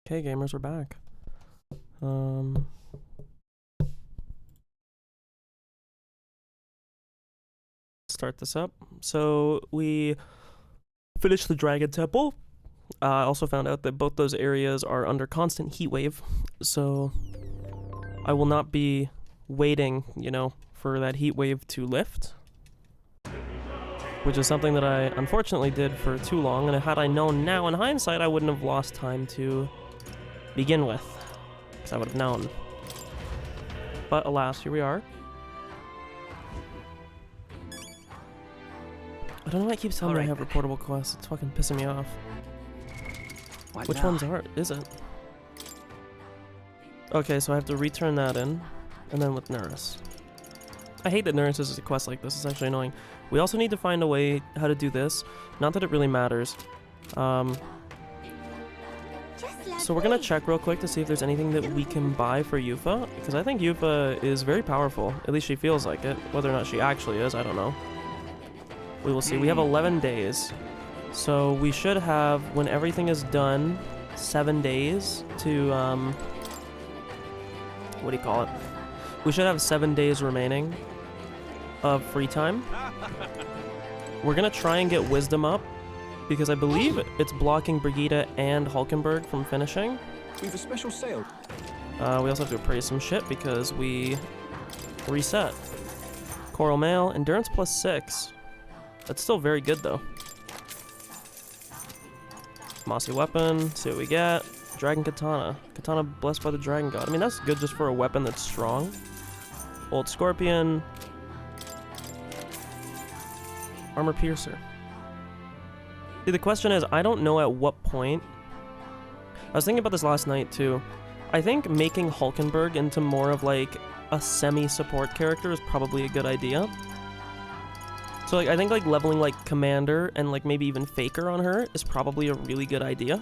Okay, gamers, we're back. Start this up. So we finished the Dragon Temple. I also found out that both those areas are under constant heat wave, so I will not be waiting, you know, for that heat wave to lift, which is something that I unfortunately did for too long, and had I known now in hindsight, I wouldn't have lost time to begin with, because I would have known. But alas, here we are. I don't know why it keeps telling me I have reportable quests. It's fucking pissing me off. Which ones is it? Okay, so I have to return that in, and then with Nurse. I hate that Nurse is a quest like this. It's actually annoying. We also need to find a way how to do this. Not that it really matters. So we're gonna check real quick to see if there's anything that we can buy for Yufa, because I think Yufa is very powerful. At least she feels like it. Whether or not she actually is, I don't know. We will see. We have 11 days. So we should have, when everything is done, 7 days to, what do you call it? We should have 7 days remaining of free time. We're gonna try and get Wisdom up, because I believe it's blocking Brigitte and Hulkenberg from finishing. We have a special sale. We also have to appraise some shit because we reset. Coral Mail, Endurance +6. That's still very good though. Mossy Weapon, see what we get. Dragon Katana. Katana blessed by the Dragon God. I mean, that's good just for a weapon that's strong. Old Scorpion. Armor Piercer. See, the question is, I don't know at what point. I was thinking about this last night too. I think making Hulkenberg into more of like a semi-support character is probably a good idea. So like, I think like leveling like Commander and like maybe even Faker on her is probably a really good idea.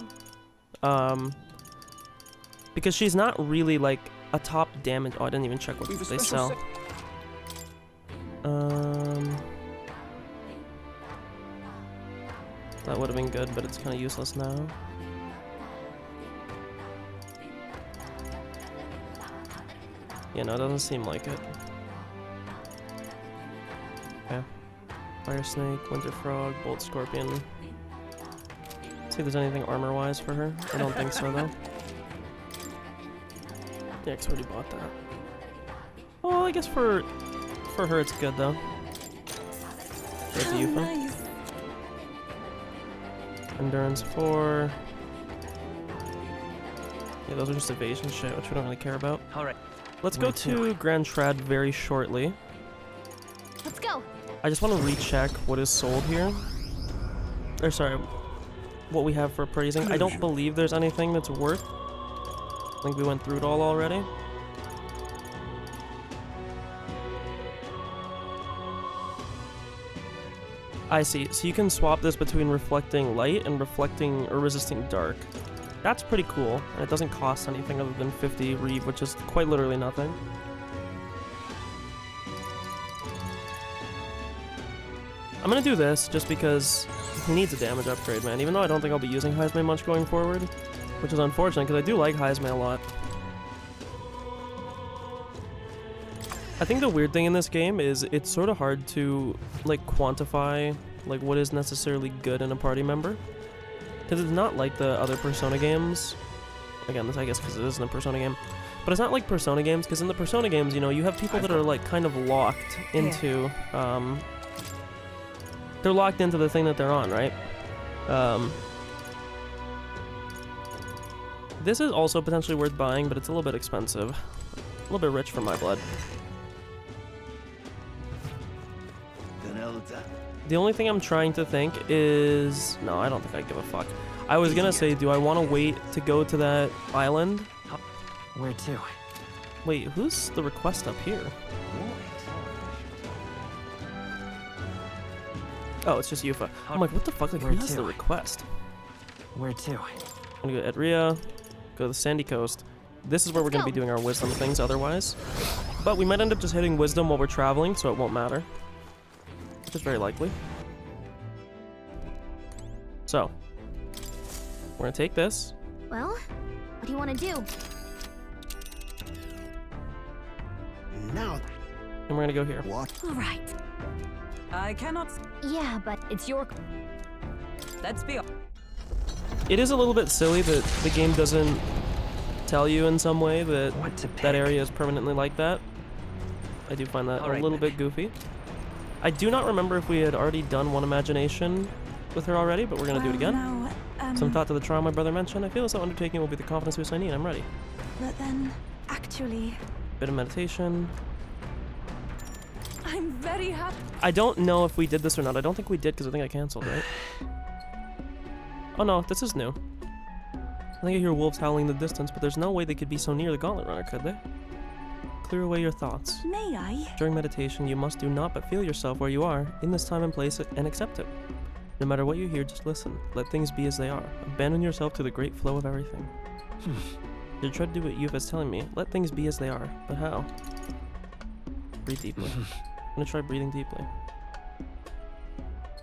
Because she's not really like a top damage. Oh, I didn't even check what they sell. That would have been good, but it's kind of useless now. Yeah, no, it doesn't seem like it. Okay. Fire Snake, Winter Frog, Bolt Scorpion. Let's see if there's anything armor-wise for her. I don't think so, though. Yeah, because I already bought that. Well, I guess for her it's good, though. There's a Yufa. Nice. Endurance 4. Yeah, those are just evasion shit, which we don't really care about. Alright. Let's go to Grand Trad very shortly. Let's go. I just want to recheck what is sold here. Or sorry, what we have for appraising. I don't believe there's anything that's worth. I think we went through it all already. I see. So you can swap this between reflecting light and reflecting or resisting dark. That's pretty cool, and it doesn't cost anything other than 50 Reeve, which is quite literally nothing. I'm gonna do this just because he needs a damage upgrade, man, even though I don't think I'll be using Heismay much going forward, which is unfortunate because I do like Heismay a lot. I think the weird thing in this game is it's sort of hard to like quantify like what is necessarily good in a party member, because it's not like the other Persona games. Again, this I guess because it isn't a Persona game, but it's not like Persona games, because in the Persona games, you know, you have people that are like kind of locked into they're locked into the thing that they're on, right? This is also potentially worth buying, but it's a little bit expensive, a little bit rich for my blood. The only thing I'm trying to think is... No, I don't think I give a fuck. I was gonna say, do I want to wait to go to that island? Where to? Wait, who's the request up here? Oh, it's just Yufa. I'm like, what the fuck? Like, who has the request? Where to? I'm gonna go to Edria, go to the Sandy Coast. This is where we're gonna be doing our wisdom things otherwise. But we might end up just hitting wisdom while we're traveling, so it won't matter. Which is very likely. So, we're gonna take this. Well, What do you want to do? Now, And we're gonna go here. what? All right. I cannot. Yeah, but it's your... Let's be. It is a little bit silly that the game doesn't tell you in some way that What to pick? that area is permanently like that. I do find that a Alright, little then. bit goofy. I do not remember if we had already done one imagination with her already, but we're gonna do it again. No, Some thought to the trial my brother mentioned. I feel as though undertaking will be the confidence boost I need. I'm ready. But then, actually, Bit of meditation. I'm very happy. I don't know if we did this or not. I don't think we did because I think I canceled, right? Oh no, this is new. I think I hear wolves howling in the distance, but there's no way they could be so near the gauntlet runner, could they? Clear away your thoughts. May I? During meditation, you must do naught but feel yourself where you are, in this time and place, and accept it. No matter what you hear, just listen. Let things be as they are. Abandon yourself to the great flow of everything. You try to do what Yufa is telling me. Let things be as they are. But how? Breathe deeply. I'm gonna try breathing deeply.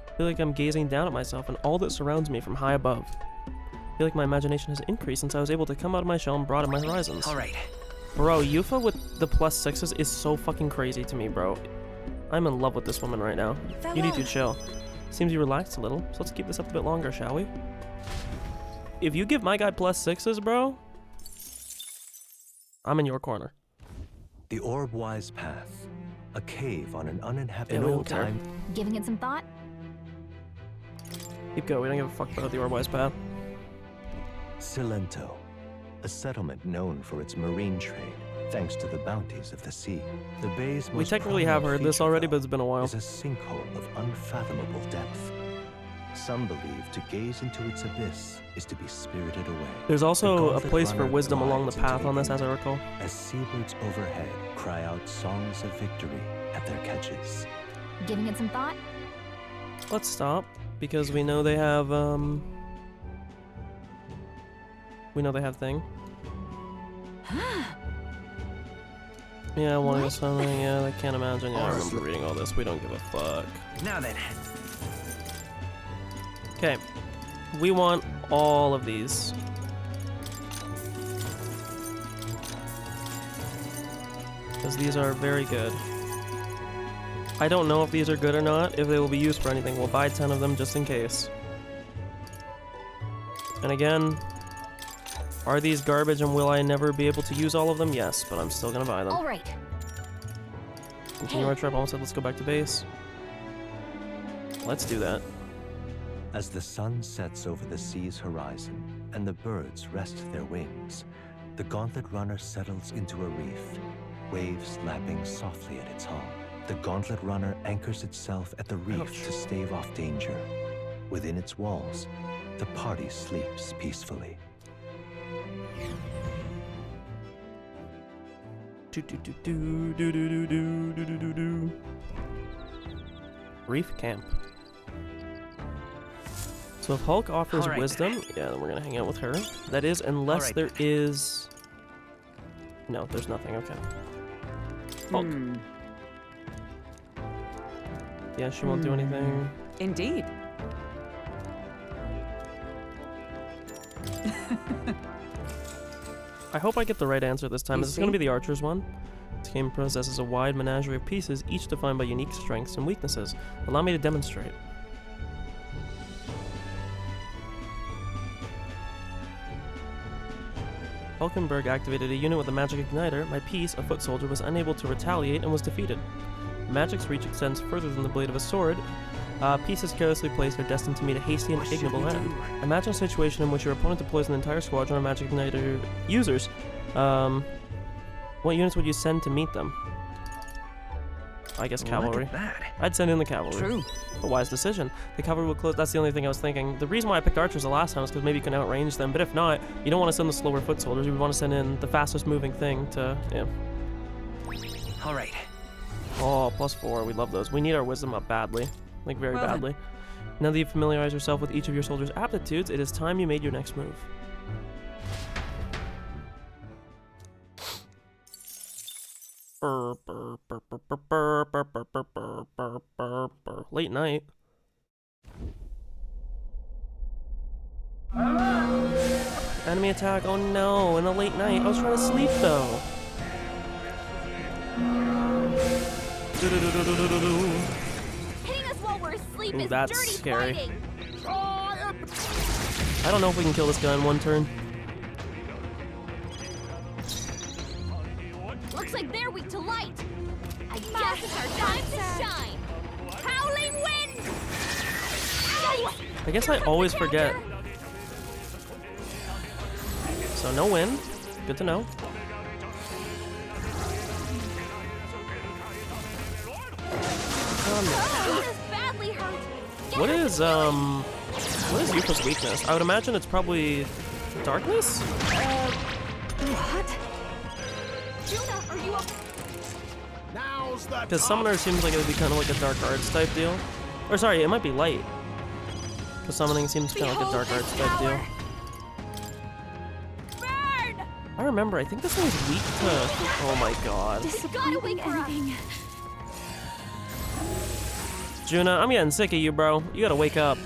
I feel like I'm gazing down at myself and all that surrounds me from high above. I feel like my imagination has increased since I was able to come out of my shell and broaden my horizons. All right. Bro, Yufa with the +6s is so fucking crazy to me, bro. I'm in love with this woman right now. You need to chill. Seems you relaxed a little, so let's keep this up a bit longer, shall we? If you give my guy +6s, bro, I'm in your corner. The Orb-wise Path, a cave on an Yeah, uninhabited we don't old care. time. Giving it some thought? Keep going, we don't give a fuck about the Orb-wise path. Cilento, a settlement known for its marine trade, thanks to the bounties of the sea. The bay's We most technically have prominent heard this feature, already, though, but it's been a while. is a sinkhole of unfathomable depth. Some believe to gaze into its abyss is to be spirited away. There's also The a gauntlet place for runner wisdom along the glides into path on this, as I infinite, recall. as seabirds overhead cry out songs of victory at their catches. Giving it some thought? Let's stop, because we know they have, we know they have thing. Yeah, I want to go What? something. Yeah, I can't imagine. Yeah, I remember reading all this. We don't give a fuck. Now then. Okay, we want all of these. Because these are very good. I don't know if these are good or not, if they will be used for anything. We'll buy 10 of them just in case. And again, are these garbage and will I never be able to use all of them? Yes, but I'm still gonna buy them. All right. Continue our trip. Almost said let's go back to base. Let's do that. As the sun sets over the sea's horizon and the birds rest their wings, the gauntlet runner settles into a reef, waves lapping softly at its hull. The gauntlet runner anchors itself at the reef Ouch. to stave off danger. Within its walls, the party sleeps peacefully. Do do do do do do do do do do do. Reef camp. So if Hulk offers Alright. wisdom, yeah, then we're gonna hang out with her. That is, unless Alright. there is. No, there's nothing. Okay. Hulk. Yeah, she won't do anything. Indeed. I hope I get the right answer this time. You Is this going to see? be the Archer's one? This game possesses a wide menagerie of pieces, each defined by unique strengths and weaknesses. Allow me to demonstrate. Hulkenberg activated a unit with a magic igniter. My piece, a foot soldier, was unable to retaliate and was defeated. The magic's reach extends further than the blade of a sword. Pieces carelessly placed are destined to meet a hasty and What should ignoble we end. do? Imagine a situation in which your opponent deploys an entire squadron of magic igniter users. What units would you send to meet them? I guess cavalry. Look at that. I'd send in the cavalry. True. A wise decision. The cavalry will close. That's the only thing I was thinking. The reason why I picked archers the last time is because maybe you can outrange them. But if not, you don't want to send the slower foot soldiers. You would want to send in the fastest moving thing to, yeah. All right. Oh, +4. We love those. We need our wisdom up badly. Like, very Well then. badly. Now that you've familiarized yourself with each of your soldiers' aptitudes, it is time you made your next move. Late night. Enemy attack. Oh no, in the late night. I was trying to sleep though. Hitting us while we're asleep Ooh, is that's dirty scary. fighting. I don't know if we can kill this guy in one turn. Looks like they're weak to light. I guess it's our time to shine. Howling wind! Ow! I guess I always forget. So no win. Good to know. Oh, this badly hurt. What is Yuka's weakness? I would imagine it's probably darkness? What? Juna, are you up? Now's the Because Summoner seems like it would be kind of like a Dark Arts type deal. Or sorry, it might be Light. Because Summoning seems kind of like a Dark Arts type deal. Burn! I remember, I think this one's weak to... Oh my god. Gotta wake her up. Juna, I'm getting sick of you, bro. You gotta wake up.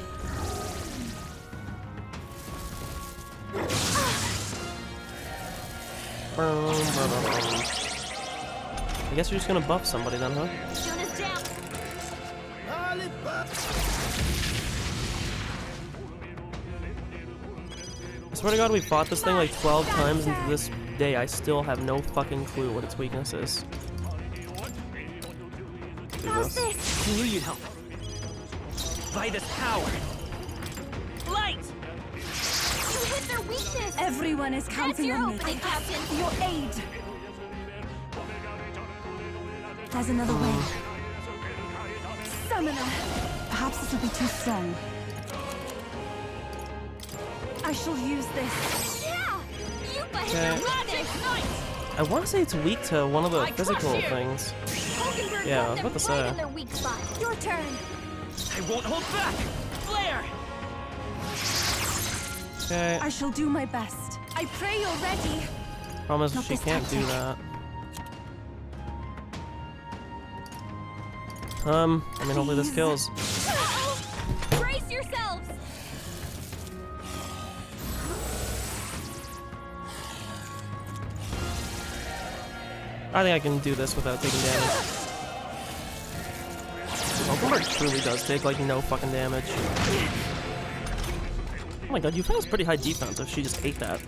I guess you're just gonna buff somebody then, huh? Juna's down. I swear to god, we fought this thing like 12 times, and to this day, I still have no fucking clue what its weakness is. Do How's this. this? I knew you'd help. By this power. Light! You hit their weakness. Everyone is That's counting your on me. opening, Captain. Your aid. There's another way. Summoner. Perhaps this will be too strong. I shall use this. Yeah! Yuka hit Okay. their weakness. I want to say it's weak to one of the physical things. Hulkenberg Yeah, I got was them about to right say. in their weak spot. Your turn. I won't hold back! Flare! Okay. I shall do my best. I pray you're ready. Promise Not she this can't do tactic. that. I mean, hopefully this Please. kills. Uh-oh! Brace yourselves. I think I can do this without taking damage. Hulkenberg truly does take like no fucking damage. Oh my god, Yuka has pretty high defense if she just ate that.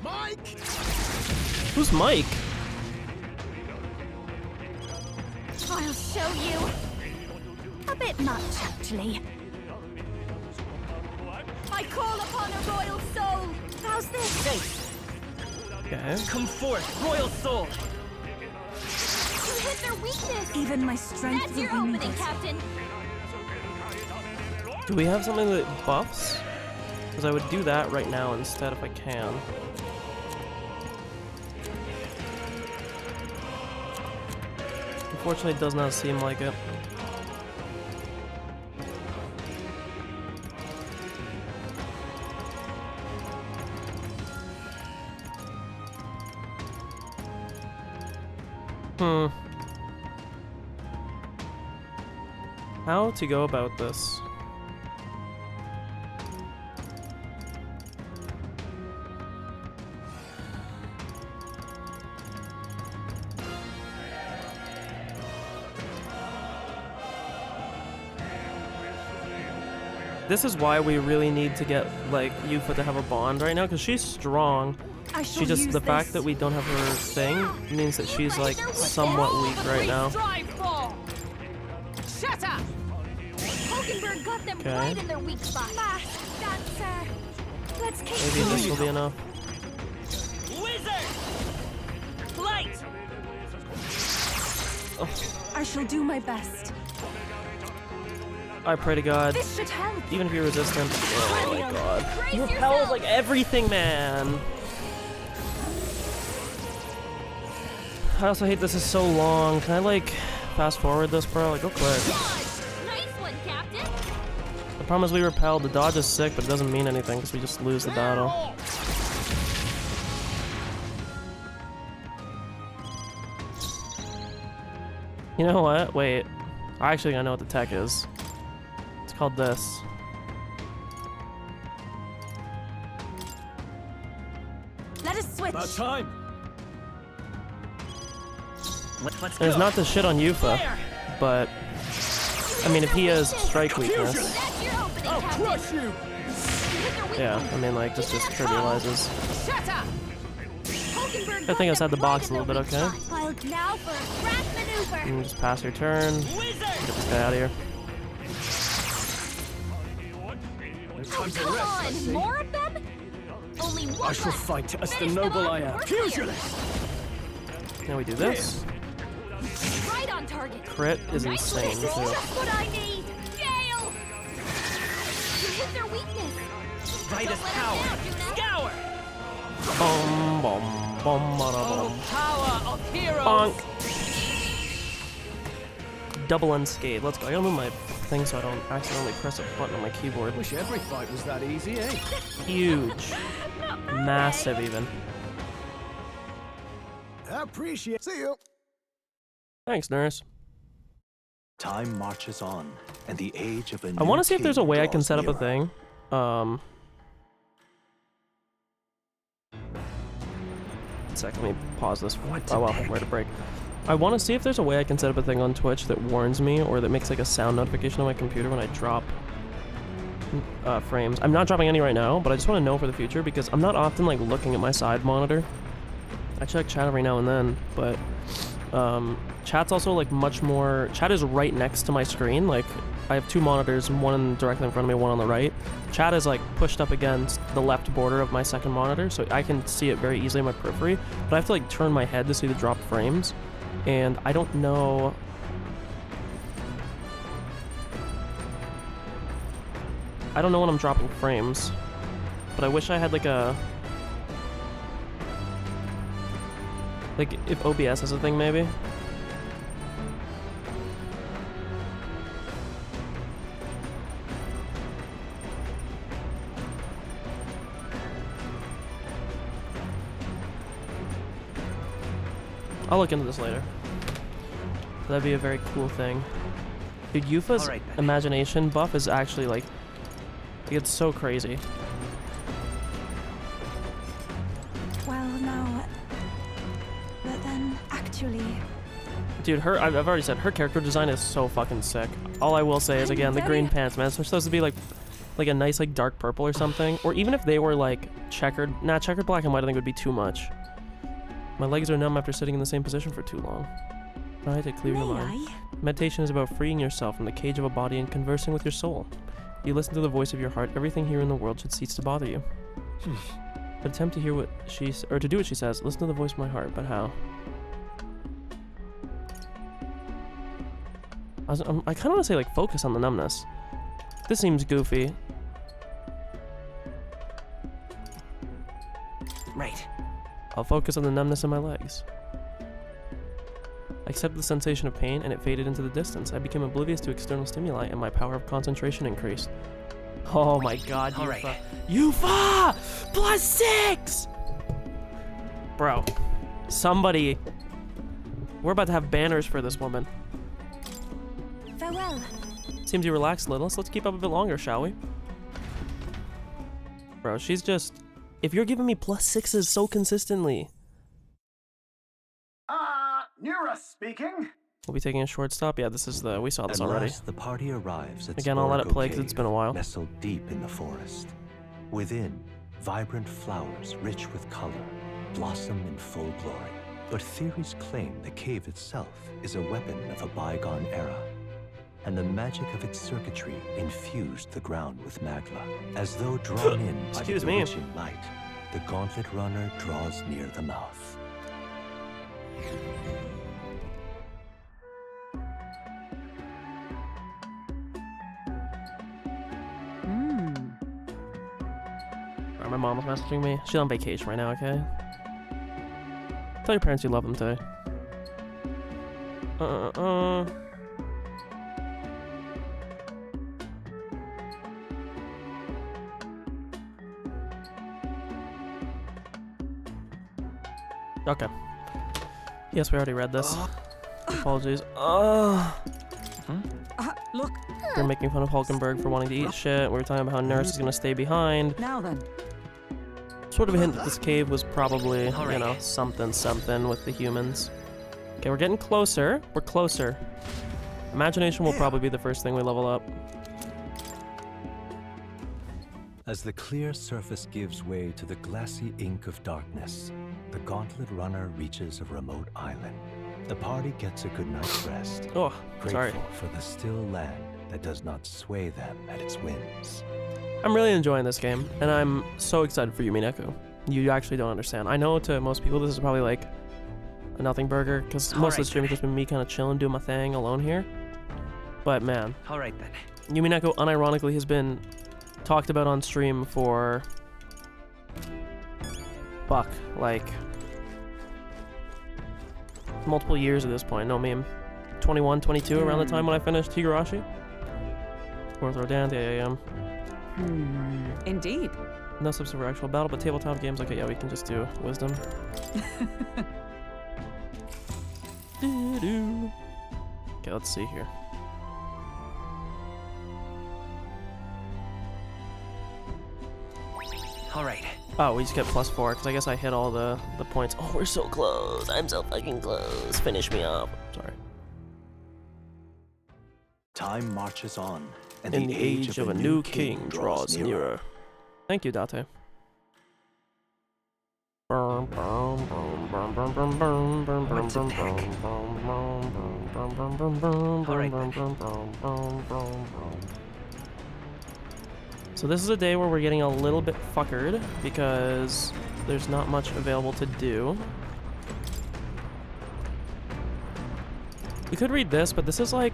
Mike! Who's Mike? I'll show you. A bit much, actually. I call upon a royal soul. How's this? Thanks. Okay. Come forth, royal soul! You hit their weakness. Even my strength That's will your be opening, needed. Captain. Do we have something that buffs? Because I would do that right now instead if I can. Unfortunately, it does not seem like it. How to go about this? This is why we really need to get, like, Yufa to have a bond right now, because she's strong. I shall She just, use the this. fact that we don't have her thing means that she's, like, somewhat weak right now. Shut up! Hulkenberg got them Okay. right in their weak spot. Fast dancer. Let's keep Maybe this will be enough. Wizard! Light! I shall do my best. I pray to God. This should help. Even if you're resistant. Oh my god. Brace Repels yourself. like everything, man. I also hate this is so long. Can I, like, fast forward this, bro? Like, go quick. Nice one, Captain. The problem is we repelled. The dodge is sick, but it doesn't mean anything because we just lose the battle. You know what? Wait. I actually gotta know what the tech is. It's called this. Let us switch. About time. Let's And it's go. not to shit on Yufa, There. but I mean, if he has strike weakness, That's your opening, I'll Captain. crush you! You hit their weak yeah, point. I mean, like, just trivializes. Shut up! Hulkenberg I think got outside the them box right a in little their bit, weak okay? spot. Well, now for a crack maneuver. You can just pass your turn, Wizard. get this guy out of here. Oh, come on! More of them? Only one I shall left. fight as the Finish them noble off I am. or clear. Pugilist. Now we do this. Right on target. Crit is Nice. insane, This is too. just what I need. Gale! You hit their weakness. Right as Don't let power. them down, Scour. Bum, bum, bum, bada, bum. Power of heroes. Bonk. Double unscathed. Let's go. I gotta move my thing so I don't accidentally press a button on my keyboard. Wish every fight was that easy, eh? Huge. Massive, even. Appreciate. See you. Thanks, nurse. Time marches on, and the age of a I want to see if there's a way I can draws set up a nearer. thing. One sec, let me pause this. Oh well, we're at a break. I want to see if there's a way I can set up a thing on Twitch that warns me or that makes like a sound notification on my computer when I drop frames. I'm not dropping any right now, but I just want to know for the future because I'm not often like looking at my side monitor. I check chat every now and then, but chat's also like much more. Chat is right next to my screen. Like I have two monitors, one directly in front of me, one on the right. Chat is like pushed up against the left border of my second monitor, so I can see it very easily in my periphery. But I have to like turn my head to see the dropped frames, and I don't know. I don't know when I'm dropping frames, but I wish I had like a. Like, if OBS is a thing, maybe? I'll look into this later. That'd be a very cool thing. Dude, Yufa's Alright, then. imagination buff is actually, like, it's so crazy. Well, now. But then, actually. Dude, I've already said, her character design is so fucking sick. All I will say is, again, the green pants, man. It's supposed to be, like a nice, like, dark purple or something. Or even if they were, like, checkered. Nah, checkered black and white I think would be too much. My legs are numb after sitting in the same position for too long. Try to clear your mind. Meditation is about freeing yourself from the cage of a body and conversing with your soul. You listen to the voice of your heart, everything here in the world should cease to bother you. But attempt to hear what to do what she says. Listen to the voice of my heart, but how? I kind of want to say, like, focus on the numbness. This seems goofy. Right. I'll focus on the numbness in my legs. I accepted the sensation of pain, and it faded into the distance. I became oblivious to external stimuli, and my power of concentration increased. Oh my god, All Yufa. right. Yufa! +6! Bro. Somebody. We're about to have banners for this woman. Farewell. Seems you relaxed a little, so let's keep up a bit longer, shall we? Bro, she's just... If you're giving me +6s so consistently... Nura speaking. We'll be taking a short stop. Yeah, this is the... We saw this already. Last, the party arrives at Again, I'll let it play 'cause Cave, it's been a while. Nestled deep in the forest. Within, vibrant flowers rich with color blossom in full glory. But theories claim the cave itself is a weapon of a bygone era, and the magic of its circuitry infused the ground with magma. As though drawn in by the Excuse me. bewitching light, the gauntlet runner draws near the mouth. Alright, my mom's messaging me. She's on vacation right now, okay? Tell your parents you love them today. Okay. Yes, we already read this. Apologies. Look, We're making fun of Hulkenberg for wanting to eat shit. We were talking about how Nurse is gonna stay behind. now then. sort of a hint that this cave was probably, you Alright. know, something with the humans. Okay, we're getting closer. We're closer. Imagination will probably be the first thing we level up. As the clear surface gives way to the glassy ink of darkness, the Gauntlet Runner reaches a remote island. The party gets a good night's rest, Oh, grateful sorry. for the still land that does not sway them at its whims. I'm really enjoying this game, and I'm so excited for Yumineko. You actually don't understand. I know to most people this is probably like a nothing burger, because most of the stream has just been me kind of chilling, doing my thing alone here. But man, Alright then. Yumineko unironically has been talked about on stream for like multiple years at this point. No meme. 21, 22 around the time when I finished Higurashi. Fourth row down, yeah. Indeed. No substitute for actual battle, but tabletop games, okay, yeah, we can just do wisdom. Doo-doo. Okay, let's see here. Alright. Oh, we just get +4, because I guess I hit all the points. Oh, we're so close. I'm so fucking close. Finish me up. Sorry. Time marches on, and And the age of a new king draws nearer. Thank you, Date. So this is a day where we're getting a little bit fuckered because there's not much available to do. We could read this, but this is like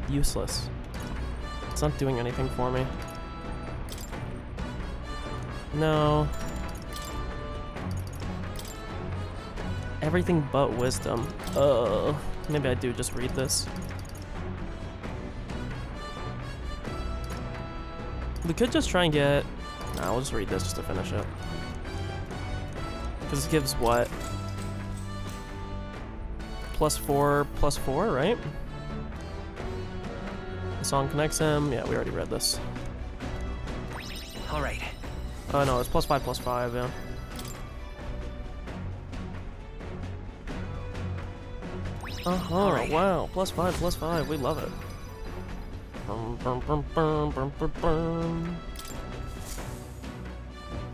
useless. It's not doing anything for me. No. Everything but wisdom. Maybe I do just read this. We could just try and get... Nah, we'll just read this just to finish it. Because it gives what? +4, right? The song connects him. Yeah, we already read this. Alright. Oh no, it's +5, yeah. Alright. Wow, +5, we love it.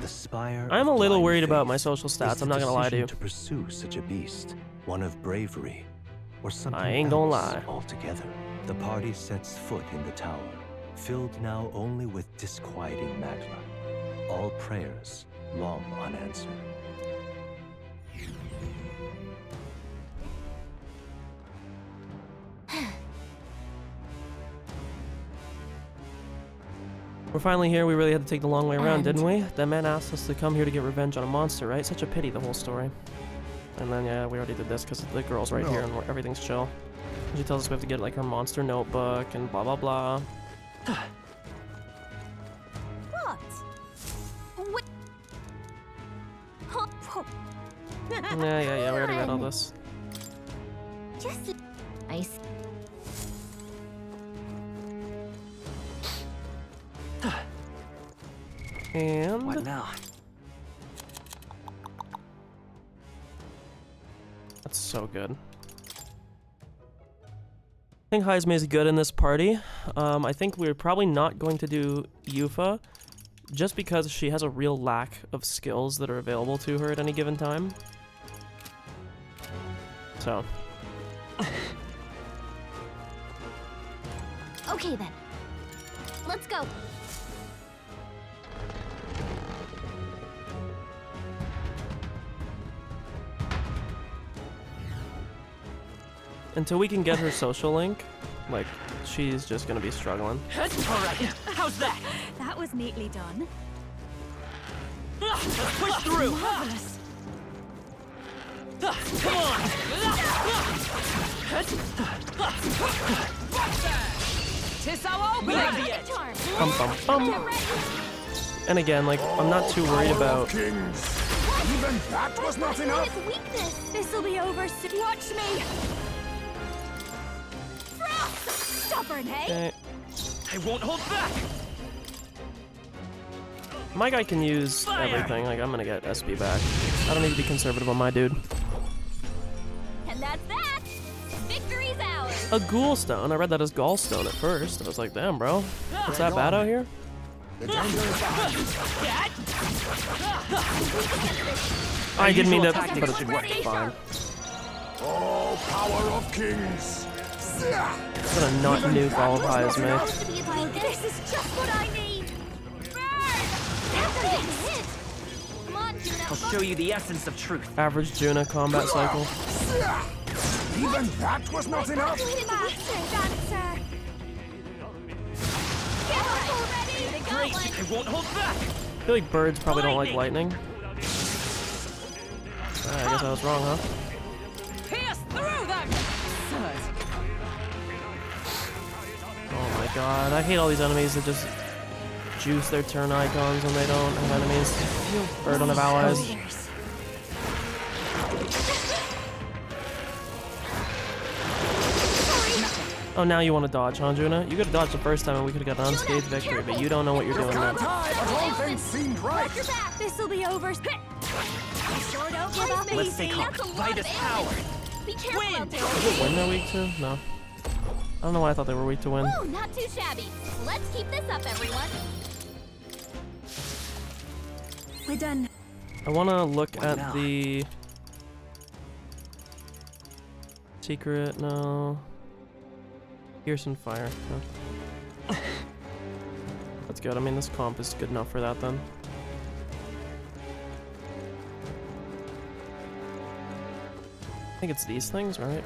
The spire. I'm of a little blind worried about faith my social is stats, the I'm not gonna lie to you. decision to pursue such a beast, one of bravery, or something ain't gonna else lie. altogether. The party sets foot in the tower, filled now only with disquieting magma. All prayers long unanswered. We're finally here. We really had to take the long way around, And- didn't we? That man asked us to come here to get revenge on a monster, right? Such a pity, the whole story. And then, yeah, we already did this because the girl's right here and everything's chill. And she tells us we have to get, like, her monster notebook and blah, blah, blah. What? What? Huh? Yeah, we already read all this. Just ice. And... What now? That's so good. I think Heisme is good in this party. I think we're probably not going to do Yufa, just because she has a real lack of skills that are available to her at any given time. So. Okay then. Let's go. Until we can get her social link, like, she's just gonna be struggling. Alright. How's that? That was neatly done. Let's push through. Marvelous. Come on. Tis our opening. The edge. Charm. Bum, bum, bum. And again, like, I'm not too worried about... Kings. Even that was not enough. Its weakness. This'll be over soon. Watch me. Stubborn, hey? Okay. I won't hold back. My guy can use everything. Like, I'm gonna get SB back. I don't need to be conservative on my dude. And that's that! Victory's ours! A ghoul stone. I read that as gallstone at first. I was like, damn, bro. What's that bad out here? The danger is behind. I didn't mean to, but tactics it should worked fine. Oh, power of kings. I'm gonna not nuke all of highs, mate. Supposed to be a big This is just what I need. After getting hit! Come on, Juno! I'll show you the essence of truth. Average Juna combat cycle. Even that was not enough. Dancer. Get up already! They got Great, one! I won't hold back. I feel like birds probably don't like lightning. I guess I was wrong, huh? Pierce through them. Oh my god, I hate all these enemies that just juice their turn icons when they don't have enemies. Or don't have allies. Oh, now you want to dodge, huh, Juna? You could have dodged the first time and we could have got an unscathed victory, but you don't know what you're doing now. But all things seemed right. Watch your back! This'll be over. I sure don't give up Let's easy. stay calm. That's a lot By of this damage. power. Be careful Win! out there! When they're weak to? No. I don't know why I thought they were weak to win. Woo, not too shabby. Let's keep this up, everyone. We're done. I want to look What at now? the secret. No. Pierce and fire. No. That's good. I mean, this comp is good enough for that then. I think it's these things, right?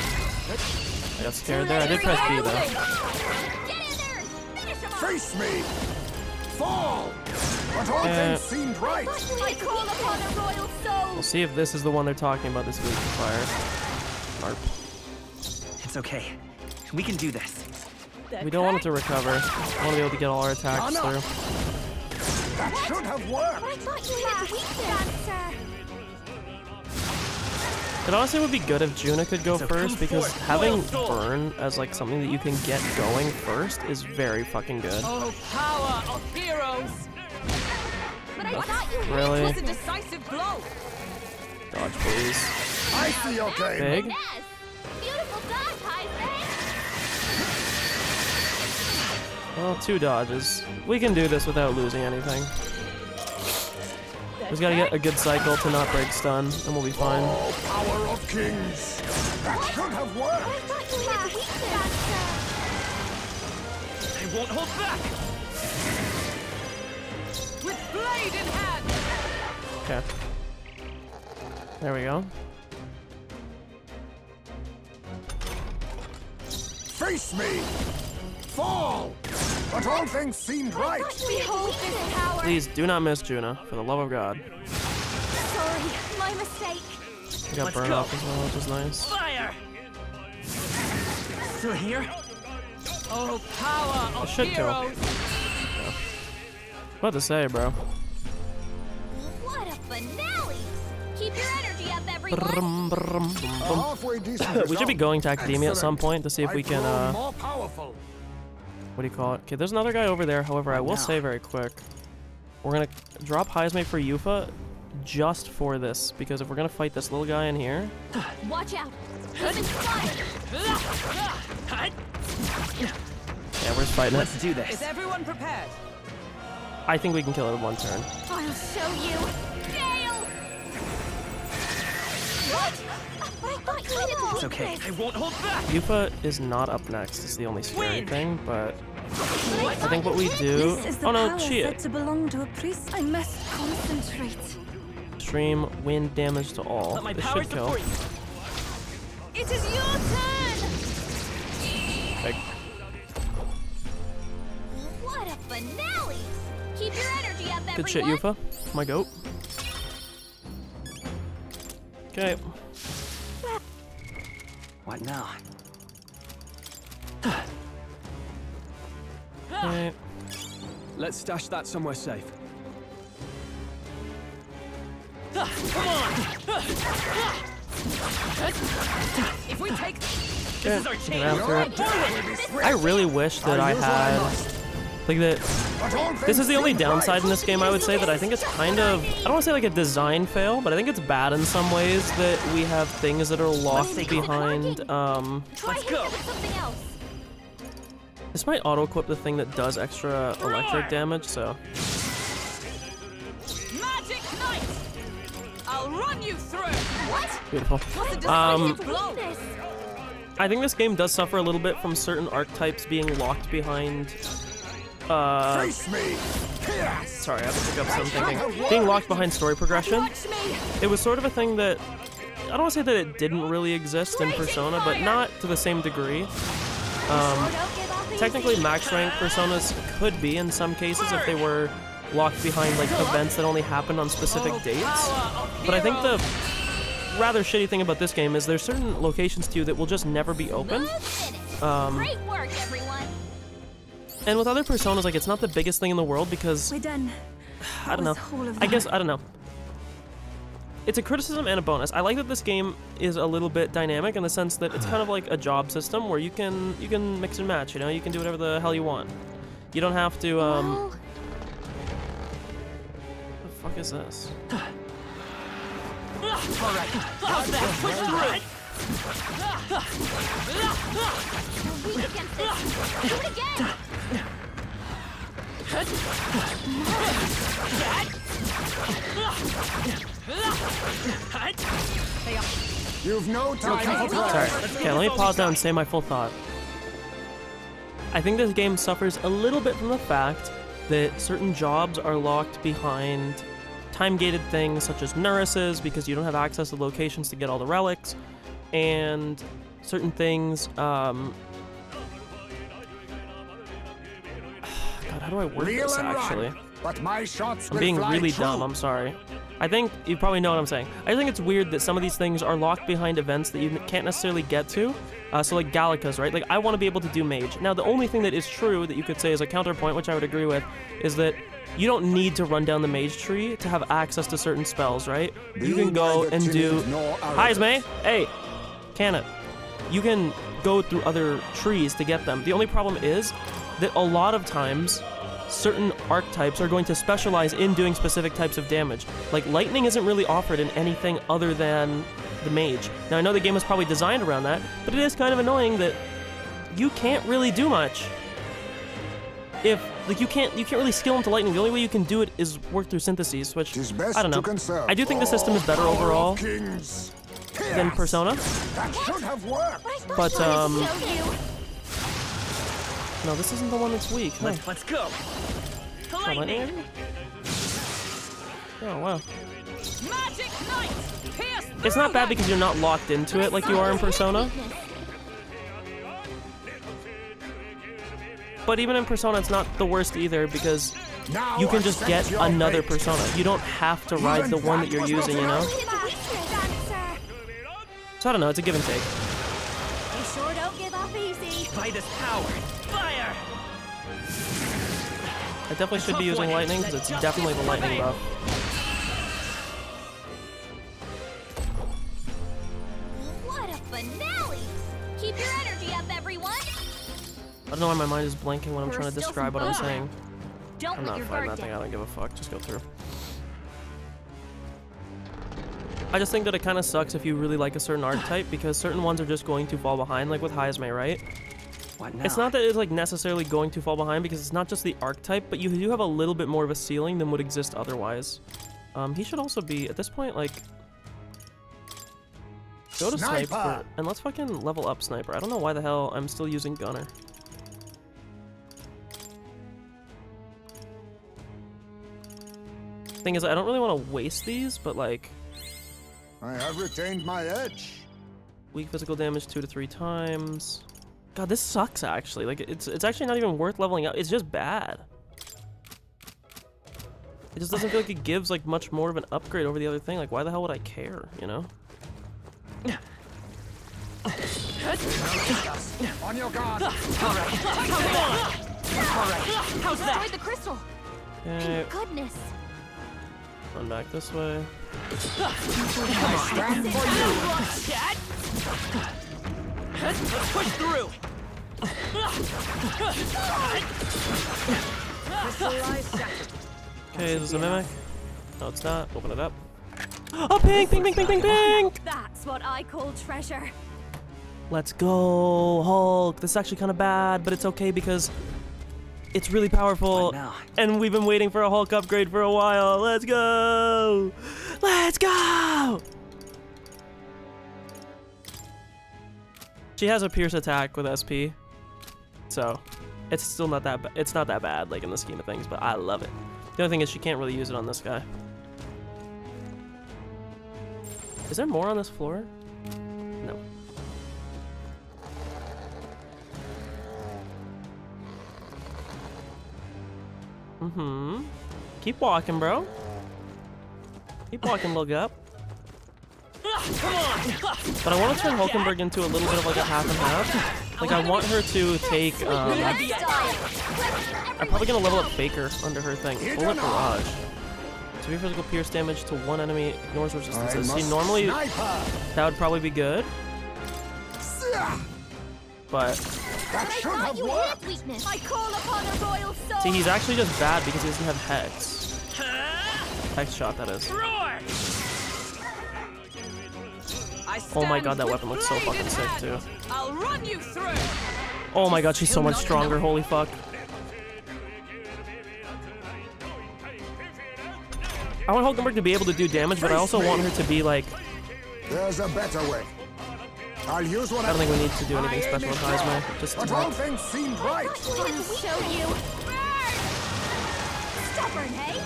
I got scared there. I did press B though. Get in there! Finish him off! Face me. Fall. But all things seemed right. I call upon a royal soul! We'll see if this is the one they're talking about. This weak to fire. Arp. It's okay. We can do this. We don't want it to recover. I want to be able to get all our attacks No, no. through. That should have worked. I thought you needed weakness! Dancer. It honestly would be good if Juna could go So first, come because forth, having Royal Soul. burn as like something that you can get going first is very fucking good. Oh, power of heroes! But I thought you had Really? It was a decisive blow. Dodge, please. I see your game. Big. Yes! Beautiful dodge, Heisman! Well, 2 dodges. We can do this without losing anything. Just gotta get a good cycle to not break stun, and we'll be fine. Oh, power of kings. That should have I worked. thought you needed weakness! I won't hold back. With blade in hand. Okay. There we go. Face me. Fall. But all things seemed right. Behold this power. Please do not miss Juna, for the love of God. Sorry, my mistake. We got Let's burned go. off as well, which is nice. Fire. Still here? Oh, power of should kill. heroes. What to say, bro? What a finale! Keep your energy up, everyone! Brum, brum, brum, A brum. halfway decent We should be result. going to Academia at some Excellent. point to see if we I've can, grown more powerful. what do you call it? Okay, there's another guy over there. However, I will now? say very quick, we're gonna drop Heismate for Yufa just for this, because if we're gonna fight this little guy in here, Watch out! Even fire! yeah, we're just fighting it. Let's do Is this. everyone prepared? I think we can kill it in 1 turn. I'll show you! Gale! What? I thought you needed It's okay. I won't hold back. Yufa is not up next. It's the only scary Win. thing, but I think what we do. This is the Oh no, power shit! said to belong to a priest. I must concentrate. Stream wind damage to all. Let my This power should kill. support you. It is your turn. Big. What a finale! Keep your energy up, everyone! Good shit, Yufa. My goat. Okay. What now? Okay. Let's stash that somewhere safe. Come on! If we take This is our Get chance. after it. I really wish that I had like that. But all This is things the only seem right. downside in this game, I would say, that I think it's kind of, I don't want to say like a design fail, but I think it's bad in some ways that we have things that are locked behind. Try Let's hitting go. it with something else. This might auto-equip the thing that does extra electric damage, so. Magic Knight! I'll run you through! What? Beautiful. What's a Um, decisive blow? I think this game does suffer a little bit from certain archetypes being locked behind. Face me. Yes. Sorry, I have to pick up some thinking. Being locked behind story progression. Watch me. It was sort of a thing that, I don't want to say that it didn't really exist in Persona, but not to the same degree. Don't give up Technically, easy. max rank personas could be in some cases if they were locked behind like events that only happened on specific dates. But I think the rather shitty thing about this game is there's certain locations too that will just never be open. Smooth finish. Great work, everyone. And with other personas, like it's not the biggest thing in the world because We're done. I don't know. That was whole of I that. guess I don't know. It's a criticism and a bonus. I like that this game is a little bit dynamic in the sense that it's kind of like a job system where you can mix and match. You know, you can do whatever the hell you want. You don't have to. Well, What the fuck is this? Alright, how's that? Push through! you're weak against this. Do it again. You've no time for Sorry. play. Okay, let me pause now and say my full thought. I think this game suffers a little bit from the fact that certain jobs are locked behind time-gated things such as nurses because you don't have access to locations to get all the relics, and certain things, God, how do I word Reel this and actually? run. But my shots I'm will being fly really true. dumb, I'm sorry. I think you probably know what I'm saying. I think it's weird that some of these things are locked behind events that you can't necessarily get to. So like Gallica's, right? Like I want to be able to do mage. Now the only thing that is true that you could say as a counterpoint, which I would agree with, is that you don't need to run down the mage tree to have access to certain spells, right? You can go neither and do... timid nor Hi, arrogant. Ismay! Hey! Can it? You can go through other trees to get them. The only problem is that a lot of times certain archetypes are going to specialize in doing specific types of damage. Like lightning isn't really offered in anything other than the mage. Now I know the game was probably designed around that, but it is kind of annoying that you can't really do much. If like you can't really skill into lightning. The only way you can do it is work through syntheses, which 'Tis best I don't know. to conserve I do think the system is better all power overall of kings. than Yes. Persona. That should have worked. But Show you. no, this isn't the one that's weak. Huh? Let's go. Oh, lightning? Lightning. Oh wow. Magic Knight! Pierce It's not bad because you're not locked into it like you are in Persona. But even in Persona, it's not the worst either because Now you can just accept get your another fate. Persona. You don't have to ride the one that you're using, you know? So I don't know, it's a give and take. You sure don't give up easy. By this power. Fire! I definitely should be using lightning because it's definitely the lightning buff. What a finale! Keep your energy up, everyone. I don't know why my mind is blanking when I'm trying to There's still describe what some I'm fun. saying. Don't I'm let not your fighting guard that thing, I down. don't give a fuck, just go through. I just think that it kind of sucks if you really like a certain archetype because certain ones are just going to fall behind, like with Hyasme, right? What now? It's not that it's like necessarily going to fall behind because it's not just the archetype, but you do have a little bit more of a ceiling than would exist otherwise. He should also be, at this point, like... Go to Sniper! Sniper, and let's fucking level up Sniper. I don't know why the hell I'm still using Gunner. Thing is, I don't really want to waste these, but like... I have retained my edge. Weak physical damage 2 to 3 times. God, this sucks actually. Like it's actually not even worth leveling up. It's just bad. It just doesn't feel like it gives like much more of an upgrade over the other thing. Like why the hell would I care, you know? On your guard. How's that? Destroyed the crystal. Okay. Thank goodness. Run back this way. Cat! Let's push through! Okay, is this a mimic? No, it's not. Open it up. Oh, pink, pink, pink, pink, pink, pink! That's what I call treasure. Let's go, Hulk. This is actually kind of bad, but it's okay because it's really powerful. What now? And we've been waiting for a Hulk upgrade for a while. Let's go! Let's go! She has a pierce attack with SP, so it's still not that it's not that bad, like in the scheme of things. But I love it. The only thing is she can't really use it on this guy. Is there more on this floor? No. Mm-hmm. Keep walking, bro. Keep walking, little gup. But I want to turn Hulkenberg into a little bit of like a half and half. Like I want her to take. I'm probably gonna level up Faker under her thing. Bullet barrage. Severe physical pierce damage to one enemy. Ignores resistances. See, normally that would probably be good. But That should have You worked. hit weakness. I call upon a royal soul. see, he's actually just bad because he doesn't have Hex. Hex shot, that is. Oh my god, that weapon looks so fucking sick too. I'll run you through. Oh my god, she's so much stronger. Holy fuck. I want Hulkenberg to be able to do damage, but I also want her to be like. There's a better way. I'll use what I don't think we need to do anything special with Heisman. Just But all things seemed right. I'll show you. Stubborn, hey?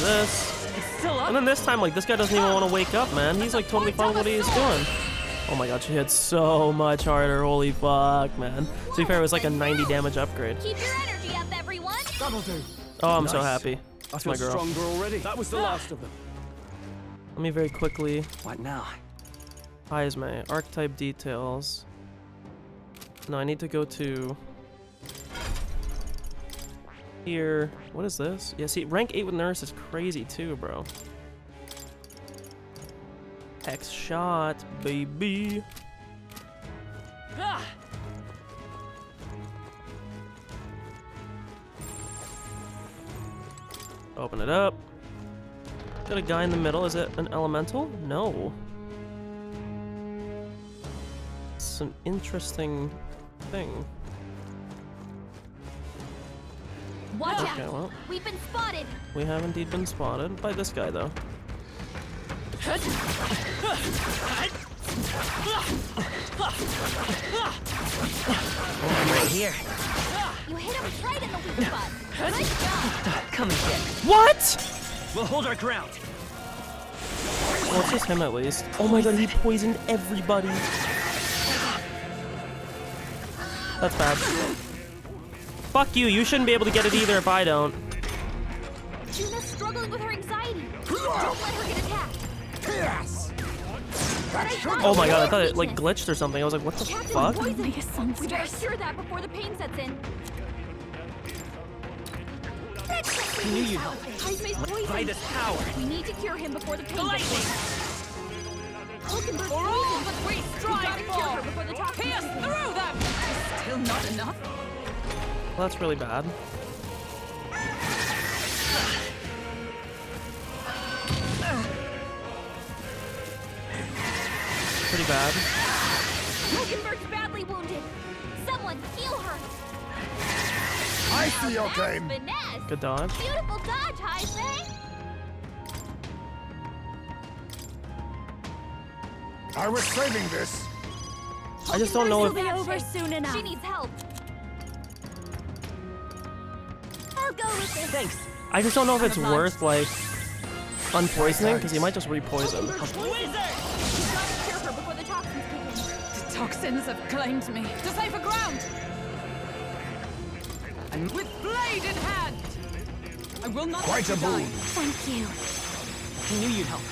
this. Still up. And then this time, like, this guy doesn't even want to wake up, man. He's like totally fine with what he's doing. Oh my god, she hit so much harder. Holy fuck, man. To be fair, it was like a 90 damage upgrade. Keep your energy up, everyone. That'll do. Oh, I'm so Nice. happy. I That's feel my girl. stronger already. That was the last of them. Let me very quickly. What now? Heisman, archetype details. No, I need to go to here. What is this? Yeah, see, rank 8 with nurse is crazy too, bro. X shot, baby. Ah, Open it up. Got a guy in the middle. Is it an elemental? No. It's an interesting thing. Watch Okay, out. well, We've been spotted. we have indeed been spotted by this guy, though. Right here. You hit him right in the weak spot. Good job. Come and get. What? We'll hold our ground. Well, it's just him at least. Oh my god, he poisoned everybody. That's bad. Fuck you, you shouldn't be able to get it either if I don't. Juna's struggling with her anxiety. Don't let her get attacked. Yes. That should Oh my god, I thought it like glitched or something. I was like, what the fuck? Poison. We better cure that before the pain sets in. I knew you'd help. Heisman's By poisoned. this power. We need to cure him before the pain the lightning. sets in. Hulkenberg's For all poisoned. that we We strive gotta cure her for. before the toxins Pierce kick in. through them. Still not enough. Well, that's really bad. Pretty bad. Hulkenberg's badly wounded. Someone heal her. I see your That's game. finesse. Good dodge. Beautiful dodge, Heisman. I was saving this. I just don't know It'll if be over soon enough. She needs help. I'll go with this. Thanks. I just don't know if it's worth like unpoisoning because he might just repoison. Hulkenberg's poisoned. We've got to cure her before the toxins kick in. The toxins have claimed me. To safer ground. And with blade in hand. I will not Quite let a you die. boon. Thank you. I knew you'd help.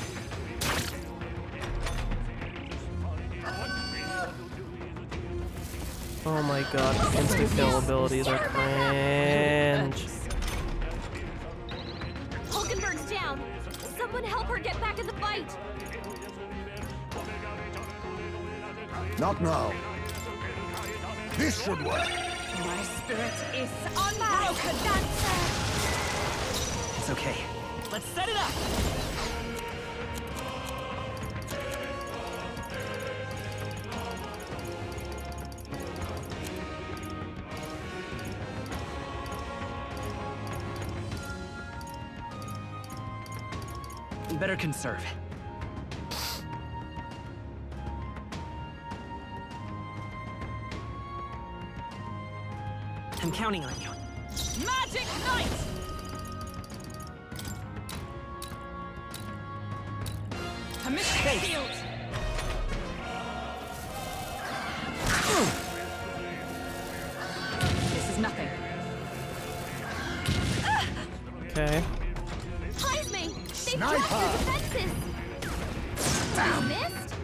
Oh my god, instant kill abilities are cringe. Hulkenberg's her get back in the fight! Not now. This should work. My spirit is unbroken. Dancer! It's okay. Let's set it up! Better conserve. I'm counting on you. Magic Knight! A mystic shield! This is nothing. Okay. Ties me! They've Sniper! dropped their defenses! You missed?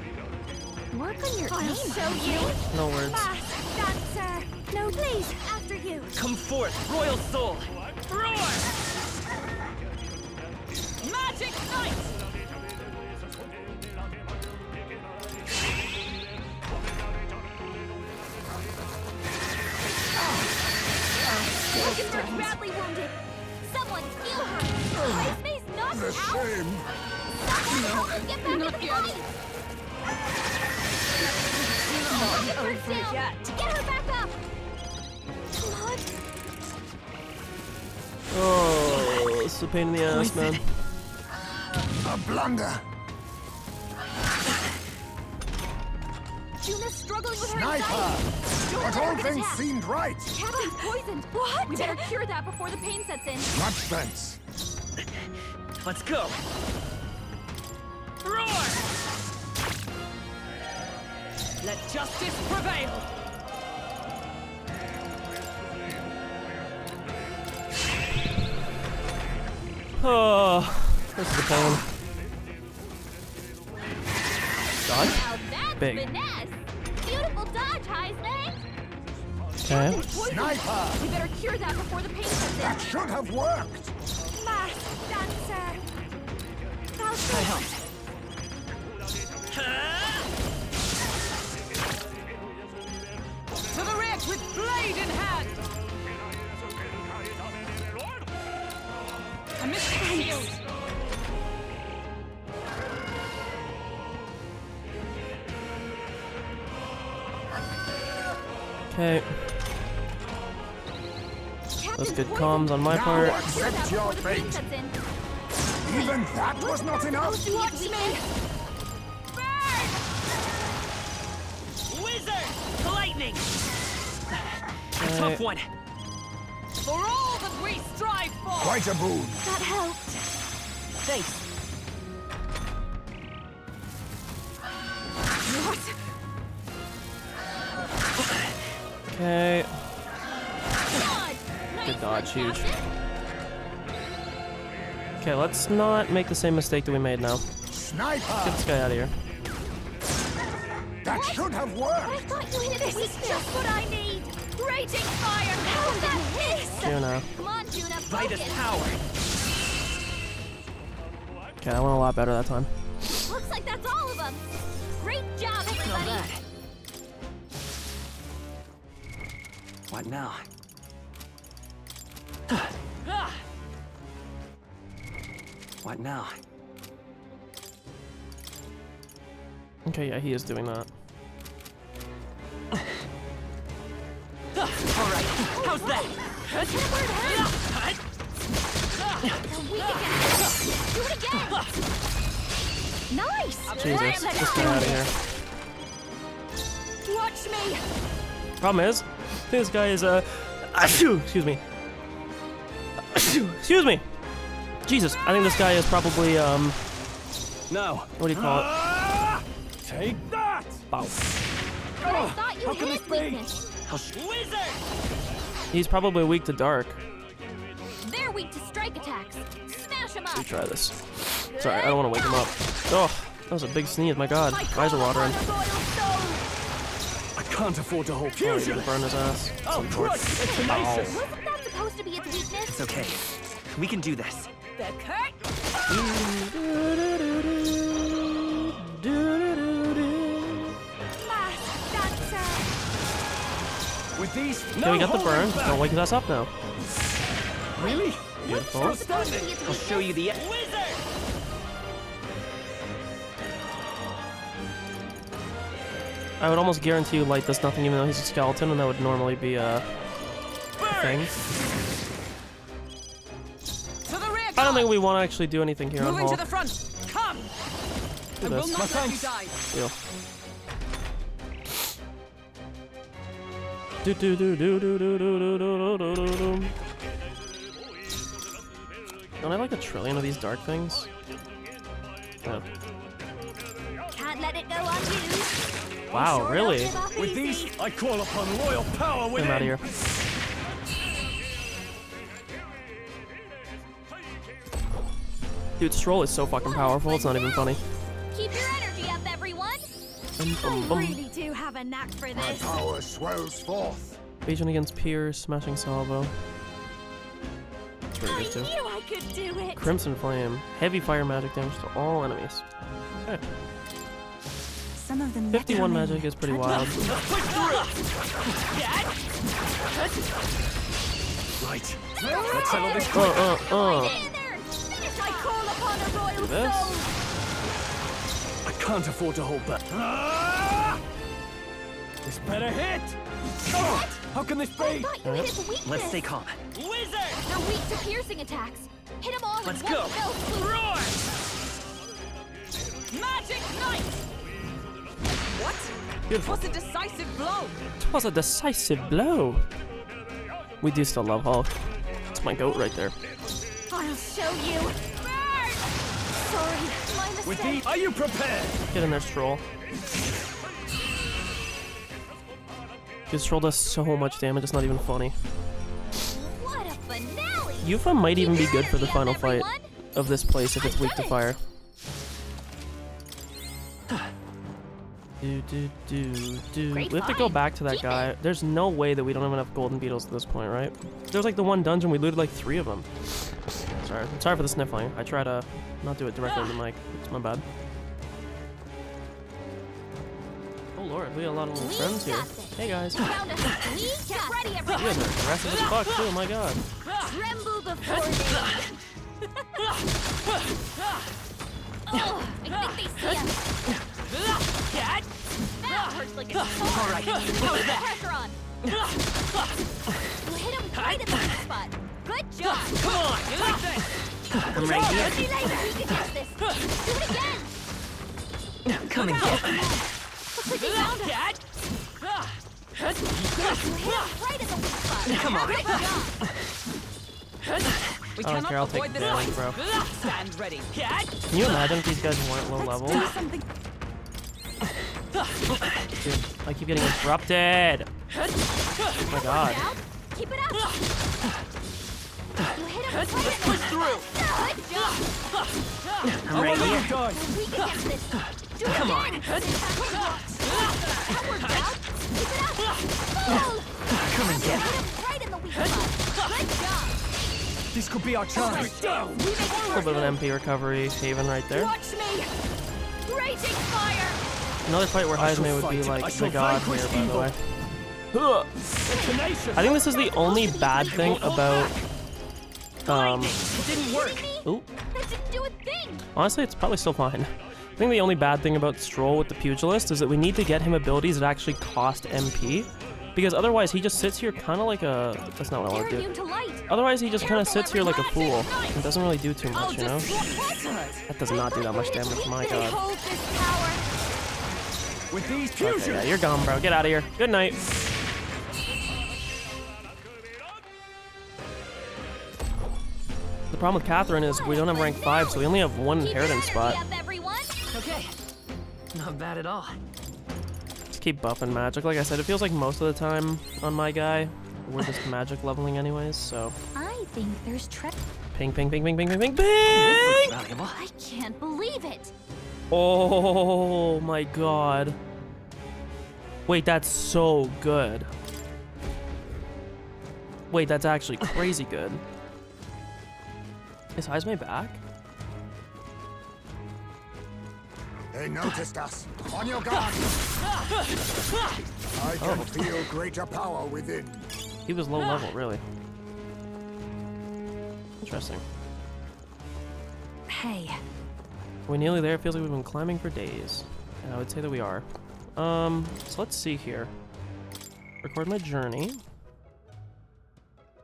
Work on your aim. I'll show you! No words. Mask Dancer! No, please, after you! Come forth, Royal Soul! Roar! Magic Knight! Hulkenberg's badly wounded! Someone heal her! Ties knocked The out! shame. Someone help her get back in the fight! Hulkenberg's down! Get her back up! Come on! Oh, it's a pain in the ass, man. A blunder. Juna's struggling with her Sniper! anxiety! Don't But let her all get things attacked. seemed right. Captain's poisoned! What? We better cure that before the pain sets in. Much sense. Let's go! Roar! Let justice prevail! Oh, this is a pain. Dodge? Now that's Big. finesse! Beautiful dodge, Heisman! Okay. Sniper! We better cure that before the pain sets That in. should have worked. Mask Dancer! I helped. To the rear with blade in hand! A mystic shield! Okay. That's good comms on my Now part. accept your fate. Even that was not enough. Watch me! Wizard! Lightning! A tough one. For all that we strive for! Quite a boon. That helped! Thanks. Okay. Dodge! Good dodge, huge. Captain. Okay, let's not make the same mistake that we made now. Get Sniper! this guy out of here. That should have I worked. thought you hit This a is weakness! just what I need! Raging fire! How that hiss! Juna. Come on, Juna, Vitus focus! power. Okay, that went a lot better that time. Looks like that's all of them! Great job, Not everybody! bad. What now? Ah! What now? Okay, yeah, he is doing that. All right, how's that? They're weak again! Do it again! Nice! Jesus, just get out of here. Watch me! Problem is, I think this guy is excuse me. Excuse me. Jesus, I think this guy is probably Now, what do you call it? take that! Bow. I thought you how can hit this be? weakness! Wizard! He's probably weak to dark. They're weak to strike attacks! Smash them up! Try this. Sorry, I don't want to wake him up. Oh, that was a big sneeze. My God, eyes are watering. I can't afford to hold Oh, he's fusion! gonna burn his ass. Oh, Christ! It's tenacious! Wasn't that supposed to be its weakness? It's okay. We can do this. The curtain! With these, Okay, we got the burn. Don't wake us up now. Really? Beautiful. Standing. I'll show you the wizard. I would almost guarantee you Light does nothing even though he's a skeleton, and that would normally be a thing. To the rear I don't guard. think we want to actually do anything here on Moving Hall. to the front. Come. Do I will this. not let you die. Deal. Do do do do do do do do do do do do. Don't I have like a trillion of these dark things? Yeah. Can't let it go unused. Wow, Sure really? don't give up With easy. these, I call upon royal power Get within. him out of here. Dude, Stroll is so fucking powerful, it's not even funny. Keep your energy up, everyone. Bum, bum, bum. Really do have a knack for My this. power swells forth. Agent against Pierce, smashing salvo. That's I pretty good too. knew I could do it. Crimson Flame, heavy fire magic damage to all enemies. Okay. Some of them 51 magic is pretty wild. Right. Let's settle this. I call upon a royal this. soul. I can't afford to hold back. Ah! This better hit. Oh, how can this I be? thought you hit its weakness. Let's stay calm. Wizard. They're weak to piercing attacks. Hit them all Let's in one go. fell swoop. Roar. Magic knight. What? Beautiful. Was a decisive blow. It was a decisive blow. We do still love Hulk. It's my goat right there. I'll show you. Burn! Sorry, my With mistake. these, are you prepared? Get in there, Stroll. Dude, Stroll does so much damage, it's not even funny. What a finale! Yufa might even be good for the Keep final your fight energy up, of this place if it's weak to fire. Do, do, do, do. Great We have to go find. back to that Keep guy. it. There's no way that we don't have enough golden beetles at this point, right? There's like the one dungeon, we looted like 3 of them. Sorry. I'm sorry for the sniffling. I try to not do it directly in the mic. It's my bad. Oh lord, we got a lot of little We friends here. got this. Hey guys. You Found us. We get ready, guys everyone. are aggressive as fuck too, my god. Tremble before me. Oh, I think they see us. That hurts like a sword. All right. Put the pressure on. You hit him right in the weak spot. Good job. Come on. You like this? I'm right here. Be like we can get this. Do it again. Come and get. Looks like they found us. You hit him right in the weak spot. Come on. Good job. We I don't cannot care, I'll take avoid the this damage, fight. bro. Stand ready. Can you imagine if these guys weren't low level? Do something. Dude, I keep getting interrupted. Oh my god. Down. Keep it up. You hit him right in the through. Good job. I'm right Let here. you die. We can get this. Do it Come on. again. That worked out. Keep it up. Pull. Come and You get. hit him right in the weak spot. Good job. This could be our chance. We make it A little bit of an MP recovery, Haven right there. Watch me. Raging fire. Another fight where I shall Heisme would be fight. like I the shall god vanquish here, by the evil. way. Ugh. Tenacious. I think this is the only bad thing about It didn't work. ooh. That didn't do a thing. Honestly, it's probably still fine. I think the only bad thing about Stroll with the Pugilist is that we need to get him abilities that actually cost MP. Because otherwise he just sits here kind of like a... That's not what I They're want to immune do. to light. Otherwise he just kind of sits here like a fool. It doesn't really do too much, you know? What? That does not do that much damage, my god. Hold this power. With these Okay, fusions. yeah, you're gone, bro. Get out of here. Good night. The problem with Catherine is we don't have rank 5, so we only have one Keep your inheritance energy spot. up, everyone. Okay. Not bad at all. Just keep buffing magic. Like I said, it feels like most of the time on my guy, we're just magic leveling anyways, so... I think there's Ping, ping, ping, ping, ping, ping, ping, This ping! looks valuable. I can't believe it. Oh my god. Wait, that's so good. Wait, that's actually crazy good. Is Heisme back? They noticed us. On your guard. I can feel greater power within. He was low level, really. Interesting. Hey. We're nearly there. It feels like we've been climbing for days. And I would say that we are. So let's see here. Record my journey.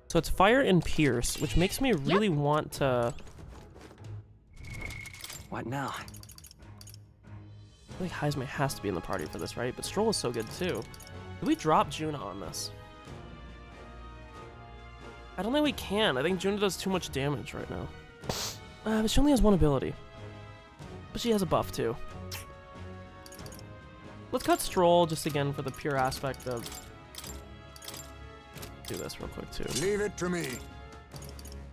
So it's fire and pierce, which makes me really want to... What now? I feel like Heisme has to be in the party for this, right? But Stroll is so good too. Did we drop Juna on this? I don't think we can. I think Juna does too much damage right now. But she only has one ability. But she has a buff too. Let's cut Stroll just again for the pure aspect of... Do this real quick too. Leave it to me.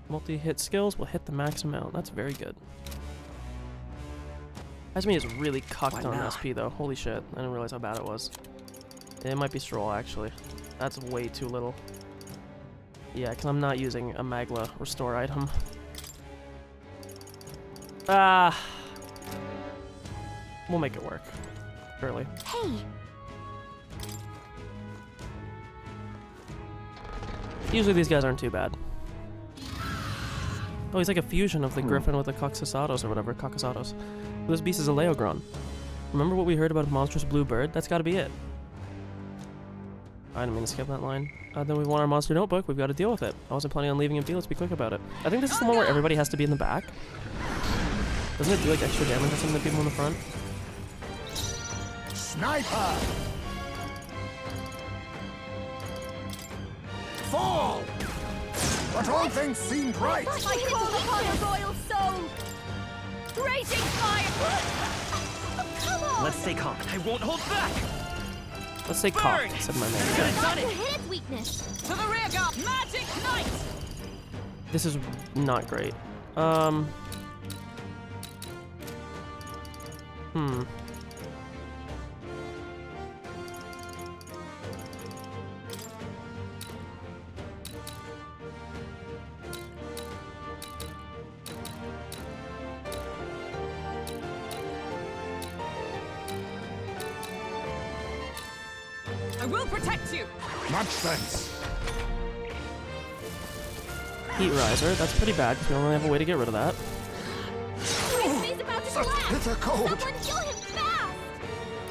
Multi-hit skills will hit the max amount. That's very good. Heisme is really cucked on SP though. Holy shit. I didn't realize how bad it was. It might be Stroll actually. That's way too little. Yeah, because I'm not using a Magla restore item. We'll make it work. Surely. Hey, Usually these guys aren't too bad. Oh, he's like a fusion of the Griffin with the Coxosaurus or whatever. Coxosaurus. This beast is a Leogron. Remember what we heard about a monstrous blue bird? That's gotta be it. I didn't mean to skip that line. Then we want our monster notebook. We've got to deal with it. I wasn't planning on leaving it be. Let's be quick about it. I think this is the one where everybody has to be in the back. Doesn't it do like extra damage to some of the people in the front? Sniper! Fall! But all things seemed right. I call upon a royal soul! Raging fire! come on! Let's stay calm. I won't hold back! Let's say cough, said my man. Could have done You it! hit its weakness. To the rear guard! Magic Knight! This is not great. I will protect you! Much sense. Heat Riser. That's pretty bad because we only have a way to get rid of that. Heisme's about to Such collapse. bitter cold. Someone kill him fast.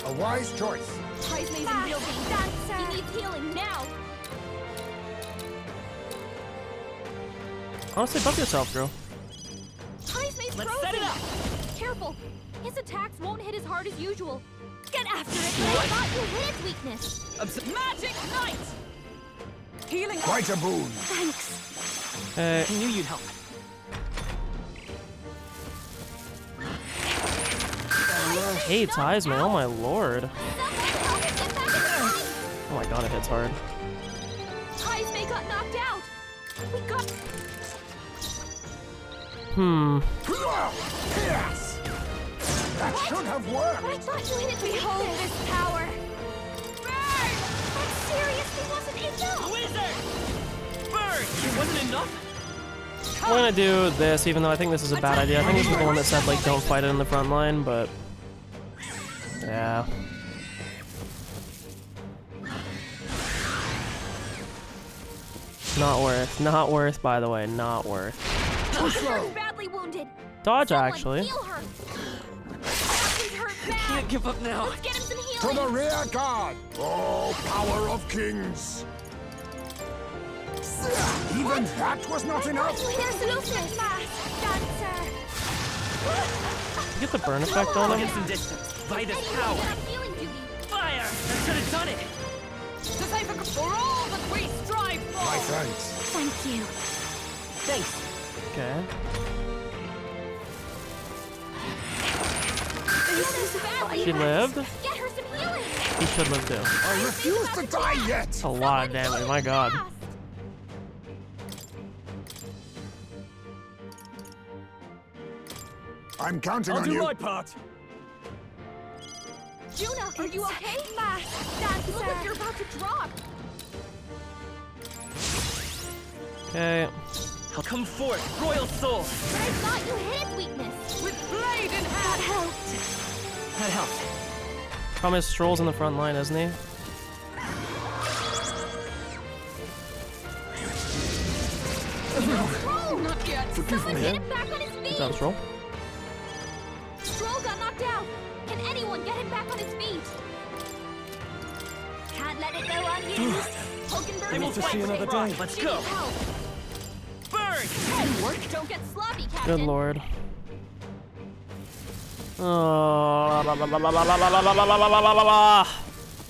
A wise choice. Heisme's in real danger. He needs healing now. Honestly, buff yourself, girl. Heisme's Let's frozen. set it up! Careful. His attacks won't hit as hard as usual. Get after it. I thought you hit its weakness. Magic Knight! Healing. Quite a boon. Thanks. I knew you'd help. Hates Heisme. Oh my lord. Someone help him get back in the fight. Oh my god, it hits hard. Heisme got knocked out. We got... Yes! That should have worked. I thought you hit its Behold weakness. this power! That seriously wasn't enough. Wizard! Bird! It wasn't enough? We're gonna do this, even though I think this is a bad idea. I think this was the one that said, like, don't fight it in the front line, but... Yeah. Not worth. Not worth, by the way. Not worth. Too slow. Badly wounded. Dodge, Someone actually. heal her. He's hurt bad. Can't give up now. Let's get him some To healing. the rear guard. Oh, power of kings. Even that was not enough. There's Lucius. Dancer! You get the burn effect on Get him? some distance. By this Anyone power. get on healing duty. Fire! That should have done it! To save for all that we strive for! My thanks. Thank you. Thanks. Okay. She lived? Get her some healing. He should live too. I refuse to die yet. That's a lot of damage, my god. Fast. I'm counting I'll on do you. my part. Juna, are you okay? Fast! Look like you're about to drop. Okay. I'll come forth, Royal Soul! But I thought you hit its weakness. With blade in That hand! helped. That helped. Problem is, Stroll's in the front line, isn't he? Stroll! Not yet. Someone me. get him back on his Good feet! job, Stroll. Stroll got knocked out! Can anyone get him back on his feet? Can't let it go unused! Hulkenberg I need is to see fighting. another day. Let's She go. needs help. Burn! Don't get sloppy, Good Captain! lord.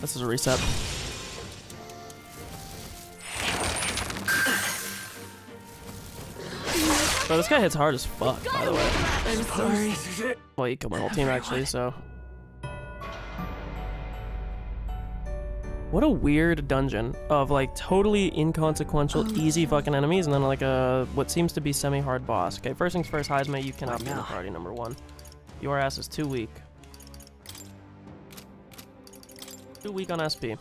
This is a reset. Bro, this guy hits hard as fuck, by the way. I'm sorry. Well, you killed my whole team, actually, so... What a weird dungeon of, like, totally inconsequential, easy fucking enemies, and then, like, a... what seems to be semi-hard boss. Okay, first things first, Heisman, you cannot be in the party, number one. Your ass is too weak. Too weak on SP.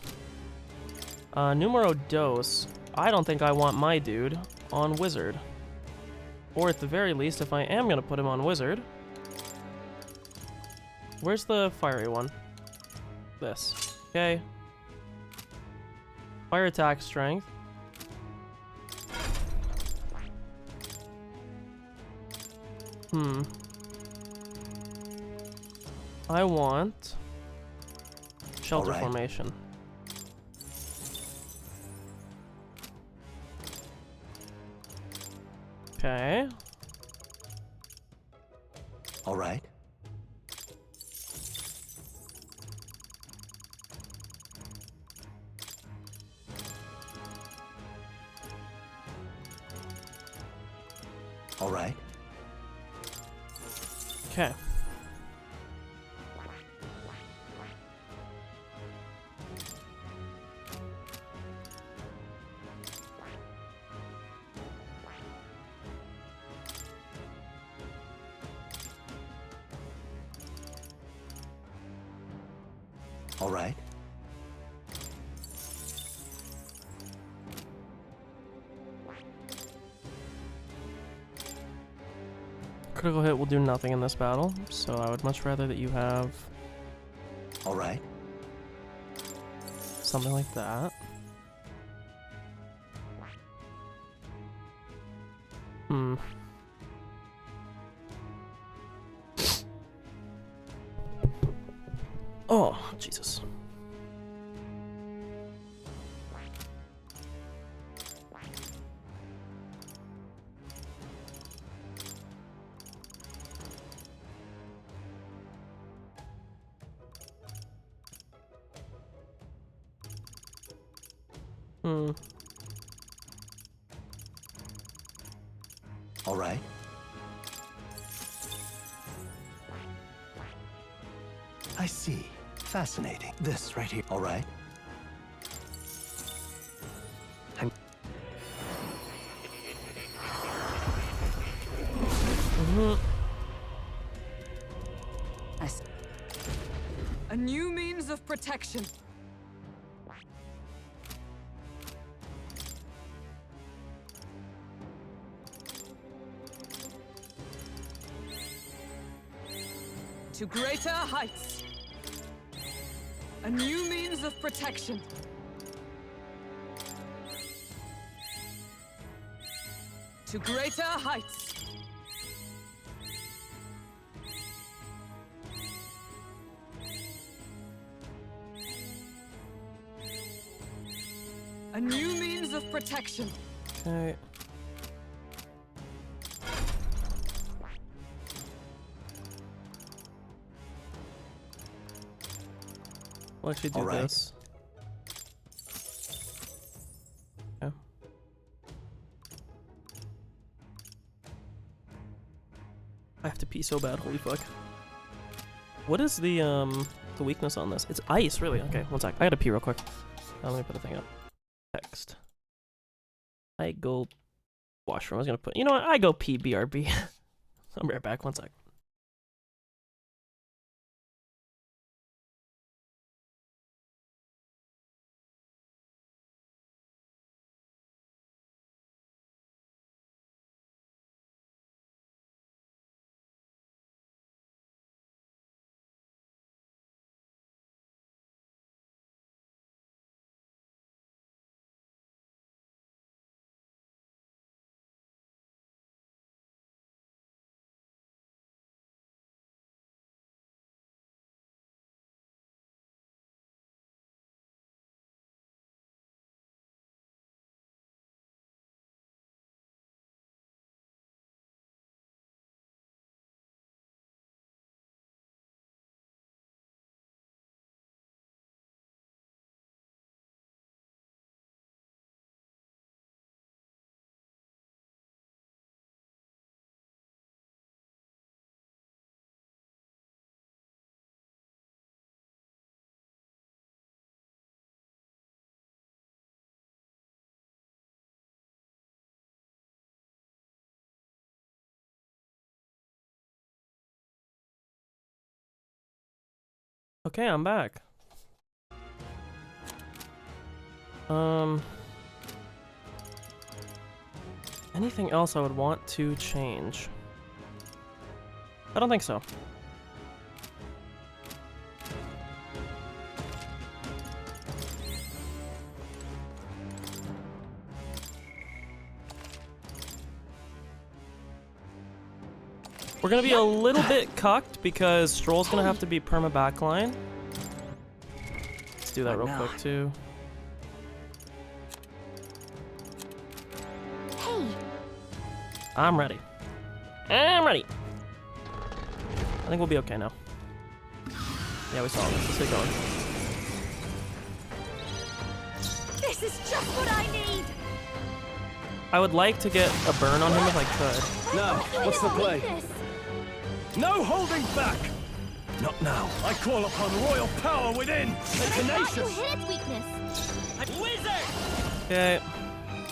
Numero dos. I don't think I want my dude on Wizard. Or at the very least, if I am gonna put him on Wizard... Where's the fiery one? This. Okay. Fire attack strength. I want... Shelter Alright. formation. Okay. All right. All right. Okay. All right. Critical hit will do nothing in this battle, so I would much rather that you have All right. something like that. Oh, Jesus. All right. I see. Fascinating. This right here. All right. A new means of protection. To greater heights. A new means of protection. To greater heights. A new means of protection. Okay. We'll actually do All right. this. Okay. I have to pee so bad, holy fuck. What is the weakness on this? It's ice, really. Okay, one sec. I gotta pee real quick. Let me put a thing up. Text. I go washroom. I was gonna put, you know what? I go pee BRB. I'll be right back. One sec. Okay, I'm back. Anything else I would want to change? I don't think so. We're gonna be a little bit cucked because Stroll's gonna have to be perma backline. Let's do that real quick too. Hey, I'm ready. I'm ready. I think we'll be okay now. Yeah, we saw this. Let's get going. This is just what I need! I would like to get a burn on him if I could. Now, what's the play? Weakness. No holding back! Not now. I call upon royal power within. The I thought you tenacious. hit its weakness. Wizard! Okay.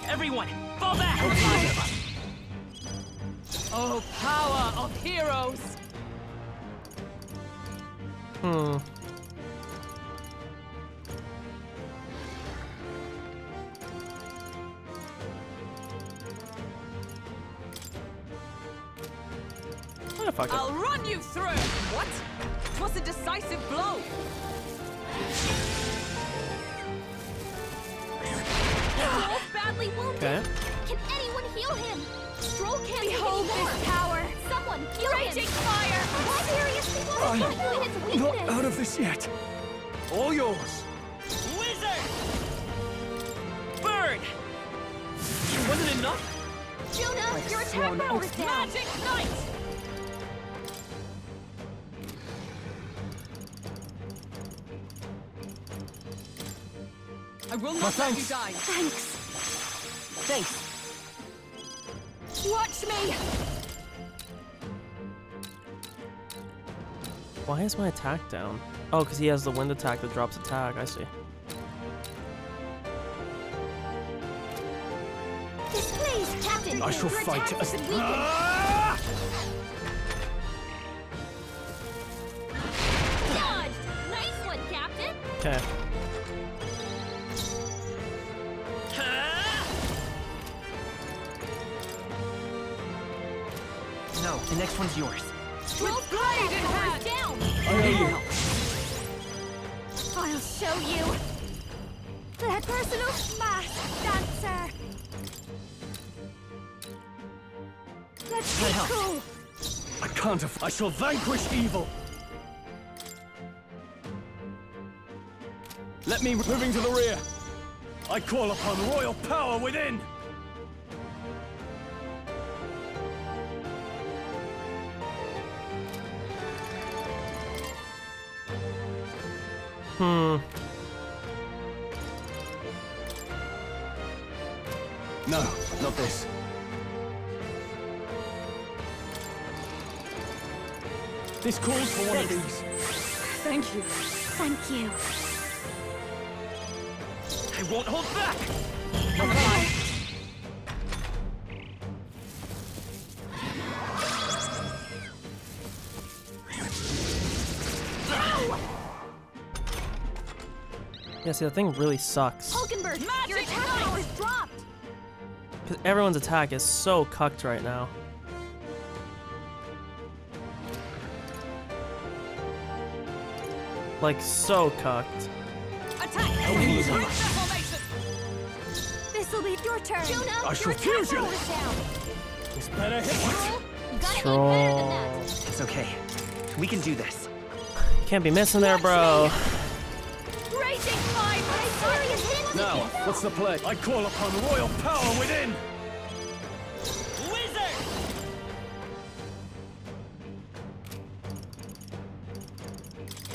Everyone, fall back! Oh, power of heroes! Hmm. Ah, fuck it. I'll run you through! What? 'Twas a decisive blow! Stroll's badly wounded. Okay. Can anyone heal him? Stroll can't Behold take anymore. this power! Someone heal Raging him. fire! Seriously, what's healing its Not weakness? out of this yet. All yours. Wizard! Bird! Wasn't enough? Juna, your attack power is down. Magic Knight! I will not let you die. Thanks. Thanks. Watch me! Why is my attack down? Oh, because he has the wind attack that drops attack. I see. Displeased, Captain. I shall Your fight attack as has been weakened. Ah! Dodged. Nice one, Captain. Okay. No, the next one's yours. Stroll's blade in power hand. is down. I'll show you! The personal mask dancer! Let's That be helps. cool! I can't I shall vanquish evil. Let me moving to the rear. I call upon royal power within. Hmm. No, not this. This calls for one of these. Thank you. Thank you. I won't hold back! Yeah, see, that thing really sucks. Hulkenberg, your Magic attack Knight. power is dropped. Because everyone's attack is so cucked right now. Like, so cucked. Attack! Group formation! This'll be your turn! Juna, I your shall attack fuse you. power is down. This better hit. Stroll, you gotta Stroll. aim better than that. It's okay. We can do this. Can't be missing there, bro. Raging fire! Serious hit. Now, what's the play? I call upon royal power within. Wizard!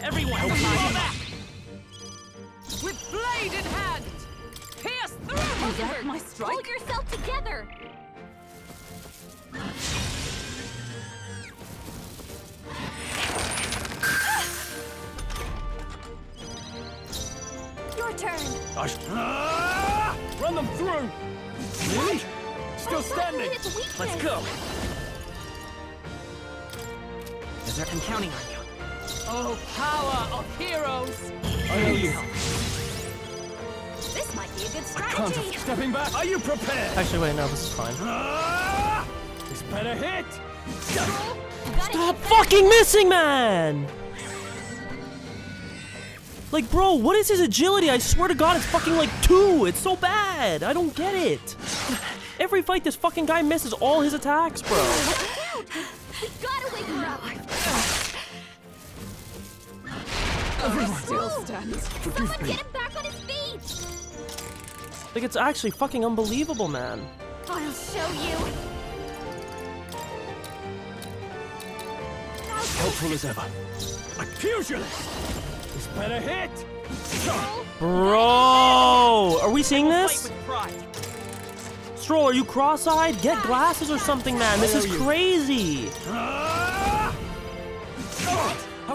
Everyone, fall back! With blade in hand! Pierce through! Hulkenberg, Get my strike! hold yourself together. Your turn! Run them through. Really? Still I thought you standing. hit its weakness. Let's go! Wizard, I'm counting on you. Oh, power of heroes! I owe you. This might be a good I can't. strategy. Stepping back. Are you prepared? Actually, wait, no, this is fine. This better hit. Stop fucking missing, man! Like, bro, what is his agility? I swear to God, it's fucking like 2. It's so bad. I don't get it. Every fight, this fucking guy misses all his attacks, bro. We gotta wake her up. Still stands. Someone get him back on his feet. Like, it's actually fucking unbelievable, man. I'll show you. Helpful as ever. A pugilist. This better hit. Bro! Are we seeing Fight this? with pride. Stroll, are you cross-eyed? Get glasses or something, man. This is crazy. How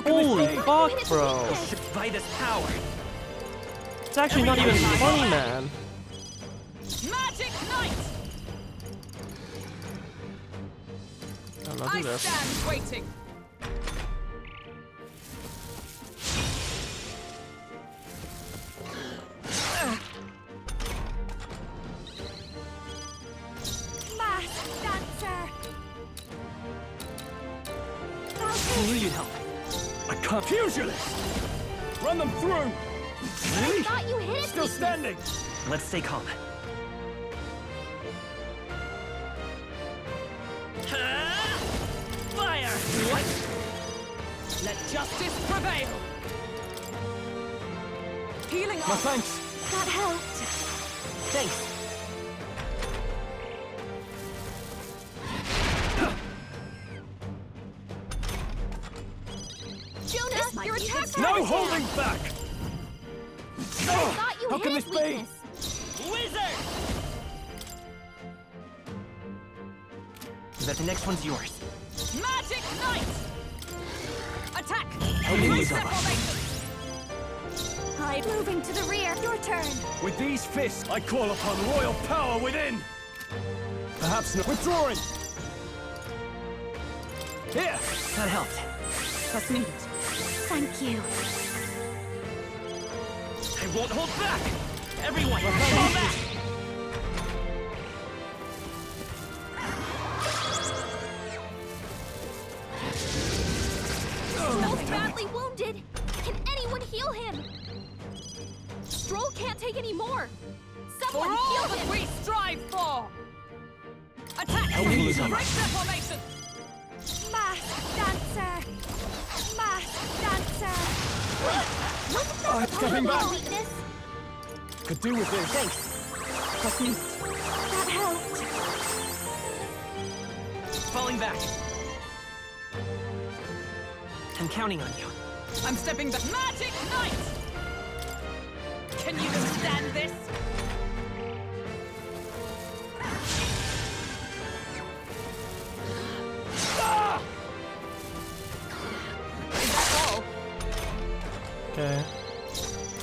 can Holy this be? fuck, bro. By this power. It's actually not even funny, man. Magic Knight! I don't know, I do this. stand waiting. Masked dancer. I knew you'd help. I can't. Pugilist. Run them through. Really? Thought you hit it. Still standing. Let's stay calm. Fire! What? Let justice prevail. Healing My arm. thanks. That helped. Thanks. Jonas, your attack. No holding back. Thought you How hit can his this be? weakness. Wizard! That the next one's yours. Magic Knight! Attack! Helpful as Reset ever. formation. I'm moving to the rear. Your turn. With these fists, I call upon royal power within. Perhaps not. Withdrawing. Here. That helped. That's needed. Thank you. I won't hold back! Everyone, fall back! Stroll's badly wounded. Can anyone heal him? Stroll can't take any more. For Someone all heal that him. we strive for! Attack! Helpful as ever. Break their formation! Masked dancer. Masked dancer. Stepping back. Weakness. Could do with this. Thanks. That's needed. That helped. Falling back. I'm counting on you. I'm stepping back. Magic Knight! Can you stand this? Is that all? Okay.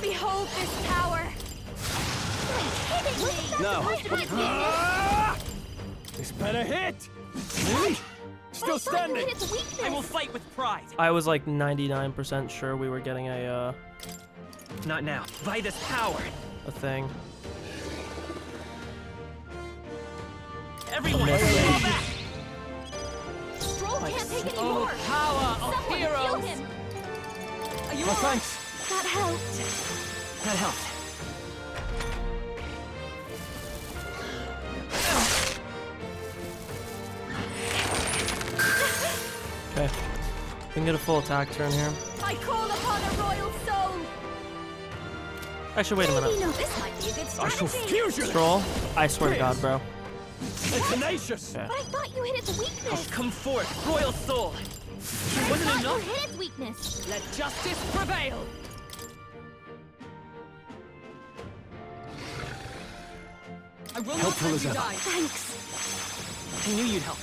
Behold this power. No. Supposed to be his weakness. This better hit. Really? Still I thought you standing. hit its weakness. I will fight with pride. I was like 99% sure we were getting Not now. By this power. a thing. Everyone, Missing. fall back! Stroll can't take any Oh, more. power of Someone heal heroes! him. Are you My all right? thanks. That helped. That helped. Okay. We can get a full attack turn here. I call upon a royal soul. Actually, wait a minute. No, this might be a good I shall strategy. fuse you. Stroll? I swear to God, bro. They're tenacious. Okay. But I thought you hit its weakness. Come forth, royal soul! I Wasn't thought enough? you hit its weakness. Let justice prevail! I will Helpful not as let you ever. die. Thanks. I knew you'd help.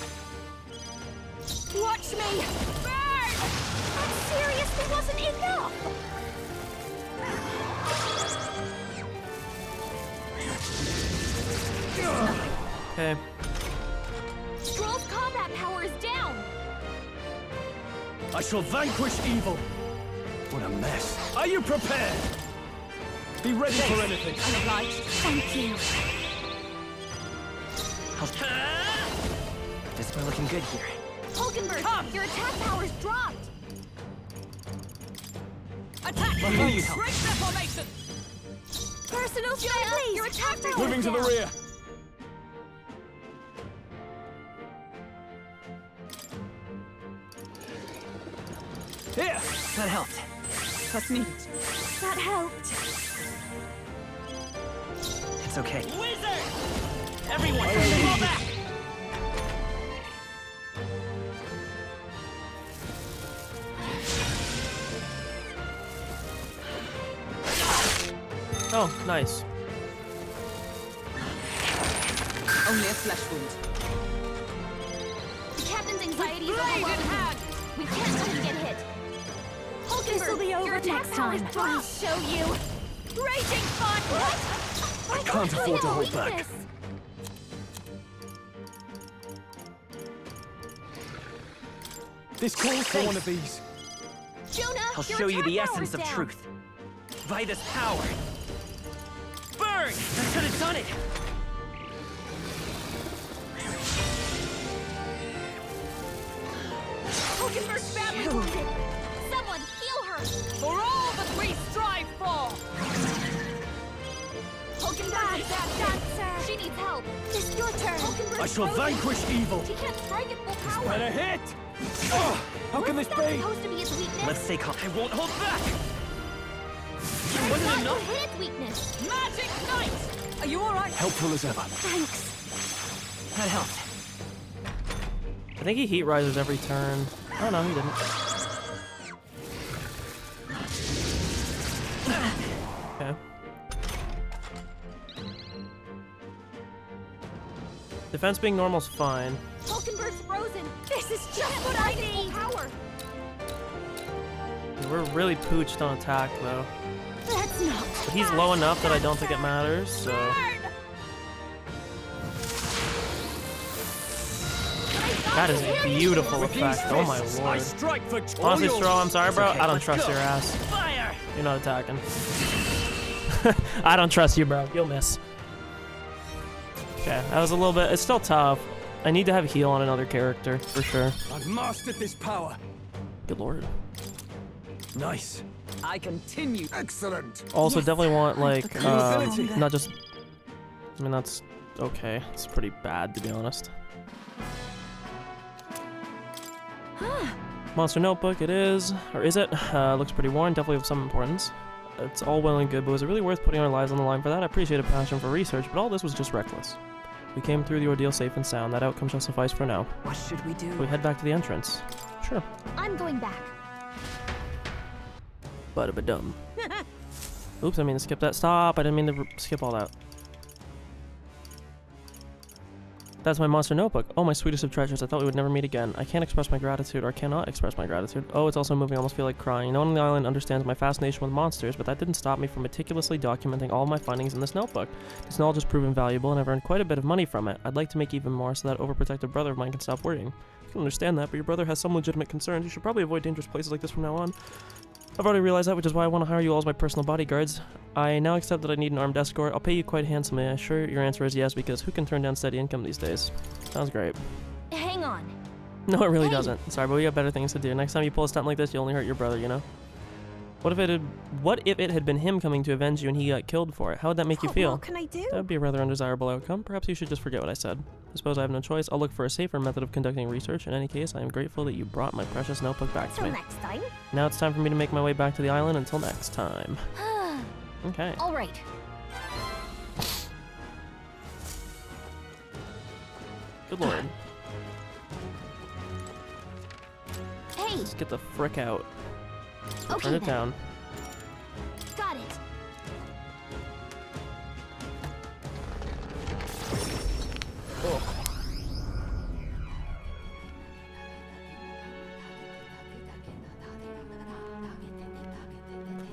Watch me. Burn! That seriously wasn't enough. Okay. Stroll's combat power is down. I shall vanquish evil. What a mess. Are you prepared? Be ready for anything. I'm obliged. Thank you. This we're looking good here. Hulkenberg, your attack power's dropped. Attack! Here you help. Break the formation! Personal please. Your attack power's Moving to the down. rear. Here. That helped. Trust me. That helped. It's okay. Wizard! Everyone, fall back! Oh, nice. Only a flesh wound. The captain's anxiety is Blade in overwhelming. hand! We can't let him get hit. This'll be Hulkenberg, over your attack next power's time. dropped. I'll show you. Raging fire! What? I can't afford to hold back. This calls for one of these. Jonah, I'll your show you the attack essence of power's down. truth. By this power. Burn! That should have done it! Hulkenberg's badly wounded. Someone heal her. For all that we strive for! Hulkenberg is bad. She needs help. It's your turn. Hulkenberg's I shall frozen. vanquish evil. She can't strike at full power. Better hit. Oh, how can this Wasn't that be? supposed to be its weakness? Let's stay calm. I won't hold back! It wasn't not enough? hit its weakness. Magic Knight! Are you alright? Helpful as ever. Thanks. That helped. I think he heat rises every turn. Oh no, he didn't. Okay. Defense being normal's fine. Hulkenberg's frozen. This is just what I Full need. power. We're really pooched on attack though. That's not. But he's low enough that I don't think it matters, so. That is a beautiful With these effect. Oh my fists, I lord. strike for Honestly, all Stro, yours. I'm sorry, bro. okay, I don't let's trust go. your ass. Fire! You're not attacking. I don't trust you, bro. You'll miss. Okay, that was a little bit. It's still tough. I need to have heal on another character for sure. I've mastered this power. Good lord. Nice. I continue. Excellent. Also, Yes. definitely want like Ability. not just. I mean, that's okay. It's pretty bad to be honest. Monster Notebook, it is, or is it? Looks pretty worn. Definitely of some importance. It's all well and good, but was it really worth putting our lives on the line for that? I appreciate a passion for research, but all this was just reckless. We came through the ordeal safe and sound. That outcome shall suffice for now. What should we do? We head back to the entrance. Sure. I'm going back. Ba-da-ba-dum. Oops, I mean to skip that. Stop! I didn't mean to skip all that. That's my monster notebook. Oh, my sweetest of treasures. I thought we would never meet again. I can't express my gratitude, or cannot express my gratitude. Oh, it's also moving. I almost feel like crying. No one on the island understands my fascination with monsters, but that didn't stop me from meticulously documenting all of my findings in this notebook. This knowledge has proven valuable, and I've earned quite a bit of money from it. I'd like to make even more so that overprotective brother of mine can stop worrying. I can understand that, but your brother has some legitimate concerns. You should probably avoid dangerous places like this from now on. I've already realized that, which is why I want to hire you all as my personal bodyguards. I now accept that I need an armed escort. I'll pay you quite handsomely. I'm sure your answer is yes, because who can turn down steady income these days? Sounds great. Hang on. No, it really Hey. doesn't. Sorry, but we have better things to do. Next time you pull a stunt like this, you only hurt your brother, you know? What if it had been him coming to avenge you and he got killed for it? How would that make you What feel? more can I do? That would be a rather undesirable outcome. Perhaps you should just forget what I said. I suppose I have no choice. I'll look for a safer method of conducting research. In any case, I am grateful that you brought my precious notebook back to Till me. next time. Now it's time for me to make my way back to the island. Until next time. Okay. All right. Good lord. Hey, Let's get the frick out. Let's Okay turn it then. down. got it. Oh.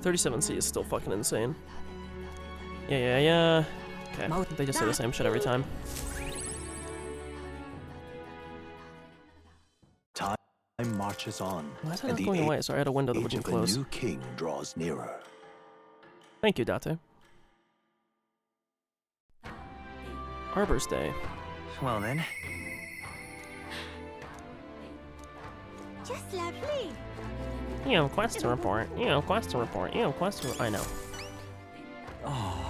$37C is still fucking insane. Yeah. Okay, they just say the same shit every time. Time marches on, Why is that and not the going away? Sorry, I had a window that age wouldn't of the close. new king draws nearer. Thank you, Date. Arbor's Day. Well then, Just lovely. You have quest to report. You have quest to report. You have quest to... I know.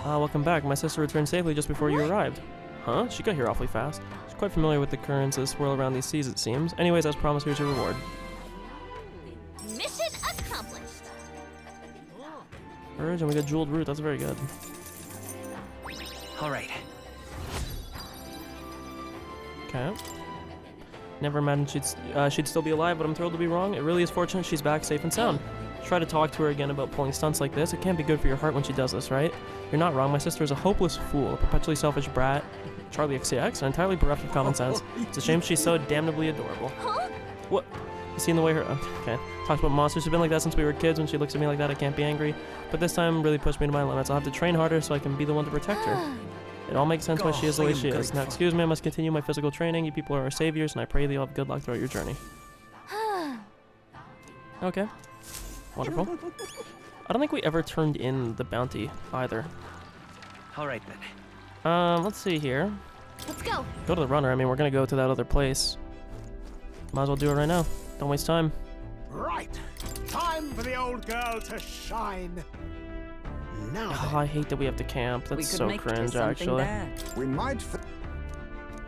Welcome back. My sister returned safely just before you arrived. Huh? She got here awfully fast. She's quite familiar with the currents that swirl around these seas, it seems. Anyways, as promised, here's your reward. Mission accomplished. Courage, and we got jeweled root. That's very good. all right. Okay. Never imagined she'd still be alive, but I'm thrilled to be wrong. It really is fortunate she's back safe and sound. Try to talk to her again about pulling stunts like this. It can't be good for your heart when she does this, right? You're not wrong. My sister is a hopeless fool, a perpetually selfish brat, Charlie XCX, and entirely bereft of common sense. It's a shame she's so damnably adorable. Huh? What? You seen the way her... Okay. Talks about monsters. She's been like that since we were kids. When she looks at me like that, I can't be angry. But this time really pushed me to my limits. I'll have to train harder so I can be the one to protect her. It all makes sense why she is the way she is. Now, excuse me, I must continue my physical training. You people are our saviors, and I pray that you'll have good luck throughout your journey. Okay. Wonderful. I don't think we ever turned in the bounty either. All right then. Let's see here. Let's go. Go to the runner. I mean, we're gonna go to that other place. Might as well do it right now. Don't waste time. Right. Time for the old girl to shine. Now Oh, I hate that we have to camp. We That's could so make cringe, something actually. there. we might.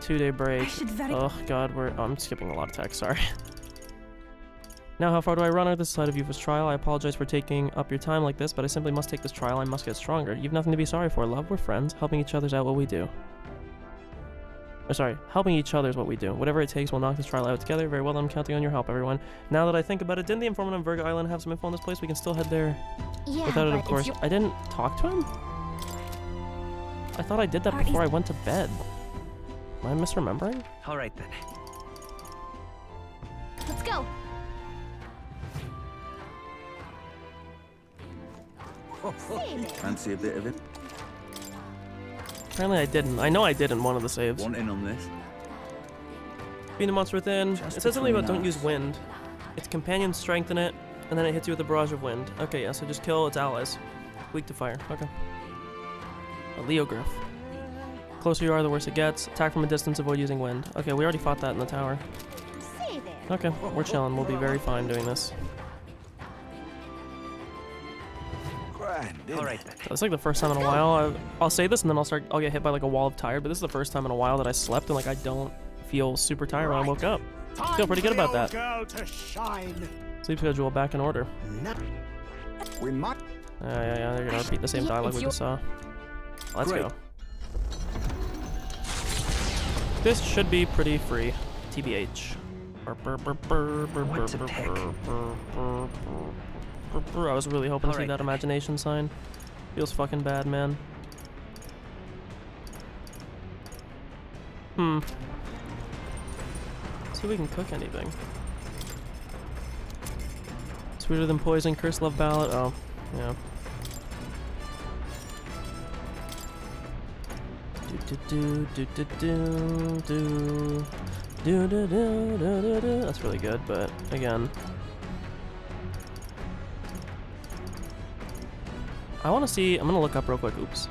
2-day break. I should very- Oh god, I'm skipping a lot of text, sorry. Now, how far do I run? This side of Yuva's trial. I apologize for taking up your time like this, but I simply must take this trial. I must get stronger. You've nothing to be sorry for, love. We're friends. Helping each other's out what we do. Or sorry, helping each other is what we do. Whatever it takes, we'll knock this trial out together. Very well, I'm counting on your help, everyone. Now that I think about it, didn't the informant on Virgo Island have some info on this place? We can still head there Yeah, without it, but of course. I didn't talk to him? I thought I did that before I went to bed. Am I misremembering? All right then. Let's go. Fancy a bit of it? Apparently I didn't. I know I did in one of the saves. Want in on this? Being the monster within. Just It says something about between don't use us. wind. Its companions strengthen it, and then it hits you with a barrage of wind. Okay, yeah, so just kill its allies. Weak to fire. Okay. A Leogryph. Closer you are, the worse it gets. Attack from a distance, avoid using wind. Okay, we already fought that in the tower. Say there. Okay, we're chilling. We'll be very fine doing this. Grand. All right then. It's like the first time in a while. I'll say this and then I'll get hit by like a wall of tired, but this is the first time in a while that I slept and like I don't feel super tired when I woke up. Feel pretty good about that. Girl to shine. Sleep schedule back in order. Now, we might. Yeah, they're gonna repeat the same dialogue we just saw. Let's Great. go. This should be pretty free. TBH. What to pick? I was really hoping to see Alright. that imagination sign. Feels fucking bad, man. See if we can cook anything. Sweeter than poison, curse love ballad. Oh, yeah. That's really good, but again, I want to see. I'm gonna look up real quick. Oops.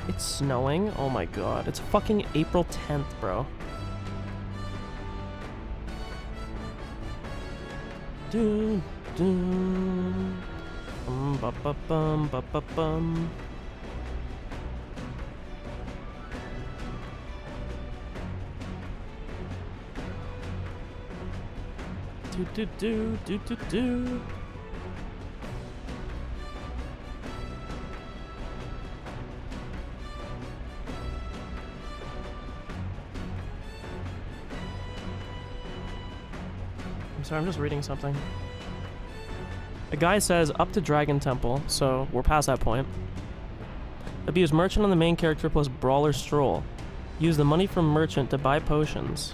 It's snowing. Oh my god, it's fucking April 10th, bro. Do do. Ba ba bum ba ba bum. Do do do do do do. I'm sorry, I'm just reading something. A guy says up to Dragon Temple, so we're past that point. Abuse Merchant on the main character plus Brawler Stroll. Use the money from Merchant to buy potions.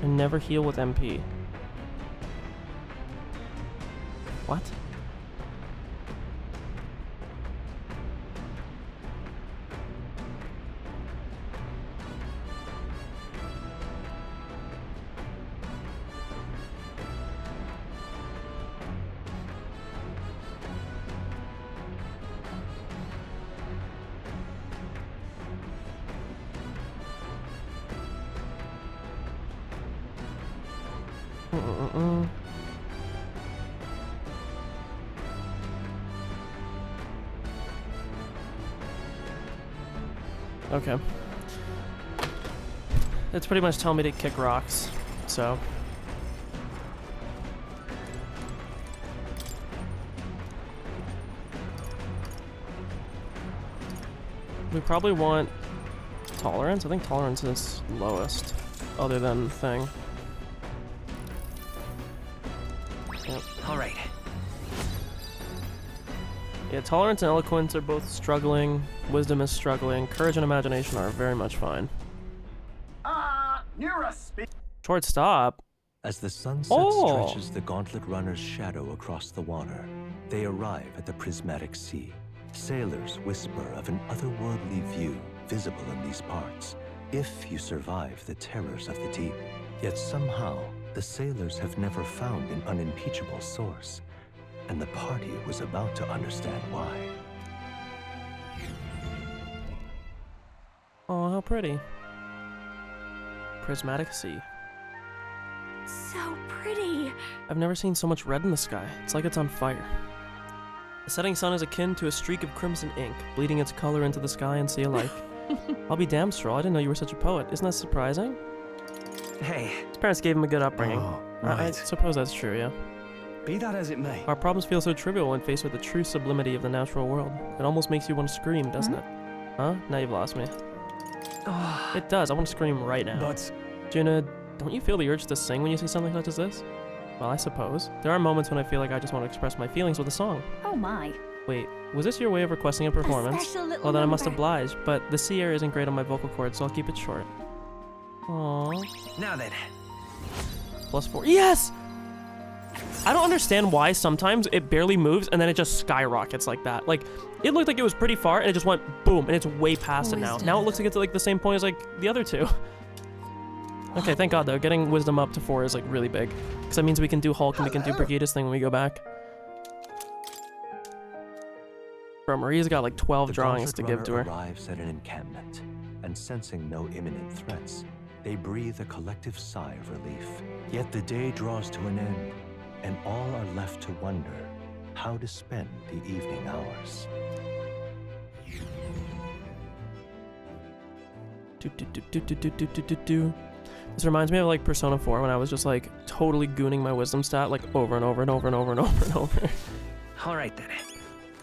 And never heal with MP. What? Okay. It's pretty much telling me to kick rocks, so. We probably want tolerance. I think tolerance is lowest, other than thing. Yep. All right. Yeah, tolerance and eloquence are both struggling. Wisdom is struggling. Courage and imagination are very much fine. Short stop. As the sunset stretches the gauntlet runner's shadow across the water, they arrive at the prismatic sea. Sailors whisper of an otherworldly view visible in these parts, if you survive the terrors of the deep. Yet somehow, the sailors have never found an unimpeachable source, and the party was about to understand why. Oh, how pretty. Prismatic sea. So pretty. I've never seen so much red in the sky. It's like it's on fire. The setting sun is akin to a streak of crimson ink, bleeding its color into the sky and sea alike. I'll be damned, Stroll. I didn't know you were such a poet. Isn't that surprising? Hey. His parents gave him a good upbringing. Oh, I right. suppose that's true, yeah. Be that as it may. Our problems feel so trivial when faced with the true sublimity of the natural world. It almost makes you want to scream, doesn't it? Huh? Now you've lost me. It does. I want to scream right now. But Juna, don't you feel the urge to sing when you see something such as this? Well, I suppose. There are moments when I feel like I just want to express my feelings with a song. Oh my. Wait, was this your way of requesting a performance? special little Well, then I must number. oblige, but the C area isn't great on my vocal cords, so I'll keep it short. Aww. Now then. +4. Yes! I don't understand why sometimes it barely moves and then it just skyrockets like that. Like, it looked like it was pretty far and it just went boom and it's way past it now. Wisdom. Now it looks like it's like the same point as like the other two. Okay, thank God though. Getting wisdom up to 4 is like really big. Because that means we can do Hulk and we can do Brigida's thing when we go back. Bro, Maria's got like 12 The drawings to gauntlet give to her. runner arrives at an encampment, and sensing no imminent threats, they breathe a collective sigh of relief. Yet the day draws to an end, and all are left to wonder how to spend the evening hours. This reminds me of like Persona 4 when I was just like totally gooning my wisdom stat like over and over and over and over and over and over. All right then.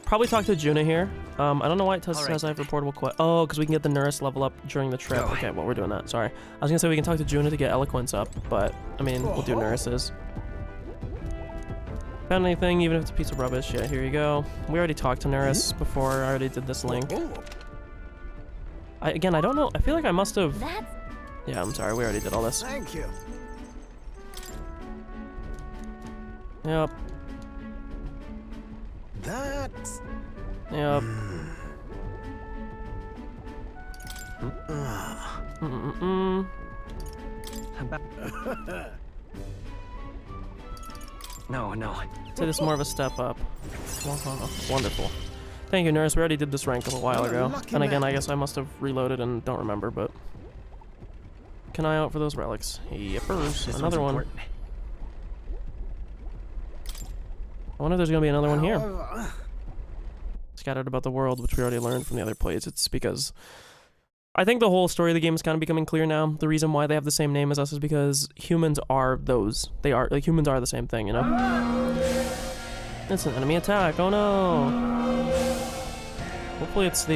Probably talk to Juna here. I don't know why it Alright. says I have reportable quest. Oh, because we can get the Nurse level up during the trip. Go. Okay, well, we're doing that. Sorry. I was gonna say we can talk to Juna to get Eloquence up, but I mean, we'll do Nurses. Found anything, even if it's a piece of rubbish? Yeah, here you go. We already talked to Nurse before. I already did this link. Again, I don't know. I feel like I must have. That's Yeah, I'm sorry. We already did all this. Thank you. Yep. That's Yep. No, no. So this is more of a step up. Wonderful. Thank you, Nurse. We already did this rank a while ago. lucky And again, man. I guess I must have reloaded and don't remember, but... Keep an eye out for those relics. Yippers. This Another one's one. important. I wonder if there's gonna be another one here. however, Scattered about the world, which we already learned from the other plays. It's because... I think the whole story of the game is kind of becoming clear now. The reason why they have the same name as us is because humans are those. They are, like, humans are the same thing, you know? It's an enemy attack. Oh no! Hopefully it's the,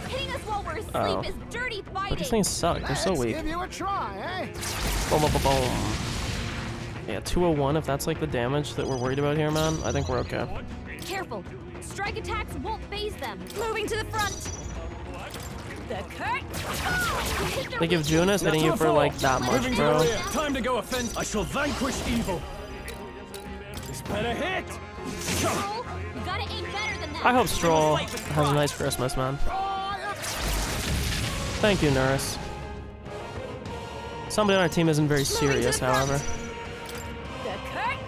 Hitting us while we're asleep Oh. is dirty But fighting. these things suck. They're so let's weak. give you a try, eh? Boom, boom, boom, boom. Yeah, 201, if that's like the damage that we're worried about here, man, I think we're okay. Careful. Strike attacks won't phase them. Moving to the front. the Kurt. Hit their They give weakness. Junas hitting you for like that much, Moving to the bro. rear. Time to go offend. I shall vanquish evil. This better hit. Roll. You gotta aim better than that. I hope Stroll has a nice Christmas, man. Thank you, Nurse. Somebody on our team isn't very serious, however. The Kurt.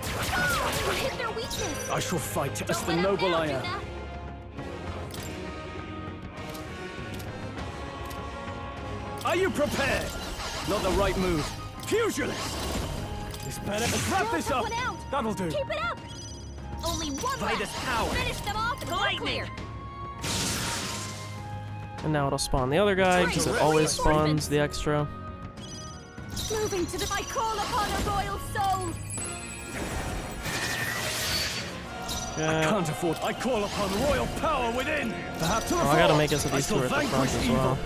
You hit their weakness. I shall fight as Don't the let 'em noble down, I am. Juna. Are you prepared? Not the right move. Fusionist! This better. Let's wrap Don't this took up. one out. That'll do. Keep it up! Only one By left! this power. Finish them off and we're Lightning. clear! And now it'll spawn the other guy, because it always spawns the extra. Moving to the... I call upon a royal soul! Yeah. Can't afford. I call upon royal power within. Perhaps to the Oh, I gotta fore. make it so I these two shall are at the front vanquish as evil. well.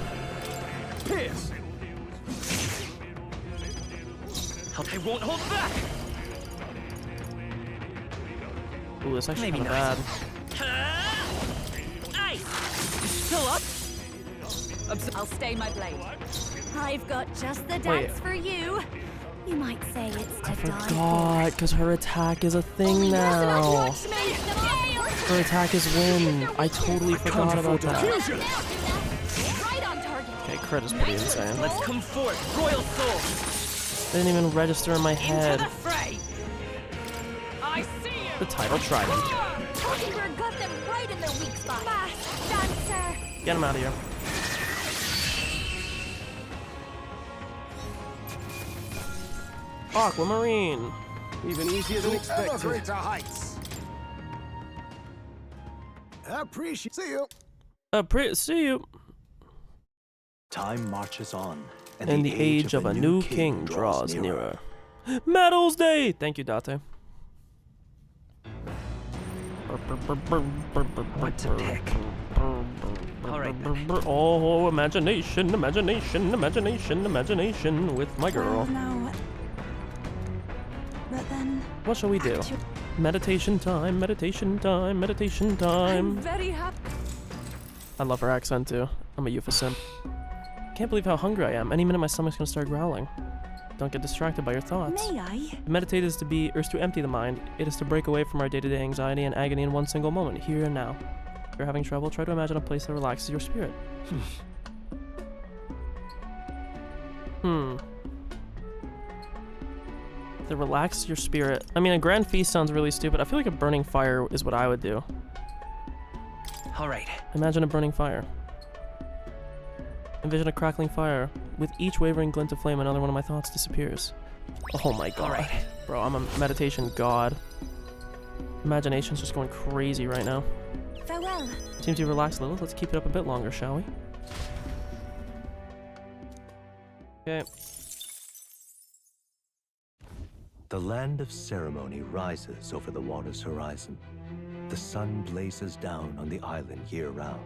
Pierce. I won't hold back. Ooh, it's actually Maybe kind of not. bad. Ice. Still up? I'll stay my blade. I've got just the Wait. dance for you. You might say it's to I die for. forgot, because her attack is a thing Only now. watch me! Her attack is wind. I totally forgot about that. Fusionist. Right on target! Okay, crit is pretty insane. Let's come forth, royal soul. Didn't even register in my Into head. the fray. I see you. The title trident. Talkenberg got them right in their weak spot. Masked dancer! Get him out of here. Aquamarine. Even easier than Ever expected. greater heights. Appreciate. See you. See you. Time marches on, And the age of a new king draws nearer. Medals Day! Thank you, Date. What to pick? All right, then. Oh, imagination, imagination, imagination, imagination with my girl. No. But then... What shall we do? Meditation time, meditation time, meditation time. very happy. I love her accent too. I'm a Yufa simp. Can't believe how hungry I am. Any minute my stomach's gonna start growling. Don't get distracted by your thoughts. May I? To meditate is to empty the mind. It is to break away from our day-to-day anxiety and agony in one single moment, here and now. If you're having trouble, try to imagine a place that relaxes your spirit. That relaxes your spirit. I mean, a grand feast sounds really stupid. I feel like a burning fire is what I would do. All right. Imagine a burning fire. Envision a crackling fire. With each wavering glint of flame, another one of my thoughts disappears. Oh my god. Alright. Bro, I'm a meditation god. Imagination's just going crazy right now. Farewell. Seems you've relaxed a little. Let's keep it up a bit longer, shall we? Okay. The land of ceremony rises over the water's horizon. The sun blazes down on the island year-round,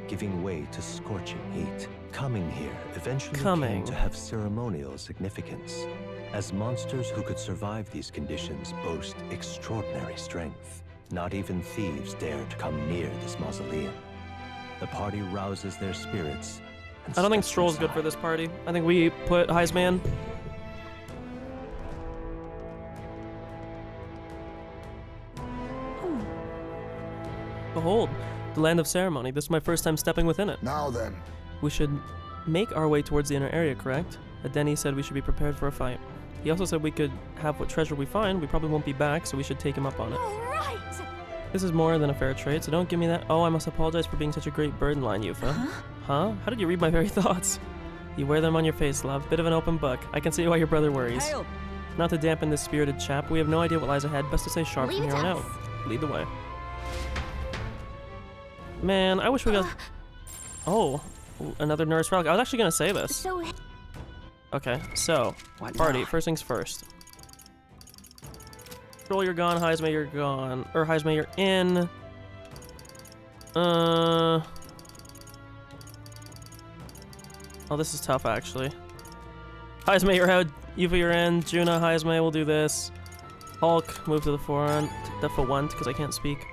giving way to scorching heat. Coming here eventually came to have ceremonial significance, as monsters who could survive these conditions boast extraordinary strength. Not even thieves dare to come near this mausoleum. The party rouses their spirits. And I don't think steps Stroll's good for inside. this party. I think we put Heisman. Behold, the land of ceremony. This is my first time stepping within it. Now then. We should make our way towards the inner area, correct? Adeni said we should be prepared for a fight. He also said we could have what treasure we find. We probably won't be back, so we should take him up on it. All right. This is more than a fair trade, so don't give me that. Oh, I must apologize for being such a great burden line, Yufa. Huh? How did you read my very thoughts? You wear them on your face, love. Bit of an open book. I can see why your brother worries. Hail. Not to dampen this spirited chap, we have no idea what lies ahead. Best to stay sharp Leave from it here to on us. out. Lead the way. Man, I wish we got... Oh, another nurse relic. I was actually gonna say this. So... Okay, so, What party, now? first things first. Troll, you're gone. Heisme, you're gone. Or Heisme, you're in. Oh, this is tough, actually. Heisme, you're out. Yuva, you're in. Juna, Heisme, we'll do this. Hulk, move to the front, because I can't speak.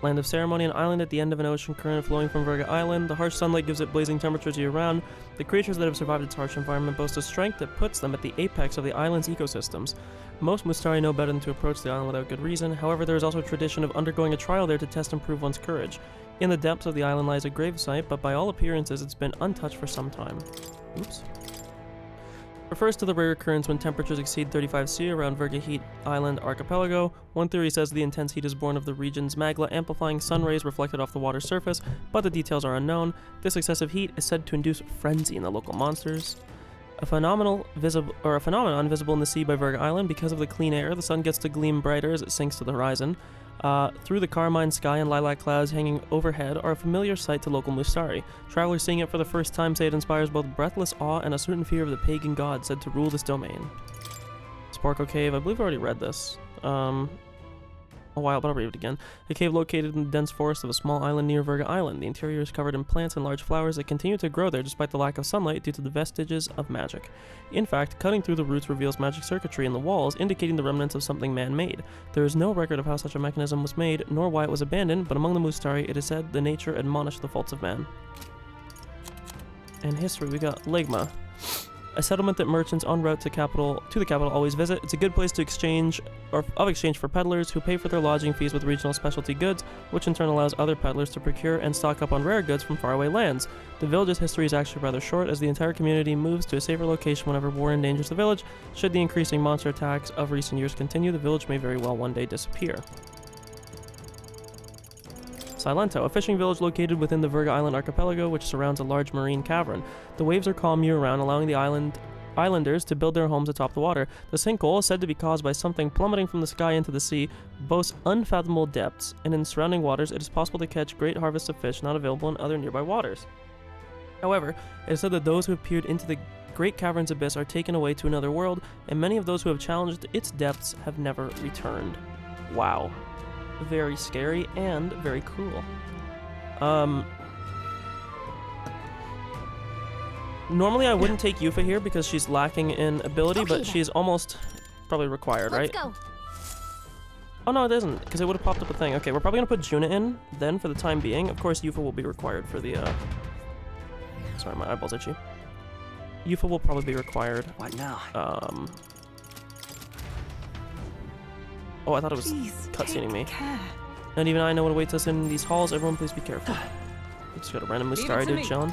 Land of Ceremony, an island at the end of an ocean current flowing from Virga Island. The harsh sunlight gives it blazing temperatures year-round. The creatures that have survived its harsh environment boast a strength that puts them at the apex of the island's ecosystems. Most Mustari know better than to approach the island without good reason. However, there is also a tradition of undergoing a trial there to test and prove one's courage. In the depths of the island lies a gravesite, but by all appearances it's been untouched for some time. Oops. Refers to the rare occurrence when temperatures exceed 35 C around Virga Island archipelago. One theory says the intense heat is born of the region's magma amplifying sun rays reflected off the water's surface, but the details are unknown. This excessive heat is said to induce frenzy in the local monsters. A phenomenon visible in the sea by Virga Island. Because of the clean air, the sun gets to gleam brighter as it sinks to the horizon. Through the carmine sky and lilac clouds hanging overhead are a familiar sight to local Mustari. Travelers seeing it for the first time say it inspires both breathless awe and a certain fear of the pagan god said to rule this domain. Sporco Cave, I believe I already read this. A while, but I'll read it again. A cave located in the dense forest of a small island near Virga Island. The interior is covered in plants and large flowers that continue to grow there despite the lack of sunlight due to the vestiges of magic. In fact, cutting through the roots reveals magic circuitry in the walls, indicating the remnants of something man-made. There is no record of how such a mechanism was made, nor why it was abandoned, but among the Mustari, it is said the nature admonished the faults of man. In history, we got Ligma. A settlement that merchants en route to the capital always visit. It's a good place to exchange for peddlers who pay for their lodging fees with regional specialty goods, which in turn allows other peddlers to procure and stock up on rare goods from faraway lands. The village's history is actually rather short, as the entire community moves to a safer location whenever war endangers the village. Should the increasing monster attacks of recent years continue, the village may very well one day disappear. Silento, a fishing village located within the Virga Island archipelago, which surrounds a large marine cavern. The waves are calm year-round, allowing the islanders to build their homes atop the water. The sinkhole, said to be caused by something plummeting from the sky into the sea, boasts unfathomable depths, and in surrounding waters it is possible to catch great harvests of fish not available in other nearby waters. However, it is said that those who have peered into the great cavern's abyss are taken away to another world, and many of those who have challenged its depths have never returned. Wow. Very scary and very cool. Normally I wouldn't take Yufa here because she's lacking in ability, but she's almost probably required, right? Let's go. Oh no, it isn't, because it would have popped up a thing. Okay, we're probably gonna put Juna in then for the time being. Of course, Yufa will be required for the sorry, my eyeball's itchy. Yufa will probably be required. What now? Oh, I thought it was cutscening me. Not even I know what awaits us in these halls. Everyone, please be careful. We just got a random Mustari dude chilling.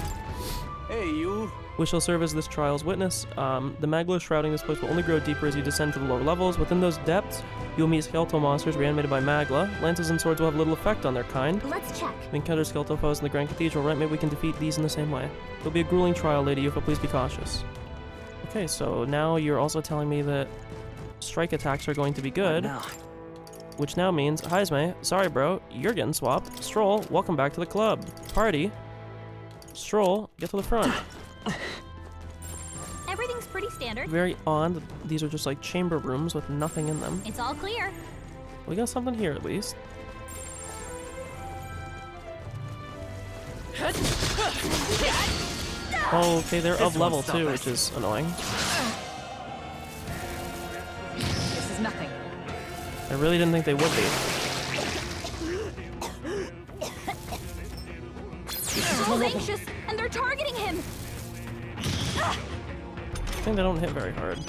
Hey, you. We shall serve as this trial's witness. The magma shrouding this place will only grow deeper as you descend to the lower levels. Within those depths, you'll meet skeletal monsters reanimated by magma. Lances and swords will have little effect on their kind. Let's check. We encounter skeletal foes in the Grand Cathedral, right? Maybe we can defeat these in the same way. It'll be a grueling trial, Lady Yufa. Please be cautious. Okay, so now you're also telling me that strike attacks are going to be good. What now? Which now means, Heisme, sorry bro, you're getting swapped. Stroll, welcome back to the club. Party, Stroll, get to the front. Everything's pretty standard. Very odd, these are just like chamber rooms with nothing in them. It's all clear. We got something here at least. Oh, okay, they're of level too, which is annoying. This is nothing. I really didn't think they would be. Stroll's anxious, and they're targeting him. I think they don't hit very hard.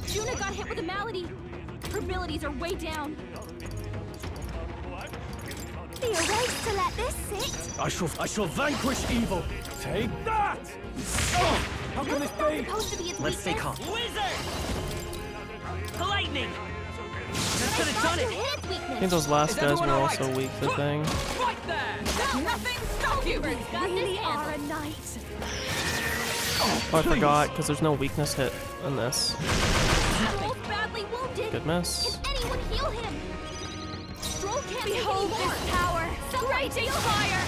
Juna got hit with a malady. Her abilities are way down. Are you right to let this sit? I shall vanquish evil. Take that! Oh, how can this That's not be? supposed to be its Let's stay weakness. calm. Wizard! Lightning! That could have done You it! hit its I weakness. think those last guys were also weak to thing. Right there! Let nothing stop you! Really are a knight. Oh, I forgot, because there's no weakness hit in this. Stroll's badly wounded. Good miss. Can anyone heal him? Stroll can't Behold take any more. this power! Raging fire!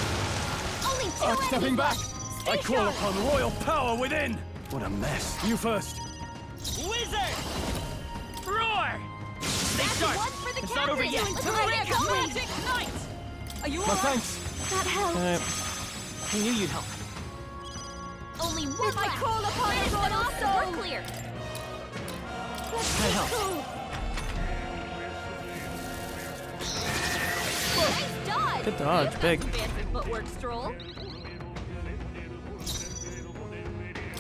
Only two I'm stepping enemies back. left. I call upon royal power within. What a mess. You first. Wizard! Roar! Stay That's sharp! one for the It's captain. not over yet! Let's get it going. Magic Knight! Are you My alright? thanks. That helped. Alright. I knew you'd help. Only one I left. call upon Finish the them royal off. soul. We're clear. I help. Nice dodge. Good dodge, You've got big. some fancy footwork, Stroll.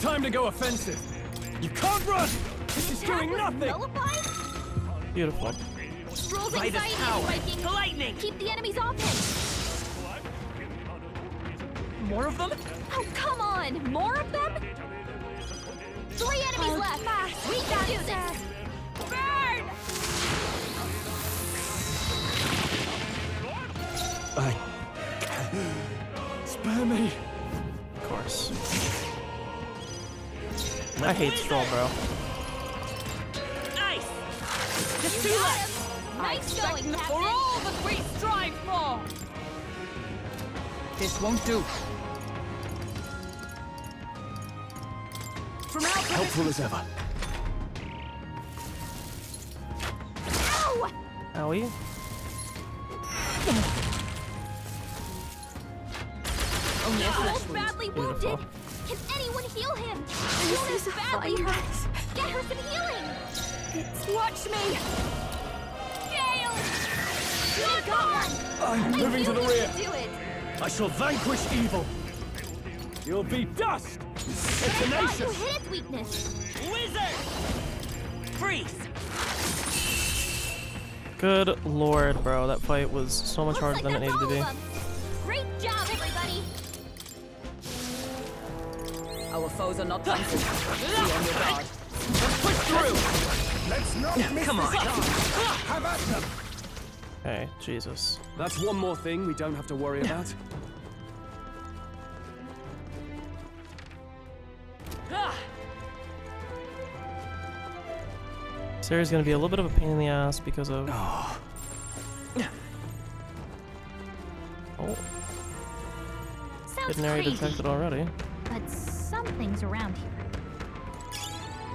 Time to go offensive. You can't run. This is doing Attack was nothing. nullified? Beautiful. Stroll's By this anxiety power! is spiking. Lightning! Keep the enemies off him. More of them? Oh, come on! More of them? 3 enemies left. We can do this. Burn! Spare me. Of course. I hate Stroll, bro. Nice! Just You two got left! him. I Nice expect going, for Captain. all that we strive for! This won't do. From our Helpful as ever. Ow! Owie. only a flesh He's wound. badly Beautiful. wounded. Can anyone heal him? Yuna's badly hurt. Get her some healing. Watch me. Gale! You got one. I'm moving to the rear. Do it. I shall vanquish evil. You'll be dust. I thought you Tenacious. hit its weakness. Wizard! Freeze! Good lord, bro. That fight was so much Looks harder like than it that's needed to all be. of them. Great job, everybody. Our foes are not dancing. Be on your guard. Push through! Let's not miss Come this on. chance. Have at them. Hey, Jesus. That's one more thing we don't have to worry about. Siri's gonna be a little bit of a pain in the ass because of. Oh, Sounds hidden area crazy, detected already. but something's around here.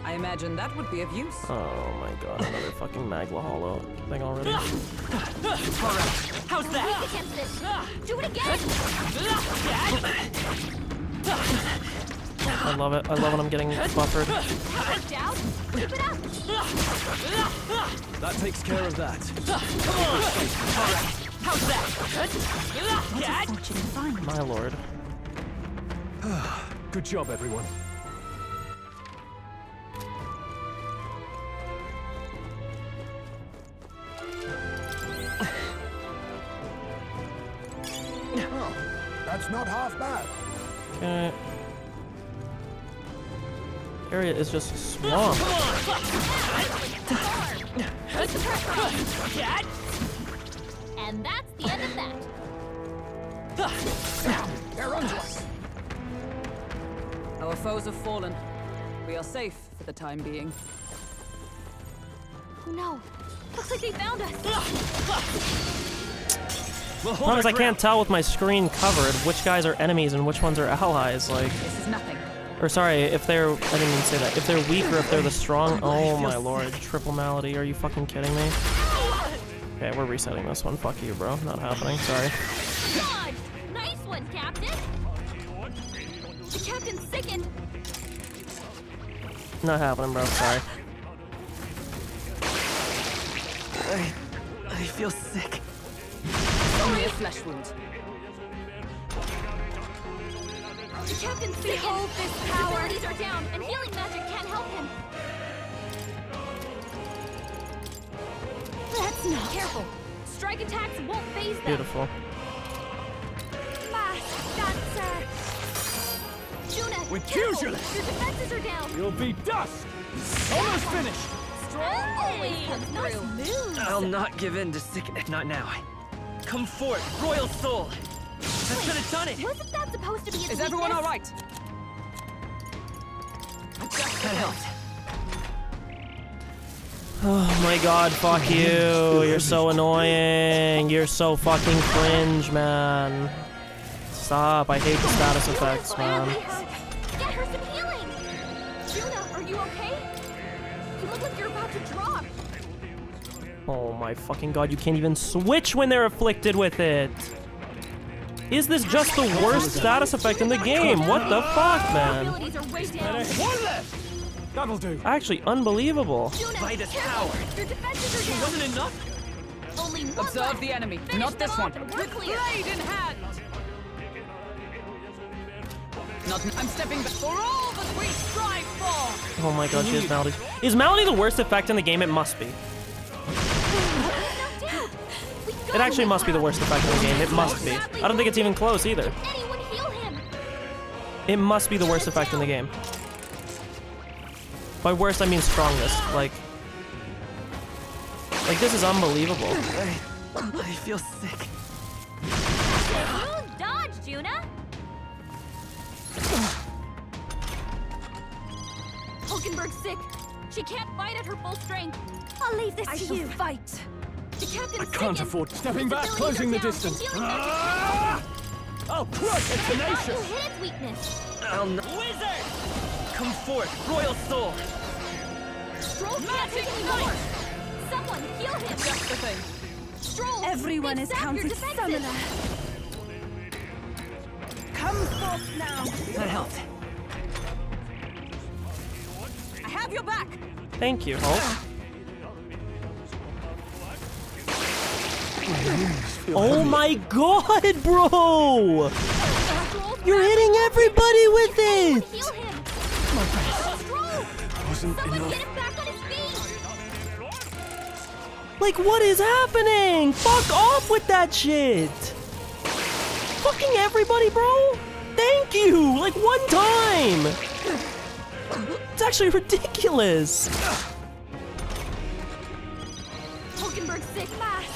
I imagine that would be of use. Oh my god, another fucking Magla Hollow thing already. Alright, how's Weak that? against this. Do it again. I love it. I love when I'm getting buffered. That worked out. Keep it up. That takes care of that. How's that? Fortunate find. My lord. Good job, everyone. Oh, that's not half bad. Okay. Area is just swamp. Put the pressure on. And that's the end of that. They're onto us. Our foes have fallen. We are safe for the time being. Oh no. Looks like they found us. We'll As hold long as our I can't ground. tell with my screen covered which guys are enemies and which ones are allies, like, This is nothing. or sorry, if they're, I didn't even say that, if they're weak or if they're the strong, oh my lord, triple malady, are you fucking kidding me? Okay, we're resetting this one, fuck you bro, not happening, sorry. God. Nice one, Captain. The captain's sickened. Not happening bro, sorry. I feel sick. Only a flesh wound. The captain's sickened. Behold this power. His abilities are down, and healing magic can't help him. That's not. Careful. Strike attacks won't phase them. Beautiful. Fast dancer. Juna, With careful. usually. Your defenses are down. You'll be dust. Almost finished. Always comes nice moves. I'll not give in to sickness. Not now. Come forth, royal soul. I should have done it. Wasn't that supposed to be its Is everyone all weakness? right? That helped. Oh my god, fuck you, you're so annoying, you're so fucking cringe, man. Stop, I hate the status effects, man. Get her some healing. Juna, are you okay? You look like you're about to drop. Oh my fucking god, you can't even switch when they're afflicted with it. Is this just the worst status effect in the game? What the fuck, man? Abilities are way down. One left. That'll do. Actually, unbelievable. Juna, By this careful. power. Your defenses are down. Wasn't enough? Only one Observe left. the enemy, Finish not this them one. off and we're clear. Blade in hand. Not. I'm stepping back for all that we strive for. Oh my god, she has Malady. Is Malady the worst effect in the game? It must be. Knocked out. We It gotta actually win. must be the worst effect in the game. It must be. I don't think it's even close either. Anyone heal him? It must be the worst effect in the game. By worst, I mean strongest. Like this is unbelievable. I feel sick. Smooth dodge, Juna. Hulkenberg's sick. She can't fight at her full strength. I'll leave this I to shall you. fight. The captain's I can't sickened. afford stepping back, Civilians closing are the down, distance. and healing magic can't help. I'll crush it, I thought you tenacious. hit its weakness. I'll not. Wizard! Come forth, Royal Soul! Stroll can't take Magic anymore. Knight! Someone heal him. Just the thing. Stroll. Everyone they've is sapped your counted defenses. summoner. Come forth now. That helped. I have your back. Thank you, Hulk. Oh my god, bro! Stroll's You're back. hitting everybody with Someone it! heal him. Stroll. Wasn't Someone enough. get him back on his feet. Like, what is happening? Fuck off with that shit! Fucking everybody, bro! Thank you! Like, one time! It's actually ridiculous! Hulkenberg's sick.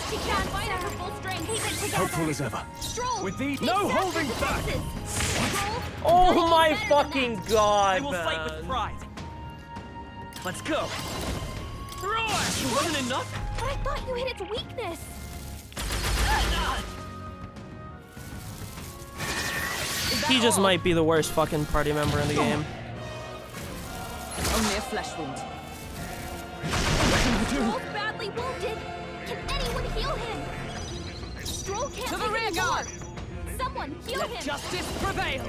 She can't fight at her full strength. Keep it together. Helpful as ever. Stroll. With these, they've no sapped holding your back. defenses. Stroll. Oh you're my better than fucking that. god, I will fight with pride. Let's go. Roar! It wasn't enough? But I thought you hit its weakness. He just might be the worst fucking party member in the game. Only a flesh wound. Stroll's badly wounded. Can anyone heal him? Stroll can't To the take rear anymore. guard. Someone heal Let him. justice prevail.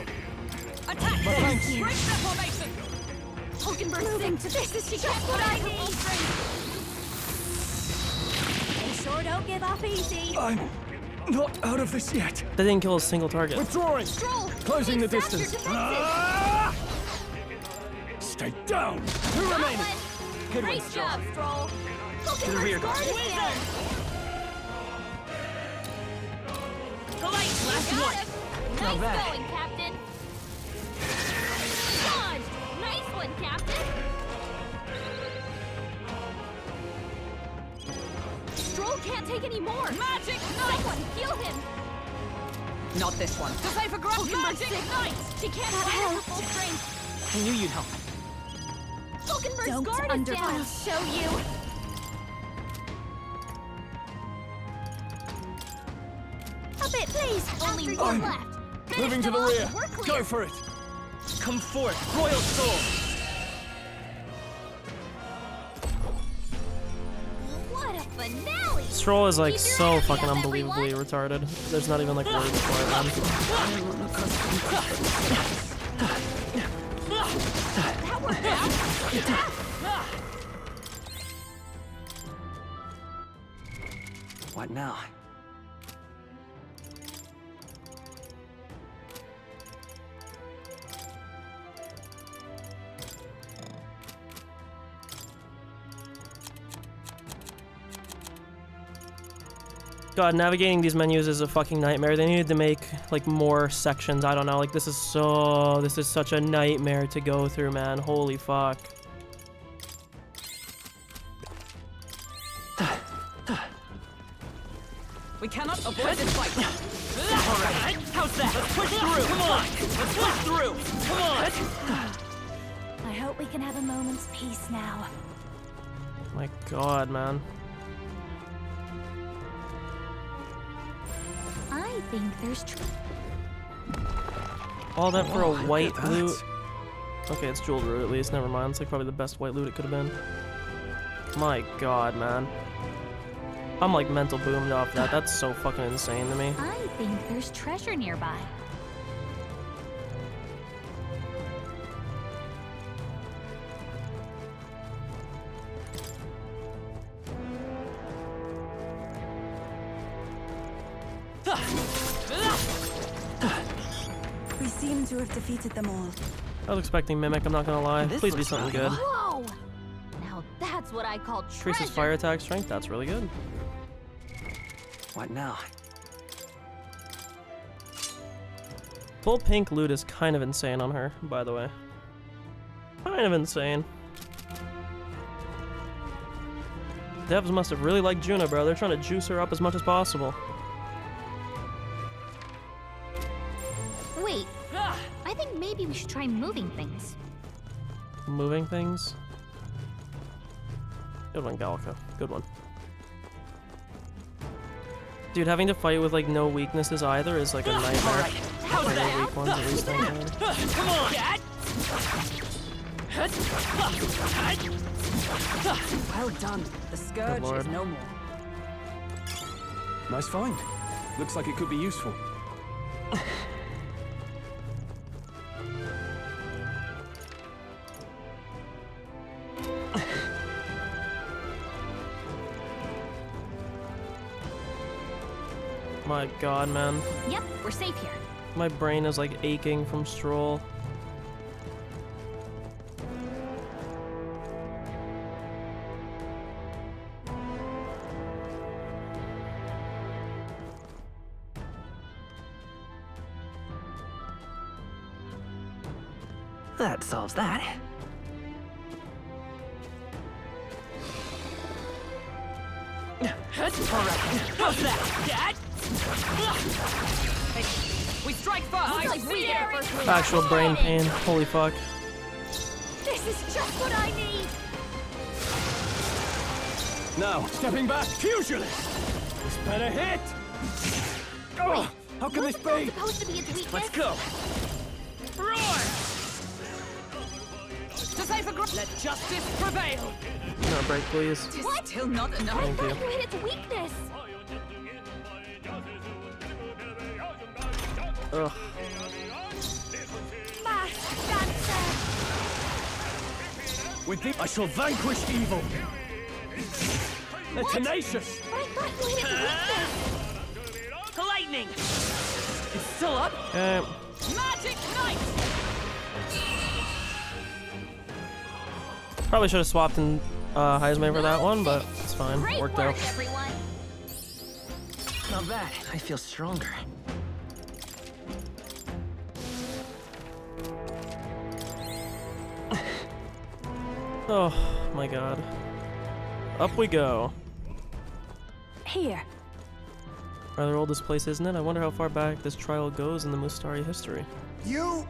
Attack thanks. this. Break the formation. Hulkenberg's sick. This is just what I need. They sure don't give up easy. I'm not out of this yet. That didn't kill a single target. Withdrawing. Stroll. Closing the they've sapped your distance. defenses. Stay down. Two That remaining. one. Good one, Nice Stroll. job, Stroll. the rear Hulkenberg's guard. guard is down. The light! Last Got one! him. Not Nice bad. going, Captain. Dodged. Nice one, Captain. Stroll can't take any more. Magic Knight. Someone heal him. Not this one. To save a grab. Hulkenberg's Magic sick. Knight. She can't fight at her full strength. I knew you'd help. Hulkenberg's Don't guard is down. I'll show you. A bit, please. Only one left. Moving to the Finish rear. them off and we're clear. Go for it. Come forth, Royal Soul! What a finale! Stroll is like Keep your so energy fucking up, unbelievably everyone. retarded. There's not even like words for it, man. That worked out. What now? God, navigating these menus is a fucking nightmare. They needed to make like more sections. I don't know. Like this is such a nightmare to go through, man. Holy fuck. We cannot avoid this fight. Alright, how's that? Let's push through! Come on! Let's push through! Come on! I hope we can have a moment's peace now. My God, man. I think there's All that for a Look at white that. loot. Okay, it's jeweled root at least. Never mind. It's like probably the best white loot it could have been. My God, man. I'm like mental boomed off that. That's so fucking insane to me. I think there's treasure nearby. We seem to have defeated them all. I was expecting Mimic, I'm not gonna lie. This Please be looks something good. valuable. Whoa! Now that's what I call treasure. Trace's fire attack strength, that's really good. What now? Full pink loot is kind of insane on her, by the way. Kind of insane. Devs must have really liked Juna, bro. They're trying to juice her up as much as possible. Wait, I think maybe we should try moving things. moving things. Good one, Gallica. Good one. Dude, having to fight with like no weaknesses either is like a nightmare. Alright, how's Fighting that? weak ones at least I can. Come on! Well done. The scourge Lord. is no more. Nice find. Looks like it could be useful. My god, man. Yep, we're safe here. My brain is like aching from Stroll. That solves that. How's that? Dad? Hey, we strike first! Like we did it first move. Actual brain pain. Holy fuck. This is just what I need. Now, stepping back, pugilist! This better hit! Oh, how can this Wasn't that be? supposed to be its weakness? Let's go. Roar! Decipher Let justice prevail! No break, please. What? Still not enough. I Thank thought you. you hit its weakness. Ugh. Mask dancer. With thee, I shall vanquish evil! They're tenacious! But I thought you hit its weakness. Lightning! It's still up? Okay. Magic Knight! Probably should have swapped in Heisman for that one, but it's fine. Great Worked work, out. everyone. Not bad. I feel stronger. Oh my god. Up we go. Here. Rather oldest place, isn't it? I wonder how far back this trial goes in the Mustari history. You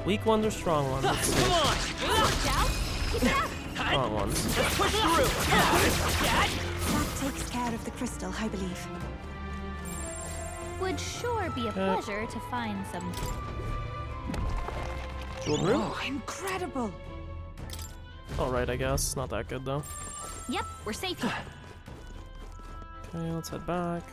Weak ones or strong ones? Let's see. Come on! Down. Keep it up. Strong ones. Push through! Dad? That takes care of the crystal, I believe. Would sure be a pleasure to find some. Jeweled room? Oh, incredible. Alright, I guess. Not that good though. Yep, we're safe here. Okay, let's head back.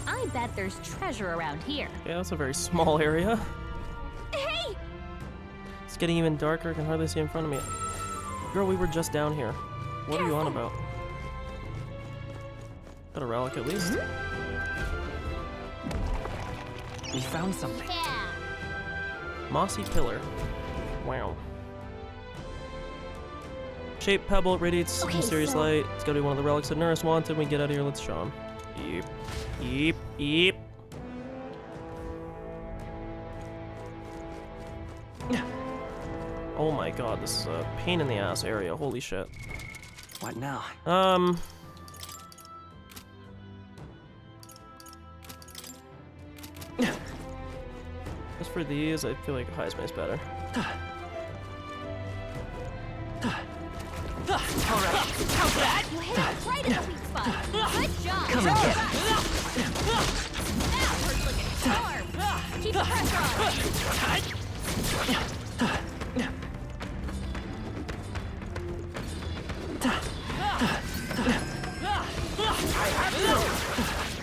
I bet there's treasure around here. Yeah, that's a very small area. Hey! It's getting even darker. I can hardly see in front of me. Girl, we were just down here. What are you on about? Got a relic at least. We found something. Yeah. Mossy pillar. Wow. Shape pebble radiates Okay, mysterious so- light. It's gotta be one of the relics that Nurse wanted. When we get out of here, let's show him. Yeep. Yeep. Yeep. Oh my god, this is a pain in the ass area. Holy shit. What now? As for these, I feel like Heisman's better. Alright, how's that? You hit it right in the weak spot. Good job. Come and get it. That hurts like a storm. Keep the pressure on.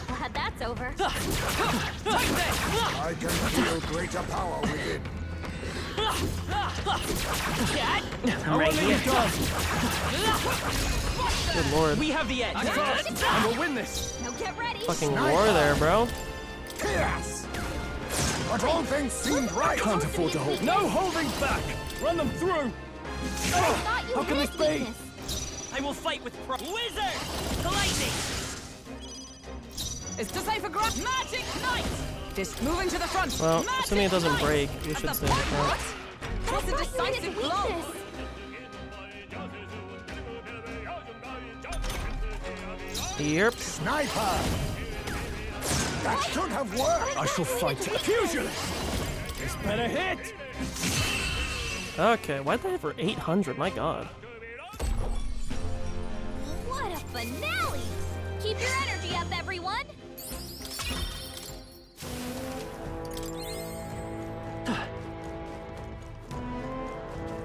Glad that's over. I can feel greater power within. I'm right here. Good lord. We have the edge. And we'll win this! Now get ready. Fucking war there, bro. Chaos! But all things seemed right. Can't afford to hold. No holding back! Run them through! I thought you How can hit this be? weakness. I will fight with Wizard! To lightning! It's Decipher Magic Knight! Just moving to the front! Well, Magic assuming it doesn't Knight! break, we should stay in the front. That's a I thought you hit decisive its blow! weakness. Yep. Sniper! That should have worked! I shall fight a pugilist. This better hit. Okay, why'd they have for 800? My god. What a finale! Keep your energy up, everyone!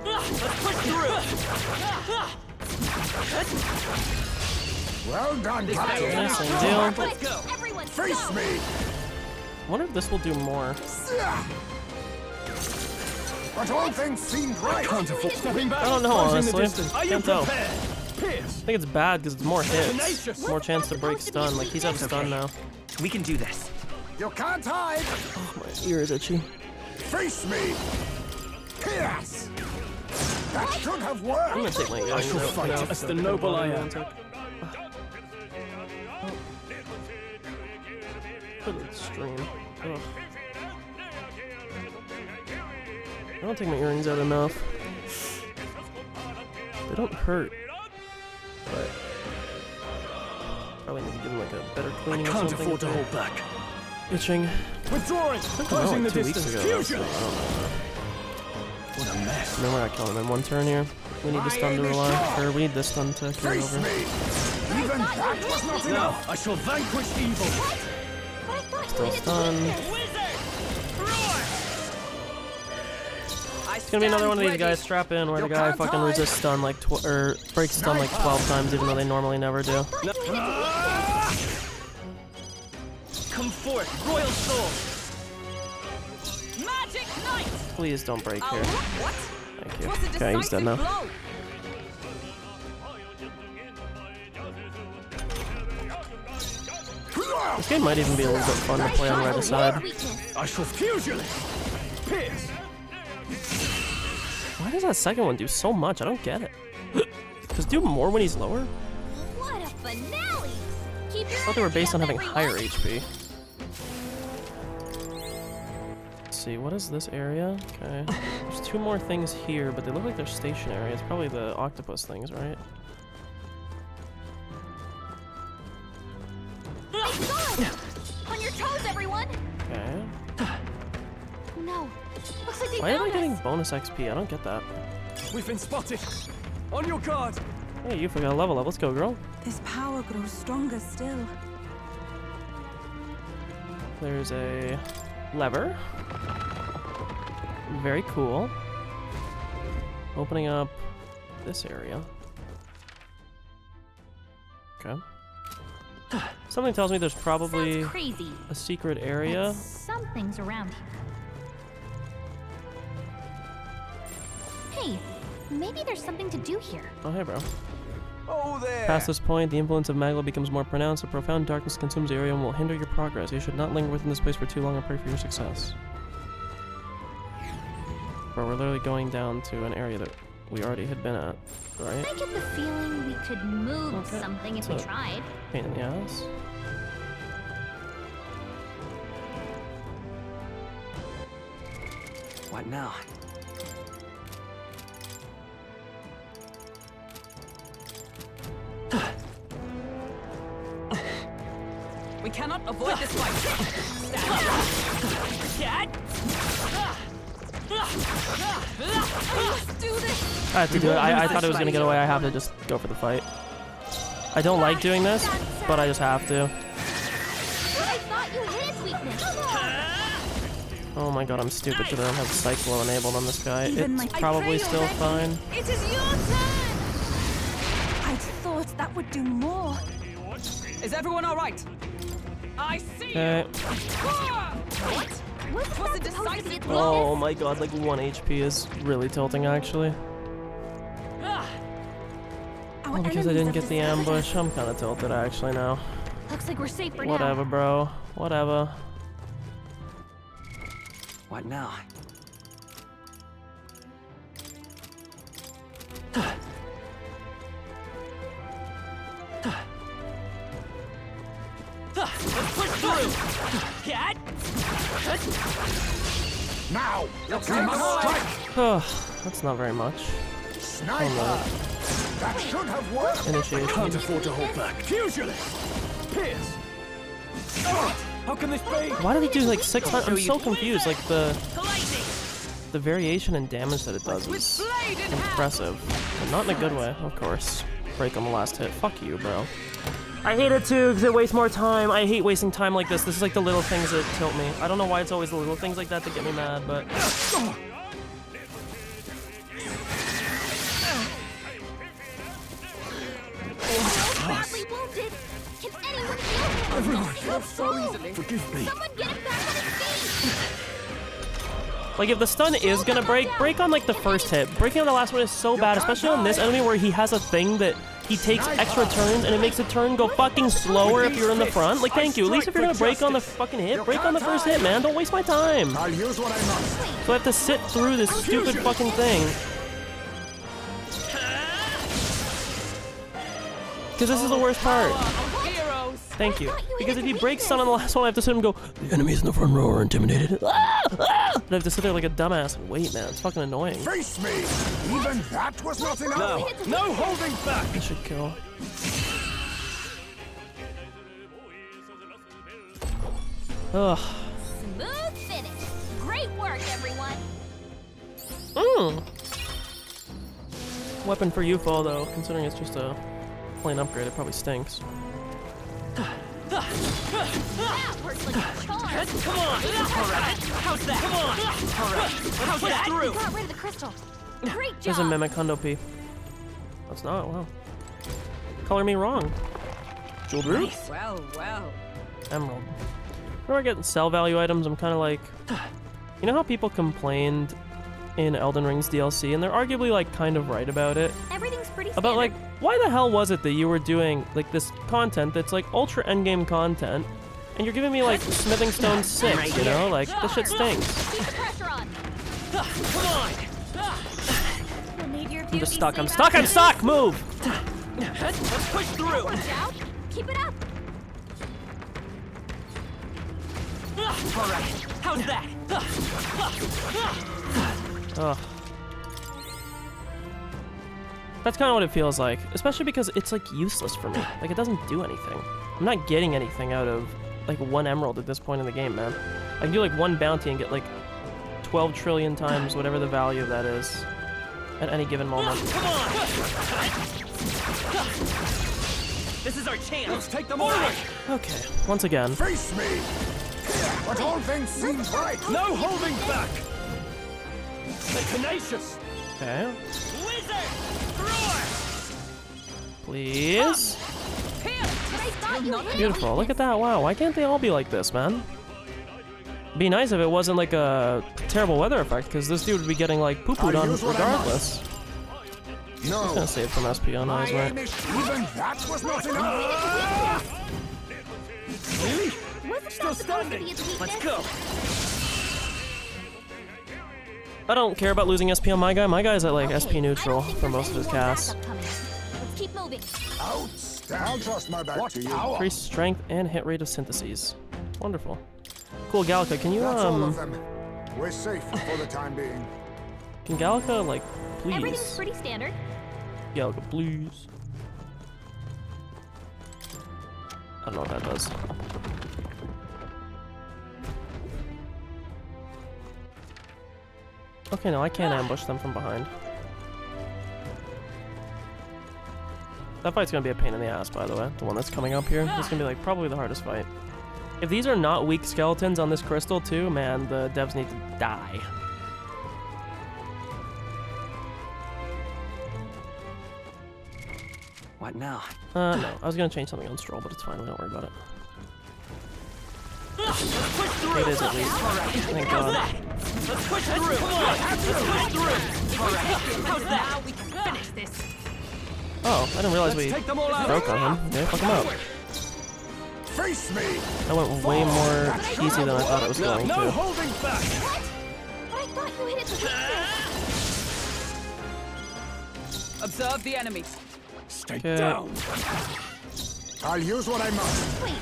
Let's push through! Well done, Captain! Nice and deal. Let's go! Everyone, Face go! me! I wonder if this will do more. But all things seemed right. Can't afford stepping back. I don't know, Closing the honestly. distance. Are you Can't tell. prepared? Pierce. I think it's bad because it's more hits. Tenacious. More chance to break stun. Like, he's out of stun now. We can do this. You can't hide! My ear is itchy. Face me! Pierce! That should have worked! I'm gonna take my earrings I shall out fight now, as so the I can noble I bother am. you. For the stream. Ugh. I don't take my earrings out enough. They don't hurt. But probably need to give them like a better I cleaning or can't something. afford to if hold back. they're Itching. Withdrawing. I think Closing like the 2 weeks distance. ago. So I Pugilist. don't know. What a mess. No, we're not killing him in one turn here. We need the stun to rely. Or we need this stun to carry Face over. me! Even that was not enough! Now I shall vanquish evil. But I thought Still you needed stun. to win this. It's gonna be another one of these guys strap in where the guy fucking resists stun like or breaks stun like 12 times even though they normally never do. Come forth, Royal Soul! Magic Knight! Please don't break here. What? Thank you. Was a Okay, he's dead decisive now. blow. This game might even be a little bit fun to play on right side. I shall pugilist. Pierce. Why does that second one do so much? I don't get it. Does it do more when he's lower? What a finale! Keep your I thought they were based on energy having up, higher everyone. HP. Let's see, what is this area? Okay. There's 2 more things here, but they look like they're stationary. It's probably the octopus things, right? On your toes, everyone! Okay. No. Looks like they Why am I found getting us. bonus XP? I don't get that. We've been spotted. On your guard. Hey, you forgot a level up. Let's go, girl. This power grows stronger still. There's a lever. Very cool. Opening up this area. Okay. Something tells me there's probably Sounds crazy. a secret area. But something's around here. Hey, maybe there's something to do here. Oh, hey, bro. Oh, there! Past this point, the influence of Magla becomes more pronounced. A profound darkness consumes the area and will hinder your progress. You should not linger within this place for too long and pray for your success. Bro, we're literally going down to an area that we already had been at, right? I get the feeling we could move Okay, something if so- we tried. Pain in the ass. What now? We cannot avoid this fight. Stand. Let's do this! I have to do it. I thought it was gonna get away. I have to just go for the fight. I don't like doing this, but I just have to. But I thought you hit his weakness. Oh my god, I'm stupid because I don't have Cyclo enabled on this guy. Even It's my- probably still fine. It is your turn. I thought that would do more. Is everyone all right? I see Okay. you. What's Was that it supposed to be decisive? a Oh weakness? my god, like 1 HP is really tilting actually. Ah, Our Well, because I enemies didn't have get the discovered ambush, us. I'm kind of tilted actually now. Looks like we're safe for now. Whatever, bro. Whatever. What now? Let's push through! Cat! Now! You must strike! That's not very much. Sniper! That should have worked! Initiation. Can't afford to hold back. Pugilist. Pierce! How can this be? Why did he do like 6 times? I'm so confused. Like the Colliding! variation in damage that it does With is blade in hand! impressive. But not in a good way, of course. Break on the last hit. Fuck you, bro. I hate it too, because it wastes more time. I hate wasting time like this. This is like the little things that tilt me. I don't know why it's always the little things like that that get me mad, but... Badly wounded. Can anyone heal him? Everyone He's heals so full. easily. Forgive me. Someone get him back on his feet. Like, if the stun is gonna break on, like, the first hit. Breaking on the last one is so bad, especially on this enemy where he has a thing that he takes extra turns and it makes a turn go fucking slower if you're in the front. Like, thank you. At least if you're gonna break on the fucking hit, break on the first hit, man. Don't waste my time. I'll use what I must. So I have to sit through this stupid fucking thing. Because this is the worst part. Heroes! Thank you. Because if he breaks stun on the last one, I have to sit and go, the enemies in the front row are intimidated. Ah! Ah! And I have to sit there like a dumbass and wait, man. It's fucking annoying. Face me! Even that was not enough! Now, no holding back! I should kill. Ugh. Smooth finish. Great work, everyone. Weapon for UFO, though, considering it's just a plain upgrade, it probably stinks. That works like a charm. Come on! Alright. How's that? Come on! Alright. How's that? You Through! got rid of the crystal. Great There's a job. mimic Hundo P. That's not, wow. Color me wrong. Jeweled root? Well, well. Emerald. Whenever I get sell value items, I'm kind of like... You know how people complained in Elden Ring's DLC, and they're arguably, like, kind of right about it? Everything's pretty About, like, standard. why the hell was it that you were doing, like, this content that's, like, ultra endgame content, and you're giving me, like, Smithing Stone 6, you know? Like, this shit stinks. Keep the pressure on. Come on! We'll need your I'm beauty just stuck, I'm sleep stuck, I'm after stuck! Move! Let's push through! this. Watch out. Keep it up. Alright. How's that? Ugh. That's kind of what it feels like, especially because it's, like, useless for me. Like, it doesn't do anything. I'm not getting anything out of, like, 1 emerald at this point in the game, man. I can do, like, 1 bounty and get, like, 12 trillion times whatever the value of that is at any given moment. Come on! This is our chance! Let's take them all out! Okay, once again. Face me! But all things seem right! No holding back! They're tenacious! Okay, Wizard! Roar! please. But I thought you hit Beautiful, look at that. Wow, why can't they all be like this, man? Be nice if it wasn't like a terrible weather effect, because this dude would be getting like poo-pooed on regardless. No, Just gonna save from SP on my eyes, right? aim is even that was not enough! Really? Wasn't that Still supposed to standing. be his weakness? Let's go! I don't care about losing SP on my guy. My guy's at like Okay, SP neutral I don't think for there's most of his any more casts. backup coming. Let's keep moving. Outstanding! I'll trust my back to you. Increased strength and hit rate of syntheses. Wonderful. Cool, Gallica, can you That's all of them. We're safe for the time being. can Gallica like Everything's please? pretty standard. Gallica, please. I don't know what that does. Okay, no, I can't ambush them from behind. That fight's gonna be a pain in the ass, by the way. The one that's coming up here. This is gonna be like probably the hardest fight. If these are not weak skeletons on this crystal too, man, the devs need to die. What now? No, I was gonna change something on Stroll, but it's fine. We don't worry about it. It is at least. Thank God. Let's push through! Come on! Let's push through! Alright, how's that? Now we can finish this. Oh, I didn't realize we Take them all out! broke on him. Okay, fuck him up. Face me! That went way more easy than I thought it was going No to. holding back! But I thought you hit it with weakness. Observe the enemies. Stay Okay. down! I'll use what I must. Wait,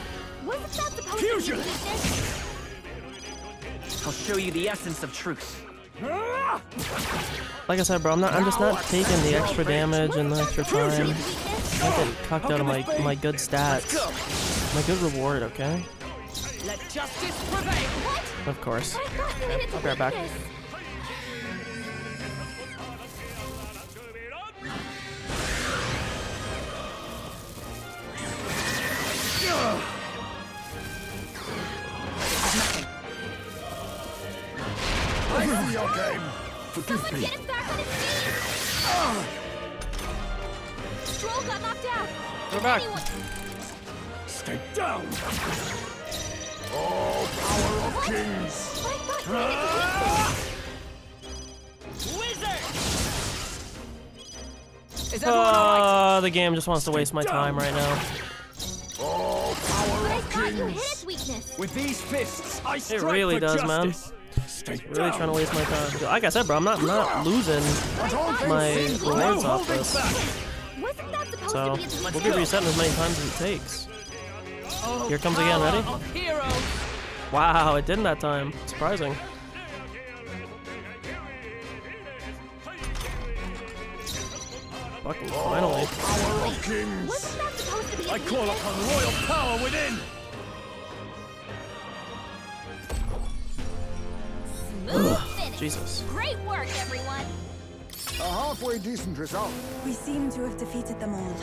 wasn't that supposed Fusion! to be weakness? I'll show you the essence of truth. Like I said, bro, I'm just not taking the extra damage and the extra time. Weakness? I'm getting cucked out of my good Let's stats. go! My good reward, okay? Let justice prevail. What? Of course. I thought you needed to I'll be right back. this. I see your game. Forgive Someone me. get him back on his feet! Stroll got knocked out. We're back. Anyone... Stay down. Oh, power of kings. But I thought you needed to Wizard! Is everyone alright? The game just wants to waste my time right now. Oh, power But I of thought you hit kings. its weakness. With these fists, I strike really for does, man. justice. Stay Really down. trying to waste my time. Like I said, bro, I'm not losing But all things my seem to rewards No off holding this. back. Wasn't that supposed So to be a we'll defeat? be resetting as many times as it takes. Oh, Here comes again, ready? power of heroes. Wow, it didn't that time. Surprising. Fucking finally. power of kings. Wasn't that supposed to be a I call defeat? upon royal power within. Smooth finish. Jesus. Great work, everyone. A halfway decent result. We seem to have defeated them all.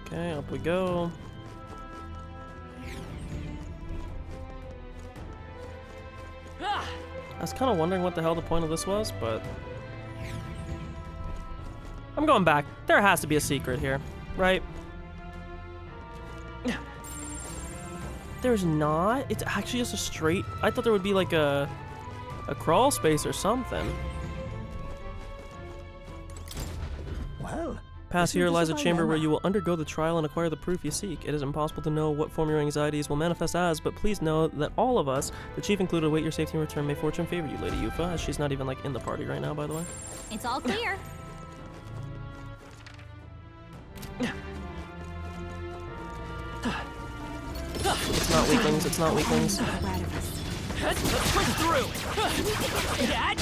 Okay, up we go. Ah, I was kind of wondering what the hell the point of this was, but I'm going back. There has to be a secret here, right? There's not. It's actually just a straight. I thought there would be like a crawl space or something. Well, Past here seems lies a as if I chamber am where you will undergo the trial and acquire the proof you seek. It is impossible to know what form your anxieties will manifest as, but please know that all of us, the chief included, await your safety and return. May fortune favor you, Lady Yufa, as she's not even like in the party right now, by the way. It's all clear. It's not weaklings. It's not weaklings. let's push through. Yeah.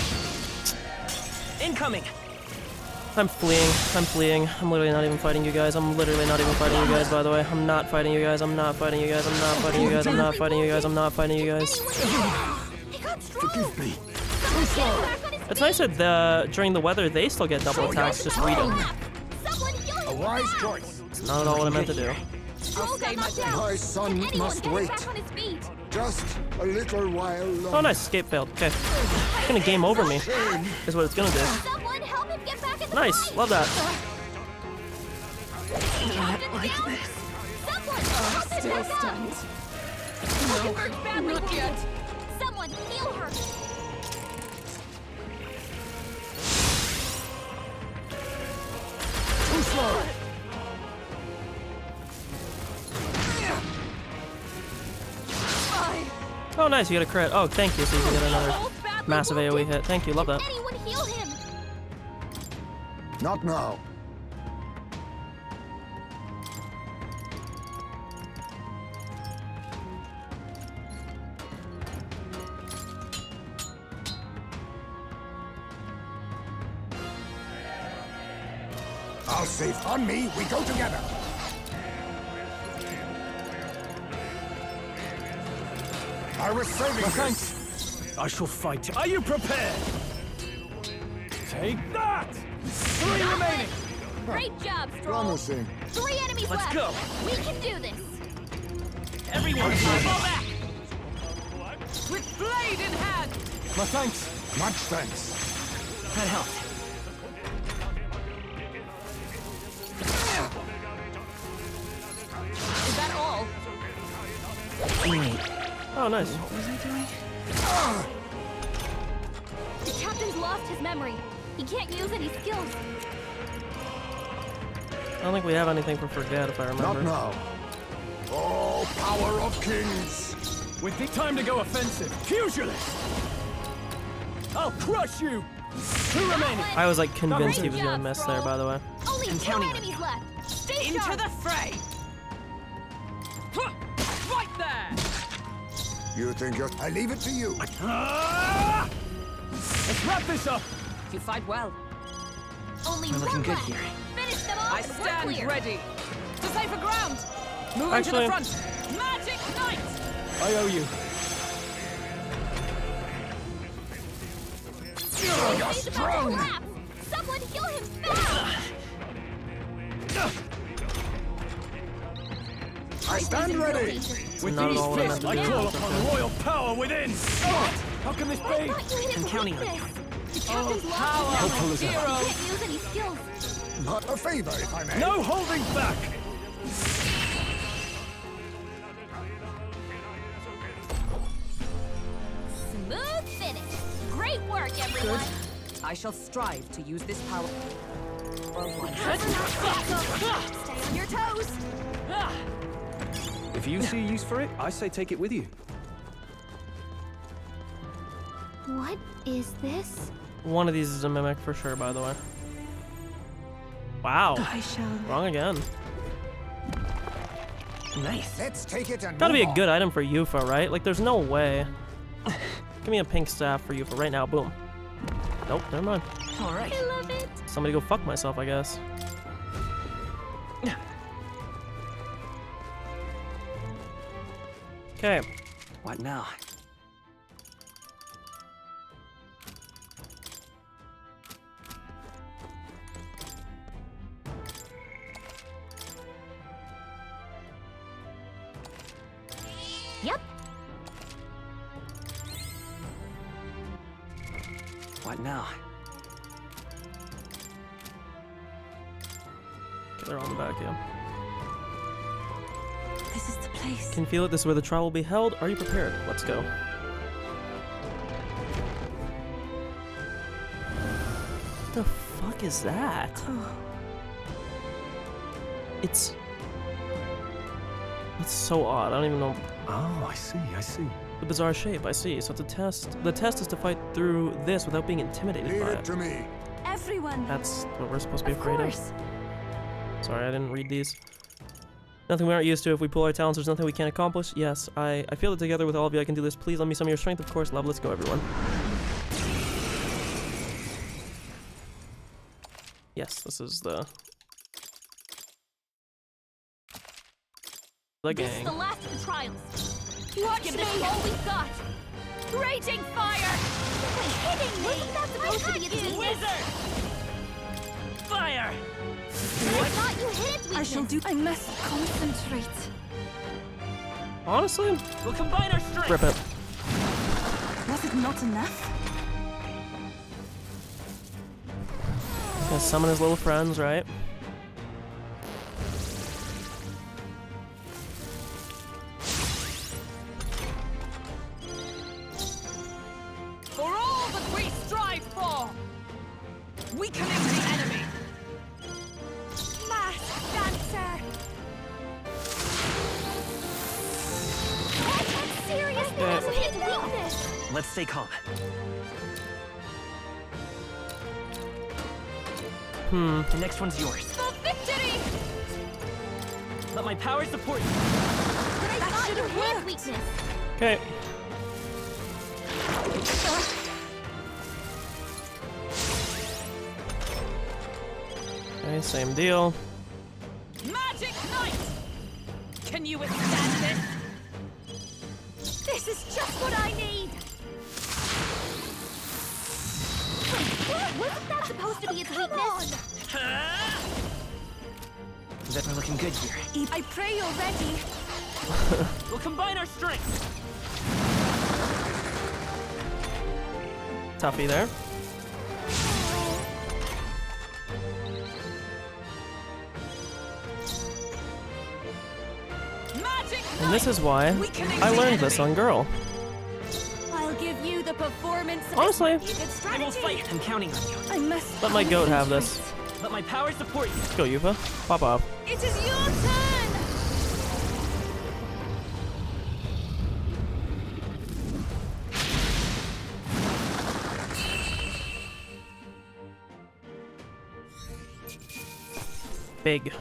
Incoming. I'm fleeing. I'm fleeing. I'm literally not even fighting you guys. I'm literally not even fighting you guys, by the way. I'm not fighting you guys. I'm not fighting you guys. I'm not fighting you guys. I'm not fighting you guys. I'm not fighting you guys. He got strong. forgive me. Back on his It's nice that during the weather, they still get double attacks. Just read them. Someone heal A him. wise choice. It's not at all what I meant to do. Stroll got knocked out. My son Can anyone must get him wait. back on his feet? Just a little while longer. Oh, nice. Escape failed. Okay. It's gonna game over me, is what it's gonna do. Someone help him get back in the Nice. fight. Love that. Captain's down. Someone help him back up. Hulkenberg's badly not yet. wounded. Someone heal her. Too slow. Oh, nice. You got a crit. Oh, thank you. So you can get another Both badly massive wounded. AoE hit. Thank you. Love that. Anyone heal him. Not now. I'll save. On me, we go together. I was saving this. Thanks. I shall fight. Are you prepared? Take that! 3 remaining. Great job, Stroll. Promising. 3 enemies Let's left. go. We can do this. Everyone, fall back. With blade in hand. My thanks. Much thanks. That helped. Is that all? Oh, nice. The captain's lost his memory. He can't use any skills. I don't think we have anything for forget, if I remember. Not now. Oh, power of kings. With the time to go offensive. Pugilist! I'll crush you! 2 remaining. I was like convinced he Great was gonna job, miss Stroll. there, by the way. Only I'm 2 counting on enemies you. left. Stay Into sharp. the fray. Huh, right there. You think you're... I leave it to you. Ah! Let's wrap this up! You fight well. Only We're looking one good left. here. Finish them off I and we're stand clear. ready. To safer ground. Moving to Actually- the front. Magic Knight. I owe you. He's about to collapse. Someone heal him fast. I stand ready. With Not at these all what I fists, I meant to do. call upon the royal power within! How can this I be? thought you hit him I'm counting on weakness. you. The captain's lost power. his Helpful as balance. ever. He can't use any skills. Not a favor, if I may. No holding back! Smooth finish. Great work, everyone. I shall strive to use this power. Stay on your toes. If you see use for it, I say take it with you. What is this? One of these is a mimic for sure, by the way. Wow. I shall. Wrong again. Nice. Let's take it and Gotta be move a on. good item for Yufa, right? Like, there's no way. Give me a pink staff for Yufa right now. Boom. Nope, never mind. All right. I love it. Somebody go fuck myself, I guess. Okay. What now? Yep. What now? They're on the back, yeah. This is the place. Can feel it. This is where the trial will be held. Are you prepared? Let's go. What the fuck is that? It's so odd. I don't even know Oh, I see. the bizarre shape. I see. So it's a test. The test is to fight through this without being intimidated Leave by it it. to me. Everyone. That's what we're supposed to be Of afraid course. of. Sorry, I didn't read these. Nothing we aren't used to. If we pull our talents, there's nothing we can't accomplish. Yes, I feel that together with all of you I can do this. Please lend me some of your strength. Of course, love. Let's go, everyone. Yes, this is the This is gang. the last of the trials. Watch Give me! this all we've got. Raging fire! Quit hitting me. Wasn't that supposed to be its weakness? Wizard! Fire! I thought you hit its weakness. I shall do. I must concentrate. Honestly, We'll combine our strength. rip it. Was it not enough? Gonna summon his little friends, right? For all that we strive for. Weakening the enemy. Mask dancer! That's serious. That's its weakness. Let's stay calm. The next one's yours. For victory! Let my power support you. But I thought you hit its weakness. Okay. Okay, same deal. Magic Knight! Can you withstand this? This is just what I need! Wasn't that supposed to be its weakness? That we're looking good here. I pray you're ready. We'll combine our strength. Tuffy there. Magic And this Knight! is why Weakening I the learned this enemy. on Girl. I'll give you the performance. Honestly, This might be a good I will strategy. fight. I'm counting on you. I must. let my goat have this. Let my power support you. Let's go, Yufa. Pop off. It is your turn! Big.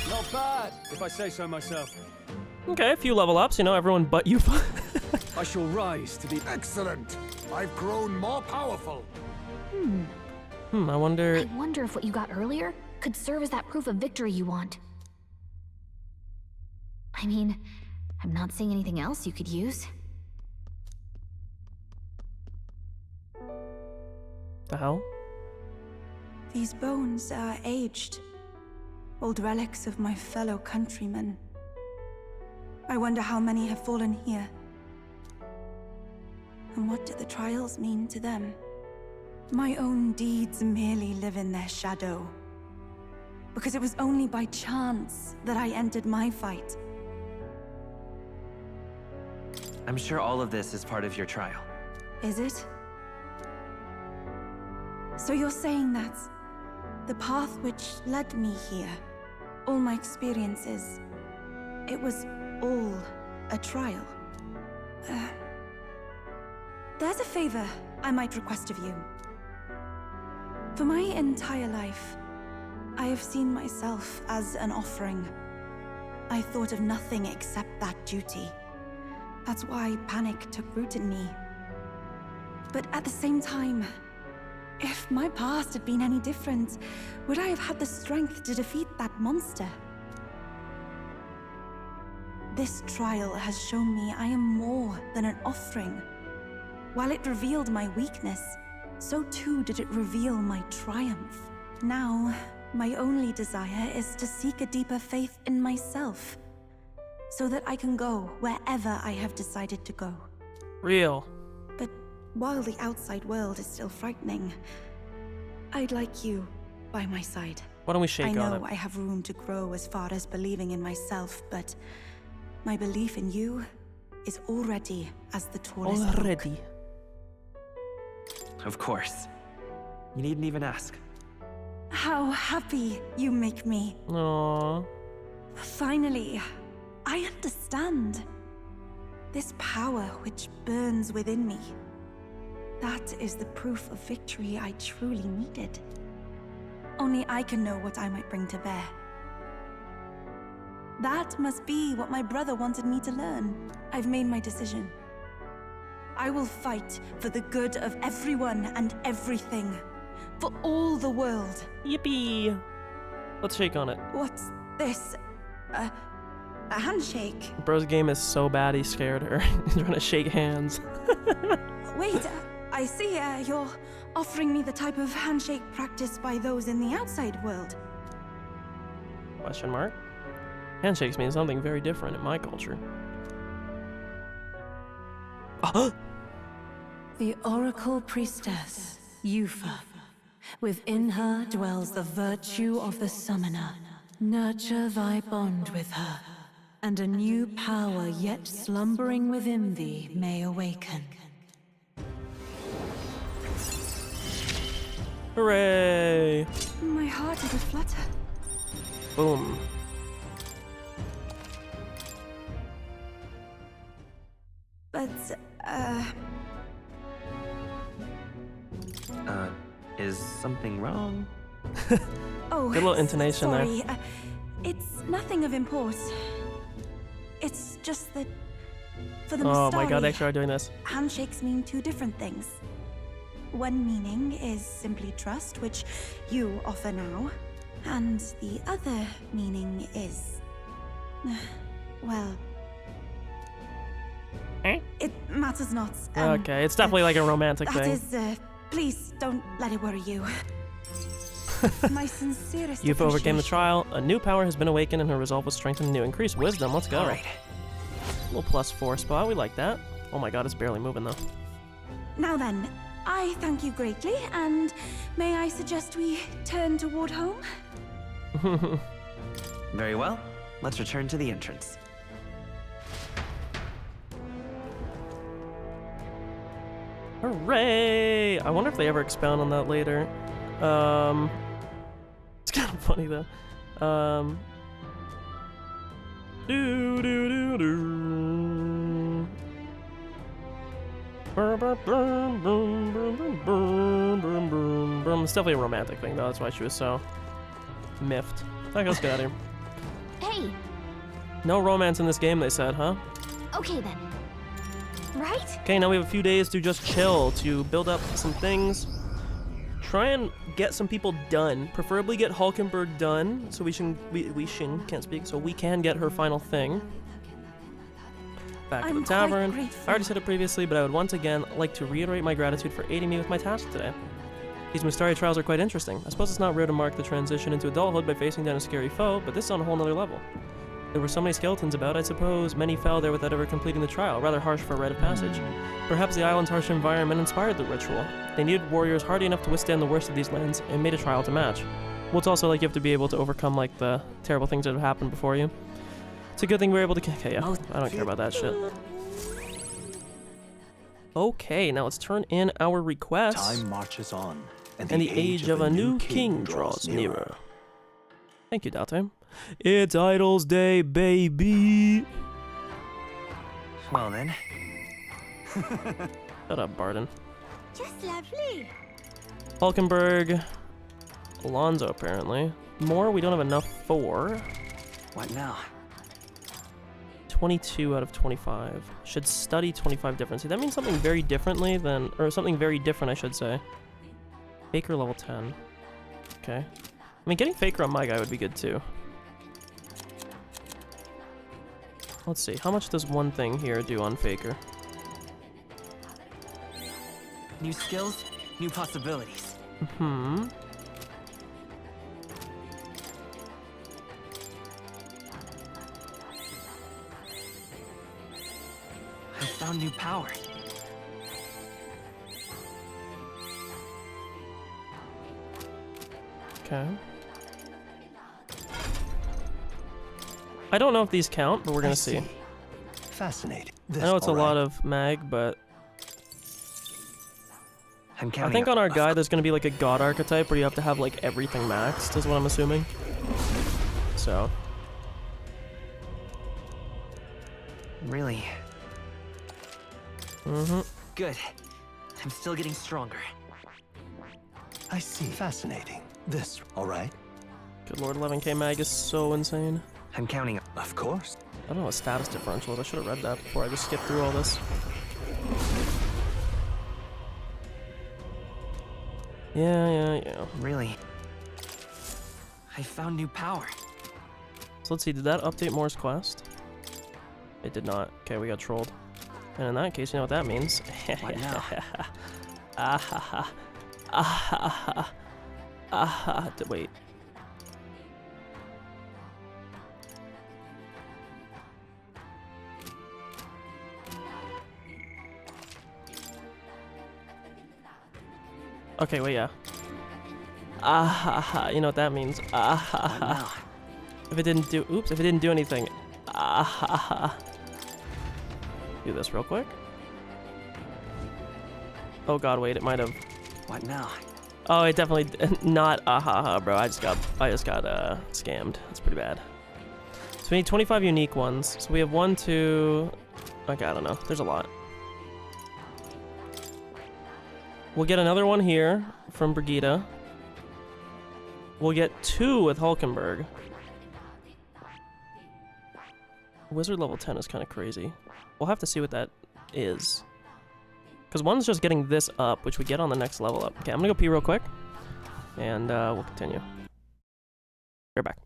Not bad, if I say so myself. Okay, a few level ups, you know, everyone but Yufa. I shall rise to the... Excellent. I've grown more powerful. I wonder... I wonder if what you got earlier could serve as that proof of victory you want. I mean, I'm not seeing anything else you could use. The hell? These bones are aged. Old relics of my fellow countrymen. I wonder how many have fallen here. And what do the trials mean to them? My own deeds merely live in their shadow. Because it was only by chance that I entered my fight. I'm sure all of this is part of your trial. Is it? So you're saying that the path which led me here, all my experiences, it was all a trial? There's a favor I might request of you. For my entire life, I have seen myself as an offering. I thought of nothing except that duty. That's why panic took root in me. But at the same time, if my past had been any different, would I have had the strength to defeat that monster? This trial has shown me I am more than an offering. While it revealed my weakness, so too did it reveal my triumph. Now, my only desire is to seek a deeper faith in myself, so that I can go wherever I have decided to go. Real. But while the outside world is still frightening, I'd like you by my side. Why don't we shake I on know it? I have room to grow as far as believing in myself, but my belief in you is already as the tallest oak. Already. Of course. You needn't even ask. How happy you make me. Aww. Finally, I understand. This power which burns within me. That is the proof of victory I truly needed. Only I can know what I might bring to bear. That must be what my brother wanted me to learn. I've made my decision. I will fight for the good of everyone and everything. For all the world. Yippee! Let's shake on it. What's this? A handshake? Bro's game is so bad he's scared her. He's trying to shake hands. Wait, I see you're offering me the type of handshake practiced by those in the outside world. Question mark? Handshakes mean something very different in my culture. The Oracle Priestess, Yufa. Within her dwells the virtue of the Summoner. Nurture thy bond with her, and a new power yet slumbering within thee may awaken. Hooray! My heart is aflutter. Boom. But, Is something wrong? oh, Good little intonation there. sorry. It's nothing of import. It's just that, for the Oh my god, Mistari, they actually are doing this. handshakes mean two different things. One meaning is simply trust, which you offer now. And the other meaning is... well... Eh? It matters not. Okay, it's definitely like a romantic That thing. is, please don't let it worry you. My sincerest You've overcame the appreciation. trial. A new power has been awakened and her resolve was strengthened anew. Increased wisdom. Let's go. Alright. Little +4 spot. We like that. Oh my god, it's barely moving though. Now then, I thank you greatly, and may I suggest we turn toward home? Very well. Let's return to the entrance. Hooray! I wonder if they ever expound on that later. It's kind of funny though. Do do do do. Boom, boom, boom, boom, boom, boom, boom, boom, boom. It's definitely a romantic thing though. That's why she was so miffed. Okay, let's get out of here. Hey, No romance in this game, they said, huh? okay then. right? Okay, now we have a few days to just chill, to build up some things. Try and get some people done. Preferably get Hulkenberg done, so we can't speak, so we can get her final thing. Back to the tavern. I already said it previously, but I would once again like to reiterate my gratitude for aiding me with my task today. These Mustari trials are quite interesting. I suppose it's not rare to mark the transition into adulthood by facing down a scary foe, but this is on a whole nother level. There were so many skeletons about, I suppose many fell there without ever completing the trial, rather harsh for a rite of passage. Perhaps the island's harsh environment inspired the ritual. They needed warriors hardy enough to withstand the worst of these lands, and made a trial to match. Well, it's also like you have to be able to overcome like the terrible things that have happened before you. It's a good thing we were able to. Okay, yeah, I don't care about that shit. Okay, now let's turn in our requests. Time marches on, and the age of a new king draws nearer. Thank you, Date. It's Idols Day, baby! Well then. Shut up, Barden. Just lovely. Hulkenberg. Alonso, apparently. More we don't have enough for. What now? 22 out of 25. Should study 25 different. See, that means something very differently than... Or something very different, I should say. Faker level 10. Okay. I mean, getting Faker on my guy would be good, too. Let's see. How much does one thing here do on Faker? New skills, new possibilities. Hmm. I found new power. Okay. I don't know if these count, but we're gonna see. Fascinating. I know it's a lot of mag, but I think on our guide there's gonna be like a god archetype where you have to have like everything maxed, is what I'm assuming. So. Really? Mm-hmm. Good. I'm still getting stronger. I see. Fascinating. This, all right? Good lord, 11k mag is so insane. I'm counting. Of course. I don't know what status differential is. I should have read that before I just skipped through all this. Yeah. Really? I found new power. So let's see, did that update Moore's Quest? It did not. Okay, we got trolled. And in that case, you know what that means. What now? Wait. Okay, wait, yeah. You know what that means. What now? If it didn't do, oops, if it didn't do anything. Do this real quick. Oh god, wait, it might have. What now? Oh, it definitely not bro. I just got scammed. That's pretty bad. So we need 25 unique ones. So we have 1, 2. Okay, I don't know. There's a lot. We'll get another one here from Brigitte. We'll get 2 with Hulkenberg. Wizard level 10 is kind of crazy. We'll have to see what that is. Because one's just getting this up, which we get on the next level up. Okay, I'm gonna go pee real quick. And we'll continue. We're back.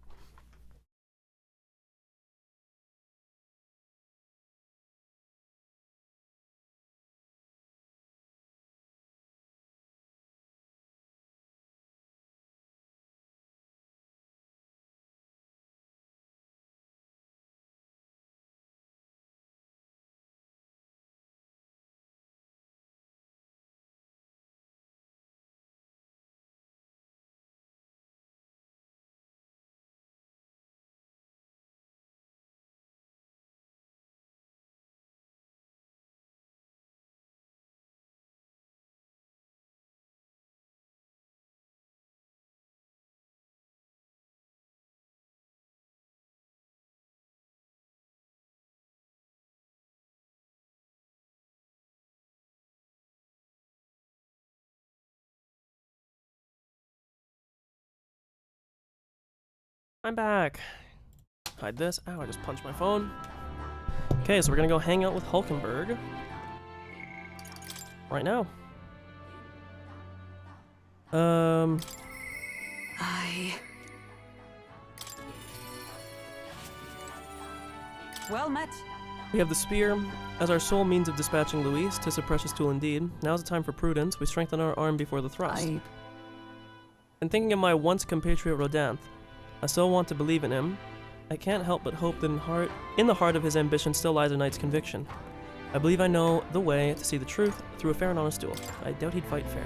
I'm back. Hide this. Ow, I just punched my phone. Okay, so we're gonna go hang out with Hulkenberg. Right now. Well met. We have the spear. As our sole means of dispatching Luis, 'tis a precious tool indeed. Now's the time for prudence. We strengthen our arm before the thrust. And thinking of my once compatriot Rodanth, I still want to believe in him. I can't help but hope that in the heart of his ambition still lies a knight's conviction. I believe I know the way to see the truth through a fair and honest duel. I doubt he'd fight fair.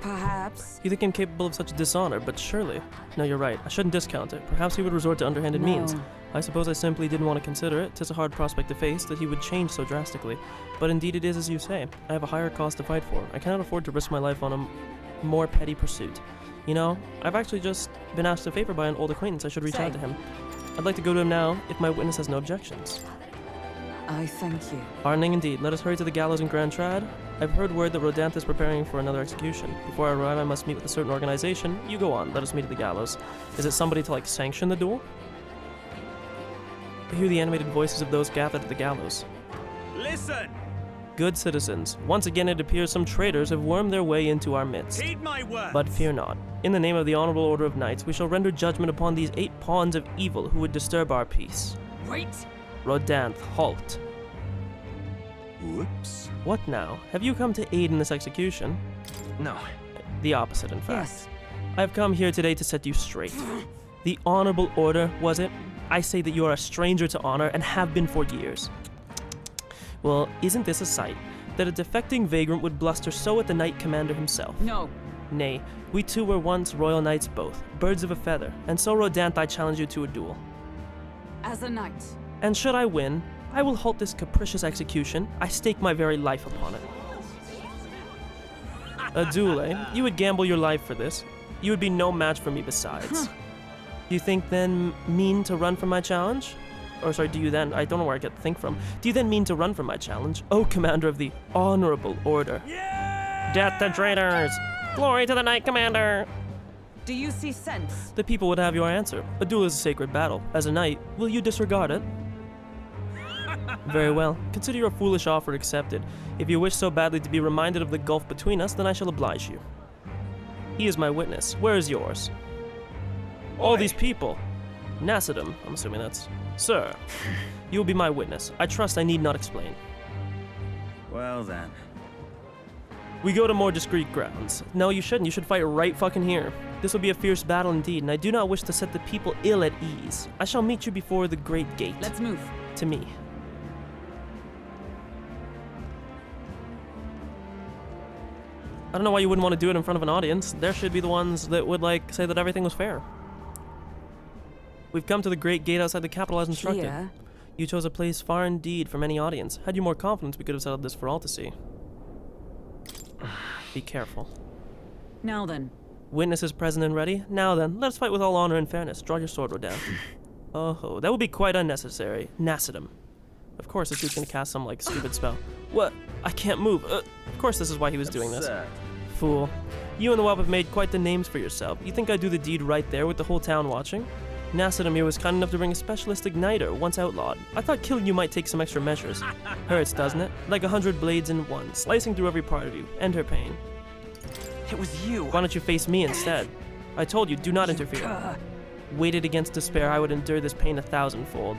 Perhaps. You think him capable of such dishonor, but surely... No, you're right. I shouldn't discount it. Perhaps he would resort to underhanded means. I suppose I simply didn't want to consider it. 'Tis a hard prospect to face, that he would change so drastically. But indeed it is as you say. I have a higher cause to fight for. I cannot afford to risk my life on a more petty pursuit. You know, I've actually just been asked a favor by an old acquaintance. I should reach out to him. I'd like to go to him now, if my witness has no objections. I thank you. Heartening indeed. Let us hurry to the gallows in Grand Trad. I've heard word that Rodanth is preparing for another execution. Before I arrive, I must meet with a certain organization. You go on. Let us meet at the gallows. Is it somebody to, like, sanction the duel? I hear the animated voices of those gathered at the gallows. Listen! Good citizens, once again it appears some traitors have wormed their way into our midst. Heed my words! But fear not. In the name of the Honorable Order of Knights, we shall render judgment upon these 8 pawns of evil who would disturb our peace. Wait! Rodanth, halt. Whoops. What now? Have you come to aid in this execution? No. The opposite, in fact. Yes. I've come here today to set you straight. The Honorable Order, was it? I say that you are a stranger to honor and have been for years. Well, isn't this a sight? That a defecting vagrant would bluster so at the Knight Commander himself? No. Nay, we two were once royal knights both, birds of a feather, and so Rodanth I challenge you to a duel. As a knight. And should I win, I will halt this capricious execution. I stake my very life upon it. A duel, eh? You would gamble your life for this. You would be no match for me besides. Do you think then mean to run from my challenge? Or sorry, do you then, I don't know where I get think from. Do you then mean to run from my challenge? Oh, Commander of the Honorable Order. Yeah! Death to traitors! Glory to the Knight Commander! Do you see sense? The people would have your answer. A duel is a sacred battle. As a knight, will you disregard it? Very well. Consider your foolish offer accepted. If you wish so badly to be reminded of the gulf between us, then I shall oblige you. He is my witness. Where is yours? All these people. Nassadum, I'm assuming that's... Sir, you will be my witness. I trust I need not explain. Well then. We go to more discreet grounds. No, you shouldn't. You should fight right fucking here. This will be a fierce battle indeed, and I do not wish to set the people ill at ease. I shall meet you before the great gate. Let's move. To me. I don't know why you wouldn't want to do it in front of an audience. There should be the ones that would, like, say that everything was fair. We've come to the great gate outside the capital as instructed. Here. You chose a place far indeed from any audience. Had you more confidence, we could have settled this for all to see. Be careful. Now then. Witnesses present and ready. Now then, let us fight with all honor and fairness. Draw your sword, Rodanth. Oh, that would be quite unnecessary. Nassadum. Of course, this dude's gonna cast some, like, stupid spell. What? I can't move. Of course this is why he was doing this. Fool. You and the Whelp have made quite the names for yourself. You think I'd do the deed right there with the whole town watching? Nassadum here was kind enough to bring a specialist igniter, once outlawed. I thought killing you might take some extra measures. Hurts, doesn't it? Like 100 blades in one, slicing through every part of you. End her pain. It was you. Why don't you face me instead? I told you, do not interfere. Weighted against despair, I would endure this pain 1,000-fold.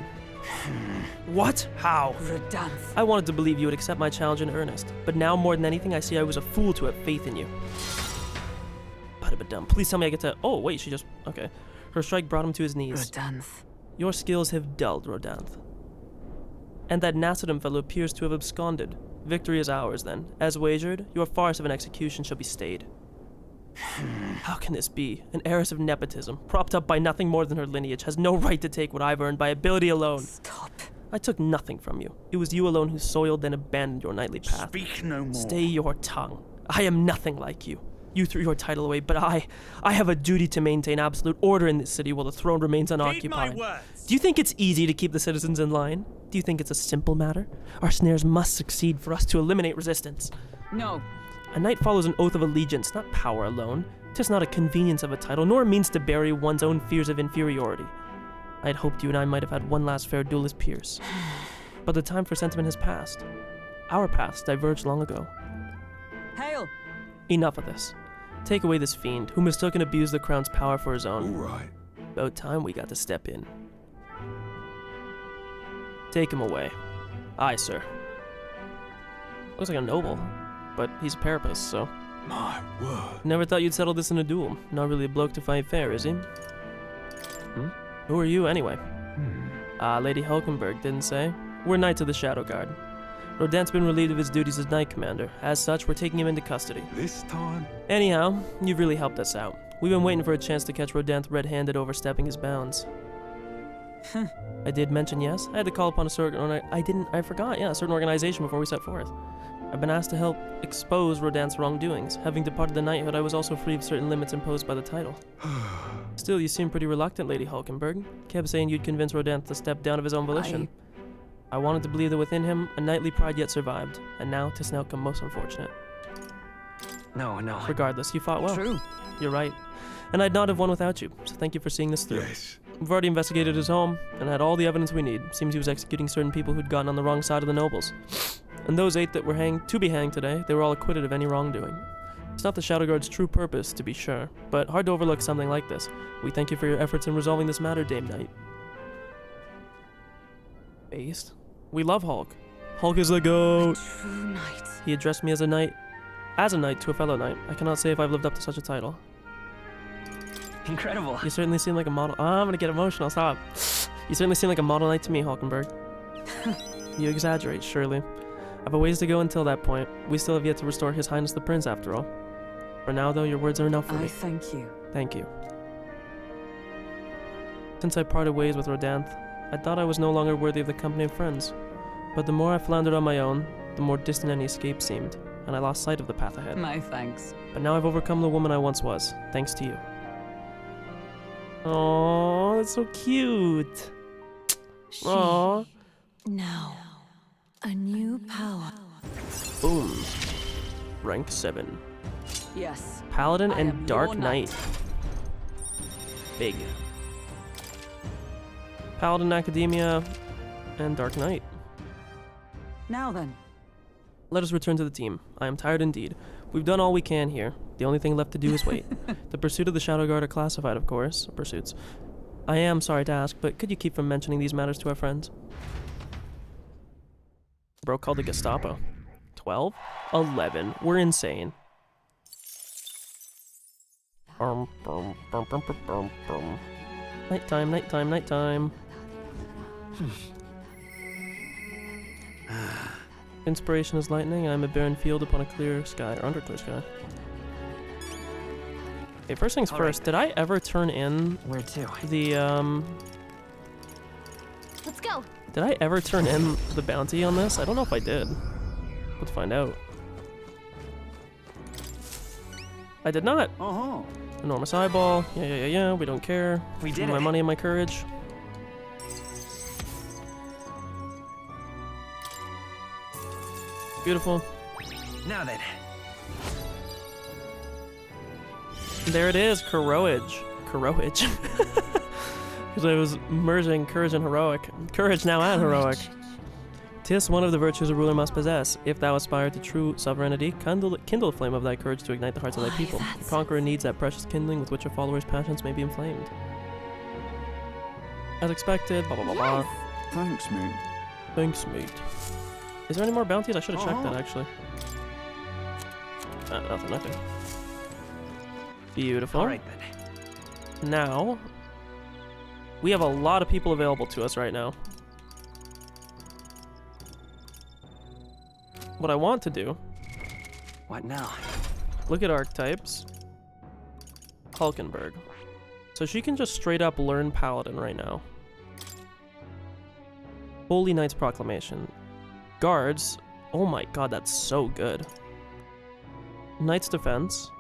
What? How? Rodanth. I wanted to believe you would accept my challenge in earnest, but now more than anything, I see I was a fool to have faith in you. But please tell me I get to... Oh, wait, she just... Okay. Her strike brought him to his knees. Rodanth. Your skills have dulled, Rodanth. And that Nassadum fellow appears to have absconded. Victory is ours, then. As wagered, your farce of an execution shall be stayed. How can this be? An heiress of nepotism, propped up by nothing more than her lineage, has no right to take what I've earned by ability alone. Stop. I took nothing from you. It was you alone who soiled and abandoned your knightly path. Speak no more. Stay your tongue. I am nothing like you. You threw your title away, but I have a duty to maintain absolute order in this city while the throne remains unoccupied. Heed my words. Do you think it's easy to keep the citizens in line? Do you think it's a simple matter? Our snares must succeed for us to eliminate resistance. No. A knight follows an oath of allegiance, not power alone. 'Tis not a convenience of a title, nor a means to bury one's own fears of inferiority. I had hoped you and I might have had one last fair duel as peers. But the time for sentiment has passed. Our paths diverged long ago. Hail! Enough of this. Take away this fiend, who mistook and abused the crown's power for his own. All right. About time we got to step in. Take him away. Aye, sir. Looks like a noble, but he's a parapus, so... My word. Never thought you'd settle this in a duel. Not really a bloke to fight fair, is he? Who are you, anyway? Lady Hulkenberg didn't say. We're Knights of the Shadow Guard. Rodin's been relieved of his duties as Knight Commander. As such, we're taking him into custody. This time? Anyhow, you've really helped us out. We've been waiting for a chance to catch Rodin red-handed overstepping his bounds. I did mention yes. I had to call upon a certain... I forgot, yeah, a certain organization before we set forth. I've been asked to help expose Rodin's wrongdoings. Having departed the knighthood, I was also free of certain limits imposed by the title. Still, you seem pretty reluctant, Lady Hulkenberg. Kept saying you'd convince Rodin to step down of his own volition. I wanted to believe that within him, a knightly pride yet survived, and now 'tis an outcome most unfortunate. No. Regardless, you fought well. True. You're right. And I'd not have won without you, so thank you for seeing this through. Yes. We've already investigated his home, and had all the evidence we need. Seems he was executing certain people who'd gotten on the wrong side of the nobles. And those 8 that were to be hanged today, they were all acquitted of any wrongdoing. It's not the Shadow Guard's true purpose, to be sure, but hard to overlook something like this. We thank you for your efforts in resolving this matter, Dame Knight. Based? We love Hulk. Hulk is the GOAT! True knight. He addressed me as a knight to a fellow knight. I cannot say if I've lived up to such a title. Incredible. You certainly seem like a model. I'm gonna get emotional, stop. You certainly seem like a model knight to me, Hulkenberg. You exaggerate, surely. I've a ways to go until that point. We still have yet to restore His Highness the Prince, after all. For now, though, your words are enough for me. thank you. Thank you. Since I parted ways with Rodanth, I thought I was no longer worthy of the company of friends. But the more I floundered on my own, the more distant any escape seemed, and I lost sight of the path ahead. My thanks. But now I've overcome the woman I once was, thanks to you. Aww, that's so cute. Aww. Now, a new power. Boom. Rank 7. Yes. Paladin I and am Dark your Knight. Big. Paladin Academia and Dark Knight. Now then. Let us return to the team. I am tired indeed. We've done all we can here. The only thing left to do is wait. The pursuit of the Shadow Guard are classified, of course. Pursuits. I am sorry to ask, but could you keep from mentioning these matters to our friends? Bro called the Gestapo. 12? 11. We're insane. Nighttime, nighttime, nighttime. Inspiration is lightning. I'm a barren field upon a clear sky, or under clear sky. Okay, first things first. Did I ever turn in Where to? the Let's go. Did I ever turn in the bounty on this? I don't know if I did. Let's find out. I did not. Uh-huh. Enormous eyeball. Yeah. We don't care. We Give me did my it. money and my courage. Beautiful. Now then. There it is, Courage. Because I was merging courage and heroic. Courage now and heroic. 'Tis one of the virtues a ruler must possess. If thou aspire to true sovereignty, kindle a flame of thy courage to ignite the hearts of thy people. The conqueror needs that precious kindling with which a follower's passions may be inflamed. As expected, blah blah blah blah. Thanks, mate. Thanks, mate. Is there any more bounties? I should have checked that, actually. Nothing. Beautiful. All right then. Now, we have a lot of people available to us right now. What I want to do, What now? look at archetypes. Hulkenberg. So she can just straight up learn Paladin right now. Holy Knight's Proclamation. Guards. Oh my god, that's so good. Knight's Defense.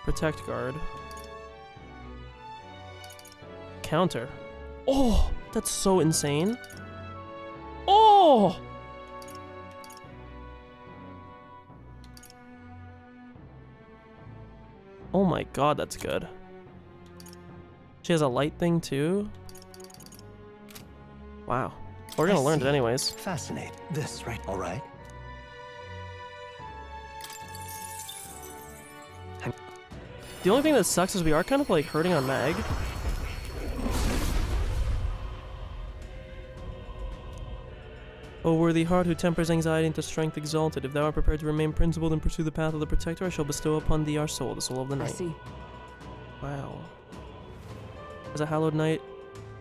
Protect Guard. Counter. Oh, that's so insane. Oh! Oh my god, that's good. She has a light thing too. Wow. We're gonna learn it anyways. Fascinate. This, right? All right. The only thing that sucks is we are kind of like hurting on Mag. O worthy heart who tempers anxiety into strength exalted, if thou art prepared to remain principled and pursue the path of the protector, I shall bestow upon thee our soul, the soul of the I night. see. Wow. As a hallowed knight,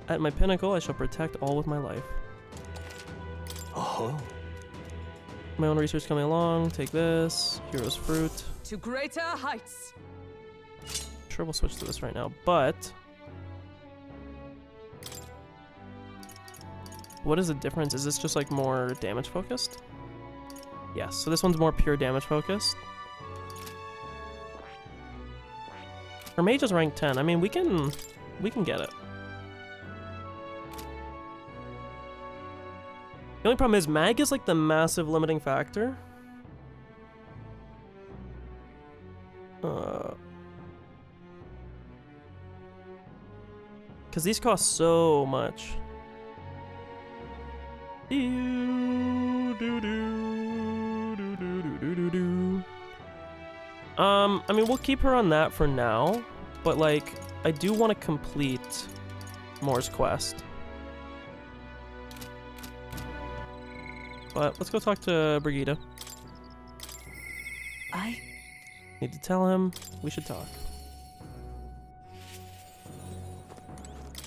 at my pinnacle, I shall protect all with my life. Oh. My own research coming along. Take this. Hero's fruit. To greater heights. Sure, we'll switch to this right now, but... What is the difference? Is this just like more damage focused? Yes, so this one's more pure damage focused. Her mage is rank 10. I mean, we can get it. The only problem is Mag is like the massive limiting factor. Because these cost so much. I mean, we'll keep her on that for now, but like, I do want to complete Moore's quest. But let's go talk to Brigitte. I Need to tell him we should talk.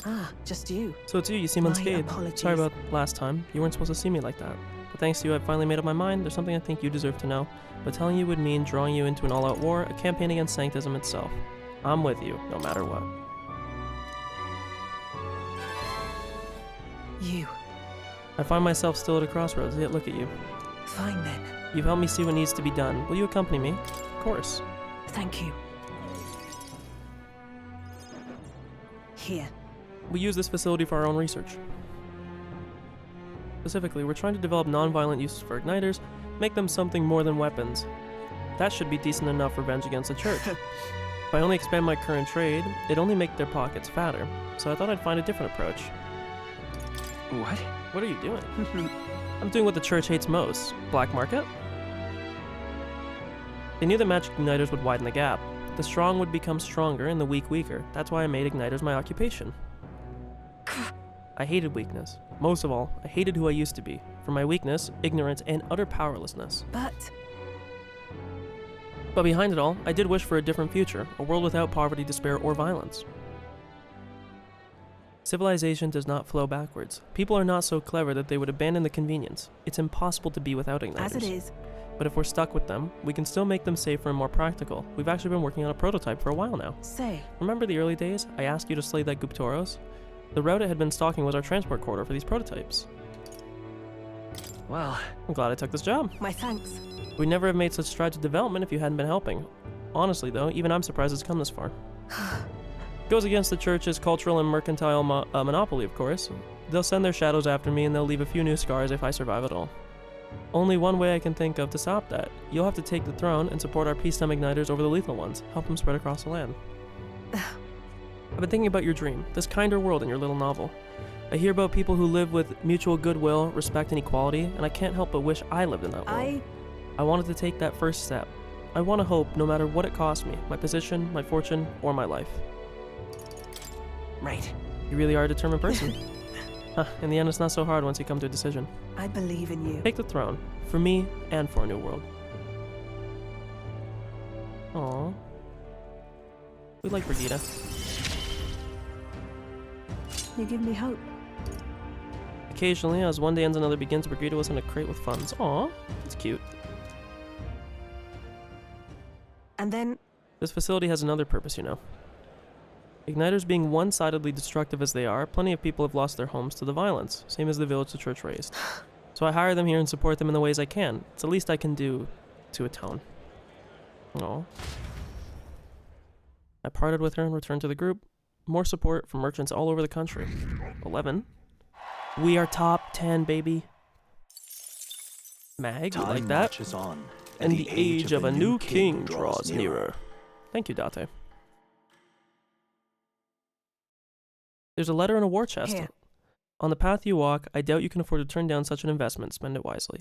Ah, just you. So it's you, you seem My unscathed. apologies. Sorry about last time. You weren't supposed to see me like that. But thanks to you, I've finally made up my mind. There's something I think you deserve to know. But telling you would mean drawing you into an all-out war, a campaign against sanctism itself. I'm with you, no matter what. You. I find myself still at a crossroads, yet look at you. Fine then. You've helped me see what needs to be done. Will you accompany me? Of course. Thank you. Here. We use this facility for our own research. Specifically, we're trying to develop non-violent uses for igniters, make them something more than weapons. That should be decent enough revenge against the church. If I only expand my current trade, it'd only make their pockets fatter. So I thought I'd find a different approach. What? What are you doing? I'm doing what the church hates most. Black market? They knew that magic igniters would widen the gap. The strong would become stronger and the weak weaker. That's why I made igniters my occupation. I hated weakness. Most of all, I hated who I used to be. For my weakness, ignorance, and utter powerlessness. But behind it all, I did wish for a different future. A world without poverty, despair, or violence. Civilization does not flow backwards. People are not so clever that they would abandon the convenience. It's impossible to be without igniters. as it is, But if we're stuck with them, we can still make them safer and more practical. We've actually been working on a prototype for a while now. say, Remember the early days? I asked you to slay that Guptoros? The route it had been stalking was our transport corridor for these prototypes. Well, I'm glad I took this job. my thanks. We'd never have made such strides of development if you hadn't been helping. Honestly though, even I'm surprised it's come this far. Goes against the church's cultural and mercantile monopoly, of course. They'll send their shadows after me and they'll leave a few new scars if I survive at all. Only one way I can think of to stop that. You'll have to take the throne and support our peacetime igniters over the lethal ones. Help them spread across the land. I've been thinking about your dream, this kinder world in your little novel. I hear about people who live with mutual goodwill, respect, and equality, and I can't help but wish I lived in that world. I wanted to take that first step. I want to hope, no matter what it costs me, my position, my fortune, or my life. Right. You really are a determined person. In the end, it's not so hard once you come to a decision. I believe in you. Take the throne, for me and for a new world. Aww. We like Brigitte. You give me hope. Occasionally, as one day ends another begins, Brigitte was in a crate with funds. Aww, that's cute. And then This facility has another purpose, you know. Igniters being one-sidedly destructive as they are, plenty of people have lost their homes to the violence, same as the village the church raised. So I hire them here and support them in the ways I can. It's the least I can do to atone. Aww. I parted with her and returned to the group. More support from merchants all over the country. 11. We are top 10, baby. Mag, you like that? Marches on, And the age of a new king draws nearer. Thank you, Date. There's a letter in a war chest. Here. On the path you walk, I doubt you can afford to turn down such an investment. Spend it wisely.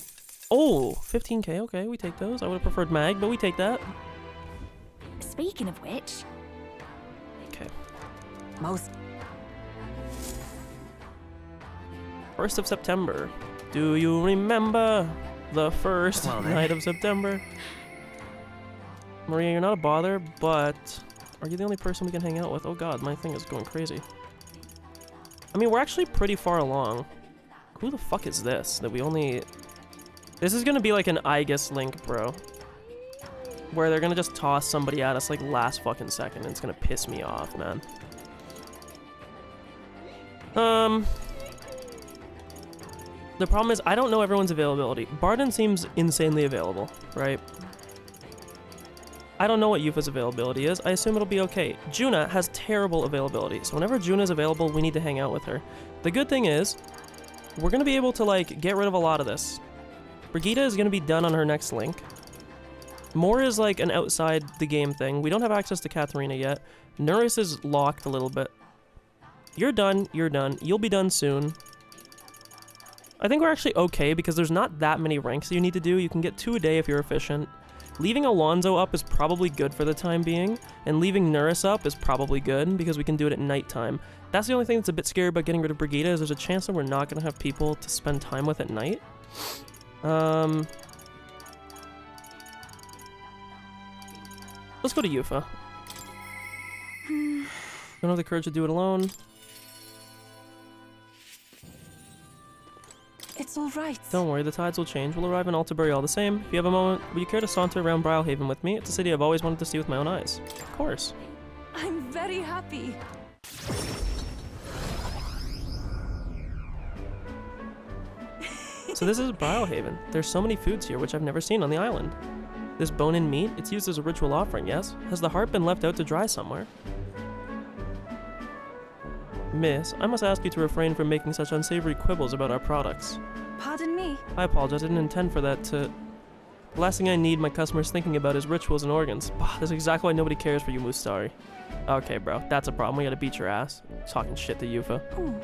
Oh, 15k. Okay, we take those. I would have preferred mag, but we take that. Speaking of which, Okay. most 1st of September. Do you remember the first Well, then. night of September? Maria, you're not a bother, but are you the only person we can hang out with? Oh god, my thing is going crazy. I mean, we're actually pretty far along. Who the fuck is this? That we only... This is gonna be like an Aegis link, bro. Where they're gonna just toss somebody at us like last fucking second, and it's gonna piss me off, man. The problem is, I don't know everyone's availability. Barden seems insanely available, right? I don't know what Yufa's availability is. I assume it'll be okay. Juna has terrible availability, so whenever Juna's available, we need to hang out with her. The good thing is, we're gonna be able to, like, get rid of a lot of this. Brigitte is gonna be done on her next link. More is, like, an outside the game thing. We don't have access to Katharina yet. Nuris is locked a little bit. You're done, you're done. You'll be done soon. I think we're actually okay because there's not that many ranks you need to do. You can get 2 a day if you're efficient. Leaving Alonzo up is probably good for the time being, and leaving Nuris up is probably good because we can do it at nighttime. That's the only thing that's a bit scary about getting rid of Brigitte is there's a chance that we're not going to have people to spend time with at night. Let's go to Yufa. Don't have the courage to do it alone. It's all right. Don't worry, the tides will change. We'll arrive in Altabury all the same. If you have a moment, would you care to saunter around Brylehaven with me? It's a city I've always wanted to see with my own eyes. Of course. I'm very happy. So this is Brylehaven. There's so many foods here which I've never seen on the island. This bone-in meat, it's used as a ritual offering, yes? Has the heart been left out to dry somewhere? Miss, I must ask you to refrain from making such unsavory quibbles about our products. Pardon me? I apologize, I didn't intend for that to... The last thing I need my customers thinking about is rituals and organs. Bah, that's exactly why nobody cares for you, Mustari. Okay, bro, that's a problem. We gotta beat your ass. Talking shit to Yufa. Oh.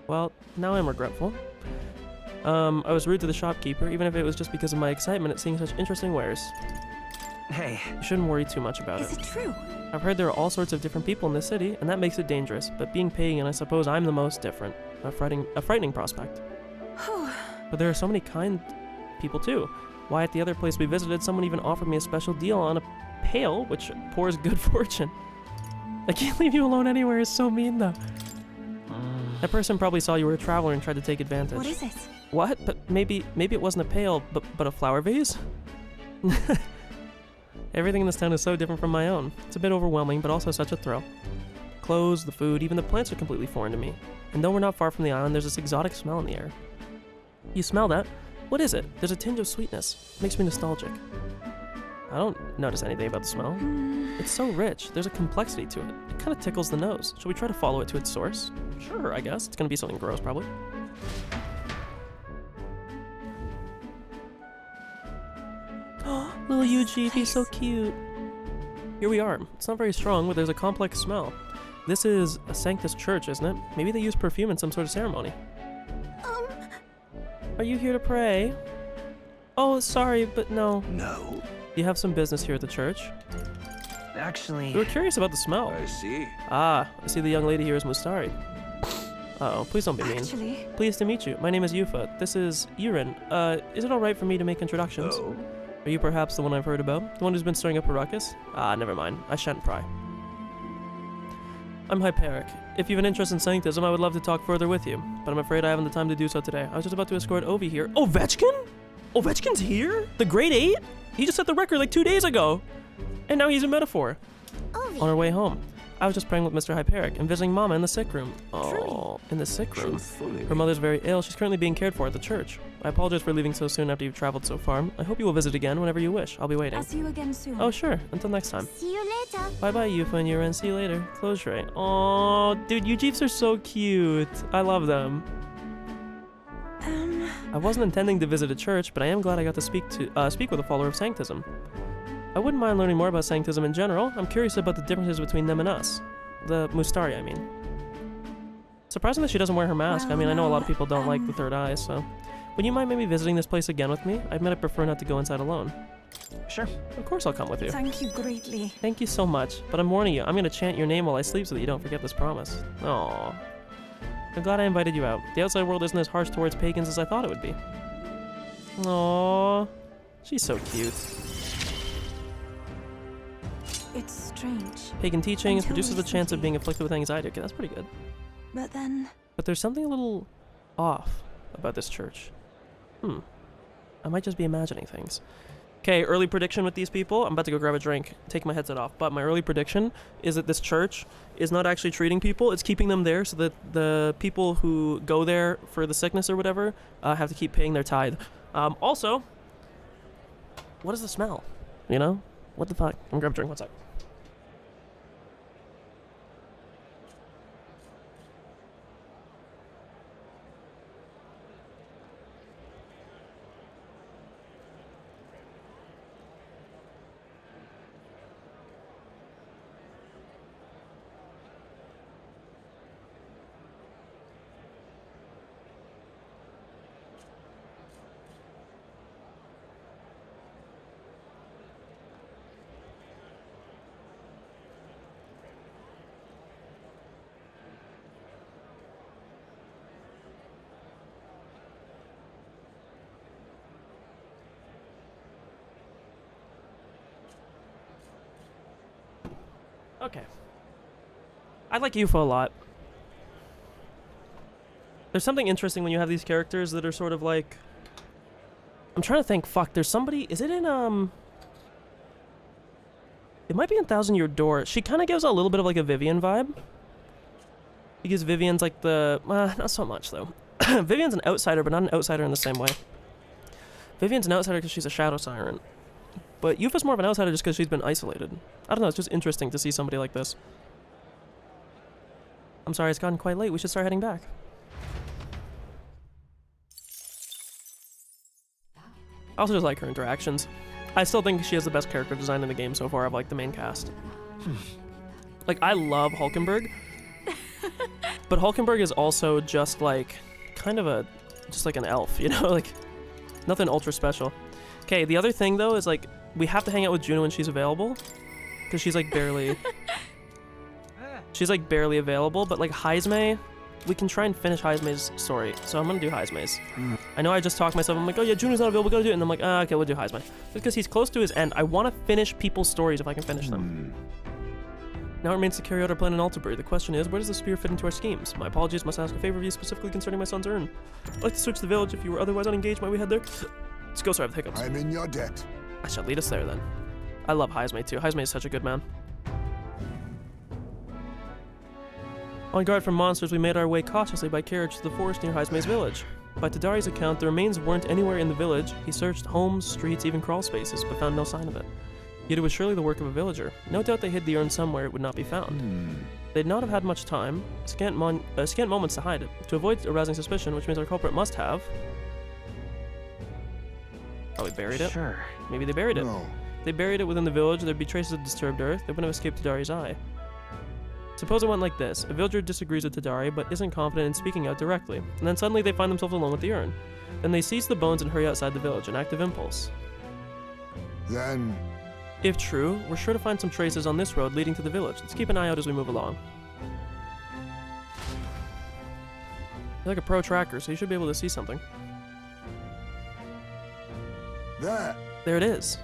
Well, now I'm regretful. I was rude to the shopkeeper, even if it was just because of my excitement at seeing such interesting wares. Hey. You shouldn't worry too much about Is it true? I've heard there are all sorts of different people in this city, and that makes it dangerous, but being pagan, I suppose I'm the most different. A frightening prospect. But there are so many kind people too. Why, at the other place we visited, someone even offered me a special deal on a pail, which pours good fortune. I can't leave you alone anywhere, it's so mean though. That person probably saw you were a traveler and tried to take advantage. What is it? What? But maybe it wasn't a pail, but a flower vase? Everything in this town is so different from my own. It's a bit overwhelming, but also such a thrill. Clothes, the food, even the plants are completely foreign to me. And though we're not far from the island, there's this exotic smell in the air. You smell that? What is it? There's a tinge of sweetness. It makes me nostalgic. I don't notice anything about the smell. It's so rich. There's a complexity to it. It kind of tickles the nose. Shall we try to follow it to its source? Sure, I guess. It's gonna be something gross, probably. Little Yuji, he's so cute. Here we are. It's not very strong, but there's a complex smell. This is a Sanctus church, isn't it? Maybe they use perfume in some sort of ceremony. Are you here to pray? Oh, sorry, but no. No. You have some business here at the church? Actually... We were curious about the smell. I see. Ah, I see the young lady here is Mustari. Uh-oh, please don't be mean. Actually, Pleased to meet you. My name is Yufa. This is Yurin. Is it alright for me to make introductions? No. Are you perhaps the one I've heard about? The one who's been stirring up a ruckus? Ah, never mind. I shan't pry. I'm Hyperic. If you have an interest in Sanctism, I would love to talk further with you, but I'm afraid I haven't the time to do so today. I was just about to escort Ovi here. Ovechkin? Ovechkin's here? The grade 8? He just set the record like 2 days ago. And now he's a metaphor. Ovi. On our way home. I was just praying with Mr. Hyperic and visiting Mama in the sick room. Oh, in the sick room. Truthfully. Her mother's very ill. She's currently being cared for at the church. I apologize for leaving so soon after you've traveled so far. I hope you will visit again whenever you wish. I'll be waiting. I'll see you again soon. Oh, sure. Until next time. See you later. Bye-bye, Yufa and Yuren. See you later. Close your eye. Oh, dude, Ujeeps are so cute. I love them. I wasn't intending to visit a church, but I am glad I got to speak with a follower of Sanctism. I wouldn't mind learning more about Sanctism in general. I'm curious about the differences between them and us. The Mustari, I mean. Surprising that she doesn't wear her mask. I mean, I know a lot of people don't like the um, third eye, so... Would you mind maybe visiting this place again with me? I admit I prefer not to go inside alone. Sure. Of course I'll come with you. Thank you greatly. Thank you so much, but I'm warning you, I'm gonna chant your name while I sleep so that you don't forget this promise. Aww. I'm glad I invited you out. The outside world isn't as harsh towards pagans as I thought it would be. Aww. She's so cute. It's strange. Pagan teachings Until reduces the chance of recently. being afflicted with anxiety. Okay, that's pretty good. But then, But there's something a little off about this church. I might just be imagining things. Okay, early prediction with these people. I'm about to go grab a drink, take my headset off. But my early prediction is that this church is not actually treating people. It's keeping them there so that the people who go there for the sickness or whatever have to keep paying their tithe. Also, what is the smell? You know? What the fuck? I'm gonna grab a drink. One sec. Okay. I like UFO a lot. There's something interesting when you have these characters that are sort of like... I'm trying to think, fuck, there's somebody... Is it in, It might be in Thousand Year Door. She kind of gives a little bit of like a Vivian vibe. Because Vivian's like the... not so much, though. Vivian's an outsider, but not an outsider in the same way. Vivian's an outsider because she's a shadow siren. But Yufa's more of an outsider just because she's been isolated. I don't know, it's just interesting to see somebody like this. I'm sorry, it's gotten quite late. We should start heading back. I also just like her interactions. I still think she has the best character design in the game so far of like the main cast. Like, I love Hulkenberg. But Hulkenberg is also just like, kind of just like an elf, you know? Like, nothing ultra special. Okay, the other thing though is like, we have to hang out with Juno when she's available. Because she's like barely... she's like barely available, but like Heismay, we can try and finish Heismay's story. So I'm gonna do Heismay's. I know I just talked myself, I'm like, oh yeah, Juno's not available, we gotta do it. And I'm like, okay, we'll do Heismay. Because he's close to his end. I want to finish people's stories if I can finish them. Now it remains to carry out our plan in Altabury. The question is, where does the spear fit into our schemes? My apologies, must ask a favor of you specifically concerning my son's urn. I'd like to search the village. If you were otherwise unengaged, might we head there? Let's go, sorry, I have hiccups. I'm in your debt. I shall lead us there then. I love Heismay too. Heismay is such a good man. On guard from monsters, we made our way cautiously by carriage to the forest near Heismay's village. By Tadari's account, the remains weren't anywhere in the village. He searched homes, streets, even crawl spaces, but found no sign of it. Yet it was surely the work of a villager. No doubt they hid the urn somewhere it would not be found. They'd not have had much time, scant moments to hide it, to avoid arousing suspicion, which means our culprit must have... probably buried it? Sure. Maybe they buried it. No. They buried it within the village, there'd be traces of disturbed earth, they wouldn't have escaped Tadari's eye. Suppose it went like this. A villager disagrees with Tadari, but isn't confident in speaking out directly, and then suddenly they find themselves alone with the urn. Then they seize the bones and hurry outside the village, an act of impulse. Then If true, we're sure to find some traces on this road leading to the village. Let's keep an eye out as we move along. You're like a pro tracker, so you should be able to see something. there. There it is.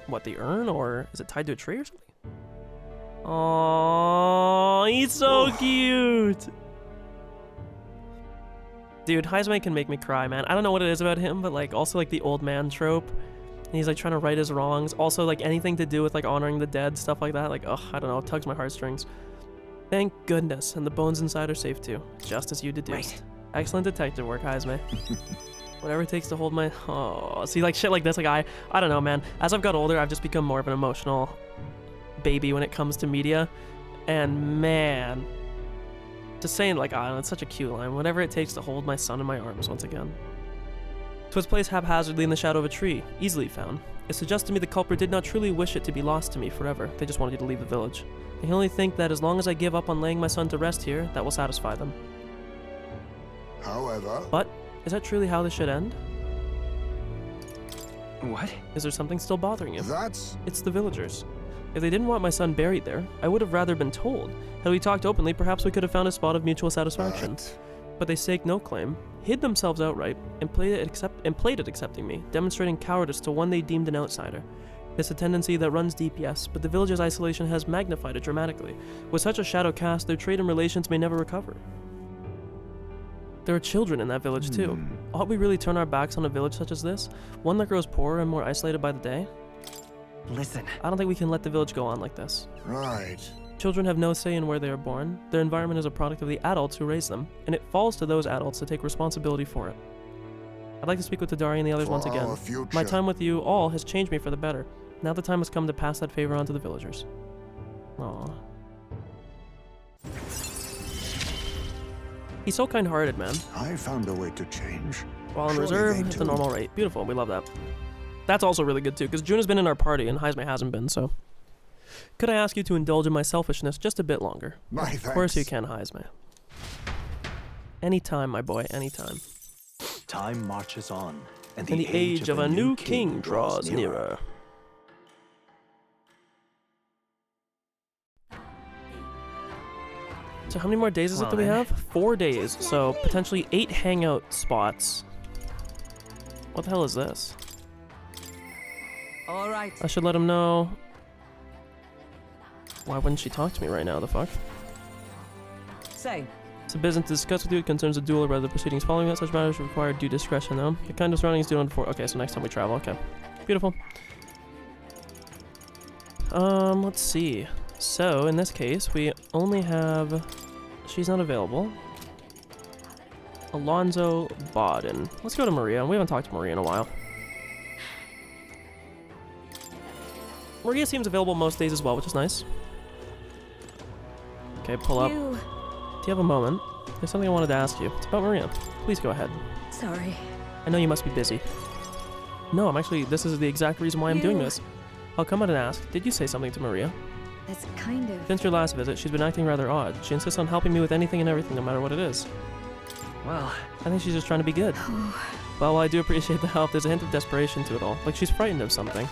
What, the urn, or is it tied to a tree or something? Aww, he's so cute! Dude, Heismay can make me cry, man. I don't know what it is about him, but like, also like the old man trope. And he's like trying to right his wrongs. Also like anything to do with like honoring the dead, stuff like that. Like, ugh, I don't know, it tugs my heartstrings. Thank goodness, and the bones inside are safe too. Just as you deduced. Right. Excellent detective work, Heismay. Whatever it takes to hold my... Oh, see, like shit like this, like I don't know, man. As I've got older, I've just become more of an emotional baby when it comes to media. And man, just saying like, I don't know, it's such a cute line. Whatever it takes to hold my son in my arms once again. 'Twas placed haphazardly in the shadow of a tree, easily found. It suggests to me the culprit did not truly wish it to be lost to me forever. They just wanted you to leave the village. They can only think that as long as I give up on laying my son to rest here, that will satisfy them. However... But, is that truly how this should end? What? Is there something still bothering you? That's... It's the villagers. If they didn't want my son buried there, I would have rather been told. Had we talked openly, perhaps we could have found a spot of mutual satisfaction. But they staked no claim, hid themselves outright, and played at accepting me, demonstrating cowardice to one they deemed an outsider. It's a tendency that runs deep, yes, but the village's isolation has magnified it dramatically. With such a shadow cast, their trade and relations may never recover. There are children in that village too. Ought we really turn our backs on a village such as this? One that grows poorer and more isolated by the day? Listen. I don't think we can let the village go on like this. Right. Children have no say in where they are born. Their environment is a product of the adults who raise them, and it falls to those adults to take responsibility for it. I'd like to speak with Tadari and the others once again. My time with you all has changed me for the better. Now the time has come to pass that favor on to the villagers. Aww. He's so kind-hearted, man. I found a way to change. While in Surely reserve, they at the too. normal rate. Beautiful, we love that. That's also really good too, because Juna's been in our party and Heisme hasn't been, so... Could I ask you to indulge in my selfishness just a bit longer? My Of course you thanks. can, Heisme. Anytime, my boy, anytime. Time marches on, And the age of a new king draws nearer. So how many more days is it that we have? 4 days, so potentially 8 hangout spots. What the hell is this? All right. I should let him know. Why wouldn't she talk to me right now, the fuck? Say. It's a business to discuss with you. It concerns the duel or rather proceedings following that. Such matters require due discretion, though. The kind of surroundings do before. Okay, so next time we travel. Okay. Beautiful. Let's see. So, in this case, we only have... She's not available. Alonzo Bodden. Let's go to Maria. We haven't talked to Maria in a while. Maria seems available most days as well, which is nice. Okay, pull up. Do you have a moment? There's something I wanted to ask you. It's about Maria. Please go ahead. Sorry. I know you must be busy. No, I'm actually... This is the exact reason why I'm doing this. I'll come out and ask. Did you say something to Maria? That's kind of... Since your last visit, she's been acting rather odd. She insists on helping me with anything and everything, no matter what it is. Well... I think she's just trying to be good. Well, while I do appreciate the help, there's a hint of desperation to it all. Like she's frightened of something.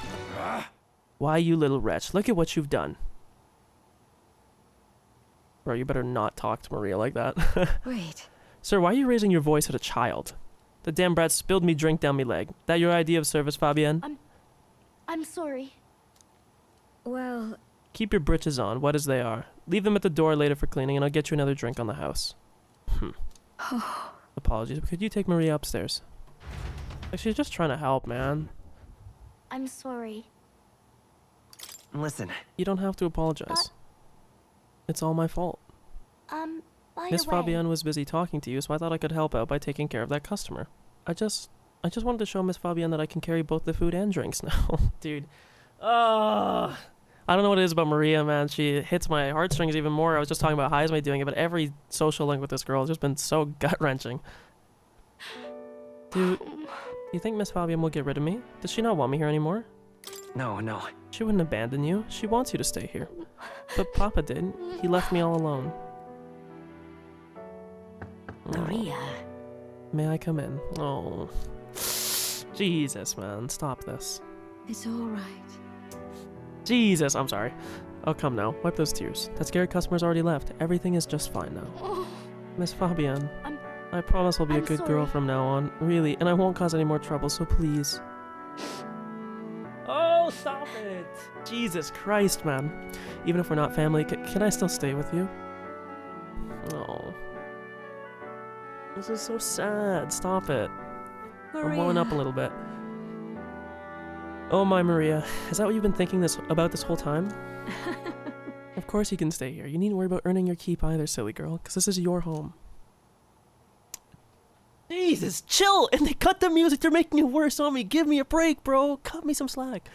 Why, you little wretch. Look at what you've done. Bro, you better not talk to Maria like that. Wait. Sir, why are you raising your voice at a child? The damn brat spilled me drink down me leg. That your idea of service, Fabienne? I'm sorry. Well... Keep your britches on, wet as they are. Leave them at the door later for cleaning, and I'll get you another drink on the house. Apologies, but could you take Maria upstairs? Like, she's just trying to help, man. I'm sorry. Listen. You don't have to apologize. It's all my fault. By Miss the way... Fabienne was busy talking to you, so I thought I could help out by taking care of that customer. I just wanted to show Miss Fabienne that I can carry both the food and drinks now. Dude. I don't know what it is about Maria, man. She hits my heartstrings even more. I was just talking about Heisme doing it, but every social link with this girl has just been so gut-wrenching. Dude, you think Miss Fabienne will get rid of me? Does she not want me here anymore? No. She wouldn't abandon you. She wants you to stay here. But Papa did. He left me all alone. Maria. May I come in? Oh. Jesus, man. Stop this. It's all right. Jesus, I'm sorry. Oh, come now. Wipe those tears. That scared customer's already left. Everything is just fine now. Miss Fabienne, I promise I'll be a good girl from now on. Really, and I won't cause any more trouble, so please. Oh, stop it! Jesus Christ, man. Even if we're not family, can I still stay with you? Oh. This is so sad. Stop it. Maria. I'm welling up a little bit. Oh my Maria, is that what you've been thinking about this whole time? Of course you can stay here. You needn't worry about earning your keep either, silly girl, because this is your home. Jesus, chill! And they cut the music, they're making it worse on me. Give me a break, bro. Cut me some slack.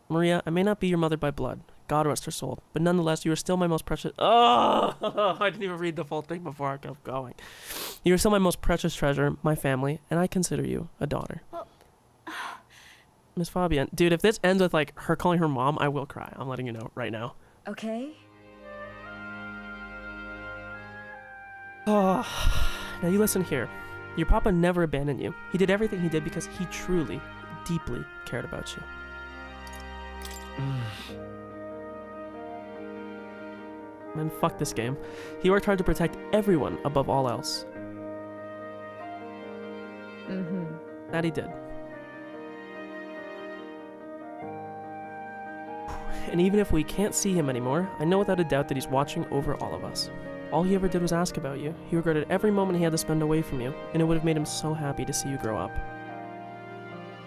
Maria, I may not be your mother by blood. God rest her soul. But nonetheless, you are still my most precious... Oh! I didn't even read the full thing before I kept going. You are still my most precious treasure, my family, and I consider you a daughter. Miss Fabienne. Dude, if this ends with, like, her calling her mom, I will cry. I'm letting you know right now. Okay. Oh, Now you listen here. Your papa never abandoned you. He did everything he did because he truly, deeply cared about you. Man, fuck this game. He worked hard to protect everyone above all else. That he did. And even if we can't see him anymore, I know without a doubt that he's watching over all of us. All he ever did was ask about you. He regretted every moment he had to spend away from you, and it would have made him so happy to see you grow up.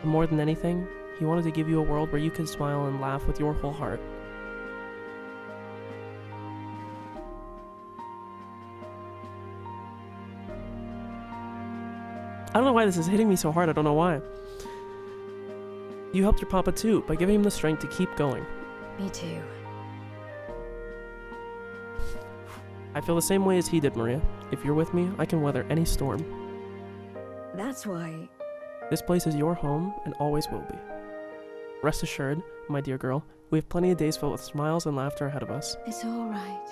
And more than anything, he wanted to give you a world where you could smile and laugh with your whole heart. I don't know why this is hitting me so hard, I don't know why. You helped your papa too, by giving him the strength to keep going. Me too. I feel the same way as he did, Maria. If you're with me, I can weather any storm. That's why... This place is your home and always will be. Rest assured, my dear girl, we have plenty of days filled with smiles and laughter ahead of us. It's all right.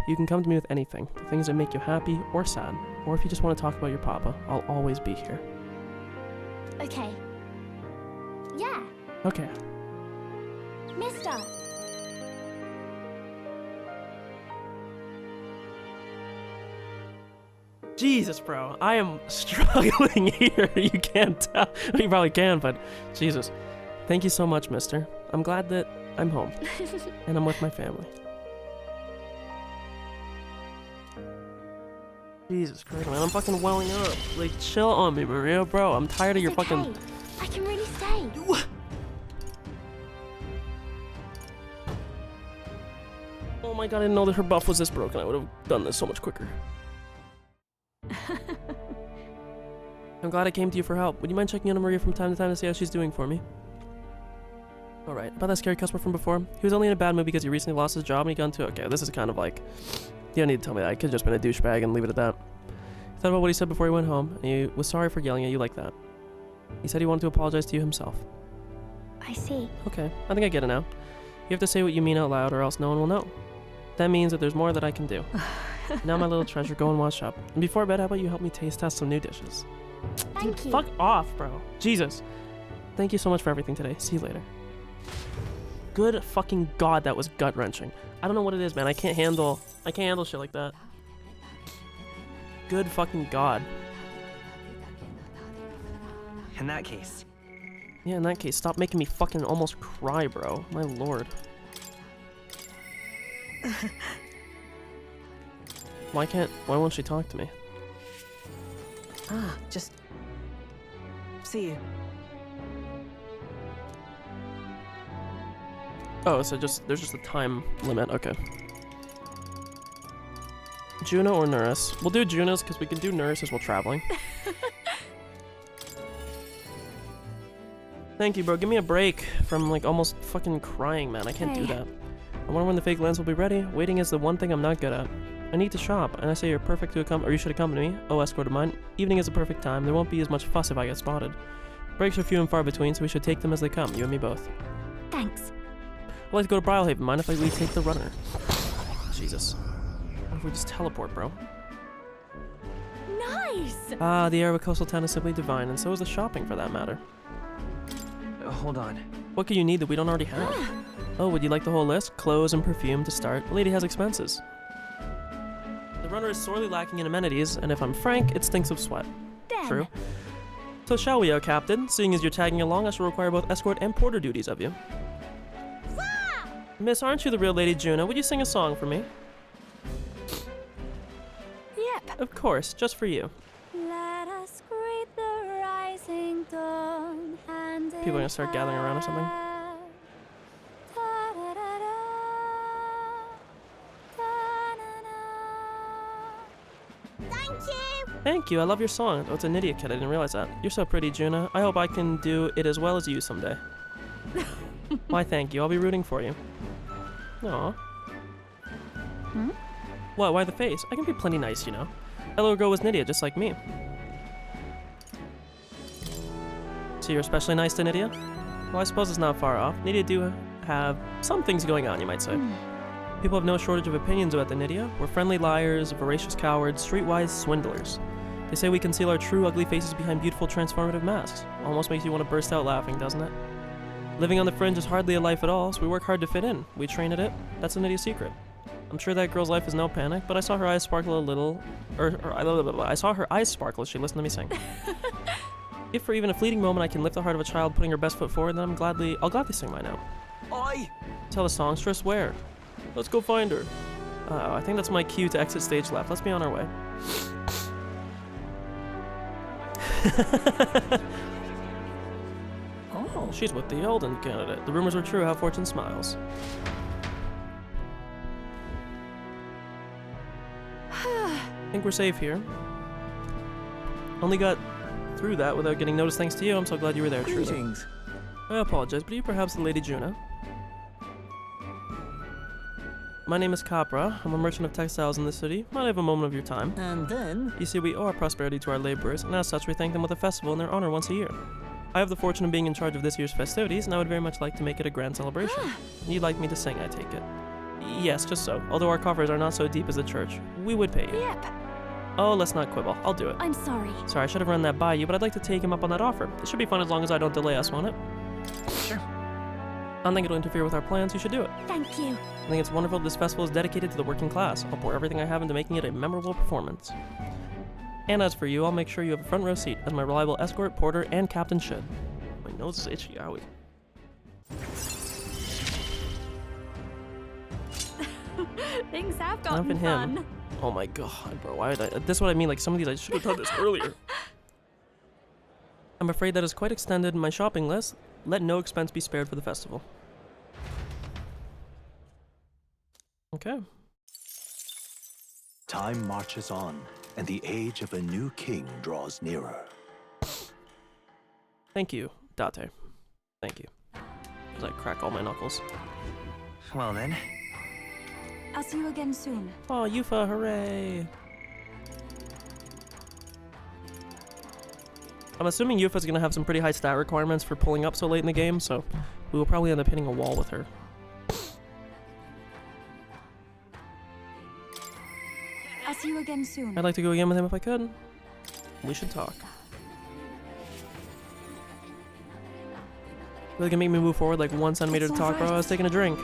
You can come to me with anything, the things that make you happy or sad, or if you just want to talk about your papa, I'll always be here. Okay. Yeah, Okay. mister. Jesus, bro, I am struggling here. You can't tell. You probably can, but Jesus. Thank you so much, mister. I'm glad that I'm home, and I'm with my family. Jesus Christ, man, I'm fucking welling up. Like, chill on me, Maria, bro. I'm tired of your It's okay. fucking... I can really stay. Oh my god, I didn't know that her buff was this broken. I would have done this so much quicker. I'm glad I came to you for help. Would you mind checking in on Maria from time to time to see how she's doing for me? Alright, about that scary customer from before. He was only in a bad mood because he recently lost his job and he got into... Okay, this is kind of like... You don't need to tell me that. I could have just been a douchebag and leave it at that. He thought about what he said before he went home, and he was sorry for yelling at you like that. He said he wanted to apologize to you himself. I see. Okay, I think I get it now. You have to say what you mean out loud or else no one will know. That means that there's more that I can do. Now, my little treasure, go and wash up. And before bed, how about you help me taste test some new dishes? Thank you. Fuck off, bro. Jesus. Thank you so much for everything today. See you later. Good fucking god, that was gut-wrenching. I don't know what it is, man. I can't handle shit like that. Good fucking god. In that case, Yeah, in that case, stop making me fucking almost cry, bro. My lord. Why won't she talk to me? Just... see you. Oh, so there's just a time limit. Okay. Juno or Nurse? We'll do Juno's because we can do Nurse as we're traveling. Thank you, bro. Give me a break from like almost fucking crying, man. I can't do that. I wonder when the fake lens will be ready. Waiting is the one thing I'm not good at. I need to shop, and I say you're perfect to come, or you should accompany me. Oh, escort of mine. Evening is a perfect time. There won't be as much fuss if I get spotted. Breaks are few and far between, so we should take them as they come. You and me both. Thanks. I'd like to go to Brylehaven. Mind if we take the runner? Jesus. What if we just teleport, bro? Nice. Ah, the air of a coastal town is simply divine, and so is the shopping for that matter. hold on. What could you need that we don't already have? Oh, would you like the whole list? Clothes and perfume to start. The lady has expenses. The runner is sorely lacking in amenities, and if I'm frank, it stinks of sweat. Then. True. So shall we, Captain? Seeing as you're tagging along, I shall require both escort and porter duties of you. Miss, aren't you the real Lady Juno? Would you sing a song for me? Yep. Of course, just for you. Let us greet the rising dawn. People are gonna start gathering around or something. Thank you. Thank you, I love your song. Oh, it's an idiot kid, I didn't realize that. You're so pretty, Juno. I hope I can do it as well as you someday. Why, thank you. I'll be rooting for you. Aw. Hmm? What? Why the face? I can be plenty nice, you know. That little girl was Nydia, just like me. So you're especially nice to Nydia? Well, I suppose it's not far off. Nydia do have some things going on, you might say. People have no shortage of opinions about the Nydia. We're friendly liars, voracious cowards, streetwise swindlers. They say we conceal our true ugly faces behind beautiful transformative masks. Almost makes you want to burst out laughing, doesn't it? Living on the fringe is hardly a life at all, so we work hard to fit in. We train at it. That's the Nydia's secret. I'm sure that girl's life is no panic, but I saw her eyes sparkle a little, I saw her eyes sparkle as she listened to me sing. If for even a fleeting moment I can lift the heart of a child putting her best foot forward, then I'll gladly sing mine out. Tell the songstress where? Let's go find her. I think that's my cue to exit stage left. Let's be on our way. Oh, she's with the Elden candidate. The rumors are true, how fortune smiles. I think we're safe here. Only got through that without getting noticed thanks to you. I'm so glad you were there, Trudy. I apologize, but are you perhaps the Lady Juna? My name is Capra. I'm a merchant of textiles in the city. Might I have a moment of your time? And then... You see, we owe our prosperity to our laborers, and as such we thank them with a festival in their honor once a year. I have the fortune of being in charge of this year's festivities, and I would very much like to make it a grand celebration. You'd like me to sing, I take it? Yes, just so. Although our coffers are not so deep as the church, we would pay you. Yep. Oh, let's not quibble. I'll do it. I'm sorry. Sorry, I should have run that by you, but I'd like to take him up on that offer. It should be fun as long as I don't delay us, won't it? Sure. I don't think it'll interfere with our plans. You should do it. Thank you. I think it's wonderful that this festival is dedicated to the working class. I'll pour everything I have into making it a memorable performance. And as for you, I'll make sure you have a front row seat, as my reliable escort, porter, and captain should. My nose is itchy, owie. Things have gotten fun. Oh my god, bro, why did I... This is what I mean, like some of these I should have done this earlier. I'm afraid that is quite extended in my shopping list. Let no expense be spared for the festival. Okay. Time marches on, and the age of a new king draws nearer. Thank you, Date. Thank you. As I crack all my knuckles. Well then. I'll see you again soon. Oh, Yufa, hooray! I'm assuming Yufa's gonna have some pretty high stat requirements for pulling up so late in the game, so we will probably end up hitting a wall with her. I'll see you again soon. I'd like to go again with him if I could. We should talk. Really gonna make me move forward like 1 centimeter to talk, bro. I was taking a drink.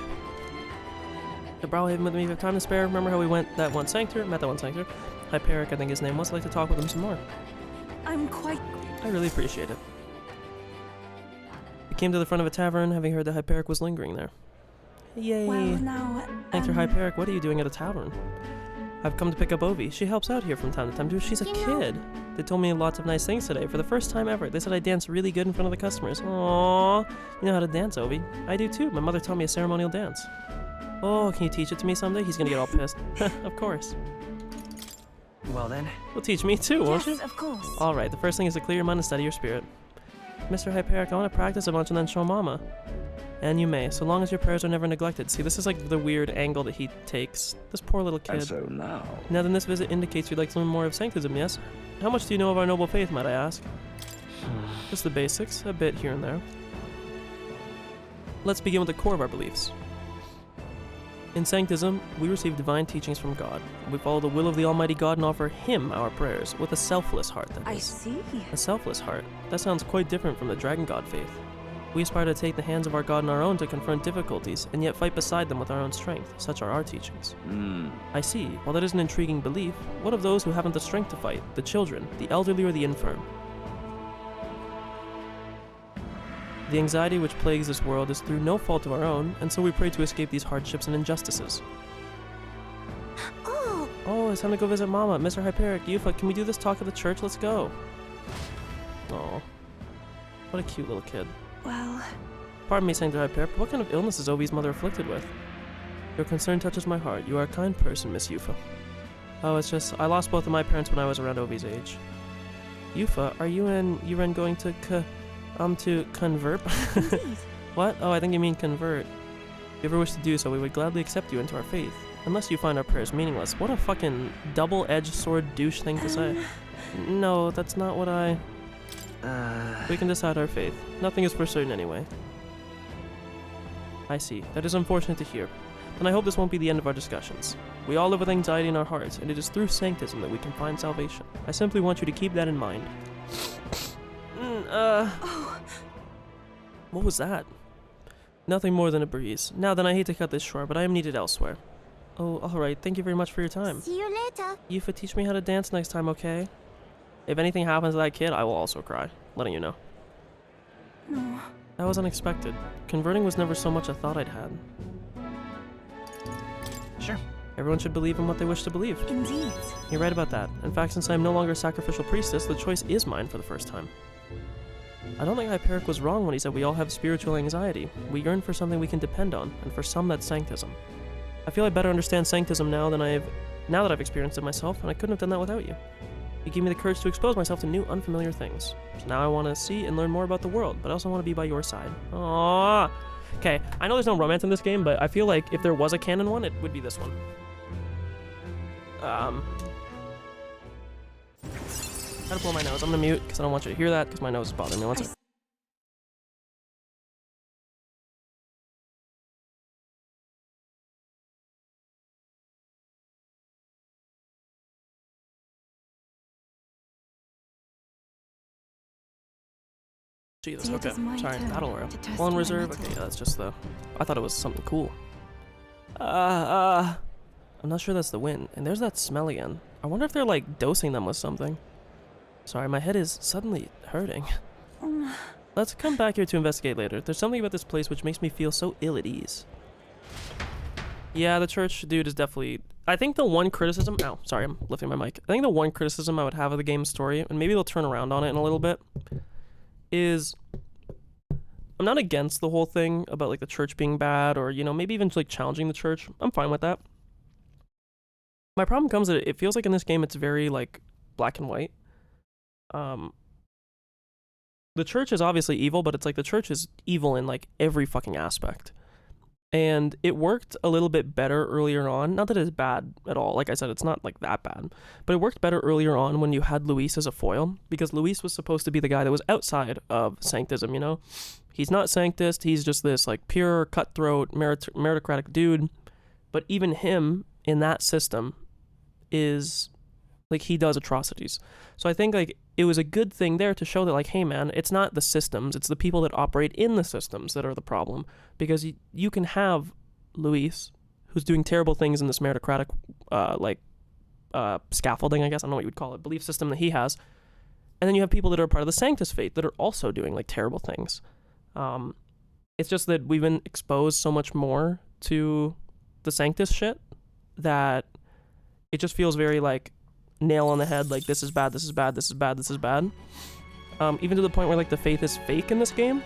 The Browhaven with me if you have time to spare. Remember how we went that one sanctuary? Met that one sanctuary. Hyperic, I think his name was. I'd like to talk with him some more. I'm quite... I really appreciate it. We came to the front of a tavern, having heard that Hyperic was lingering there. Yay! Well, now... Thanks, Hyperic. What are you doing at a tavern? I've come to pick up Ovi. She helps out here from time to time, dude. She's a kid. They told me lots of nice things today. For the first time ever, they said I dance really good in front of the customers. Aww. You know how to dance, Ovi. I do too. My mother taught me a ceremonial dance. Oh, can you teach it to me someday? He's gonna get all pissed. Of course. Well then. Well, teach me too, won't you? Yes, of course. Alright, the first thing is to clear your mind and steady your spirit. Mr. Hyperic, I want to practice a bunch and then show Mama. And you may, so long as your prayers are never neglected. See, this is like the weird angle that he takes. This poor little kid. And so now... Now then, this visit indicates you'd like to learn more of Sanctism, yes? How much do you know of our noble faith, might I ask? Just the basics, a bit here and there. Let's begin with the core of our beliefs. In Sanctism, we receive divine teachings from God. We follow the will of the Almighty God and offer Him our prayers, with a selfless heart, that is. I see. A selfless heart. That sounds quite different from the Dragon God faith. We aspire to take the hands of our God in our own to confront difficulties, and yet fight beside them with our own strength. Such are our teachings. I see. While that is an intriguing belief, what of those who haven't the strength to fight? The children, the elderly, or the infirm? The anxiety which plagues this world is through no fault of our own, and so we pray to escape these hardships and injustices. Oh, it's time to go visit Mama. Mr. Hyperic, Yufa, can we do this talk at the church? Let's go. Oh, what a cute little kid. Well... Pardon me, Saint Hyperic, but what kind of illness is Ovi's mother afflicted with? Your concern touches my heart. You are a kind person, Miss Yufa. Oh, it's just, I lost both of my parents when I was around Ovi's age. Yufa, are you and Yuren going to convert? What? Oh, I think you mean convert. If you ever wish to do so, we would gladly accept you into our faith. Unless you find our prayers meaningless. What a fucking double-edged sword douche thing to say. No, that's not what I... We can decide our faith. Nothing is for certain anyway. I see. That is unfortunate to hear. then I hope this won't be the end of our discussions. We all live with anxiety in our hearts, and it is through sanctism that we can find salvation. I simply want you to keep that in mind. What was that? Nothing more than a breeze. Now then, I hate to cut this short, but I am needed elsewhere. Oh, alright. Thank you very much for your time. See you later. Yufa, teach me how to dance next time, okay? If anything happens to that kid, I will also cry. Letting you know. No. That was unexpected. Converting was never so much a thought I'd had. Sure. Everyone should believe in what they wish to believe. Indeed. You're right about that. In fact, since I am no longer a sacrificial priestess, the choice is mine for the first time. I don't think Hyperic was wrong when he said we all have spiritual anxiety. We yearn for something we can depend on, and for some that's sanctism. I feel I better understand sanctism now that I've experienced it myself, and I couldn't have done that without you. You gave me the courage to expose myself to new, unfamiliar things. So now I want to see and learn more about the world, but I also want to be by your side. Aww. Okay, I know there's no romance in this game, but I feel like if there was a canon one, it would be this one. Gotta blow my nose. I'm gonna mute because I don't want you to hear that because my nose is bothering me. One second. Jesus, okay. Sorry, battle royale. Well, in reserve. Okay, yeah, that's just the. I thought it was something cool. I'm not sure that's the win. And there's that smell again. I wonder if they're like dosing them with something. Sorry, my head is suddenly hurting. Let's come back here to investigate later. There's something about this place which makes me feel so ill at ease. Yeah, the church dude is definitely... I think the one criticism... Ow, sorry, I'm lifting my mic. I think the one criticism I would have of the game's story, and maybe they'll turn around on it in a little bit, is... I'm not against the whole thing about like the church being bad or, you know, maybe even like challenging the church. I'm fine with that. My problem comes that it feels like in this game it's very like black and white. The church is obviously evil, but it's like the church is evil in like every fucking aspect. And it worked a little bit better earlier on. Not that it's bad at all. Like I said, it's not like that bad. But it worked better earlier on when you had Luis as a foil. Because Luis was supposed to be the guy that was outside of sanctism, you know? He's not sanctist. He's just this like pure, cutthroat, meritocratic dude. But even him in that system is... like, he does atrocities. So I think, like, it was a good thing there to show that, like, hey, man, it's not the systems. It's the people that operate in the systems that are the problem. Because you can have Luis, who's doing terrible things in this meritocratic, scaffolding, I guess. I don't know what you would call it, belief system that he has. And then you have people that are part of the Sanctus faith that are also doing, like, terrible things. It's just that we've been exposed so much more to the Sanctus shit that it just feels very, like, nail on the head, like this is bad, this is bad, this is bad, this is bad. Even to the point where like the faith is fake in this game.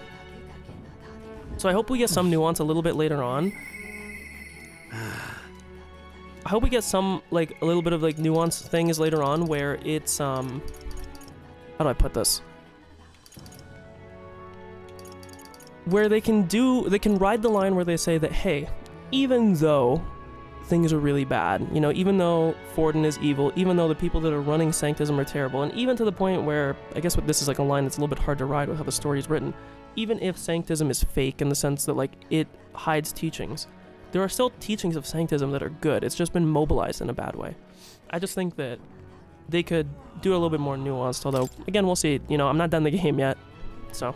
So I hope we get some nuance a little bit later on. I hope we get some like a little bit of like nuance things later on where it's how do I put this? Where they can ride the line where they say that, hey, even though things are really bad, you know, even though Forden is evil, even though the people that are running Sanctism are terrible, and even to the point where, I guess what this is like a line that's a little bit hard to ride with how the story is written, even if Sanctism is fake in the sense that like it hides teachings, there are still teachings of Sanctism that are good. It's just been mobilized in a bad way. I just think that they could do a little bit more nuanced, although, again, we'll see. You know, I'm not done the game yet, so.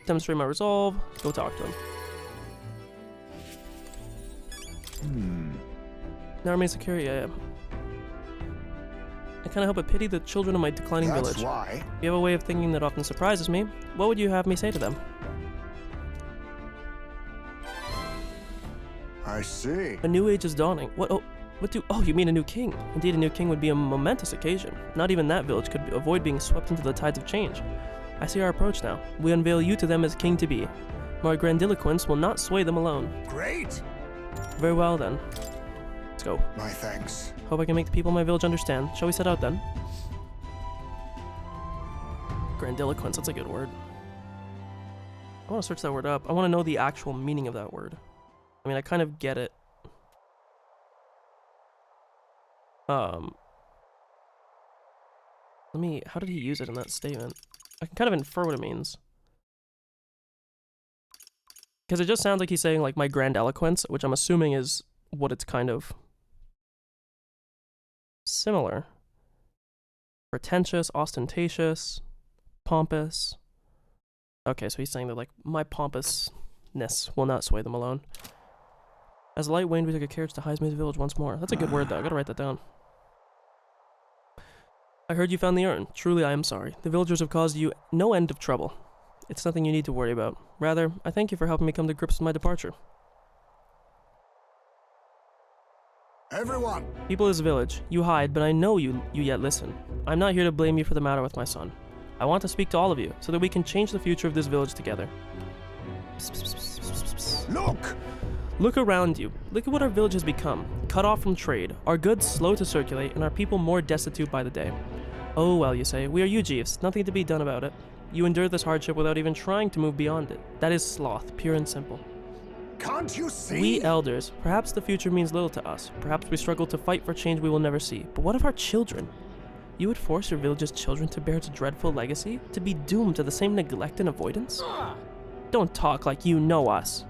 Demonstrate my resolve, go talk to him. Now remain secure, yeah. I can't help but pity the children of my declining village. That's why. You have a way of thinking that often surprises me. What would you have me say to them? I see. A new age is dawning. Oh, you mean a new king? Indeed, a new king would be a momentous occasion. Not even that village could avoid being swept into the tides of change. I see our approach now. We unveil you to them as king to be. My grandiloquence will not sway them alone. Great. Very well then. Let's go. My thanks. Hope I can make the people in my village understand. Shall we set out then? Grandiloquence, that's a good word. I want to search that word up. I want to know the actual meaning of that word. I mean, I kind of get it. How did he use it in that statement? I can kind of infer what it means. Because it just sounds like he's saying, like, my grand eloquence, which I'm assuming is what it's kind of similar. Pretentious, ostentatious, pompous. Okay, so he's saying that, like, my pompousness will not sway them alone. As light waned, we took a carriage to Highsmead's village once more. That's a good word, though. I gotta write that down. I heard you found the urn. Truly, I am sorry. The villagers have caused you no end of trouble. It's nothing you need to worry about. Rather, I thank you for helping me come to grips with my departure. Everyone! People of this village, you hide, but I know you yet listen. I'm not here to blame you for the matter with my son. I want to speak to all of you, so that we can change the future of this village together. Look! Look around you. Look at what our village has become. Cut off from trade, our goods slow to circulate, and our people more destitute by the day. Oh well, you say, we are Ujifs, nothing to be done about it. You endure this hardship without even trying to move beyond it. That is sloth, pure and simple. Can't you see? We elders, perhaps the future means little to us. Perhaps we struggle to fight for change we will never see. But what of our children? You would force your village's children to bear its dreadful legacy? To be doomed to the same neglect and avoidance? Don't talk like you know us.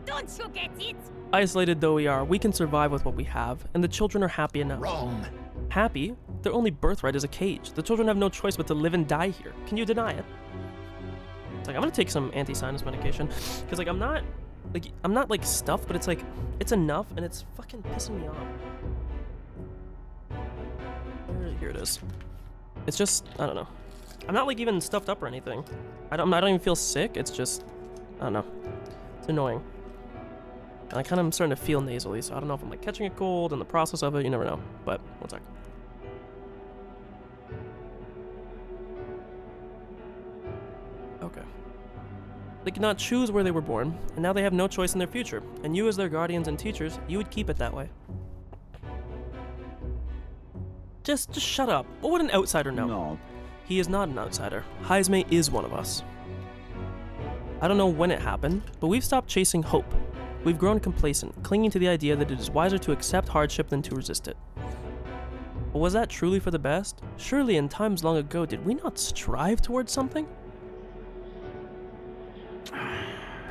Don't you get it? Isolated though we are, we can survive with what we have, and the children are happy enough. Wrong. Happy? Their only birthright is a cage. The children have no choice but to live and die here. Can you deny it? It's like, I'm gonna take some anti-sinus medication, because like I'm not like stuffed, but it's like, it's enough, and it's fucking pissing me off. Here it is. It's just, I don't know. I'm not like even stuffed up or anything. I don't even feel sick. It's just, I don't know. It's annoying. And I kind of am starting to feel nasally, so I don't know if I'm like catching a cold in the process of it. You never know. But one sec. Okay. They could not choose where they were born, and now they have no choice in their future. And you, as their guardians and teachers, you would keep it that way. Just shut up. What would an outsider know? No. He is not an outsider. Highsmead is one of us. I don't know when it happened, but we've stopped chasing hope. We've grown complacent, clinging to the idea that it is wiser to accept hardship than to resist it. But was that truly for the best? Surely in times long ago, did we not strive towards something?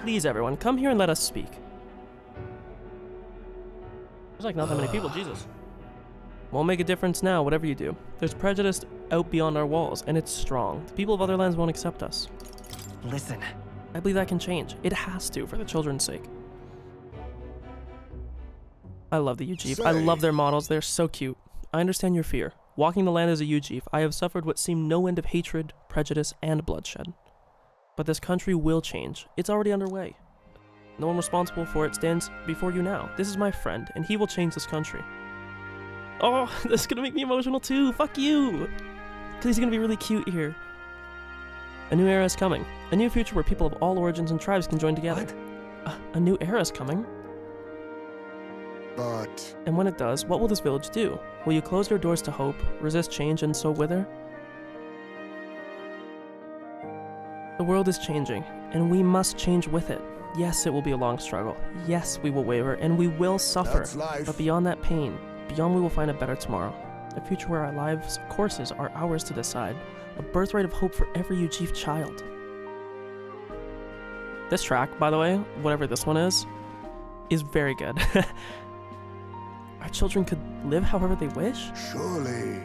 Please, everyone, come here and let us speak. There's like not that many people, Jesus. Won't make a difference now, whatever you do. There's prejudice out beyond our walls, and it's strong. The people of other lands won't accept us. Listen. I believe that can change. It has to, for the children's sake. I love the Ujif. I love their models. They're so cute. I understand your fear. Walking the land as a Ujif, I have suffered what seemed no end of hatred, prejudice, and bloodshed. But this country will change. It's already underway. No one responsible for it stands before you now. This is my friend, and he will change this country. Oh, this is gonna make me emotional too. Fuck you. Because he's gonna be really cute here. A new era is coming. A new future where people of all origins and tribes can join together. A new era is coming. But... And when it does, what will this village do? Will you close your doors to hope, resist change, and so wither? The world is changing, and we must change with it. Yes, it will be a long struggle. Yes, we will waver, and we will suffer. That's life. But beyond that pain, beyond we will find a better tomorrow. A future where our lives' courses are ours to decide. A birthright of hope for every Ujif child. This track, by the way, whatever this one is very good. Our children could live however they wish? Surely.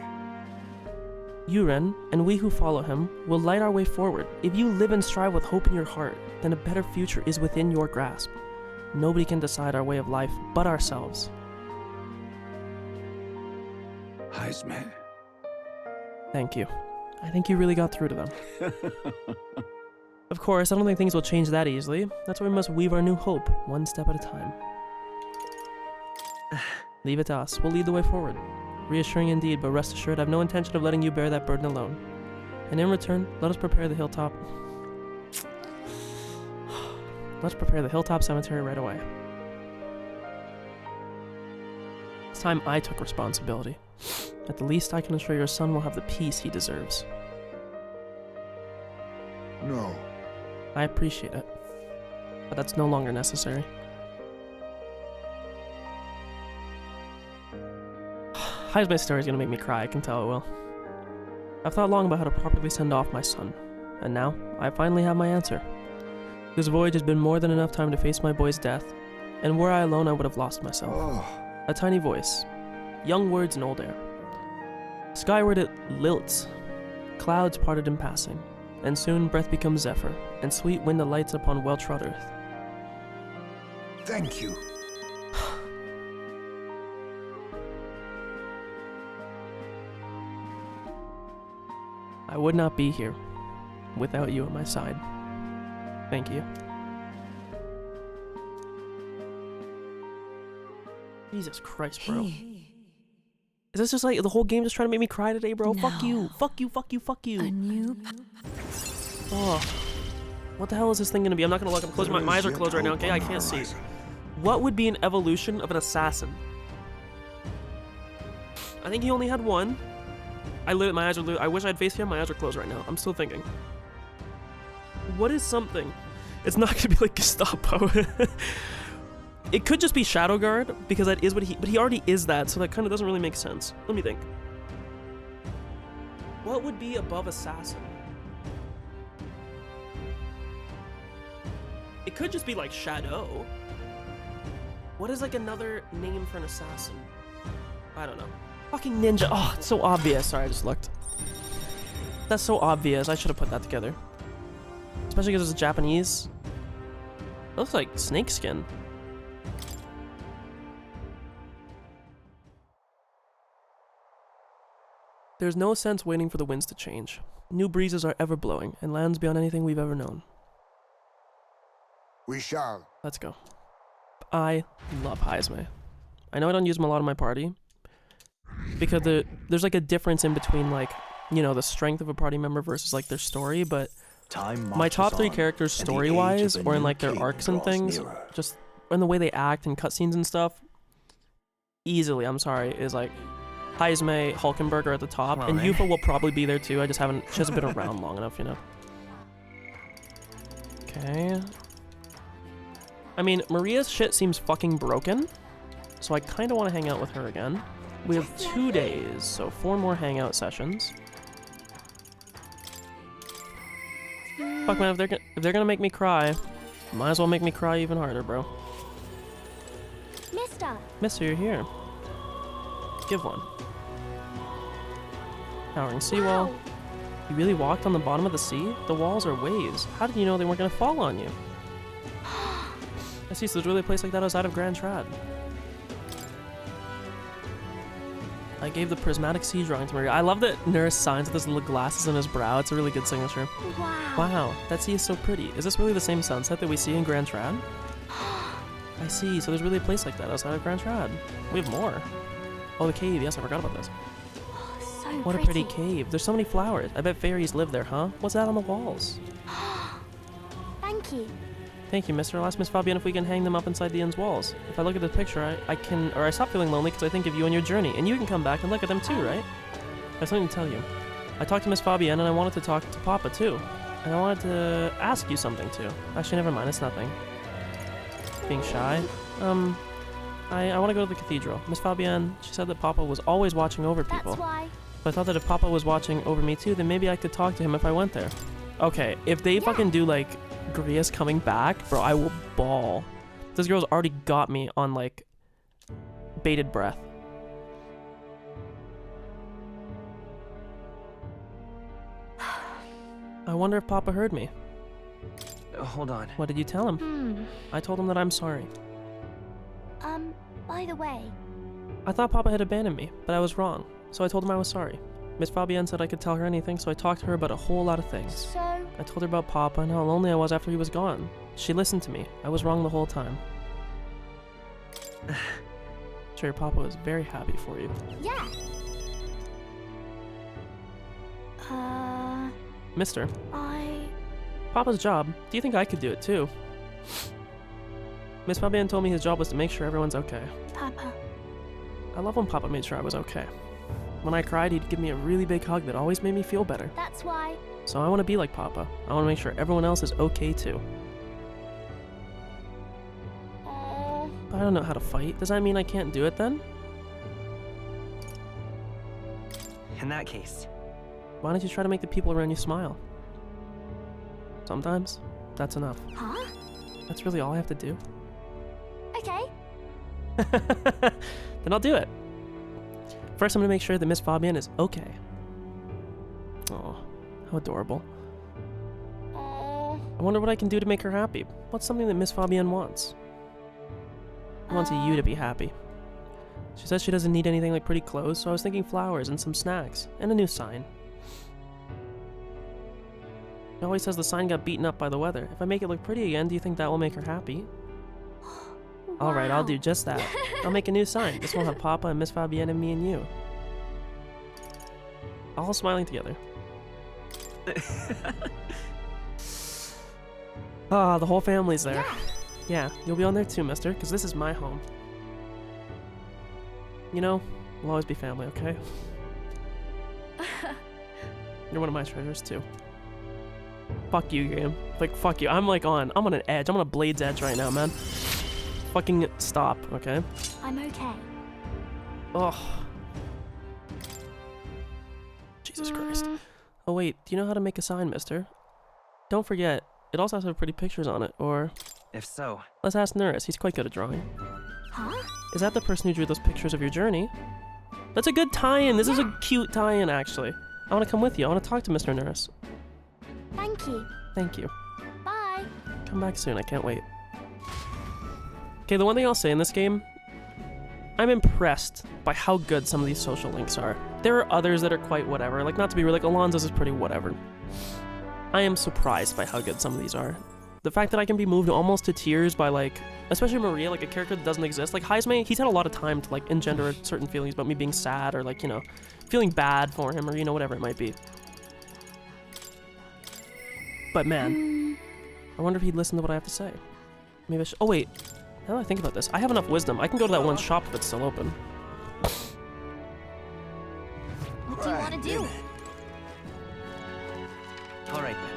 Yuren, and we who follow him, will light our way forward. If you live and strive with hope in your heart, then a better future is within your grasp. Nobody can decide our way of life but ourselves. Highsmead. Thank you. I think you really got through to them. Of course, I don't think things will change that easily. That's why we must weave our new hope, one step at a time. Leave it to us. We'll lead the way forward. Reassuring indeed, but rest assured I have no intention of letting you bear that burden alone. And in return, let us prepare the hilltop. Let's prepare the hilltop cemetery right away. It's time I took responsibility. At the least, I can assure your son will have the peace he deserves. No. I appreciate it, but that's no longer necessary. Highsmead's story is going to make me cry, I can tell it will. I've thought long about how to properly send off my son, and now I finally have my answer. This voyage has been more than enough time to face my boy's death, and were I alone I would have lost myself. A tiny voice, young words in old air. Skyward it lilts, clouds parted in passing, and soon breath becomes zephyr, and sweet wind alights upon well-trod earth. Thank you. I would not be here without you at my side. Thank you. Jesus Christ, bro. Is this just like the whole game just trying to make me cry today, bro? Fuck you. Fuck you, fuck you, fuck you. A new Oh. What the hell is this thing gonna be? I'm not gonna look. I'm closing my eyes are closed right now, okay? I can't see. What would be an evolution of an assassin? I think he only had one. My eyes are I wish I'd faced him. My eyes are closed right now. I'm still thinking. What is something? It's not gonna be like Gestapo. It could just be Shadow Guard, because that is what but he already is that, so that kind of doesn't really make sense. Let me think. What would be above Assassin? It could just be like Shadow. What is like another name for an assassin? I don't know. Fucking ninja. Oh, it's so obvious. Sorry, I just looked. That's so obvious. I should have put that together. Especially because it's Japanese. It looks like snakeskin. There's no sense waiting for the winds to change. New breezes are ever blowing, and lands beyond anything we've ever known. We shall. Let's go. I love Heisme. I know I don't use him a lot in my party, because there's like a difference in between, like, you know, the strength of a party member versus like their story, but my top 3 characters story-wise, or in like their arcs and things, just in the way they act and cutscenes and stuff, easily, I'm sorry, is like Heisme, Hulkenberg are at the top, and Yufa will probably be there too. She hasn't been around long enough, you know. Okay. I mean, Maria's shit seems fucking broken, so I kind of want to hang out with her again. We have 2 days, so 4 more hangout sessions. Fuck man, if they're gonna make me cry, might as well make me cry even harder, bro. Mister, you're here. Give one. Towering seawall. You really walked on the bottom of the sea? The walls are waves. How did you know they weren't gonna fall on you? I see, so there's really a place like that outside of Grand Trad. I gave the prismatic sea drawing to Maria. I love that Nurse signs with his little glasses in his brow. It's a really good signature. Wow, that sea is so pretty. Is this really the same sunset that we see in Grand Trad? I see, so there's really a place like that outside of Grand Trad. We have more. Oh, the cave. Yes, I forgot about this. What a pretty cave. There's so many flowers. I bet fairies live there, huh? What's that on the walls? Thank you. Thank you, mister. I'll ask Miss Fabienne if we can hang them up inside the inn's walls. If I look at the picture, I stop feeling lonely because I think of you and your journey, and you can come back and look at them too, right? I have something to tell you. I talked to Miss Fabienne, and I wanted to talk to Papa too. And I wanted to ask you something too. Actually, never mind. It's nothing. Being shy. I want to go to the cathedral. Miss Fabienne, she said that Papa was always watching over people. That's why. So I thought that if Papa was watching over me too, then maybe I could talk to him if I went there. Okay, if they fucking do like Gria's coming back, bro, I will bawl. This girl's already got me on like bated breath. I wonder if Papa heard me. Hold on. What did you tell him? I told him that I'm sorry. By the way. I thought Papa had abandoned me, but I was wrong. So I told him I was sorry. Miss Fabienne said I could tell her anything, so I talked to her about a whole lot of things. So? I told her about Papa and how lonely I was after he was gone. She listened to me. I was wrong the whole time. Sure, your Papa was very happy for you. Yeah. Mister. Papa's job. Do you think I could do it too? Miss Fabienne told me his job was to make sure everyone's okay. Papa. I love when Papa made sure I was okay. When I cried, he'd give me a really big hug that always made me feel better. That's why. So I want to be like Papa. I want to make sure everyone else is okay too. But I don't know how to fight. Does that mean I can't do it then? In that case. Why don't you try to make the people around you smile? Sometimes. that's enough. Huh? That's really all I have to do? Okay. Then I'll do it. First, I'm gonna make sure that Miss Fabienne is okay. Oh, how adorable. Oh. I wonder what I can do to make her happy. What's something that Miss Fabienne wants? She wants you to be happy. She says she doesn't need anything like pretty clothes, so I was thinking flowers and some snacks, and a new sign. She always says the sign got beaten up by the weather. If I make it look pretty again, do you think that will make her happy? Alright, I'll do just that. I'll make a new sign. This will have Papa and Miss Fabienne and me and you. All smiling together. Ah, the whole family's there. Yeah, you'll be on there too, mister, because this is my home. You know, we'll always be family, okay? You're one of my treasures too. Fuck you, game. Like, fuck you. I'm on an edge. I'm on a blade's edge right now, man. Fucking stop, okay? I'm okay. Ugh. Jesus Christ. Oh wait, do you know how to make a sign, mister? Don't forget, it also has to have pretty pictures on it, or... If so... Let's ask Nurse, he's quite good at drawing. Huh? Is that the person who drew those pictures of your journey? That's a good tie-in! This is a cute tie-in, actually. I want to come with you. I want to talk to Mr. Nurse. Thank you. Thank you. Bye. Come back soon, I can't wait. Okay, the one thing I'll say in this game, I'm impressed by how good some of these social links are. There are others that are quite whatever, like not to be real, like Alonzo's is pretty whatever. I am surprised by how good some of these are. The fact that I can be moved almost to tears by like, especially Maria, like a character that doesn't exist. Like Heisme, he's had a lot of time to like engender certain feelings about me being sad or like, you know, feeling bad for him or, you know, whatever it might be. But man, I wonder if he'd listen to what I have to say. Maybe I should, oh wait. Now that I think about this, I have enough wisdom. I can go to that one shop if it's still open. What do you want to do? Alright then.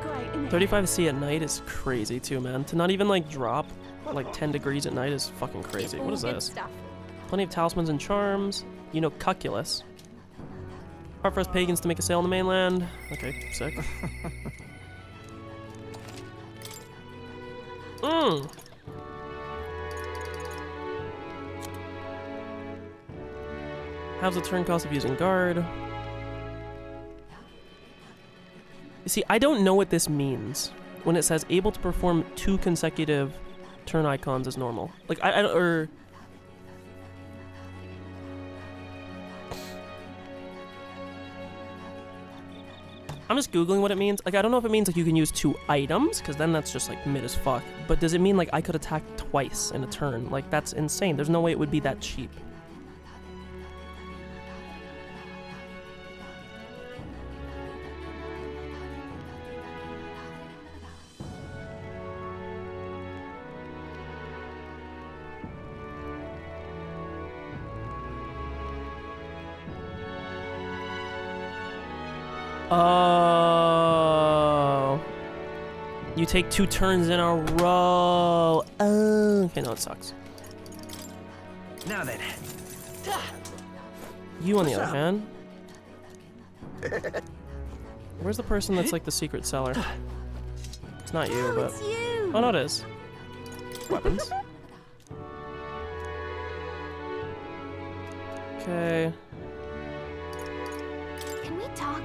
Great. 35C at night is crazy too, man. To not even like drop like 10 degrees at night is fucking crazy. What is this? Plenty of talismans and charms. You know, Cuculus. Hard for us pagans to make a sale on the mainland. Okay, sick. How's the turn cost of using guard? You see, I don't know what this means when it says able to perform 2 consecutive turn icons as normal. Like, I don't, or... I'm just Googling what it means. Like, I don't know if it means like you can use 2 items, because then that's just like mid as fuck. But does it mean like I could attack twice in a turn? Like, that's insane. There's no way it would be that cheap. Oh, you take 2 turns in a row. Oh, okay, no, it sucks. Now then. You, on the other hand, where's the person that's like the secret seller? It's not you, but It's you. oh no, it is. Weapons. Okay. Can we talk?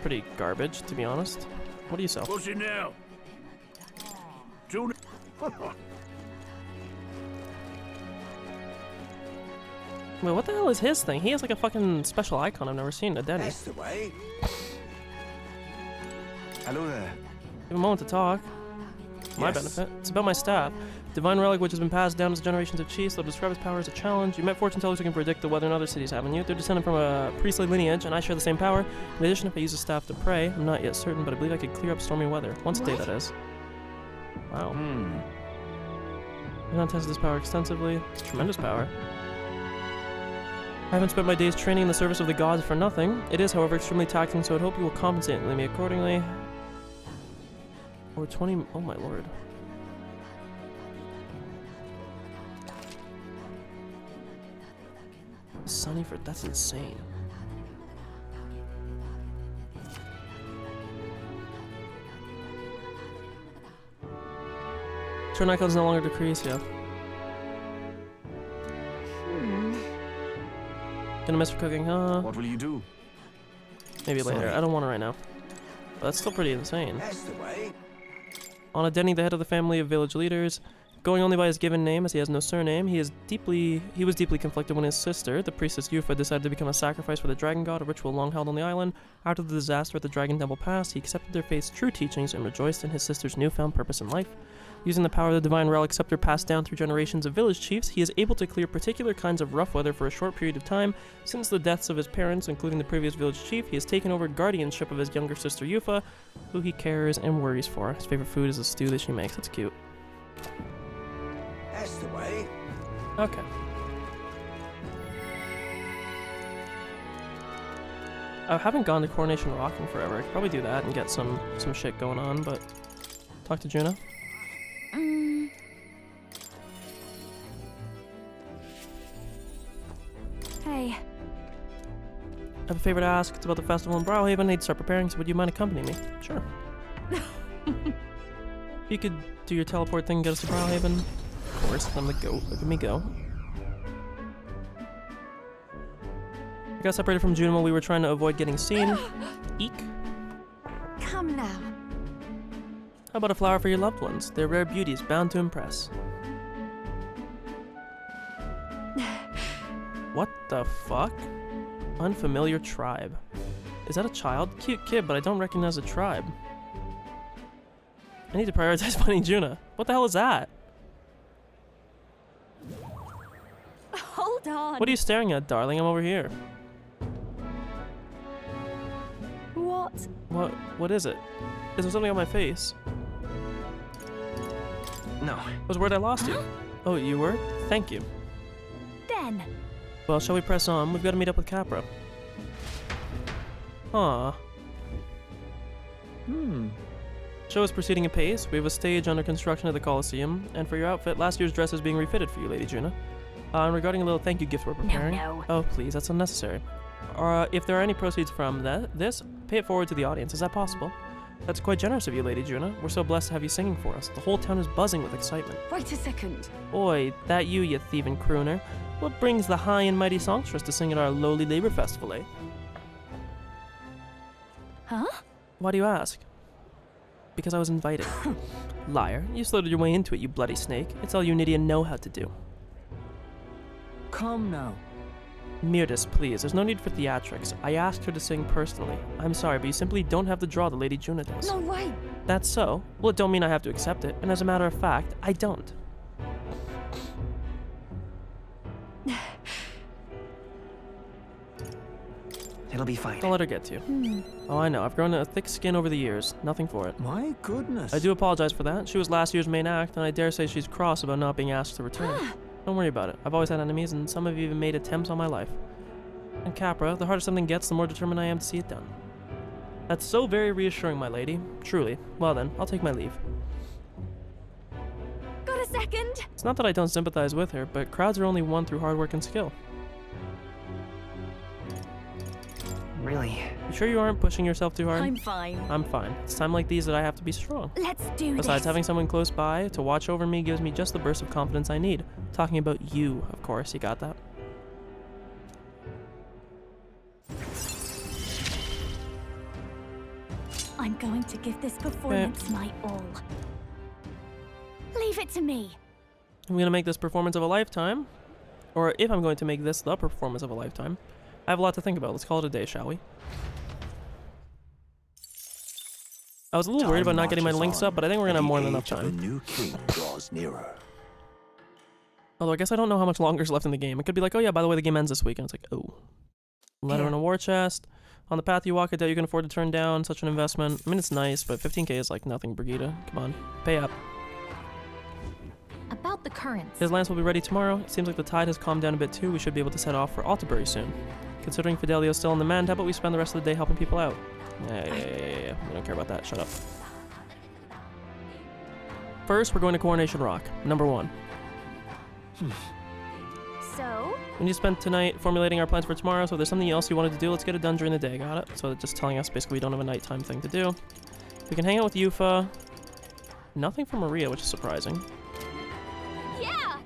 Pretty garbage, to be honest. What do you sell? What's it now? Tuna. Wait, what the hell is his thing? He has like a fucking special icon I've never seen, a Denny. That's the way. Hello there. Give a moment to talk. My Yes. benefit. It's about my staff. Divine relic which has been passed down as generations of chiefs. They'll describe its power as a challenge. You met fortune tellers who can predict the weather in other cities, haven't you? They're descended from a priestly lineage, and I share the same power. In addition, if I use the staff to pray, I'm not yet certain, but I believe I could clear up stormy weather. Once a day, that is. Wow. I've not tested this power extensively. It's tremendous power. I haven't spent my days training in the service of the gods for nothing. It is, however, extremely taxing, so I'd hope you will compensate me accordingly. Or 20... Oh my lord. Sunnyford, that's insane. Turn icons no longer decrease, yeah. Gonna miss for cooking, huh? What will you do? Maybe later. I don't want it right now. But that's still pretty insane. That's the way. On Denny, the head of the family of village leaders, going only by his given name as he has no surname, he was deeply conflicted when his sister, the priestess Yufa, decided to become a sacrifice for the dragon god, a ritual long held on the island. After the disaster at the dragon temple passed, he accepted their faith's true teachings and rejoiced in his sister's newfound purpose in life. Using the power of the divine relic scepter passed down through generations of village chiefs, he is able to clear particular kinds of rough weather for a short period of time. Since the deaths of his parents, including the previous village chief, he has taken over guardianship of his younger sister Yufa, who he cares and worries for. His favorite food is a stew that she makes. That's cute. That's the way. Okay. I haven't gone to Coronation Rock in forever. I could probably do that and get some shit going on, but talk to Juna. Hey. I have a favor to ask. It's about the festival in Browhaven. I need to start preparing, so would you mind accompanying me? Sure. If you could do your teleport thing and get us to Browhaven. Of course, I'm the goat. Look at me go. I got separated from June while we were trying to avoid getting seen. Eek. Come now. How about a flower for your loved ones? They're rare beauties, bound to impress. What the fuck? Unfamiliar tribe. Is that a child? Cute kid, but I don't recognize a tribe. I need to prioritize finding Juna. What the hell is that? Hold on. What are you staring at, darling? I'm over here. What? What is it? Is there something on my face? No. I was worried I lost you. Oh, you were? Thank you. Then. Well, shall we press on? We've got to meet up with Capra. Aww. Show is proceeding apace. We have a stage under construction at the Coliseum, and for your outfit, last year's dress is being refitted for you, Lady Juna. And regarding a little thank you gift we're preparing. No. Oh, please, that's unnecessary. If there are any proceeds from this, pay it forward to the audience. Is that possible? That's quite generous of you, Lady Juna. We're so blessed to have you singing for us. The whole town is buzzing with excitement. Wait a second. Oi, that you thieving crooner. What brings the high and mighty songstress to sing at our lowly labor festival, eh? Huh? Why do you ask? Because I was invited. Liar, you slittered your way into it, you bloody snake. It's all you Nydia know how to do. Come now. Mirtis, please, there's no need for theatrics. I asked her to sing personally. I'm sorry, but you simply don't have the draw the Lady Juna does. No way. That's so? Well, it don't mean I have to accept it, and as a matter of fact, I don't. It'll be fine. Don't let her get to you. Oh, I know. I've grown a thick skin over the years. Nothing for it. My goodness. I do apologize for that. She was last year's main act, and I dare say she's cross about not being asked to return. Don't worry about it. I've always had enemies, and some have even made attempts on my life. And Capra, the harder something gets, the more determined I am to see it done. That's so very reassuring, my lady. Truly. Well then, I'll take my leave. Got a second? It's not that I don't sympathize with her, but crowds are only won through hard work and skill. Really? You sure you aren't pushing yourself too hard? I'm fine. I'm fine. It's time like these that I have to be strong. Let's do this. Besides, having someone close by to watch over me gives me just the burst of confidence I need. Talking about you, of course. You got that? I'm going to give this performance my all. Leave it to me. I'm going to make this performance of a lifetime. Or if I'm going to make this the performance of a lifetime. I have a lot to think about. Let's call it a day, shall we? I was a little worried about not getting my links up, but I think we're going to have more than enough time. The new king draws nearer. Although I guess I don't know how much longer is left in the game. It could be like, oh yeah, by the way, the game ends this week. And it's like, oh. Letter in a war chest. On the path you walk, a debt you can afford to turn down. Such an investment. I mean, it's nice, but 15k is like nothing, Brigitte. Come on. Pay up. About the currents. His lance will be ready tomorrow. It seems like the tide has calmed down a bit too. We should be able to set off for Altabury soon. Considering Fidelio's still in the mend, how about we spend the rest of the day helping people out? Yeah. We don't care about that. Shut up. First, we're going to Coronation Rock. Number 1. So? We need to spend tonight formulating our plans for tomorrow, so if there's something else you wanted to do, let's get it done during the day, got it? So just telling us basically we don't have a nighttime thing to do. We can hang out with Yufa. Nothing from Maria, which is surprising. Yeah!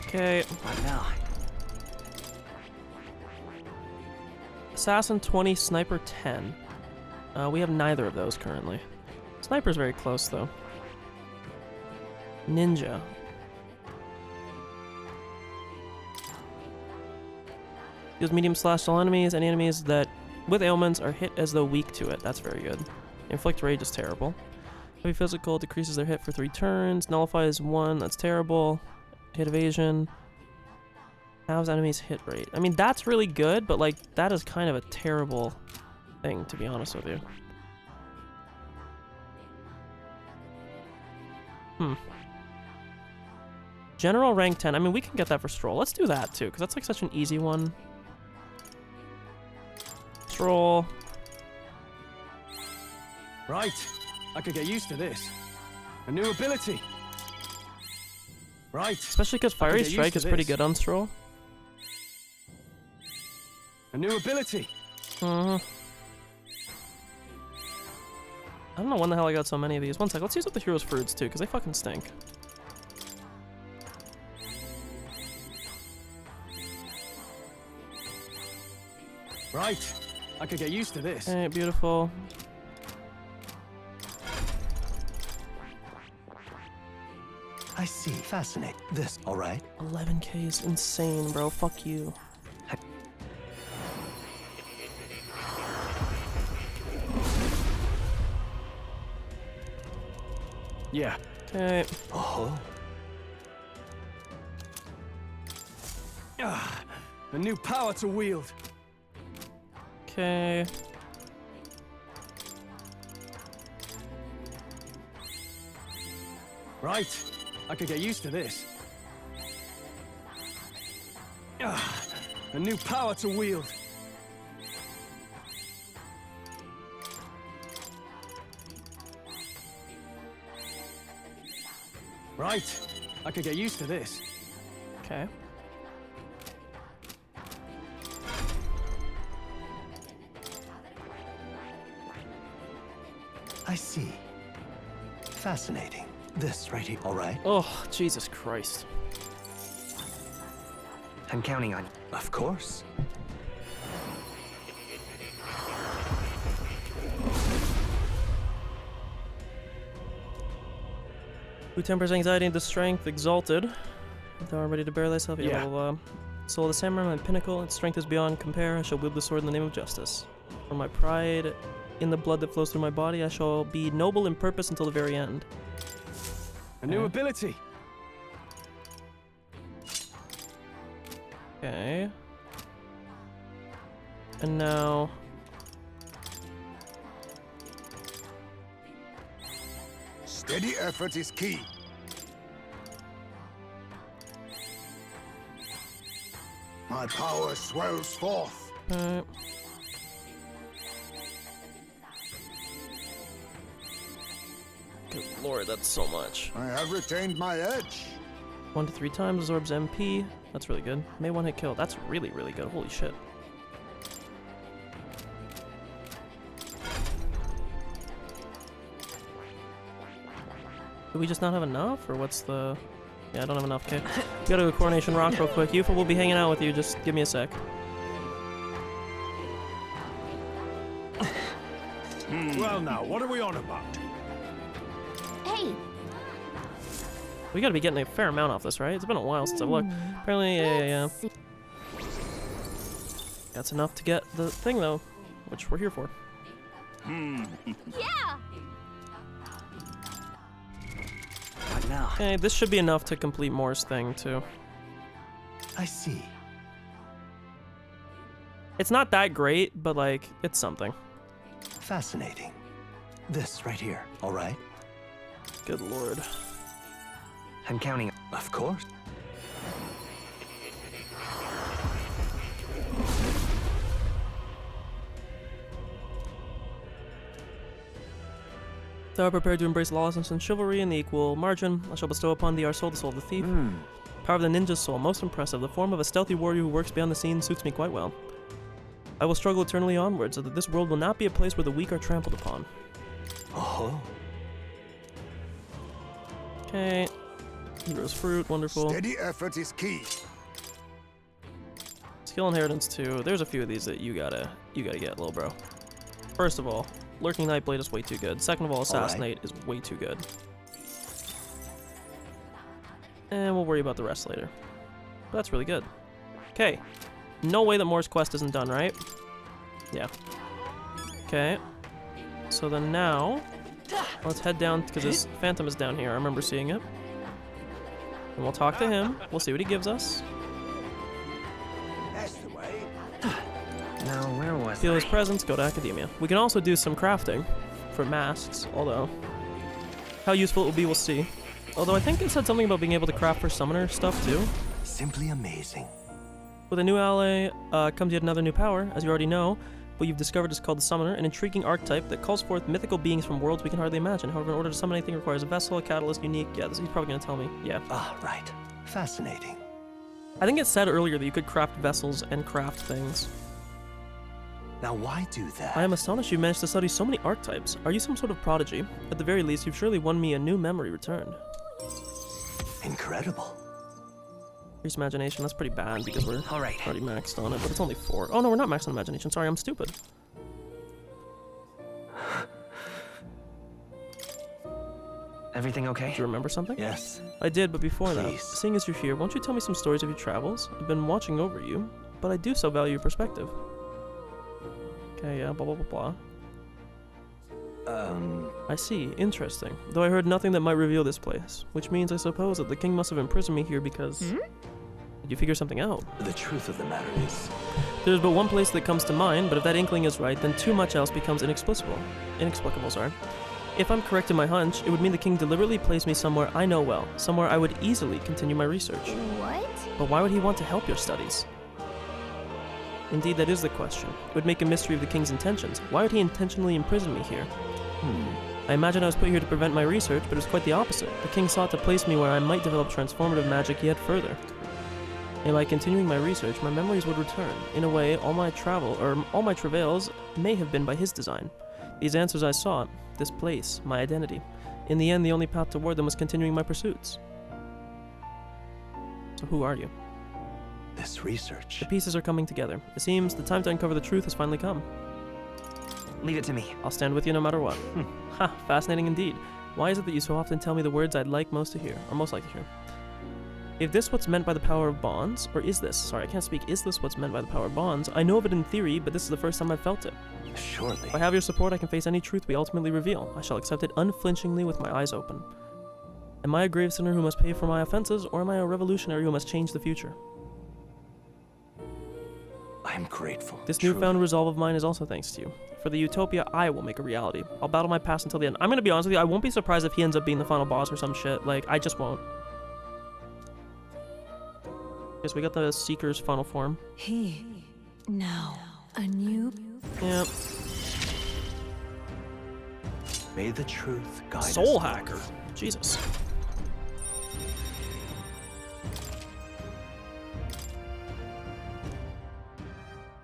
Okay. What now? Assassin 20, Sniper 10. We have neither of those currently. Sniper's very close, though. Ninja. Deals medium slash to all enemies. Any enemies that with ailments are hit as though weak to it. That's very good. Inflict rage is terrible. Heavy physical decreases their hit for 3 turns. Nullifies 1. That's terrible. Hit evasion. Halves enemies hit rate. I mean, that's really good, but like that is kind of a terrible thing, to be honest with you. General rank 10. I mean, we can get that for Stroll. Let's do that too, because that's like such an easy one. Stroll. Right. I could get used to this. A new ability. Right. Especially because Fiery Strike is pretty good on Stroll. A new ability. I don't know when the hell I got so many of these. One sec, let's use up the Heroes Fruits too, because they fucking stink. Right. I could get used to this. Alright, beautiful. I see. Fascinating. This, all right? 11k is insane, bro. Fuck you. Yeah. Okay. Oh. A new power to wield. Okay. Right. I could get used to this. A new power to wield. Right. I could get used to this. Okay. I see. Fascinating. This right here, all right? Oh, Jesus Christ. I'm counting on you. Of course. Who tempers anxiety into strength? Exalted. If thou art ready to bear thyself, Yeah. Well, soul of the samurai, my pinnacle, its strength is beyond compare. I shall wield the sword in the name of justice. For my pride in the blood that flows through my body, I shall be noble in purpose until the very end. A new ability. Okay. And now... Steady effort is key. My power swells forth. Good lord, that's so much. I have retained my edge. 1 to 3 times absorbs MP. That's really good. May 1 hit kill. That's really, really good. Holy shit. Do we just not have enough, or what's the... Yeah, I don't have enough. Okay. We gotta go Coronation Rock real quick. Yufa will be hanging out with you. Just give me a sec. Well now, what are we on about? Hey, We gotta be getting a fair amount off this, right? It's been a while since I've looked. Apparently, yeah. let's see. That's enough to get the thing, though, which we're here for. Yeah! What now? Okay, this should be enough to complete Moore's thing, too. I see. It's not that great, but, like, it's something. Fascinating. This right here, all right? Good lord. I'm counting. Of course. Thou art prepared to embrace lawlessness and chivalry in the equal margin. I shall bestow upon thee our soul, the soul of the thief. Power of the ninja's soul, most impressive. The form of a stealthy warrior who works beyond the scenes suits me quite well. I will struggle eternally onward so that this world will not be a place where the weak are trampled upon. Oh. Okay. Hero's fruit, wonderful. Steady effort is key. Skill inheritance 2. There's a few of these that you gotta get, little bro. First of all, Lurking Nightblade is way too good. Second of all, Assassinate is way too good. And we'll worry about the rest later. But that's really good. Okay. No way that Moore's quest isn't done, right? Yeah. Okay. So then now, let's head down, because this Phantom is down here. I remember seeing it. And we'll talk to him. We'll see what he gives us. That's the way. Now, where was Feel I? his presence, go to Academia. We can also do some crafting for masks, although how useful it will be, we'll see. Although I think it said something about being able to craft for summoner stuff too. Simply amazing. With a new ally comes yet another new power, as you already know. What you've discovered is called the Summoner, an intriguing archetype that calls forth mythical beings from worlds we can hardly imagine. However, in order to summon anything requires a vessel, a catalyst, unique. Yeah, he's probably going to tell me. Yeah. Ah, right. Fascinating. I think it said earlier that you could craft vessels and craft things. Now why do that? I am astonished you managed to study so many archetypes. Are you some sort of prodigy? At the very least, you've surely won me a new memory returned. Incredible. Increase imagination, that's pretty bad because we're Alright. already maxed on it, but it's only 4. Oh no, we're not maxed on imagination. Sorry, I'm stupid. Everything okay? Do you remember something? Yes. I did, but before that, Please. seeing as you're here, won't you tell me some stories of your travels? I've been watching over you, but I do so value your perspective. Okay, yeah, blah blah blah blah. I see, interesting. Though I heard nothing that might reveal this place, which means I suppose that the king must have imprisoned me here because... Did you figure something out? The truth of the matter is... There's but one place that comes to mind, but if that inkling is right, then too much else becomes inexplicable. Inexplicable, sorry. If I'm correct in my hunch, it would mean the king deliberately placed me somewhere I know well, somewhere I would easily continue my research. What? But why would he want to help your studies? Indeed, that is the question. It would make a mystery of the king's intentions. Why would he intentionally imprison me here? I imagine I was put here to prevent my research, but it was quite the opposite. The king sought to place me where I might develop transformative magic yet further. And by continuing my research, my memories would return. In a way, all my travails may have been by his design. These answers I sought, this place, my identity. In the end, the only path toward them was continuing my pursuits. So who are you? This research. The pieces are coming together. It seems the time to uncover the truth has finally come. Leave it to me. I'll stand with you no matter what. Ha, fascinating indeed. Why is it that you so often tell me the words I'd like most to hear, or most like to hear? If this what's meant by the power of bonds, or is this, sorry, I can't speak, is this what's meant by the power of bonds? I know of it in theory, but this is the first time I've felt it. Surely. If I have your support, I can face any truth we ultimately reveal. I shall accept it unflinchingly with my eyes open. Am I a grave sinner who must pay for my offenses, or am I a revolutionary who must change the future? I'm grateful. This truly. newfound resolve of mine is also thanks to you. For the utopia, I will make a reality. I'll battle my past until the end. I'm gonna be honest with you, I won't be surprised if he ends up being the final boss or some shit. Like, I just won't. Yes, we got the Seeker's final form. He. Now. A new. Yep. May the truth guide us. Soul hacker. Jesus.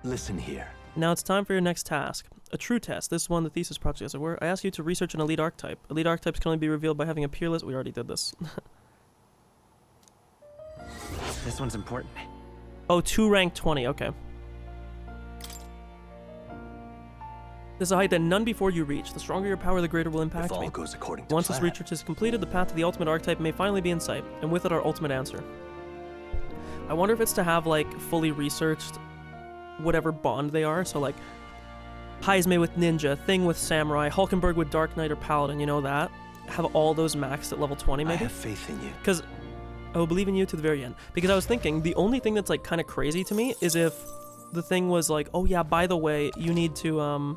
Listen here. Now it's time for your next task. A true test. This one, the thesis project, as it were. I ask you to research an elite archetype. Elite archetypes can only be revealed by having a peerless... We already did this. This one's important. Oh, 2 rank 20. Okay. There's a height that none before you reach. The stronger your power, the greater will impact If all me. goes according to Once this plan. research is completed, the path to the ultimate archetype may finally be in sight, and with it our ultimate answer. I wonder if it's to have, like, fully researched whatever bond they are. So, like, Heisme with Ninja, Thing with Samurai, Hulkenberg with Dark Knight or Paladin, you know that? Have all those maxed at level 20, maybe? I have faith in you. Because I will believe in you to the very end. Because I was thinking, the only thing that's, like, kind of crazy to me is if the thing was like, oh yeah, by the way, you need to,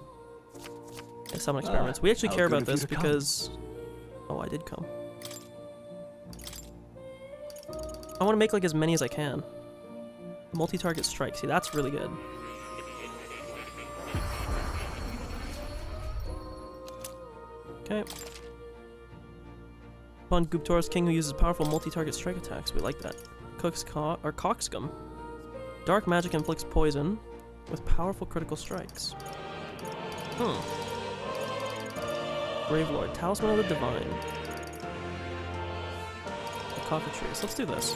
summon experiments. We actually how care good about of you this to come. because... Oh, I did come. I want to make, like, as many as I can. Multi-target strike. See, that's really good. Okay. Upon Guptora's king who uses powerful multi-target strike attacks. We like that. Coxcomb. Dark magic inflicts poison with powerful critical strikes. Brave Lord. Talisman of the Divine. The Cockatrice. Let's do this.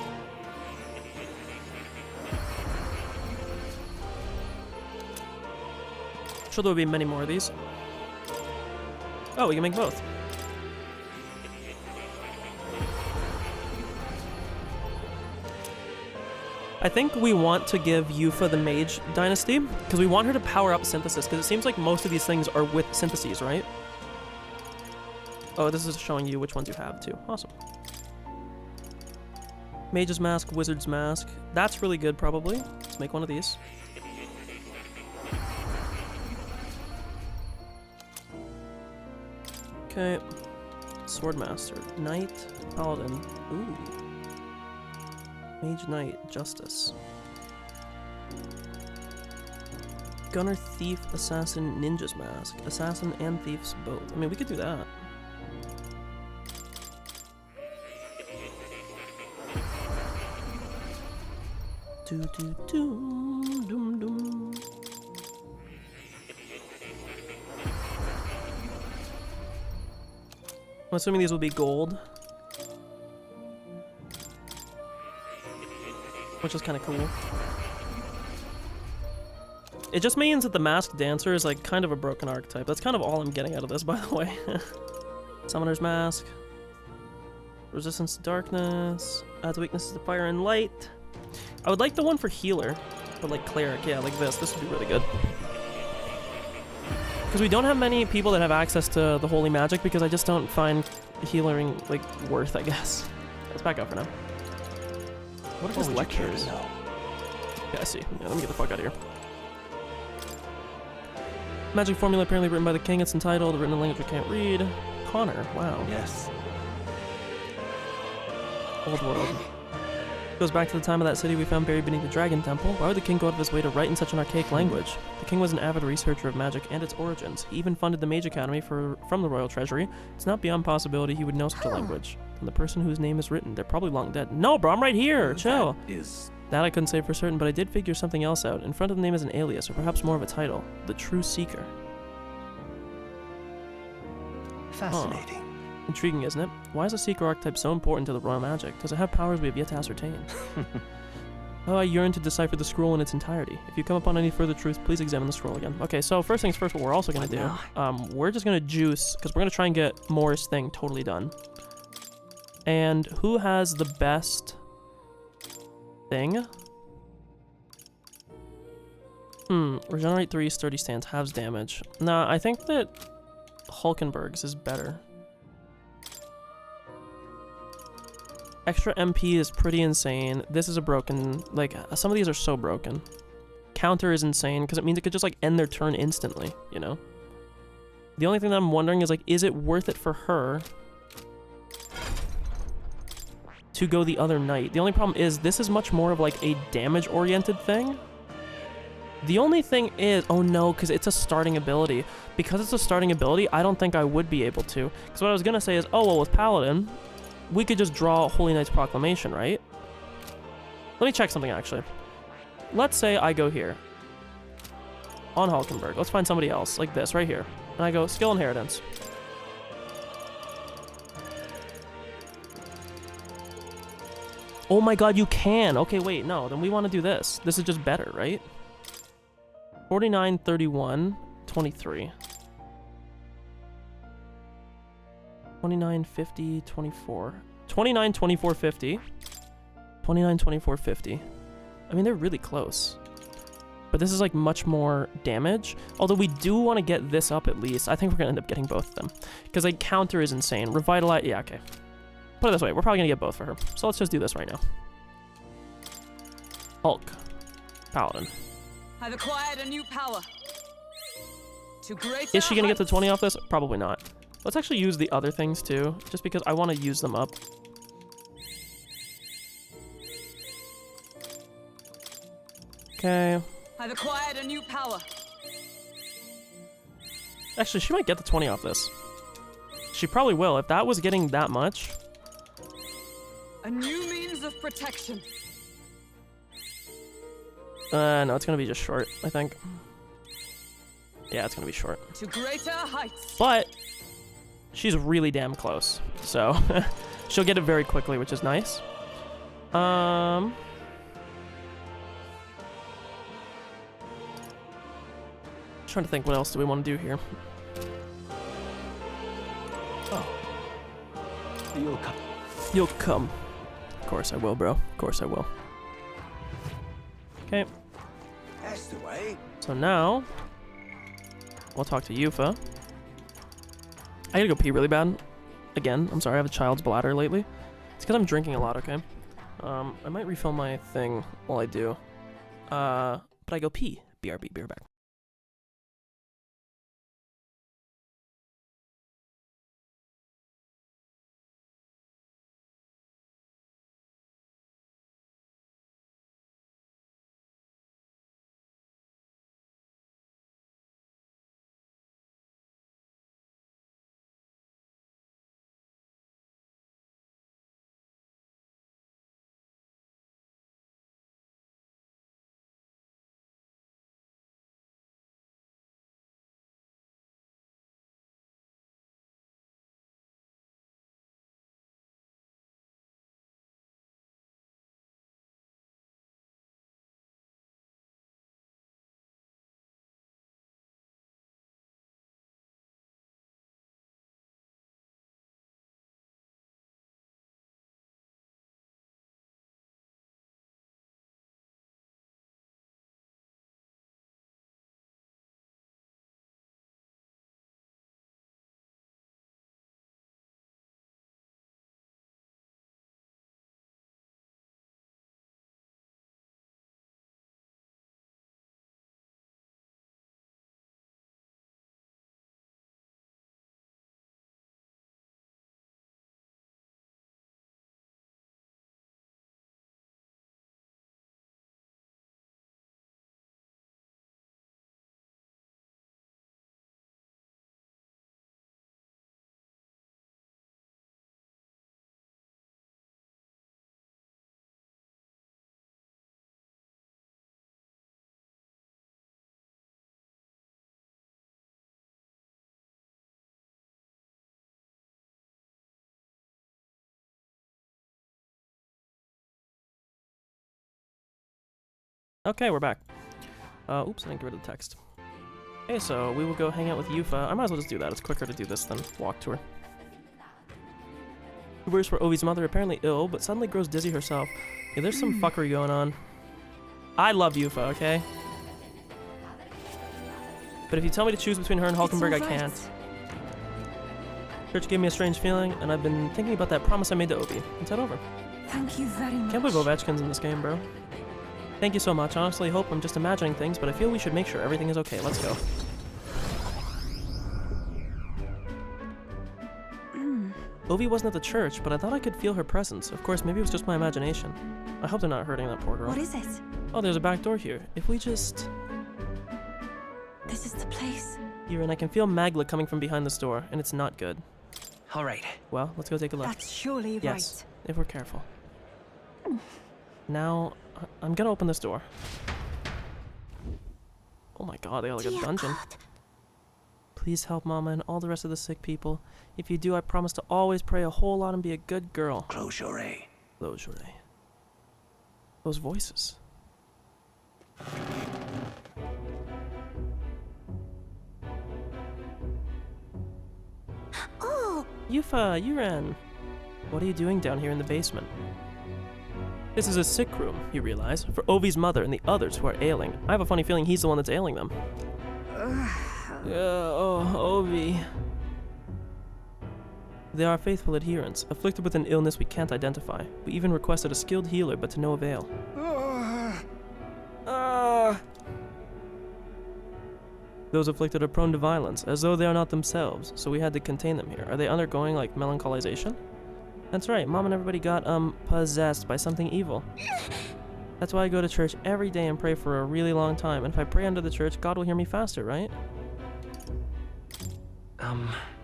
I'm sure there will be many more of these. Oh, we can make both. I think we want to give Yufa the Mage Dynasty, because we want her to power up Synthesis, because it seems like most of these things are with Syntheses, right? Oh, this is showing you which ones you have, too. Awesome. Mage's Mask, Wizard's Mask. That's really good, probably. Let's make one of these. Okay. Swordmaster. Knight. Paladin. Ooh. Mage Knight, Justice. Gunner, Thief, Assassin, Ninja's Mask. Assassin and Thief's both. I mean, we could do that. Doom doom. I'm assuming these will be gold. Which is kind of cool. It just means that the Masked Dancer is like kind of a broken archetype. That's kind of all I'm getting out of this, by the way. Summoner's Mask. Resistance to darkness. Adds weaknesses to fire and light. I would like the one for healer. But like cleric, yeah, like this. This would be really good. Because we don't have many people that have access to the holy magic, because I just don't find healing like worth, I guess. Let's back up for now. What are his lectures? Yeah, I see. Yeah, let me get the fuck out of here. Magic formula apparently written by the king. It's entitled, written in language we can't read. Connor, wow. Yes. Old world. Goes back to the time of that city we found buried beneath the Dragon Temple. Why would the king go out of his way to write in such an archaic language? The king was an avid researcher of magic and its origins. He even funded the Mage Academy from the royal treasury. It's not beyond possibility he would know such a language. And the person whose name is written, they're probably long dead. No, bro, I'm right here. Chill. That I couldn't say for certain, but I did figure something else out. In front of the name is an alias, or perhaps more of a title. The True Seeker. Fascinating. Intriguing, isn't it? Why is a Seeker archetype so important to the royal magic? Does it have powers we have yet to ascertain? Oh, I yearn to decipher the scroll in its entirety. If you come upon any further truth, please examine the scroll again. Okay, so first things first, what we're also going to do, we're just going to juice, because we're going to try and get Moore's thing totally done. And who has the best thing? Regenerate 3, sturdy stance, halves damage. Nah, I think that Hulkenberg's is better. Extra MP is pretty insane. This is a broken, like, some of these are so broken. Counter is insane, because it means it could just, like, end their turn instantly, you know? The only thing that I'm wondering is, like, is it worth it for her to go the other knight? The only problem is, this is much more of, like, a damage-oriented thing. The only thing is, oh no, because it's a starting ability. Because it's a starting ability, I don't think I would be able to. Because what I was going to say is, oh, well, with Paladin, we could just draw Holy Knight's Proclamation, right? Let me check something, actually. Let's say I go here. On Hulkenberg. Let's find somebody else, like this, right here. And I go, Skill Inheritance. Oh my god, you can! Okay, wait, no, then we want to do this. This is just better, right? 49, 31, 23. 29, 50, 24. 29, 24, 50. 29, 24, 50. I mean, they're really close. But this is like much more damage. Although we do want to get this up at least. I think we're going to end up getting both of them. Because like counter is insane. Revitalize, yeah, okay. Put it this way, we're probably going to get both for her. So let's just do this right now. Hulk. Paladin. I've acquired a new power. Is she going to get the 20 off this? Probably not. Let's actually use the other things too, just because I want to use them up. Okay. I've acquired a new power. Actually, she might get the 20 off this. She probably will. If that was getting that much, A new means of protection. No, it's gonna be just short, I think. Yeah, it's gonna be short. To greater heights. But she's really damn close, so she'll get it very quickly, which is nice. Trying to think what else do we want to do here. Oh. You'll come. You'll come. Of course I will, bro. Of course I will. Okay. That's the way. So now we'll talk to Yufa. I gotta go pee really bad. Again, I'm sorry, I have a child's bladder lately. It's because I'm drinking a lot, okay? I might refill my thing while I do. But I go pee. BRB, be right back. Okay, we're back. Oops, I didn't get rid of the text. Okay, so we will go hang out with Yufa. I might as well just do that. It's quicker to do this than walk to her. Worse for Ovi's mother, apparently ill, but suddenly grows dizzy herself. Yeah, there's some fuckery going on. I love Yufa, okay? But if you tell me to choose between her and Hulkenberg, I can't. Church gave me a strange feeling, and I've been thinking about that promise I made to Ovi. Let's head over. Thank you very much. Can't believe Ovechkin's in this game, bro. Thank you so much. Honestly, hope I'm just imagining things, but I feel we should make sure everything is okay. Let's go. Ovi wasn't at the church, but I thought I could feel her presence. Of course, maybe it was just my imagination. I hope they're not hurting that poor girl. What is it? Oh, there's a back door here. If we just... This is the place. Here, and I can feel Magla coming from behind this door, and it's not good. All right. Well, let's go take a look. That's surely yes, if we're careful. Now, I'm gonna open this door. Oh my god, they got like a dungeon. God. Please help Mama and all the rest of the sick people. If you do, I promise to always pray a whole lot and be a good girl. Close your eye. Close your eye. Those voices. Oh! Yufa, Yuran. What are you doing down here in the basement? This is a sick room, you realize, for Ovi's mother and the others who are ailing. I have a funny feeling he's the one that's ailing them. Oh, Ovi. They are faithful adherents, afflicted with an illness we can't identify. We even requested a skilled healer, but to no avail. Those afflicted are prone to violence, as though they are not themselves, so we had to contain them here. Are they undergoing, like, melancholization? That's right, Mom and everybody got, possessed by something evil. That's why I go to church every day and pray for a really long time, and if I pray under the church, God will hear me faster, right?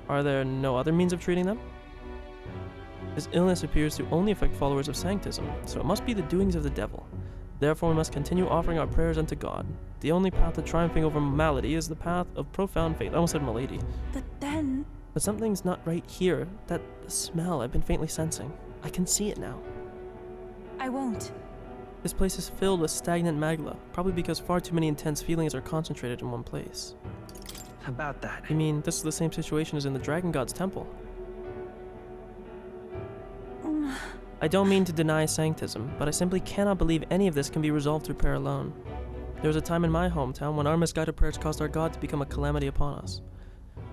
Are there no other means of treating them? His illness appears to only affect followers of Sanctism, so it must be the doings of the devil. Therefore, we must continue offering our prayers unto God. The only path to triumphing over malady is the path of profound faith. I almost said milady. But then... But something's not right here. That smell I've been faintly sensing. I can see it now. I won't. This place is filled with stagnant magma, probably because far too many intense feelings are concentrated in one place. About that. You mean, this is the same situation as in the Dragon God's temple? I don't mean to deny Sanctism, but I simply cannot believe any of this can be resolved through prayer alone. There was a time in my hometown when our misguided prayers caused our God to become a calamity upon us.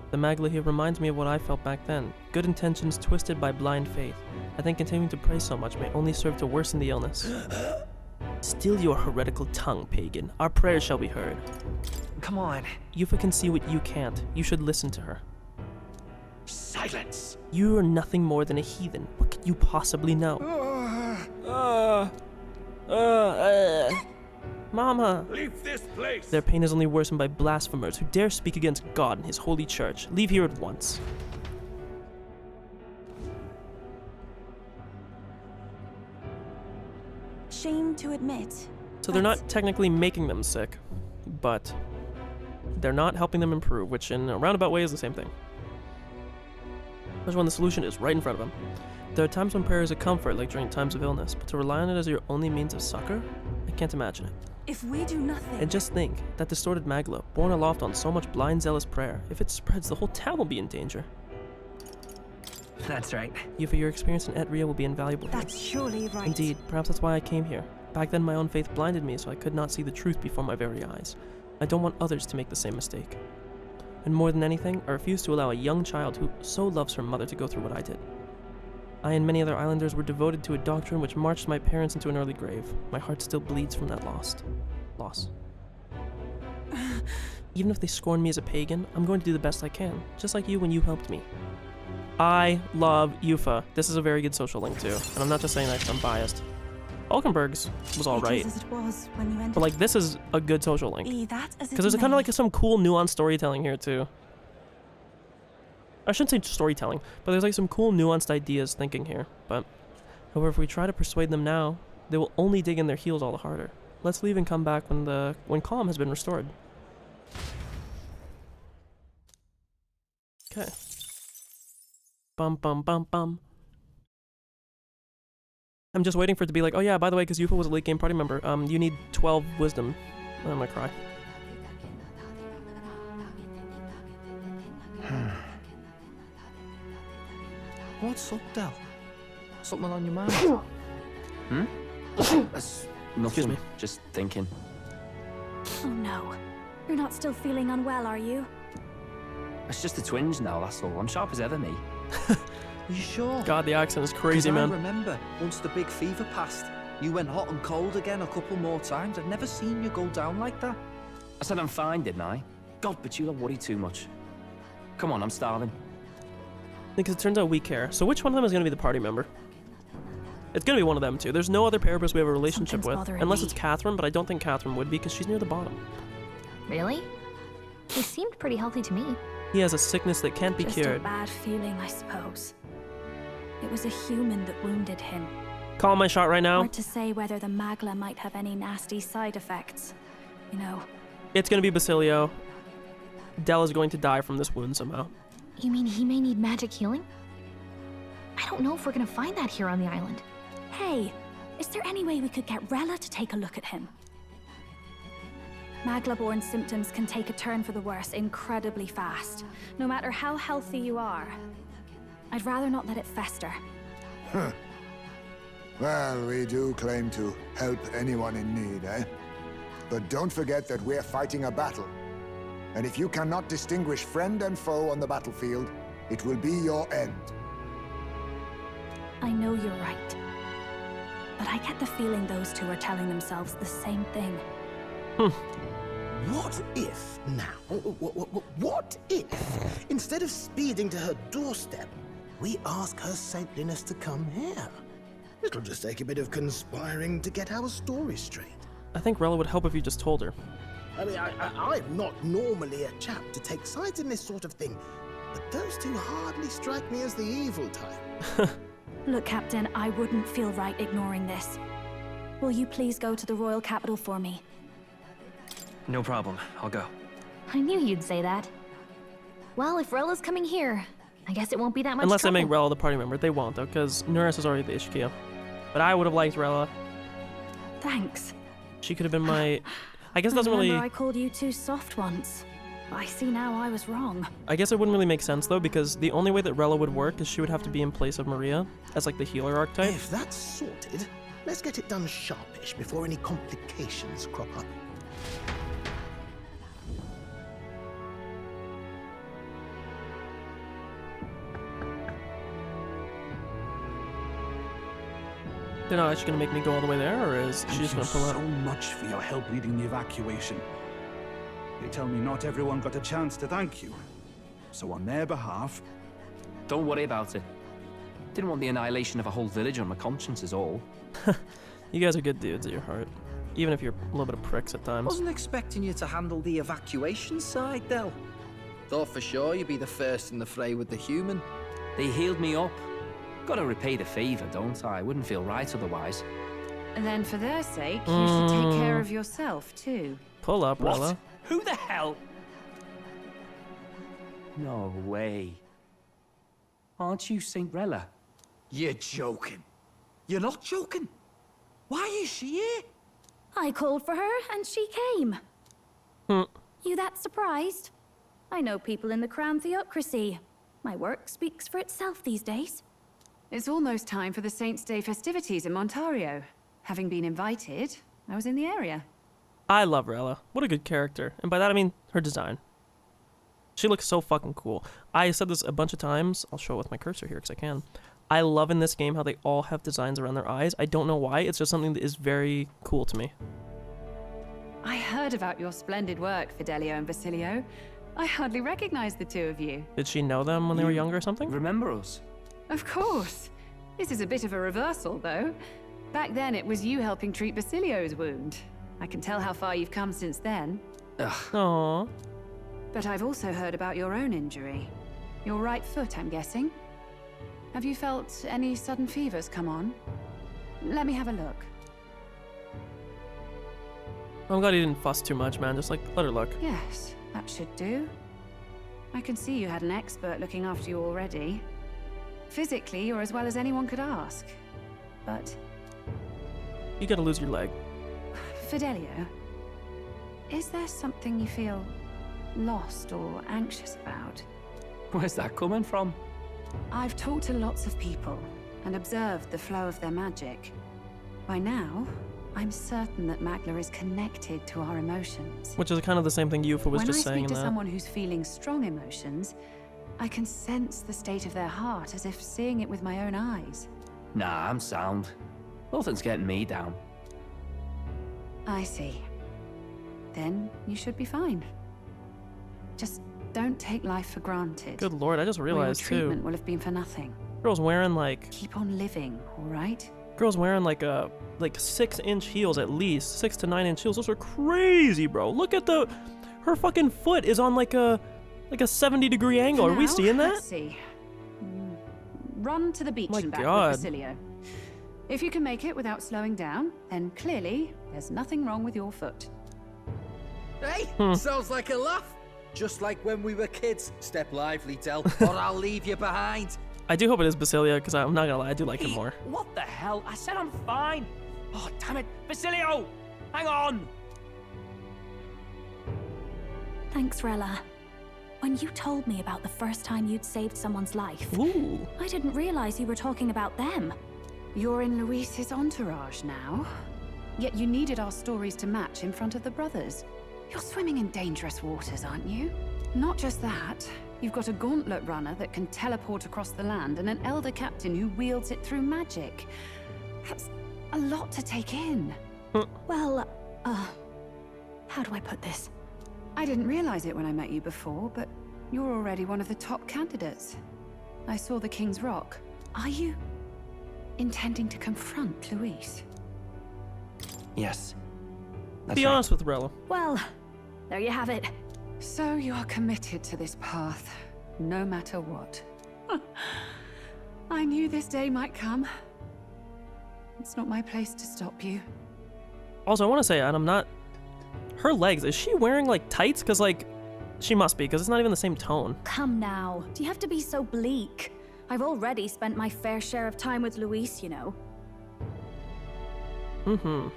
The magla here reminds me of what I felt back then. Good intentions twisted by blind faith. I think continuing to pray so much may only serve to worsen the illness. Still your heretical tongue, pagan. Our prayers shall be heard. Come on. Yufa can see what you can't. You should listen to her. Silence! You are nothing more than a heathen. What could you possibly know? Mama! Leave this place! Their pain is only worsened by blasphemers who dare speak against God and his holy church. Leave here at once. Shame to admit. So they're not technically making them sick, but they're not helping them improve, which in a roundabout way is the same thing. Especially when the solution is right in front of them. There are times when prayer is a comfort, like during times of illness, but to rely on it as your only means of succor? I can't imagine it. If we do nothing... And just think, that distorted magla, born aloft on so much blind zealous prayer, if it spreads, the whole town will be in danger. That's right. Yufa, your experience in Etria will be invaluable here. That's surely right. Indeed, perhaps that's why I came here. Back then my own faith blinded me, so I could not see the truth before my very eyes. I don't want others to make the same mistake. And more than anything, I refuse to allow a young child who so loves her mother to go through what I did. I and many other islanders were devoted to a doctrine which marched my parents into an early grave. My heart still bleeds from that loss. Even if they scorn me as a pagan, I'm going to do the best I can, just like you when you helped me. I love Yufa. This is a very good social link too, and I'm not just saying that because I'm biased. Hulkenberg's was alright, As it was when you but like this is a good social link. Be that as it Because there's kind of may. like some cool nuanced storytelling here too. I shouldn't say storytelling, but there's like some cool nuanced ideas thinking here. But however, if we try to persuade them now, they will only dig in their heels all the harder. Let's leave and come back when calm has been restored. Okay. Bum bum bum bum. I'm just waiting for it to be like, oh yeah, by the way, because Yufa was a late game party member, you need 12 wisdom. I'm gonna cry. What's up, Del? Something on your mind? That's Excuse nothing. me. Just thinking. Oh no. You're not still feeling unwell, are you? It's just the twinge now, that's all. I'm sharp as ever, me. Are you sure? God, the accent is crazy, 'Cause man. I remember, once the big fever passed, you went hot and cold again a couple more times. I've never seen you go down like that. I said I'm fine, didn't I? God, but you don't worry too much. Come on, I'm starving. Because it turns out we care. So which one of them is going to be the party member? It's going to be one of them two. There's no other Parapus we have a relationship Something's with. bothering Unless me. it's Catherine, but I don't think Catherine would be because she's near the bottom. Really? He seemed pretty healthy to me. He has a sickness that can't be Just cured. a bad feeling, I suppose. It was a human that wounded him. Call my shot right now. Hard to say whether the magla might have any nasty side effects. You know. It's going to be Basilio. Del is going to die from this wound somehow. You mean he may need magic healing? I don't know if we're gonna find that here on the island. Hey, is there any way we could get Rella to take a look at him? Magla-borne symptoms can take a turn for the worse incredibly fast, no matter how healthy you are. I'd rather not let it fester. Huh. Well, we do claim to help anyone in need, eh? But don't forget that we're fighting a battle. And if you cannot distinguish friend and foe on the battlefield, it will be your end. I know you're right. But I get the feeling those two are telling themselves the same thing. What if now, what if, instead of speeding to her doorstep, we ask her saintliness to come here? It'll just take a bit of conspiring to get our story straight. I think Rella would help if you just told her. I mean, I'm not normally a chap to take sides in this sort of thing, but those two hardly strike me as the evil type. Look, Captain, I wouldn't feel right ignoring this. Will you please go to the royal capital for me? No problem. I'll go. I knew you'd say that. Well, if Rella's coming here, I guess it won't be that much Unless trouble. they make Rella the party member. They won't, though, because Nuris is already the HQ. But I would have liked Rella. Thanks. She could have been my... I guess it doesn't really... I called you too soft once. I see now I was wrong. I guess it wouldn't really make sense, though, because the only way that Rella would work is she would have to be in place of Maria as, like, the healer archetype. If that's sorted, let's get it done sharpish before any complications crop up. They're not actually going to make me go all the way there, or is she just going to pull out? Thank you so much for your help leading the evacuation. They tell me not everyone got a chance to thank you. So on their behalf... Don't worry about it. Didn't want the annihilation of a whole village on my conscience is all. You guys are good dudes at your heart. Even if you're a little bit of pricks at times. Wasn't expecting you to handle the evacuation side, Del. Thought for sure you'd be the first in the fray with the human. They healed me up. Gotta repay the favor, don't I? Wouldn't feel right otherwise. And then for their sake, you should take care of yourself, too. Pull up, What? Rella. Who the hell? No way. Aren't you Saint Rella? You're joking. You're not joking. Why is she here? I called for her and she came. You that surprised? I know people in the Crown Theocracy. My work speaks for itself these days. It's almost time for the Saints' Day festivities in Montario. Having been invited, I was in the area. I love Rella. What a good character. And by that I mean her design. She looks so fucking cool. I said this a bunch of times. I'll show it with my cursor here because I can. I love in this game how they all have designs around their eyes. I don't know why. It's just something that is very cool to me. I heard about your splendid work, Fidelio and Basilio. I hardly recognized the two of you. Did she know them when they were younger or something? Remember us? Of course. This is a bit of a reversal, though. Back then, it was you helping treat Basilio's wound. I can tell how far you've come since then. Ugh. Aww. But I've also heard about your own injury. Your right foot, I'm guessing. Have you felt any sudden fevers come on? Let me have a look. I'm glad he didn't fuss too much, man. Just, like, let her look. Yes, that should do. I can see you had an expert looking after you already. Physically, you're as well as anyone could ask. But... You gotta lose your leg. Fidelio, is there something you feel lost or anxious about? Where's that coming from? I've talked to lots of people and observed the flow of their magic. By now, I'm certain that Magla is connected to our emotions. Which is kind of the same thing Yufa was just saying in When I speak to that. someone who's feeling strong emotions, I can sense the state of their heart as if seeing it with my own eyes. Nah, I'm sound. Nothing's getting me down. I see. Then you should be fine. Just don't take life for granted. Good lord, I just realized, or your treatment too. will have been for nothing. Girl's wearing, like... Keep on living, all right? Girl's wearing, like, 6-inch heels at least. 6 to 9-inch heels. Those are crazy, bro. Look at the... Her fucking foot is on, like a 70-degree angle. For Are we now, seeing that? Let's see. Run to the beach My and back God. with Basilio. If you can make it without slowing down, then clearly there's nothing wrong with your foot. Hey, sounds like a laugh. Just like when we were kids. Step lively, Del, or I'll leave you behind. I do hope it is Basilio, because I'm not gonna lie, I do like him more. What the hell? I said I'm fine. Oh, damn it. Basilio! Hang on! Thanks, Rella. When you told me about the first time you'd saved someone's life, Ooh. I didn't realize you were talking about them. You're in Luis's entourage now. Yet you needed our stories to match in front of the brothers. You're swimming in dangerous waters, aren't you? Not just that. You've got a gauntlet runner that can teleport across the land and an elder captain who wields it through magic. That's a lot to take in. Well, how do I put this? I didn't realize it when I met you before, but you're already one of the top candidates. I saw the King's Rock. Are you intending to confront Luis? Yes. Be honest with Rella. Well, there you have it. So you are committed to this path, no matter what. I I knew this day might come. It's not my place to stop you. Also, I want to say, and I'm not... Her legs, is she wearing, like, tights? Because, like, she must be, because it's not even the same tone. Come now. Do you have to be so bleak? I've already spent my fair share of time with Luis, you know. Mm-hmm.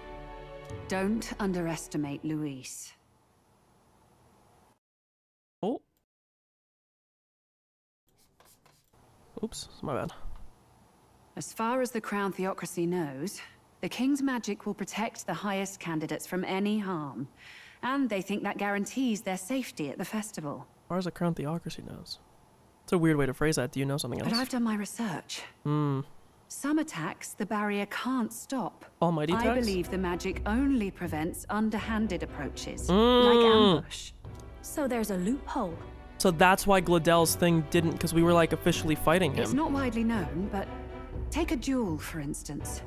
Don't underestimate Luis. Oh. Oops, my bad. As far as the Crown Theocracy knows, the King's magic will protect the highest candidates from any harm. And they think that guarantees their safety at the festival. As far as the Crown Theocracy knows. It's a weird way to phrase that. Do you know something else? But I've done my research. Hmm. Some attacks the barrier can't stop. Almighty attacks? I believe the magic only prevents underhanded approaches, like ambush. So there's a loophole. So that's why Gladel's thing didn't, because we were, like, officially fighting him. It's not widely known, but take a duel, for instance.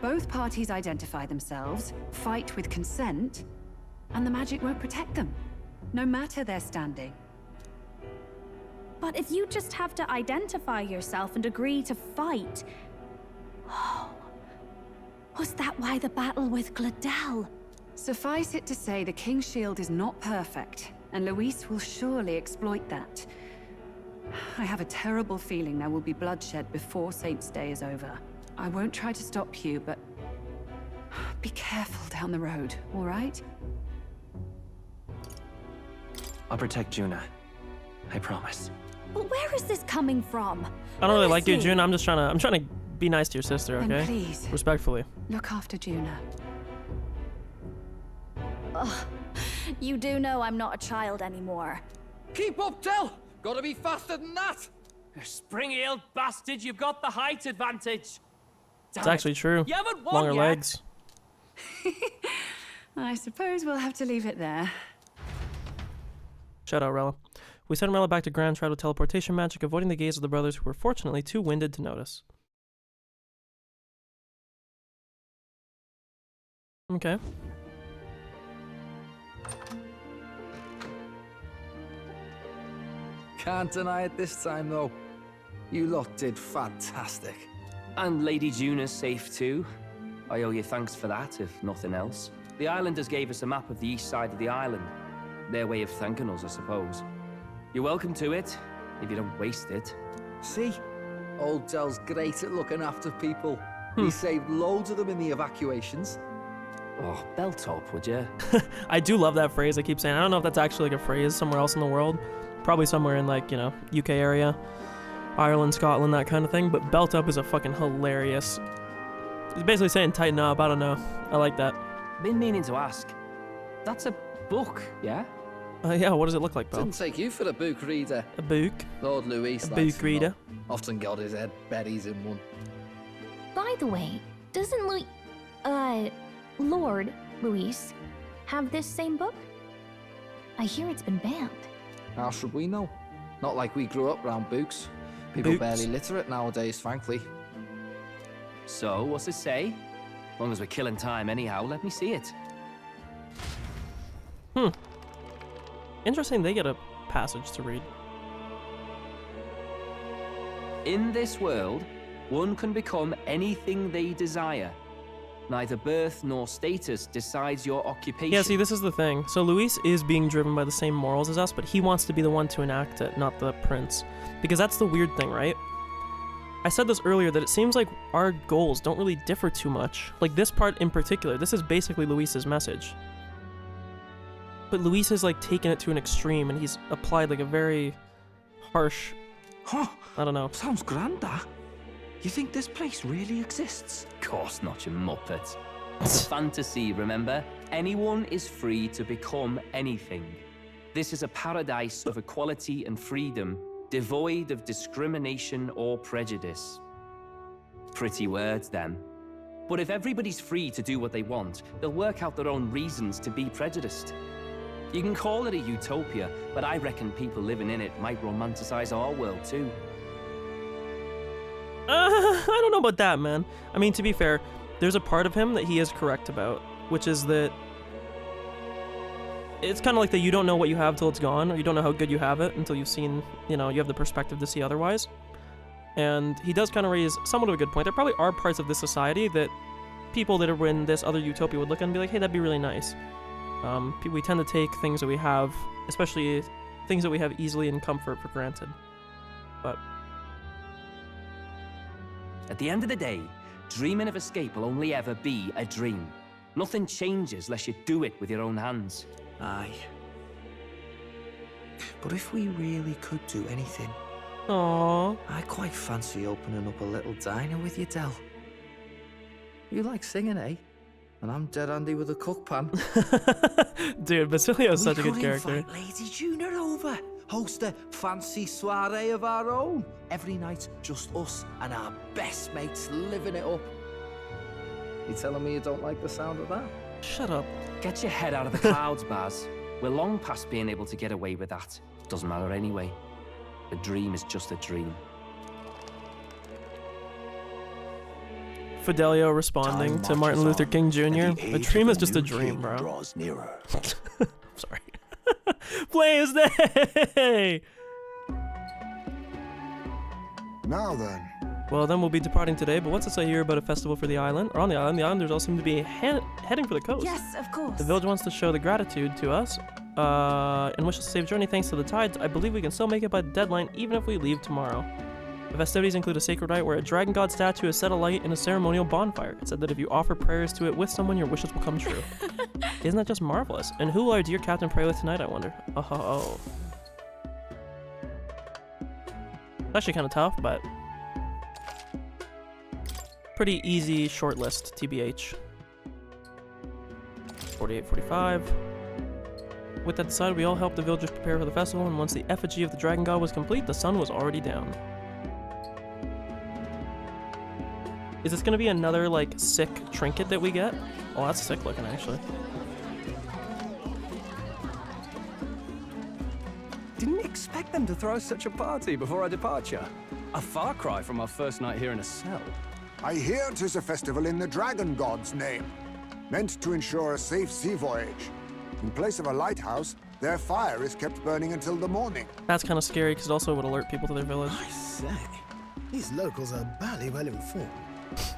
Both parties identify themselves, fight with consent, and the magic won't protect them, no matter their standing. But if you just have to identify yourself and agree to fight... Oh, was that why the battle with Gladel? Suffice it to say, the King's shield is not perfect, and Luis will surely exploit that. I have a terrible feeling there will be bloodshed before Saint's Day is over. I won't try to stop you, but be careful down the road, all right? I'll protect Juna. I promise. But where is this coming from? I don't really like you, Honestly. June. I'm trying to be nice to your sister, okay? Then please, Respectfully. look after Juna. Ugh. You do know I'm not a child anymore. Keep up, Del! Gotta be faster than that! You spring-heeled bastard, you've got the height advantage. It's actually true. You haven't won Longer yet. legs. I suppose we'll have to leave it there. Shout out, Rella. We sent Rella back to Grand Shroud with teleportation magic, avoiding the gaze of the brothers who were fortunately too winded to notice. Okay. Can't deny it this time, though. You lot did fantastic. And Lady Juna's safe too. I owe you thanks for that, if nothing else. The islanders gave us a map of the east side of the island. Their way of thanking us, I suppose. You're welcome to it, if you don't waste it. See? Old Del's great at looking after people. He saved loads of them in the evacuations. Oh, belt up, would you? I do love that phrase. I keep saying, I don't know if that's actually like a phrase somewhere else in the world. Probably somewhere in, like, you know, UK area. Ireland, Scotland, that kind of thing. But belt up is a fucking hilarious. He's basically saying tighten up. I don't know. I like that. Been meaning to ask. That's a book, yeah? Yeah, what does it look like, Bill? Didn't take you for a book reader. A book? Lord Luis A likes book them reader? all. Often got his head berries in one. By the way, doesn't Lord Luis have this same book? I hear it's been banned. How should we know? Not like we grew up round books. People Books? barely literate nowadays, frankly. So, what's it say? As long as we're killing time anyhow, let me see it. Interesting they get a passage to read. In this world, one can become anything they desire. Neither birth nor status decides your occupation. Yeah, see, this is the thing. So Luis is being driven by the same morals as us, but he wants to be the one to enact it, not the prince. Because that's the weird thing, right? I said this earlier, that it seems like our goals don't really differ too much. Like this part in particular, this is basically Luis's message. But Luis has like taken it to an extreme, and he's applied like a very harsh, I don't know. Sounds grand, that. You think this place really exists? Of course not, you muppet. It's a fantasy, remember? Anyone is free to become anything. This is a paradise of equality and freedom, devoid of discrimination or prejudice. Pretty words, then. But if everybody's free to do what they want, they'll work out their own reasons to be prejudiced. You can call it a utopia, but I reckon people living in it might romanticize our world too. I don't know about that, man. I mean, to be fair, there's a part of him that he is correct about, which is that it's kind of like that you don't know what you have till it's gone, or you don't know how good you have it until you've seen, you know, you have the perspective to see otherwise. And he does kind of raise somewhat of a good point. There probably are parts of this society that people that are in this other utopia would look at and be like, hey, that'd be really nice. We tend to take things that we have, especially things that we have easily in comfort, for granted. But at the end of the day, dreaming of escape will only ever be a dream. Nothing changes unless you do it with your own hands. Aye. But if we really could do anything... Aww. I quite fancy opening up a little diner with you, Del. You like singing, eh? And I'm dead handy with a cook pan. Dude, Basilio's such a good character. We could invite Lady Juna over. Host a fancy soiree of our own. Every night, just us and our best mates living it up. You telling me you don't like the sound of that? Shut up. Get your head out of the clouds, Baz. We're long past being able to get away with that. Doesn't matter anyway. A dream is just a dream. Fidelio responding to Martin Luther King Jr. A dream is just a dream, bro. Draws nearer. I'm sorry. Blaze Day! Now then. Well, then we'll be departing today, but what's to say here about a festival for the island? Or on the island, the islanders all seem to be heading for the coast. Yes, of course. The village wants to show the gratitude to us, and wishes a safe journey thanks to the tides. I believe we can still make it by the deadline, even if we leave tomorrow. The festivities include a sacred rite where a dragon god statue is set alight in a ceremonial bonfire. It said that if you offer prayers to it with someone, your wishes will come true. Isn't that just marvelous? And who will our dear captain pray with tonight, I wonder? Oh. It's actually kind of tough, but pretty easy short list, TBH. 48-45. With that decided, we all helped the villagers prepare for the festival, and once the effigy of the dragon god was complete, the sun was already down. Is this gonna be another, like, sick trinket that we get? Oh, that's sick looking, actually. Didn't expect them to throw such a party before our departure. A far cry from our first night here in a cell. I hear 'tis a festival in the dragon god's name, meant to ensure a safe sea voyage. In place of a lighthouse, their fire is kept burning until the morning. That's kind of scary, because it also would alert people to their village. I say, these locals are barely well informed.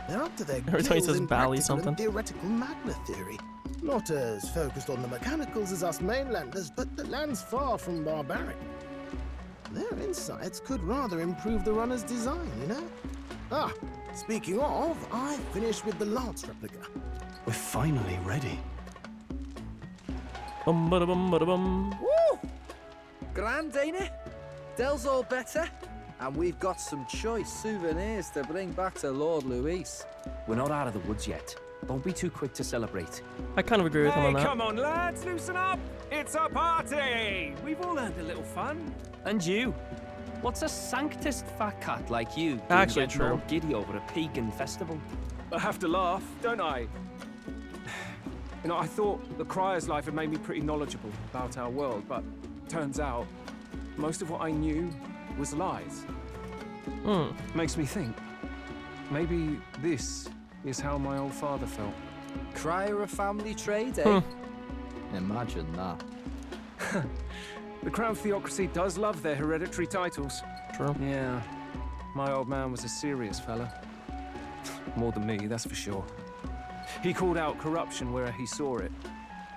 They're up to their Every time he gills says in bally practical something. and theoretical magna theory. Not as focused on the mechanicals as us mainlanders, but the land's far from barbaric. Their insights could rather improve the runner's design, you know? Ah, speaking of, I finished with the Lance replica. We're finally ready. Bum-ba-da-bum-ba-da-bum. Woo! Grand, ain't it? Del's all better. And we've got some choice souvenirs to bring back to Lord Luis. We're not out of the woods yet. Don't be too quick to celebrate. I kind of agree with him on that. Come on, lads, loosen up! It's a party! We've all earned a little fun. And you? What's a sanctist fat cat like you doing Actually getting true. all giddy over a pagan festival? I have to laugh, don't I? You know, I thought the Crier's life had made me pretty knowledgeable about our world, but turns out most of what I knew was lies. Makes me think, maybe this is how my old father felt. Crier a family trade, eh? Imagine that. The Crown Theocracy does love their hereditary titles. True. Yeah, my old man was a serious fella. More than me, that's for sure. He called out corruption where he saw it.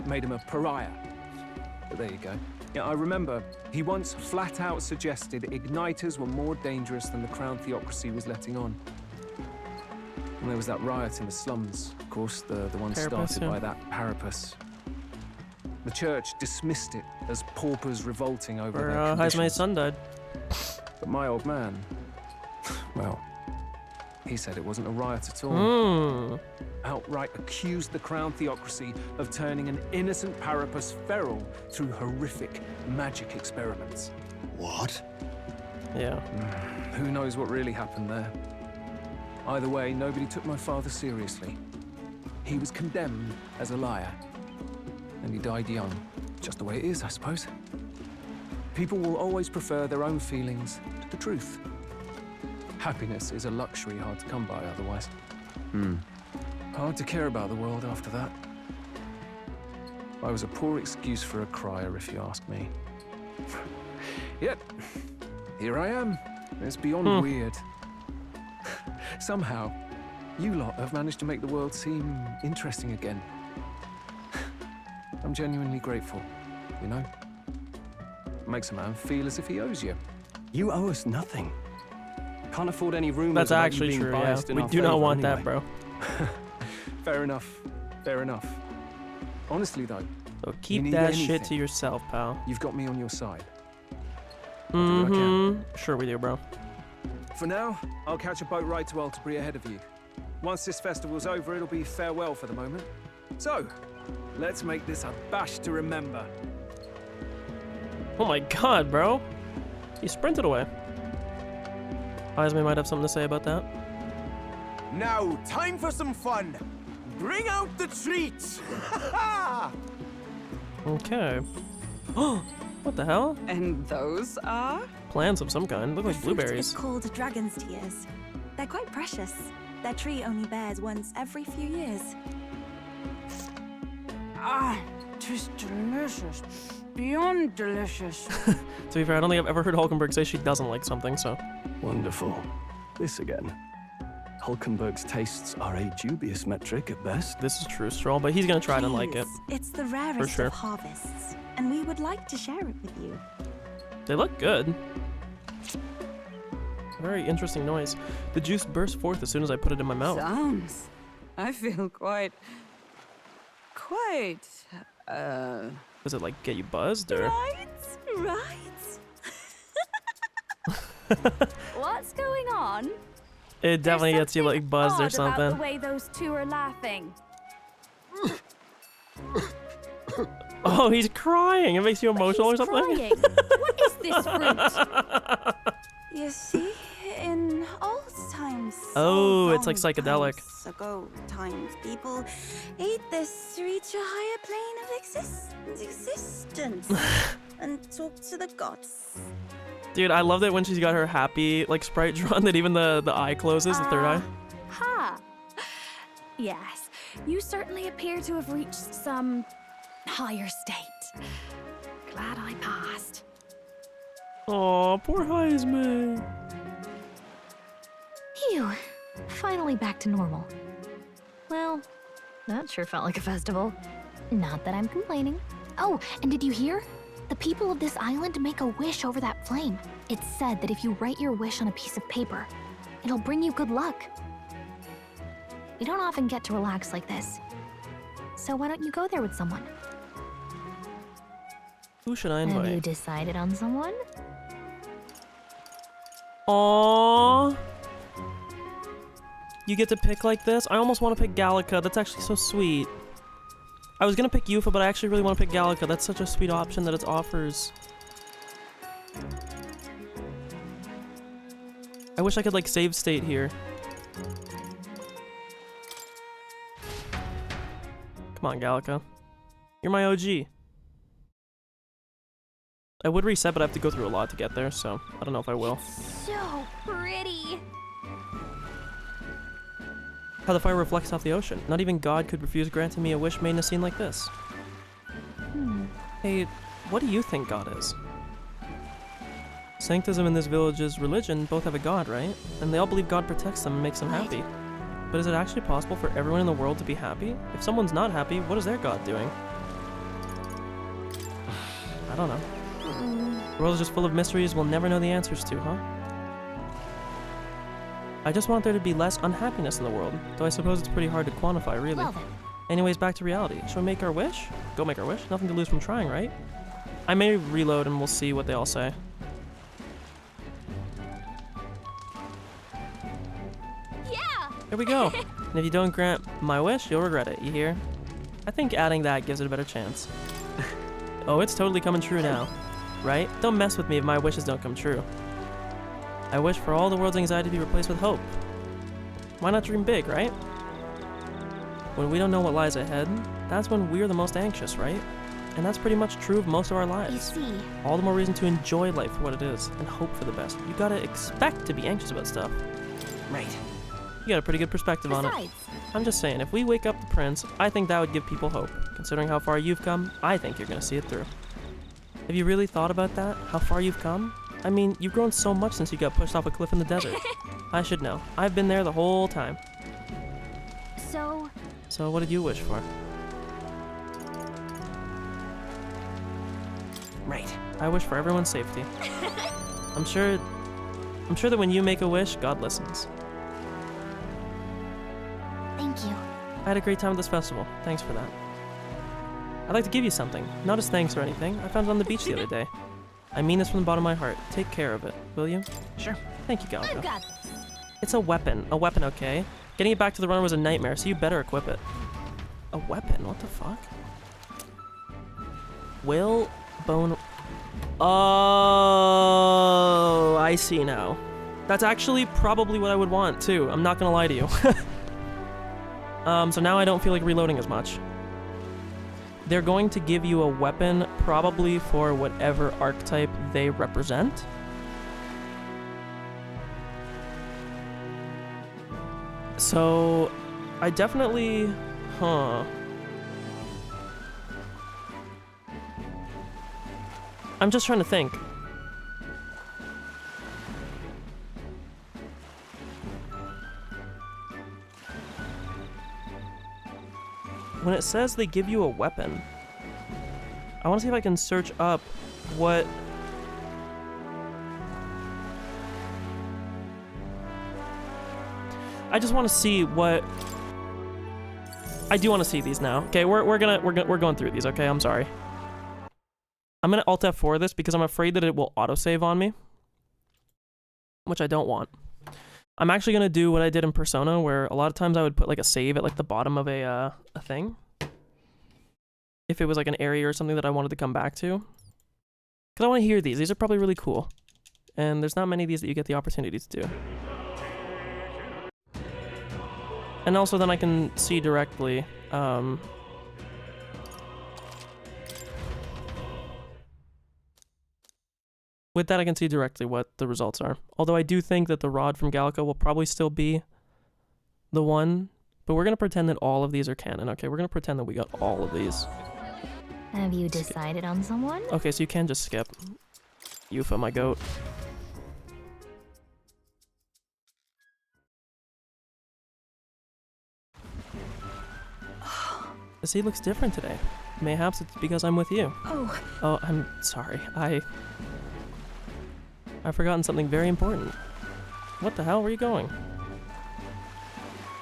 Made him a pariah. But there you go. Yeah, I remember he once flat out suggested igniters were more dangerous than the Crown Theocracy was letting on. And there was that riot in the slums, of course, the one started by that Parapus. The church dismissed it as paupers revolting over their His conditions. son died. But my old man, well, he said it wasn't a riot at all. Outright accused the Crown Theocracy of turning an innocent Parapus feral through horrific magic experiments. What? Yeah. Who knows what really happened there? Either way, nobody took my father seriously. He was condemned as a liar. And he died young. Just the way it is, I suppose. People will always prefer their own feelings to the truth. Happiness is a luxury hard to come by otherwise. Hard to care about the world after that. I was a poor excuse for a crier, if you ask me. Yet, here I am. It's beyond weird. Somehow, you lot have managed to make the world seem interesting again. I'm genuinely grateful, you know? Makes a man feel as if he owes you. You owe us nothing. Can't afford any rumors That's about you actually being true, yeah. biased in We our do not favor want anyway. that, bro. Fair enough. Fair enough. Honestly, though, So you keep need that anything, shit to yourself, pal. you've got me on your side. I'll do what I can. Sure we do, bro. For now, I'll catch a boat ride to Altabri ahead of you. Once this festival's over, it'll be farewell for the moment. So, let's make this a bash to remember. Oh my god, bro. He sprinted away. Heisman might have something to say about that. Now, time for some fun. Bring out the treats. Okay. What the hell? And those are? Plants of some kind. Look like blueberries. It's called dragon's tears. They're quite precious. Their tree only bears once every few years. Ah, tis delicious. Beyond delicious. To be fair, I don't think I've ever heard Hulkenberg say she doesn't like something, so. Wonderful. This again. Hulkenberg's tastes are a dubious metric at best. This is true, Stroll, but he's gonna try to like it. It's the rarest sure. of harvests, and we would like to share it with you. They look good. Very interesting noise. The juice burst forth as soon as I put it in my mouth. Sounds. I feel quite. Does it like get you buzzed or? Right. What's going on? It definitely gets you like buzzed or Odd about the something. way those two are laughing. Oh, he's crying. It makes you emotional or something. Crying. What is this fruit? You see, in old times. Oh, so it's like long psychedelic. times ago times, people ate this to reach a higher plane of existence and talk to the gods. Dude, I love that when she's got her happy like sprite drawn that even the eye closes, the third eye. Ha! Yes, you certainly appear to have reached some higher state. Glad I passed. Aw, poor Heisman. Phew. Finally back to normal. Well, that sure felt like a festival. Not that I'm complaining. Oh, and did you hear? The people of this island make a wish over that flame. It's said that if you write your wish on a piece of paper, it'll bring you good luck. We don't often get to relax like this. So why don't you go there with someone? Who should I Have you invite? decided on someone? Aww. You get to pick like this? I almost want to pick Gallica. That's actually so sweet. I was gonna pick Yufa, but I actually really want to pick Gallica. That's such a sweet option that it offers. I wish I could like save state here. Come on, Gallica. You're my OG. I would reset, but I have to go through a lot to get there, so I don't know if I will. So pretty. How the fire reflects off the ocean. Not even God could refuse granting me a wish made in a scene like this. Hey, what do you think God is? Sanctism and this village's religion both have a God, right? And they all believe God protects them and makes them happy. But is it actually possible for everyone in the world to be happy? If someone's not happy, what is their God doing? I don't know. The world is just full of mysteries we'll never know the answers to, huh? I just want there to be less unhappiness in the world, though I suppose it's pretty hard to quantify, really. Well then. Anyways, back to reality. Shall we make our wish? Go make our wish. Nothing to lose from trying, right? I may reload and we'll see what they all say. Yeah! Here we go. And if you don't grant my wish, you'll regret it, you hear? I think adding that gives it a better chance. Oh, it's totally coming true now. Right? Don't mess with me if my wishes don't come true. I wish for all the world's anxiety to be replaced with hope. Why not dream big, right? When we don't know what lies ahead, that's when we're the most anxious, right? And that's pretty much true of most of our lives. You see. All the more reason to enjoy life for what it is and hope for the best. You gotta expect to be anxious about stuff. Right. You got a pretty good perspective on it. I'm just saying, if we wake up the prince, I think that would give people hope. Considering how far you've come, I think you're gonna see it through. Have you really thought about that? How far you've come? I mean, you've grown so much since you got pushed off a cliff in the desert. I should know. I've been there the whole time. So, what did you wish for? Right. I wish for everyone's safety. I'm sure that when you make a wish, God listens. Thank you. I had a great time at this festival. Thanks for that. I'd like to give you something. Not as thanks or anything. I found it on the beach the other day. I mean this from the bottom of my heart. Take care of it, will you? Sure. Thank you, Galco. I've got this. It's a weapon. A weapon, okay? Getting it back to the runner was a nightmare, so you better equip it. A weapon? What the fuck? Will bone... Oh, I see now. That's actually probably what I would want, too. I'm not gonna lie to you. So now I don't feel like reloading as much. They're going to give you a weapon probably for whatever archetype they represent. So, I definitely... I'm just trying to think. When it says they give you a weapon, I want to see if I can search up what... I just want to see what... I do want to see these now. Okay, we're going through these, okay? I'm sorry. I'm gonna Alt F4 this because I'm afraid that it will autosave on me, which I don't want. I'm actually gonna do what I did in Persona, where a lot of times I would put like a save at like the bottom of a thing, if it was like an area or something that I wanted to come back to. Because I want to hear these. These are probably really cool, and there's not many of these that you get the opportunity to do. And also then I can see directly. With that, I can see directly what the results are. Although I do think that the rod from Gallica will probably still be the one, but we're going to pretend that all of these are canon. Okay, we're going to pretend that we got all of these. Have you decided on someone? Okay, so you can just skip. Yufa, my goat. The sea looks different today. Mayhaps it's because I'm with you. Oh. Oh, I'm sorry. I've forgotten something very important. What the hell? Where are you going?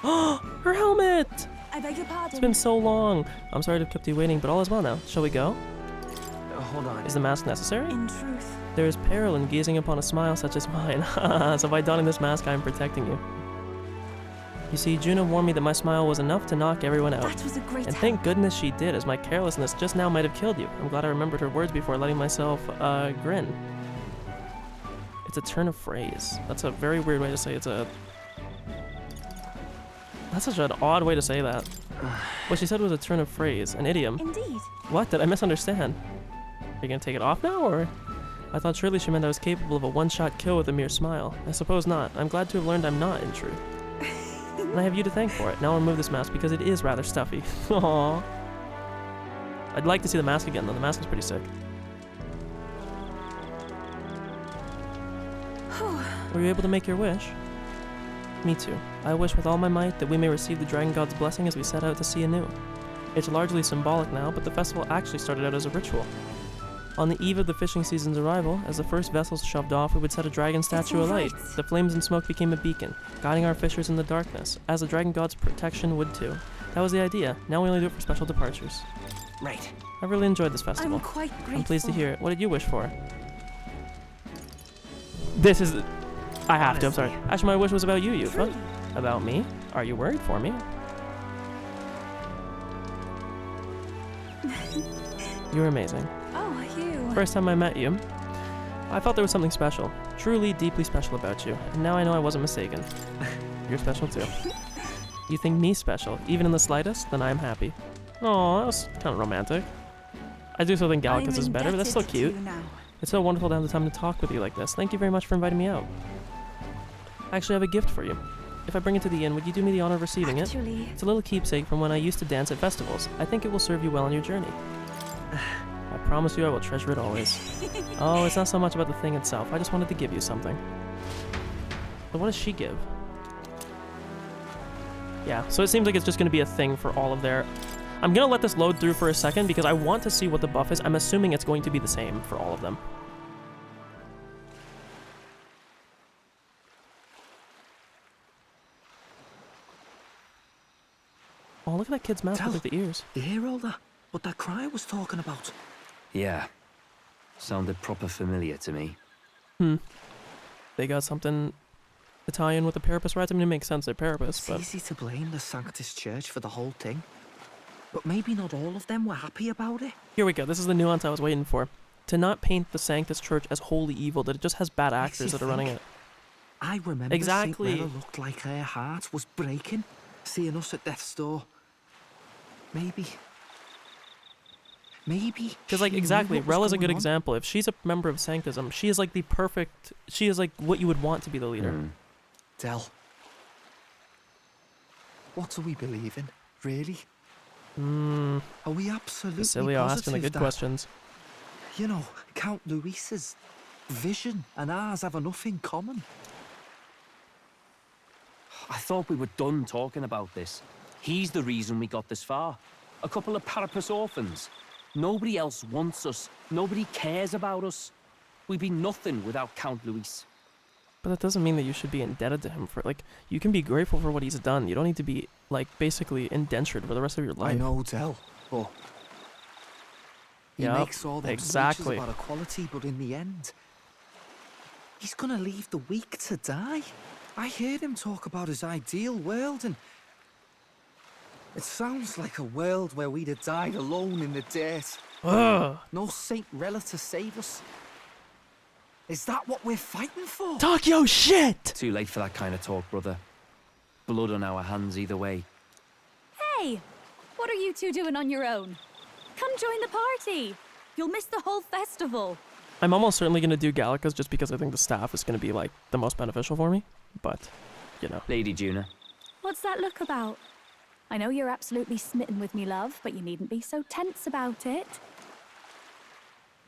Oh, her helmet! I beg your pardon. It's been so long. I'm sorry to have kept you waiting, but all is well now. Shall we go? Hold on. Is the mask necessary? In truth. There is peril in gazing upon a smile such as mine. So by donning this mask, I am protecting you. You see, Juno warned me that my smile was enough to knock everyone out. That was a great And thank goodness she did, as my carelessness just now might have killed you. I'm glad I remembered her words before letting myself, grin. It's a turn of phrase. That's a very weird way to say it's a... That's such an odd way to say that. What she said was a turn of phrase, an idiom. Indeed. What? Did I misunderstand? Are you gonna take it off now, or...? I thought surely she meant I was capable of a one-shot kill with a mere smile. I suppose not. I'm glad to have learned I'm not, in truth. And I have you to thank for it. Now I'll remove this mask because it is rather stuffy. Aww. I'd like to see the mask again, though. The mask is pretty sick. Were you able to make your wish? Me too. I wish with all my might that we may receive the Dragon God's blessing as we set out to sea anew. It's largely symbolic now, but the festival actually started out as a ritual. On the eve of the fishing season's arrival, as the first vessels shoved off, we would set a dragon statue alight. The flames and smoke became a beacon, guiding our fishers in the darkness, as the Dragon God's protection would too. That was the idea. Now we only do it for special departures. Right. I really enjoyed this festival. I'm quite grateful. I'm pleased to hear it. What did you wish for? This is... I have to, I'm sorry. Actually, my wish was about you, Yufa. About me? Are you worried for me? You're amazing. Oh, you. First time I met you, I felt there was something special. Truly, deeply special about you. And now I know I wasn't mistaken. You're special too. You think me special, even in the slightest? Then I'm happy. Aw, that was kind of romantic. I do still think Gallicus is better, but that's still cute. It's so wonderful to have the time to talk with you like this. Thank you very much for inviting me out. I actually have a gift for you. If I bring it to the inn, would you do me the honor of receiving it? It's a little keepsake from when I used to dance at festivals. I think it will serve you well on your journey. I promise you I will treasure it always. Oh, it's not so much about the thing itself. I just wanted to give you something. But what does she give? Yeah, so it seems like it's just going to be a thing for all of their... I'm going to let this load through for a second because I want to see what the buff is. I'm assuming it's going to be the same for all of them. Oh, look at that kid's mouth with the ears. You hear all that? What that cry was talking about? Yeah. Sounded proper familiar to me. They got something Italian with the Parapus rights. I mean, it makes sense they're Parapus, but... It's easy to blame the Sanctus Church for the whole thing. But maybe not all of them were happy about it. Here we go. This is the nuance I was waiting for. To not paint the Sanctus Church as wholly evil, that it just has bad actors that are running it. I remember exactly. Saint Rella looked like her heart was breaking, seeing us at death's door. Maybe. Because, like, exactly, Rella's a good example. If she's a member of Sanctism, she is, like, the perfect... She is, like, what you would want to be the leader. Del. What do we believe in, really? Are we absolutely Basilio asking the good that, questions. You know, Count Luis's vision and ours have enough in common? I thought we were done talking about this. He's the reason we got this far. A couple of Parapus orphans. Nobody else wants us. Nobody cares about us. We'd be nothing without Count Luis. But that doesn't mean that you should be indebted to him for... Like, you can be grateful for what he's done. You don't need to be, like, basically indentured for the rest of your life. I know, Del, but... He makes all them speeches about equality, but in the end... He's gonna leave the weak to die. I heard him talk about his ideal world, and... It sounds like a world where we'd have died alone in the dirt. No Saint Rella to save us. Is that what we're fighting for? Talk your shit! Too late for that kind of talk, brother. Blood on our hands either way. Hey! What are you two doing on your own? Come join the party! You'll miss the whole festival. I'm almost certainly going to do Gallica's just because I think the staff is going to be, like, the most beneficial for me. But, you know. Lady Juna. What's that look about? I know you're absolutely smitten with me, love, but you needn't be so tense about it.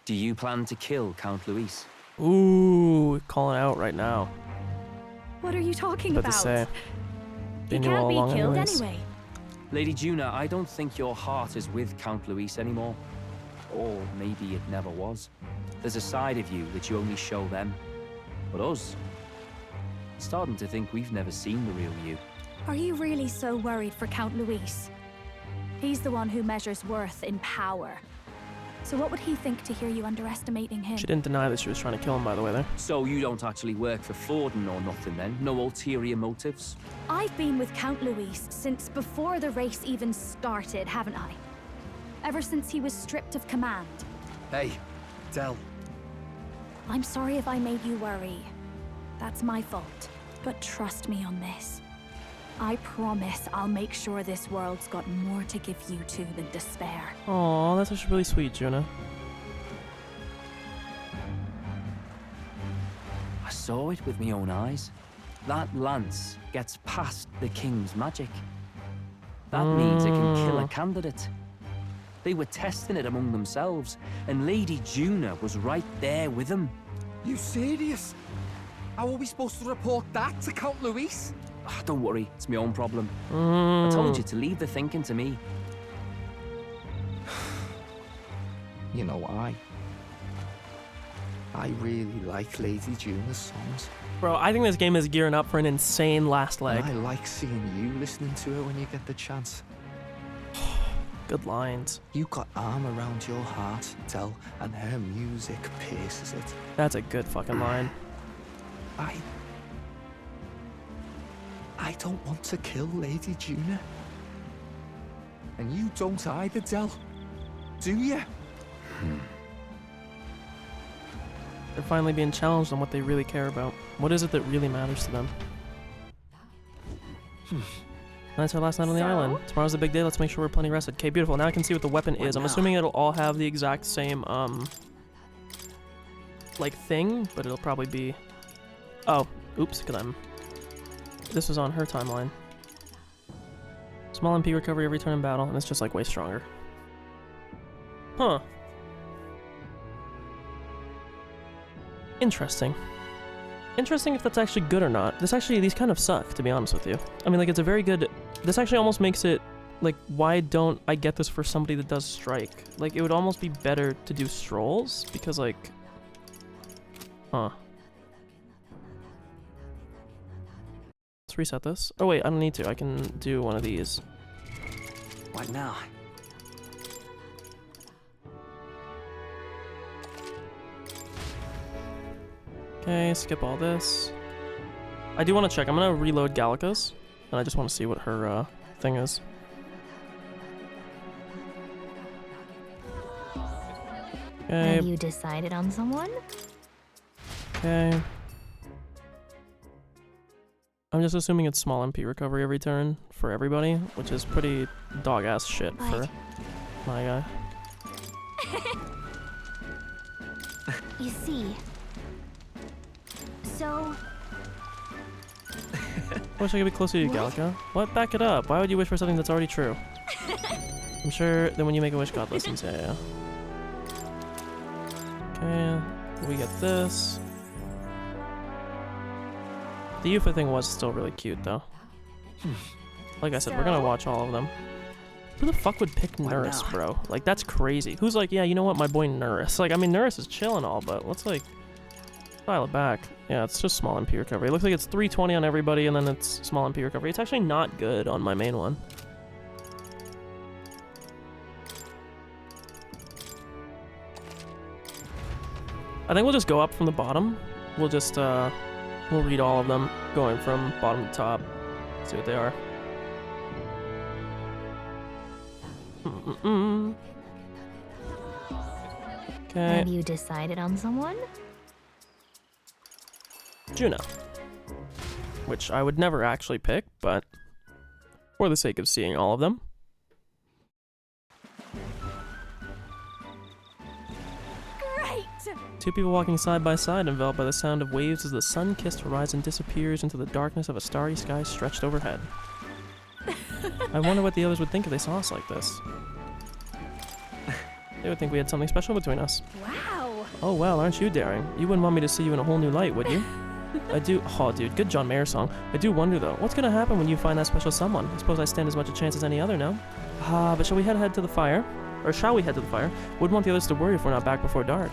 Do you plan to kill Count Luis? Ooh, calling out right now. What are you talking about? To say. He can't be killed anyway. Lady Juna, I don't think your heart is with Count Luis anymore. Or maybe it never was. There's a side of you that you only show them. But us, starting to think we've never seen the real you. Are you really so worried for Count Luis? He's the one who measures worth in power. So what would he think to hear you underestimating him? She didn't deny that she was trying to kill him, by the way, there. So you don't actually work for Forden or nothing then? No ulterior motives? I've been with Count Luis since before the race even started, haven't I? Ever since he was stripped of command. Hey, Del. I'm sorry if I made you worry. That's my fault. But trust me on this. I promise I'll make sure this world's got more to give you two than despair. Aw, that's actually really sweet, Juna. I saw it with my own eyes. That lance gets past the king's magic. That means it can kill a candidate. They were testing it among themselves, and Lady Juna was right there with them. You serious? How are we supposed to report that to Count Luis? Oh, don't worry, it's my own problem. I told you to leave the thinking to me. You know, I really like Lady Juna's songs. Bro, I think this game is gearing up for an insane last leg. And I like seeing you listening to her when you get the chance. Good lines. You got arm around your heart, Del, and her music pierces it. That's a good fucking line. I don't want to kill Lady Juna. And you don't either, Del. Do you? They're finally being challenged on what they really care about. What is it that really matters to them? That's our last night on the island. Tomorrow's the big day. Let's make sure we're plenty rested. Okay, beautiful. Now I can see what the weapon is. I'm assuming it'll all have the exact same, like, thing, but it'll probably be... Oh, oops, because this was on her timeline. Small MP recovery every turn in battle, and it's just, like, way stronger. Huh. Interesting. Interesting if that's actually good or not. These kind of suck, to be honest with you. I mean, like, it's a very good... This actually almost makes it, like, why don't I get this for somebody that does strike? Like, it would almost be better to do strolls, because, like... Huh. Let's reset this. Oh, wait, I don't need to. I can do one of these. What now? Okay, skip all this. I do want to check. I'm going to reload Gallica's, and I just want to see what her thing is. Okay. Have you decided on someone? Okay. I'm just assuming it's small MP recovery every turn for everybody, which is pretty dog-ass shit for my guy. You see... So... I wish I could be closer to you, Gallica. What? Back it up. Why would you wish for something that's already true? I'm sure that when you make a wish, God listens. Yeah. Okay, we get this. The Yufa thing was still really cute, though. Like I said, we're gonna watch all of them. Who the fuck would pick Nurse, bro? Like, that's crazy. Who's like, yeah, you know what, my boy Nurse. Like, I mean, Nurse is chill and all, but let's, like, dial it back. Yeah, it's just small MP recovery. It looks like it's 320 on everybody, and then it's small MP recovery. It's actually not good on my main one. I think we'll just go up from the bottom. We'll just, we'll read all of them, going from bottom to top. See what they are. Okay. Have you decided on someone? Juno. Which I would never actually pick, but for the sake of seeing all of them. Great! Two people walking side by side, enveloped by the sound of waves as the sun-kissed horizon disappears into the darkness of a starry sky stretched overhead. I wonder what the others would think if they saw us like this. They would think we had something special between us. Wow! Oh well, aren't you daring? You wouldn't want me to see you in a whole new light, would you? I do. Oh, dude, good John Mayer song. I do wonder though, what's gonna happen when you find that special someone? I suppose I stand as much a chance as any other, no? But shall we head to the fire? Or shall we head to the fire? Wouldn't want the others to worry if we're not back before dark.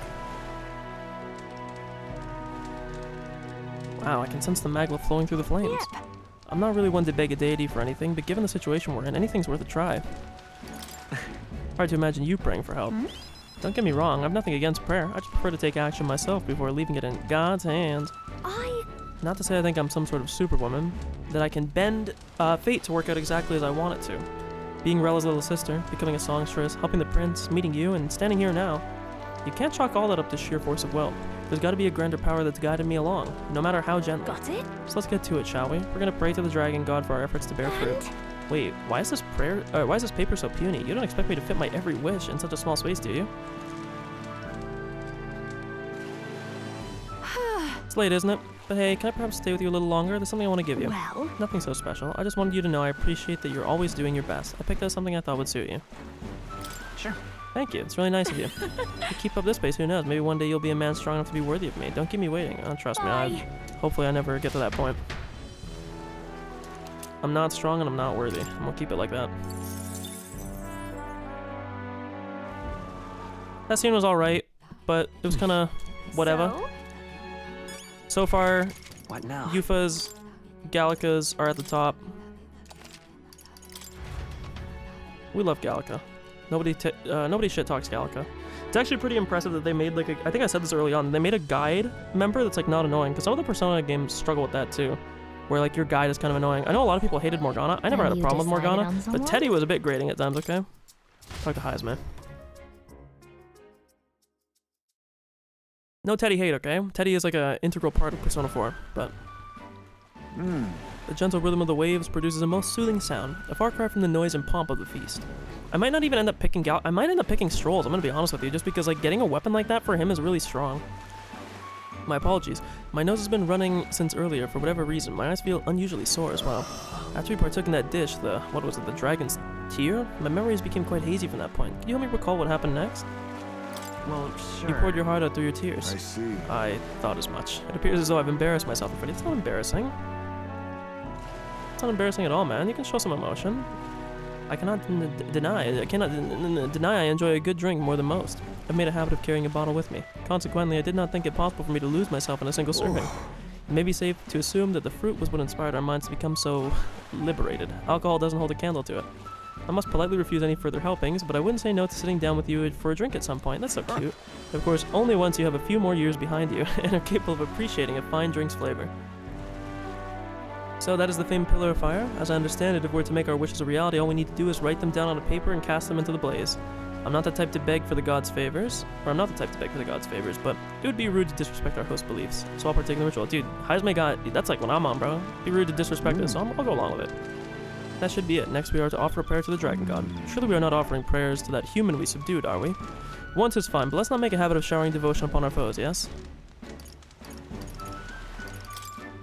Wow, I can sense the magma flowing through the flames. Yep. I'm not really one to beg a deity for anything, but given the situation we're in, anything's worth a try. Hard to imagine you praying for help. Don't get me wrong, I've nothing against prayer. I just prefer to take action myself before leaving it in God's hands. Not to say I think I'm some sort of superwoman, that I can bend fate to work out exactly as I want it to. Being Rella's little sister, becoming a songstress, helping the prince, meeting you, and standing here now. You can't chalk all that up to sheer force of will. There's got to be a grander power that's guided me along, no matter how gently. Got it? So let's get to it, shall we? We're gonna pray to the dragon god for our efforts to bear fruit. Wait, why is this why is this paper so puny? You don't expect me to fit my every wish in such a small space, do you? It's late, isn't it? But hey, can I perhaps stay with you a little longer? There's something I want to give you. Well? Nothing so special. I just wanted you to know I appreciate that you're always doing your best. I picked out something I thought would suit you. Sure. Thank you. It's really nice of you. If you keep up this pace, who knows? Maybe one day you'll be a man strong enough to be worthy of me. Don't keep me waiting. Trust me. Hopefully I never get to that point. I'm not strong and I'm not worthy. I'm gonna keep it like that. That scene was alright, but it was kind of whatever. So far, what now? Yufa's, Gallica's are at the top. We love Gallica. Nobody shit talks Gallica. It's actually pretty impressive that they made like I think I said this early on. They made a guide member that's like not annoying, because some of the Persona games struggle with that too, where like your guide is kind of annoying. I know a lot of people hated Morgana. I never had a problem with Morgana, but Teddy was a bit grating at times. Okay, talk to Highs, man. No Teddy hate, okay? Teddy is like an integral part of Persona 4, but... The gentle rhythm of the waves produces a most soothing sound, a far cry from the noise and pomp of the feast. I might not even end up picking I might end up picking Strolls, I'm gonna be honest with you, just because like getting a weapon like that for him is really strong. My apologies. My nose has been running since earlier for whatever reason. My eyes feel unusually sore as well. After we partook in that dish, what was it, the dragon's tear? My memories became quite hazy from that point. Can you help me recall what happened next? Well, sure. You poured your heart out through your tears. I see. I thought as much. It appears as though I've embarrassed myself in front of you. It's not embarrassing. It's not embarrassing at all, man. You can show some emotion. I cannot deny I enjoy a good drink more than most. I've made a habit of carrying a bottle with me. Consequently, I did not think it possible for me to lose myself in a single serving. It may be safe to assume that the fruit was what inspired our minds to become so liberated. Alcohol doesn't hold a candle to it. I must politely refuse any further helpings, but I wouldn't say no to sitting down with you for a drink at some point. That's so cute. Of course, only once you have a few more years behind you and are capable of appreciating a fine drink's flavor. So that is the famed Pillar of Fire. As I understand it, if we're to make our wishes a reality, all we need to do is write them down on a paper and cast them into the blaze. I'm not the type to beg for the gods' favors, but it would be rude to disrespect our host beliefs, so I'll partake in the ritual. Dude, Heisme got, that's like what I'm on, bro. Be rude to disrespect it, so I'll go along with it. That should be it. Next we are to offer a prayer to the dragon god. Surely we are not offering prayers to that human we subdued, are we? Once is fine, but let's not make a habit of showering devotion upon our foes, yes?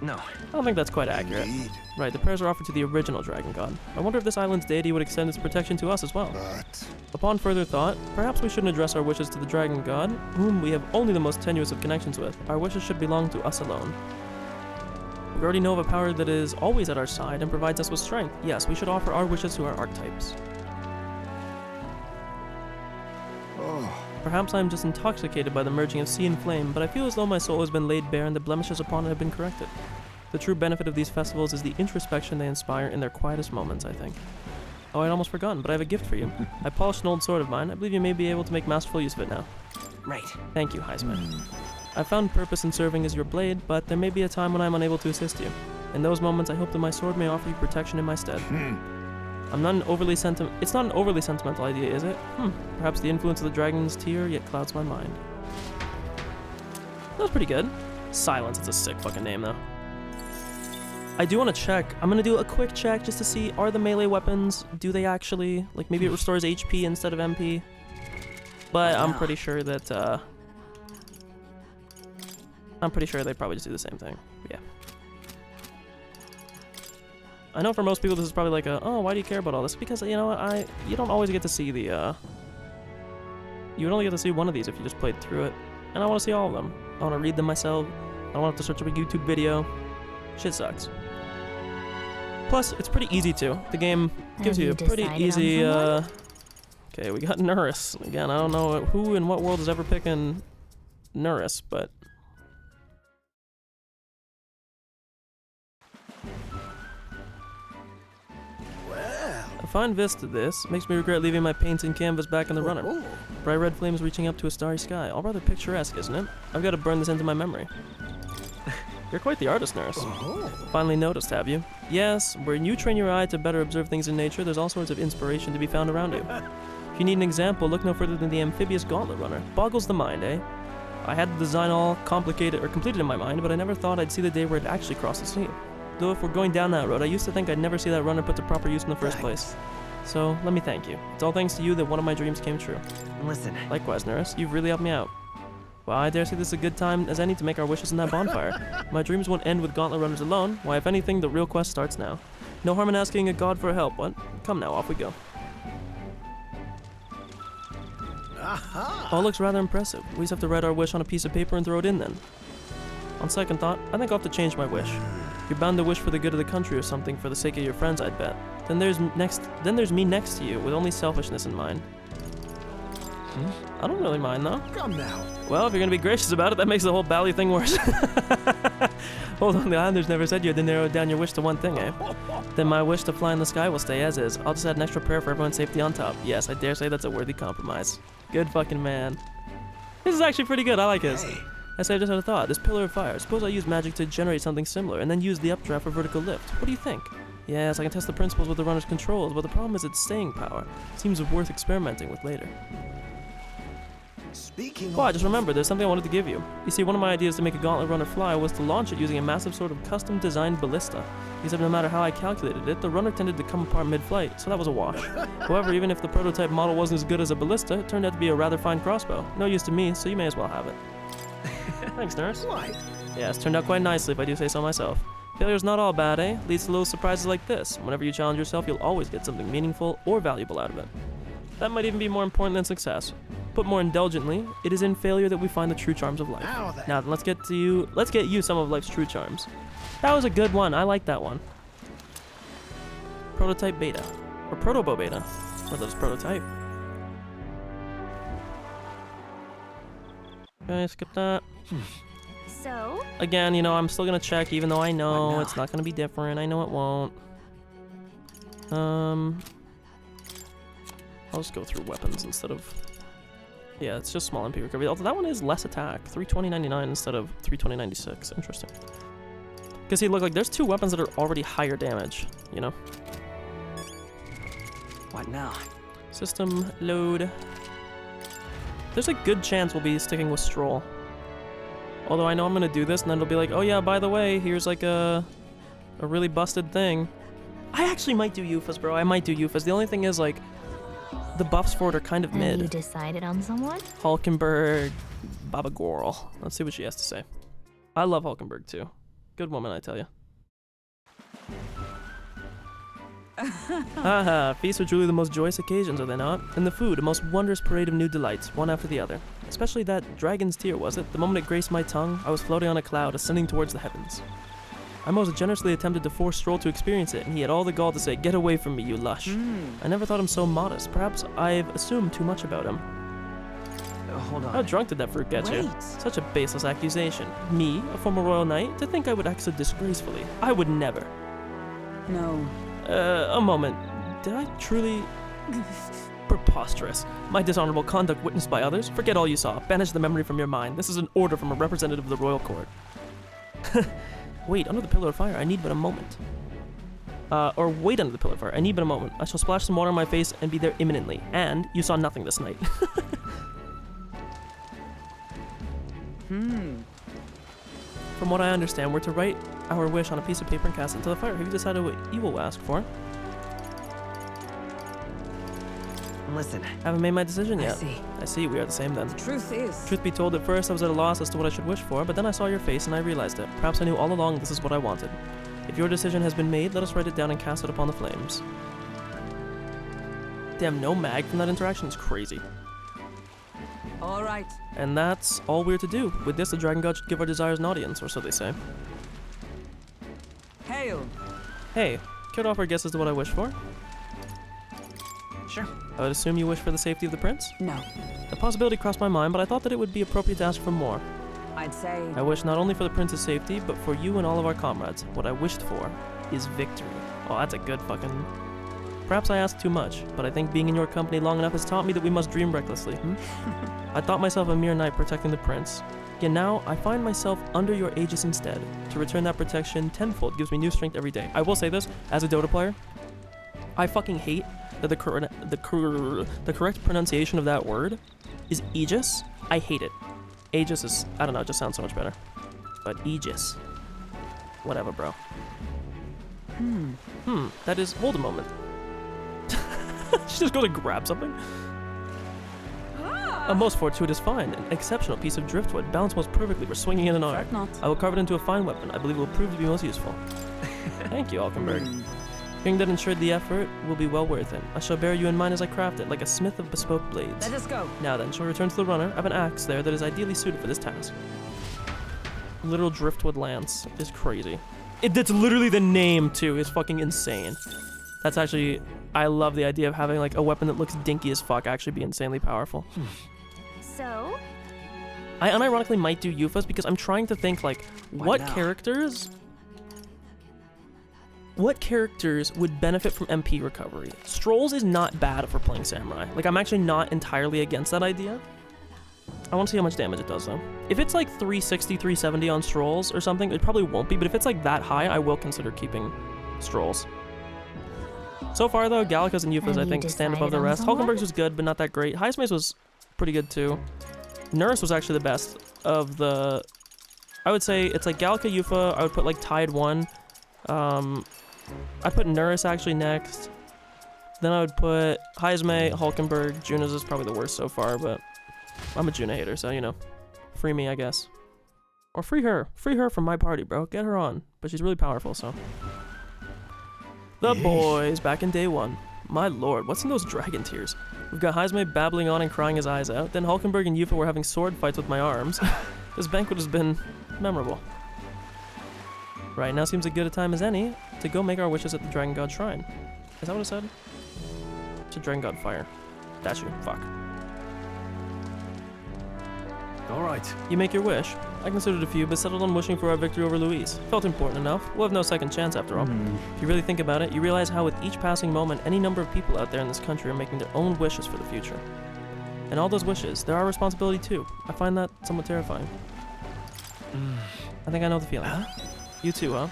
No. I don't think that's quite accurate. Indeed. Right, the prayers are offered to the original dragon god. I wonder if this island's deity would extend its protection to us as well. But Upon further thought, perhaps we shouldn't address our wishes to the dragon god, whom we have only the most tenuous of connections with. Our wishes should belong to us alone. We already know of a power that is always at our side and provides us with strength. Yes, we should offer our wishes to our archetypes. Perhaps I am just intoxicated by the merging of sea and flame, but I feel as though my soul has been laid bare and the blemishes upon it have been corrected. The true benefit of these festivals is the introspection they inspire in their quietest moments, I think. Oh, I'd almost forgotten, but I have a gift for you. I polished an old sword of mine. I believe you may be able to make masterful use of it now. Right. Thank you, Heisman. I found purpose in serving as your blade, but there may be a time when I am unable to assist you. In those moments, I hope that my sword may offer you protection in my stead. It's not an overly sentimental idea, is it? Perhaps the influence of the dragon's tear yet clouds my mind. That was pretty good. Silence, it's a sick fucking name, though. I do want to check. I'm going to do a quick check just to see, are the melee weapons, do they actually, like maybe it restores HP instead of MP? But I'm pretty sure that, they probably just do the same thing. Yeah. I know for most people this is probably like a, oh, why do you care about all this? Because, you know what, you don't always get to see the, you would only get to see one of these if you just played through it. And I want to see all of them. I want to read them myself. I don't want to have to search up a YouTube video. Shit sucks. Plus, it's pretty easy too. The game gives you a pretty easy, okay, we got Nurus. Again, I don't know who in what world is ever picking Nurus, but... A fine vista this. Makes me regret leaving my paints and canvas back in the runner. Bright red flames reaching up to a starry sky. All rather picturesque, isn't it? I've got to burn this into my memory. You're quite the artist, Nurse. Finally noticed, have you? Yes, when you train your eye to better observe things in nature, there's all sorts of inspiration to be found around you. If you need an example, look no further than the amphibious gauntlet runner. Boggles the mind, eh? I had the design all completed in my mind, but I never thought I'd see the day where it actually crossed the sea. Though if we're going down that road, I used to think I'd never see that runner put to proper use in the first place. So, let me thank you. It's all thanks to you that one of my dreams came true. Listen. Likewise, Nurse. You've really helped me out. Well, I dare say this is a good time as any to make our wishes in that bonfire. My dreams won't end with gauntlet runners alone. Why, if anything, the real quest starts now. No harm in asking a god for help, what? Come now, off we go. All looks rather impressive. We just have to write our wish on a piece of paper and throw it in then. On second thought, I think I'll have to change my wish. You're bound to wish for the good of the country or something for the sake of your friends, I'd bet. Then there's me next to you with only selfishness in mind. I don't really mind though. Come now. Well, if you're gonna be gracious about it, that makes the whole bally thing worse. Hold on, the Islanders never said you had to narrow down your wish to one thing, eh? Then my wish to fly in the sky will stay as is. I'll just add an extra prayer for everyone's safety on top. Yes, I dare say that's a worthy compromise. Good fucking man. This is actually pretty good, I like this. I say I just had a thought. This pillar of fire. Suppose I use magic to generate something similar, and then use the updraft for vertical lift. What do you think? Yes, I can test the principles with the runner's controls, but the problem is its staying power. Seems worth experimenting with later. Oh, I just remembered, there's something I wanted to give you. You see, one of my ideas to make a gauntlet runner fly was to launch it using a massive sort of custom-designed ballista. Except no matter how I calculated it, the runner tended to come apart mid-flight, so that was a wash. However, even if the prototype model wasn't as good as a ballista, it turned out to be a rather fine crossbow. No use to me, so you may as well have it. Thanks, Nurse. Why? Yeah, it's turned out quite nicely if I do say so myself. Failure's not all bad, eh? Leads to little surprises like this. Whenever you challenge yourself, you'll always get something meaningful or valuable out of it. That might even be more important than success. put more indulgently, it is in failure that we find the true charms of life. Now then, let's get you some of life's true charms. That was a good one. I like that one. Prototype beta. Or protobo beta. Or those prototype. Okay, skip that. So? Again, you know, I'm still gonna check even though I know it's not gonna be different. I know it won't. I'll just go through weapons instead of... Yeah, it's just small MP recovery. Although that one is less attack. 320.99 instead of 320.96. Interesting. Because see, look, like, there's two weapons that are already higher damage, you know? What now? System load. There's a good chance we'll be sticking with Stroll. Although I know I'm gonna do this and then it'll be like, oh yeah, by the way, here's like a really busted thing. I actually might do Euphas, bro. I might do Euphas. The only thing is, like, the buffs for it are kind of mid. You decided on someone? Hulkenberg, Baba Gorl. Let's see what she has to say. I love Hulkenberg too. Good woman, I tell you. Haha, feasts are truly the most joyous occasions, are they not? And the food, a most wondrous parade of new delights, one after the other. Especially that dragon's tear, was it? The moment it graced my tongue, I was floating on a cloud, ascending towards the heavens. I most generously attempted to force Stroll to experience it, and he had all the gall to say, "Get away from me, you lush." I never thought him so modest. Perhaps I've assumed too much about him. Hold on. How drunk did that fruit get you? Such a baseless accusation. Me, a former royal knight, to think I would act so disgracefully. I would never. No. A moment. Did I truly... Preposterous. My dishonorable conduct witnessed by others? Forget all you saw. Banish the memory from your mind. This is an order from a representative of the royal court. Wait, under the pillar of fire, I need but a moment. Or wait under the pillar of fire, I need but a moment. I shall splash some water on my face and be there imminently. And you saw nothing this night. From what I understand, we're to write our wish on a piece of paper and cast it into the fire. Have you decided what you will ask for? Listen. Haven't made my decision yet. I see. I see, we are the same then. The truth is... Truth be told, at first I was at a loss as to what I should wish for, but then I saw your face and I realized it. Perhaps I knew all along this is what I wanted. If your decision has been made, let us write it down and cast it upon the flames. Damn, no mag from that interaction is crazy. All right. And that's all we're to do. With this, the Dragon God should give our desires an audience, or so they say. Hail. Hey, care to offer a guess as to what I wish for? Sure. I would assume you wish for the safety of the prince? No. The possibility crossed my mind, but I thought that it would be appropriate to ask for more. I'd say... I wish not only for the prince's safety, but for you and all of our comrades. What I wished for is victory. Oh, that's a good fucking... Perhaps I asked too much, but I think being in your company long enough has taught me that we must dream recklessly. I thought myself a mere knight protecting the prince. Yet now, I find myself under your aegis instead. To return that protection tenfold gives me new strength every day. I will say this, as a Dota player, I fucking hate that the correct pronunciation of that word is aegis. I hate it. Aegis is, I don't know, it just sounds so much better. But aegis. Whatever, bro. That is, hold a moment. She just goes to grab something? A most fortuitous find, an exceptional piece of driftwood, balanced most perfectly for swinging in an arm. I will carve it into a fine weapon. I believe it will prove to be most useful. Thank you, Alkenberg. Hearing that ensured the effort will be well worth it. I shall bear you in mind as I craft it, like a smith of bespoke blades. Let us go. Now then, shall we return to the runner? I have an axe there that is ideally suited for this task. Literal driftwood lance is crazy. It's literally the name, too. It's fucking insane. That's actually... I love the idea of having, like, a weapon that looks dinky as fuck actually be insanely powerful. So? I unironically might do Euphas because I'm trying to think, like, what characters would benefit from MP recovery? Strolls is not bad for playing Samurai. Like, I'm actually not entirely against that idea. I want to see how much damage it does, though. If it's, like, 360, 370 on Strolls or something, it probably won't be, but if it's, like, that high, I will consider keeping Strolls. So far, though, Gallica's and Euphas, I think, stand above the rest. Hulkenberg's was good, but not that great. Highsmith's was pretty good, too. Nurse was actually the best of the... I would say it's like Gallica, Eupha, I would put, like, tied 1. I'd put Nurse actually next. Then I would put Heismay, Hulkenberg. Juna's is probably the worst so far, but I'm a Juna hater, so, you know. Free me, I guess. Or free her. Free her from my party, bro. Get her on. But she's really powerful, so... The boys, back in day 1. My lord, what's in those dragon tears? We've got Heisme babbling on and crying his eyes out, then Hulkenberg and Yufa were having sword fights with my arms. This banquet has been memorable. Right, now seems as good a time as any to go make our wishes at the Dragon God Shrine. Is that what it said? To Dragon God Fire. That's you. Fuck. Alright. You make your wish. I considered a few, but settled on wishing for our victory over Luis. Felt important enough. We'll have no second chance after all. If you really think about it, you realize how with each passing moment, any number of people out there in this country are making their own wishes for the future. And all those wishes, they're our responsibility too. I find that somewhat terrifying. I think I know the feeling. Huh? You too, huh?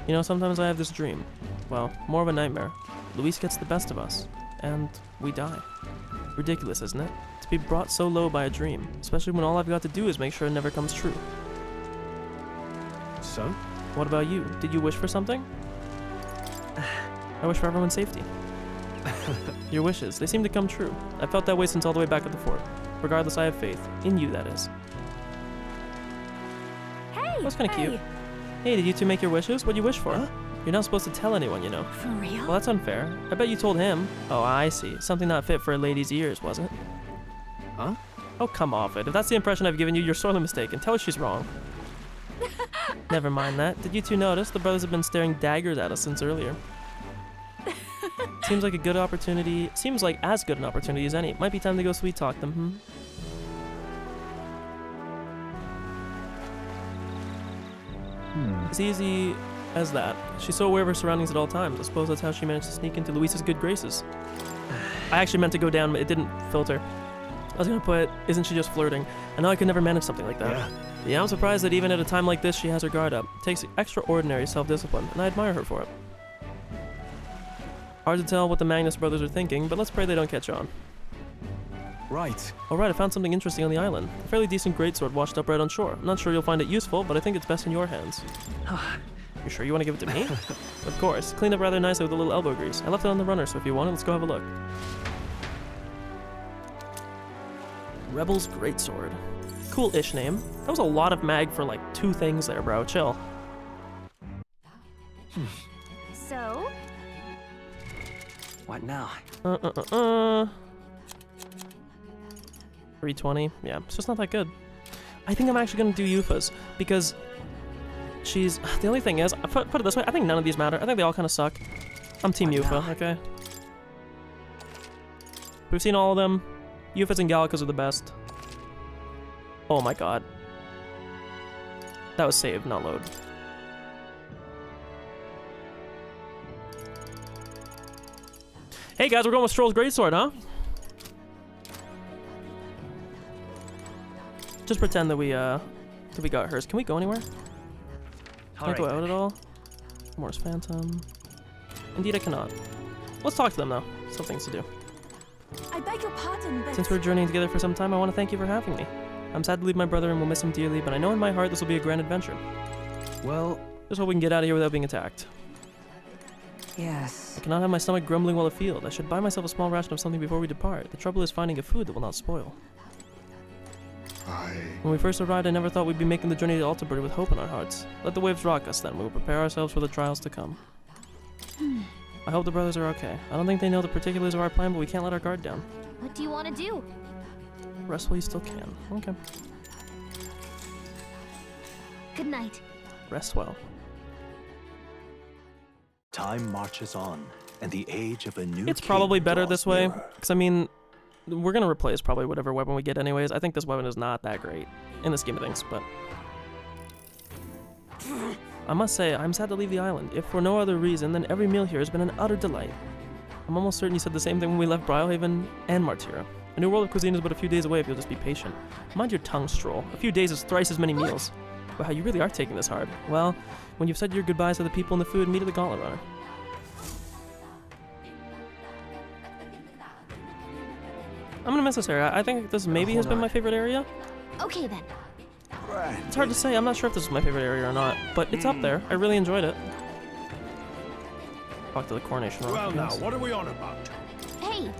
You know, sometimes I have this dream. Well, more of a nightmare. Luis gets the best of us, and we die. Ridiculous, isn't it? To be brought so low by a dream, especially when all I've got to do is make sure it never comes true. So? What about you? Did you wish for something? I wish for everyone's safety. Your wishes, they seem to come true. I felt that way since all the way back at the fort. Regardless, I have faith. In you, that is. Hey! That's kind of cute. Hey, did you two make your wishes? What'd you wish for? Huh? You're not supposed to tell anyone, you know. For real? Well, that's unfair. I bet you told him. Oh, I see. Something not fit for a lady's ears, was it? Huh? Oh, come off it. If that's the impression I've given you, you're sorely mistaken. Tell her she's wrong. Never mind that. Did you two notice? The brothers have been staring daggers at us since earlier. Seems like a good opportunity. Seems like as good an opportunity as any. Might be time to go sweet talk them, It's easy as that. She's so aware of her surroundings at all times. I suppose that's how she managed to sneak into Luis's good graces. I actually meant to go down, but it didn't filter. I was gonna put, isn't she just flirting? I know I could never manage something like that. Yeah, I'm surprised that even at a time like this, she has her guard up. It takes extraordinary self-discipline, and I admire her for it. Hard to tell what the Magnus brothers are thinking, but let's pray they don't catch on. Right. Alright, I found something interesting on the island. A fairly decent greatsword washed up right on shore. I'm not sure you'll find it useful, but I think it's best in your hands. You sure you want to give it to me? Of course. Cleaned up rather nicely with a little elbow grease. I left it on the runner, so if you want it, let's go have a look. Rebel's Greatsword. Cool-ish name. That was a lot of mag for like 2 things there, bro. Chill. So? What now? 320. Yeah, it's just not that good. I think I'm actually gonna do Yufa's because she's. The only thing is, put it this way, I think none of these matter. I think they all kind of suck. I'm Team Yufa, okay? We've seen all of them. Yufa's and Gallica's are the best. Oh my god. That was save, not load. Hey guys, we're going with Stroll's Greatsword, huh? Just pretend that we got hers. Can we go anywhere? Can I go out at all? Morris Phantom. Indeed I cannot. Let's talk to them though. Still things to do. I beg your pardon, but... Since we're journeying together for some time, I want to thank you for having me. I'm sad to leave my brother and will miss him dearly, but I know in my heart this will be a grand adventure. Well... Just hope we can get out of here without being attacked. Yes. I cannot have my stomach grumbling while afield. I should buy myself a small ration of something before we depart. The trouble is finding a food that will not spoil. When we first arrived, I never thought we'd be making the journey to Altabury with hope in our hearts. Let the waves rock us then. We will prepare ourselves for the trials to come. I hope the brothers are okay. I don't think they know the particulars of our plan, but we can't let our guard down. What do you want to do? Rest while you still can. Okay. Good night. Rest well. Time marches on, and the age of a new It's probably king better draws this way, nearer. because I mean, we're gonna replace probably whatever weapon we get anyways. I think this weapon is not that great in the scheme of things, but I must say, I'm sad to leave the island. If for no other reason, then every meal here has been an utter delight. I'm almost certain you said the same thing when we left Brylehaven and Martira. A new world of cuisine is but a few days away if you'll just be patient. Mind your tongue, Stroll. A few days is thrice as many meals. Wow, you really are taking this hard. Well, when you've said your goodbyes to the people and the food, meet at the Gauntlet Runner. I'm gonna miss this area. I think this maybe has been my favorite area. Okay then. It's hard to say. I'm not sure if this is my favorite area or not, but it's up there. I really enjoyed it. Talk to the Coronation Rock. Well, now, what are we on about? Hey.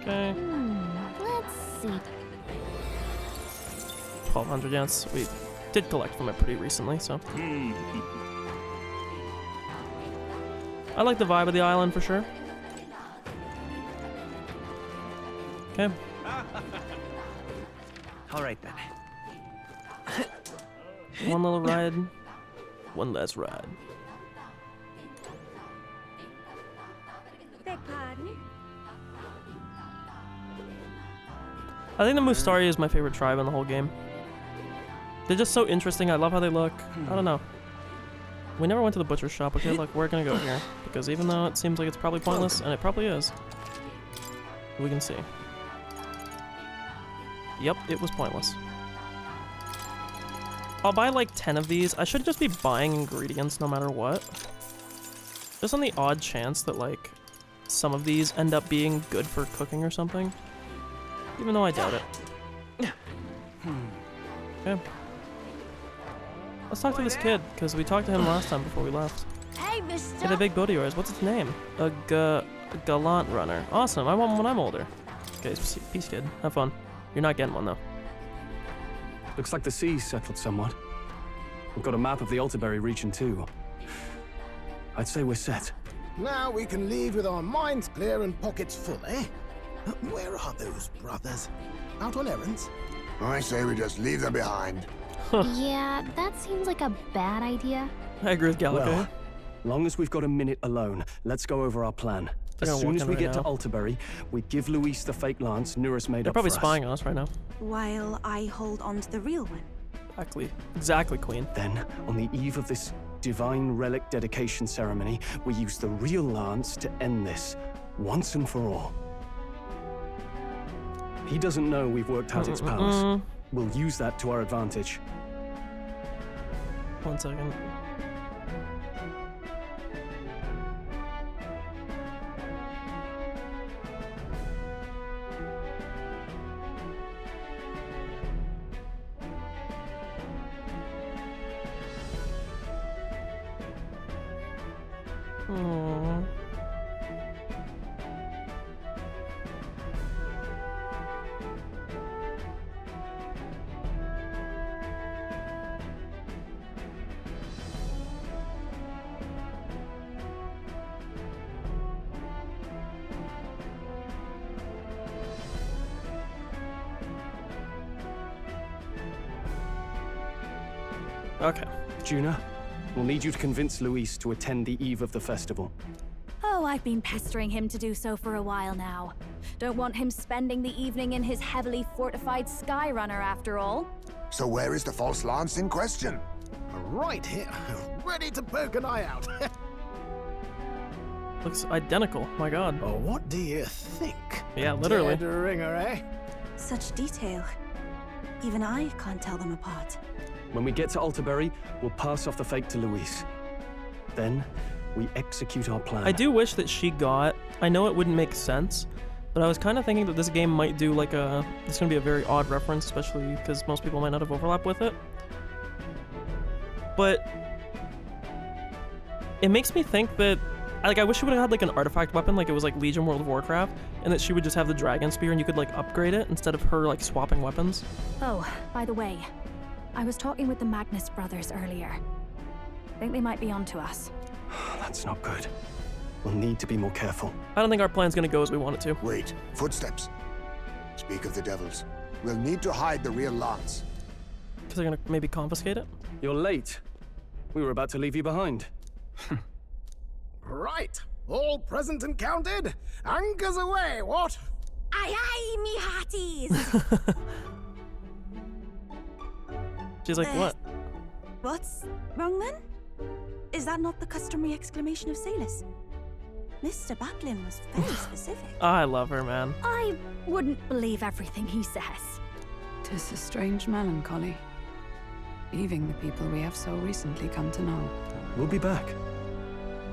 Okay. Let's see. 1,200. Yeah, we did collect from it pretty recently, so. I like the vibe of the island for sure. Okay. All right then. One little ride. One last ride. Beg pardon? I think the Mustari is my favorite tribe in the whole game. They're just so interesting. I love how they look. I don't know. We never went to the butcher shop. Okay, look, we're gonna go here. Because even though it seems like it's probably pointless, and it probably is, we can see. Yep, it was pointless. I'll buy like 10 of these. I should just be buying ingredients no matter what. Just on the odd chance that like some of these end up being good for cooking or something. Even though I doubt it. Okay. Let's talk to this kid, because we talked to him last time before we left. Hey, mister! Hey, the big boat of yours, what's its name? A gallant runner. Awesome, I want one when I'm older. Okay, peace, kid. Have fun. You're not getting one, though. Looks like the sea's settled somewhat. We've got a map of the Altaberry region, too. I'd say we're set. Now we can leave with our minds clear and pockets full, eh? Where are those brothers? Out on errands? I say we just leave them behind. Yeah, that seems like a bad idea. I agree with Gallagher. Well, long as we've got a minute alone, let's go over our plan. They're As gonna soon walk as in we right get to now. Altaberry, we give Luis the fake lance Nuris made They're up probably for spying us. on us right now. While I hold on to the real one. Exactly, Queen. Then, on the eve of this divine relic dedication ceremony, we use the real lance to end this, once and for all. He doesn't know we've worked out its powers. We'll use that to our advantage. 1 second. Aww. Okay. Juna, we'll need you to convince Luis to attend the eve of the festival. Oh, I've been pestering him to do so for a while now. Don't want him spending the evening in his heavily fortified Skyrunner after all. So where is the false lance in question? Right here, ready to poke an eye out. Looks identical, my god. Oh, what do you think? Yeah, literally. Dead ringer, eh? Such detail. Even I can't tell them apart. When we get to Altaberry, we'll pass off the fake to Luis. Then, we execute our plan. I do wish that she got... I know it wouldn't make sense, but I was kind of thinking that this game might do like a... It's going to be a very odd reference, especially because most people might not have overlap with it. But... It makes me think that... Like, I wish she would have had like an artifact weapon, like it was like Legion World of Warcraft, and that she would just have the Dragon Spear and you could like upgrade it instead of her like swapping weapons. Oh, by the way, I was talking with the Magnus brothers earlier. Think they might be onto us. That's not good. We'll need to be more careful. I don't think our plan's gonna go as we want it to. Wait, footsteps. Speak of the devils. We'll need to hide the real lance. Because they're gonna maybe confiscate it? You're late. We were about to leave you behind. Right, all present and counted. Anchors away, what? Aye, aye, me hearties! She's like, what? What's wrong then? Is that not the customary exclamation of sailors? Mr. Backlin was very specific. I love her, man. I wouldn't believe everything he says. 'Tis a strange melancholy, leaving the people we have so recently come to know. We'll be back.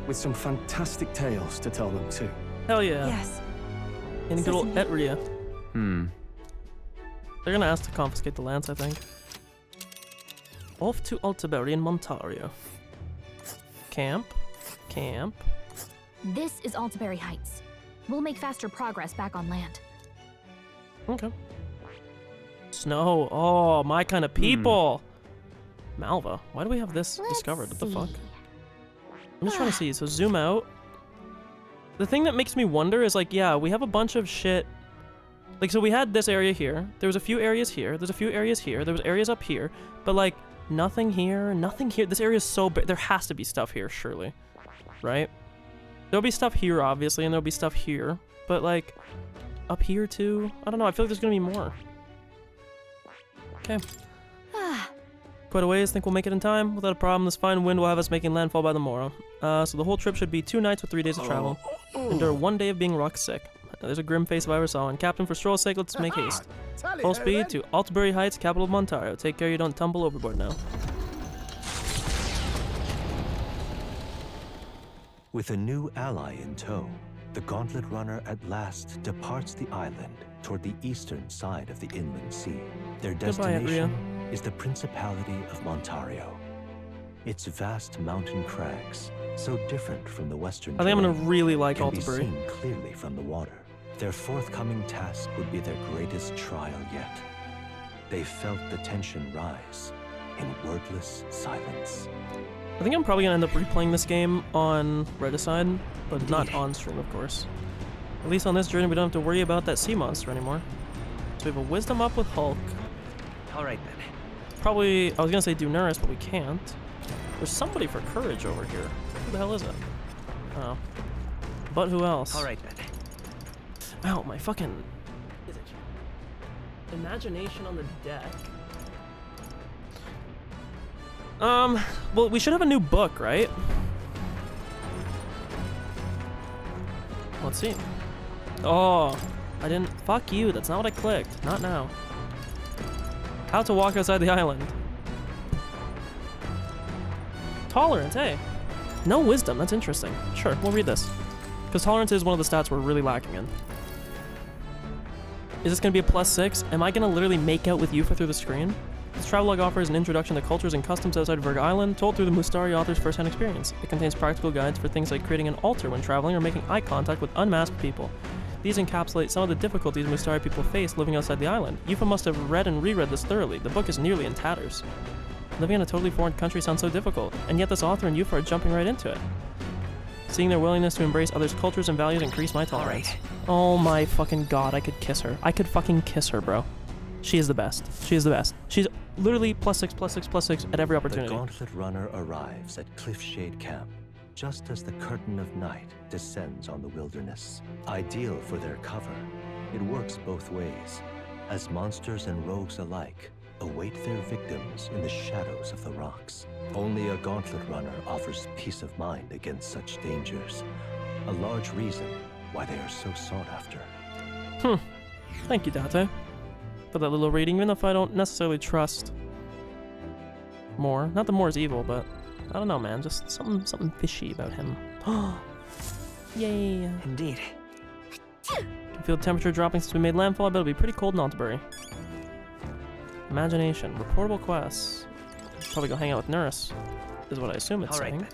With some fantastic tales to tell them, too. Hell yeah. Yes. In good old Certainly. Etria. They're gonna ask to confiscate the lance, I think. Off to Altaberry in Montario. Camp. Camp. This is Altaberry Heights. We'll make faster progress back on land. Okay. Snow. Oh, my kind of people. Malva. Why do we have this discovered? What the fuck? I'm just trying to see. So zoom out. The thing that makes me wonder is like, yeah, we have a bunch of shit. Like, so we had this area here. There was a few areas here. There's a few areas here. There was areas up here. But like, nothing here. Nothing here. This area is so big. There has to be stuff here, surely. Right? There'll be stuff here, obviously, and there'll be stuff here. But like, up here too? I don't know. I feel like there's gonna be more. Okay. Quite a ways. Think we'll make it in time. Without a problem, this fine wind will have us making landfall by the morrow. So the whole trip should be 2 nights with 3 days of travel. Endure 1 day of being rock sick. There's a grim face if I ever saw one. Captain, for stroll's sake, let's make haste. Full speed to Altbury Heights, capital of Montario. Take care you don't tumble overboard now. With a new ally in tow, the Gauntlet Runner at last departs the island toward the eastern side of the inland sea. Their destination is the Principality of Montario. Its vast mountain crags, so different from the western I think I'm gonna really like can Altbury. be seen clearly from the water. Their forthcoming task would be their greatest trial yet. They felt the tension rise in wordless silence. I think I'm probably gonna end up replaying this game on Redicide, but not on stream, of course. At least on this journey, we don't have to worry about that sea monster anymore. So we have a wisdom up with Hulk. Alright then. Probably, I was gonna say do Nurse, but we can't. There's somebody for courage over here. Who the hell is it? Oh. But who else? Alright then. Ow, my fucking... Imagination on the deck. Well, we should have a new book, right? Let's see. Oh, I didn't... Fuck you, that's not what I clicked. Not now. How to walk outside the island. Tolerance, hey. No wisdom, that's interesting. Sure, we'll read this. Because tolerance is one of the stats we're really lacking in. Is this going to be a +6? Am I going to literally make out with Yufa through the screen? This travelogue offers an introduction to cultures and customs outside Virg Island, told through the Mustari author's first-hand experience. It contains practical guides for things like creating an altar when traveling or making eye contact with unmasked people. These encapsulate some of the difficulties Mustari people face living outside the island. Yufa must have read and reread this thoroughly. The book is nearly in tatters. Living in a totally foreign country sounds so difficult, and yet this author and Yufa are jumping right into it. Seeing their willingness to embrace others' cultures and values increase my tolerance. Oh my fucking god, I could kiss her. I could fucking kiss her, bro. She is the best. She is the best. She's literally +6, +6, +6 at every opportunity. The Gauntlet Runner arrives at Cliffshade Camp, just as the curtain of night descends on the wilderness. Ideal for their cover, it works both ways, as monsters and rogues alike await their victims in the shadows of the rocks. Only a Gauntlet Runner offers peace of mind against such dangers, a large reason why they are so sought after. Thank you, Date, for that little reading, even if I don't necessarily trust Moore. Not that Moore's evil, but I don't know, man. Just something fishy about him. Yay. Indeed. Can feel the temperature dropping since we made landfall. I bet it'll be pretty cold in Altbury. Imagination. Reportable quests. Probably go hang out with Nurse, is what I assume it's saying. Then.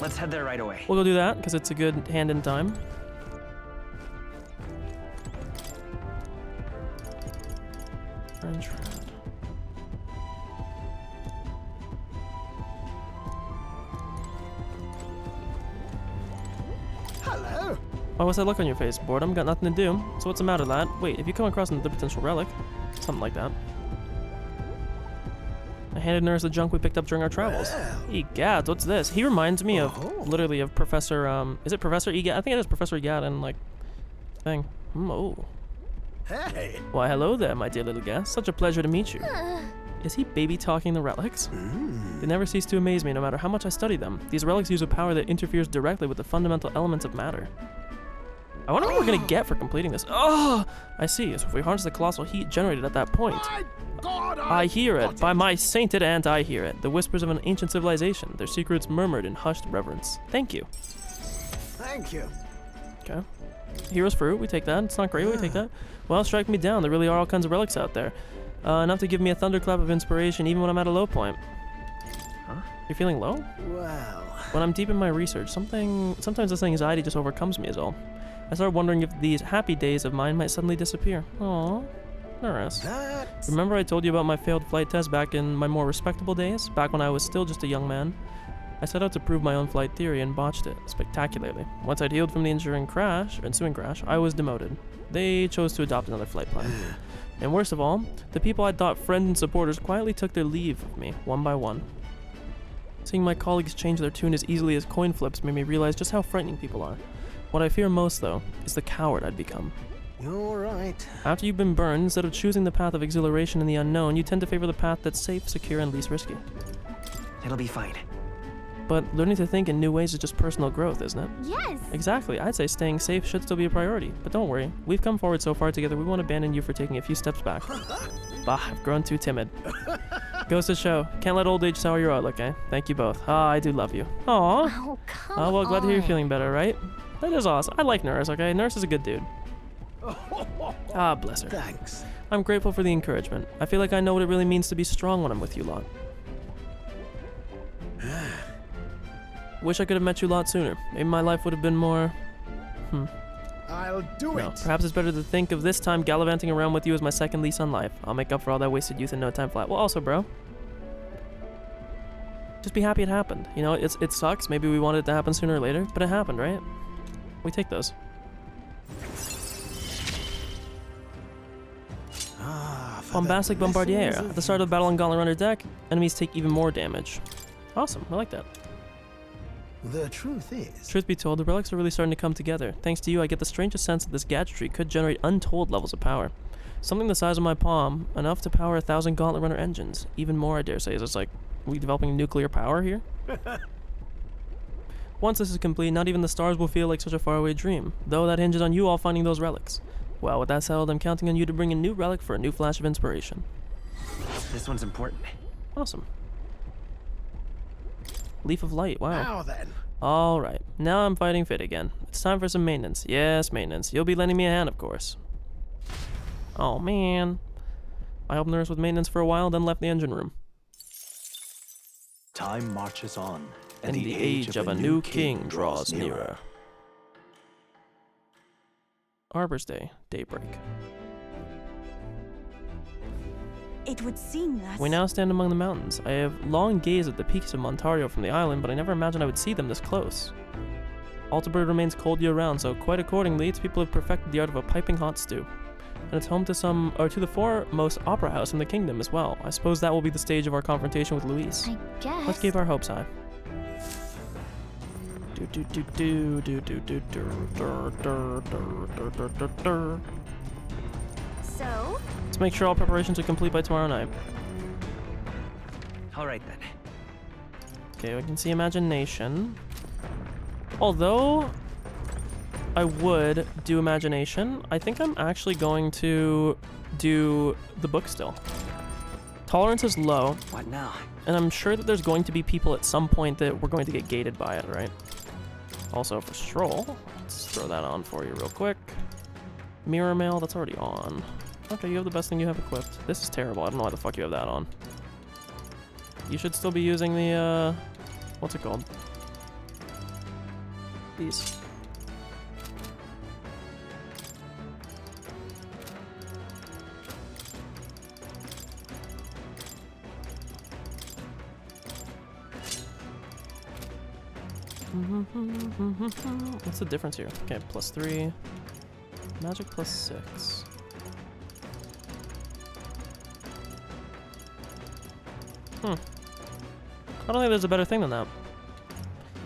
Let's head there right away. We'll go do that, because it's a good hand in time. French Road. Hello. Why was that look on your face? Boredom? Got nothing to do. So what's the matter, lad? Wait, if you come across another potential relic, something like that. I handed Nurse the junk we picked up during our travels. Egad, what's this? He reminds me of, literally, of Professor, is it Professor Egad? I think it is Professor Egad and, like, thing. Oh. Hey. Why, hello there, my dear little guest. Such a pleasure to meet you. Is he baby-talking the relics? They never cease to amaze me, no matter how much I study them. These relics use a power that interferes directly with the fundamental elements of matter. I wonder what we're gonna get for completing this. Oh, I see. So if we harness the colossal heat generated at that point. I hear it. By my sainted aunt, I hear it. The whispers of an ancient civilization. Their secrets murmured in hushed reverence. Thank you. Thank you. Okay. Hero's fruit. We take that. It's not great. We take that. Well, strike me down. There really are all kinds of relics out there. Enough to give me a thunderclap of inspiration even when I'm at a low point. Huh? You're feeling low? Well. When I'm deep in my research, sometimes this anxiety just overcomes me is all. I started wondering if these happy days of mine might suddenly disappear. Aww. Nurse. Remember I told you about my failed flight test back in my more respectable days? Back when I was still just a young man? I set out to prove my own flight theory and botched it spectacularly. Once I'd healed from the ensuing crash, I was demoted. They chose to adopt another flight plan. And worst of all, the people I thought friends and supporters quietly took their leave of me, one by one. Seeing my colleagues change their tune as easily as coin flips made me realize just how frightening people are. What I fear most, though, is the coward I'd become. You're right. After you've been burned, instead of choosing the path of exhilaration in the unknown, you tend to favor the path that's safe, secure, and least risky. It'll be fine. But learning to think in new ways is just personal growth, isn't it? Yes! Exactly. I'd say staying safe should still be a priority. But don't worry. We've come forward so far together, we won't abandon you for taking a few steps back. Bah, I've grown too timid. Goes to show. Can't let old age sour your outlook, eh? Thank you both. Ah, I do love you. Aww. Oh, come Oh, well, glad to hear you're on. feeling better, right? That is awesome. I like Nurse, okay? Nurse is a good dude. Ah, bless her. Thanks. I'm grateful for the encouragement. I feel like I know what it really means to be strong when I'm with you lot. Wish I could have met you a lot sooner. Maybe my life would have been more... I'll do No, it. perhaps it's better to think of this time gallivanting around with you as my second lease on life. I'll make up for all that wasted youth in no time flat. Well, also, bro, just be happy it happened. You know, it sucks. Maybe we wanted it to happen sooner or later, but it happened, right? We take those. Bombastic Bombardier. At the start of the battle on Gauntlet Runner deck, enemies take even more damage. Awesome, I like that. The truth is... Truth be told, the relics are really starting to come together. Thanks to you, I get the strangest sense that this gadgetry could generate untold levels of power. Something the size of my palm, enough to power 1,000 Gauntlet Runner engines. Even more, I dare say. Is this like, are we developing nuclear power here? Once this is complete, not even the stars will feel like such a faraway dream, though that hinges on you all finding those relics. Well, with that settled, I'm counting on you to bring a new relic for a new flash of inspiration. This one's important. Awesome. Leaf of Light, wow. Now then. Alright, now I'm fighting fit again. It's time for some maintenance. Yes, maintenance. You'll be lending me a hand, of course. Oh, man. I helped Nurse with maintenance for a while, then left the engine room. Time marches on, And the age of a new king draws nearer. Arbor's Day, daybreak. It would seem that... We now stand among the mountains. I have long gazed at the peaks of Montario from the island, but I never imagined I would see them this close. Alterbird remains cold year-round, so quite accordingly, its people have perfected the art of a piping hot stew. And it's home to to the foremost opera house in the kingdom as well. I suppose that will be the stage of our confrontation with Luis. I guess. Let's keep our hopes high. So? Let's make sure all preparations are complete by tomorrow night. All right then. Okay, we can see Imagination. Although I would do Imagination, I think I'm actually going to do the book still. Tolerance is low. What now? And I'm sure that there's going to be people at some point that we're going to get gated by it, right? Also for Stroll, let's throw that on for you real quick. Mirror Mail, that's already on. Okay, you have the best thing you have equipped. This is terrible. I don't know why the fuck you have that on. You should still be using the, what's it called? These. What's the difference here? Okay, +3. Magic +6. I don't think there's a better thing than that.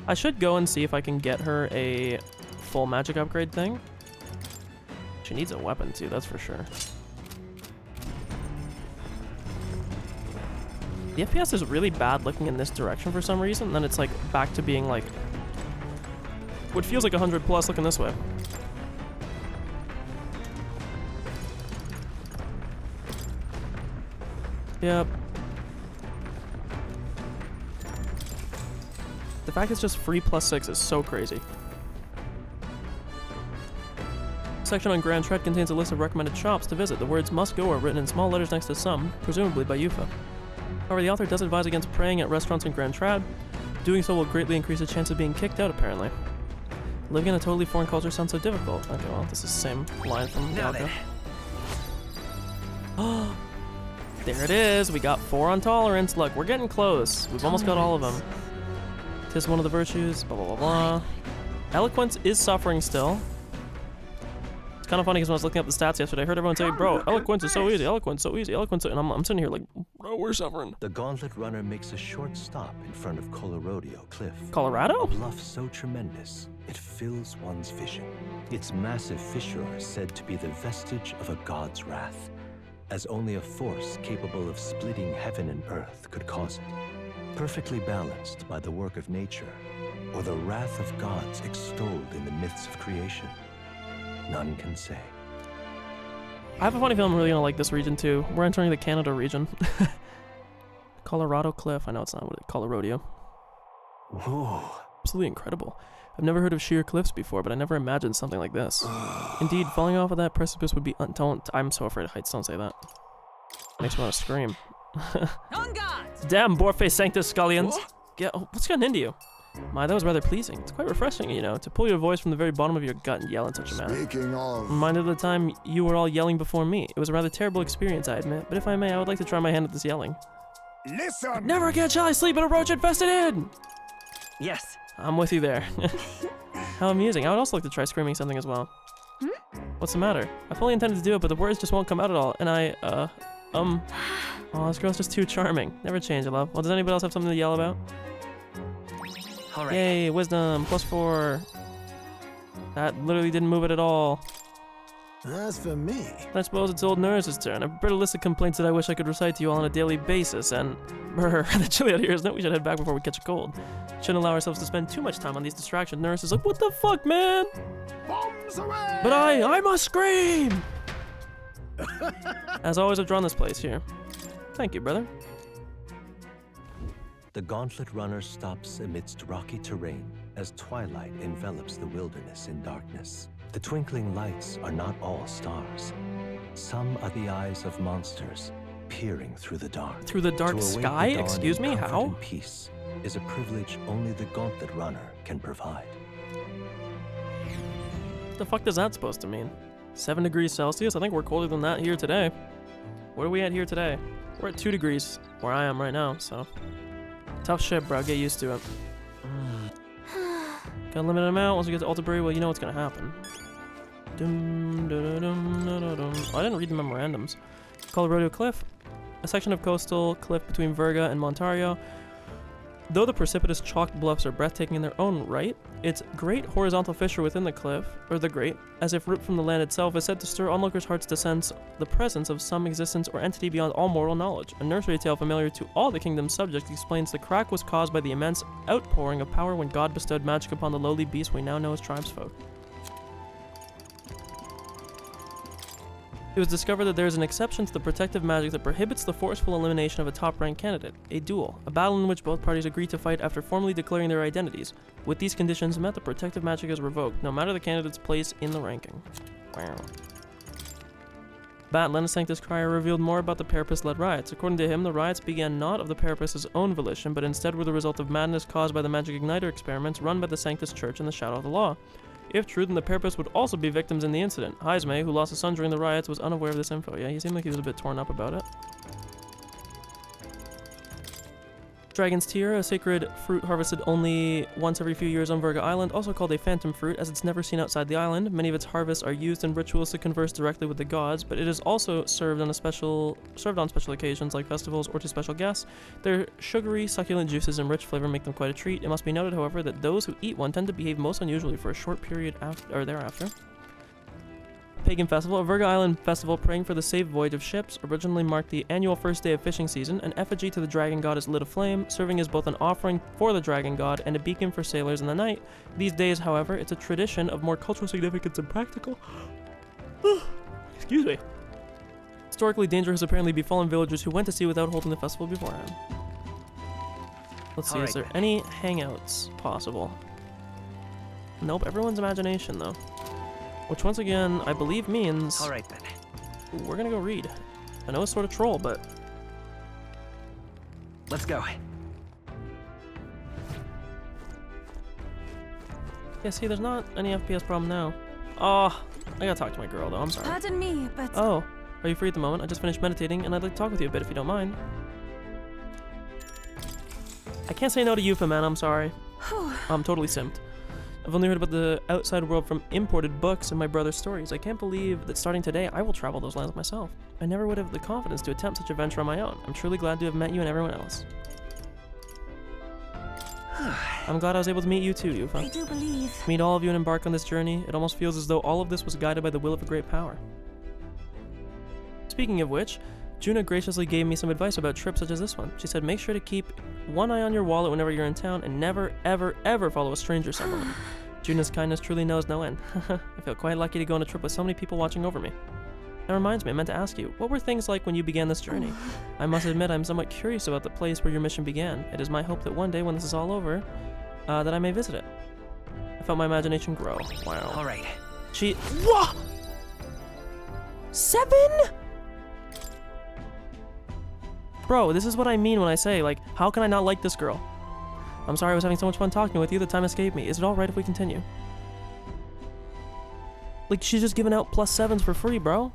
I should go and see if I can get her a full magic upgrade thing. She needs a weapon too, that's for sure. The FPS is really bad looking in this direction for some reason, and then it's like back to being like what feels like 100 plus looking this way. Yep. The fact it's just free +6 is so crazy. Section on Grand Tread contains a list of recommended shops to visit. The words "must go" are written in small letters next to some, presumably by Yufa. However, the author does advise against praying at restaurants in Grand Trad. Doing so will greatly increase the chance of being kicked out, apparently. Living in a totally foreign culture sounds so difficult. Okay, well, this is the same line from Galco. Oh, there it is. We got 4 on tolerance. Look, we're getting close. We've almost got all of them. 'Tis one of the virtues, blah, blah, blah, blah. Eloquence is suffering still. It's kind of funny because when I was looking up the stats yesterday, I heard everyone say, bro, eloquence is so easy, eloquence so easy, eloquence, and I'm sitting here like, bro, we're suffering. The Gauntlet Runner makes a short stop in front of Coloradio Cliff. Colorado? A bluff so tremendous, it fills one's vision. Its massive fissure is said to be the vestige of a god's wrath, as only a force capable of splitting heaven and earth could cause it. Perfectly balanced by the work of nature, or the wrath of gods extolled in the myths of creation. None can say. I have a funny feeling I'm really gonna like this region too. We're entering the Canada region. Colorado Cliff. I know it's not what Coloradio. Whoa. Absolutely incredible. I've never heard of sheer cliffs before, but I never imagined something like this. Indeed, falling off of that precipice would be I'm so afraid of heights, don't say that. Makes me want to scream. Damn, Borfe Sanctus Scullions! What's gotten into you? My, that was rather pleasing. It's quite refreshing, you know, to pull your voice from the very bottom of your gut and yell in such a manner. Speaking of... Reminded of the time you were all yelling before me. It was a rather terrible experience, I admit, but if I may, I would like to try my hand at this yelling. Listen! Never again shall I sleep in a roach-infested inn! Yes. I'm with you there. How amusing. I would also like to try screaming something as well. What's the matter? I fully intended to do it, but the words just won't come out at all, and oh, this girl's just too charming. Never change, love. Well, does anybody else have something to yell about? All right. Yay, wisdom, +4. That literally didn't move it at all. As for me... I suppose it's old Nurse's turn. I've prepared a list of complaints that I wish I could recite to you all on a daily basis, and... Brr, the chilly out here, isn't it? We should head back before we catch a cold. Shouldn't allow ourselves to spend too much time on these distractions. Nurse is like, what the fuck, man? Bombs away! But I must scream! As always, I've drawn this place here. Thank you, brother. The Gauntlet Runner stops amidst rocky terrain as twilight envelops the wilderness in darkness. The twinkling lights are not all stars. Some are the eyes of monsters peering through the dark. Through the dark To await sky? the dawn Excuse in me, comfort how? and peace is a privilege only the Gauntlet Runner can provide. What the fuck is that supposed to mean? 7 degrees Celsius? I think we're colder than that here today. What are we at here today? We're at 2 degrees where I am right now, so... Tough shit, bro. Get used to it. Got a limited amount. Once we get to Altabury, well, you know what's gonna happen. Oh, I didn't read the memorandums. Colorado Cliff. A section of coastal cliff between Verga and Montario. Though the precipitous chalk bluffs are breathtaking in their own right, its great horizontal fissure within the cliff, or the great, as if ripped from the land itself, is said to stir onlookers' hearts to sense the presence of some existence or entity beyond all mortal knowledge. A nursery tale familiar to all the kingdom's subjects explains the crack was caused by the immense outpouring of power when God bestowed magic upon the lowly beast we now know as tribesfolk. It was discovered that there is an exception to the protective magic that prohibits the forceful elimination of a top-ranked candidate, a duel, a battle in which both parties agree to fight after formally declaring their identities. With these conditions met, the protective magic is revoked, no matter the candidate's place in the ranking. Wow. Bat Sanctus Crier revealed more about the Parapus-led riots. According to him, the riots began not of the Parapus' own volition, but instead were the result of madness caused by the magic igniter experiments run by the Sanctus Church in the shadow of the law. If true, then the Parapus would also be victims in the incident. Heisme, who lost a son during the riots, was unaware of this info. Yeah, he seemed like he was a bit torn up about it. Dragon's Tear, a sacred fruit harvested only once every few years on Verga Island, also called a phantom fruit as it's never seen outside the island. Many of its harvests are used in rituals to converse directly with the gods, but it is also served on special occasions like festivals or to special guests. Their sugary, succulent juices and rich flavor make them quite a treat. It must be noted, however, that those who eat one tend to behave most unusually for a short period thereafter. Pagan Festival, a Verga Island festival praying for the safe voyage of ships, originally marked the annual first day of fishing season. An effigy to the dragon god is lit aflame, serving as both an offering for the dragon god and a beacon for sailors in the night. These days, however, it's a tradition of more cultural significance and practical. Excuse me. Historically, danger has apparently befallen villagers who went to sea without holding the festival beforehand. Let's see, is there any hangouts possible? Nope, everyone's imagination though. Which once again, I believe means... Alright then. Ooh, we're gonna go read. I know it's sort of troll, but... Let's go. Yeah, see, there's not any FPS problem now. Oh, I gotta talk to my girl though, I'm sorry. Pardon me, but... Oh, are you free at the moment? I just finished meditating and I'd like to talk with you a bit if you don't mind. I can't say no to Yufa, man, I'm sorry. I'm totally simped. I've only heard about the outside world from imported books and my brother's stories. I can't believe that starting today, I will travel those lands myself. I never would have the confidence to attempt such a venture on my own. I'm truly glad to have met you and everyone else. I'm glad I was able to meet you too, Yufa. I do believe. To meet all of you and embark on this journey, it almost feels as though all of this was guided by the will of a great power. Speaking of which, Juna graciously gave me some advice about trips such as this one. She said make sure to keep one eye on your wallet whenever you're in town and never, ever, ever follow a stranger somewhere. Juna's kindness truly knows no end. I feel quite lucky to go on a trip with so many people watching over me. That reminds me, I meant to ask you, what were things like when you began this journey? I must admit I'm somewhat curious about the place where your mission began. It is my hope that one day when this is all over, that I may visit it. I felt my imagination grow. Wow. All right. She... What? 7? Bro, this is what I mean when I say, like, how can I not like this girl? I'm sorry I was having so much fun talking with you, the time escaped me. Is it alright if we continue? Like, she's just giving out +7s for free, bro.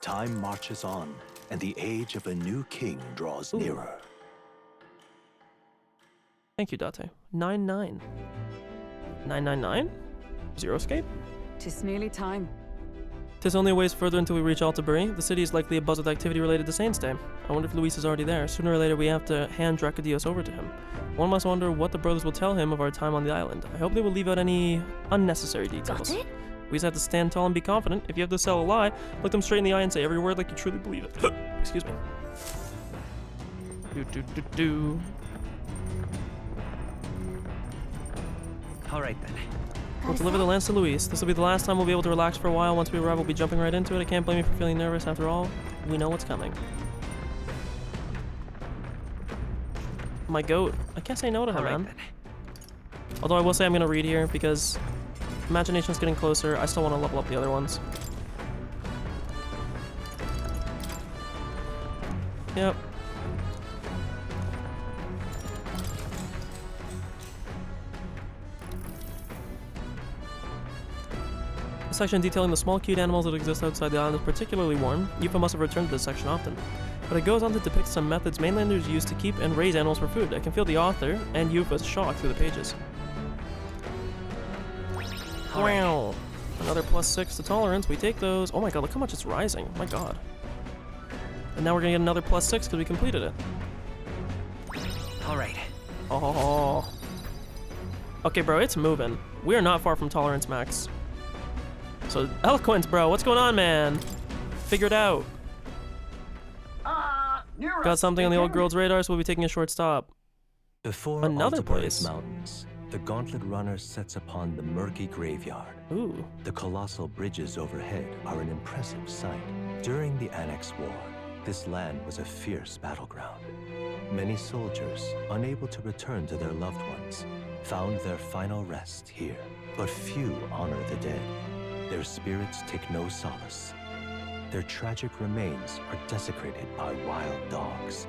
Time marches on, and the age of a new king draws nearer. Thank you, Date. 9-9. 999? Zero escape? Tis nearly time. Tis only a ways further until we reach Altabury. The city is likely abuzz with activity related to Saint's Day. I wonder if Luis is already there. Sooner or later we have to hand Dracodios over to him. One must wonder what the brothers will tell him of our time on the island. I hope they will leave out any unnecessary details. Got it? We just have to stand tall and be confident. If you have to sell a lie, look them straight in the eye and say every word like you truly believe it. Excuse me. Do. All right then. We'll deliver the lance to Luis. This will be the last time we'll be able to relax for a while. Once we arrive, we'll be jumping right into it. I can't blame you for feeling nervous. After all, we know what's coming. My goat. I can't say no to her, man. Although I will say I'm going to read here because imagination's getting closer. I still want to level up the other ones. Yep. The section detailing the small cute animals that exist outside the island is particularly warm. Yufa must have returned to this section often. But it goes on to depict some methods mainlanders use to keep and raise animals for food. I can feel the author and Yufa's shock through the pages. Wow. Another +6 to tolerance. We take those. Oh my god, look how much it's rising. Oh my god. And now we're gonna get another +6 because we completed it. All right. Oh. Okay, bro, it's moving. We are not far from tolerance max. So, eloquence, bro. What's going on, man? Figure it out. Got something on the old girl's radar, so we'll be taking a short stop. Before Another Altabury's place. mountains, the Gauntlet Runner sets upon the murky graveyard. Ooh. The colossal bridges overhead are an impressive sight. During the Annex War, this land was a fierce battleground. Many soldiers, unable to return to their loved ones, found their final rest here. But few honor the dead. Their spirits take no solace. Their tragic remains are desecrated by wild dogs,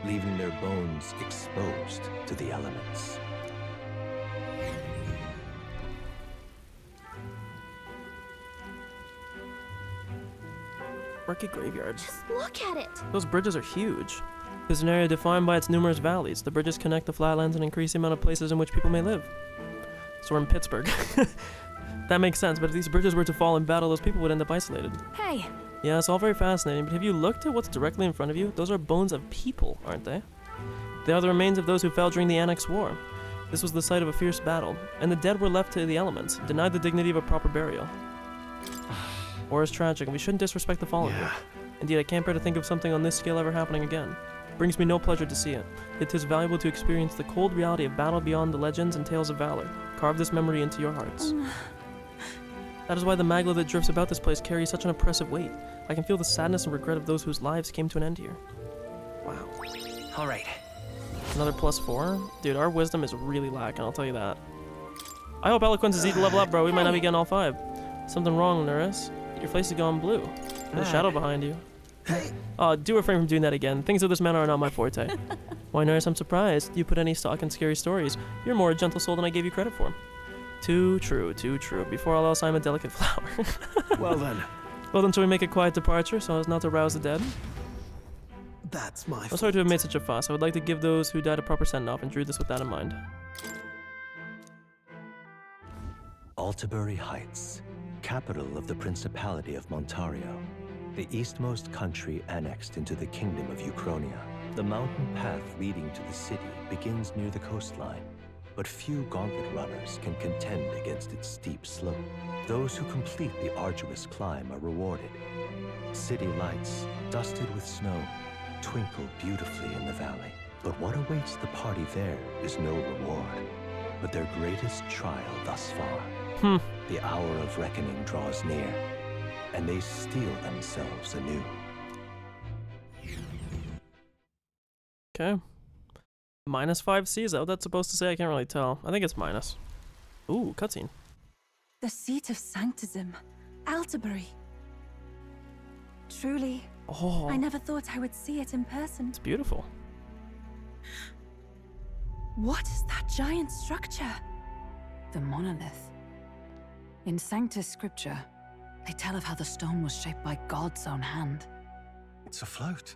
leaving their bones exposed to the elements. Murky graveyard. Just look at it. Those bridges are huge. This is an area defined by its numerous valleys. The bridges connect the flatlands and increase the amount of places in which people may live. So we're in Pittsburgh. That makes sense, but if these bridges were to fall in battle, those people would end up isolated. Hey. Yeah, it's all very fascinating, but have you looked at what's directly in front of you? Those are bones of people, aren't they? They are the remains of those who fell during the Annex War. This was the site of a fierce battle, and the dead were left to the elements, denied the dignity of a proper burial. War is tragic, and we shouldn't disrespect the fallen here. Indeed, I can't bear to think of something on this scale ever happening again. It brings me no pleasure to see it. It is valuable to experience the cold reality of battle beyond the legends and tales of valor. Carve this memory into your hearts. That is why the magla that drifts about this place carries such an oppressive weight. I can feel the sadness and regret of those whose lives came to an end here. Wow. All right. Another +4? Dude, our wisdom is really lacking, I'll tell you that. I hope eloquence is easy to level up, bro. We might not be getting all 5. Something wrong, Nuris. Your face has gone blue. There's a shadow behind you. Oh, do refrain from doing that again. Things of this manner are not my forte. Why, Nuris, I'm surprised. You put any stock in scary stories. You're more a gentle soul than I gave you credit for. Too true, too true. Before all else, I'm a delicate flower. Well then. Well then, shall we make a quiet departure so as not to rouse the dead? That's my I'm sorry to have made such a fuss. I would like to give those who died a proper send-off and drew this with that in mind. Altabury Heights, capital of the Principality of Montario, the eastmost country annexed into the Kingdom of Uchronia. The mountain path leading to the city begins near the coastline, but few gauntlet runners can contend against its steep slope. Those who complete the arduous climb are rewarded. City lights, dusted with snow, twinkle beautifully in the valley. But what awaits the party there is no reward, but their greatest trial thus far. The hour of reckoning draws near, and they steel themselves anew. Okay. -5C, is that what that's supposed to say? I can't really tell. I think it's minus. Ooh, cutscene. The seat of Sanctism, Altabury. Truly, Oh, I never thought I would see it in person. it's beautiful. What is that giant structure? The monolith. In Sanctus scripture, they tell of how the stone was shaped by God's own hand. It's afloat.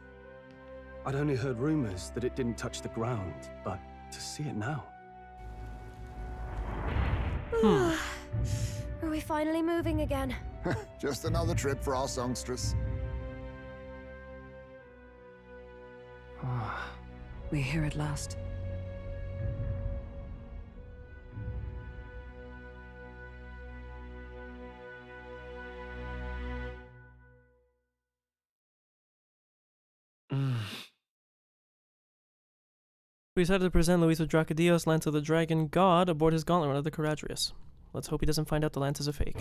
I'd only heard rumors that it didn't touch the ground, but to see it now. Are we finally moving again? Just another trip for our songstress. We're here at last. We decided to present Luis with Dracodios, Lance of the Dragon God, aboard his gauntlet run of the Caradrius. Let's hope he doesn't find out the lance is a fake.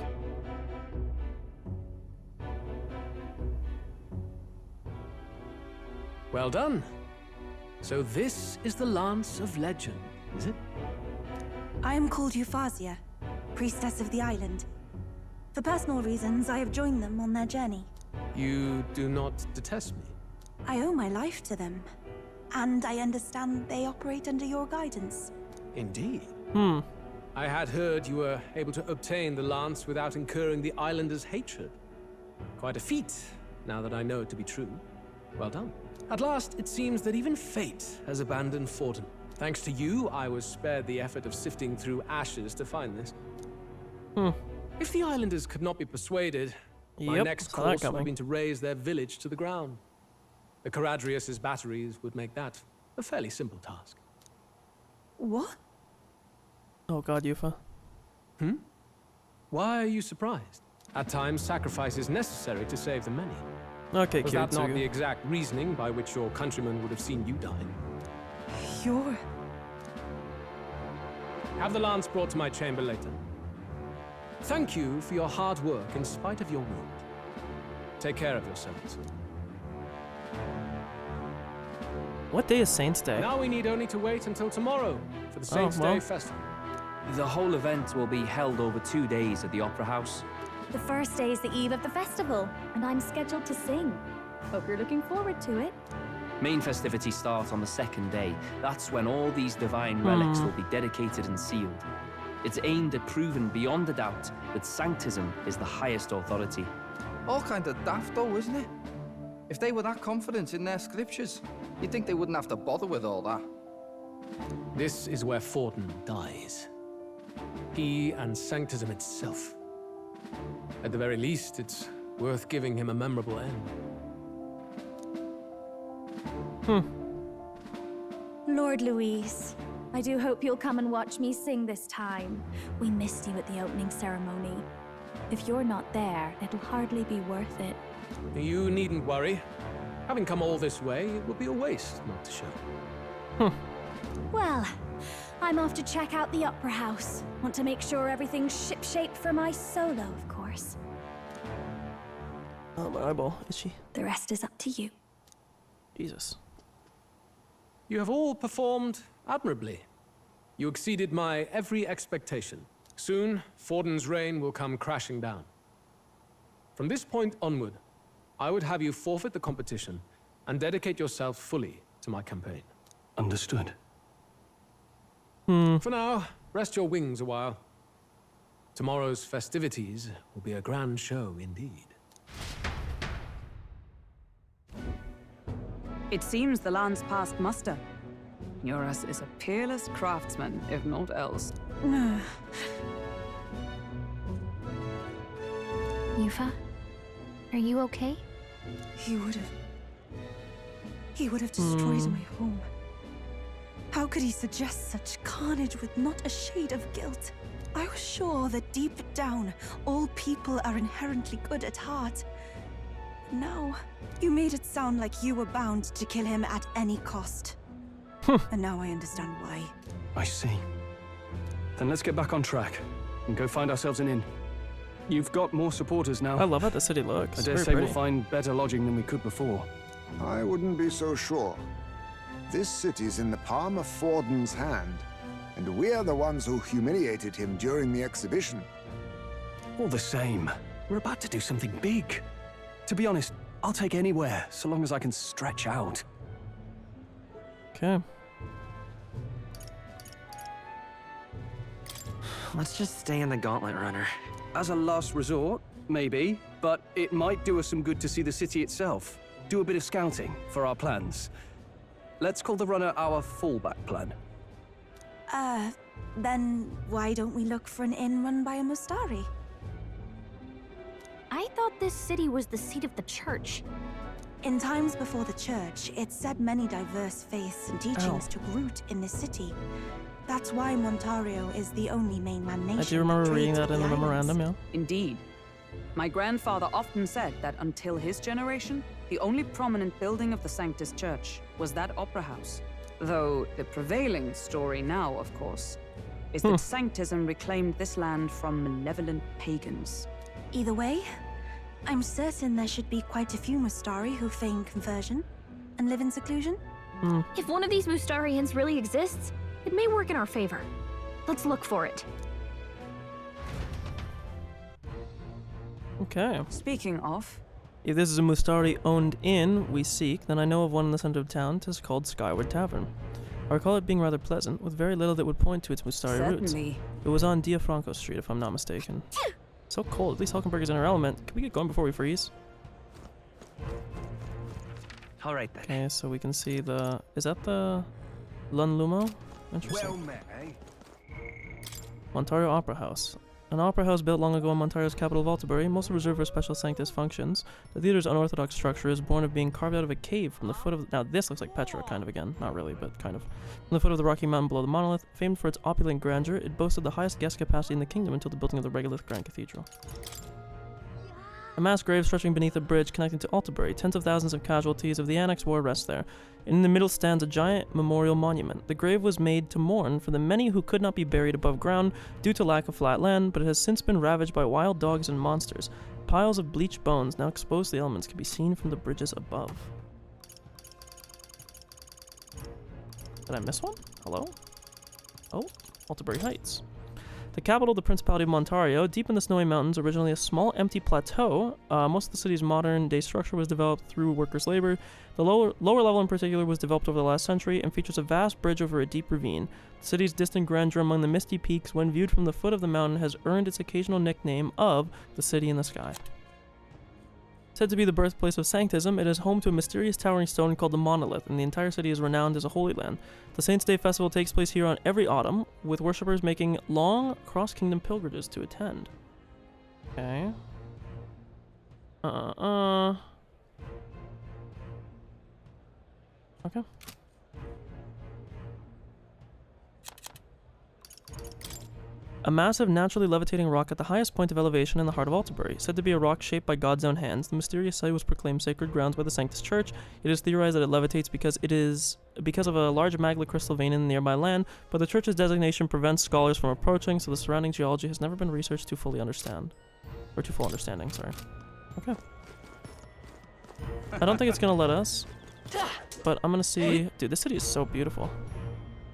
Well done. So this is the Lance of Legend, is it? I am called Euphrasia, priestess of the island. For personal reasons, I have joined them on their journey. You do not detest me. I owe my life to them, and I understand they operate under your guidance. Indeed. I had heard you were able to obtain the lance without incurring the islanders' hatred. Quite a feat, now that I know it to be true. Well done. At last, it seems that even fate has abandoned Forden. Thanks to you, I was spared the effort of sifting through ashes to find this. If the islanders could not be persuaded, my next saw that course would coming. have been to raise their village to the ground. The Caradrius' batteries would make that a fairly simple task. What? Oh god, Yufa. Why are you surprised? At times, sacrifice is necessary to save the many. Okay, Was that not Kiritsugu. the exact reasoning by which your countrymen would have seen you die? You're... Have the lance brought to my chamber later. Thank you for your hard work in spite of your wound. Take care of yourselves. What day is Saints Day? Now we need only to wait until tomorrow for the Saints' Day Festival. The whole event will be held over 2 days at the Opera House. The first day is the eve of the festival, and I'm scheduled to sing. Hope you're looking forward to it. Main festivities start on the second day. That's when all these divine relics will be dedicated and sealed. It's aimed at proving beyond a doubt that Sanctism is the highest authority. All kind of daft though, isn't it? If they were that confident in their scriptures, you'd think they wouldn't have to bother with all that. This is where Forden dies. He and Sanctism itself. At the very least, it's worth giving him a memorable end. Lord Luis, I do hope you'll come and watch me sing this time. We missed you at the opening ceremony. If you're not there, it'll hardly be worth it. You needn't worry. Having come all this way, it would be a waste not to show. Well, I'm off to check out the Opera House. Want to make sure everything's ship-shape for my solo, of course. Oh, my eyeball. Itchy. The rest is up to you. Jesus. You have all performed admirably. You exceeded my every expectation. Soon, Forden's reign will come crashing down. From this point onward, I would have you forfeit the competition and dedicate yourself fully to my campaign. Understood. For now, rest your wings a while. Tomorrow's festivities will be a grand show indeed. It seems the land's past muster. Eurus is a peerless craftsman, if not else. Yufa, are you okay? He would have destroyed my home. How could he suggest such carnage with not a shade of guilt? I was sure that deep down, all people are inherently good at heart. Now, you made it sound like you were bound to kill him at any cost. And now I understand why. I see. Then let's get back on track and go find ourselves an inn. You've got more supporters now. I love how the city looks. I dare Very say pretty. we'll find better lodging than we could before. I wouldn't be so sure. This city's in the palm of Forden's hand, and we're the ones who humiliated him during the exhibition. All the same, we're about to do something big. To be honest, I'll take anywhere, so long as I can stretch out. Okay. Let's just stay in the Gauntlet Runner. As a last resort, maybe, but it might do us some good to see the city itself. Do a bit of scouting for our plans. Let's call the runner our fallback plan. Then why don't we look for an inn run by a Mustari? I thought this city was the seat of the church. In times before the church, it said many diverse faiths and teachings took root in this city. That's why Montario is the only mainland nation. I do remember that reading trades that in with the the islands. memorandum, yeah. Indeed. My grandfather often said that until his generation, the only prominent building of the Sanctus Church was that opera house. Though the prevailing story now, of course, is that Sanctism reclaimed this land from malevolent pagans. Either way, I'm certain there should be quite a few Mustari who feign conversion and live in seclusion. If one of these Mustarians really exists, it may work in our favor. Let's look for it. Okay. Speaking of, If this is a Mustari-owned inn we seek, then I know of one in the center of town. It is called Skyward Tavern. I recall it being rather pleasant, with very little that would point to its Mustari roots. certainly. It was on Diafranco Street, if I'm not mistaken. So cold. At least Hulkenberg is in her element. Can we get going before we freeze? All right then. Okay, so we can see the... Is that the Lun Lumo? Interesting. Well met, eh? Montario Opera House. An opera house built long ago in Montario's capital of Altabury, mostly reserved for special Sanctus functions. The theater's unorthodox structure is born of being carved out of a cave from the foot of... Now this looks like Petra, kind of again. Not really, but kind of. From the foot of the rocky mountain below the monolith, famed for its opulent grandeur, it boasted the highest guest capacity in the kingdom until the building of the regolith Grand Cathedral. A mass grave stretching beneath a bridge connecting to Altabury, tens of thousands of casualties of the Annex War rest there. In the middle stands a giant memorial monument. The grave was made to mourn for the many who could not be buried above ground due to lack of flat land, but it has since been ravaged by wild dogs and monsters. Piles of bleached bones, now exposed to the elements, can be seen from the bridges above. Did I miss one? Hello? Oh, Altabury Heights. The capital of the Principality of Montario, deep in the snowy mountains, originally a small empty plateau. Most of the city's modern-day structure was developed through workers' labor. The lower level in particular was developed over the last century and features a vast bridge over a deep ravine. The city's distant grandeur among the misty peaks, when viewed from the foot of the mountain, has earned its occasional nickname of the City in the Sky. Said to be the birthplace of Sanctism, it is home to a mysterious towering stone called the Monolith, and the entire city is renowned as a holy land. The Saints' Day Festival takes place here on every autumn, with worshippers making long cross-kingdom pilgrimages to attend. Okay. Okay. A massive, naturally levitating rock at the highest point of elevation in the heart of Altabury. Said to be a rock shaped by God's own hands, the mysterious site was proclaimed sacred grounds by the Sanctus Church. It is theorized that it levitates because of a large magma crystal vein in the nearby land, but the Church's designation prevents scholars from approaching, so the surrounding geology has never been researched to fully understand. Or to full understanding, sorry. Okay. I don't think it's gonna let us, but I'm gonna see... Dude, this city is so beautiful.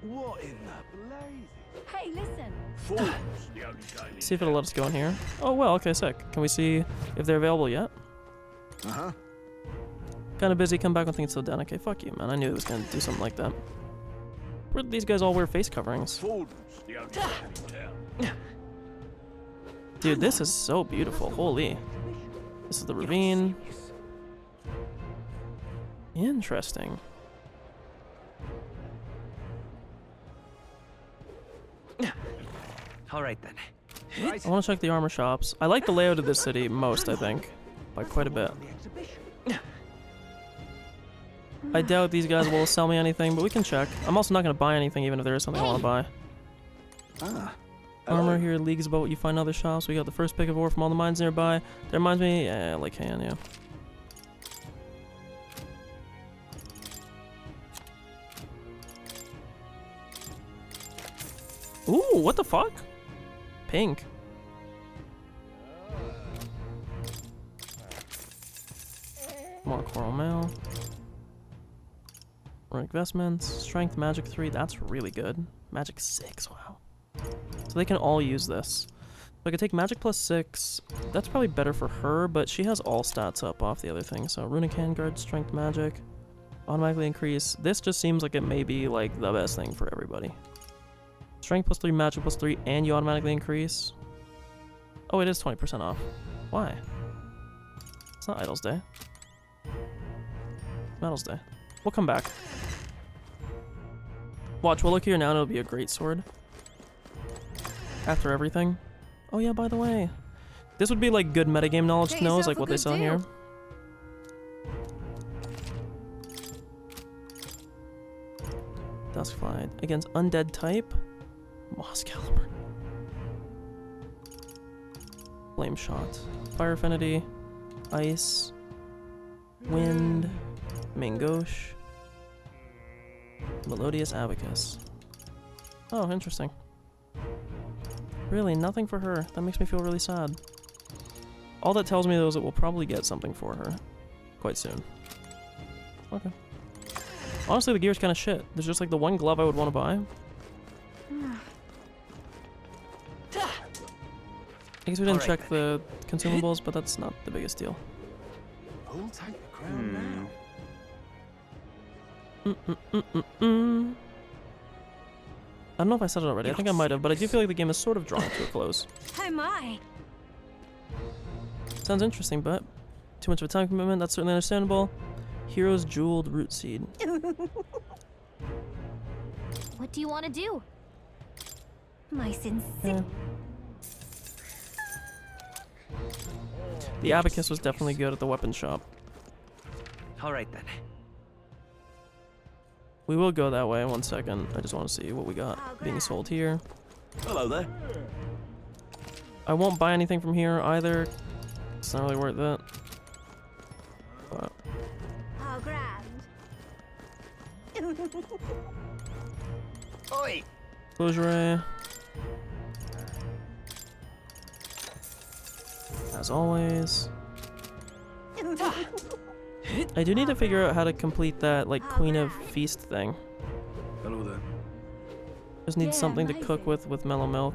What in the blaze? Hey, listen! See if it'll let us go in here. Oh, well, okay, sick. Can we see if they're available yet? Uh-huh. Kinda busy, come back when things still down. Okay, fuck you, man. I knew it was gonna do something like that. Where did these guys all wear face coverings? Dude, this is so beautiful. Holy. This is the ravine. Interesting. All right then. I want to check the armor shops. I like the layout of this city most, I think, by quite a bit. I doubt these guys will sell me anything, but we can check. I'm also not going to buy anything, even if there is something I want to buy. Armor here leagues about what you find in other shops. We got the first pick of ore from all the mines nearby. That reminds me, I like Han, yeah. Ooh, what the fuck? Pink. More coral mail. Runic vestments. Strength, magic 3. That's really good. Magic 6. Wow. So they can all use this. So I could take magic plus 6. That's probably better for her, but she has all stats up off the other thing. So runic handguard, strength, magic. Automatically increase. This just seems like it may be like the best thing for everybody. Strength plus 3, magic plus 3, and you automatically increase. Oh, it is 20% off. Why? It's not Idol's Day. Metal's Day. We'll come back. Watch, we'll look here now and it'll be a great sword. After everything. Oh yeah, by the way. This would be like good metagame knowledge to know, is like what they sell here. Dusk Fight. Against undead type. Moss Caliber. Flame Shot. Fire Affinity. Ice. Wind. Mangosh. Melodious Abacus. Oh, interesting. Really, nothing for her. That makes me feel really sad. All that tells me though is that we'll probably get something for her quite soon. Okay. Honestly, the gear's kind of shit. There's just like the one glove I would want to buy. I guess we didn't check the consumables, but that's not the biggest deal. Hold tight the crown now. I don't know if I said it already. I think I might have, but I do feel like the game is sort of drawing to a close. Oh my. Sounds interesting, but too much of a time commitment. That's certainly understandable. Hero's Jeweled Root Seed. What do you want to do? My sincere. Yeah. The abacus was definitely good at the weapon shop. All right then. We will go that way in 1 second. I just want to see what we got being sold here. Hello there. I won't buy anything from here either. It's not really worth it. But Oh, grand. Oi! Closure. As always. I do need to figure out how to complete that, like, Queen of Feast thing. Hello there. Just need something to cook with mellow milk.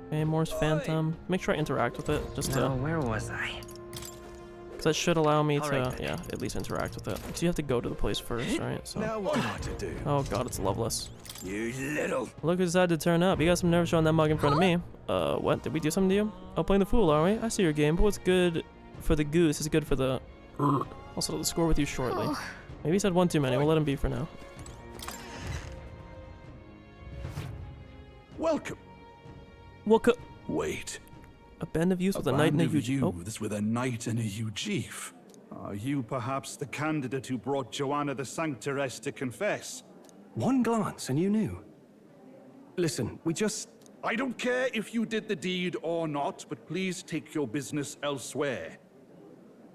Okay, Morse Phantom. Make sure I interact with it, just to... where was I? Because that should allow me to, then. yeah, at least interact with it. Because you have to go to the place first, right? So. Now what am I to do? Oh god, it's Loveless. You little... Look who decided to turn up. You got some nerve showing that mug in front of me. What? Did we do something to you? Oh, playing the fool, are we? I see your game, but what's good for the goose is good for the... I'll settle the score with you shortly. Oh. Maybe he said one too many. We'll let him be for now. Welcome. Welcome. Wait. A band of youth with a knight and a huge... youths with a knight and a huge. Are you perhaps the candidate who brought Joanna the Sanctoress to confess? One glance and you knew. Listen, we just... I don't care if you did the deed or not, but please take your business elsewhere.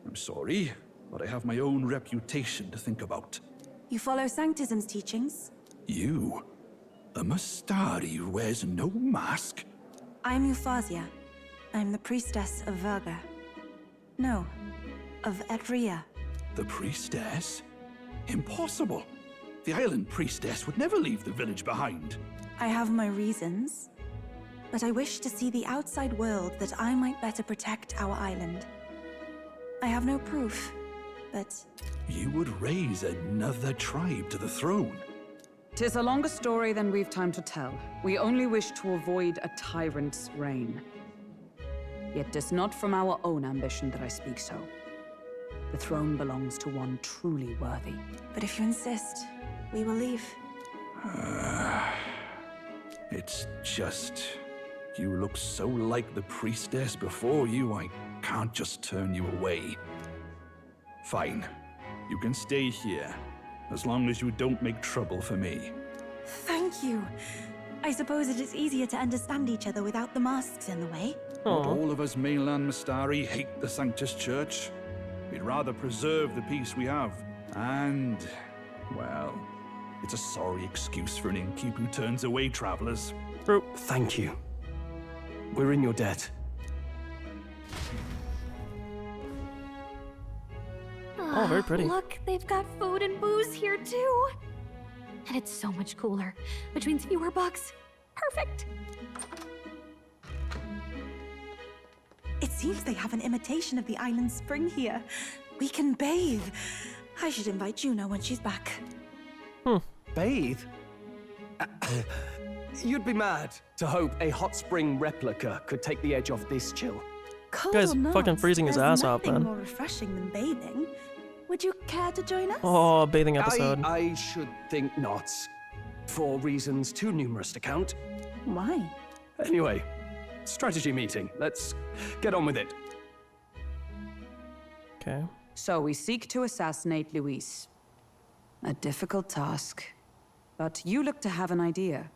I'm sorry, but I have my own reputation to think about. You follow Sanctism's teachings? You? A Mustari who wears no mask? I'm Euphausia. I'm the priestess of Verga. No, of Edria. The priestess? Impossible. The island priestess would never leave the village behind. I have my reasons, but I wish to see the outside world that I might better protect our island. I have no proof, but... You would raise another tribe to the throne. 'Tis a longer story than we've time to tell. We only wish to avoid a tyrant's reign. Yet 'tis not from our own ambition that I speak so. The throne belongs to one truly worthy. But if you insist, we will leave. It's just... You look so like the priestess before you, I can't just turn you away. Fine. You can stay here, as long as you don't make trouble for me. Thank you. I suppose it is easier to understand each other without the masks in the way. Not all of us mainland Mistari hate the Sanctus Church. We'd rather preserve the peace we have. And, well, it's a sorry excuse for an innkeep who turns away travelers. Thank you. We're in your debt. Oh, very pretty. Look, they've got food and booze here too. And it's so much cooler, which means fewer bugs. Perfect. It seems they have an imitation of the island spring here. We can bathe. I should invite Juno when she's back. Bathe? You'd be mad to hope a hot spring replica could take the edge off this chill. Cold Guy's or not, fucking freezing his there's ass off, nothing man. more refreshing than bathing. Would you care to join us? Oh, bathing episode. I should think not. For reasons too numerous to count. Why? Anyway, strategy meeting. Let's get on with it. Okay. So we seek to assassinate Luis. A difficult task. But you look to have an idea.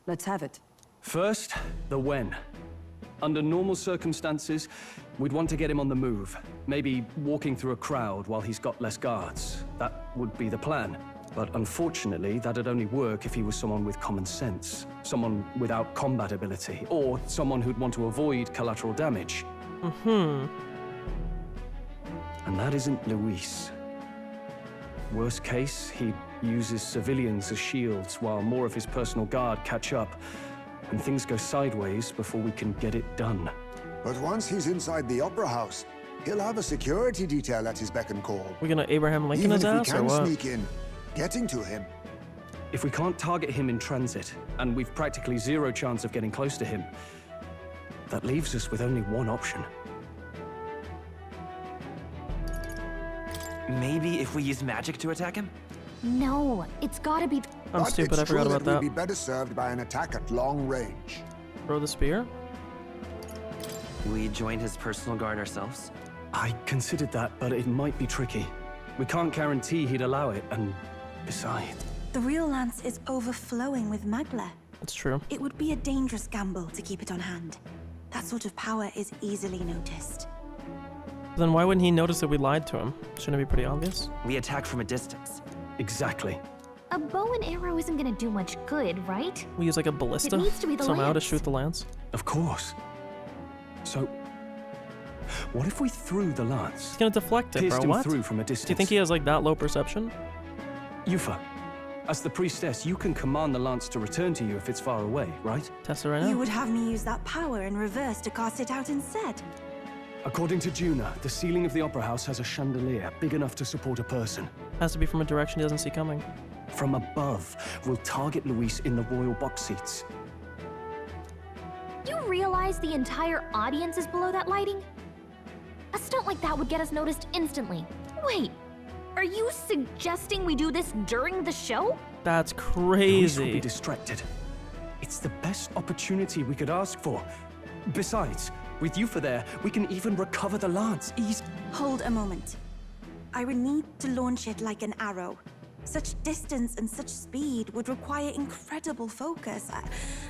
Let's have it. First, the when. Under normal circumstances, we'd want to get him on the move. Maybe walking through a crowd while he's got less guards. That would be the plan. But unfortunately, that'd only work if he was someone with common sense. Someone without combat ability. Or someone who'd want to avoid collateral damage. And that isn't Luis. Worst case, he uses civilians as shields while more of his personal guard catch up. And things go sideways before we can get it done. But once he's inside the Opera House, he'll have a security detail at his beck and call. We're gonna Abraham Lincoln Even his if ass, we or can what? sneak in, getting to him. If we can't target him in transit, and we've practically zero chance of getting close to him, that leaves us with only one option. Maybe if we use magic to attack him? No, it's gotta be. I'm But stupid, it's I forgot true about that that. we'd be better served by an attack at long range. Throw the spear? We join his personal guard ourselves? I considered that, but it might be tricky. We can't guarantee he'd allow it, and besides... The real lance is overflowing with magla. That's true. It would be a dangerous gamble to keep it on hand. That sort of power is easily noticed. Then why wouldn't he notice that we lied to him? Shouldn't it be pretty obvious? We attack from a distance. Exactly. A bow and arrow isn't gonna do much good, right? We use like a ballista It needs to be the somehow to lance. shoot the lance? Of course. So, what if we threw the lance? He's gonna deflect it, Pierced bro. him What? through from a distance. Do you think he has like that low perception? Yufa, as the priestess, you can command the lance to return to you if it's far away, right? Test it right now. You would have me use that power in reverse to cast it out instead. According to Juna, the ceiling of the Opera House has a chandelier big enough to support a person. Has to be from a direction he doesn't see coming. From above, we'll target Luis in the royal box seats. You realize the entire audience is below that lighting? A stunt like that would get us noticed instantly. Wait, are you suggesting we do this during the show? That's Luis will crazy. be distracted. It's the best opportunity we could ask for. Besides, with Yufa there, we can even recover the lance. Hold a moment. I would need to launch it like an arrow. Such distance and such speed would require incredible focus. I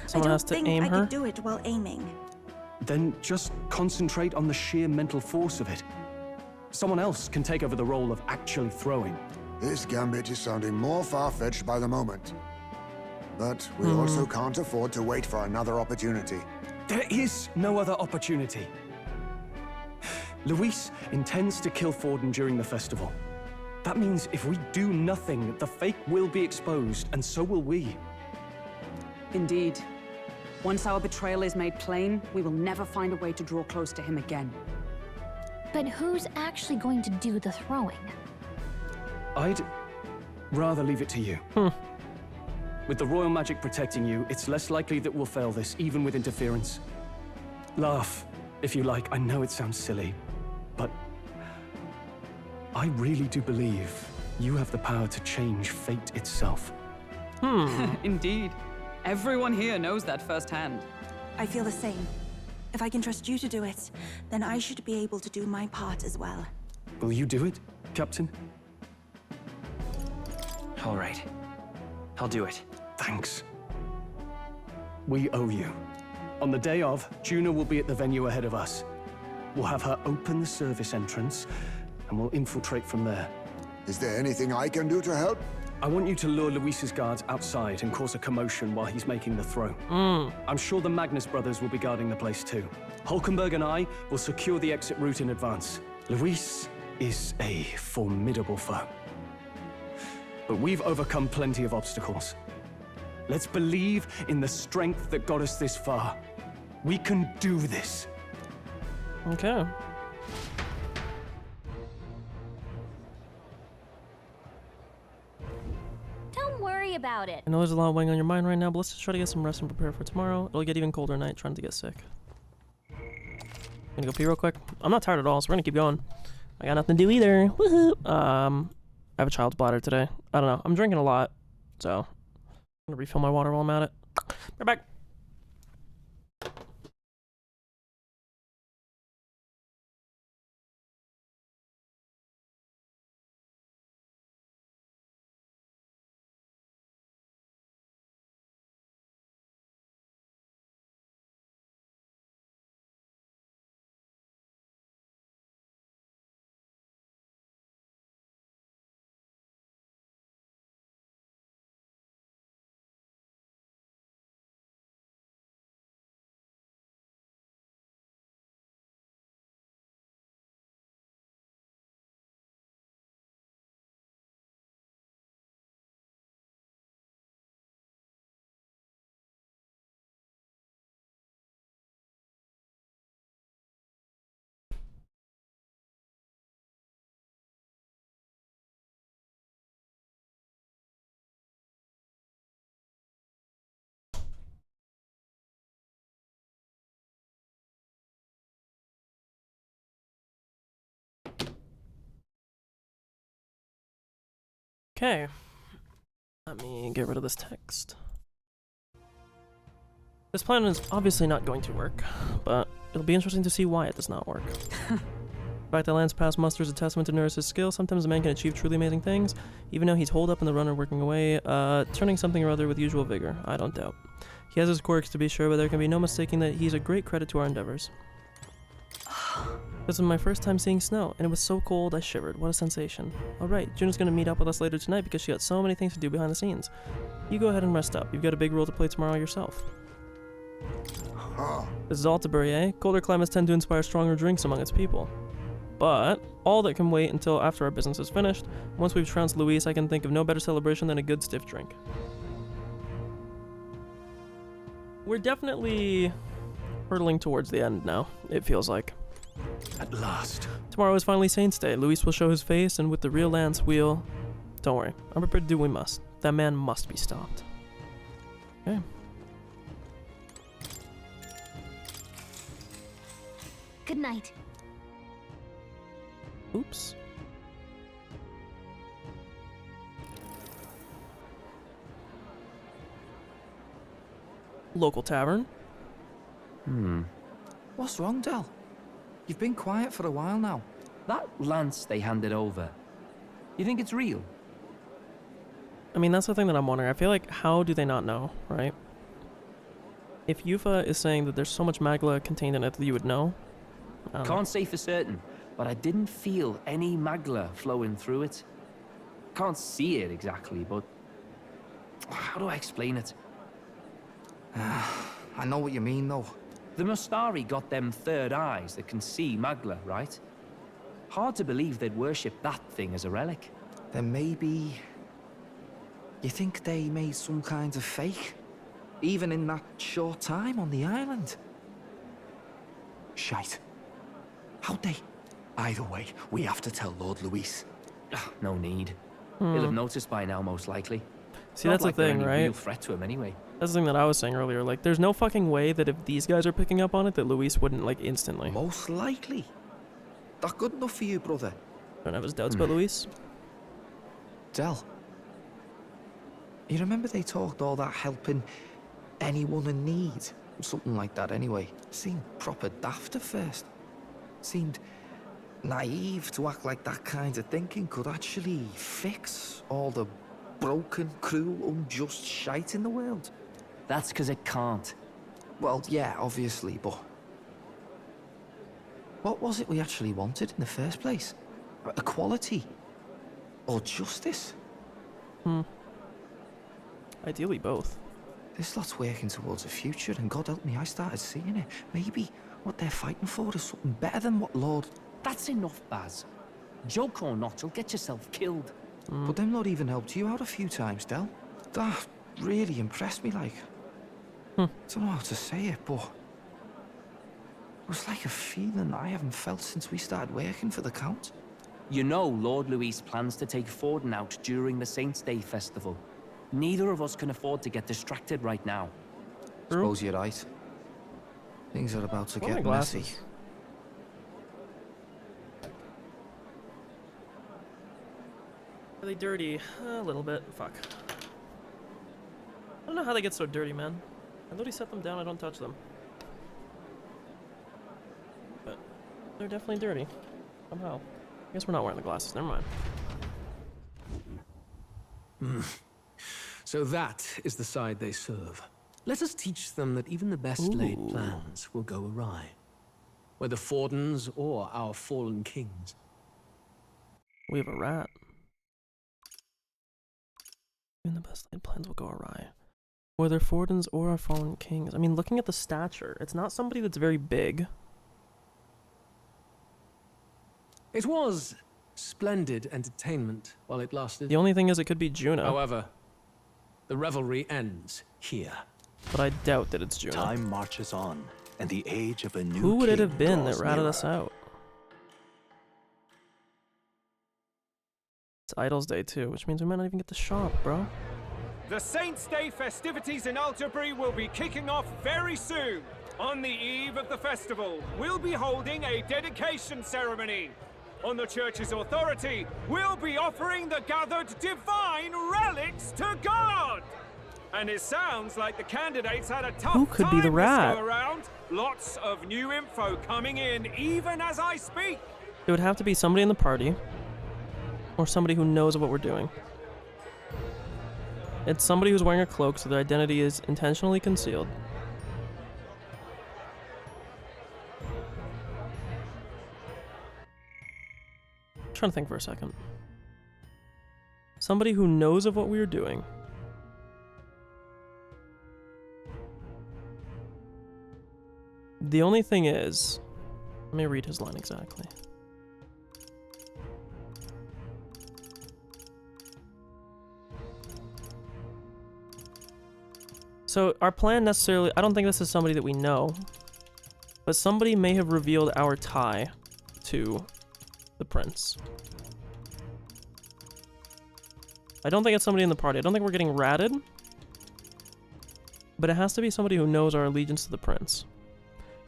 Someone don't has to think aim I her? could do it while aiming. Then just concentrate on the sheer mental force of it. Someone else can take over the role of actually throwing. This gambit is sounding more far-fetched by the moment. But we also can't afford to wait for another opportunity. There is no other opportunity. Luis intends to kill Forden during the festival. That means if we do nothing, the fake will be exposed, and so will we. Indeed. Once our betrayal is made plain, we will never find a way to draw close to him again. But who's actually going to do the throwing? I'd rather leave it to you. With the royal magic protecting you, it's less likely that we'll fail this, even with interference. Laugh, if you like. I know it sounds silly, but I really do believe you have the power to change fate itself. Indeed. Everyone here knows that firsthand. I feel the same. If I can trust you to do it, then I should be able to do my part as well. Will you do it, Captain? All right. I'll do it. Thanks. We owe you. On the day of, Juna will be at the venue ahead of us. We'll have her open the service entrance, and we'll infiltrate from there. Is there anything I can do to help? I want you to lure Luis's guards outside and cause a commotion while he's making the throw. I'm sure the Magnus brothers will be guarding the place too. Hulkenberg and I will secure the exit route in advance. Luis is a formidable foe. But we've overcome plenty of obstacles. Let's believe in the strength that got us this far. We can do this. Okay. Don't worry about it. I know there's a lot weighing on your mind right now, but let's just try to get some rest and prepare for tomorrow. It'll get even colder at night, trying to get sick. Gonna go pee real quick. I'm not tired at all, so we're gonna keep going. I got nothing to do either. Woohoo! I have a child's bladder today. I don't know. I'm drinking a lot, so I'm gonna refill my water while I'm at it. Right back. Okay. Let me get rid of this text. This plan is obviously not going to work, but it'll be interesting to see why it does not work. The fact that Lance passed muster is a testament to Nurse's skill. Sometimes a man can achieve truly amazing things, even though he's holed up in the runner working away, turning something or other with usual vigor. I don't doubt. He has his quirks to be sure, but there can be no mistaking that he's a great credit to our endeavors. This was my first time seeing snow, and it was so cold I shivered. What a sensation. Alright, Juna's gonna meet up with us later tonight because she got so many things to do behind the scenes. You go ahead and rest up. You've got a big role to play tomorrow yourself. This is Altabury, eh? Colder climates tend to inspire stronger drinks among its people. But all that can wait until after our business is finished. Once we've trounced Luis, I can think of no better celebration than a good stiff drink. We're definitely hurtling towards the end now, it feels like. At last. Tomorrow is finally Saints' Day. Luis will show his face, and with the real Lance, we'll... Don't worry. I'm prepared to do what we must. That man must be stopped. Okay. Good night. Oops. Local tavern. What's wrong, Del? You've been quiet for a while now. That lance they handed over, you think it's real? I mean, that's the thing that I'm wondering. I feel like, how do they not know, right? If Yufa is saying that there's so much magla contained in it that you would know. Can't say for certain, but I didn't feel any magla flowing through it. Can't see it exactly, but how do I explain it? I know what you mean, though. The Mustari got them third eyes that can see magla, right? Hard to believe they'd worship that thing as a relic. Then maybe... You think they made some kind of fake? Even in that short time on the island? Shite. How'd they? Either way, we have to tell Lord Luis. No need. He'll have noticed by now, most likely. See, that's like the thing, they're any right? real threat to him anyway. That's the thing that I was saying earlier. Like, there's no fucking way that if these guys are picking up on it, that Luis wouldn't, like, instantly. Most likely. That good enough for you, brother? Don't have his doubts about Luis. Del, you remember they talked all that helping anyone in need? Something like that anyway. Seemed proper daft at first. Seemed naive to act like that kind of thinking could actually fix all the broken, cruel, unjust shite in the world. That's because it can't. Well, yeah, obviously, but what was it we actually wanted in the first place? Equality? Or justice? Ideally both. This lot's working towards a future, and God help me, I started seeing it. Maybe what they're fighting for is something better than what Lord... That's enough, Baz. Joke or not, you'll get yourself killed. But them not even helped you out a few times, Del. That really impressed me, like. Don't know how to say it, but... It was like a feeling I haven't felt since we started working for the Count. You know Lord Luis plans to take Forden out during the Saints' Day festival. Neither of us can afford to get distracted right now. Suppose you're right. Things are about to get messy. Are they dirty? A little bit. Fuck. I don't know how they get so dirty, man. I literally set them down, I don't touch them. But they're definitely dirty. Somehow. I guess we're not wearing the glasses, never mind. So that is the side they serve. Let us teach them that even the best laid plans will go awry. Whether Fordens or our fallen kings. We have a rat. Even the best laid plans will go awry. Whether Fordens or our fallen kings. I mean, looking at the stature, it's not somebody that's very big. It was splendid entertainment while it lasted. The only thing is it could be Juno. However, the revelry ends here. But I doubt that it's Juno. Time marches on, and the age of a new Who would it king have been that draws ratted nearer. us out? It's Idol's Day too, which means we might not even get to shop, bro. The Saints' Day festivities in Alderbury will be kicking off very soon. On the eve of the festival, we'll be holding a dedication ceremony. On the church's authority, we'll be offering the gathered divine relics to God. And it sounds like the candidates had a tough Who could be the time rat? this go around. Lots of new info coming in, even as I speak. It would have to be somebody in the party. Or somebody who knows what we're doing. It's somebody who's wearing a cloak so their identity is intentionally concealed. I'm trying to think for a second. Somebody who knows of what we are doing. The only thing is, let me read his line exactly. So our plan necessarily, I don't think this is somebody that we know, but somebody may have revealed our tie to the prince. I don't think it's somebody in the party. I don't think we're getting ratted, but it has to be somebody who knows our allegiance to the prince.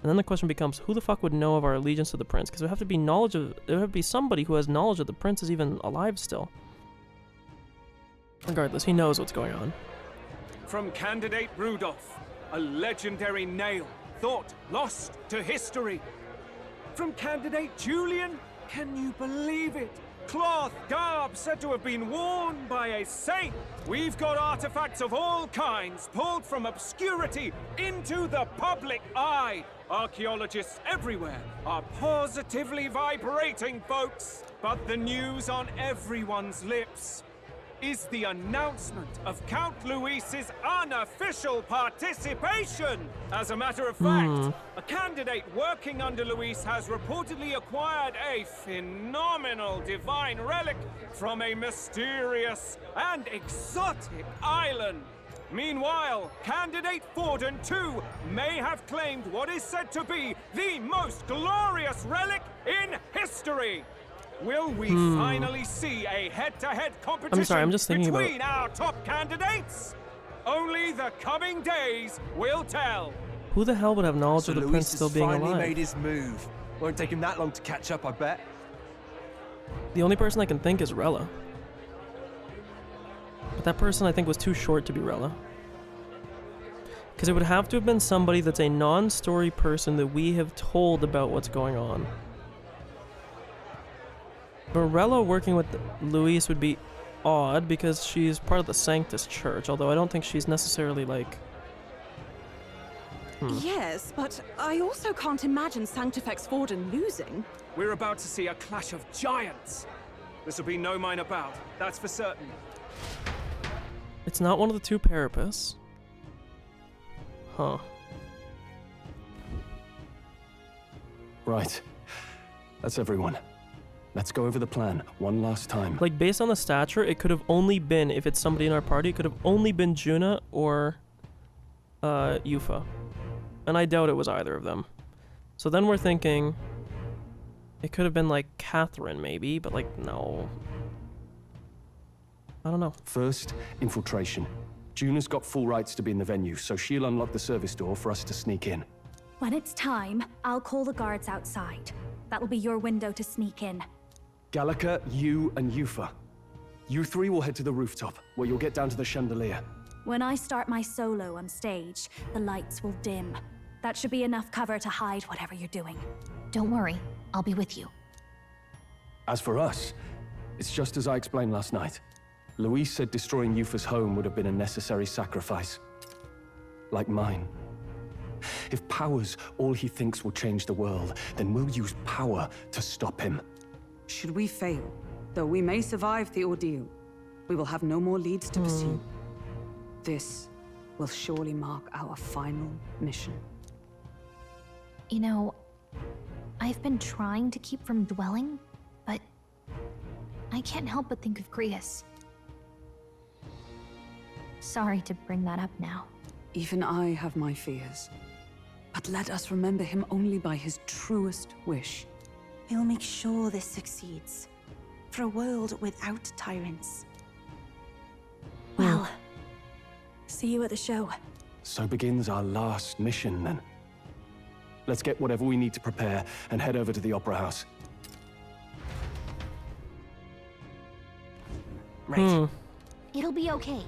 And then the question becomes, who the fuck would know of our allegiance to the prince? Because there would have to be knowledge of, there would have to be somebody who has knowledge that the prince is even alive still. Regardless, he knows what's going on. From candidate Rudolph, a legendary nail, thought lost to history. From candidate Julian, can you believe it? Cloth garb said to have been worn by a saint. We've got artifacts of all kinds pulled from obscurity into the public eye. Archaeologists everywhere are positively vibrating, folks. But the news on everyone's lips is the announcement of Count Luis's unofficial participation. As a matter of fact, a candidate working under Luis has reportedly acquired a phenomenal divine relic from a mysterious and exotic island. Meanwhile, candidate Forden too may have claimed what is said to be the most glorious relic in history. Will we finally see a head-to-head competition I'm sorry, I'm just thinking between our top candidates? Only the coming days will tell. Who the hell would have knowledge So of the Luis prince has still being finally alive? made his move. Won't take him that long to catch up, I bet. The only person I can think is Rella. But that person I think was too short to be Rella. Because it would have to have been somebody that's a non-story person that we have told about what's going on. But Rella working with Luis would be odd because she's part of the Sanctus Church, although I don't think she's necessarily like... Yes, but I also can't imagine Sanctifex Vorden losing. We're about to see a clash of giants. This will be no minor bout, that's for certain. It's not one of the two Parapus. Huh. Right. That's everyone. Let's go over the plan one last time. Like, based on the stature, it could have only been, if it's somebody in our party, it could have only been Juna or Yufa. And I doubt it was either of them. So then we're thinking it could have been like Catherine maybe, but like, no. I don't know. First, infiltration. Juna's got full rights to be in the venue, so she'll unlock the service door for us to sneak in. When it's time, I'll call the guards outside. That'll be your window to sneak in. Gallica, you, and Yufa. You three will head to the rooftop, where you'll get down to the chandelier. When I start my solo on stage, the lights will dim. That should be enough cover to hide whatever you're doing. Don't worry, I'll be with you. As for us, it's just as I explained last night. Luis said destroying Yufa's home would have been a necessary sacrifice. Like mine. If power's all he thinks will change the world, then we'll use power to stop him. Should we fail, though we may survive the ordeal, we will have no more leads to pursue. This will surely mark our final mission. You know, I've been trying to keep from dwelling, but I can't help but think of Grius. Sorry to bring that up now. Even I have my fears. But let us remember him only by his truest wish. We'll make sure this succeeds. For a world without tyrants. Well, see you at the show. So begins our last mission, then. Let's get whatever we need to prepare and head over to the Opera House. Right. It'll be okay.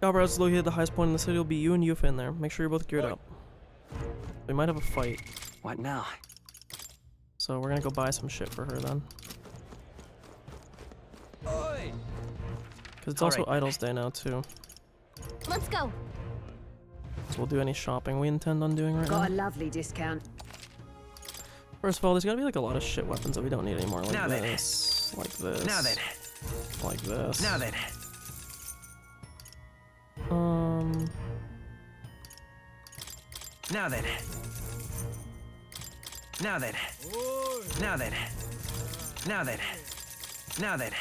Galbra's located at the highest point in the city. Will be you and Yufa in there. Make sure you're both geared up. We might have a fight. What now? So we're gonna go buy some shit for her then. Because it's also Idol's Day now too. Let's go. So we'll do any shopping we intend on doing right now. Got a lovely discount. First of all, there's gotta be like a lot of shit weapons that we don't need anymore. Like Now then. this. Like this. Now then. Like this. Now then. Now then. Now then. Now then. Now then. Now then.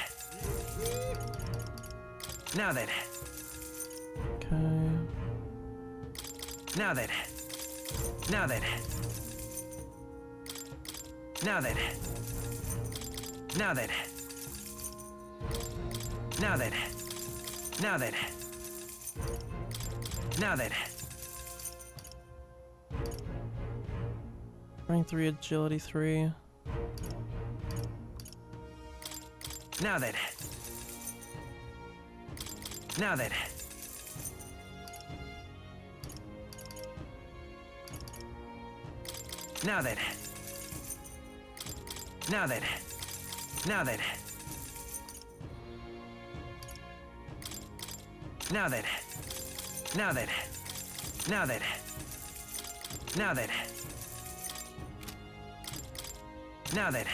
Now then. Okay. Now then. Now then. Now then. Now then. Now then. Now then. Now then. Rank 3, agility 3. Now then. Now then. Now then. Now then. Now then. Now then. Now then. Now then. Now then. Now then.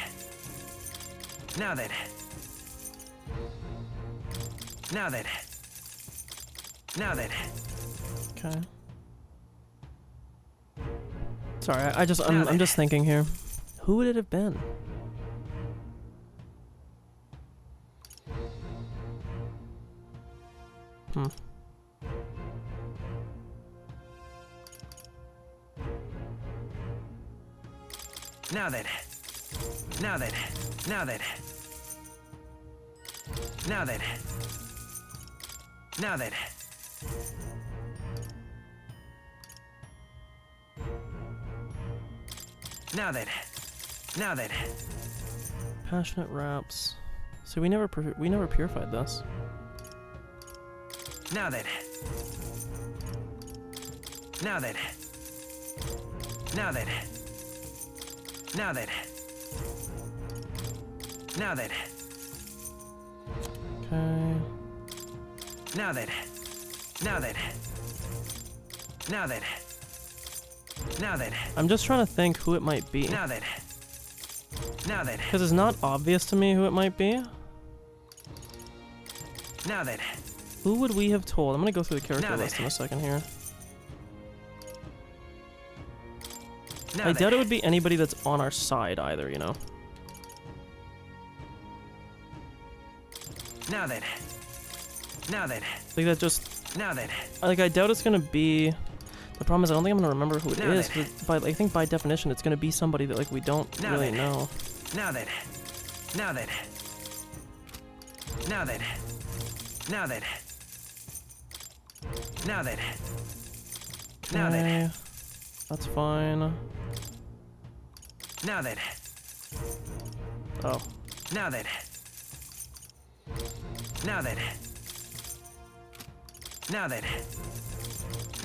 Now then. Now then. Now then. Okay. Sorry, I'm just thinking here. Who would it have been? Now then. Now then. Now then. Now then. Now then. Now then. Now then. Passionate raps. So we never purified this. Now then. Now then. Now then. Now then. Now then. Okay. Now then. Now then. Now then. Now then. I'm just trying to think who it might be. Now then. Now then. Because it's not obvious to me who it might be. Now then. Who would we have told? I'm gonna go through the character Now list then. in a second here. Now I then. doubt it would be anybody that's on our side either, you know? Now then. Now then. Like that just... Now then. Like, I doubt it's gonna be... The problem is I don't think I'm gonna remember who it Now is. then. 'Cause I think by definition it's gonna be somebody that, like, we don't Now really then. know. Now then. Now then. Now then. Now then. Now then. Now then. Okay. That's fine. Now then. Oh. Now then. Now then. Now then.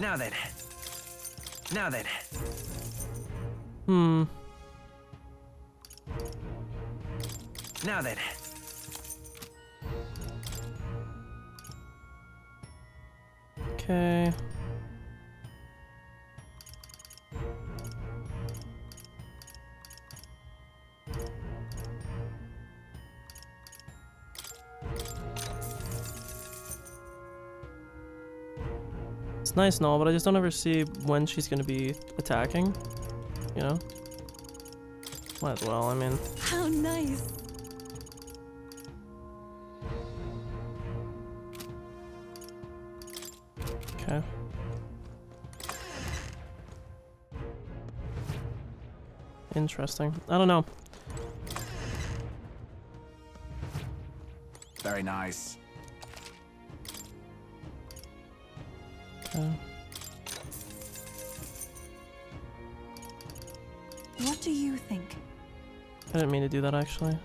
Now then. Now then. Hmm. Now then. Okay. It's nice and all, but I just don't ever see when she's gonna be attacking. You know? Might as well, I mean. How nice. Okay. Interesting. I don't know. Very nice. Okay. What do you think? I didn't mean to do that, actually.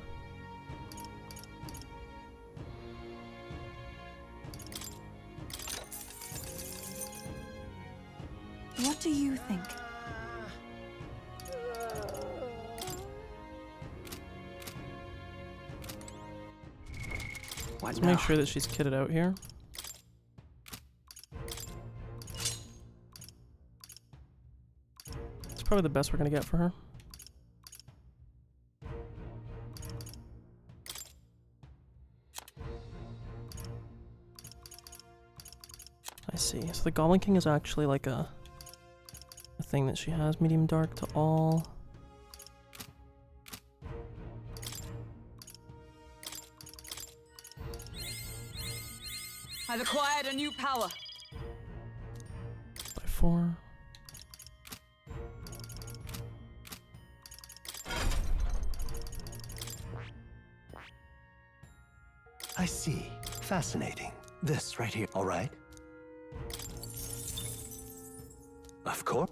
What do you think? What Let's make sure that she's kitted out here. It's probably the best we're gonna get for her. I see. So the Goblin King is actually like a thing that she has. Medium dark to all. I've acquired a new power. By 4. I see. Fascinating. This right here, all right? Of course.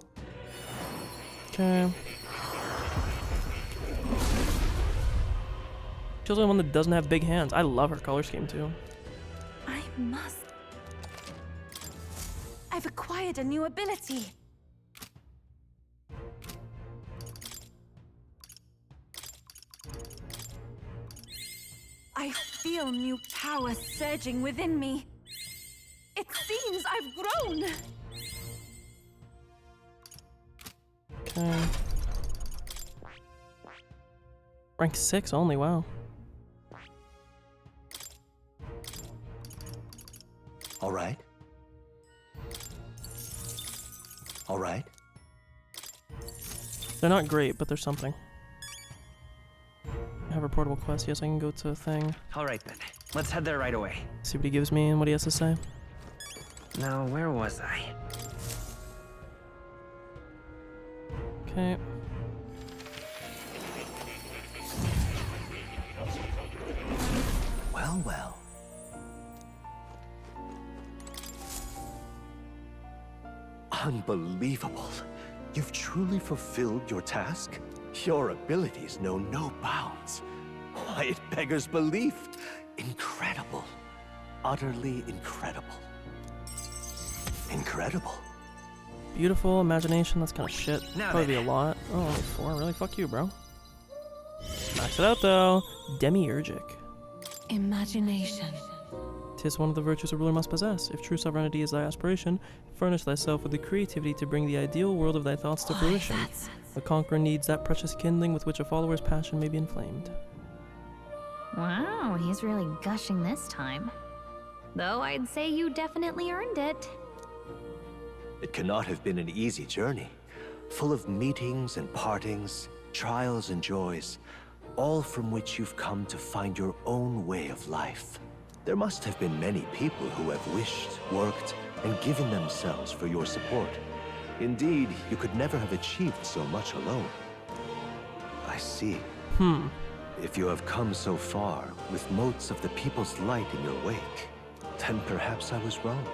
Okay. She's the only one that doesn't have big hands. I love her color scheme too. I must. I've acquired a new ability. I feel new power surging within me. It seems I've grown. Okay. Rank 6 only, wow. All right. All right. They're not great, but there's something. I have a portable quest. Yes, I can go to a thing. All right then. Let's head there right away. See what he gives me and what he has to say. Now, where was I? Okay. Well, well. Unbelievable. You've truly fulfilled your task? Your abilities know no bounds. Why, it beggars belief. Incredible. Utterly incredible. Incredible. Beautiful imagination, that's kind of shit. Now Probably be a lot. Oh, only 4, really? Fuck you, bro. Max it out though. Demiurgic. Imagination. 'Tis one of the virtues a ruler must possess. If true sovereignty is thy aspiration, furnish thyself with the creativity to bring the ideal world of thy thoughts to fruition. A conqueror needs that precious kindling with which a follower's passion may be inflamed. Wow, he's really gushing this time. Though I'd say you definitely earned it. It cannot have been an easy journey, full of meetings and partings, trials and joys, all from which you've come to find your own way of life. There must have been many people who have wished, worked, and given themselves for your support. Indeed, you could never have achieved so much alone. I see. If you have come so far with motes of the people's light in your wake, then perhaps I was wrong,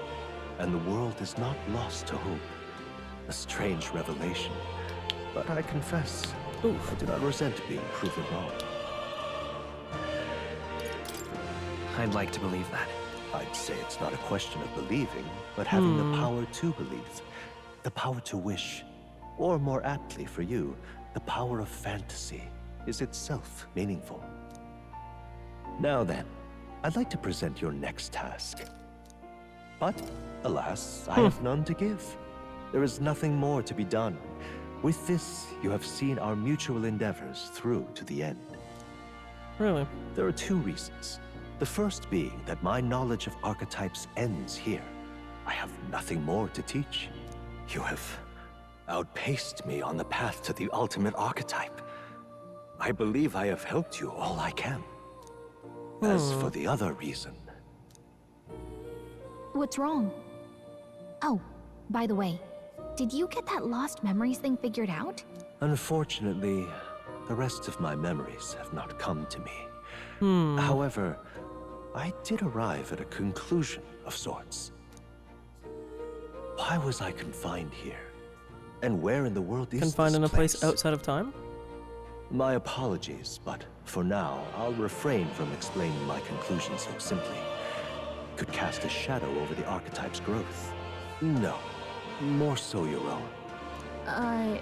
and the world is not lost to hope. A strange revelation, but I confess, I do not resent being proven wrong. I'd like to believe that. I'd say it's not a question of believing, but having the power to believe, the power to wish, or more aptly for you, the power of fantasy is itself meaningful. Now then, I'd like to present your next task. But, alas, I have none to give. There is nothing more to be done. With this, you have seen our mutual endeavors through to the end. Really? There are 2 reasons. The first being that my knowledge of archetypes ends here. I have nothing more to teach. You have outpaced me on the path to the ultimate archetype. I believe I have helped you all I can. As for the other reason... What's wrong? Oh, by the way, did you get that lost memories thing figured out? Unfortunately, the rest of my memories have not come to me. However, I did arrive at a conclusion of sorts. Why was I confined here? And where in the world is Confined this in a place place? outside of time? My apologies, but for now, I'll refrain from explaining my conclusion so simply. It could cast a shadow over the archetype's growth. No, more so your own.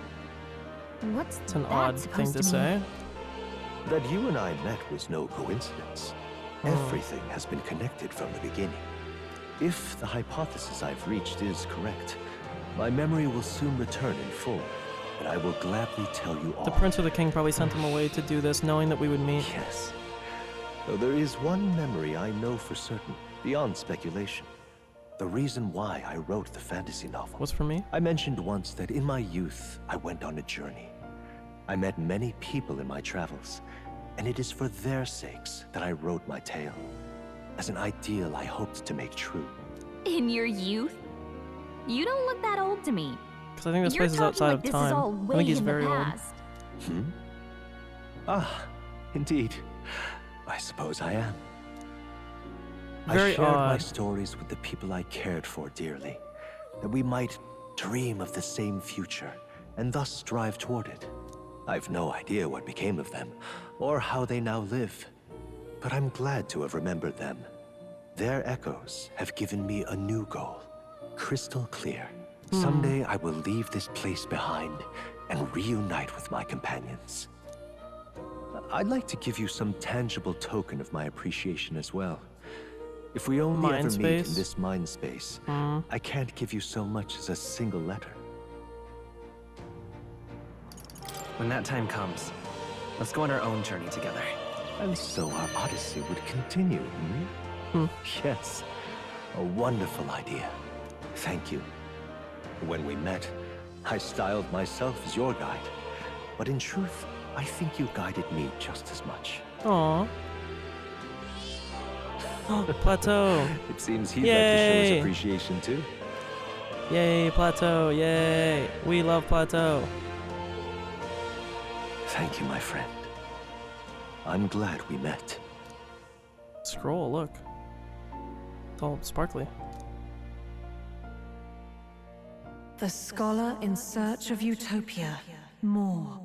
What's It's an that odd thing supposed to say. That you and I met was no coincidence. Everything has been connected from the beginning. If the hypothesis I've reached is correct, my memory will soon return in full, and I will gladly tell you all. The Prince or the King probably sent him away to do this, knowing that we would meet. Yes. Though there is one memory I know for certain, beyond speculation. The reason why I wrote the fantasy novel. Was for me? I mentioned once that in my youth, I went on a journey. I met many people in my travels, and it is for their sakes that I wrote my tale, as an ideal I hoped to make true. In your youth? You don't look that old to me. Because I think this You're place is talking outside like of this time. is all I way think he's in the very old. past. Ah, indeed. I suppose I am. Very I shared my odd. stories with the people I cared for dearly, that we might dream of the same future, and thus strive toward it. I've no idea what became of them, or how they now live, but I'm glad to have remembered them. Their echoes have given me a new goal, crystal clear. Someday I will leave this place behind and reunite with my companions. I'd like to give you some tangible token of my appreciation as well. If we only Mind ever meet in space? this mind space, I can't give you so much as a single letter. When that time comes, let's go on our own journey together. And so our odyssey would continue, Yes, a wonderful idea. Thank you. When we met, I styled myself as your guide, but in truth, I think you guided me just as much. Aww. Plateau. It seems he'd like to show his Yay. appreciation too. Yay, Plateau. Yay. We love Plateau. Thank you, my friend. I'm glad we met. Scroll, look. It's all sparkly. The scholar in search of utopia. More.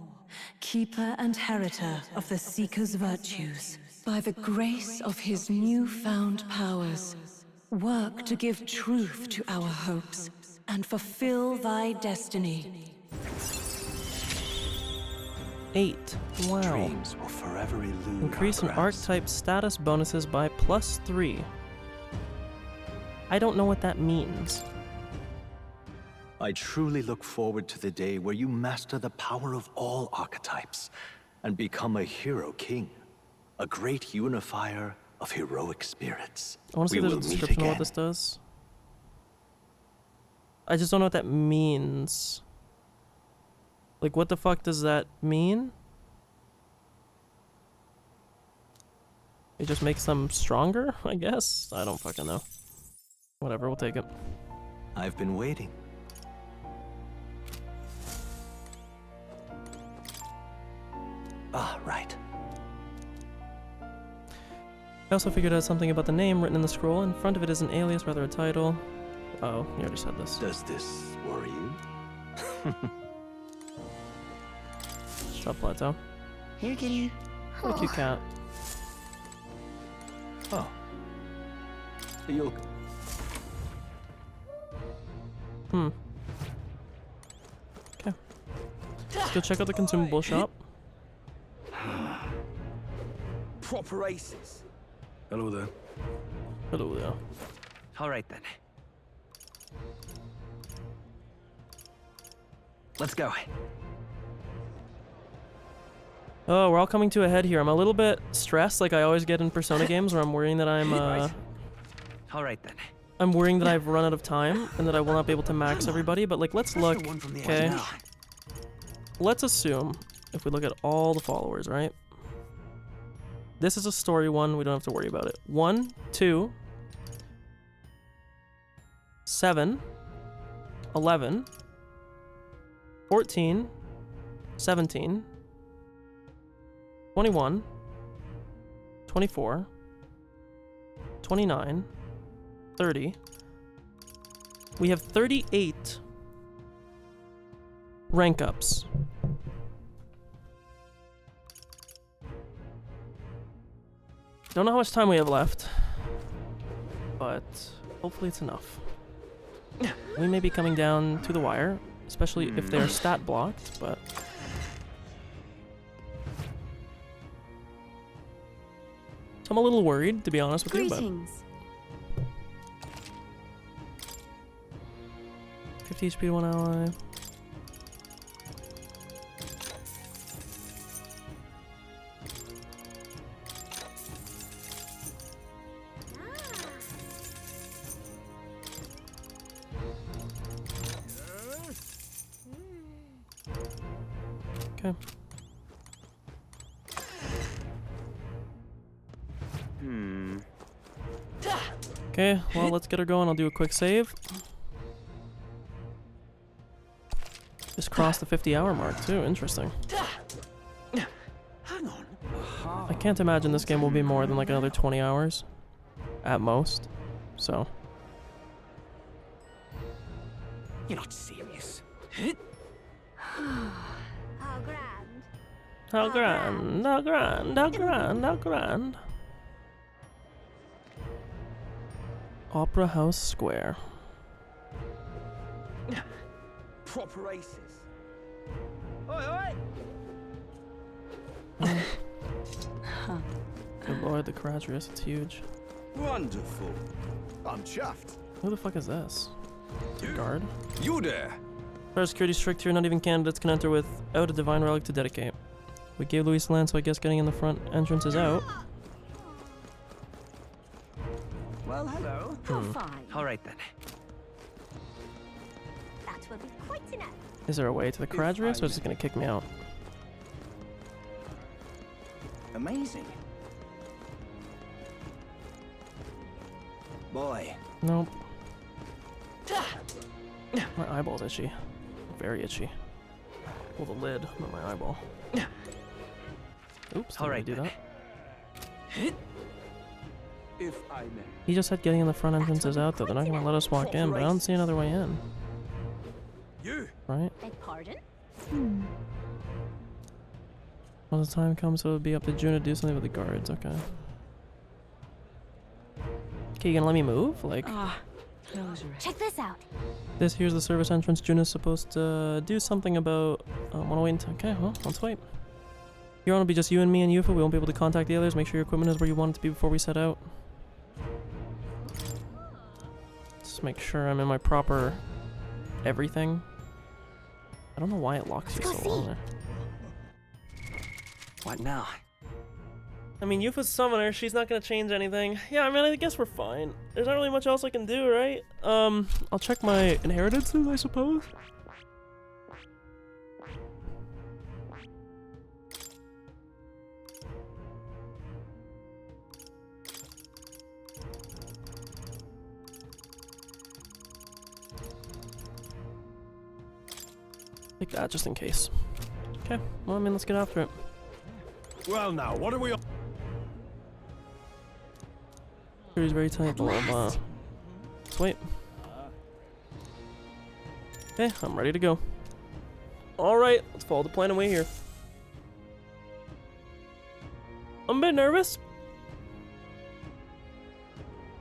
keeper and heriter of the Seeker's virtues. By the grace of his newfound powers, work to give truth to our hopes and fulfill thy destiny. 8. Wow. Dreams will forever elude Increase an our grasp. archetype status bonuses by +3. I don't know what that means. I truly look forward to the day where you master the power of all archetypes and become a hero king, a great unifier of heroic spirits. I want to see We the will meet description of what again. this does. I just don't know what that means. Like, what the fuck does that mean? It just makes them stronger, I guess? I don't fucking know. Whatever, we'll take it. I've been waiting. Ah, right. I also figured out something about the name written in the scroll. In front of it is an alias, rather a title. Oh, you already said this. Does this worry you? Shut up, Plateau. Here, kitty. What a cute cat. Oh. You'll... Hmm. Okay. Let's go check out the consumable shop. Proper aces. Hello there. Hello there. All right then. Let's go. Oh, we're all coming to a head here. I'm a little bit stressed, like I always get in Persona games, where I'm worrying that I'm All right then. I'm worrying that I've run out of time and that I will not be able to max everybody. But like, let's look. Okay. Let's assume if we look at all the followers, right? This is a story one. We don't have to worry about it. 1, 2, 7, 11, 14, 17, 21, 24, 29, 30. We have 38 rank ups. Don't know how much time we have left, but hopefully it's enough. We may be coming down to the wire, especially if they're stat blocked, but... So I'm a little worried, to be honest with you, but... Greetings. 50 HP to one ally. Okay. Okay, well, let's get her going. I'll do a quick save. Just crossed the 50-hour mark, too. Interesting. Hang on. I can't imagine this game will be more than like another 20 hours. At most. So. You're not serious. How grand. How grand, how grand, how grand, how grand. Opera House Square. Proper aces. Oi, oi! Good lord, the Caradrius, it's huge. Wonderful. I'm chuffed. Who the fuck is this? The guard? You there? Our security strict here, not even candidates can enter without a divine relic to dedicate. We gave Luis land, so I guess getting in the front entrance is out. Well, hello. How fine. All right then. That will be quite enough. Is there a way to the Caradrius, or is it gonna kick me out? Amazing. Boy. Nope. My eyeball's itchy. Very itchy. Pull the lid, not my eyeball. Oops, didn't really do that. If I may. He just said getting in the front entrance is out, though. They're not gonna let us walk in, but I don't see another way in. You. Right? Beg pardon? When the time comes, it'll be up to June to do something with the guards. Okay. Okay, you gonna let me move? Like, Check this out. this here's the service entrance. June is supposed to do something about. Wanna wait until. Okay, well, let's wait. Here on will be just you and me and Yufa. We won't be able to contact the others. Make sure your equipment is where you want it to be before we set out. Just make sure I'm in my proper everything. I don't know why it locks you so long there. What now? I mean, Yufa's summoner, she's not gonna change anything. Yeah, I mean, I guess we're fine. There's not really much else I can do, right? I'll check my inheritances, I suppose. Take that just in case. Okay, well, I mean, let's get after it. Well, now, what are we on? He's very tight, blah, blah. Let's wait. Okay, I'm ready to go. Alright, let's follow the plan away here. I'm a bit nervous.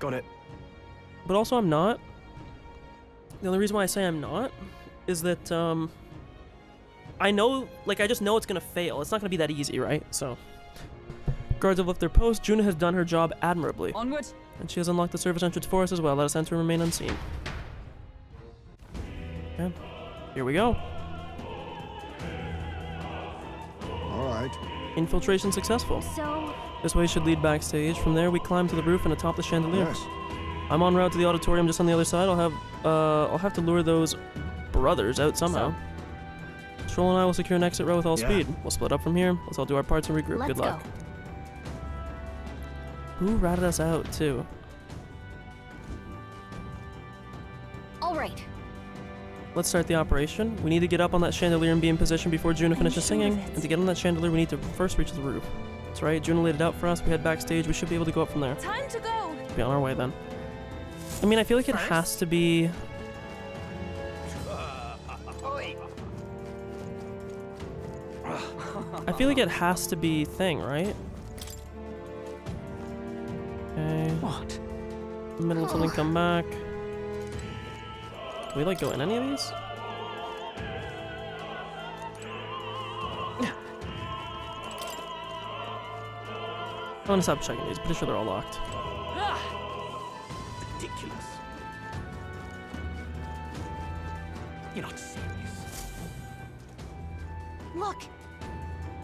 Got it. But also I'm not. The only reason why I say I'm not is that, I know, like, I just know it's gonna fail. It's not gonna be that easy, right? So, guards have left their post. Juna has done her job admirably. Onward. And she has unlocked the service entrance for us as well. Let us enter and remain unseen. Okay, here we go. Alright. Infiltration successful. So, This way should lead backstage. From there, we climb to the roof and atop the chandelier. Yes. I'm en route to the auditorium just on the other side. I'll have to lure those brothers out somehow. Stroll and I will secure an exit row with all speed. We'll split up from here. Let's all do our parts and regroup. Let's Good luck. go. Who ratted us out, too? all right. Let's start the operation. We need to get up on that chandelier and be in position before Juna finishes singing. And to get on that chandelier, we need to first reach the roof. That's right. Juna laid it out for us. We head backstage. We should be able to go up from there. Time to go. Be on our way then. I mean, I feel like it has to be... I feel like it has to be thing, right? Okay. What? Middle of something, come back. Can we, like, go in any of these? I'm gonna stop checking these. Pretty sure they're all locked. Ridiculous. You're not serious. Look.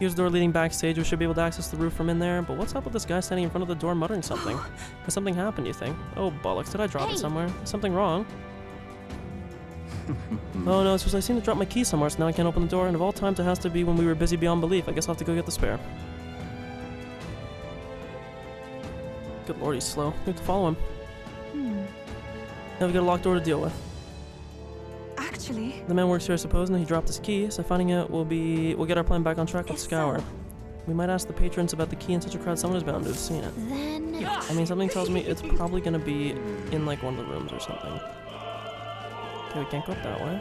Here's the door leading backstage. We should be able to access the roof from in there. But what's up with this guy standing in front of the door muttering something? Has something happened, you think? Oh, bollocks. Did I drop it somewhere? Is something wrong? Oh no, it's just I seem to drop my key somewhere, so now I can't open the door. And of all times, it has to be when we were busy beyond belief. I guess I'll have to go get the spare. Good lord, he's slow. We have to follow him. Now we got a locked door to deal with. Actually, The man works here, I suppose, and he dropped his key, so finding it we'll get our plan back on track. Let's scour. We might ask the patrons about the key in such a crowd. Someone is bound to have seen it. Then... I mean, something tells me it's probably gonna be in, like, one of the rooms or something. Okay, we can't go up that way.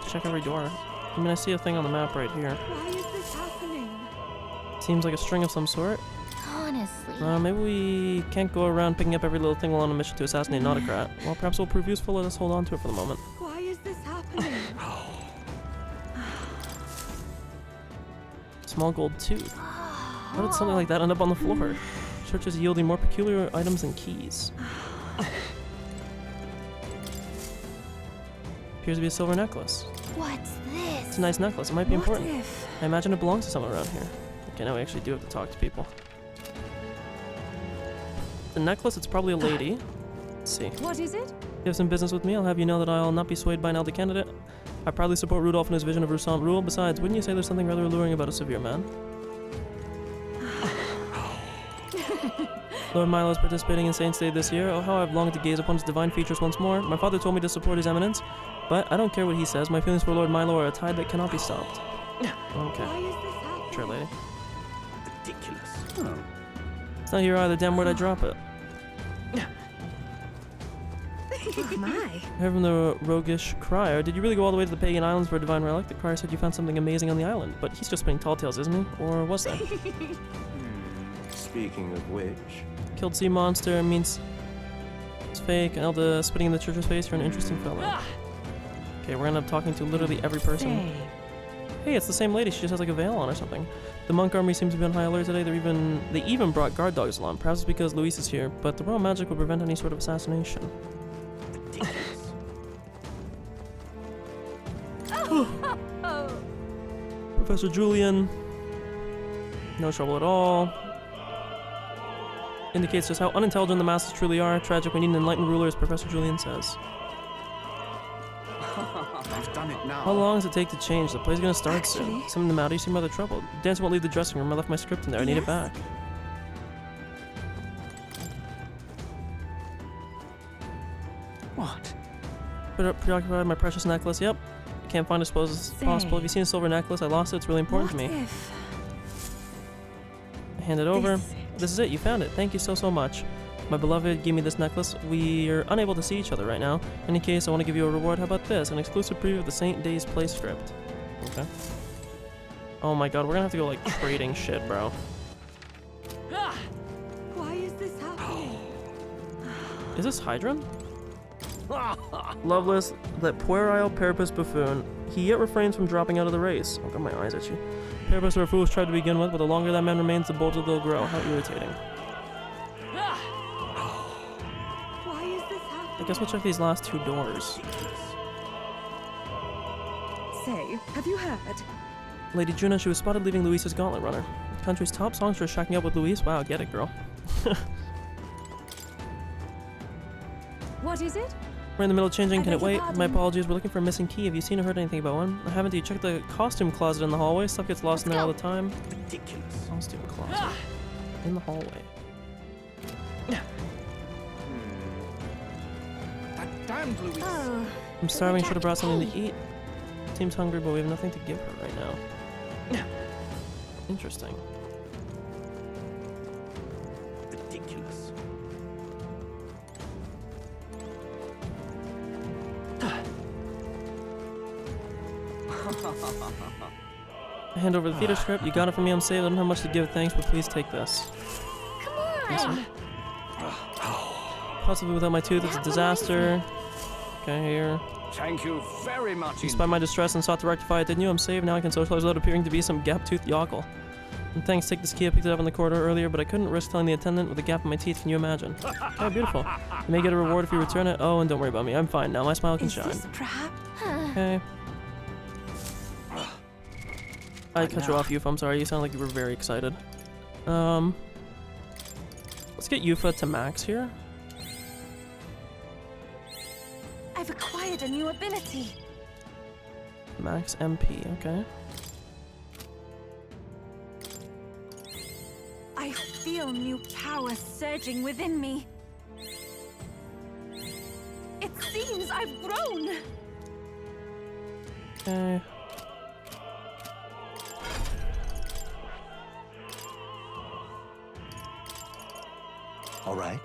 Let's check every door. I mean, I see a thing on the map right here. Why is this happening? Seems like a string of some sort. Honestly. Maybe we can't go around picking up every little thing while on a mission to assassinate an autocrat. Well, perhaps it'll prove useful. Let us hold on to it for the moment. Why is this happening? Small gold tooth. How did something like that end up on the floor? Searches yielding more peculiar items than keys. Appears to be a silver necklace. What's this? It's a nice necklace. It might be important. if? I imagine it belongs to someone around here. Okay, now we actually do have to talk to people. The necklace, it's probably a lady. Let's see. What is it? You have some business with me, I'll have you know that I'll not be swayed by an elder candidate. I proudly support Rudolph in his vision of Rusant rule. Besides, wouldn't you say there's something rather alluring about a severe man? Lord Milo is participating in Saint's Day this year. Oh, how I've longed to gaze upon his divine features once more. My father told me to support his eminence, but I don't care what he says. My feelings for Lord Milo are a tide that cannot be stopped. Okay. Sure, lady. Ridiculous. It's not here either. Damn, where'd I drop it? My. I heard from the roguish crier. Did you really go all the way to the pagan islands for a divine relic? The crier said you found something amazing on the island, but he's just spinning tall tales, isn't he? Or was that? Speaking of which... Killed sea monster means it's fake. And Elda spitting in the church's face. You're an interesting fellow. Okay, we're gonna end up talking to literally every person. Hey, it's the same lady. She just has like a veil on or something. The monk army seems to be on high alert today. They even brought guard dogs along. Perhaps it's because Luis is here, but the royal magic would prevent any sort of assassination. Professor Julian. No trouble at all. Indicates just how unintelligent the masses truly are. Tragic, we need an enlightened ruler, as Professor Julian says. I've done it now. How long does it take to change? The play's gonna start soon. Something the matter, you seem rather troubled. Dancer won't leave the dressing room. I left my script in there. I need it back. What? Preoccupied with my precious necklace. Yep. Can't find it as close as possible. Have you seen a silver necklace? I lost it. It's really important to me. I hand it over. This is it. You found it. Thank you so much. My beloved gave me this necklace. We are unable to see each other right now. In any case, I want to give you a reward. How about this? An exclusive preview of the Saint Days play script. Okay. Oh my god, we're gonna have to go like trading shit, bro. Why is this happening? Is this Hydron? Loveless, that puerile Parapus buffoon. He yet refrains from dropping out of the race. Oh, got my eyes at you. Parapus are a foolish tribe to begin with, but the longer that man remains, the bolder they'll grow. How irritating. Why is this happening? I guess we'll check these last two doors. Say, have you heard? Lady Juna, she was spotted leaving Luis's gauntlet runner. The country's top songstress shacking up with Luis. Wow, get it, girl. What is it? We're in the middle of changing. I Can it beg your wait? pardon? My apologies. We're looking for a missing key. Have you seen or heard anything about one? I haven't. Do you check the costume closet in the hallway? Stuff gets lost in there all the time. Ridiculous. Costume closet. In the hallway. That damned Louis. Oh. I'm starving. Should have brought something to eat. Seems hungry, but we have nothing to give her right now. Interesting. Ridiculous. I hand over the theater script. You got it from me. I'm safe. I don't have much to give. Thanks, but please take this. Come on. Possibly without my tooth, it's a disaster. Okay, here. Thank you very much. You spied my distress and sought to rectify it, didn't you? I'm saved. Now I can socialize without appearing to be some gap-toothed yokel. And thanks, take this key. I picked it up in the corridor earlier, but I couldn't risk telling the attendant with a gap in my teeth. Can you imagine? Oh, beautiful. You may get a reward if you return it. Oh, and don't worry about me. I'm fine now. My smile can shine. Okay. I cut you off, Yufa. I'm sorry. You sound like you were very excited. Let's get Yufa to max here. I've acquired a new ability. Max MP, okay. I feel new power surging within me. It seems I've grown. Okay. All right.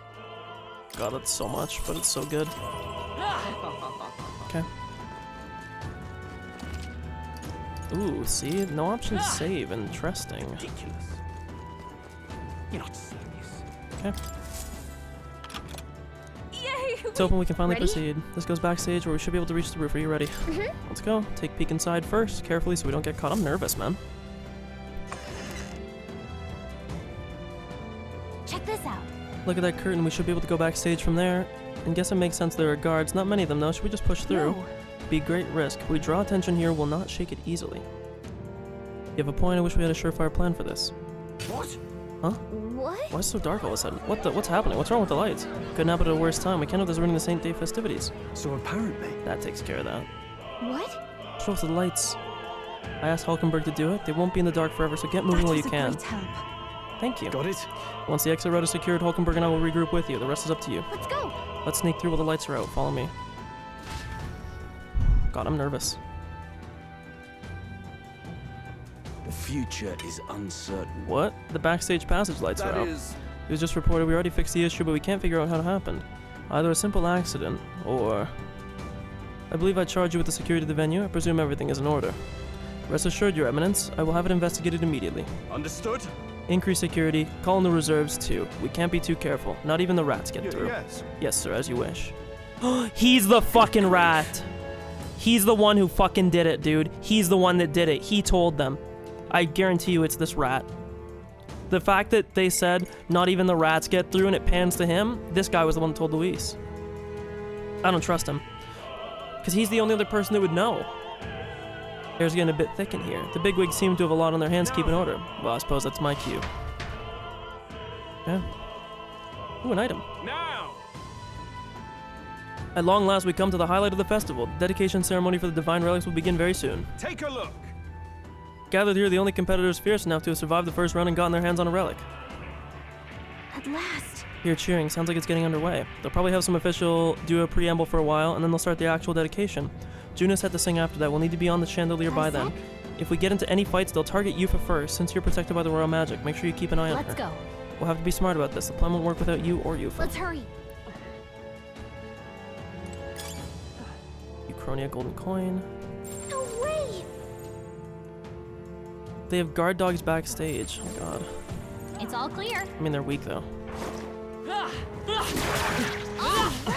God, it's so much, but it's so good. Okay. Ooh, see? No option to save. Interesting. Ridiculous. You're not serious. Okay. Yay! It's open, we can finally Ready? proceed. This goes backstage where we should be able to reach the roof. Are you ready? Let's go. Take a peek inside first, carefully so we don't get caught. I'm nervous, man. Check this out. Look at that curtain. We should be able to go backstage from there. And guess it makes sense there are guards. Not many of them, though. Should we just push through? No. Be great risk. If we draw attention here, we'll not shake it easily. You have a point. I wish we had a surefire plan for this. What? Huh? What? Why is it so dark all of a sudden? What's happening? What's wrong with the lights? Couldn't happen at a worse time. We can't have this ruining the Saint Day festivities. So apparently... That takes care of that. What? Control the lights. I asked Hulkenberg to do it. They won't be in the dark forever, so get moving while you can. Thank you. Got it? Once the exit route is secured, Hulkenberg and I will regroup with you. The rest is up to you. Let's go. Let's sneak through while the lights are out. Follow me. God, I'm nervous. The future is uncertain. What? The backstage passage lights are That out. is... It was just reported we already fixed the issue, but we can't figure out how it happened. Either a simple accident, or... I believe I charge you with the security of the venue. I presume everything is in order. Rest assured, Your Eminence, I will have it investigated immediately. Understood? Increase security. Call in the reserves, too. We can't be too careful. Not even the rats get through. Yes. Yes, sir, as you wish. He's the fucking rat! He's the one who fucking did it, dude. He's the one that did it. He told them. I guarantee you it's this rat. The fact that they said not even the rats get through and it pans to him, this guy was the one that told Luis. I don't trust him. Because he's the only other person that would know. Air's getting a bit thick in here. The bigwigs seem to have a lot on their hands to keep in order. Well, I suppose that's my cue. Yeah. Ooh, an item. Now! At long last, we come to the highlight of the festival. The dedication ceremony for the divine relics will begin very soon. Take a look! Gathered here, the only competitors fierce enough to have survived the first round and gotten their hands on a relic. At last. Here cheering, sounds like it's getting underway. They'll probably have some official do a preamble for a while, and then they'll start the actual dedication. Junis had to sing after that. We'll need to be on the chandelier by then. If we get into any fights, they'll target Yufa first. Since you're protected by the royal magic, make sure you keep an eye on her. Let's go. We'll have to be smart about this. The plan won't work without you or Yufa. Let's hurry. Uchronia golden coin. No way! They have guard dogs backstage. Oh god. It's all clear. I mean, they're weak though. Oh, we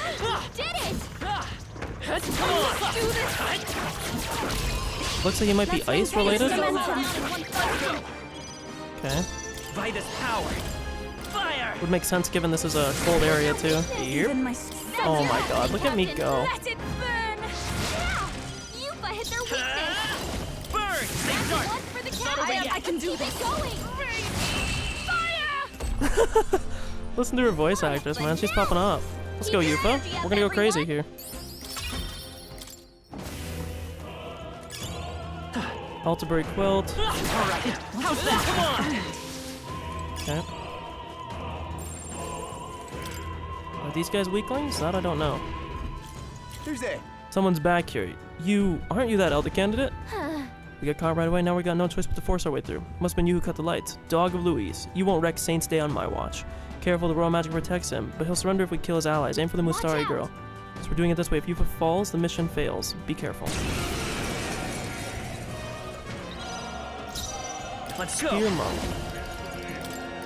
did it! Let's do this. Looks like it might be ice related. Okay. Vitus power. Fire. Would make sense given this is a cold area too. Yep. Oh my god, look at me go. Let it burn! Yeah! Yufa hit their weakness! Burn! Stay sharp. One for the count! I can do this! Going! Fire! Listen to her voice actress, man. She's popping up. Let's go, Yufa. We're gonna go crazy here. Altabury quilt. How's that? Come on. Okay. Are these guys weaklings? That I don't know. Who's there? Someone's back here. Aren't you that elder candidate? We got caught right away, now we got no choice but to force our way through. Must've been you who cut the lights. Dog of Louise. You won't wreck Saint's Day on my watch. Careful, the royal magic protects him, but he'll surrender if we kill his allies. Aim for the Mustari girl. So we're doing it this way. If Yufa falls, the mission fails. Be careful. Let's go. Spear monk.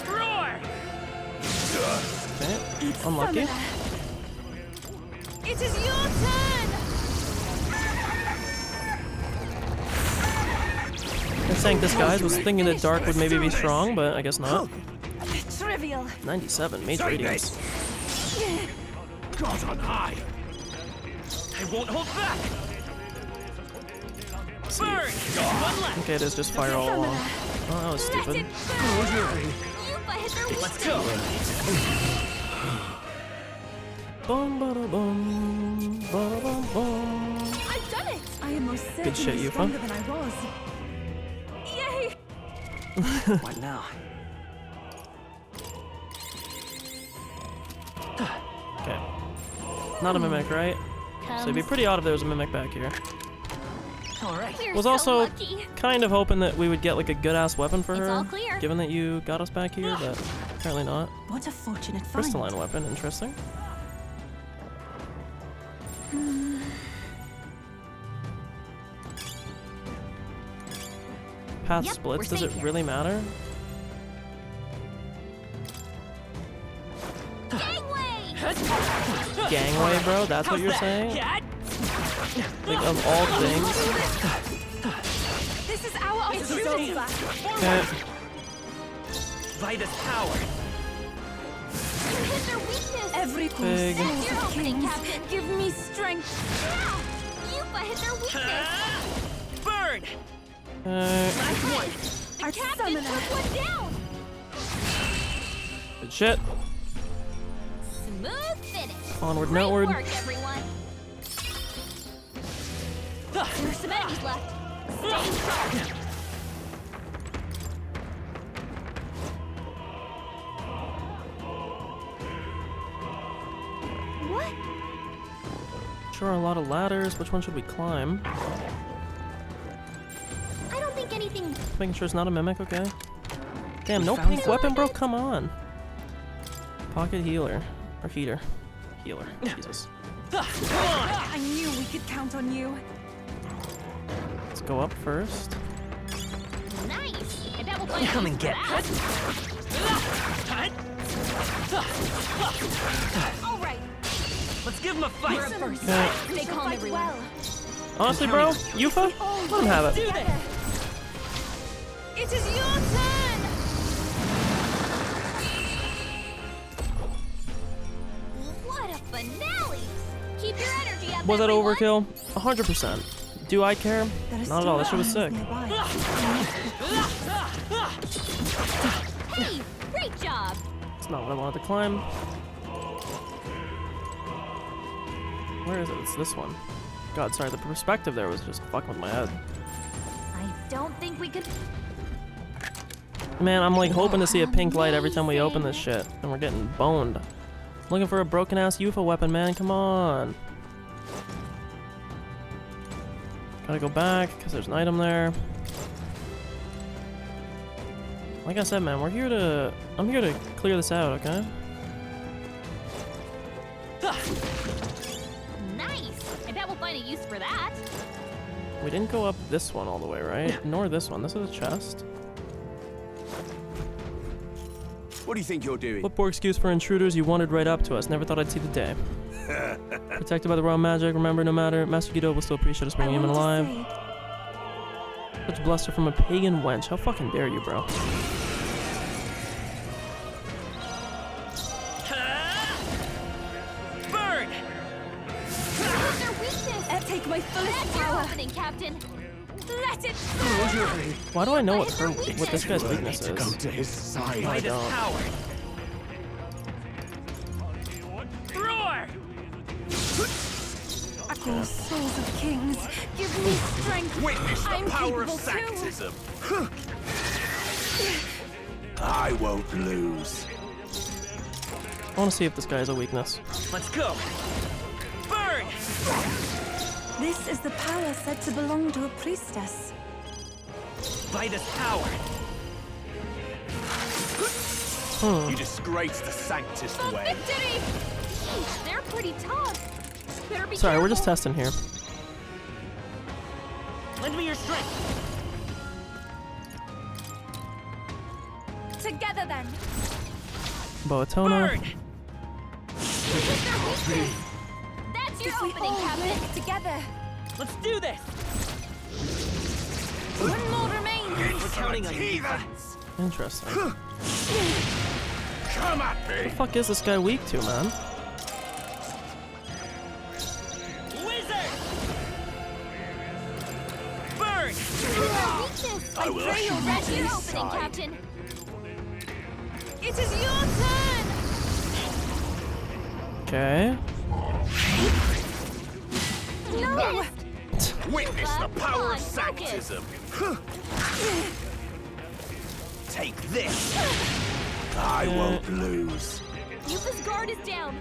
Roar. Okay. Unlucky. It is your turn! I sank this guys. Was thinking that dark would maybe be strong, but I guess not. Trivial. 97, mage radiance. God on high. I won't hold back. Burn. One left. Okay, it is just fire all along. Oh, that was stupid. Let's go. Bum, bada, bum, bada, bum, bum. I've done it! I am most certainly Good shit, Yufa. stronger than I was. Yay! What now? Okay. Not a mimic, right? So it'd be pretty odd if there was a mimic back here. Was also kind of hoping that we would get like a good ass weapon for her, given that you got us back here, but apparently not. What a fortunate find. Crystalline weapon, interesting. Path splits, does it really matter? Gangway, bro? That's what you're saying? Like, of all things? This is our opportunity. Okay. Vitus power. Every Big. give me strength. Yufa hit their weakness. Burn. Our Captain took one down. Good shit. Smooth finish. Onward and Great outward. work, everyone. There's some enemies left. Stay sharp. What? Sure, a lot of ladders. Which one should we climb? I don't think anything. Just making sure it's not a mimic, okay? Damn, no found pink some. weapon, bro. Come on. Pocket healer. Or heater. healer. Jesus. I knew we could count on you. Let's go up first. Nice. And that will find Come use and for get that. All right. Let's give him a fight. Okay. Stay calm, everyone. Honestly, bro, Yufa, let him have it. It is your turn. What a finale! Keep your energy up. Was that everyone. overkill? 100%. Do I care? Not at all. That shit was sick. Hey, great job. It's not what I wanted to climb. Where is it? It's this one. God, sorry, the perspective there was just fucking with my head. I don't think we could. Man, I'm like hoping to see a pink light every time we open this shit, and we're getting boned. Looking for a broken ass UFO weapon, man. Come on. Gotta go back because there's an item there. Like I said, man, we're here to. I'm here to clear this out, okay? Nice. I bet we'll find a use for that. We didn't go up this one all the way, right? Nor this one. This is a chest. What do you think you're doing? What poor excuse for intruders? You wandered right up to us. Never thought I'd see the day. Protected by the royal magic. Remember, no matter, Master Guido will still appreciate us bringing him in alive. Such bluster from a pagan wench. How fucking dare you, bro? Burn! Their weakness. Take my fullest That's your power. opening, Captain. Let it Why do I know what this guy's weakness is? Go to his side. I don't. Power. Roar! Oh, souls of kings, give me strength. Witness the I'm power of capable too. sanctism. I won't lose. I want to see if this guy has a weakness. Let's go. Burn! This is the power said to belong to a priestess. By this power. You disgrace the Sanctist way. Victory! Jeez, they're pretty tough. Better be Sorry, we're careful. just testing here. Lend me your strength. Together then. Boatona. Burn! That's your If we opening, all Captain. work together. Let's do this. One more remains. We're counting on you. Interesting. Come at What me. the fuck is this guy weak to, man? Wizard! Burn! I will That's usher you your to his opening, side. Captain. It is your turn. Okay. No. Witness the power of Focus. sanctism. Take this. I won't lose. Yufa's guard is down.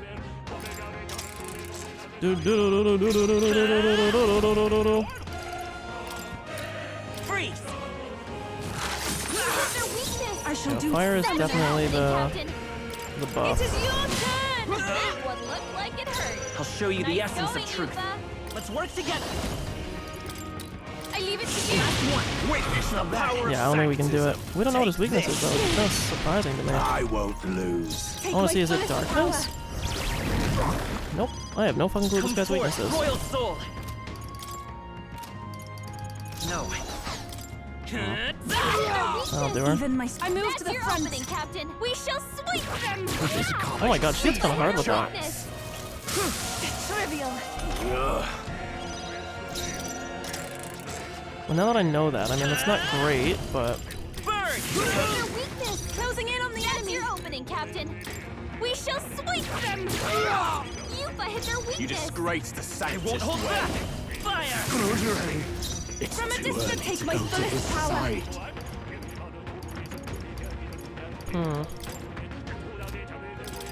Freeze! Their weakness. I shall Yeah, do fire is That's your definitely opening, the Captain. buff. It is your turn. That one looked like it hurt. I'll show you the Nice essence going, of truth. Yufa. Let's work together. I leave it to you. Witness the power Yeah, I of don't think we can do it. sanctism. We don't know what his Take weakness is, this. though. That's surprising to me. I won't lose. I want to see, is it darkness? Nope. I have no fucking clue what this guy's weakness is. Royal soul. No. I'll do her. Even my I move That's to the your front. opening, Captain. We shall sweep them. Oh my god, she hits kind of hard with that. Weakness. Trivial. Well, now that I know that, I mean, it's not great, but... Burn! Their weakness. Closing in on the That's enemy. your opening, Captain. We shall sweep them. Yufa hit their weakness. You disgrace the I won't Sanctist hold way. back. Fire! It's From a too distance, early take to my go to fullest his power. side.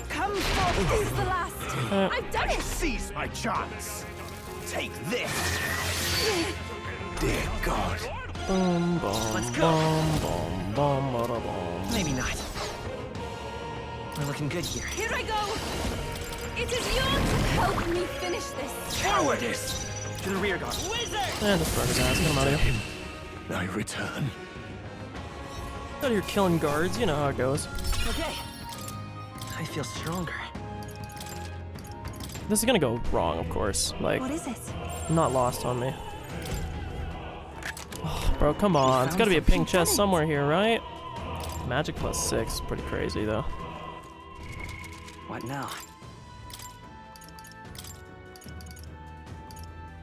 Come forth. This is the last. I've done it. Seize my chance. Take this. Dear God. Boom, boom, Let's go. boom, boom, boom, boom, boom. Maybe not. We're looking good here. Here I go. It is your to help me finish this. Cowardice! To the rear guard. And just burn his ass. Get him out of here. I return. Out here killing guards. You know how it goes. Okay. I feel stronger. This is gonna go wrong, of course. Like, What is it? not lost on me. Oh, bro, come on. It's gotta be a pink chest somewhere here, right? Magic +6. Pretty crazy, though. What now?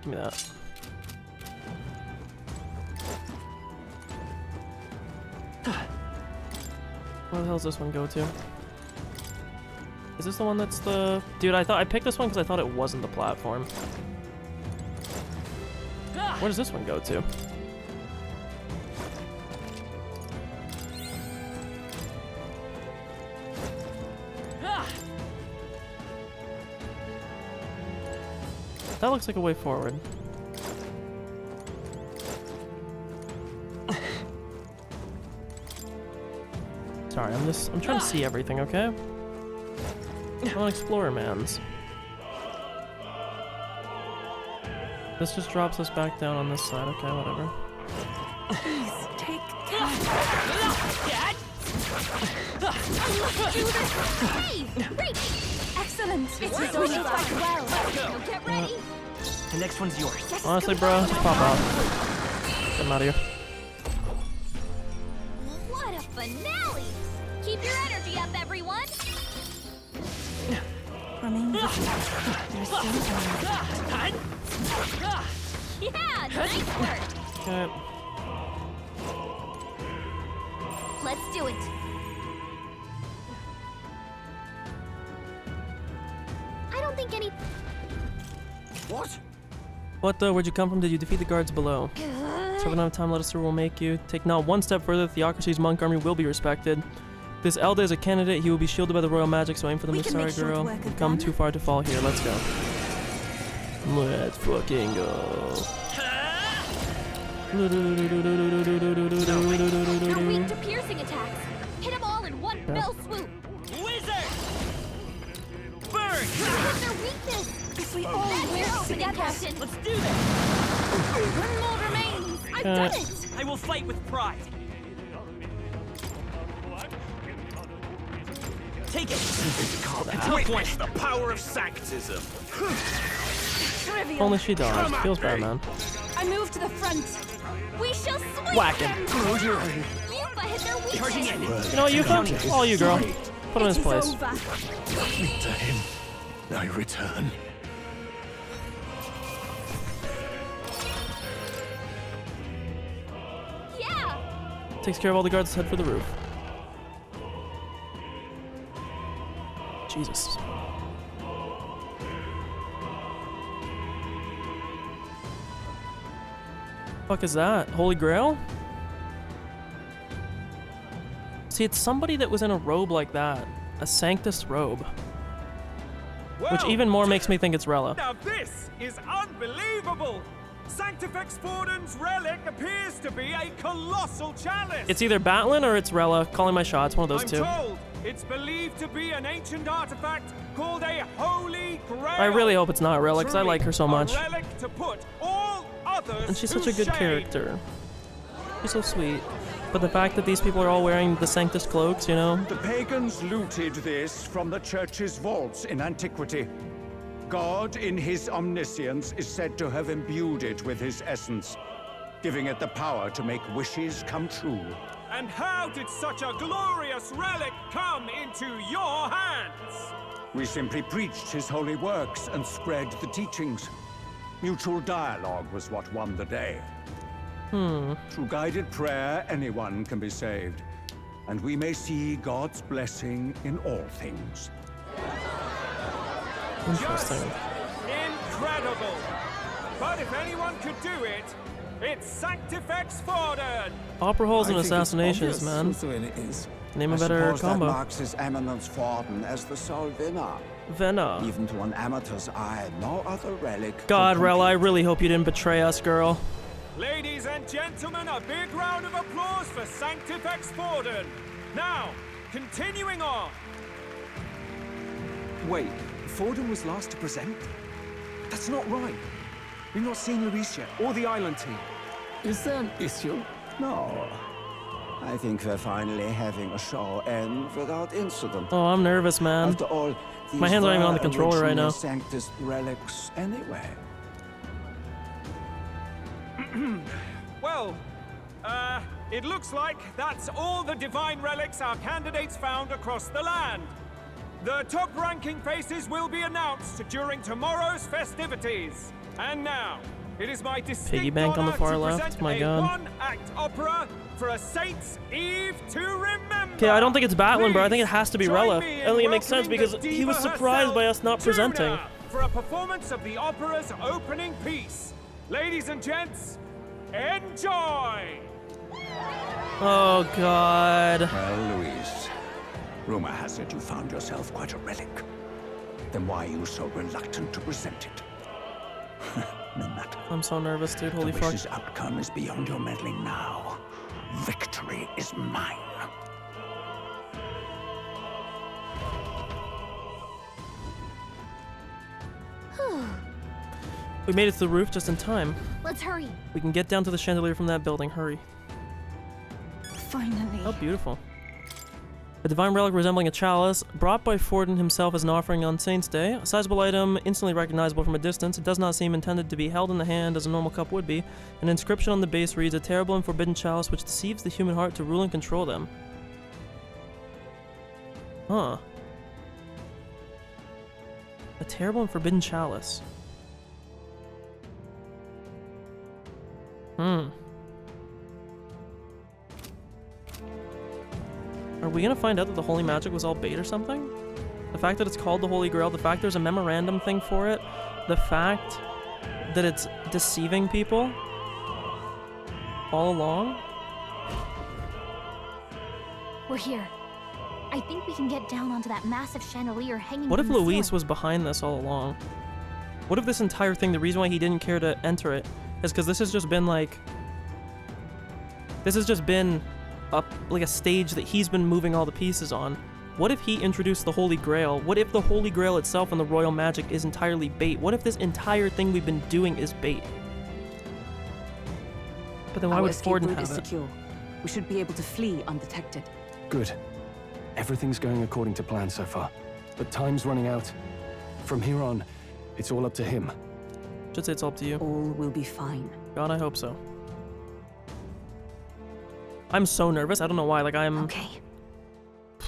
Give me that. Where the hell does this one go to? Is this the one that's the... Dude, I thought I picked this one because I thought it wasn't the platform. Where does this one go to? That looks like a way forward. Sorry, I'm trying to see everything, okay? I'm an explorer, mans. This just drops us back down on this side, okay, whatever. Please take care. Hey! Great! Excellent. It is only quite well. Now get ready. The next one's yours. Honestly, bro, just pop out. Get him out of here. What a finale! Keep your energy up, everyone. Remain vigilant. There's still time. Yeah, nice work. Okay. Let's do it. I don't think any. What? What though? Where'd you come from? Did you defeat the guards below? So if we don't have time, let us through. We'll make you. Take not one step further. Theocracy's monk army will be respected. This Elda is a candidate. He will be shielded by the royal magic, so aim for the Musari girl. You've come too far to fall here. Let's go. Let's fucking go. They're weak to piercing attacks. Hit them all in one fell swoop. Wizard! Burn! Hit their weakness. If we all That's your work opening, together. Captain. Let's do this! One more remains. I've done it. I will fight with pride. Take it. Witness the power of sanctism. Trivial. Only she dies. Feels bad, man. I move to the front. We shall sweep Whack them. him. Yufa hit their weakness. You know what, Yufa? All you, girl. Put him in his place. To him, I return. Yeah. Takes care of all the guards. Let's head for the roof. Jesus. Fuck is that? Holy Grail? See, it's somebody that was in a robe like that. A Sanctus robe. Which even more makes me think it's Rella. Now this is unbelievable! Sanctifex Forden's relic appears to be a colossal chalice! It's either Batlin or it's Rella. Calling my shot. It's one of those two. I'm told it's believed to be an ancient artifact called a Holy Grail. I really hope it's not Rella, because I like her so much. A relic to put all others And she's such to a good shame. character. She's so sweet. But the fact that these people are all wearing the Sanctus cloaks, you know? The pagans looted this from the church's vaults in antiquity. God, in his omniscience, is said to have imbued it with his essence, giving it the power to make wishes come true. And how did such a glorious relic come into your hands? We simply preached his holy works and spread the teachings. Mutual dialogue was what won the day. Through guided prayer, anyone can be saved. And we may see God's blessing in all things. Interesting. Incredible! But if anyone could do it, it's Sanctifex Forden! Opera holes and assassinations, man. Name a better combo. That marks His Eminence Forden as the sole winner. Venna. Even to an amateur's eye, no other relic. God, Rella, I really hope you didn't betray us, girl. Ladies and gentlemen, a big round of applause for Sanctifex Forden. Now, continuing on. Wait, Forden was last to present? That's not right. We've not seen Luis yet, or the island team. Is there an issue? No. I think we're finally having a show end without incident. Oh, I'm nervous, man. After all, My hands aren't even on the controller right now. Sanctus relics anyway. Well, it looks like that's all the divine relics our candidates found across the land. The top-ranking faces will be announced during tomorrow's festivities. And now, it is my distinct Piggy bank on the honor far to left. present My a God. one-act opera for a Saint's Eve to remember. Okay, I don't think it's Batlin, bro. I think it has to be Join Rella. me I don't think in it makes sense welcoming because the he was diva surprised by herself, us not presenting. Juna, for a performance of the opera's opening piece. Ladies and gents, enjoy! Oh, God. Well, Luis, rumor has it you found yourself quite a relic. Then why are you so reluctant to present it? No matter. I'm so nervous, dude. Holy the fuck. wish's outcome is beyond your meddling now. Victory is mine. We made it to the roof just in time. Let's hurry. We can get down to the chandelier from that building. Hurry. Finally. Oh, beautiful. A divine relic resembling a chalice, brought by Forden himself as an offering on Saint's Day. A sizable item, instantly recognizable from a distance. It does not seem intended to be held in the hand as a normal cup would be. An inscription on the base reads, "A terrible and forbidden chalice which deceives the human heart to rule and control them." Huh. A terrible and forbidden chalice. Are we gonna find out that the holy magic was all bait or something? The fact that it's called the Holy Grail, the fact there's a memorandum thing for it, the fact that it's deceiving people all along? We're here. I think we can get down onto that massive chandelier hanging What if from the Luis ceiling. was behind this all along? What if this entire thing, the reason why he didn't care to enter it, is because this has just been like... This has just been like a stage that he's been moving all the pieces on. What if he introduced the Holy Grail? What if the Holy Grail itself and the royal magic is entirely bait? What if this entire thing we've been doing is bait? But then why Our would escape Forden route have is it? secure. We should be able to flee undetected. Good. Everything's going according to plan so far. But time's running out. From here on, it's all up to him. Should say it's all up to you. All will be fine. God, I hope so. I'm so nervous. I don't know why. Like, I'm... Okay.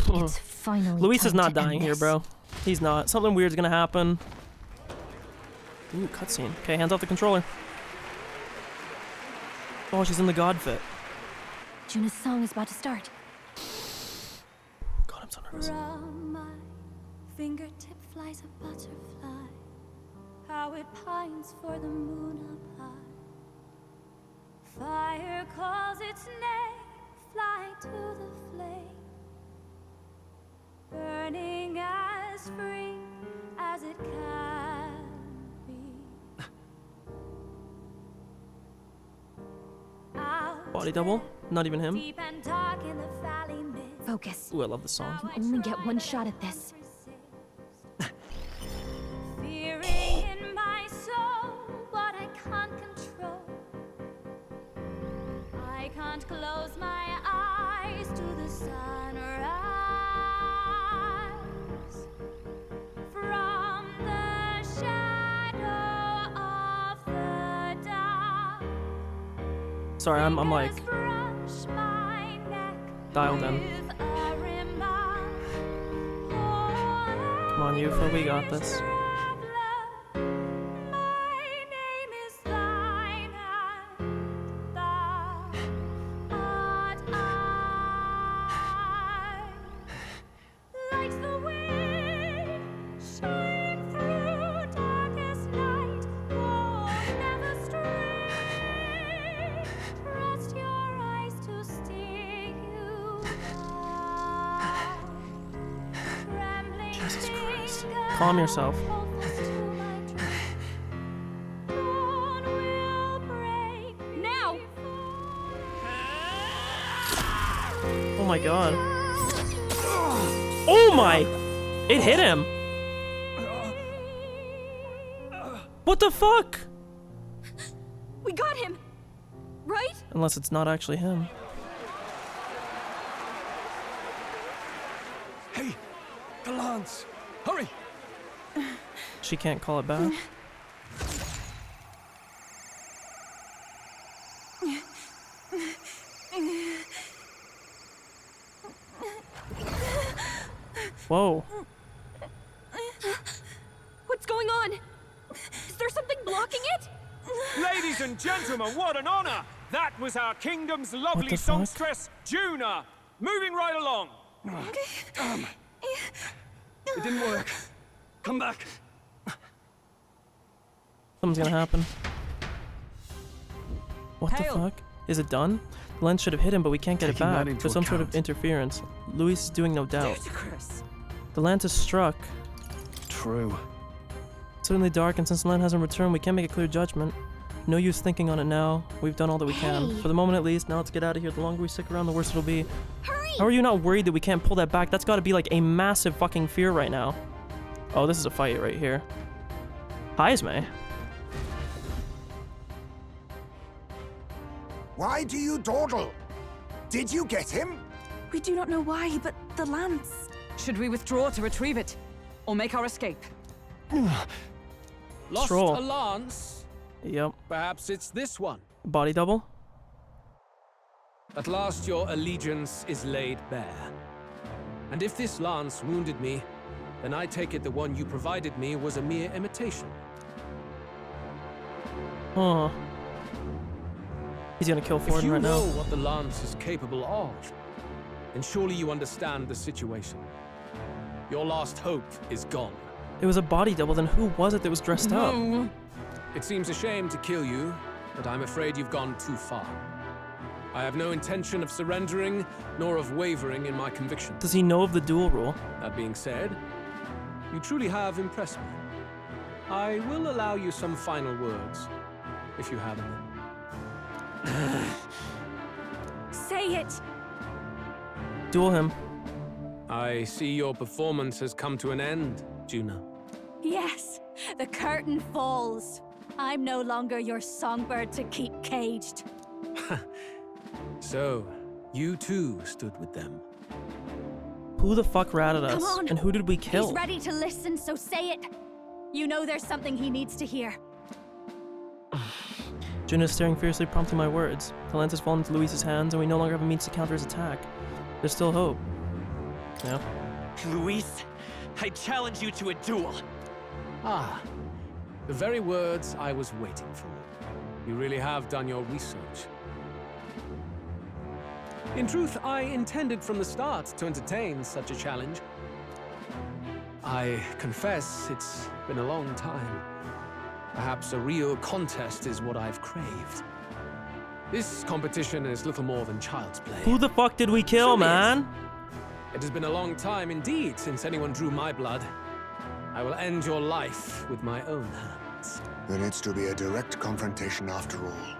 It's finally Luis is time not to end dying here, this. bro. He's not. Something weird's gonna happen. Ooh, cutscene. Okay, hands off the controller. Oh, she's in the god fit. Juna's song is about to start. God, I'm so nervous. From my fingertip flies a butterfly, how it pines for the moon up high. Fire calls its name, fly to the flame, burning as free as it can be. Out Body double? Not even him? deep and dark in the valley mid. Focus. Ooh, I love the song. You only get one shot at this. Fearing in my soul what I can't control. I can't close my eyes to the sunrise. From the shadow of the dark. Sorry, I'm like Brush my neck dialed in. with a remark. Come on, Yufa, we got this. Jesus Christ. Calm yourself. Now! Oh my god. Oh my! It hit him! What the fuck? We got him, right? Unless it's not actually him. Hey, the lance! Hurry! She can't call it back. Whoa. What's going on? Is there something blocking it? Ladies and gentlemen, what an honor! That was our kingdom's lovely songstress, Juna. Moving right along. It didn't work. Come back. Something's gonna happen. What the Hail. fuck? Is it done? The lens should have hit him, but we can't get Taking it that back. into There's some sort of account. interference. Luis is doing no doubt. Ludicrous. The lance is struck. True. It's suddenly dark, and since the land hasn't returned, we can't make a clear judgment. No use thinking on it now. We've done all that we can. For the moment at least, now let's get out of here. The longer we stick around, the worse it'll be. Hurry! How are you not worried that we can't pull that back? That's gotta be like a massive fucking fear right now. Oh, this is a fight right here. Hi, Esme. Why do you dawdle? Did you get him? We do not know why, but the lance. Should we withdraw to retrieve it? Or make our escape? Lost Stroll. a lance? Yep. Perhaps it's this one. Body double? At last your allegiance is laid bare. And if this lance wounded me, then I take it the one you provided me was a mere imitation. Huh. He's gonna kill If Ford you right know now. what the lance is capable of, then surely you understand the situation. Your last hope is gone. It was a body double, then who was it that was dressed up? It seems a shame to kill you, but I'm afraid you've gone too far. I have no intention of surrendering, nor of wavering in my conviction. Does he know of the duel rule? That being said, you truly have impressed me. I will allow you some final words, if you have any. Say it! Duel him. I see your performance has come to an end, Juna. Yes, the curtain falls. I'm no longer your songbird to keep caged. So, you too stood with them. Who the fuck ratted us? Come on. And who did we kill? He's ready to listen, so say it. You know there's something he needs to hear. Juna is staring fiercely, prompting my words. The lance has fallen into Luis's hands, and we no longer have a means to counter his attack. There's still hope. Yeah. Luis, I challenge you to a duel. Ah, the very words I was waiting for. You really have done your research. In truth, I intended from the start to entertain such a challenge. I confess it's been a long time. Perhaps a real contest is what I've craved. This competition is little more than child's play. Who the fuck did we kill, So be it. man? It has been a long time indeed since anyone drew my blood. I will end your life with my own hands. Then it's to be a direct confrontation after all.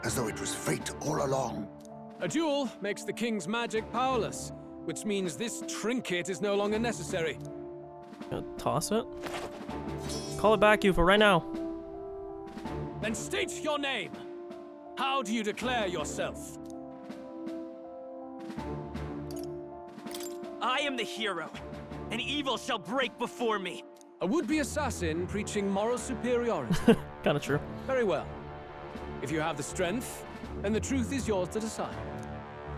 As though it was fate all along. A duel makes the king's magic powerless, which means this trinket is no longer necessary. Gonna toss it? Call it back, Yufa, right now. Then state your name. How do you declare yourself? I am the hero, and evil shall break before me. A would-be assassin preaching moral superiority. Kinda true. Very well. If you have the strength, then the truth is yours to decide.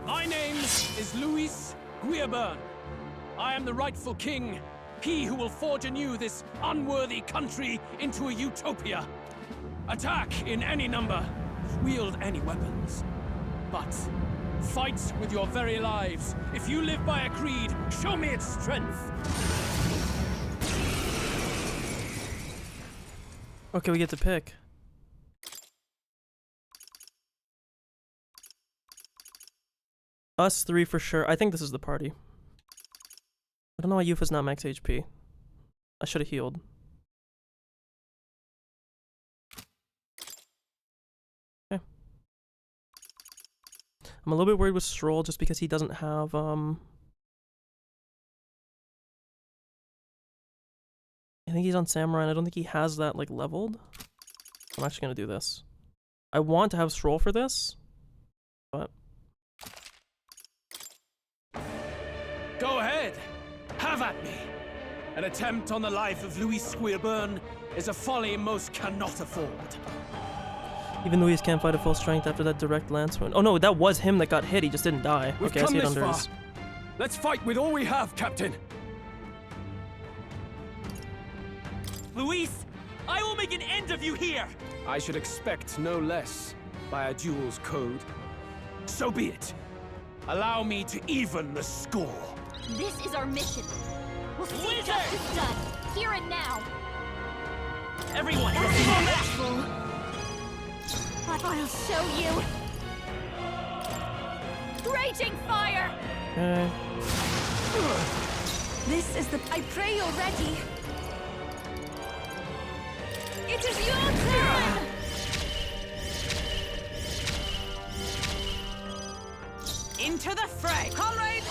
My name is Luis Guiaburn. I am the rightful king, he who will forge anew this unworthy country into a utopia. Attack in any number, wield any weapons. But fight with your very lives. If you live by a creed, show me its strength. Okay, we get to pick. Us three for sure. I think this is the party. I don't know why Yufa's not max HP. I should have healed. Okay. I'm a little bit worried with Stroll just because he doesn't have, He think he's on Samurai, and I don't think he has that, like, leveled. I'm actually gonna do this. I want to have Stroll for this, but... Go ahead! Have at me! An attempt on the life of Louis Squeerburn is a folly most cannot afford. Even Louis can't fight at full strength after that direct lance wound. Oh no, that was him that got hit, he just didn't die. We've Okay, I come see it this under far. his... Let's fight with all we have, Captain! Luis, I will make an end of you here! I should expect no less by a duel's code. So be it. Allow me to even the score. This is our mission. We'll see justice done, here and now. Everyone, Bashful. I'll show you. Raging fire! Okay. This is the... I pray you're ready. It is your turn! Into the fray! Comrades,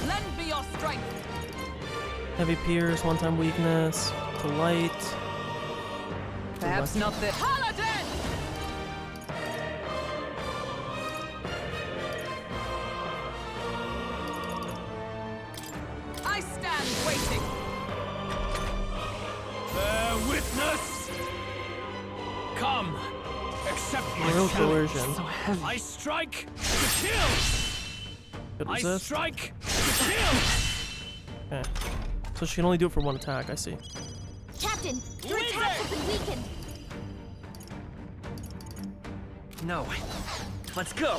lend me your strength! Heavy Pierce, one-time weakness, to light. Perhaps not the... Paladin! I stand waiting. Bear witness! Come, accept my Real challenge. coercion. I strike to kill! Good I resist. strike to kill! Okay. So she can only do it for one attack, I see. Captain, your attacks have been weakened. No. Let's go.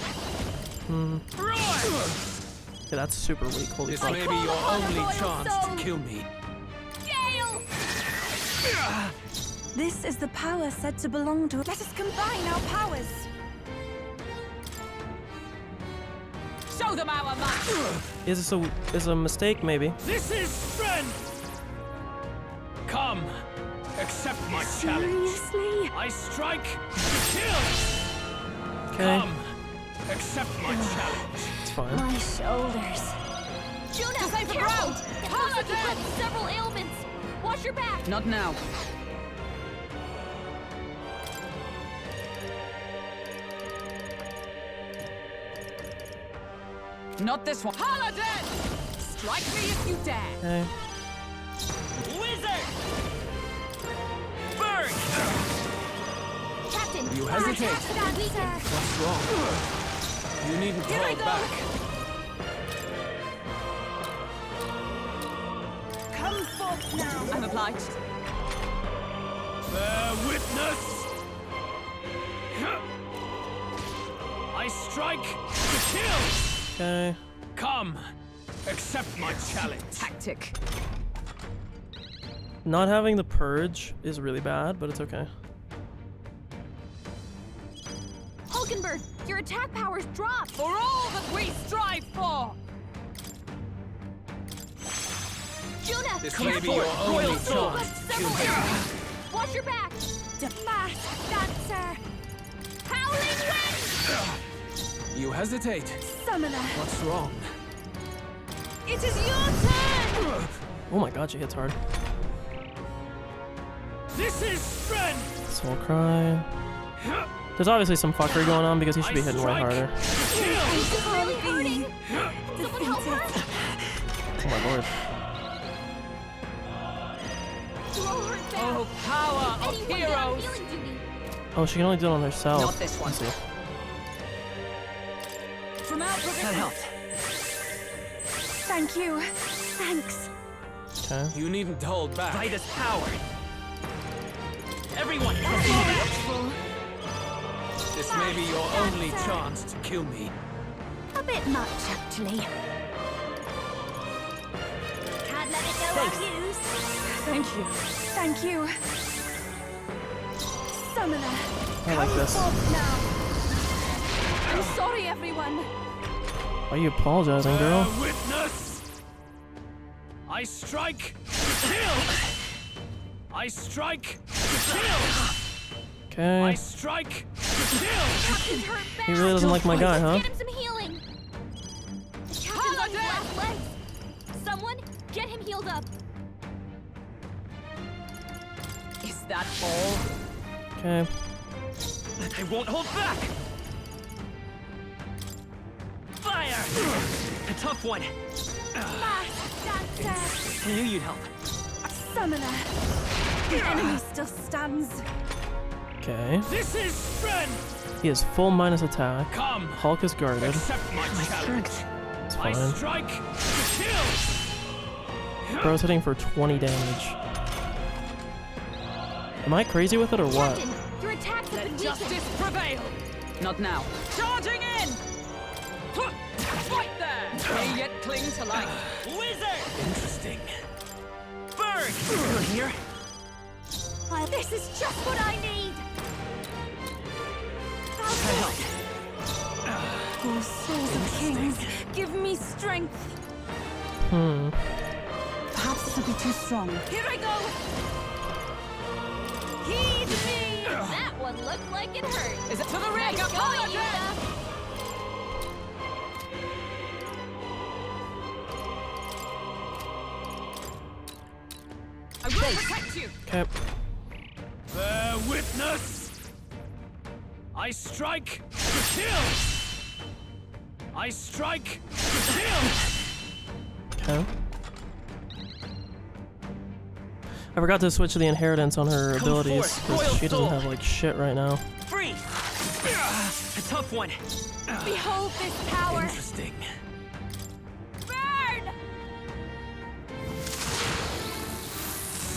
Okay, that's super weak. Holy This fuck. may be your only chance to kill me. Gale! This is the power said to belong to... Let us combine our powers. Show them our might! Is this a mistake, maybe? This is strength! Come, accept my challenge. Seriously? I strike to kill! Okay. Come, accept my challenge. It's fine. My shoulders. Juna, save the careful! ground! It looks like you've got several ailments. Watch your back. Not now. Not this one. Paladin! Strike me if you dare. Okay. Wizard! Burn! Captain, You our hesitate. attacks have been weakened. What's wrong? You needn't Here I hold go. back. Come forth now. I'm obliged. Bear witness! I strike to kill! Okay. Come, accept my challenge. Tactic. Not having the purge is really bad, but it's okay. Hulkenberg, your attack powers dropped. For all that we strive for! Juna, This may be careful! your only Royal Soul. chance to Several kill me. ailments. Watch your back. Masked dancer. Howling wind! You hesitate. Summoner. What's wrong? It is your turn! Oh my god, she hits hard. This is strength! Soul Cry. There's obviously some fuckery going on because he should be hitting way harder. This is really hurting. Someone help her. Oh my lord. Throw her down. Oh, power of Anyone get on heroes! healing duty. Oh, she can only do it on herself. Not this one. I see. From our That helped. Thank you. Thanks. Okay. You needn't hold back. Vitus power! Everyone, This may be your only chance to kill me. A bit much, actually. Can't let it go unused. Thank you. Thank you. Summoner. I like this. Forth now. I'm sorry, everyone. Why are you apologizing, girl? Bear witness! I strike to kill! I strike to kill! I Okay. strike to kill! Captain's hurt bad. He really doesn't like my guy, huh? Get him some healing. The captain's on his last legs. Someone, get him healed up. Is that all? Okay. I won't hold back! Fire! A tough one. Fast dancer! I knew you'd help. Summoner! The enemy still stands. Okay. This is strength! He has full minus attack. Come. Hulk is guarded. Accept my challenge. It's I fine. strike. Kill. Bro's hitting for 20 damage. Am I crazy with it or what? Captain, your attacks have been Let weakened. justice prevail. Not now. Charging in! Fight there! May yet cling to life. Wizard! Interesting. Bird! You're here? This is just what I need. Oh, souls of kings, give me strength. Perhaps this will be too strong. Here I go! Heed me! That one looked like it hurt. Is it to the ring? Nice going, Yuta. I will protect you! Okay. Bear witness! I strike to kill! I strike to kill! Okay. I forgot to switch to the inheritance on her abilities because she doesn't have like shit right now. Free! A tough one. Behold this power. Interesting. Burn!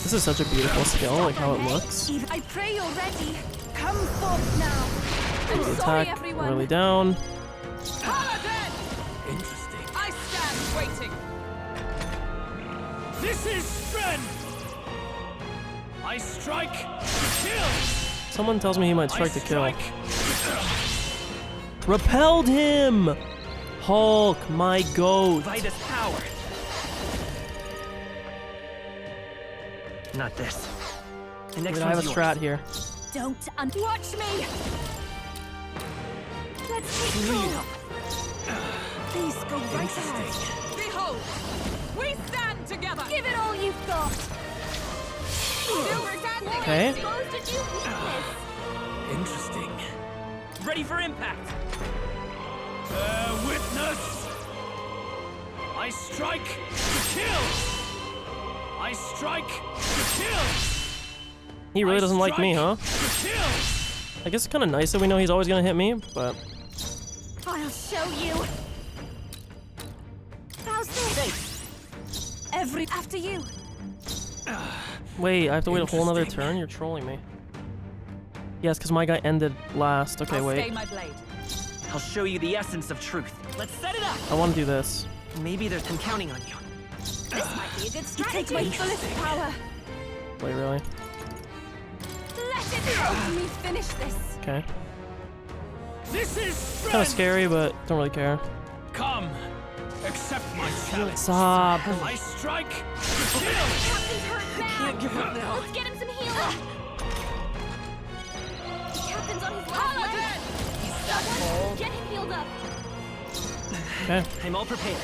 This is such a beautiful skill, like how it looks. I pray you're ready. Come forth now. I'm The sorry, attack everyone. really down. Paladin! Interesting. I stand waiting. This is strength! I strike to kill! Someone tells me he might strike I to kill. strike. Repelled him! Hulk, my goat. Vitus power. Not this. The next Wait, I have a one's strat yours. here. Don't watch me. Let's take go. Please go right ahead. Behold! We stand together! Give it all you've got. Still standing! Okay. Exposed a new weakness. Interesting. Ready for impact. Bear witness! I strike to kill! I strike to kill! He really doesn't like me, huh? To kill! I guess it's kind of nice that we know he's always gonna hit me, but I'll show you. How's this? Every after you. wait, I have to wait a whole nother turn? You're trolling me. Yes, because my guy ended last. Okay, I'll stay wait. my blade. I'll show you the essence of truth. Let's set it up. I want to do this. Maybe there's been counting on you. This might be a good strategy. Take my fullest power. Wait, really? Let it help me finish this. Okay. This is strength! Kind of scary, but don't really care. Come, accept my challenge. Stop. I strike to kill! Captain's hurt bad. Can't give up now. Let's get him some healing. The captain's on his last leg. Someone get him healed up. Okay. I'm all prepared.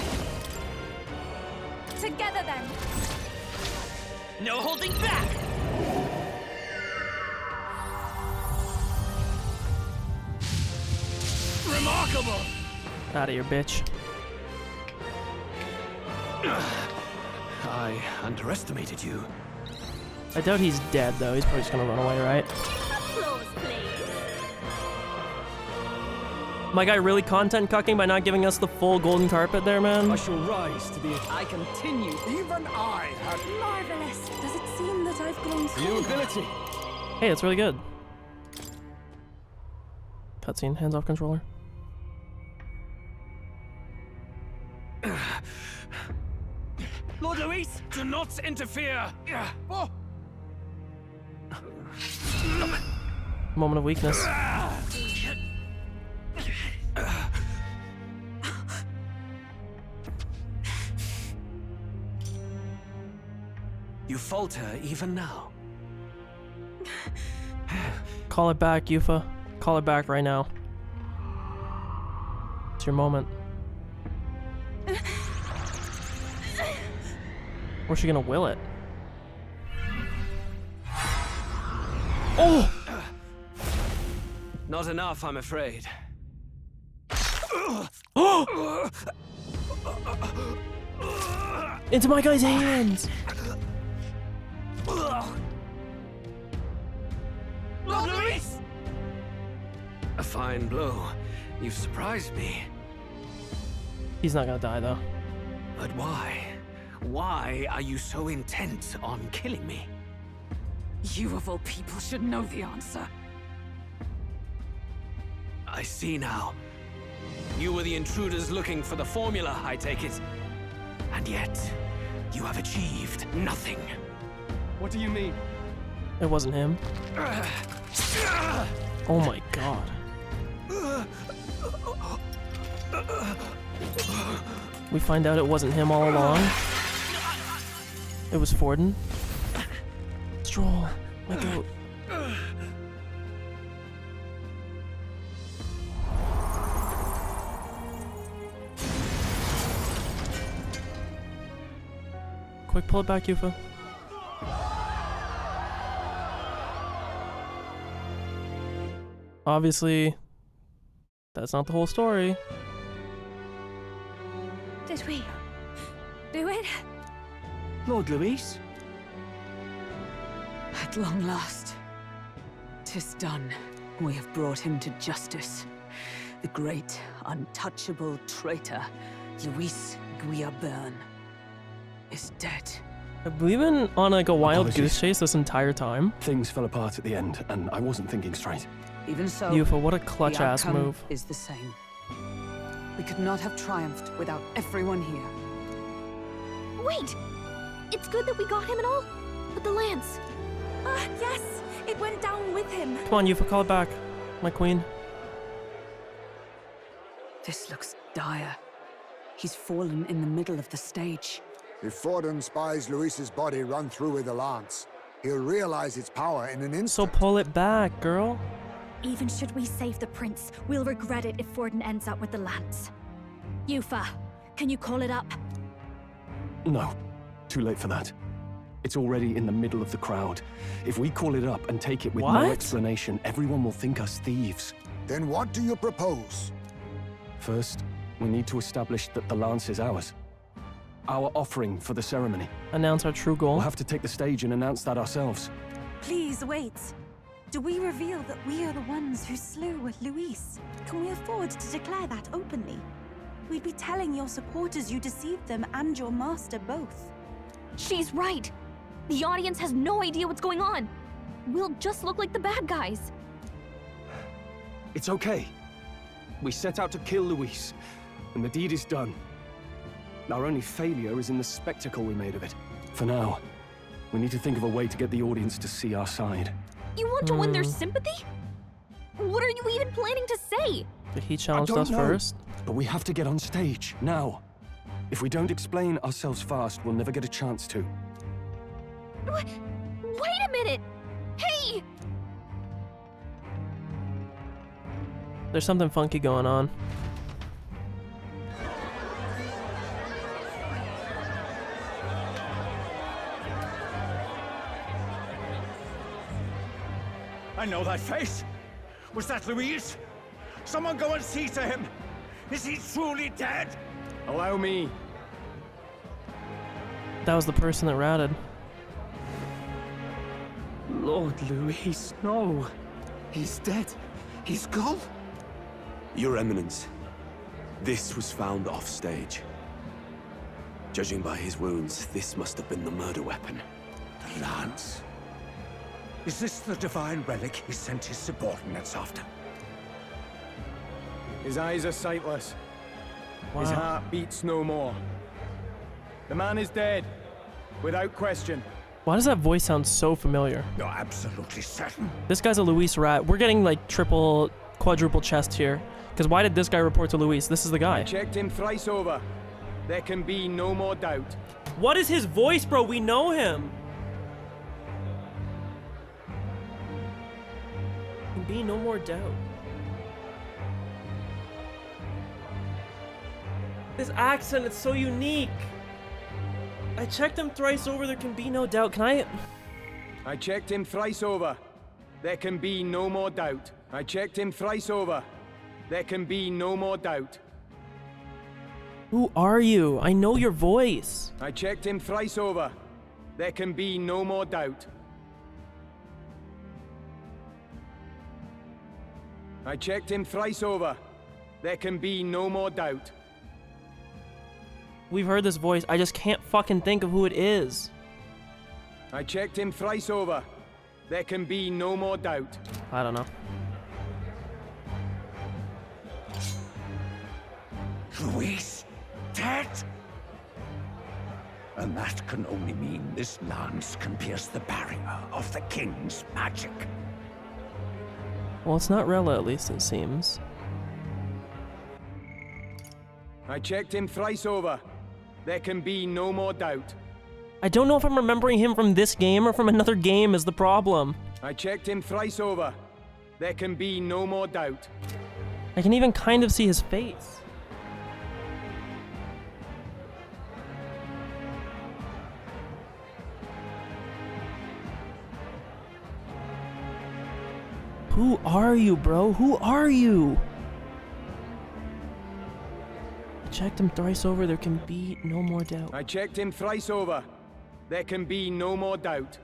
Together then. No holding back. Remarkable! Out of here, bitch. I underestimated you. I doubt he's dead, though. He's probably just gonna run away, right? Applause, please. My guy really content cucking by not giving us the full golden carpet there, man. I shall rise to the... I continue. Even I had Marvelous. Does it seem that I've grown New stronger? ability. Hey, it's really good. Cutscene, hands off controller. Lord Luis, do not interfere! Oh. Moment of weakness. You falter even now. Call it back, Yufa. Call it back right now. It's your moment. Or is she gonna will it? Oh! Not enough, I'm afraid. Oh! Into my guy's hands! Lord Luis! A fine blow. You've surprised me. He's not gonna die, though. But why? Why are you so intent on killing me? You of all people should know the answer. I see now. You were the intruders looking for the formula, I take it. And yet, you have achieved nothing. What do you mean? It wasn't him. Oh my god. We find out it wasn't him all along. It was Forden. Stroll, my goat. Quick, pull it back, Yufa. Obviously, that's not the whole story. Did we do it? Lord Luis? At long last, 'tis done. We have brought him to justice. The great, untouchable traitor, Luis Guillaburn, is dead. We've been on like a wild Apologies. goose chase this entire time. Things fell apart at the end, and I wasn't thinking straight. Even so, Yufa, what a the clutch-ass outcome move. is the same. We could not have triumphed without everyone here. Wait! It's good that we got him and all, but the lance. Ah, yes! It went down with him. Come on, Yufa, call it back. My queen. This looks dire. He's fallen in the middle of the stage. If Forden spies Luis's body run through with a lance, he'll realize its power in an instant. So pull it back, girl. Even should we save the prince, we'll regret it if Forden ends up with the lance. Yufa, can you call it up? No, too late for that. It's already in the middle of the crowd. If we call it up and take it with no What? explanation, everyone will think us thieves. Then what do you propose? First, we need to establish that the lance is ours. Our offering for the ceremony. Announce our true goal. We'll have to take the stage and announce that ourselves. Please wait. Do we reveal that we are the ones who slew Luis? Can we afford to declare that openly? We'd be telling your supporters you deceived them and your master both. She's right. The audience has no idea what's going on. We'll just look like the bad guys. It's okay. We set out to kill Luis, and the deed is done. Our only failure is in the spectacle we made of it. For now, we need to think of a way to get the audience to see our side. You want to win their sympathy? What are you even planning to say? But he challenged us first. But we have to get on stage, now. If we don't explain ourselves fast, we'll never get a chance to. Wait a minute! Hey! There's something funky going on. I know that face. Was that Luis? Someone go and see to him. Is he truly dead? Allow me. That was the person that routed. Lord Luis, no. He's dead. He's gone. Your Eminence, this was found off stage. Judging by his wounds, this must have been the murder weapon. The lance. Is this the divine relic he sent his subordinates after? His eyes are sightless. His Wow. heart beats no more. The man is dead, without question. Why does that voice sound so familiar? You're absolutely certain. This guy's a Luis rat. We're getting like triple, quadruple chest here. Because why did this guy report to Luis? This is the guy. I checked him thrice over. There can be no more doubt. What is his voice, bro? We know him. Can be no more doubt. This accent, it's so unique. I checked him thrice over. There can be no doubt. Can I? I checked him thrice over. There can be no more doubt. I checked him thrice over. There can be no more doubt. Who are you? I know your voice. I checked him thrice over. There can be no more doubt. I checked him thrice over. There can be no more doubt. We've heard this voice. I just can't fucking think of who it is. I checked him thrice over. There can be no more doubt. I don't know. Luis, dead? And that can only mean this lance can pierce the barrier of the king's magic. Well, it's not Rella, at least it seems. I checked him thrice over. There can be no more doubt. I don't know if I'm remembering him from this game or from another game is the problem. I checked him thrice over. There can be no more doubt. I can even kind of see his face. Who are you, bro? Who are you? I checked him thrice over. There can be no more doubt. I checked him thrice over. There can be no more doubt.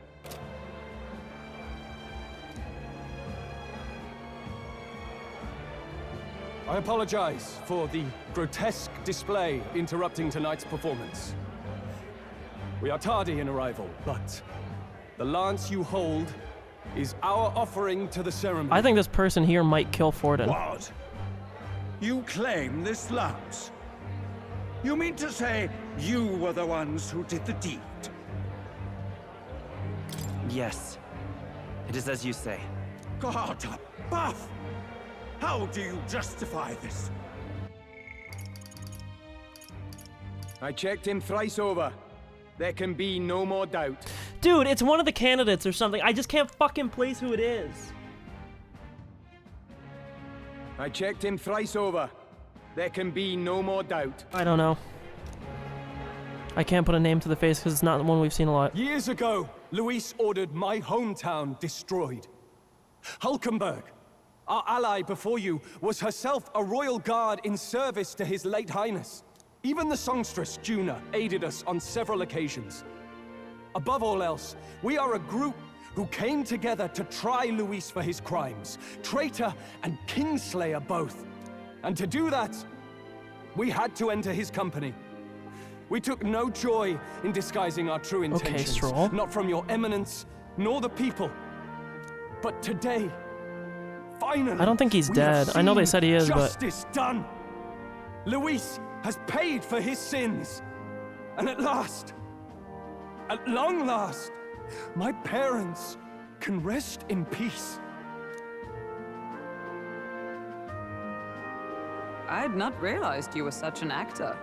I apologize for the grotesque display interrupting tonight's performance. We are tardy in arrival, but the lance you hold is our offering to the ceremony. I think this person here might kill Forden. What? You claim this lance? You mean to say you were the ones who did the deed? Yes. It is as you say. God above! How do you justify this? I checked him thrice over. There can be no more doubt. Dude, it's one of the candidates or something. I just can't fucking place who it is. I checked him thrice over. There can be no more doubt. I don't know. I can't put a name to the face because it's not the one we've seen a lot. Years ago, Luis ordered my hometown destroyed. Hulkenberg, our ally before you, was herself a royal guard in service to his late highness. Even the songstress, Juna, aided us on several occasions. Above all else, we are a group who came together to try Luis for his crimes, traitor and kingslayer both. And to do that, we had to enter his company. We took no joy in disguising our true intentions, okay, Stroll. not from your eminence, nor the people. But today, finally, I don't think he's dead. I know they said he is, but... Justice done! Luis has paid for his sins. And at last, at long last, my parents can rest in peace. I had not realized you were such an actor.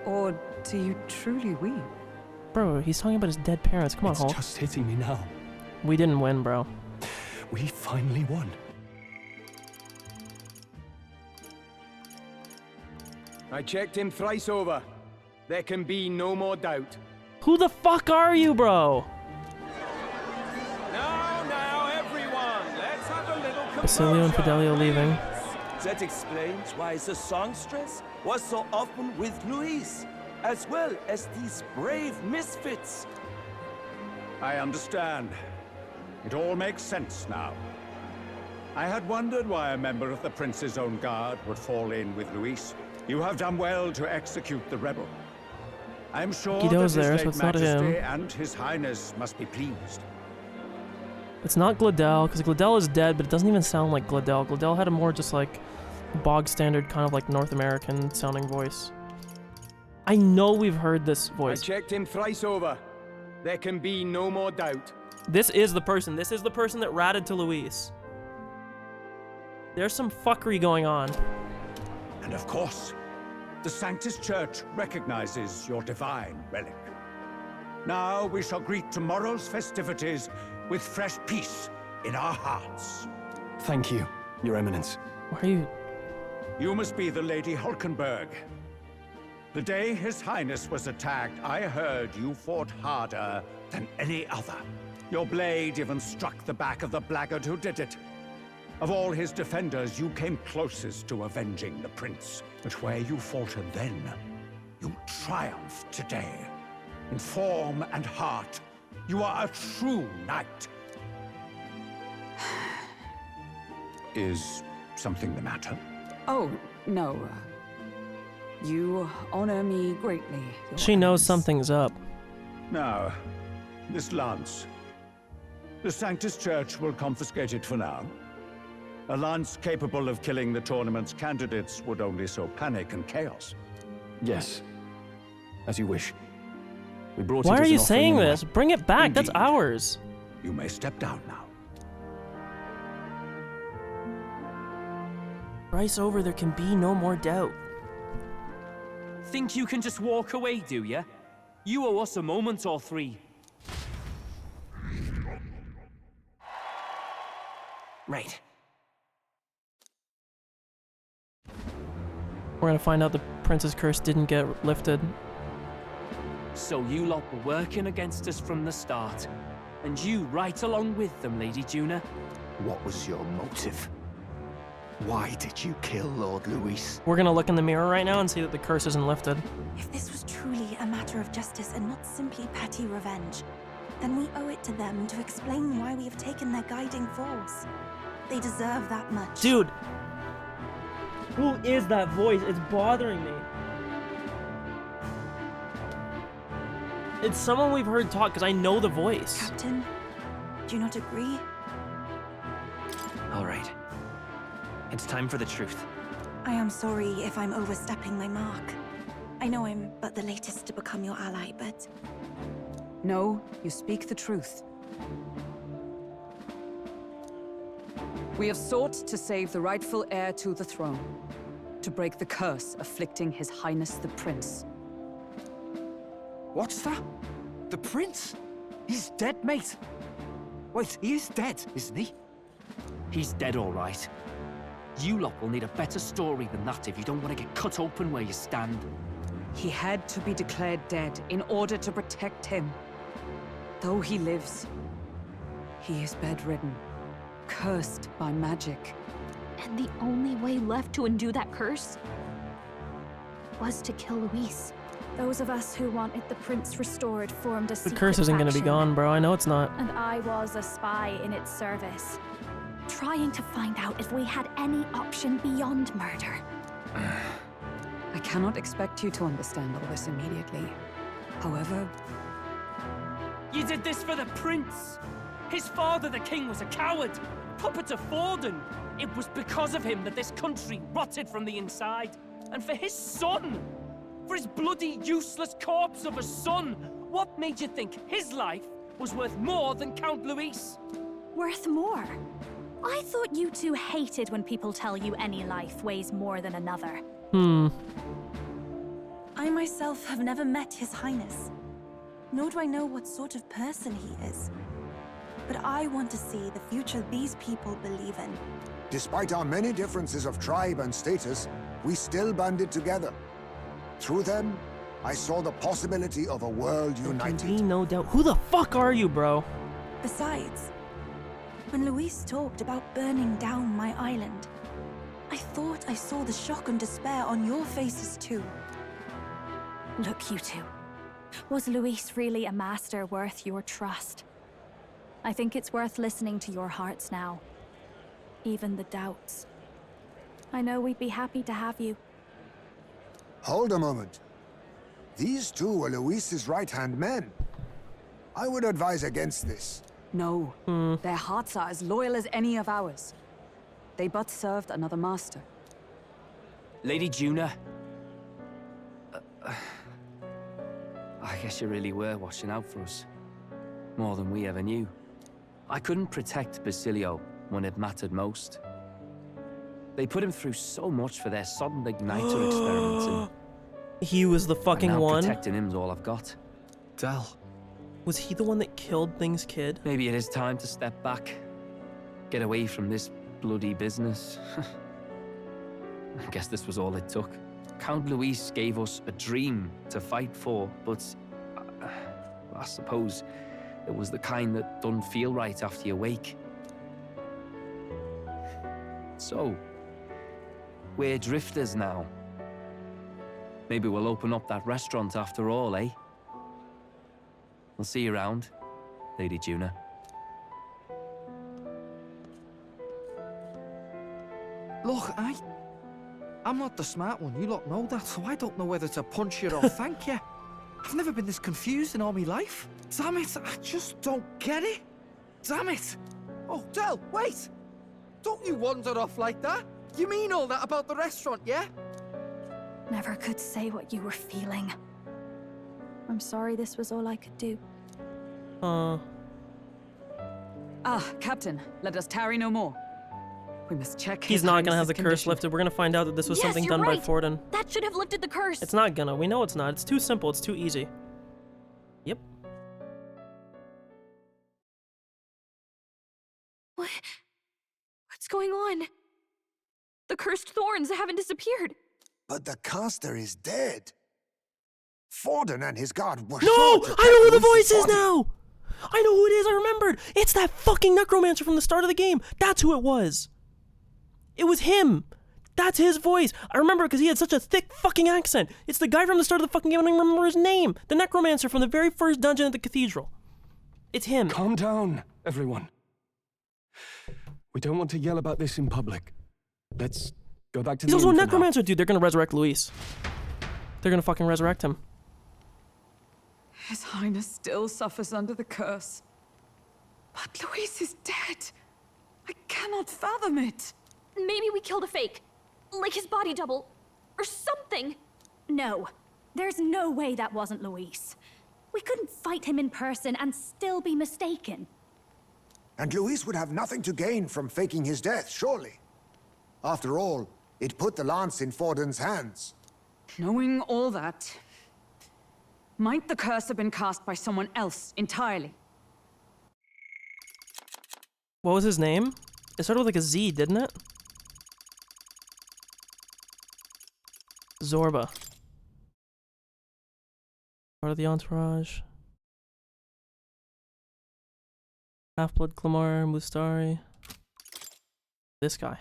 Or do you truly weep? Bro, he's talking about his dead parents. Come on, Hulk. It's just hitting me now. We didn't win, bro. We finally won. I checked him thrice over. There can be no more doubt. Who the fuck are you, bro? Now, everyone, let's have a little commotion. Basilio and Fidelio leaving. That explains why the songstress was so often with Luis, as well as these brave misfits. I understand. It all makes sense now. I had wondered why a member of the Prince's own guard would fall in with Luis. You have done well to execute the rebel. I am sure Guido's that there, His so late it's not Majesty him. and His Highness must be pleased. It's not Gladel, because Gladel is dead, but it doesn't even sound like Gladel. Gladel had a more just like bog standard kind of like North American sounding voice. I know we've heard this voice. I checked him thrice over. There can be no more doubt. This is the person. This is the person that ratted to Luis. There's some fuckery going on. And of course, the Sanctus Church recognizes your divine relic. Now we shall greet tomorrow's festivities with fresh peace in our hearts. Thank you, Your Eminence. Why are you... You must be the Lady Hulkenberg. The day His Highness was attacked, I heard you fought harder than any other. Your blade even struck the back of the blackguard who did it. Of all his defenders, you came closest to avenging the prince. But where you faltered then, you triumphed today. In form and heart, you are a true knight. Is something the matter? Oh, no. You honor me greatly. She knows something's up. Now, this lance. The Sanctus Church will confiscate it for now. A lance capable of killing the tournament's candidates would only sow panic and chaos. Yes. As you wish. We brought Why it are as an you saying offering this? Bring it back. That's ours. You may step down now. Bryce over, there can be no more doubt. Think you can just walk away, do ya? You owe us a moment or three. Right. We're gonna find out the prince's curse didn't get lifted. So you lot were working against us from the start. And you right along with them, Lady Juna. What was your motive? Why did you kill Lord Luis? We're gonna look in the mirror right now and see that the curse isn't lifted. If this was truly a matter of justice and not simply petty revenge, then we owe it to them to explain why we have taken their guiding force. They deserve that much. Dude! Who is that voice? It's bothering me. It's someone we've heard talk, because I know the voice. Captain, do you not agree? All right. It's time for the truth. I am sorry if I'm overstepping my mark. I know I'm but the latest to become your ally, but... No, you speak the truth. We have sought to save the rightful heir to the throne, to break the curse afflicting His Highness the Prince. What's that? The prince? He's dead, mate. Wait, he is dead, isn't he? He's dead, all right. You lot will need a better story than that if you don't want to get cut open where you stand. He had to be declared dead in order to protect him. Though he lives, he is bedridden, cursed by magic. And the only way left to undo that curse was to kill Luis. Those of us who wanted the prince restored formed a The secret curse isn't gonna be faction, gone, bro. I know it's not. and I was a spy in its service. Trying to find out if we had any option beyond murder. I cannot expect you to understand all this immediately. However, You did this for the prince. His father, the king, was a coward. Puppet to Forden. It was because of him that this country rotted from the inside. And for his son. For his bloody, useless corpse of a son. What made you think his life was worth more than Count Luis? Worth more? I thought you two hated when people tell you any life weighs more than another. I myself have never met His Highness, nor do I know what sort of person he is. But I want to see the future these people believe in. Despite our many differences of tribe and status, we still banded together. Through them, I saw the possibility of a world united. There can be no doubt. Who the fuck are you, bro? Besides, when Luis talked about burning down my island, I thought I saw the shock and despair on your faces too. Look, you two. Was Luis really a master worth your trust? I think it's worth listening to your hearts now. Even the doubts. I know we'd be happy to have you. Hold a moment. These two were Luis's right-hand men. I would advise against this. no. Their hearts are as loyal as any of ours. They but served another master. Lady Juna. I guess you really were watching out for us. More than we ever knew. I couldn't protect Basilio when it mattered most. They put him through so much for their sodden igniter experiments, and He was the fucking now one? protecting him's all I've got. Dal. Was he the one that killed Thing's kid? Maybe it is time to step back. Get away from this bloody business. I guess this was all it took. Count Luis gave us a dream to fight for, but I suppose It was the kind that doesn't feel right after you wake. So, we're drifters now. Maybe we'll open up that restaurant after all, eh? I'll see you around, Lady Juna. Look, I'm not the smart one, you lot know that, so I don't know whether to punch you or thank you. I've never been this confused in all my life. Damn it, I just don't get it. Damn it. Oh, Del, wait! Don't you wander off like that? You mean all that about the restaurant, yeah? Never could say what you were feeling. I'm sorry this was all I could do. Ah, Captain, let us tarry no more. We must check He's not gonna have the curse lifted. We're gonna find out that this was something done by Forden. That should have lifted the curse. It's not gonna. We know it's not. It's too simple. It's too easy. Yep. What's going on? The cursed thorns haven't disappeared. But the caster is dead. Forden and his guard were No! sure to I know take who the Lucy's voice is body. now! I know who it is. I remembered. It's that fucking necromancer from the start of the game. That's who it was. It was him. That's his voice. I remember because he had such a thick fucking accent. It's the guy from the start of the fucking game. I don't even remember his name. The necromancer from the very first dungeon at the cathedral. It's him. Calm down, everyone. We don't want to yell about this in public. Let's go back to He's the also a inn for now. necromancer, dude. They're gonna resurrect Luis. They're gonna fucking resurrect him. His Highness still suffers under the curse. But Luis is dead. I cannot fathom it. Maybe we killed a fake. Like his body double. Or something. No. There's no way that wasn't Luis. We couldn't fight him in person and still be mistaken. And Luis would have nothing to gain from faking his death, surely. After all, it put the lance in Forden's hands. Knowing all that, might the curse have been cast by someone else entirely? What was his name? It started with like a Z, didn't it? Zorba. Part of the entourage. Half-Blood Clamar, Mustari. This guy.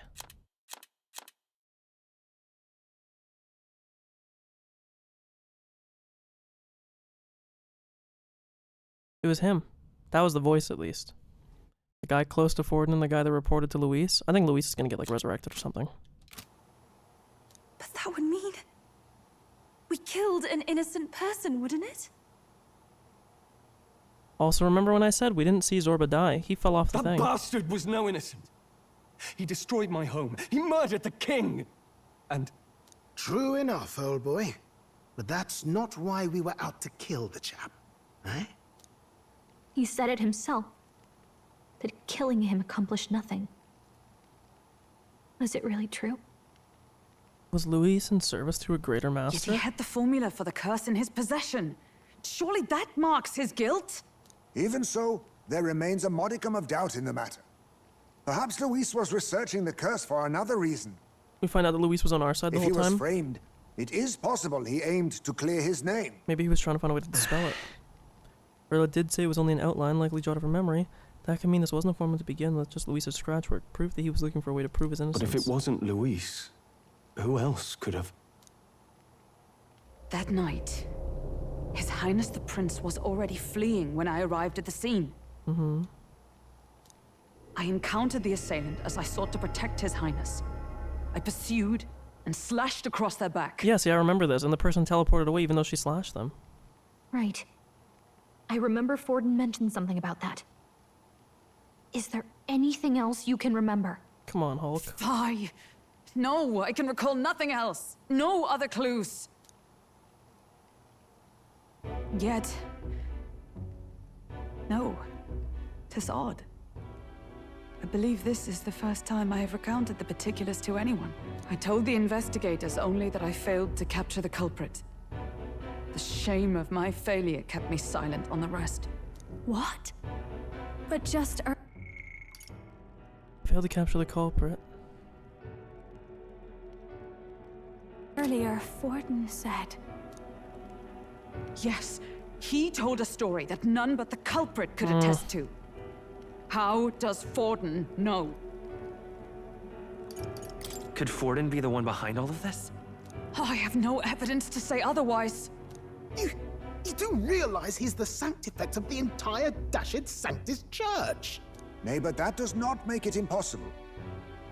It was him. That was the voice, at least. The guy close to Forden and the guy that reported to Luis. I think Luis is gonna get, like, resurrected or something. But that would mean we killed an innocent person, wouldn't it? Also, remember when I said we didn't see Zorba die? He fell off the That thing. bastard was no innocent. He destroyed my home. He murdered the king. And... True enough, old boy. But that's not why we were out to kill the chap, eh? He said it himself. That killing him accomplished nothing. Was it really true? Was Luis in service to a greater Yet master? he had the formula for the curse in his possession. Surely that marks his guilt? Even so, there remains a modicum of doubt in the matter. Perhaps Luis was researching the curse for another reason. We find out that Luis was on our side the If whole he was time. framed, it is possible he aimed to clear his name. Maybe he was trying to find a way to dispel it. Erla did say it was only an outline, likely jotted from memory. That could mean this wasn't a formula to begin with, just Luis's scratch work. Proof that he was looking for a way to prove his innocence. But if it wasn't Luis, who else could have... That night, His Highness the Prince was already fleeing when I arrived at the scene. Mm-hmm. I encountered the assailant as I sought to protect His Highness. I pursued and slashed across their back. Yeah, see, I remember this, and the person teleported away even though she slashed them. Right. I remember Forden mentioned something about that. Is there anything else you can remember? Come on, Hulk. Fie! No, I can recall nothing else. No other clues. Yet... no. 'Tis odd. I believe this is the first time I have recounted the particulars to anyone. I told the investigators only that I failed to capture the culprit. The shame of my failure kept me silent on the rest. What? But just Failed to capture the culprit. earlier, Forden said... Yes, He told a story that none but the culprit could attest to. How does Forden know? Could Forden be the one behind all of this? I have no evidence to say otherwise. You do realize he's the sanctifex of the entire Dashed Sanctus Church? Nay, but that does not make it impossible.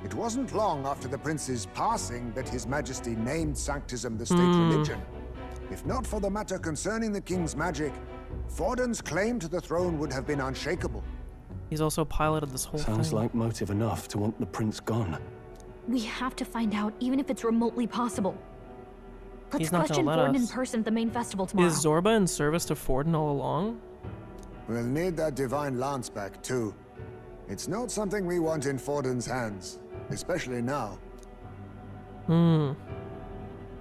It wasn't long after the prince's passing that His Majesty named Sanctism the state religion. If not for the matter concerning the king's magic, Forden's claim to the throne would have been unshakable. He's also piloted this whole thing. Sounds like motive enough to want the prince gone. We have to find out, even if it's remotely possible. Let's He's not question gonna let Forden in us. person at the main festival tomorrow. Is Zorba in service to Forden all along? We'll need that divine lance back, too. It's not something we want in Forden's hands, especially now.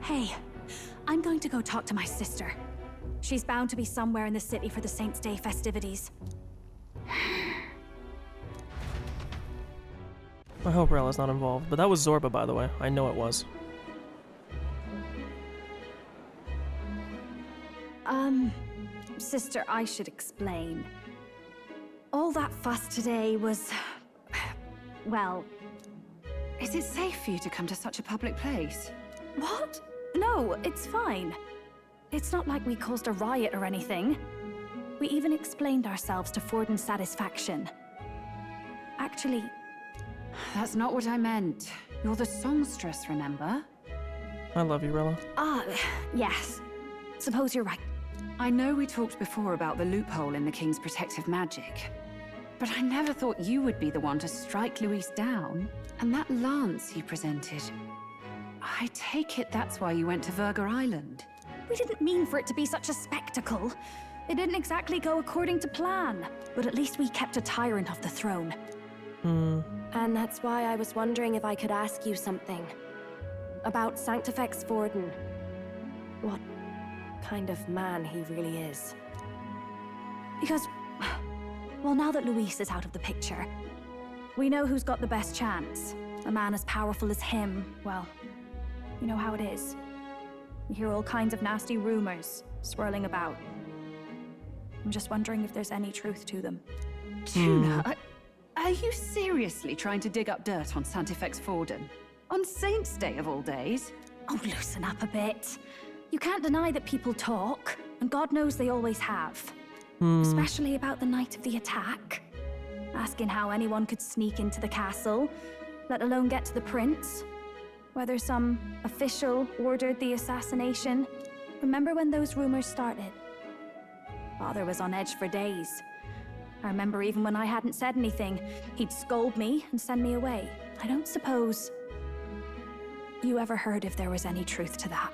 Hey, I'm going to go talk to my sister. She's bound to be somewhere in the city for the Saints' Day festivities. I hope Rella's not involved, but that was Zorba, by the way. I know it was. Sister, I should explain. All that fuss today was... well... Is it safe for you to come to such a public place? What? No, it's fine. It's not like we caused a riot or anything. We even explained ourselves to Forden's satisfaction. Actually... That's not what I meant. You're the songstress, remember? I love you, Rella. Yes. Suppose you're right. I know we talked before about the loophole in the king's protective magic, but I never thought you would be the one to strike Luis down. And that lance you presented, I take it that's why you went to Verger Island. We didn't mean for it to be such a spectacle. It didn't exactly go according to plan, but at least we kept a tyrant off the throne. And that's why I was wondering if I could ask you something. About Sanctifex Forden. What kind of man he really is. Because, well, now that Luis is out of the picture, we know who's got the best chance. A man as powerful as him, well, you know how it is. You hear all kinds of nasty rumors swirling about. I'm just wondering if there's any truth to them. Tuna, are you seriously trying to dig up dirt on Sanctifex Forden? On Saints' Day of all days? Oh, loosen up a bit. You can't deny that people talk, and God knows they always have. Especially about the night of the attack. Asking how anyone could sneak into the castle, let alone get to the prince. Whether some official ordered the assassination. Remember when those rumors started? Father was on edge for days. I remember even when I hadn't said anything, he'd scold me and send me away. I don't suppose you ever heard if there was any truth to that.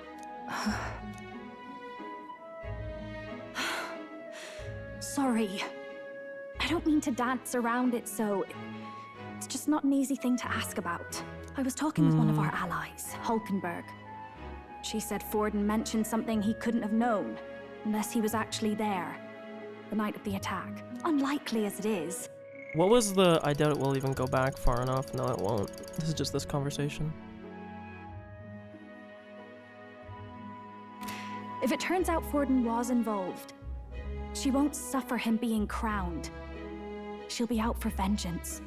Sorry. I don't mean to dance around it, so... It's just not an easy thing to ask about. I was talking with one of our allies, Hulkenberg. She said Forden mentioned something he couldn't have known, unless he was actually there, the night of the attack. Unlikely as it is. What was the... I doubt it will even go back far enough. No, it won't. This is just this conversation. If it turns out Forden was involved, she won't suffer him being crowned. She'll be out for vengeance.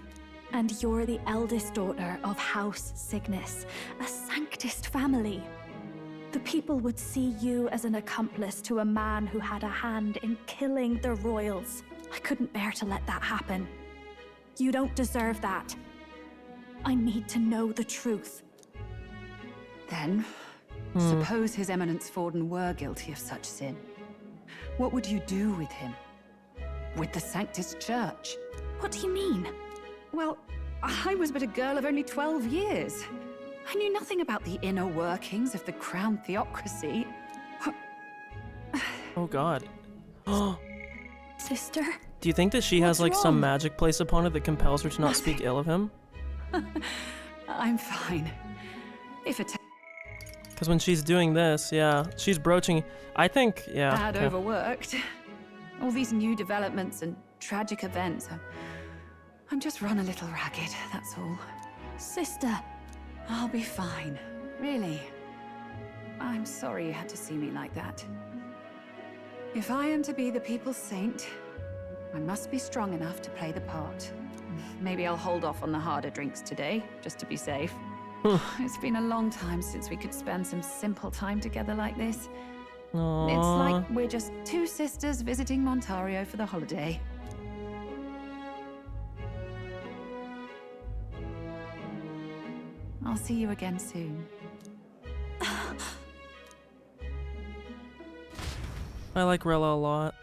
And you're the eldest daughter of House Cygnus, a Sanctist family. The people would see you as an accomplice to a man who had a hand in killing the royals. I couldn't bear to let that happen. You don't deserve that. I need to know the truth. Then, suppose His Eminence Forden were guilty of such sin. What would you do with him? With the Sanctus Church? What do you mean? Well, I was but a girl of only 12 years. I knew nothing about the inner workings of the crown theocracy. Oh god. Sister? Do you think that she has like some magic placed upon her that compels her to not speak ill of him? I'm fine. If it Because when she's doing this, yeah, she's broaching... I think, yeah. had overworked. All these new developments and tragic events. I'm just run a little ragged, that's all. Sister. I'll be fine. Really. I'm sorry you had to see me like that. If I am to be the people's saint, I must be strong enough to play the part. Maybe I'll hold off on the harder drinks today, just to be safe. It's been a long time since we could spend some simple time together like this. Aww. It's like we're just two sisters visiting Montario for the holiday. I'll see you again soon. I like Rella a lot.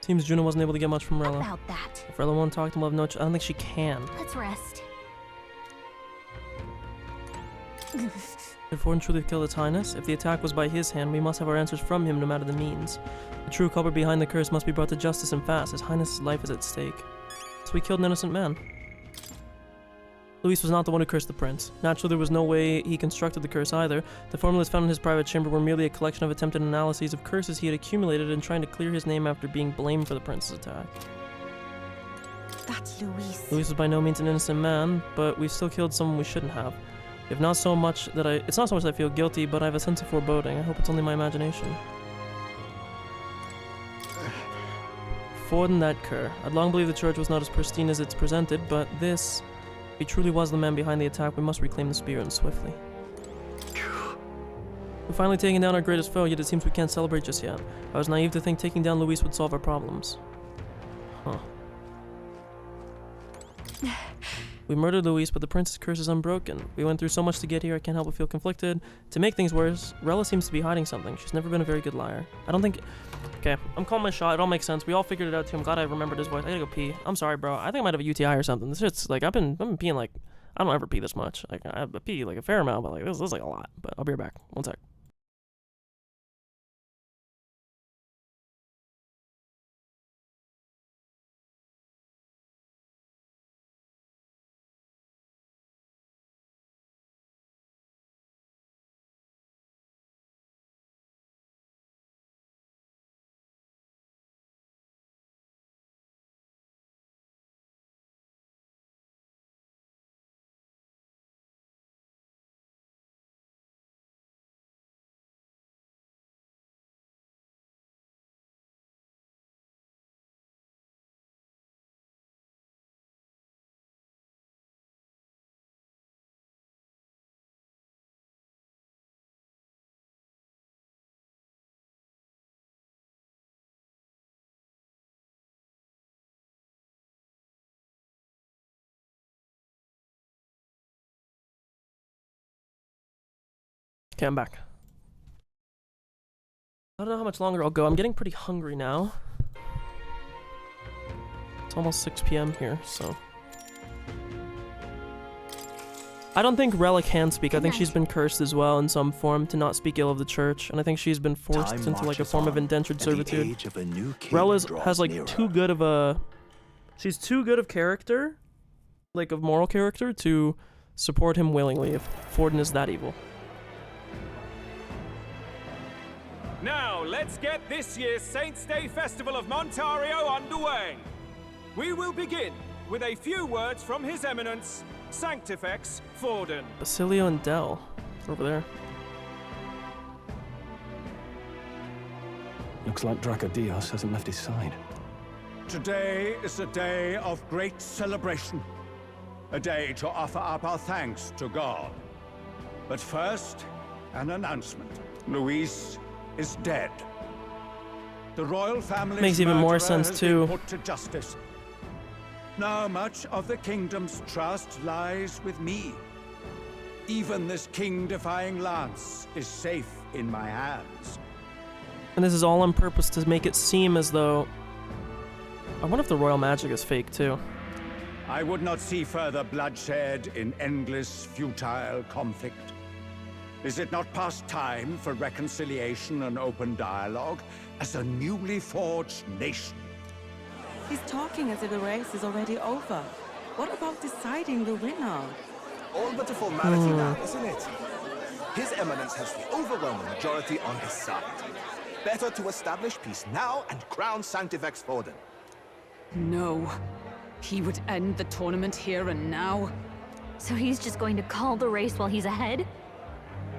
Seems Juno wasn't able to get much from Rella. About that. If Rella won't talk to him, we'll have no I don't think she can. Let's rest. Did Forden truly kill His Highness? If the attack was by his hand, we must have our answers from him no matter the means. The true culprit behind the curse must be brought to justice and fast. His Highness's life is at stake. So we killed an innocent man. Luis was not the one who cursed the prince. Naturally, there was no way he constructed the curse either. The formulas found in his private chamber were merely a collection of attempted analyses of curses he had accumulated in trying to clear his name after being blamed for the prince's attack. That's Luis. Luis was by no means an innocent man, but we still killed someone we shouldn't have. If not so much that it's not so much that I feel guilty, but I have a sense of foreboding. I hope it's only my imagination. Forden that cur. I'd long believed the church was not as pristine as it's presented, but this... If he truly was the man behind the attack, we must reclaim the spirit and swiftly. We've finally taken down our greatest foe, yet it seems we can't celebrate just yet. I was naive to think taking down Luis would solve our problems. Huh. We murdered Luis, but the prince's curse is unbroken. We went through so much to get here, I can't help but feel conflicted. To make things worse, Rella seems to be hiding something. She's never been a very good liar. I don't think... Okay, I'm calling my shot. It all makes sense. We all figured it out too. I'm glad I remembered his voice. I gotta go pee. I'm sorry, bro. I think I might have a UTI or something. This shit's like, I've been peeing like... I don't ever pee this much. Like, I pee like a fair amount, but like, this is like a lot. But I'll be right back. One sec. Okay, I'm back. I don't know how much longer I'll go. I'm getting pretty hungry now. It's almost 6 p.m. here, so... I don't think Rella can speak. I think she's been cursed as well in some form to not speak ill of the church, and I think she's been forced into like a form of indentured servitude. Rella has like too good of a... She's too good of character, like of moral character, to support him willingly if Forden is that evil. Now, let's get this year's Saints' Day Festival of Montario underway. We will begin with a few words from His Eminence, Sanctifex Forden. Basilio and Dell, over there. Looks like Dracodios hasn't left his side. Today is a day of great celebration. A day to offer up our thanks to God. But first, an announcement. Luis is dead. The royal family's makes even more sense has too. been put to justice. Now much of the kingdom's trust lies with me. Even this king-defying lance is safe in my hands. And this is all on purpose to make it seem as though... I wonder if the royal magic is fake too. I would not see further bloodshed in endless, futile conflict. Is it not past time for reconciliation and open dialogue as a newly forged nation? He's talking as if the race is already over. What about deciding the winner? All but a formality now, isn't it? His Eminence has the overwhelming majority on his side. Better to establish peace now and crown Sanctifex Forden. No. He would end the tournament here and now. So he's just going to call the race while he's ahead?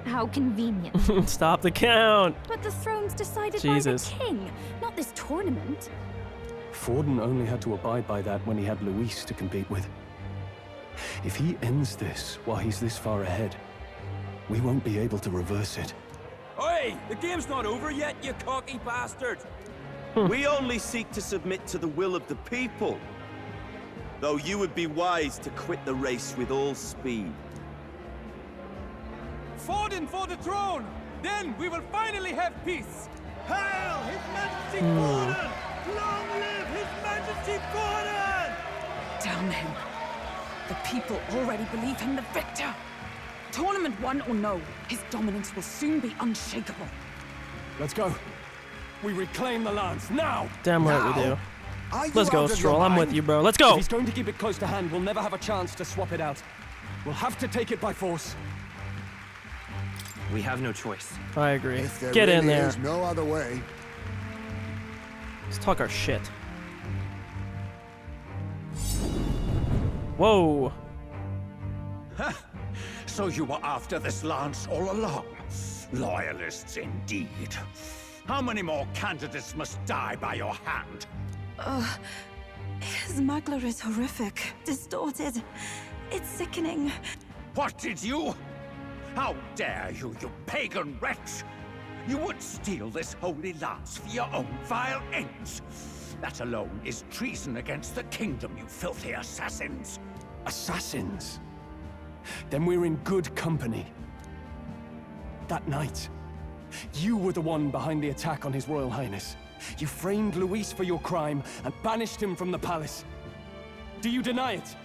How convenient. Stop the count. But the throne's decided Jesus. by the king, not this tournament. Forden only had to abide by that when he had Luis to compete with. If he ends this while he's this far ahead, we won't be able to reverse it. Hey, the game's not over yet, you cocky bastard! We only seek to submit to the will of the people. Though you would be wise to quit the race with all speed. Forden for the throne! Then we will finally have peace! Hail His Majesty Forden! Long live His Majesty Forden! Damn him. The people already believe him the victor. Tournament won or no, his dominance will soon be unshakable. Let's go. We reclaim the lands now. Damn right we do. Let's go, Stroll. I'm with you, bro. Let's go. If he's going to keep it close to hand, we'll never have a chance to swap it out. We'll have to take it by force. We have no choice. I agree. If there Get in really there. is no other way. Let's talk our shit. Whoa. So you were after this lance all along? Loyalists indeed. How many more candidates must die by your hand? His Magler is horrific, distorted. It's sickening. What did you? How dare you, you pagan wretch! You would steal this holy lance for your own vile ends. That alone is treason against the kingdom, you filthy assassins. Assassins? Then we're in good company. That night, you were the one behind the attack on His Royal Highness. You framed Luis for your crime and banished him from the palace. Do you deny it?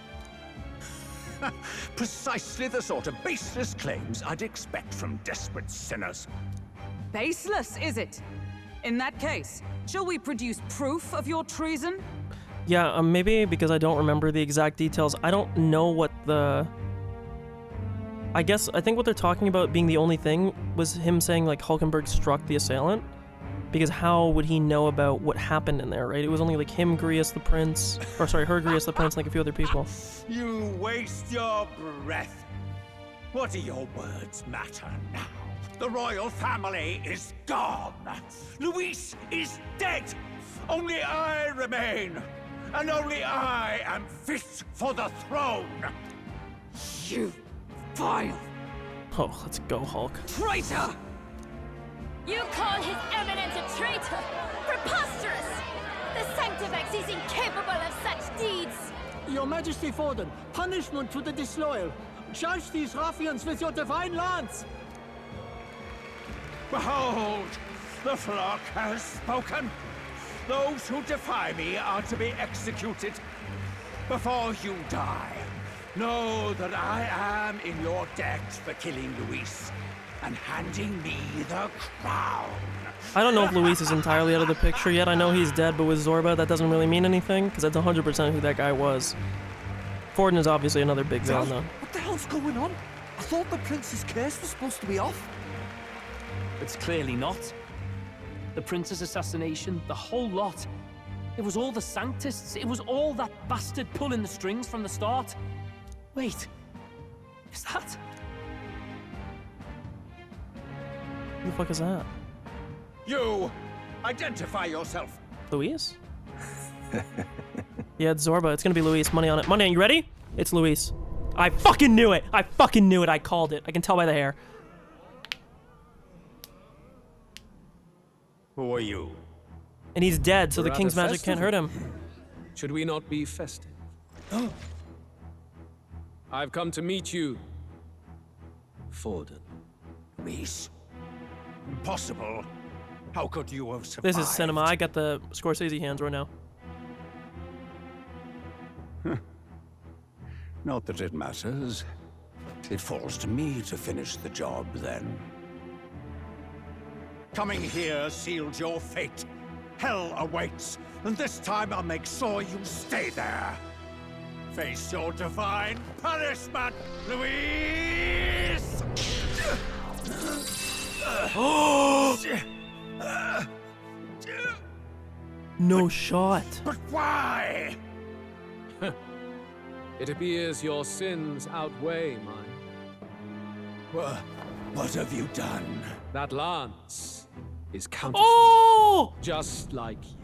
Precisely the sort of baseless claims I'd expect from desperate sinners. Baseless, is it? In that case, shall we produce proof of your treason? Yeah, maybe because I don't remember the exact details. I don't know what the... I think what they're talking about being the only thing was him saying, like, Hulkenberg struck the assailant. Because how would he know about what happened in there, right? It was only, like, him, Grius the Prince... Or, sorry, her, Grius the Prince, and, like, a few other people. You waste your breath. What do your words matter now? The royal family is gone. Luis is dead. Only I remain. And only I am fit for the throne. You vile... Oh, let's go, Hulk. Traitor! You call His Eminence a traitor? Preposterous! The Sanctifex is incapable of such deeds! Your Majesty Forden, punishment to the disloyal. Judge these ruffians with your divine lance! Behold, the flock has spoken. Those who defy me are to be executed. Before you die, know that I am in your debt for killing Luis and handing me the crown. I don't know if Luis is entirely out of the picture yet. I know he's dead, but with Zorba, that doesn't really mean anything, because that's 100% who that guy was. Forden is obviously another big villain, though. What the hell's going on? I thought the prince's curse was supposed to be off. It's clearly not. The prince's assassination, the whole lot. It was all the Sanctists. It was all that bastard pulling the strings from the start. Wait, is that... Who the fuck is that? You! Identify yourself! Luis? Yeah, it's Zorba. It's gonna be Luis. Money on it. Money on it. You ready? It's Luis. I fucking knew it! I fucking knew it! I called it. I can tell by the hair. Who are you? And he's dead, so the We're at king's a magic can't hurt him. Should we not be festive? I've come to meet you, Forden. Luis? Impossible. How could you have survived? This is cinema. I got the Scorsese hands right now. Not that it matters. It falls to me to finish the job, then. Coming here sealed your fate. Hell awaits, and this time I'll make sure you stay there. Face your divine punishment, Luis! No shot. But why? It appears your sins outweigh mine. What have you done? That lance is counterfeit. Oh! Just like you.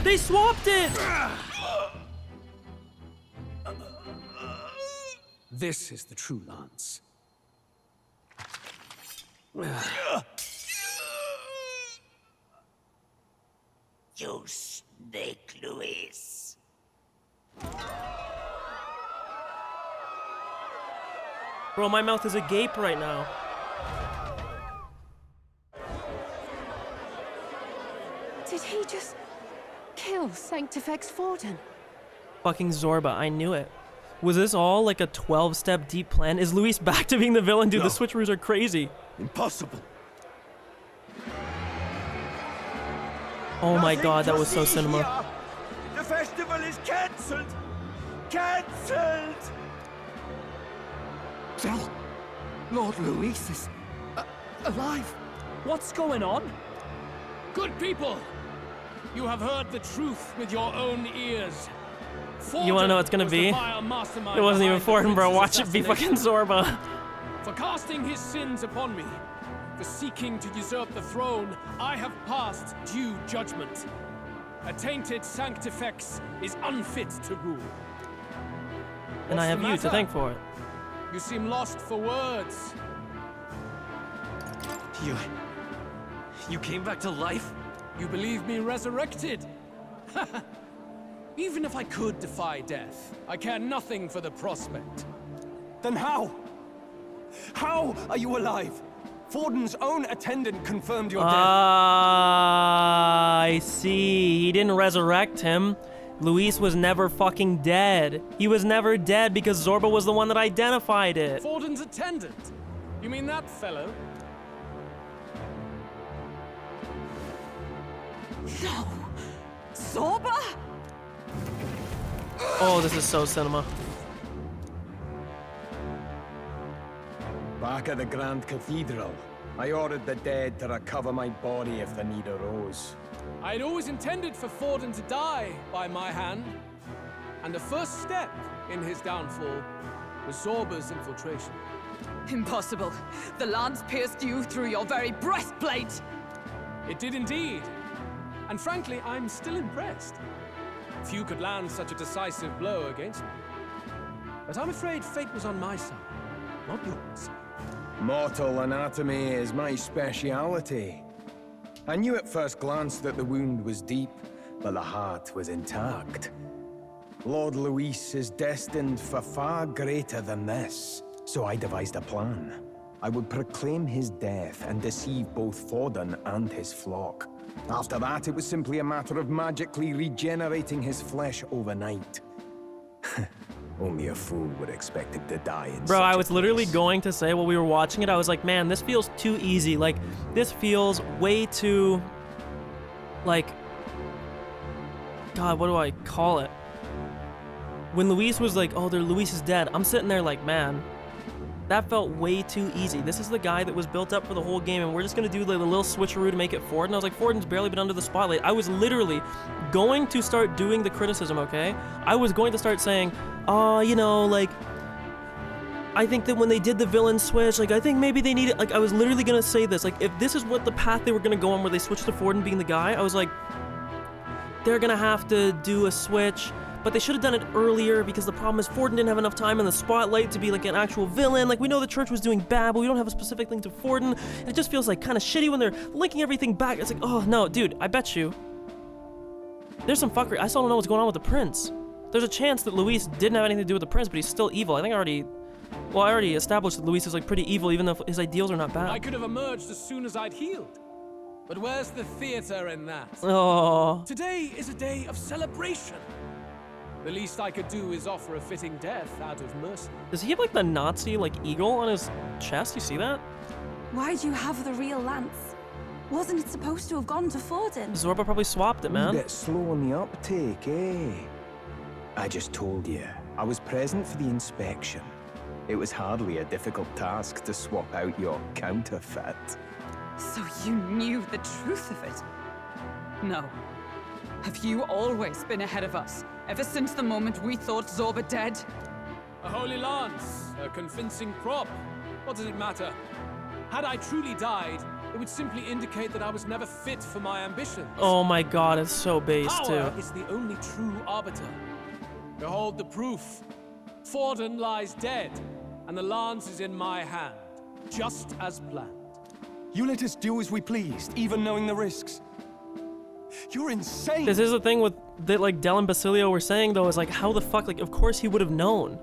They swapped it! This is the true lance. You snake, Luis. Bro, my mouth is agape right now. Did he just kill Sanctifex Forden? Fucking Zorba, I knew it. Was this all like a 12-step deep plan? Is Luis back to being the villain? Dude, No. the switcheroos are crazy. Impossible. Oh my Nothing god, that to was so see cinema. here. The festival is cancelled. Cancelled. Del, Lord Luis is alive. What's going on? Good people, you have heard the truth with your own ears. You wanna know what it's gonna be? It wasn't even Forden, bro. Watch it be fucking Zorba. For casting his sins upon me, for seeking to usurp the throne, I have passed due judgment. A tainted Sanctifex is unfit to rule. And I have you to thank for it. You seem lost for words. You came back to life? You believe me resurrected? Even if I could defy death, I care nothing for the prospect. Then how? How are you alive? Forden's own attendant confirmed your death. I see. He didn't resurrect him. Luis was never fucking dead. He was never dead because Zorba was the one that identified it. Forden's attendant? You mean that fellow? No! Zorba? Oh, this is so cinema. Back at the Grand Cathedral, I ordered the dead to recover my body if the need arose. I'd always intended for Forden to die by my hand. And the first step in his downfall was Zorba's infiltration. Impossible. The lance pierced you through your very breastplate. It did indeed. And frankly, I'm still impressed. Few could land such a decisive blow against me. But I'm afraid fate was on my side, not yours. Mortal anatomy is my speciality. I knew at first glance that the wound was deep, but the heart was intact. Lord Luis is destined for far greater than this, so I devised a plan. I would proclaim his death and deceive both Forden and his flock. After that, it was simply a matter of magically regenerating his flesh overnight. Only a fool would expect him to die in Bro, such I a was literally place. going to say while we were watching it, I was like, man, this feels too easy. Like, this feels way too, like, God, what do I call it? When Luis was like, oh, Luis is dead, I'm sitting there like, man, that felt way too easy. This is the guy that was built up for the whole game, and we're just gonna do like a little switcheroo to make it Forden. And I was like, Forden's barely been under the spotlight. I was literally going to start doing the criticism, okay? I was going to start saying, you know, like, I think that when they did the villain switch, like, I think maybe they needed, like, I was literally gonna say this, like, if this is what the path they were gonna go on where they switched to Forden being the guy, I was like, they're gonna have to do a switch, but they should have done it earlier because the problem is Forden didn't have enough time in the spotlight to be like an actual villain. Like, we know the church was doing bad, but we don't have a specific link to Forden. And it just feels like kind of shitty when they're linking everything back. It's like, oh no, dude, I bet you there's some fuckery. I still don't know what's going on with the prince. There's a chance that Luis didn't have anything to do with the prince, but he's still evil. I think I already established that Luis is like pretty evil, even though his ideals are not bad. I could have emerged as soon as I'd healed. But where's the theater in that? Oh. Today is a day of celebration. The least I could do is offer a fitting death out of mercy. Does he have like the Nazi like eagle on his chest? You see that? Why do you have the real lance? Wasn't it supposed to have gone to Forden? Zorba probably swapped it, man. A bit slow on the uptake, eh? I just told you, I was present for the inspection. It was hardly a difficult task to swap out your counterfeit. So you knew the truth of it? No. Have you always been ahead of us, ever since the moment we thought Zorba dead? A holy lance, a convincing prop. What does it matter? Had I truly died, it would simply indicate that I was never fit for my ambitions. Oh my god, it's so base Power too. is the only true arbiter. Behold the proof. Forden lies dead, and the lance is in my hand, just as planned. You let us do as we pleased, even knowing the risks. You're insane. This is the thing with that, like Del and Basilio were saying though, is like, how the fuck, like, of course he would have known.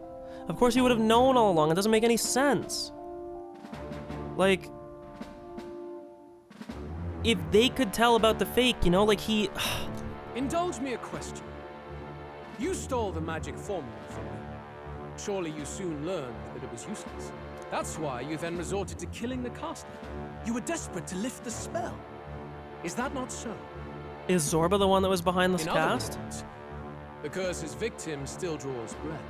Of course he would have known all along. It doesn't make any sense. Like, if they could tell about the fake, you know, like he... Indulge me a question. You stole the magic formula from me. Surely you soon learned that it was useless. That's why you then resorted to killing the caster. You were desperate to lift the spell. Is that not so? Is Zorba the one that was behind this In cast? other words, the curse's victim still draws breath.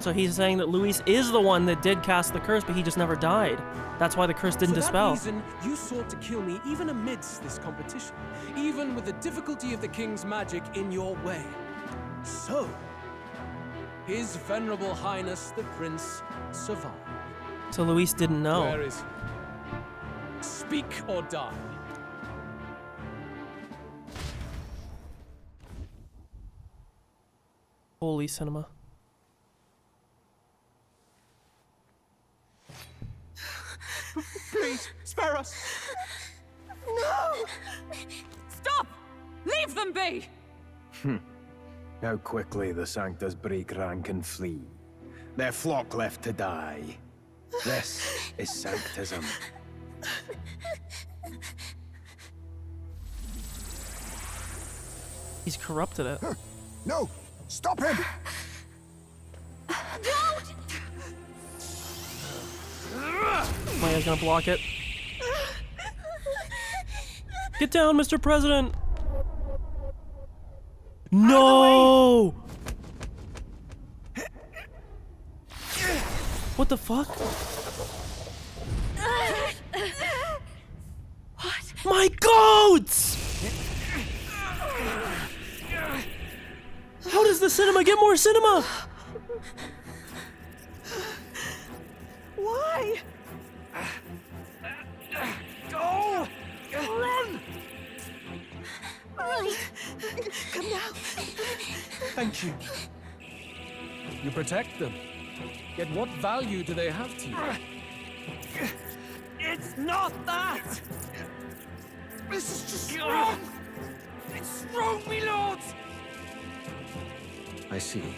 So he's saying that Luis is the one that did cast the curse, but he just never died. That's why the curse didn't dispel. For that reason, you sought to kill me even amidst this competition, even with the difficulty of the king's magic in your way. So, His Venerable Highness the Prince survived. So Luis didn't know. Where is he? Speak or die. Holy cinema. Please, spare us. No! Stop! Leave them be! How quickly the Sanctus break rank and flee. Their flock left to die. This is Sanctism. He's corrupted it. No! Stop him! Don't! Maya's gonna block it. Get down, Mr. President! No! What the fuck? What? My goats! How does the cinema get more cinema? Why? Go! Run! Right. Come now. Thank you. You protect them. Yet what value do they have to you? It's not that! This is just wrong! It's wrong, me lords! I see.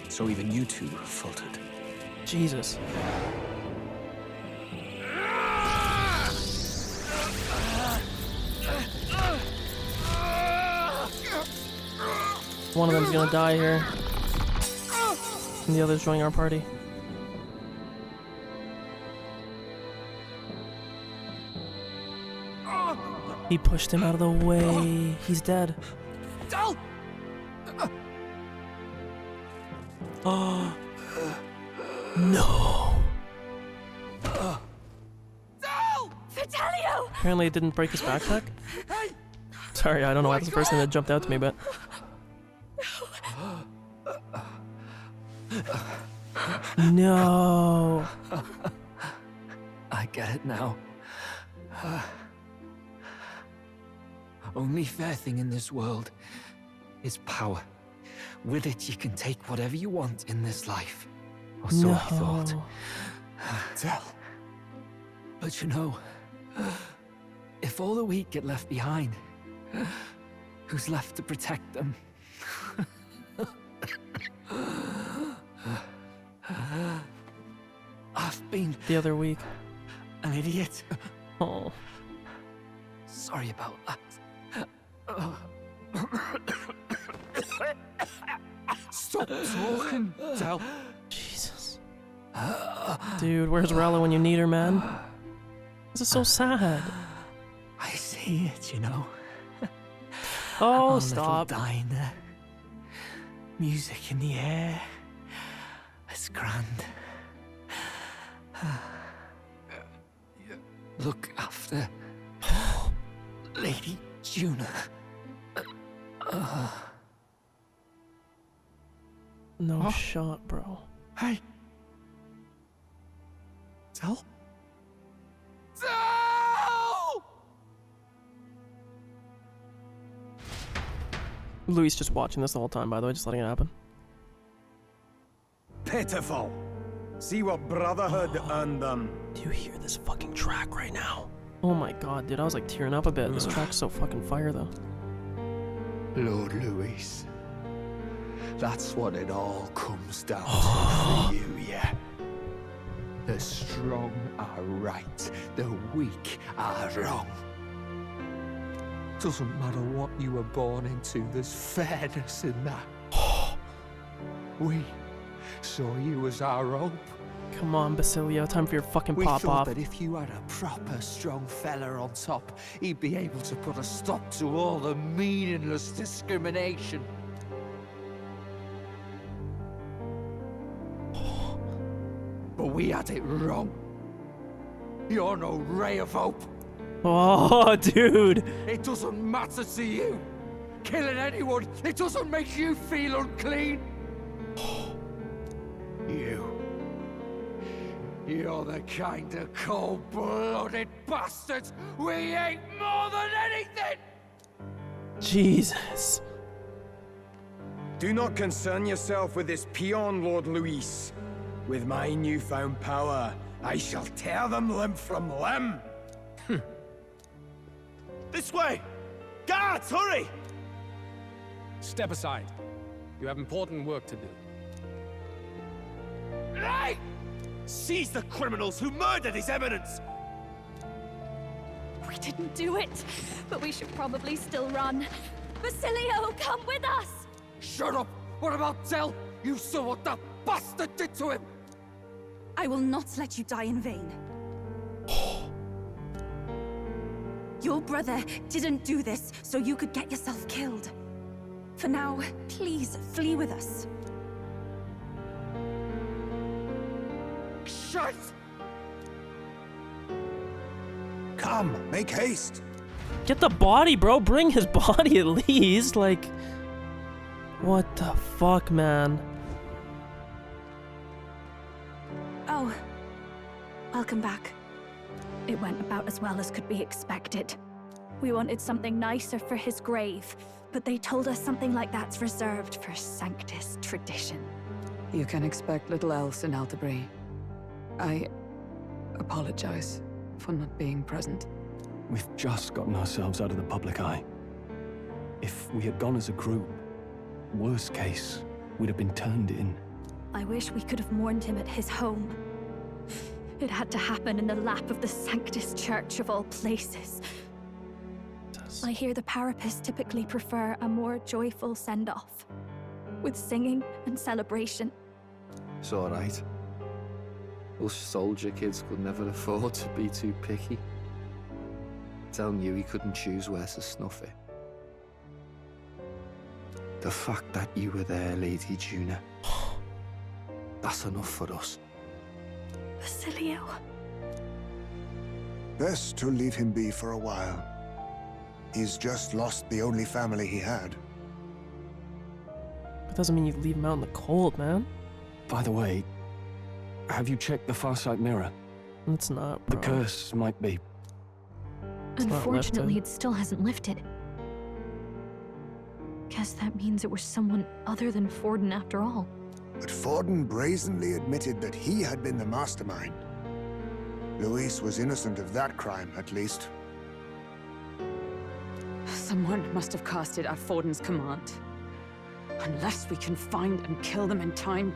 So even you two faltered. Jesus. One of them's gonna die here. And the other's joining our party. He pushed him out of the way. He's dead. Don't! Oh. No. No! Vitelio! Apparently it didn't break his backpack. Sorry, I don't know why that's the first thing that jumped out to me, but... No. I get it now. Only fair thing in this world is power. With it, you can take whatever you want in this life. Or so I thought. Tell. But you know, if all the weak get left behind, who's left to protect them? I've been the other week. An idiot. Oh. Sorry about that. Stop talking, Del. Jesus. Dude, where's Rella when you need her, man? This is so sad. I see it, you know. Oh, Our stop. Little diner. Music in the air. It's grand. Look after Lady Juna. No shot, bro. Hey. Tell? Louis just watching this the whole time, by the way, just letting it happen. Pitiful. See what Brotherhood earned them. Do you hear this fucking track right now? Oh my god, dude, I was like tearing up a bit. This track's so fucking fire, though. Lord Louis. That's what it all comes down to for you, yeah? The strong are right, the weak are wrong. Doesn't matter what you were born into, there's fairness in that. We saw you as our hope. Come on, Basilio, time for your fucking We pop thought off. that if you had a proper strong fella on top, he'd be able to put a stop to all the meaningless discrimination. But we had it wrong. You're no ray of hope. Oh, dude. It doesn't matter to you. Killing anyone, it doesn't make you feel unclean. You're the kind of cold-blooded bastards we hate more than anything! Jesus. Do not concern yourself with this peon, Lord Louis. With my newfound power, I shall tear them limb from limb. This way! Guards, hurry! Step aside. You have important work to do. Right! Seize the criminals who murdered His Eminence! We didn't do it, but we should probably still run. Basilio, come with us! Shut up! What about Del? You saw what that bastard did to him! I will not let you die in vain. Your brother didn't do this so you could get yourself killed. For now, please flee with us. Shit! Come, make haste. Get the body, bro. Bring his body at least. Like, what the fuck, man? Oh, welcome back. It went about as well as could be expected. We wanted something nicer for his grave, but they told us something like that's reserved for Sanctus tradition. You can expect little else in Altabri. I apologize for not being present. We've just gotten ourselves out of the public eye. If we had gone as a group, worst case, we'd have been turned in. I wish we could have mourned him at his home. It had to happen in the lap of the Sanctus Church of all places. I hear the Parapists typically prefer a more joyful send-off, with singing and celebration. It's alright. Us soldier kids could never afford to be too picky. Telling you he couldn't choose where to snuff it. The fact that you were there, Lady Juna, that's enough for us. Basilio. Best to leave him be for a while. He's just lost the only family he had. That doesn't mean you leave him out in the cold, man. By the way, have you checked the Farsight mirror? It's not, bro. The curse might be. Unfortunately, it still hasn't lifted. Guess that means it was someone other than Forden after all. But Forden brazenly admitted that he had been the mastermind. Luis was innocent of that crime, at least. Someone must have cast it at Forden's command. Unless we can find and kill them in time.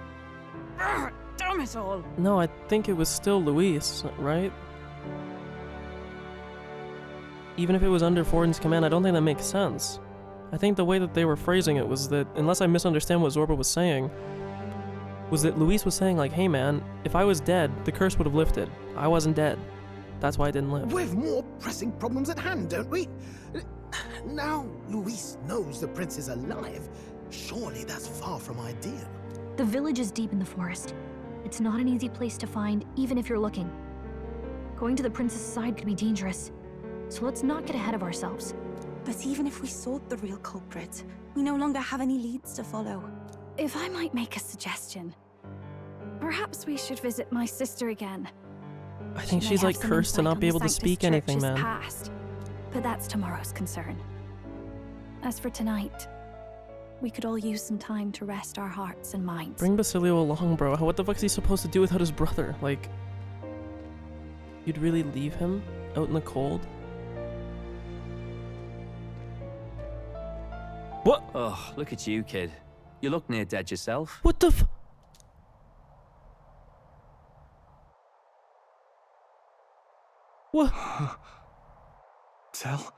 Ugh, damn it all! No, I think it was still Luis, right? Even if it was under Forden's command, I don't think that makes sense. I think the way that they were phrasing it was that, unless I misunderstand what Zorba was saying, was that Luis was saying like, hey man, if I was dead, the curse would have lifted. I wasn't dead. That's why I didn't live. We've more pressing problems at hand, don't we? Now Luis knows the prince is alive. Surely that's far from ideal. The village is deep in the forest. It's not an easy place to find, even if you're looking. Going to the prince's side could be dangerous. So let's not get ahead of ourselves. But even if we sought the real culprit, we no longer have any leads to follow. If I might make a suggestion, perhaps we should visit my sister again. I think She may she's have like some cursed to insight not on be the able to Sanctus speak anything, Church's man. past, but that's tomorrow's concern. As for tonight, we could all use some time to rest our hearts and minds. Bring Basilio along, bro. What the fuck is he supposed to do without his brother? Like, you'd really leave him out in the cold? What? Oh, look at you, kid. You look near dead yourself. What the f- What? Tell?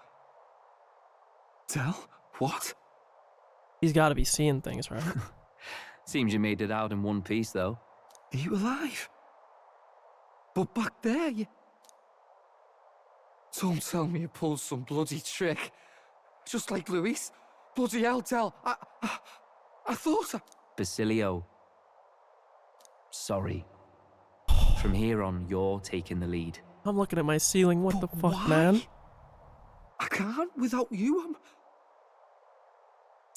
What? He's gotta be seeing things, right? Seems you made it out in one piece, though. Are you alive? But back there, you... Don't tell me you pulled some bloody trick. Just like Luis. Bloody hell, Del. I thought I... Basilio. Sorry. From here on, you're taking the lead. I'm looking at my ceiling. What the fuck, why? man? I can't without you.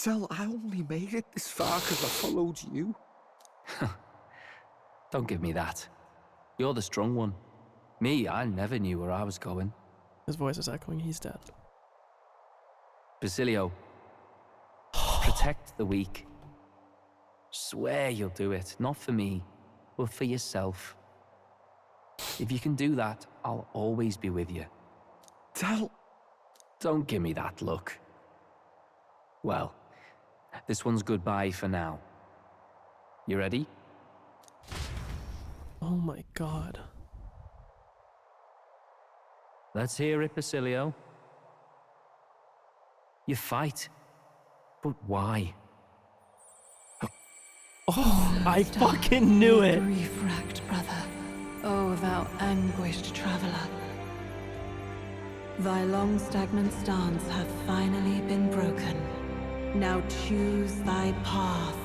Del, I only made it this far because I followed you. Don't give me that. You're the strong one. Me, I never knew where I was going. His voice is echoing. He's dead. Basilio. Protect the weak. Swear you'll do it. Not for me, but for yourself. If you can do that, I'll always be with you. Del... Don't give me that look. Well, this one's goodbye for now. You ready? Oh my god. Let's hear it, Basilio. You fight. But why? Oh, I fucking knew it! Grief-racked brother, oh thou anguished traveler. Thy long stagnant stance hath finally been broken. Now choose thy path.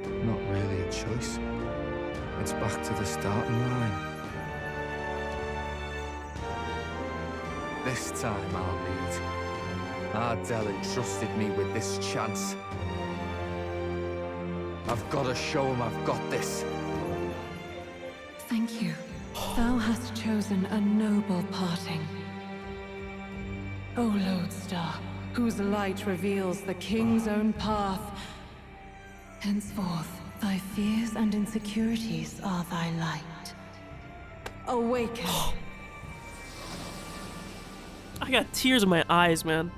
Not really a choice. It's back to the starting line. This time I'll lead. Ardell entrusted me with this chance. I've got to show him I've got this. Thank you. Thou hast chosen a noble parting. O Lodestar, whose light reveals the king's own path. Henceforth, thy fears and insecurities are thy light. Awaken. I got tears in my eyes, man.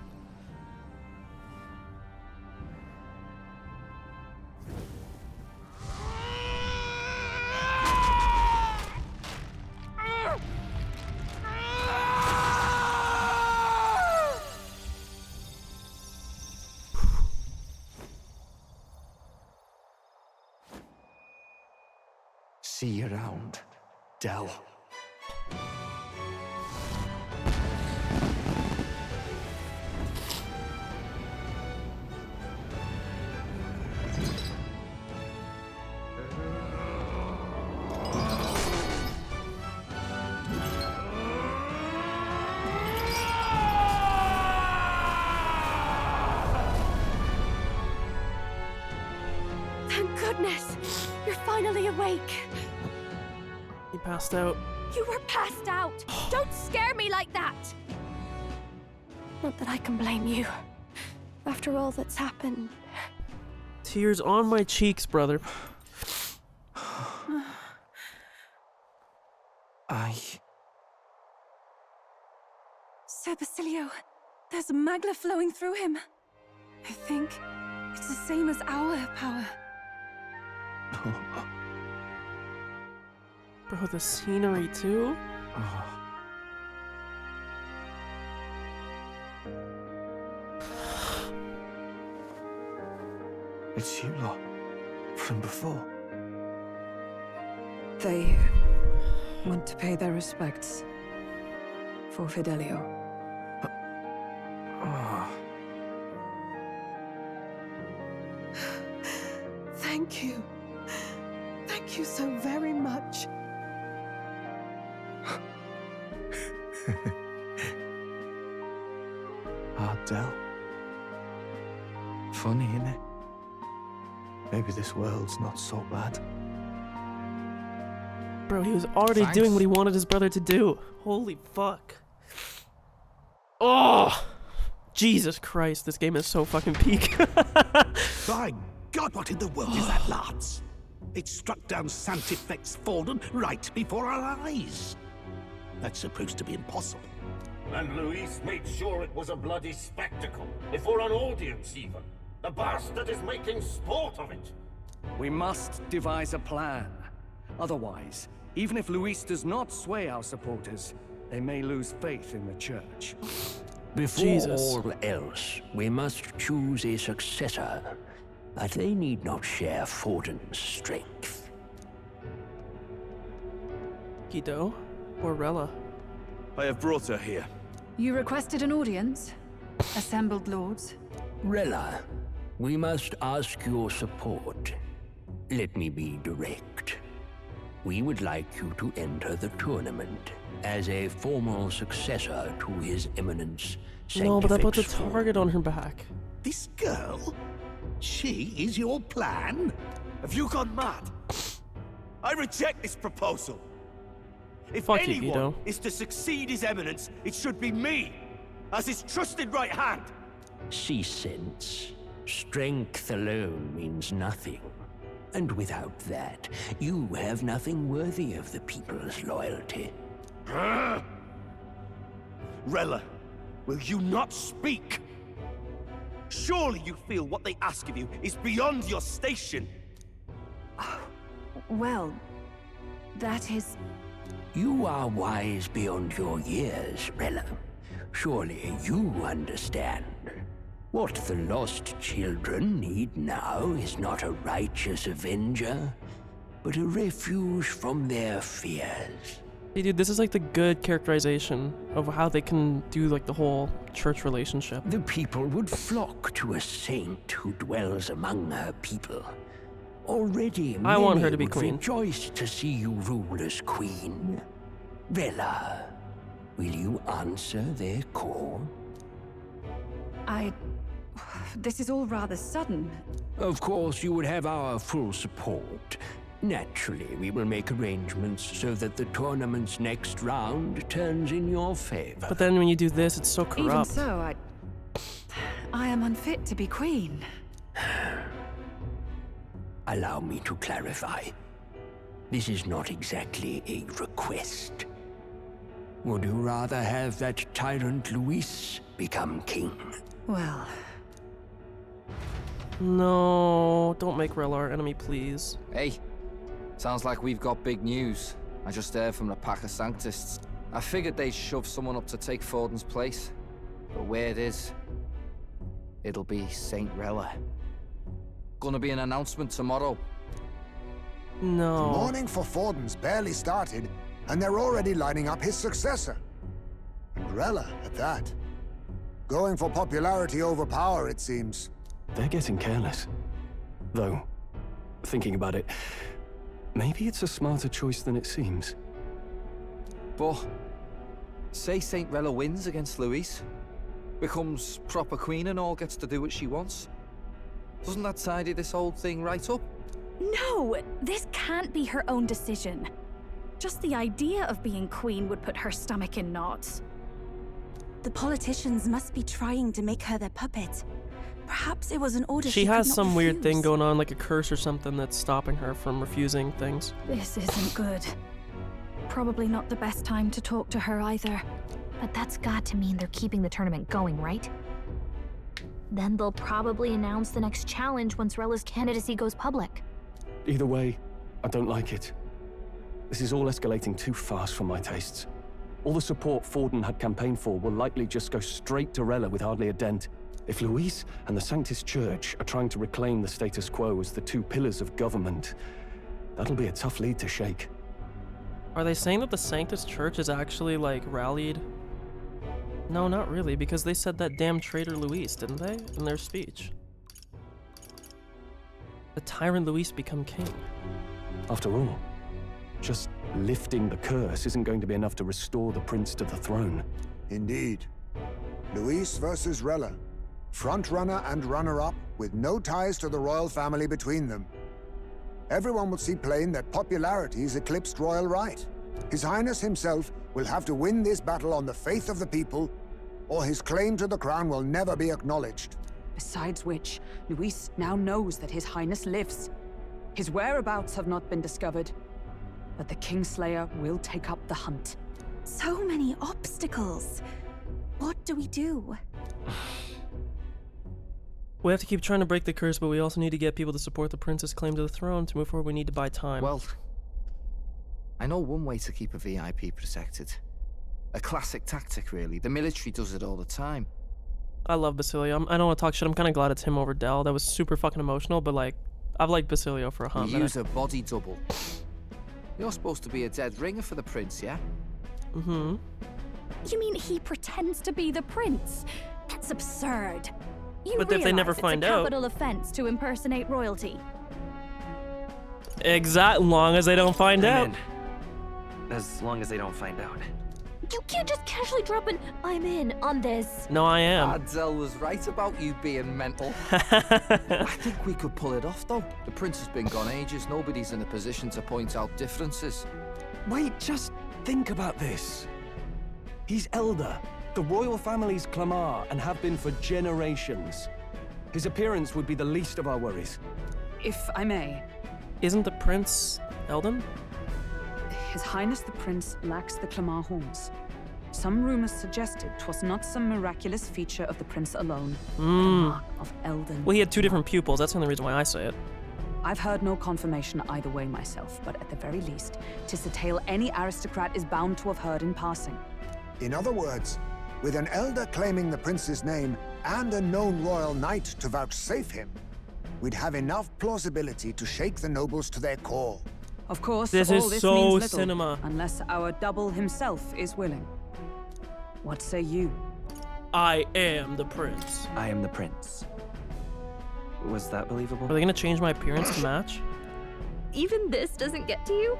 See you around, Del. Thank goodness! You're finally awake! He passed out. You were passed out! Don't scare me like that! Not that I can blame you. After all that's happened. Tears on my cheeks, brother. Sir Basilio, there's magla flowing through him. I think it's the same as our power. Bro, the scenery too? It's you lot. From before. They want to pay their respects for Fidelio. Thank you. Thank you so very much. Ardell. Funny, innit? Maybe this world's not so bad. Bro, he was already doing what he wanted his brother to do. Holy fuck. Oh! Jesus Christ, this game is so fucking peak. By God, what in the world is that, lads? It struck down Sanctifex Forden right before our eyes. That's supposed to be impossible. And Luis made sure it was a bloody spectacle, before an audience even. The bastard is making sport of it. We must devise a plan. Otherwise, even if Luis does not sway our supporters, they may lose faith in the church. Before all else, we must choose a successor. But they need not share Forden's strength. Guido or Rella? I have brought her here. You requested an audience? Assembled lords? Rella, we must ask your support. Let me be direct. We would like you to enter the tournament as a formal successor to His Eminence Sanctifex. No, but that puts a target on her back. This girl? She is your plan? Have you gone mad? I reject this proposal. If Fuck you, anyone Guido. is to succeed His Eminence, it should be me, as his trusted right hand. She sense. Strength alone means nothing. And without that, you have nothing worthy of the people's loyalty. Rella, will you not speak? Surely you feel what they ask of you is beyond your station. Well, that is... You are wise beyond your years, Rella. Surely you understand. What the lost children need now is not a righteous avenger, but a refuge from their fears. Hey dude, this is like the good characterization of how they can do like the whole church relationship. The people would flock to a saint who dwells among her people. Already I want her many to be would queen. rejoice to see you rule as queen. Rella, will you answer their call? This is all rather sudden. Of course, you would have our full support. Naturally, we will make arrangements so that the tournament's next round turns in your favor. But then when you do this, it's so corrupt. Even so, I am unfit to be queen. Allow me to clarify. This is not exactly a request. Would you rather have that tyrant Luis become king? Well... No, don't make Rella our enemy, please. Hey, sounds like we've got big news. I just heard from the pack of Sanctists. I figured they'd shove someone up to take Forden's place. But where it is, it'll be Saint Rella. Gonna be an announcement tomorrow. No. The mourning for Forden's barely started, and they're already lining up his successor. And Rella, at that. Going for popularity over power, it seems. They're getting careless. Though, thinking about it, maybe it's a smarter choice than it seems. But, say Saint Rella wins against Luis, becomes proper queen and all gets to do what she wants. Doesn't that tidy this whole thing right up? No! This can't be her own decision. Just the idea of being queen would put her stomach in knots. The politicians must be trying to make her their puppet. Perhaps it was an order She has could not some weird thing refuse. going on, like a curse or something that's stopping her from refusing things. This isn't good. Probably not the best time to talk to her either. But that's got to mean they're keeping the tournament going, right? Then they'll probably announce the next challenge once Rella's candidacy goes public. Either way, I don't like it. This is all escalating too fast for my tastes. All the support Forden had campaigned for will likely just go straight to Rella with hardly a dent. If Luis and the Sanctus Church are trying to reclaim the status quo as the two pillars of government, that'll be a tough lead to shake. Are they saying that the Sanctus Church is actually, like, rallied? No, not really, because they said that damn traitor Luis, didn't they? In their speech. The tyrant Luis become king. After all, just lifting the curse isn't going to be enough to restore the prince to the throne. Indeed. Luis versus Rella. Front runner and runner-up, with no ties to the royal family between them. everyone will see plain that popularity is eclipsed royal right. His Highness himself will have to win this battle on the faith of the people, or his claim to the crown will never be acknowledged. Besides which, Luis now knows that His Highness lives. His whereabouts have not been discovered, but the Kingslayer will take up the hunt. So many obstacles. What do we do? We have to keep trying to break the curse, but we also need to get people to support the prince's claim to the throne. To move forward, we need to buy time. Well, I know one way to keep a VIP protected. A classic tactic, really. The military does it all the time. I love Basilio. I don't want to talk shit. I'm kind of glad it's him over Del. That was super fucking emotional, but like, I've liked Basilio for a hot minute. Use a body double. You're supposed to be a dead ringer for the prince, yeah? Mm-hmm. You mean he pretends to be the prince? That's absurd. You But if they never find it's a out- capital offense to impersonate royalty. Long as they don't find out. As long as they don't find out. You can't just casually drop an "I'm in" on this. No, I am. Adzel was right about you being mental. I think we could pull it off, though. The prince has been gone ages. Nobody's in a position to point out differences. Wait, just think about this. He's elder. The royal family's Clamar and have been for generations. His appearance would be the least of our worries. If I may. Isn't the prince Eldon? His Highness the Prince lacks the Clamar horns. Some rumors suggested 'twas not some miraculous feature of the prince alone, but a mark of Eldon. Well, he had two different pupils. That's the only reason why I say it. I've heard no confirmation either way myself, but at the very least, 'tis a tale any aristocrat is bound to have heard in passing. In other words, with an elder claiming the prince's name and a known royal knight to vouchsafe him, we'd have enough plausibility to shake the nobles to their core. Of course, This all is this so means little, cinema. unless our double himself is willing. What say you? I am the prince. I am the prince. Was that believable? Are they gonna change my appearance to match? Even this doesn't get to you?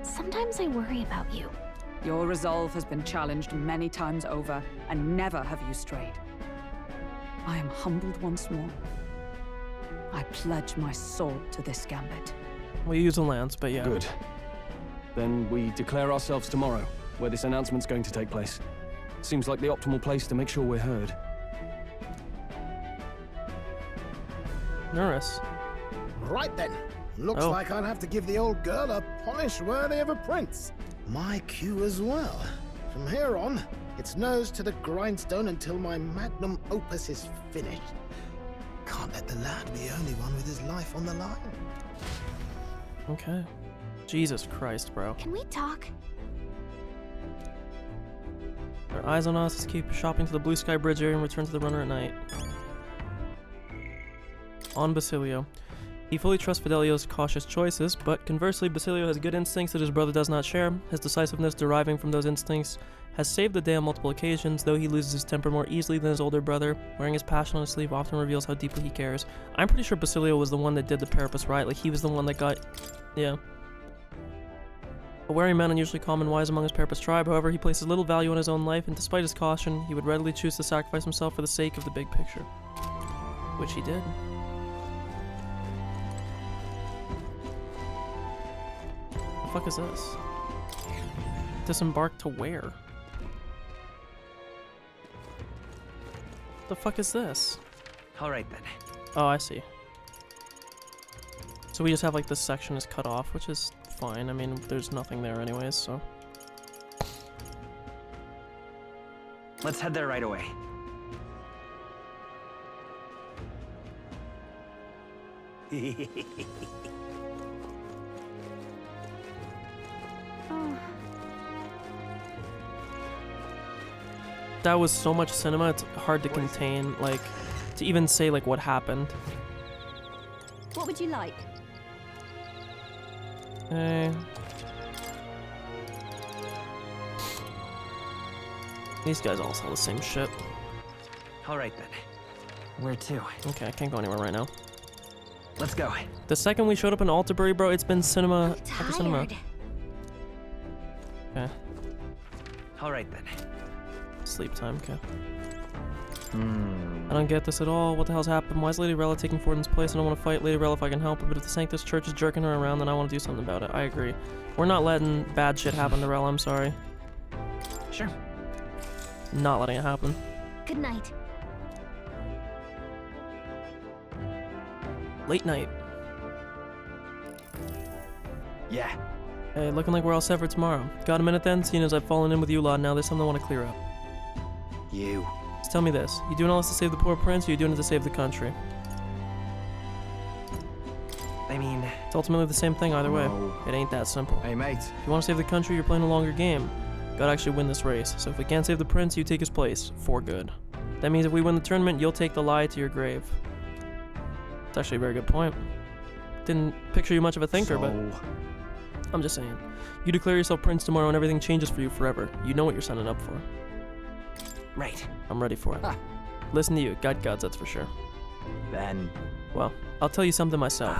Sometimes I worry about you. Your resolve has been challenged many times over, and never have you strayed. I am humbled once more. I pledge my soul to this gambit. We use a lance, but yeah. Good. Then we declare ourselves tomorrow, where this announcement's going to take place. Seems like the optimal place to make sure we're heard. Nervous. Right then. Looks Oh. like I'll have to give the old girl a polish worthy of a prince. My cue as well. From here on, it's nose to the grindstone until my magnum opus is finished. Can't let the lad be the only one with his life on the line. Okay. Jesus Christ, bro. Can we talk? Their eyes on us. Let's keep shopping to the Blue Sky Bridge area and return to the runner at night. On Basilio. He fully trusts Fidelio's cautious choices, but conversely, Basilio has good instincts that his brother does not share. His decisiveness deriving from those instincts has saved the day on multiple occasions, though he loses his temper more easily than his older brother. Wearing his passion on his sleeve often reveals how deeply he cares. I'm pretty sure Basilio was the one that did the Parapus right. Like, he was the one that got... Yeah. A wary man unusually calm and wise among his Parapus tribe, however, he places little value on his own life, and despite his caution, he would readily choose to sacrifice himself for the sake of the big picture. Which he did. The fuck is this? Disembark to where? The fuck is this? Alright then. Oh, I see. So we just have like this section is cut off, which is fine. I mean, there's nothing there anyways, so. Let's head there right away. That was so much cinema, it's hard to contain, like, to even say like what happened. What would you like? Okay. These guys all sell the same shit. Alright then. Where to? Okay, I can't go anywhere right now. Let's go. The second we showed up in Altabury, bro, it's been cinema after cinema. Okay. Alright then. Sleep time, okay. Hmm. I don't get this at all. What the hell's happened? Why is Lady Rella taking Fortin's place? I don't want to fight Lady Rella if I can help her, but if the Sanctus Church is jerking her around, then I want to do something about it. I agree. We're not letting bad shit happen to Rella, I'm sorry. Sure. Not letting it happen. Good night. Late night. Yeah. Hey, looking like we're all set for tomorrow. Got a minute then? Seeing as I've fallen in with you lot now, there's something I want to clear up. You. Just tell me this. You doing all this to save the poor prince, or you doing it to save the country? I mean... It's ultimately the same thing either way. It ain't that simple. Hey, mate. If you want to save the country, you're playing a longer game. Gotta actually win this race. So if we can't save the prince, you take his place. For good. That means if we win the tournament, you'll take the lie to your grave. It's actually a very good point. Didn't picture you much of a thinker, but... I'm just saying. You declare yourself prince tomorrow and everything changes for you forever. You know what you're signing up for. Right. I'm ready for it. Listen to you. Got gods, that's for sure. Then... Well, I'll tell you something myself.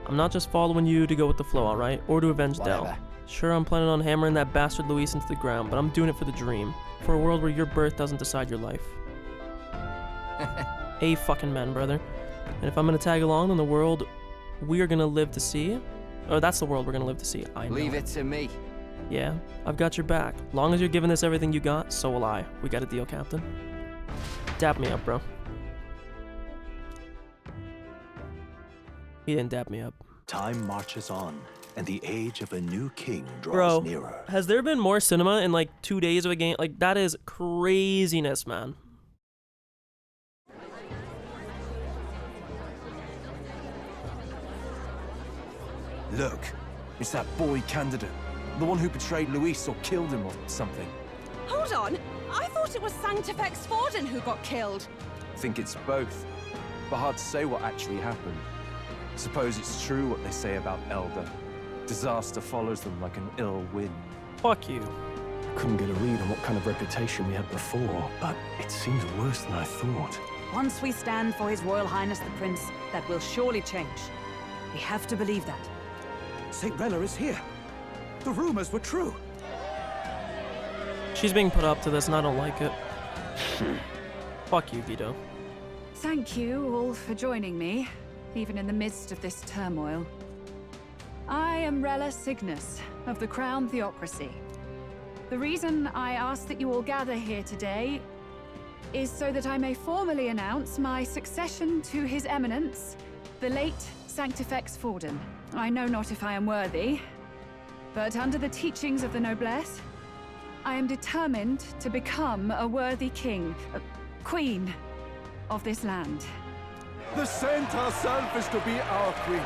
I'm not just following you to go with the flow, alright? Or to avenge Del. Sure, I'm planning on hammering that bastard Luis into the ground, but I'm doing it for the dream. For a world where your birth doesn't decide your life. A fucking man, brother. And if I'm gonna tag along, then the world we are gonna live to see... Or that's the world we're gonna live to see, I know. Leave it to me. Yeah, I've got your back. Long as you're giving this everything you got, so will I. We got a deal, Captain. Dap me up, bro. He didn't dap me up. Time marches on, and the age of a new king draws nearer. Has there been more cinema in like 2 days of a game? Like, that is craziness, man. Look, it's that boy candidate. The one who betrayed Luis or killed him or something. Hold on! I thought it was Sanctifex Forden who got killed. I think it's both. But hard to say what actually happened. Suppose it's true what they say about Elder. Disaster follows them like an ill wind. Fuck you. Couldn't get a read on what kind of reputation we had before, but it seems worse than I thought. Once we stand for His Royal Highness the Prince, that will surely change. We have to believe that. St. Rella is here. The rumors were true. She's being put up to this and I don't like it. Fuck you, Guido. Thank you all for joining me, even in the midst of this turmoil. I am Rella Cygnus of the Crown Theocracy. The reason I ask that you all gather here today is so that I may formally announce my succession to His Eminence, the late Sanctifex Forden. I know not if I am worthy, but under the teachings of the noblesse, I am determined to become a worthy king, queen of this land. The saint herself is to be our queen.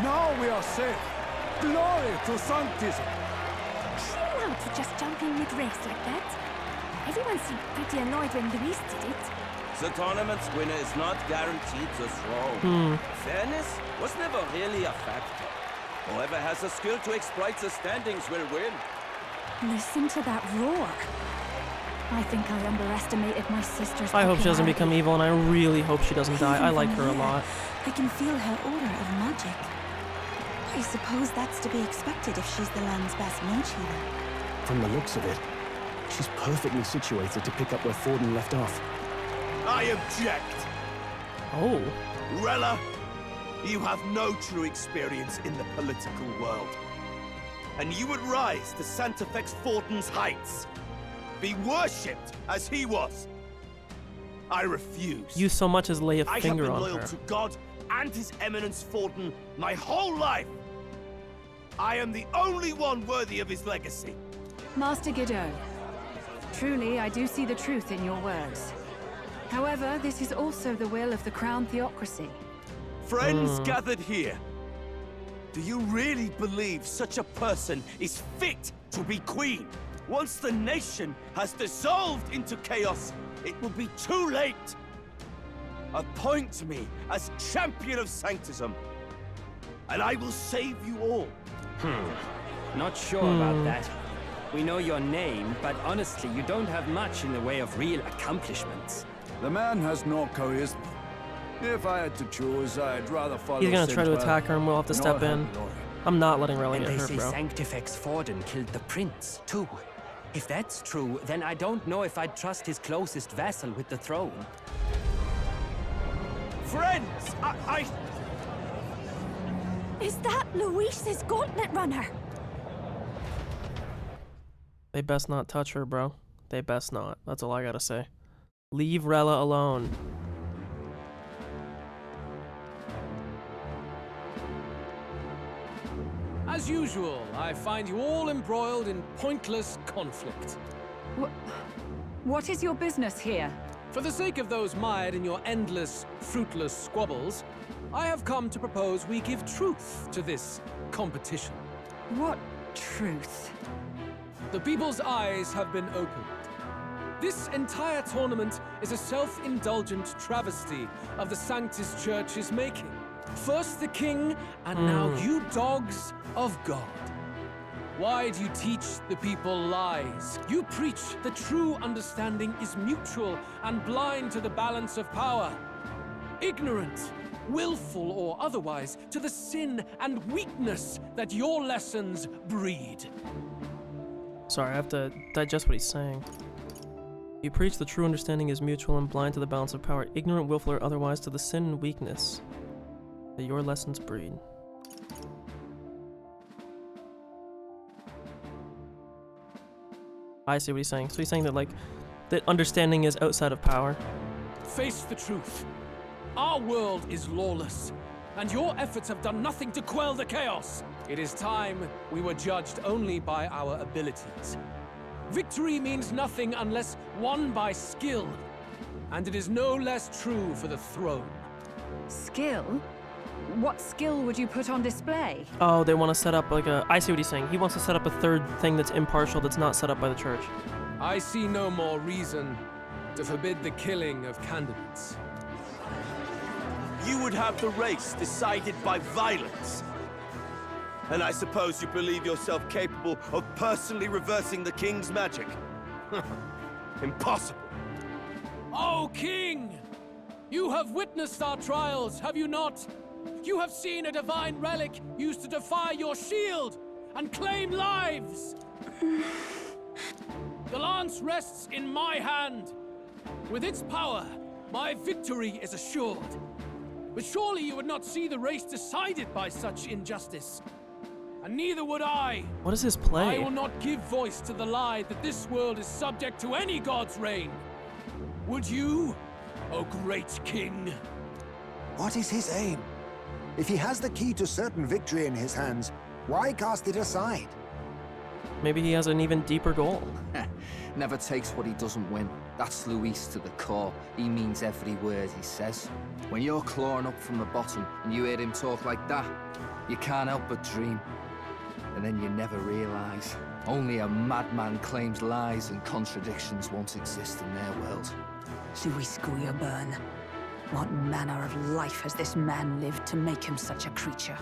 Now we are safe. Glory to Sanctism. Chill out for just jumping mid-race like that. Everyone seemed pretty annoyed when Luis did it. The tournament's winner is not guaranteed the throne. Fairness was never really a factor. Whoever has the skill to exploit the standings will win. Listen to that roar. I think I underestimated my sister's I hope she doesn't popularity. become evil, and I really hope she doesn't die. I like her a Even from lot. here, I can feel her aura of magic. I suppose that's to be expected if she's the land's best mage healer. From the looks of it, she's perfectly situated to pick up where Forden left off. I object. Oh. Rella, you have no true experience in the political world. And you would rise to Sanctifex Forden's heights. Be worshipped as he was. I refuse. You so much as lay a I have finger been on loyal her. to God and His Eminence Forden my whole life. I am the only one worthy of his legacy. Master Guido, truly I do see the truth in your words. However, this is also the will of the Crown Theocracy. Friends gathered here, do you really believe such a person is fit to be queen? Once the nation has dissolved into chaos, it will be too late. Appoint me as champion of sanctism, and I will save you all. Not sure about that. We know your name, but honestly, you don't have much in the way of real accomplishments. The man has no charisma. If I had to choose, I'd rather follow He's gonna St. try to Rella, attack her and we'll have to step nor in. have glory. I'm not letting Rella And get they hurt, say bro. Sanctifex Forden killed the prince, too. If that's true, then I don't know if I'd trust his closest vassal with the throne. friends! Is that Luis's gauntlet runner? They best not touch her, bro. They best not. That's all I gotta say. Leave Rella alone. As usual, I find you all embroiled in pointless conflict. What is your business here? For the sake of those mired in your endless, fruitless squabbles, I have come to propose we give truth to this competition. What truth? The people's eyes have been opened. This entire tournament is a self-indulgent travesty of the Sanctus Church's making. First the king, and now you dogs of God. Why do you teach the people lies? You preach that true understanding is mutual and blind to the balance of power. Ignorant, willful or otherwise, to the sin and weakness that your lessons breed. Sorry, I have to digest what he's saying. You preach the true understanding is mutual and blind to the balance of power, ignorant, willful, or otherwise, to the sin and weakness that your lessons breed. I see what he's saying. So he's saying that, like, that understanding is outside of power. Face the truth. Our world is lawless, and your efforts have done nothing to quell the chaos. It is time we were judged only by our abilities. Victory means nothing unless won by skill, and it is no less true for the throne. Skill? What skill would you put on display? Oh, they want to set up like a... I see what he's saying. He wants to set up a third thing that's impartial, that's not set up by the church. I see no more reason to forbid the killing of candidates. You would have the race decided by violence. And I suppose you believe yourself capable of personally reversing the king's magic? Impossible. Oh, king! You have witnessed our trials, have you not? You have seen a divine relic used to defy your shield and claim lives! The lance rests in my hand. With its power, my victory is assured. But surely you would not see the race decided by such injustice. And neither would I. What is his play? I will not give voice to the lie that this world is subject to any god's reign. Would you, O great king? What is his aim? If he has the key to certain victory in his hands, why cast it aside? Maybe he has an even deeper goal. Never takes what he doesn't win. That's Luis to the core. He means every word he says. When you're clawing up from the bottom and you hear him talk like that, you can't help but dream. And then you never realize. Only a madman claims lies and contradictions won't exist in their world. Luis Guillaburn. What manner of life has this man lived to make him such a creature?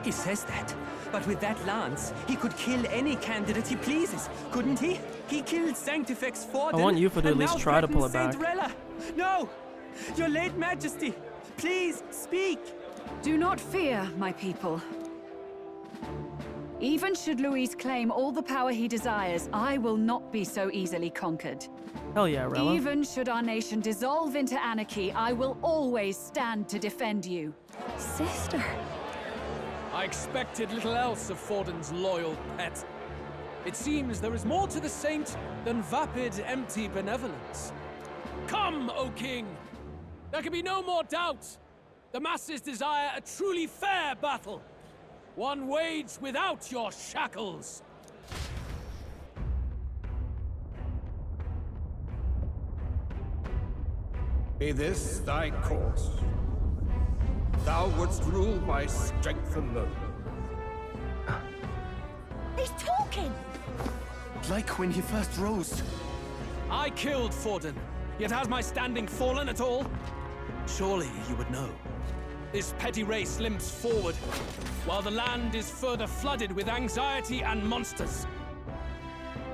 He says that, but with that lance, he could kill any candidate he pleases, couldn't he? He killed Sanctifex Forden. I want Yuffie to at least try to pull it back. Rella. No! Your late majesty, please speak! Do not fear, my people. Even should Luis claim all the power he desires, I will not be so easily conquered. Hell yeah, Rella. Even should our nation dissolve into anarchy, I will always stand to defend you. Sister. I expected little else of Forden's loyal pet. It seems there is more to the saint than vapid, empty benevolence. Come, O king! There can be no more doubt. The masses desire a truly fair battle. One waged without your shackles. Be this thy course. Thou wouldst rule by strength alone. He's talking! Like when he first rose. I killed Forden, yet has my standing fallen at all? Surely you would know. This petty race limps forward, while the land is further flooded with anxiety and monsters.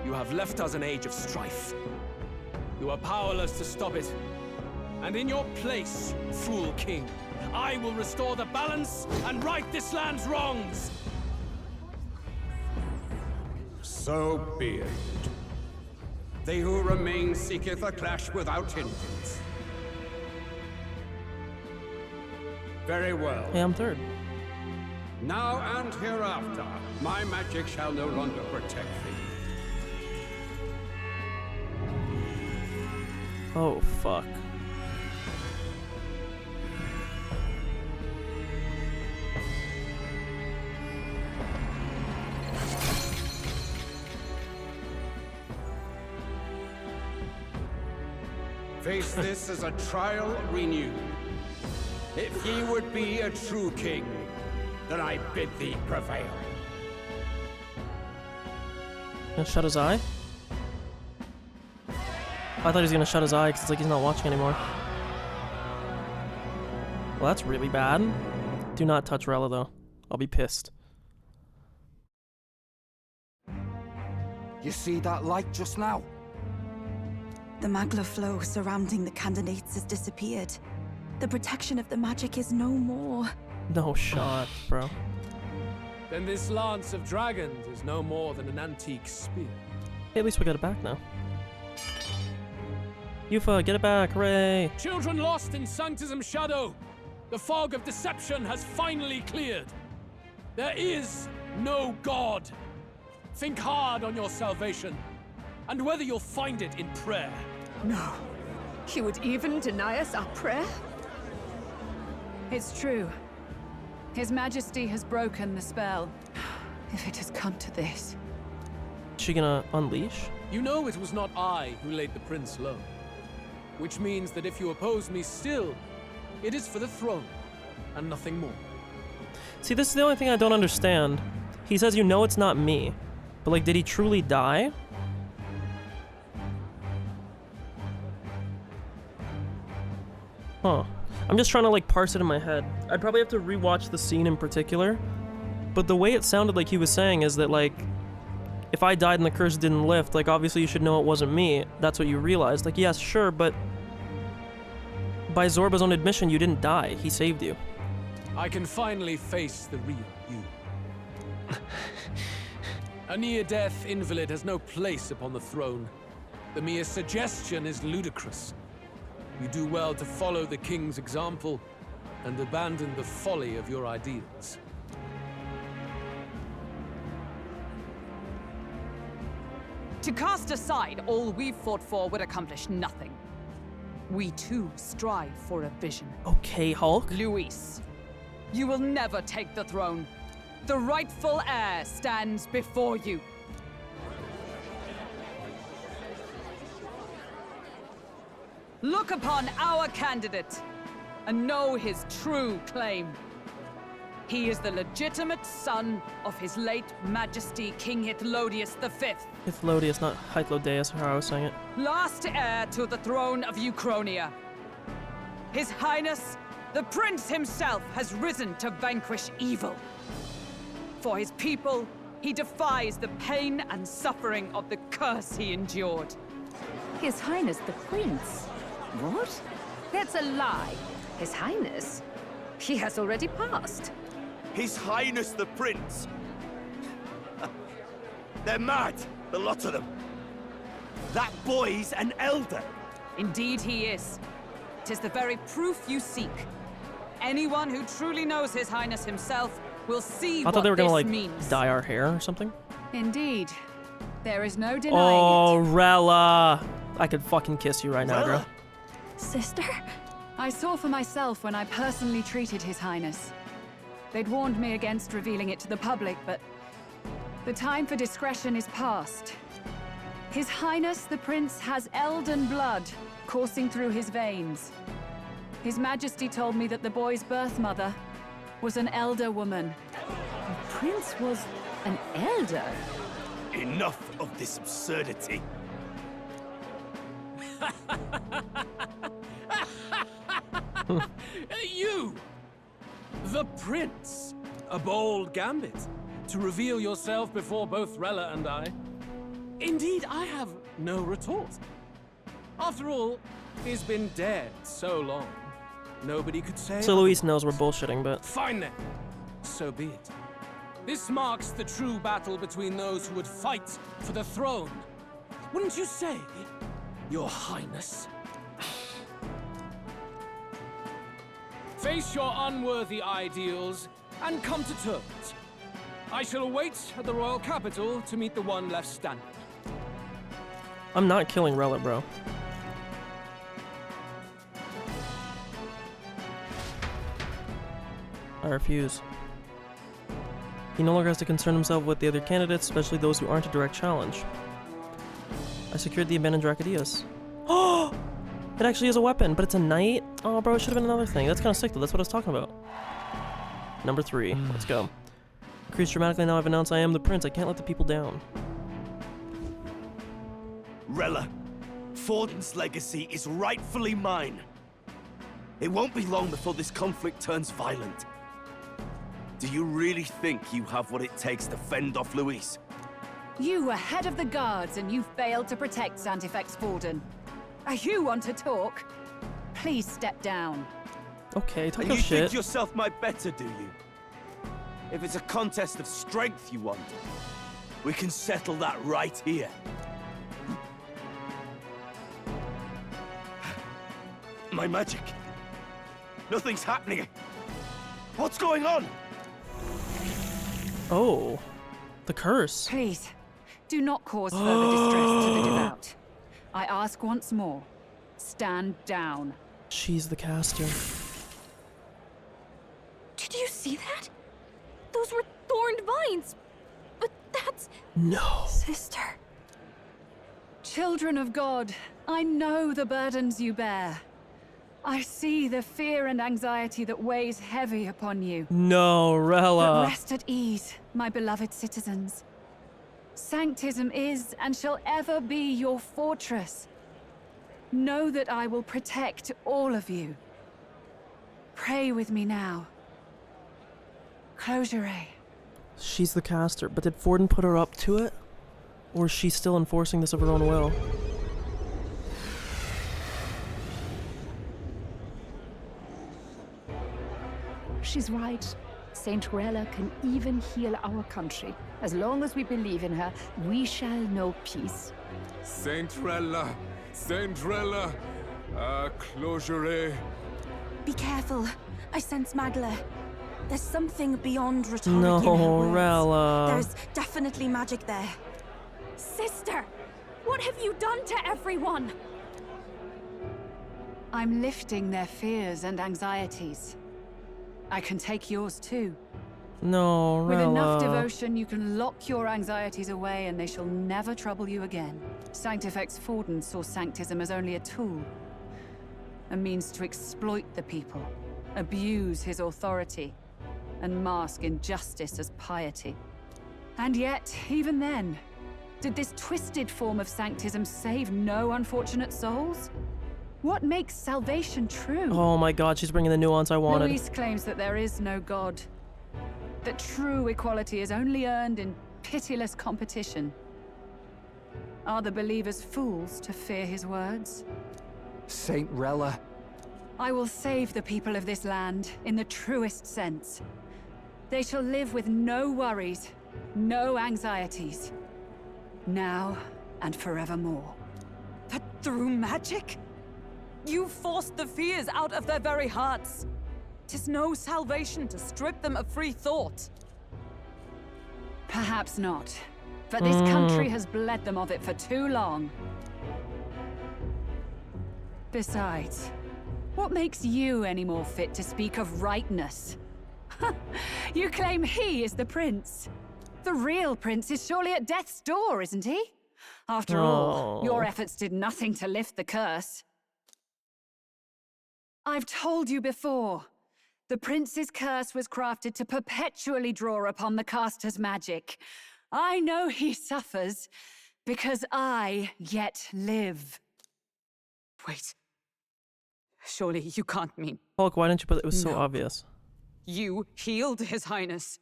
You have left us an age of strife. You are powerless to stop it. And in your place, fool king, I will restore the balance and right this land's wrongs! So be it. They who remain seeketh a clash without hindrance. Very well. Hey, I'm third. Now and hereafter, my magic shall no longer protect thee. Oh, fuck. Face this as a trial renewed. If ye would be a true king, then I bid thee prevail. Gonna shut his eye? I thought he was gonna shut his eye because it's like he's not watching anymore. Well, that's really bad. Do not touch Rella, though. I'll be pissed. You see that light just now? The magla flow surrounding the candidates has disappeared. The protection of the magic is no more. No shot, bro. Then this lance of dragons is no more than an antique spear. Hey, at least we got it back now. Yufa, get it back, hooray! Children lost in Sanctism Shadow! The fog of deception has finally cleared. There is no God. Think hard on your salvation, and whether you'll find it in prayer. No. He would even deny us our prayer? It's true. His Majesty has broken the spell. If it has come to this. Is she gonna unleash? You know it was not I who laid the prince low. Which means that if you oppose me still, it is for the throne, and nothing more. See, this is the only thing I don't understand. He says, you know it's not me. But, like, did he truly die? Huh. I'm just trying to, like, parse it in my head. I'd probably have to rewatch the scene in particular. But the way it sounded like he was saying is that, like, if I died and the curse didn't lift, like, obviously you should know it wasn't me. That's what you realized. Like, yes, sure, but by Zorba's own admission, you didn't die. He saved you. I can finally face the real you. A near-death invalid has no place upon the throne. The mere suggestion is ludicrous. You do well to follow the king's example and abandon the folly of your ideals. To cast aside all we've fought for would accomplish nothing. We too strive for a vision. Okay, Hulk. Luis, you will never take the throne. The rightful heir stands before you. Look upon our candidate and know his true claim. He is the legitimate son of his late Majesty King Hythlodius V. Hythlodius, not Hythlodius, how I was saying it. Last heir to the throne of Uchronia. His Highness, the Prince himself, has risen to vanquish evil. For his people, he defies the pain and suffering of the curse he endured. His Highness the Prince? What? That's a lie. His Highness? He has already passed. His Highness the Prince? They're mad, the lot of them. That boy's an elder. Indeed he is. 'Tis the very proof you seek. Anyone who truly knows His Highness himself will see I thought they were what gonna, this like, means. dye our hair or something. Indeed. There is no denying Oh, Rella. I could fucking kiss you right now, girl. Sister? I saw for myself when I personally treated His Highness. They'd warned me against revealing it to the public, but the time for discretion is past. His Highness the Prince has elden blood coursing through his veins. His Majesty told me that the boy's birth mother was an elder woman. The Prince was an elder? Enough of this absurdity. You! The Prince! A bold gambit to reveal yourself before both Rella and I. Indeed, I have no retort. After all, he's been dead so long. Nobody could say... So Luis knows we're bullshitting, but... Fine then. So be it. This marks the true battle between those who would fight for the throne. Wouldn't you say, Your Highness? Face your unworthy ideals and come to terms. I shall await at the royal capital to meet the one left standing. I'm not killing Rella, bro. I refuse. He no longer has to concern himself with the other candidates, especially those who aren't a direct challenge. I secured the abandoned Dracodius. Oh! It actually is a weapon, but it's a knight? Oh, bro, it should have been another thing. That's kind of sick, though. That's what I was talking about. Number 3. Let's go. Increased dramatically now I've announced I am the prince. I can't let the people down. Rella, Forden's legacy is rightfully mine. It won't be long before this conflict turns violent. Do you really think you have what it takes to fend off Luis? You were head of the guards and you failed to protect Santifex Forden. You want to talk? Please step down. Okay, talk and your you shit. think yourself my better, do you? If it's a contest of strength you want, we can settle that right here. My magic. Nothing's happening. What's going on? Oh, the curse. Please, do not cause further distress to the devout. I ask once more, stand down. She's the caster. Did you see that? Those were thorned vines. But that's... No. Sister. Children of God, I know the burdens you bear. I see the fear and anxiety that weighs heavy upon you. No, Rella. But rest at ease, my beloved citizens. Sanctism is and shall ever be your fortress. Know that I will protect all of you. Pray with me now. Close your eye. She's the caster, but did Forden put her up to it? Or is she still enforcing this of her own will? She's right. Saint Rella can even heal our country. As long as we believe in her, we shall know peace. Saint Rella! Saint Rella! Closure. Be careful. I sense Magla. There's something beyond rhetoric in her No, words. Rella. There's definitely magic there. Sister, what have you done to everyone? I'm lifting their fears and anxieties. I can take yours too. No, Rella. With enough devotion, you can lock your anxieties away and they shall never trouble you again. Sanctifex Forden saw Sanctism as only a tool. A means to exploit the people, abuse his authority, and mask injustice as piety. And yet, even then, did this twisted form of Sanctism save no unfortunate souls? What makes salvation true? Oh my god, she's bringing the nuance I wanted. Luis claims that there is no God. That true equality is only earned in pitiless competition. Are the believers fools to fear his words? Saint Rella. I will save the people of this land in the truest sense. They shall live with no worries, no anxieties. Now and forevermore. But through magic? You forced the fears out of their very hearts. 'Tis no salvation to strip them of free thought. Perhaps not. But this country has bled them of it for too long. Besides, what makes you any more fit to speak of rightness? You claim he is the prince. The real prince is surely at death's door, isn't he? After all, your efforts did nothing to lift the curse. I've told you before. The prince's curse was crafted to perpetually draw upon the caster's magic. I know he suffers because I yet live. Wait. Surely you can't mean... Hulk, why didn't you put it? It was so obvious. You healed His Highness.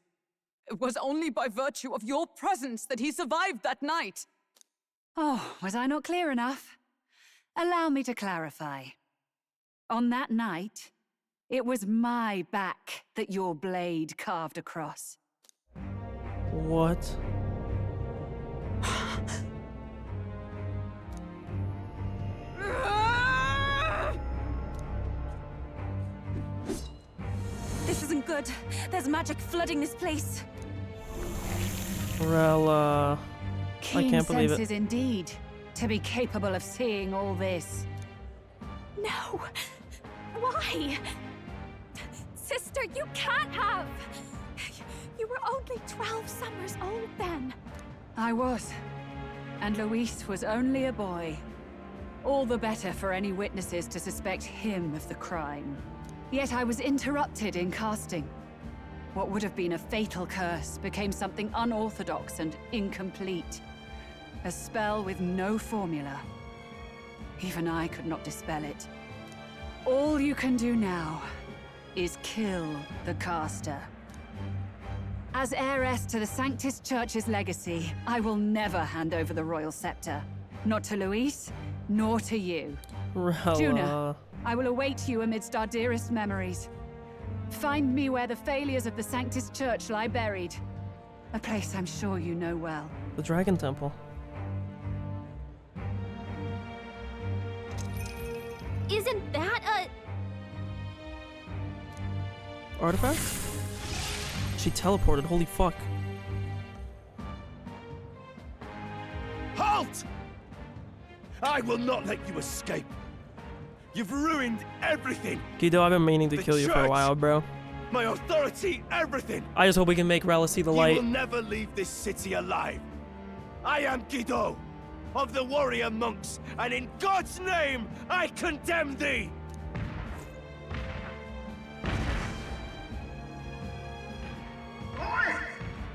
It was only by virtue of your presence that he survived that night. Oh, was I not clear enough? Allow me to clarify. On that night, it was my back that your blade carved across. What? This isn't good. There's magic flooding this place. Rella, I can't believe senses it. indeed, to be capable of seeing all this. No! Why? Sister, you can't have! You were only 12 summers old then. I was. And Luis was only a boy. All the better for any witnesses to suspect him of the crime. Yet I was interrupted in casting. What would have been a fatal curse became something unorthodox and incomplete. A spell with no formula. Even I could not dispel it. All you can do now is kill the caster. As heiress to the Sanctus Church's legacy, I will never hand over the royal scepter. Not to Luis, nor to you. Rella. Juna, I will await you amidst our dearest memories. Find me where the failures of the Sanctus Church lie buried. A place I'm sure you know well. The Dragon Temple. Isn't that a... Artifact? She teleported, holy fuck. Halt! I will not let you escape. You've ruined everything. Guido, I've been meaning to kill you for a while, bro. My authority, everything. I just hope we can make Rella see the light. You will never leave this city alive. I am Guido, of the warrior monks, and in God's name, I condemn thee!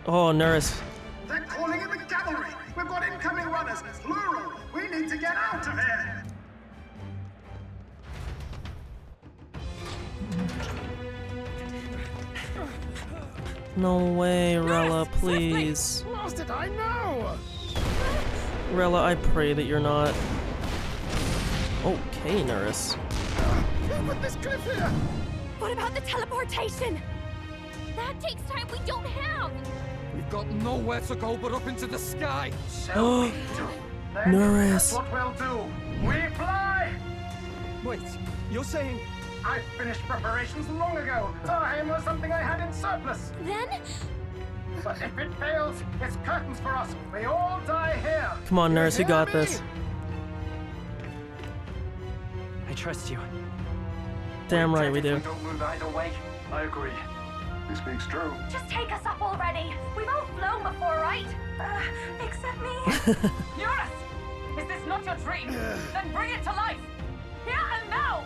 Oh, Nurse. They're calling in the cavalry! We've got incoming runners, plural! We need to get out of here! No way, Rella, please. Lost it, I know! Rella, I pray that you're not. Okay, Nurse. Who put this cliff here? What about the teleportation? That takes time we don't have. We've got nowhere to go but up into the sky. So then Nurse. that's what we'll do. We fly! Wait, you're saying... I finished preparations long ago. Time was something I had in surplus. Then? But if it fails, it's curtains for us. We all die here. Come on, Nurse, you got hear me? this. I trust you. Damn right we do. Don't move either way. I agree. This speaks true. Just take us up already. We've all flown before, right? Except me. Eurus! Is this not your dream? Then bring it to life! Here and now!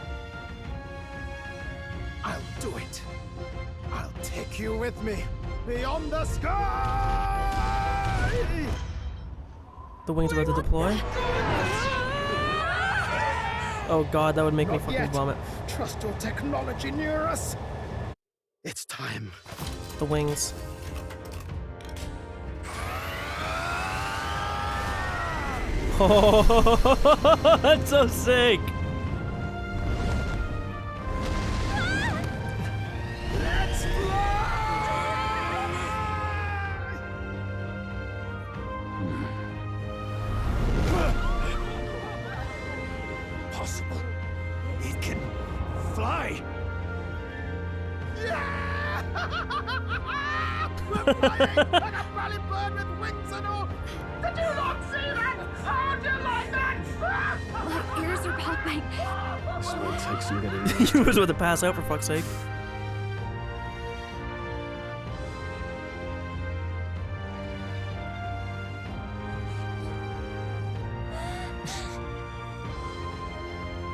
I'll do it. I'll take you with me. Beyond the sky! The wings about to deploy. Oh god, that would make me Not fucking yet. vomit. Trust your technology near us. It's time. The wings. Oh, that's so sick. Let's Possible. It can fly. Yeah! We're flying like a bally bird with wings and all. Did you not see that? How'd you like that? My ears are popping. This might take some getting used You was about to pass out for fuck's sake.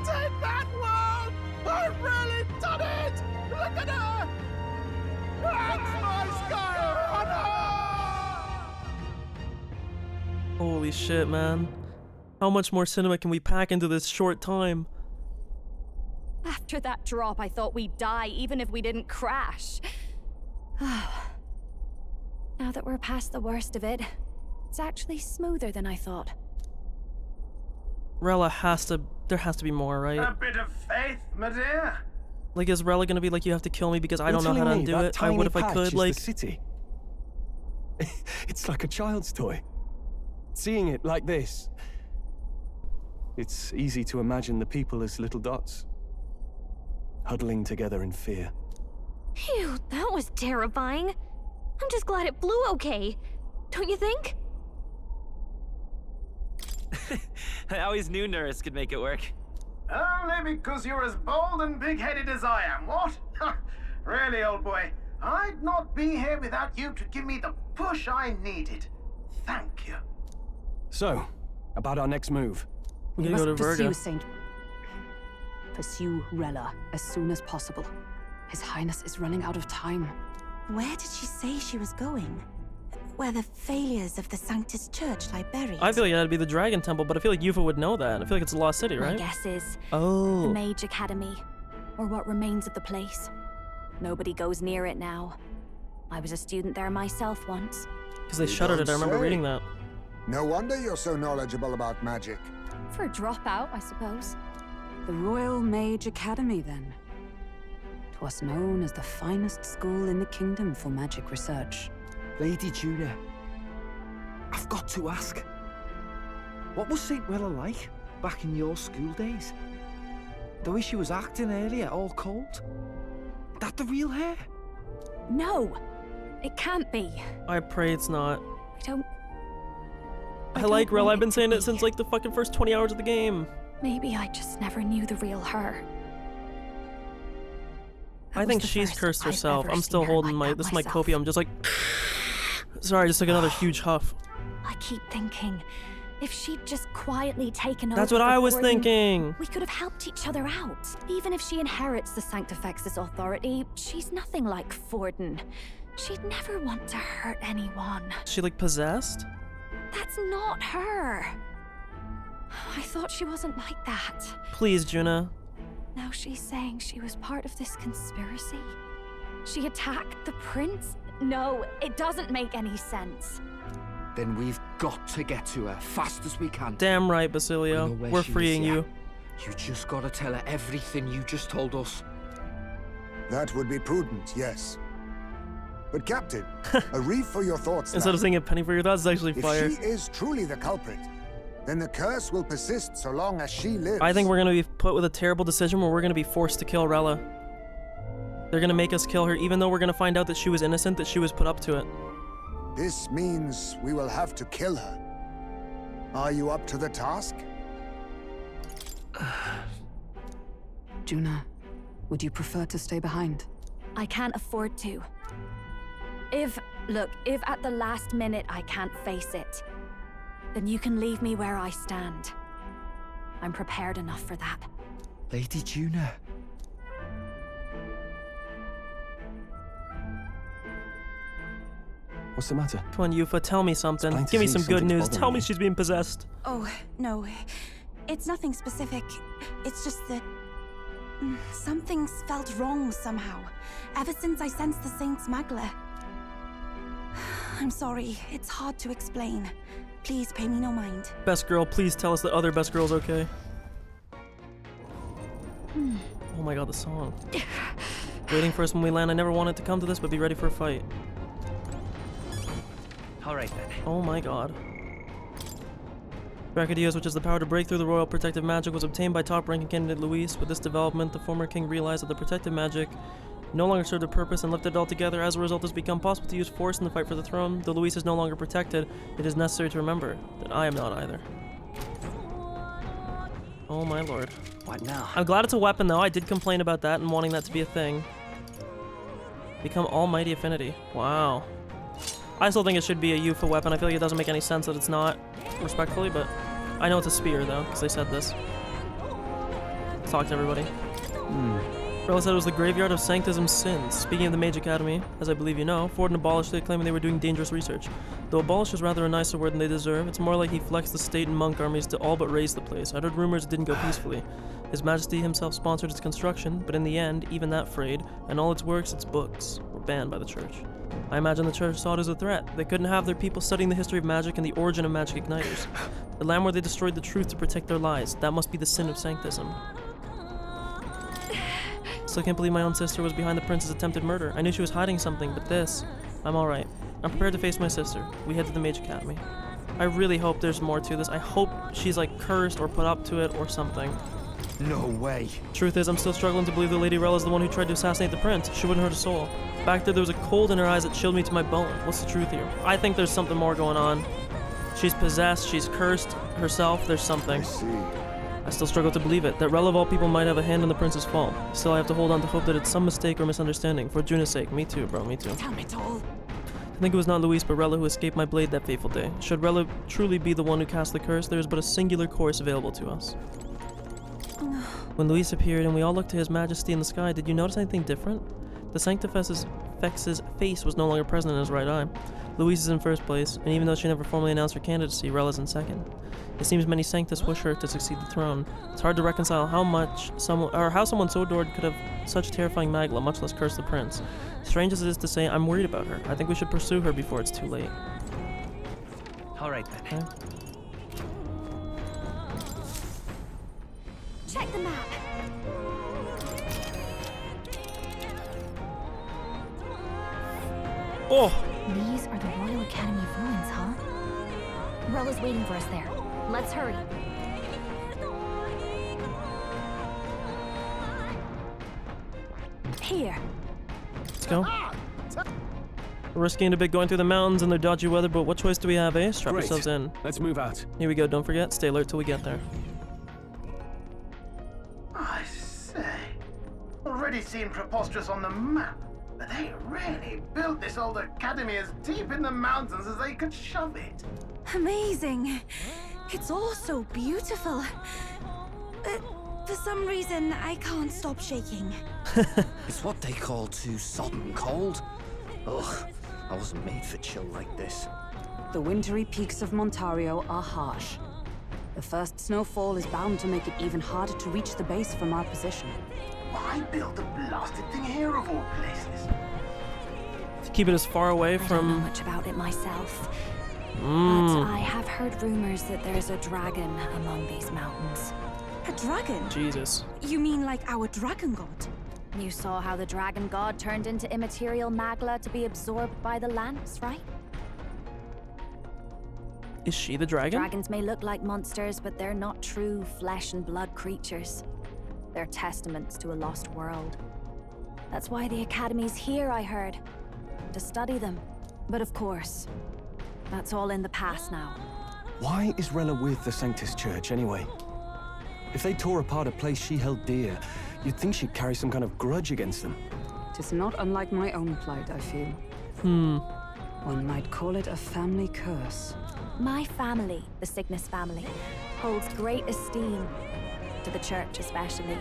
Take that, world! I've really done it! Look at her! That's my sky runner! Holy shit, man. How much more cinema can we pack into this short time? After that drop, I thought we'd die even if we didn't crash. Now that we're past the worst of it, it's actually smoother than I thought. Rella has to. There has to be more, right? A bit of faith, my dear. Like, is Rella gonna be like, you have to kill me because I don't know how to undo it? I would if I could, like. The city. It's like a child's toy. Seeing it like this, it's easy to imagine the people as little dots, huddling together in fear. Phew, that was terrifying. I'm just glad it flew okay. Don't you think? I always knew Nurse could make it work. Only because you're as bold and big-headed as I am, what? Really, old boy, I'd not be here without you to give me the push I needed. Thank you. So, about our next move. We gotta go to Virga. Pursue Rella as soon as possible. His Highness is running out of time. Where did she say she was going? Where the failures of the Sanctus Church lie buried? I feel like that'd be the Dragon Temple, but I feel like Yuffie would know that. I feel like it's a lost city, right? My guess is Oh. the Mage Academy, or what remains of the place. Nobody goes near it now. I was a student there myself once. Because they shuttered it, I remember reading that. No wonder you're so knowledgeable about magic. For a dropout, I suppose. The Royal Mage Academy, then. 'Twas known as the finest school in the kingdom for magic research. Lady Juna, I've got to ask. What was St. Rella like back in your school days? The way she was acting earlier, all cold? That the real hair? No! It can't be. I pray it's not. I I don't like Rel. want I've been it to saying be. it since like the fucking first 20 hours of the game. Maybe I just never knew the real her. I think she's cursed herself. I'm still holding my this is my copium. I'm just like sorry, I just took another huge huff. I keep thinking, if she'd just quietly taken over. That's what I was Gordon, thinking. We could have helped each other out. Even if she inherits the Sanctifex's authority, she's nothing like Forden. She'd never want to hurt anyone. Is she like possessed? That's not her. I thought she wasn't like that. Please, Juna. Now she's saying she was part of this conspiracy? She attacked the prince? No, it doesn't make any sense. Then we've got to get to her fast as we can. Damn right, We Basilio. know where We're she is, freeing yeah? you. You just gotta tell her everything you just told us. That would be prudent, yes. But Captain, a reef for your thoughts. Instead of saying a penny for your thoughts, it's actually fire. If she is truly the culprit, then the curse will persist so long as she lives. I think we're gonna be put with a terrible decision where we're gonna be forced to kill Rella. They're gonna make us kill her, even though we're gonna find out that she was innocent, that she was put up to it. This means we will have to kill her. Are you up to the task? Juna, would you prefer to stay behind? I can't afford to. If at the last minute I can't face it, then you can leave me where I stand. I'm prepared enough for that. Lady Juna. What's the matter? Come on, Yuffie, tell me something. Plain to Give me see some good something's news. bothering Tell me you. she's being possessed. Oh, no. It's nothing specific. It's just that something's felt wrong somehow. Ever since I sensed the Saint's Magla. I'm sorry. It's hard to explain. Please pay me no mind. Best girl, please tell us the other best girl's okay. Oh my god, the song. Waiting for us when we land. I never wanted to come to this, but be ready for a fight. Alright then. Oh my god. Bracadios, which has the power to break through the royal protective magic, was obtained by top-ranking candidate Luis. With this development, the former king realized that the protective magic no longer served a purpose and left it all together. As a result, it has become possible to use force in the fight for the throne. Though Luis is no longer protected, it is necessary to remember that I am not either. Oh my lord. What now? I'm glad it's a weapon though. I did complain about that and wanting that to be a thing. Become almighty affinity. Wow. I still think it should be a Yuffie weapon. I feel like it doesn't make any sense that it's not, respectfully, but I know it's a spear though, because they said this. Let's talk to everybody. Rella said it was the graveyard of Sanctism's sins. Speaking of the Mage Academy, as I believe you know, Forden abolished it, claiming they were doing dangerous research. Though abolish is rather a nicer word than they deserve, it's more like he flexed the state and monk armies to all but raise the place. I heard rumors it didn't go peacefully. His Majesty himself sponsored its construction, but in the end, even that frayed, and all its works, its books, were banned by the church. I imagine the church saw it as a threat. They couldn't have their people studying the history of magic and the origin of magic igniters. The land where they destroyed the truth to protect their lies. That must be the sin of Sanctism. Still can't believe my own sister was behind the prince's attempted murder. I knew she was hiding something, but this... I'm alright. I'm prepared to face my sister. We head to the Mage Academy. I really hope there's more to this. I hope she's like cursed or put up to it or something. No way. Truth is, I'm still struggling to believe that Lady Rella is the one who tried to assassinate the prince. She wouldn't hurt a soul. Back there was a cold in her eyes that chilled me to my bone. What's the truth here? I think there's something more going on. She's possessed, she's cursed herself, there's something. I still struggle to believe it, that Rella of all people might have a hand in the prince's fall. Still, I have to hold on to hope that it's some mistake or misunderstanding. For Juna's sake. Me too, bro, me too. Tell me, Toll. I think it was not Luis but Rella who escaped my blade that fateful day. Should Rella truly be the one who cast the curse, there is but a singular course available to us. When Luis appeared and we all looked to his majesty in the sky, did you notice anything different? The Sanctifex's face was no longer present in his right eye. Luis is in first place, and even though she never formally announced her candidacy, Rella's in second. It seems many Sanctus wish her to succeed the throne. It's hard to reconcile how someone so adored could have such terrifying magla, much less curse the prince. Strange as it is to say, I'm worried about her. I think we should pursue her before it's too late. All right then. Okay. Check the map. Oh! These are the Royal Academy ruins, huh? Rella's waiting for us there. Let's hurry. Here. Let's go. We're risking it a bit going through the mountains and their dodgy weather, but what choice do we have, eh? Strap Great. yourselves in. Let's move out. Here we go, don't forget, stay alert till we get there. I say, already seen Preposterous on the map, but they really built this old academy as deep in the mountains as they could shove it. Amazing. It's all so beautiful. But for some reason, I can't stop shaking. It's what they call too sodden cold. Ugh, I wasn't made for chill like this. The wintry peaks of Montario are harsh. The first snowfall is bound to make it even harder to reach the base from our position. Why build the blasted thing here of all places? To keep it as far away I don't from... know much about it myself, but Mm. I have heard rumors that there's a dragon among these mountains. A dragon? Jesus. You mean like our dragon god? You saw how the dragon god turned into immaterial magla to be absorbed by the lance, right? Is she the dragon? Dragons may look like monsters, but they're not true flesh and blood creatures. They're testaments to a lost world. That's why the Academy's here, I heard. To study them. But of course, that's all in the past now. Why is Rella with the Sanctus Church, anyway? If they tore apart a place she held dear, you'd think she'd carry some kind of grudge against them. Tis not unlike my own plight, I feel. One might call it a family curse. My family, the Cygnus family, holds great esteem, to the church especially.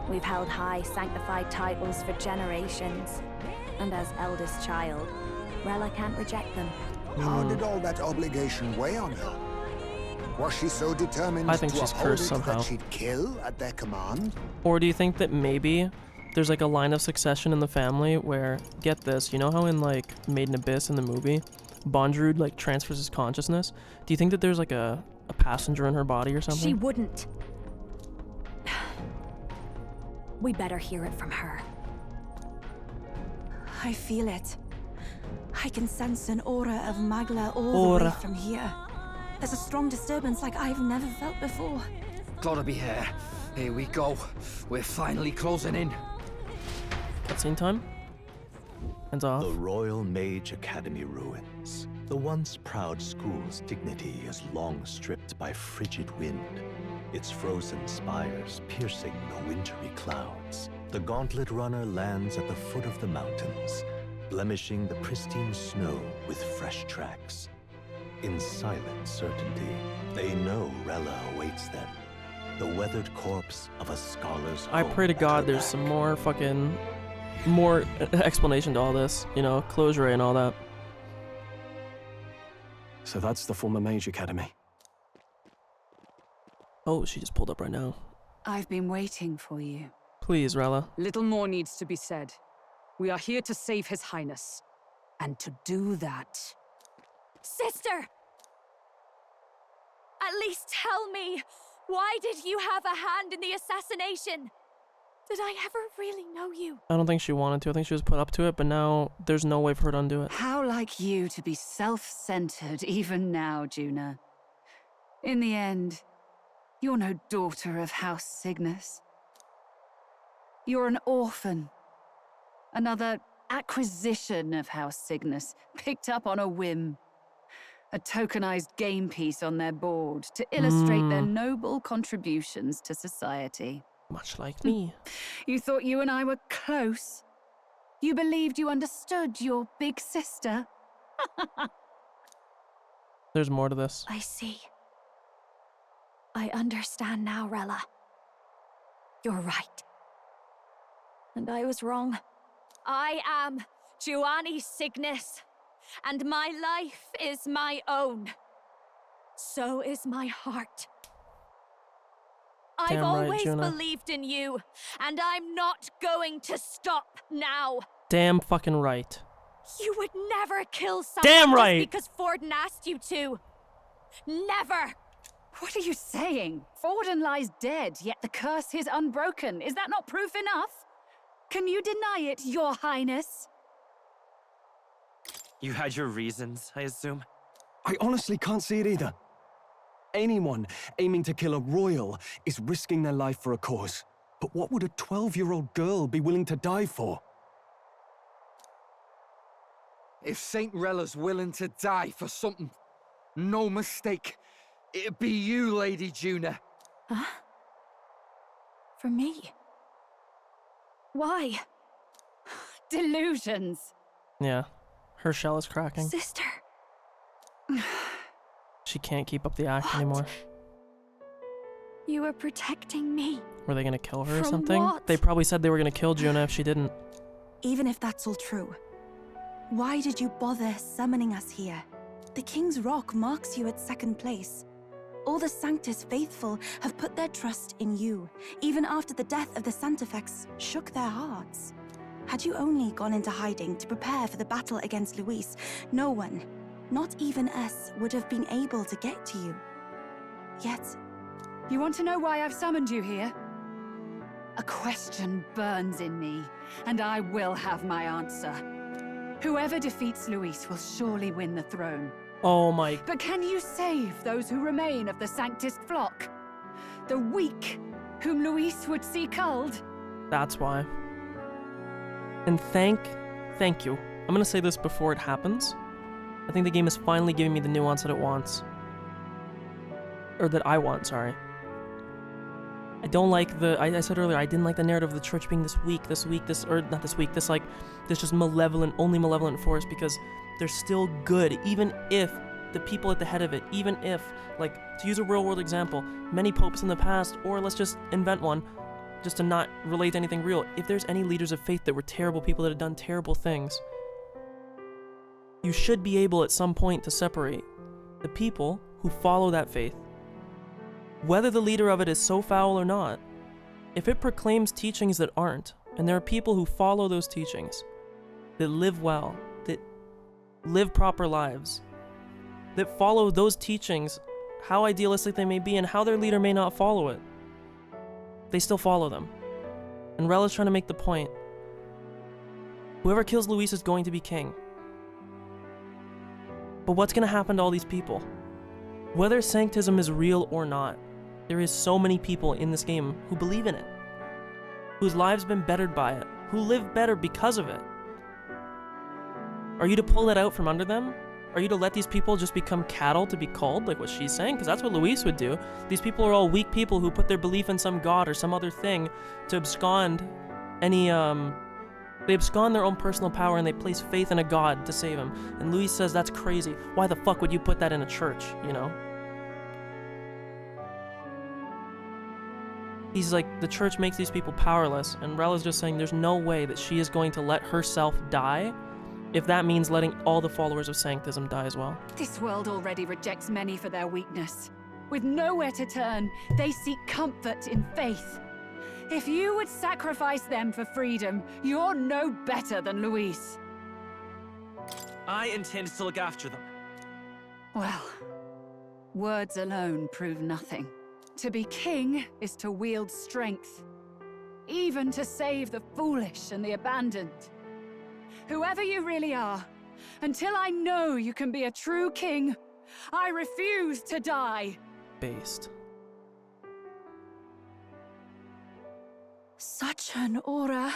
We've held high sanctified titles for generations, and as eldest child, Rella can't reject them. How did all that obligation weigh on her? Was she so determined I think to she's uphold cursed it somehow. that she'd kill at their command? Or do you think that maybe there's like a line of succession in the family where, get this, you know how in like Made in Abyss in the movie, Bondrewd like transfers his consciousness? Do you think that there's like a passenger in her body or something? She wouldn't. We better hear it from her. I feel it. I can sense an aura of Magla all the way from here. There's a strong disturbance like I've never felt before. Gotta be here. Here we go. We're finally closing in. Cutscene time? Hands off. The Royal Mage Academy ruins. The once proud school's dignity is long stripped by frigid wind. Its frozen spires piercing the wintry clouds. The gauntlet runner lands at the foot of the mountains, blemishing the pristine snow with fresh tracks. In silent certainty, they know Rella awaits them. The weathered corpse of a scholar's I home pray to at God her there's back. some more explanation to all this, you know, closure and all that. So that's the former Mage Academy. Oh, she just pulled up right now. I've been waiting for you. Please, Rella. Little more needs to be said. We are here to save His Highness. And to do that... Sister! At least tell me, why did you have a hand in the assassination? Did I ever really know you? I don't think she wanted to. I think she was put up to it, but now there's no way for her to undo it. How like you to be self-centered even now, Juna. In the end, You're no daughter of House Cygnus. You're an orphan. Another acquisition of House Cygnus, picked up on a whim. A tokenized game piece on their board to illustrate their noble contributions to society. Much like me. You thought you and I were close? You believed you understood your big sister? There's more to this. I see. I understand now, Rella. You're right. And I was wrong. I am Giovanni Cygnus, and my life is my own. So is my heart. I've Damn right, always Juna. believed in you, and I'm not going to stop now. Damn fucking right. You would never kill someone Damn just right. because Forden asked you to. Never. What are you saying? Forden lies dead, yet the curse is unbroken. Is that not proof enough? Can you deny it, Your Highness? You had your reasons, I assume? I honestly can't see it either. Anyone aiming to kill a royal is risking their life for a cause. But what would a 12-year-old girl be willing to die for? If Saint Rella's willing to die for something, no mistake, it'd be you, Lady Juna. Huh? For me? Why? Delusions. Yeah. Her shell is cracking. Sister. She can't keep up the act anymore. You were protecting me. Were they gonna kill her or From something? what? They probably said they were gonna kill Juna if she didn't. Even if that's all true, why did you bother summoning us here? The King's Rock marks you at second place. All the Sanctus faithful have put their trust in you, even after the death of the Santafex shook their hearts. Had you only gone into hiding to prepare for the battle against Luis, no one, not even us, would have been able to get to you. Yet... You want to know why I've summoned you here? A question burns in me, and I will have my answer. Whoever defeats Luis will surely win the throne. Oh my... But can you save those who remain of the Sanctist flock? The weak, whom Luis would see culled? That's why. And thank you. I'm gonna say this before it happens. I think the game is finally giving me the nuance that it wants. Or that I want, sorry. I don't like the, I said earlier, I didn't like the narrative of the church being this just malevolent, only malevolent force, because they're still good, even if the people at the head of it, even if, like, to use a real world example, many popes in the past, or let's just invent one, just to not relate to anything real, if there's any leaders of faith that were terrible people that had done terrible things, you should be able at some point to separate the people who follow that faith. Whether the leader of it is so foul or not, if it proclaims teachings that aren't, and there are people who follow those teachings, that live well, that live proper lives, that follow those teachings, how idealistic they may be and how their leader may not follow it, they still follow them. And Rella's trying to make the point. Whoever kills Luis is going to be king. But what's going to happen to all these people? Whether sanctism is real or not, there is so many people in this game who believe in it, whose lives have been bettered by it, who live better because of it. Are you to pull that out from under them? Are you to let these people just become cattle to be culled, like what she's saying? Because that's what Luis would do. These people are all weak people who put their belief in some god or some other thing to abscond any, they abscond their own personal power and they place faith in a god to save them. And Luis says that's crazy. Why the fuck would you put that in a church, you know? He's like, the church makes these people powerless, and Rella's just saying there's no way that she is going to let herself die if that means letting all the followers of Sanctism die as well. This world already rejects many for their weakness. With nowhere to turn, they seek comfort in faith. If you would sacrifice them for freedom, you're no better than Luis. I intend to look after them. Well, words alone prove nothing. To be king is to wield strength, even to save the foolish and the abandoned. Whoever you really are, until I know you can be a true king, I refuse to die. Based. Such an aura.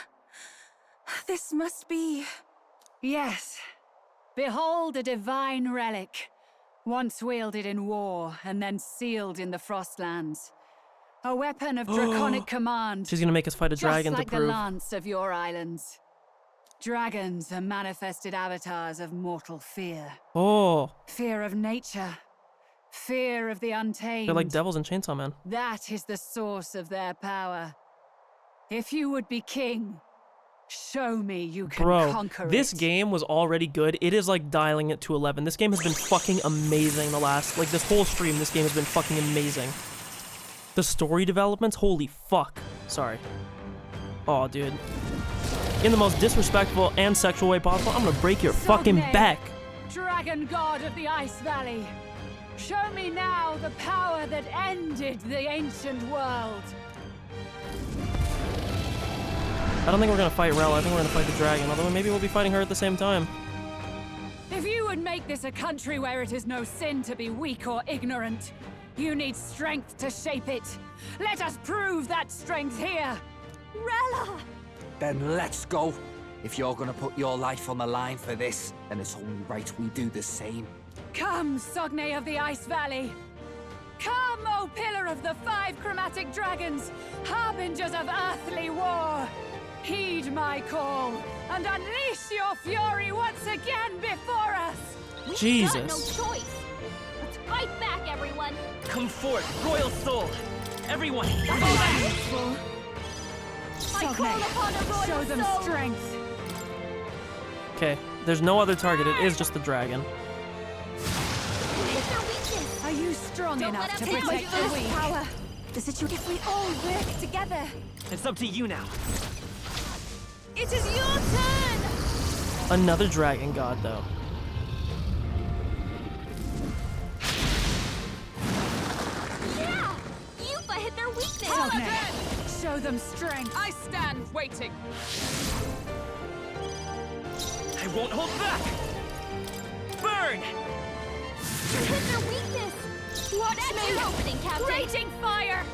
This must be... Yes. Behold a divine relic. Once wielded in war, and then sealed in the Frostlands. A weapon of draconic command. She's gonna make us fight a dragon just like to prove. the lance of your islands. Dragons are manifested avatars of mortal fear. Oh. Fear of nature. Fear of the untamed. They're like devils in Chainsaw Man. That is the source of their power. If you would be king, show me you can conquer this it. game was already good. It is like dialing it to 11. This game has been fucking amazing this whole stream, this game has been fucking amazing. The story developments, holy fuck. Sorry. Oh, dude. In the most disrespectful and sexual way possible, I'm gonna break your fucking back. Dragon god of the Ice Valley. Show me now the power that ended the ancient world. I don't think we're gonna fight Rel, I think we're gonna fight the dragon, although maybe we'll be fighting her at the same time. If you would make this a country where it is no sin to be weak or ignorant, you need strength to shape it. Let us prove that strength here. Rella! Then let's go. If you're gonna put your life on the line for this, then it's only right we do the same. Come, Sogne of the Ice Valley. Come, O Pillar of the 5 chromatic dragons, harbingers of earthly war. Heed my call, and unleash your fury once again before us! Jesus. We've got no choice! Let's fight back, everyone! Come forth, royal soul! Everyone! I call upon a royal show them soul. Strength! Okay, there's no other target, it is just the dragon. Are you strong enough to protect the weak? Power. The situation. If we all work together. It's up to you now. It is your turn! Another dragon god, though. Yeah! Yuffie hit their weakness! Sogne, show them strength! I stand waiting. I won't hold back! Burn! You hit their weakness! Watch That's your opening, Captain! Raging fire!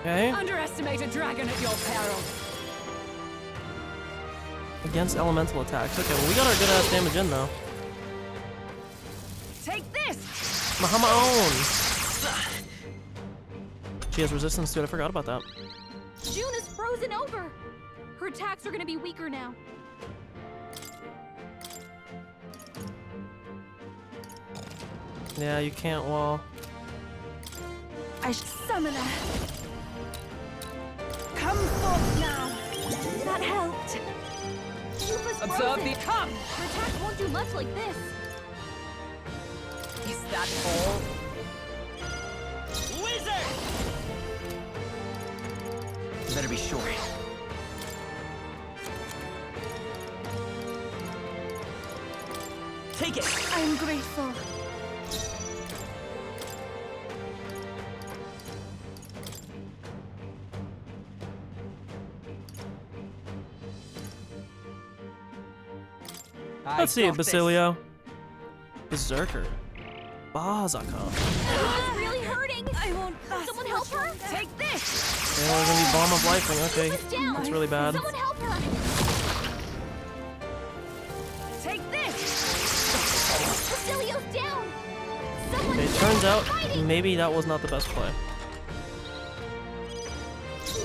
Okay. Underestimate a dragon at your peril. Against elemental attacks. Okay, well we got our good ass damage in though. Take this! Mahama-on! She has resistance to it, I forgot about that. June is frozen over! Her attacks are gonna be weaker now. Yeah, you can't wall. I summon her. Come forth now. That helped. Yuffie's Observe frozen. the come! Her attacks won't do much like this. Is that all? Wizard! You better be sure. Take it! I'm grateful. Let's see it, Basilio. Berserker. Bazaka. It's really hurting! I won't. Someone help her! Take this! Yeah, we're gonna be bomb of lifing. Okay, down. that's really bad. Someone help her! Take this! Basilio's down! Someone Okay, get turns her out fighting. maybe that was not the best play.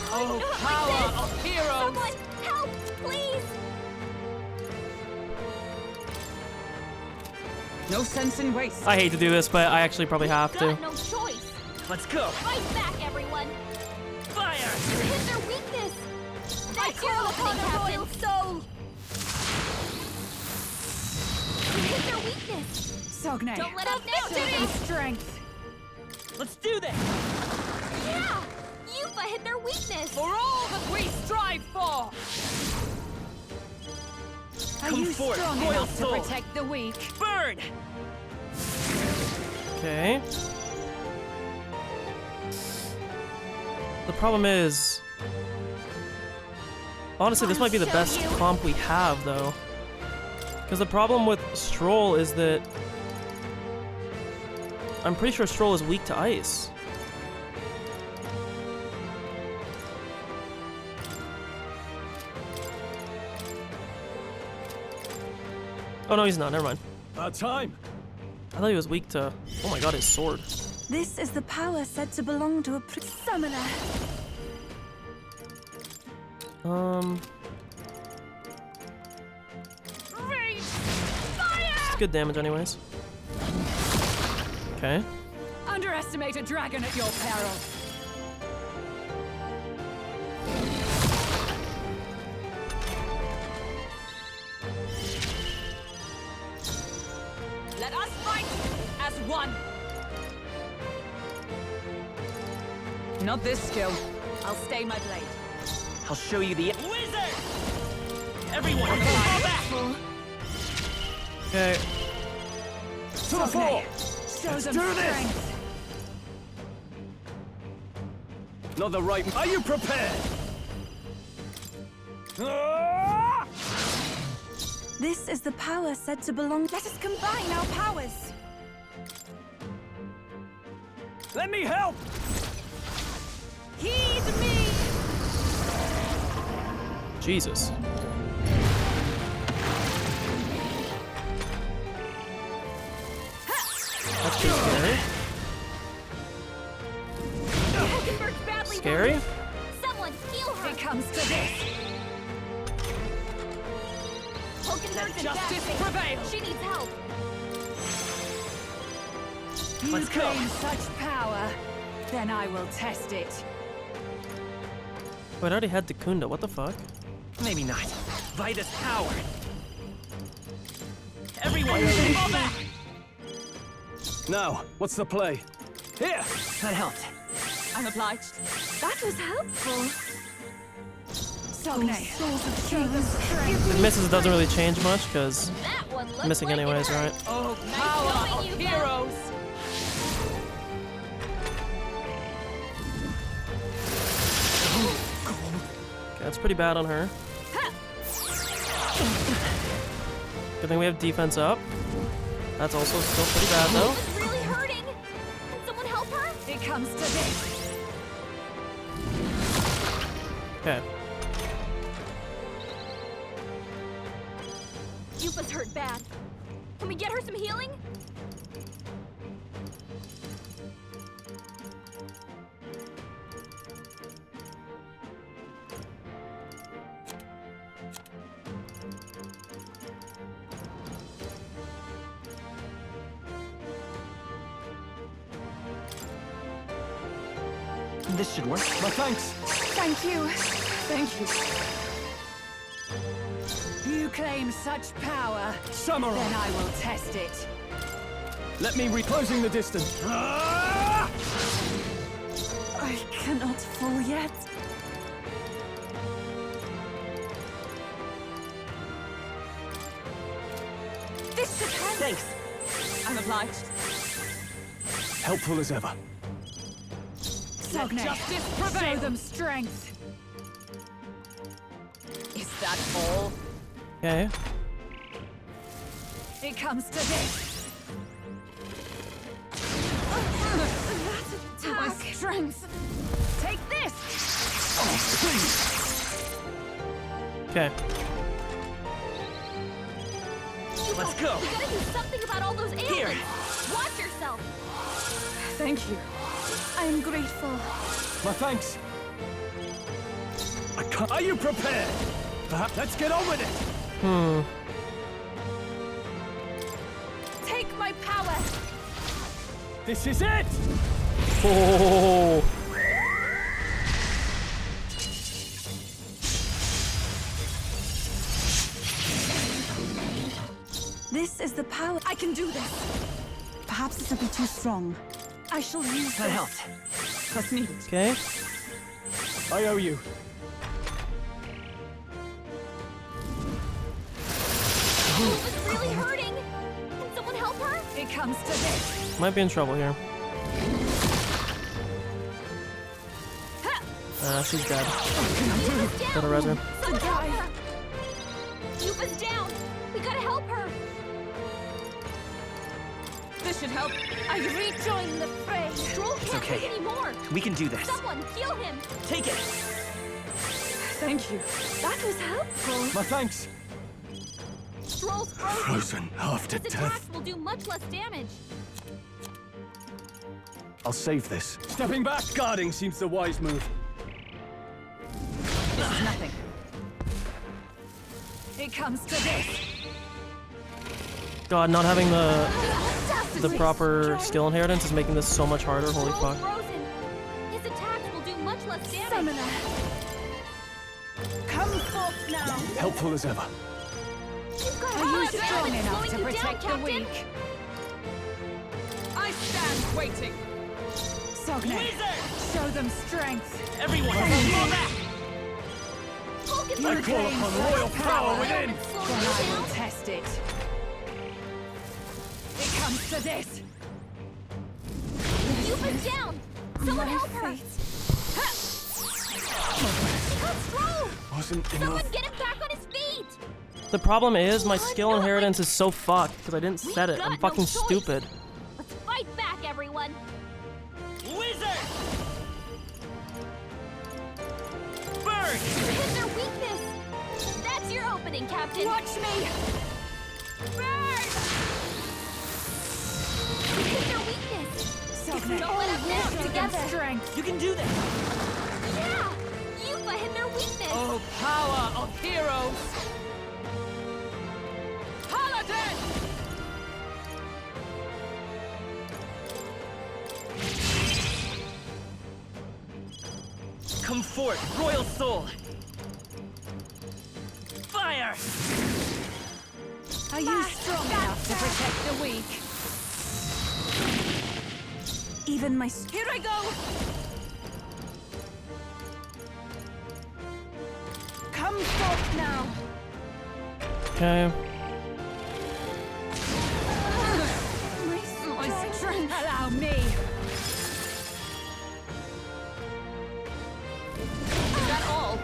Oh, Not power like this. of heroes! Someone help, please! No sense in waste. I hate to do this, but I actually probably have to. Got no choice. Let's go! Fight back, everyone! Fire! You hit their weakness! That's your opening, Captain! Soul! You hit their weakness! Sogne, Don't let up now, show them Jimmy! strength! Let's do this! Yeah! Yuffie hit their weakness! For all that we strive for! Are Come you forth, strong royal enough soul. to protect the weak? Burn! Okay. The problem is... Honestly, this might be the best comp we have, though. Because the problem with Stroll is that I'm pretty sure Stroll is weak to ice. Oh no, he's not. Never mind. About time. I thought he was weak to. Oh my god, his sword. This is the power said to belong to a summoner. It's good damage, anyways. Okay. Underestimate a dragon at your peril. Let us fight as one. Not this skill. I'll stay my blade. I'll show you the wizard. Everyone, Okay. fall back. Okay. To the floor. Show Let's them do this. strength. Not the right. Are you prepared? This is the power said to belong. Let us combine our powers. Let me help. Heed me. Jesus. That's pretty scary. Hulkenberg's badly Scary? wounded. Someone heal her. It comes to this. Hulkenberg's in justice bad shape. prevail. She needs help. You Let's go. claim such power, then I will test it. Wait, I already had Dakunda. What the fuck? Maybe not. Vitus power. Everyone, fall back. Now, what's the play? Here. That helped. I'm obliged. That was helpful. Sogne. If it misses, it doesn't really change much, because That one looks missing like anyways, it hurt. right? Oh, Nice power knowing of you, heroes. Okay, that's pretty bad on her. Good thing we have defense up. That's also still pretty bad, though. It's really hurting. Can someone help her? It comes to this. Okay. Yupa's hurt bad. Can we get her some healing? This should work. My thanks. Thank you. Thank you. You claim such power, Samurai. then I will test it. Let me closing the distance. I cannot fall yet. This should help. Thanks. I'm obliged. Helpful as ever. Let justice prevail. Show them strength. Is that all? Okay. It comes to this. My strength. Take this. Oh, please. Okay. Let's go. We gotta do something about all those aliens. Here. Watch yourself. Thank you. I am grateful. My thanks. I can't. Are you prepared? Perhaps let's get on with it. Take my power. This is it. Oh. This is the power. I can do this. Perhaps this will be too strong. I shall use That this. helped. Trust me. Okay. I owe you. Yupa's really hurting. Can someone help her? It comes to this. Might be in trouble here. She's dead. Yupa's down. Gotta res her. Someone help her. Yupa's down. We gotta help her. This should help. I rejoin the fray. Stroll can't okay. take any more. We can do this. Someone heal him. Take it. Thank you. That was helpful. My thanks. Stroll's frozen. Frozen after His death. attacks will do much less damage. I'll save this. Stepping back. Guarding seems the wise move. This is nothing. It comes to this. God, not having the proper skill inheritance is making this so much harder. Holy fuck. Frozen. His attacks will do much less damage. Summoner. Come forth now. Helpful as ever. You've got Are you a strong enough to slowing you protect down, the Captain. weak? I stand waiting. Sogne, show them strength. Everyone, fall back. I call upon royal power within. Then I will test it. It comes to this. You've been down. Someone help her. He got Stroll. Wasn't Someone enough. get him back on his feet. The problem is my skill inheritance is so fucked because I didn't set it. I'm fucking stupid. Let's fight back, everyone. Wizard! Bird! Hit their weakness. That's your opening, Captain. Watch me. Burn! Hit their weakness. Sogne, Don't let us down together. strength. You can do this! Yeah! Yuba hit their weakness. Oh, power of heroes. Paladin! Come forth, royal soul! Fire! Are you strong enough to protect the weak? Even my Here I go! come forth now. Okay. My strength. Allow me. Is that all?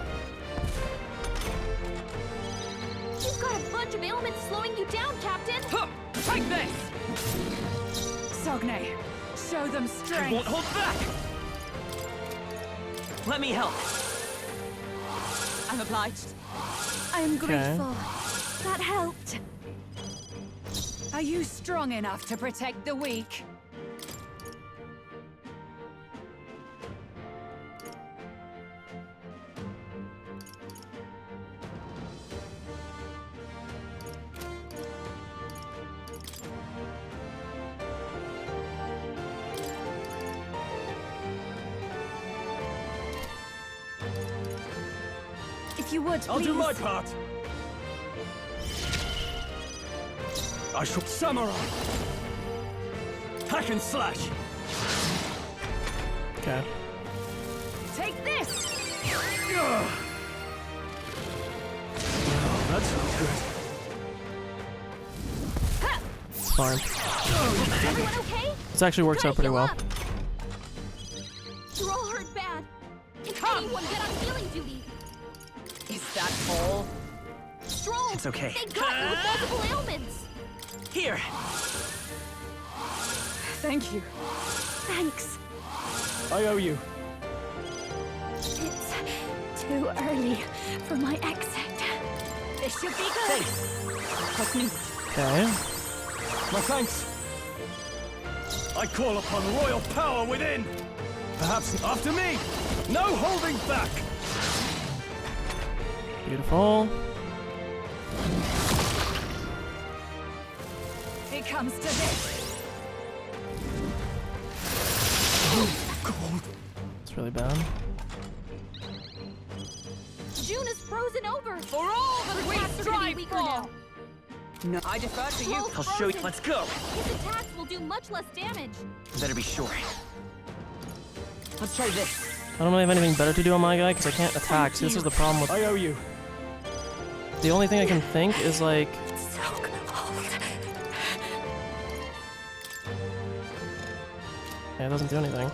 You've got a bunch of ailments slowing you down, Captain. Huh, take this! Sogne, show them I strength. won't hold back! Let me help. I'm obliged. I am Okay. grateful. That helped. Are you strong enough to protect the weak? If you would, please. I'll do my part. I shall samurai. Hack and slash. Okay. Take this! Oh, that's not good. It's fine. Is everyone okay? This actually works out pretty well. You're all hurt bad. Can anyone get on healing duty? Is that all? Stroll! It's okay. They got you with multiple ailments. Here! Thank you. Thanks. I owe you. It's too early for my exit. This should be good. Trust me. Okay. My thanks. I call upon royal power within. Perhaps after me. No holding back. Beautiful. It comes to this. It's really bad. June is frozen over. For all that we Attacks are gonna be strive weaker for! now. No, I defer to you. Stroll's I'll show you. frozen. Let's go! His attacks will do much less damage. Better be sure. Let's try this. I don't really have anything better to do on my guy because I can't attack. See, this is the problem with. I owe you. The only thing I can think is like. So cold. Yeah, it doesn't do anything.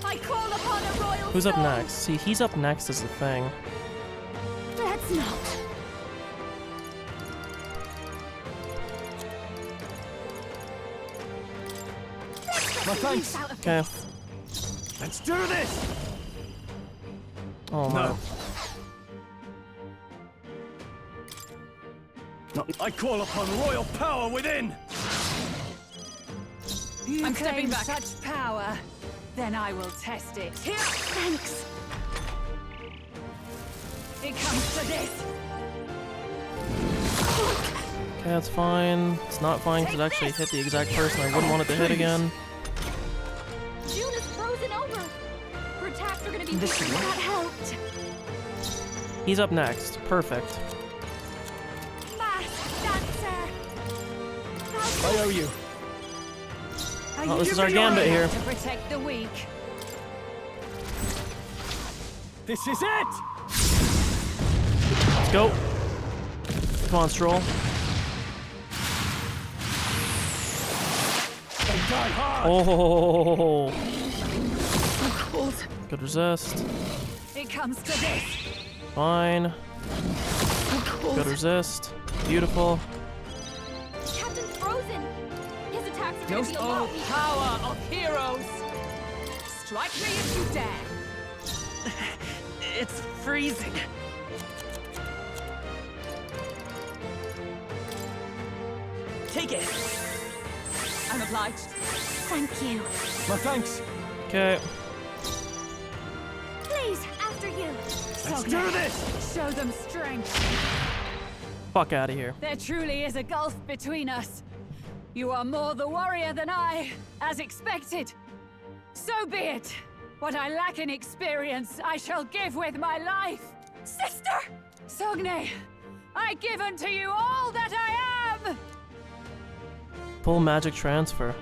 I call upon a royal Who's up soul. next? See, he's up next is the thing. That's not. My thanks. Okay. Let's do this. Oh my. No. I call upon royal power within. I'm stepping back. Such power, then I will test it. Here. Thanks. It comes to this. Okay, that's fine. It's not fine because it actually hit the exact person I wouldn't want it to hit again. June is frozen over. Her attacks are gonna be weak. That helped. He's up next. Perfect. Fast dancer. I owe you. Oh, this is our gambit here. To protect the weak. This is it. Let's go. Come on, Stroll. Oh. Good resist. It comes to this. Fine. Good resist. Beautiful. Captain's frozen. His attacks are No gonna be a lot weaker. power of heroes. Strike me if you dare. It's freezing. Take it. I'm obliged. Thank you. My thanks. Okay. Please, after you. Let's do this. Show them strength. Fuck out of here. There truly is a gulf between us. You are more the warrior than I, as expected. So be it. What I lack in experience, I shall give with my life. Sister! Sogne, I give unto you all that I am! Full magic transfer.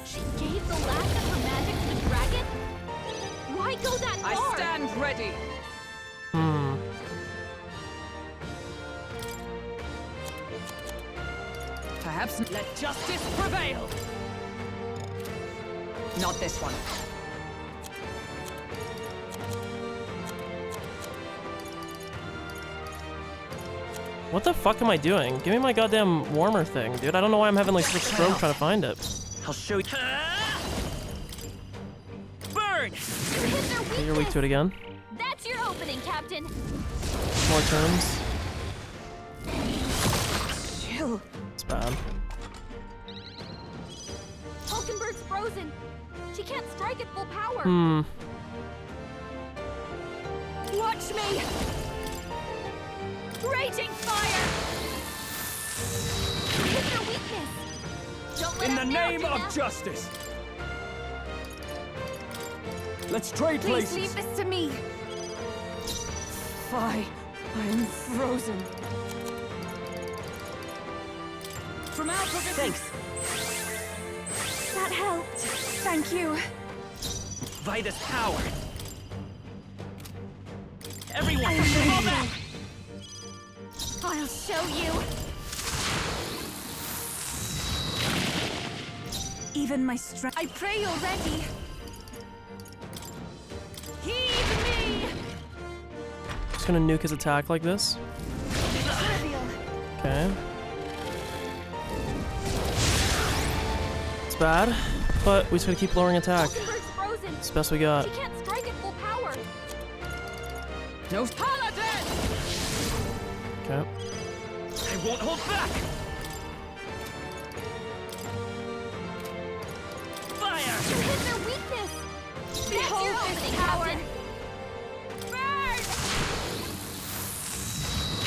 She gave the last of her magic to the dragon? Why go that far? I stand ready. Perhaps let justice prevail. Not this one. What the fuck am I doing? Give me my goddamn warmer thing, dude. I don't know why I'm having like such stroke trying to find it. I'll show you. Burn! You're weak to it again. That's your opening, Captain. More turns. Chill. It's bad. Hulkenberg's frozen. She can't strike at full power. Watch me. Raging fire. Hit her weakness. Don't let In her the know, name of Dina. justice. Let's trade Please places. leave this to me. I am frozen. From our position. Thanks. That helped. Thank you. Vitus power. Everyone, I'm fall ready. back. I'll show you. Even my strength. I pray you're ready. Heed me. Just gonna nuke his attack like this. Trivial. Okay. It's bad, but we just gotta keep lowering attack. Hulkenberg's frozen. It's the best we got. She can't strike at full power. No paladin! Okay. I won't hold back. Fire! You hit their weakness. That's Behold your this opening, power. Captain. Burn!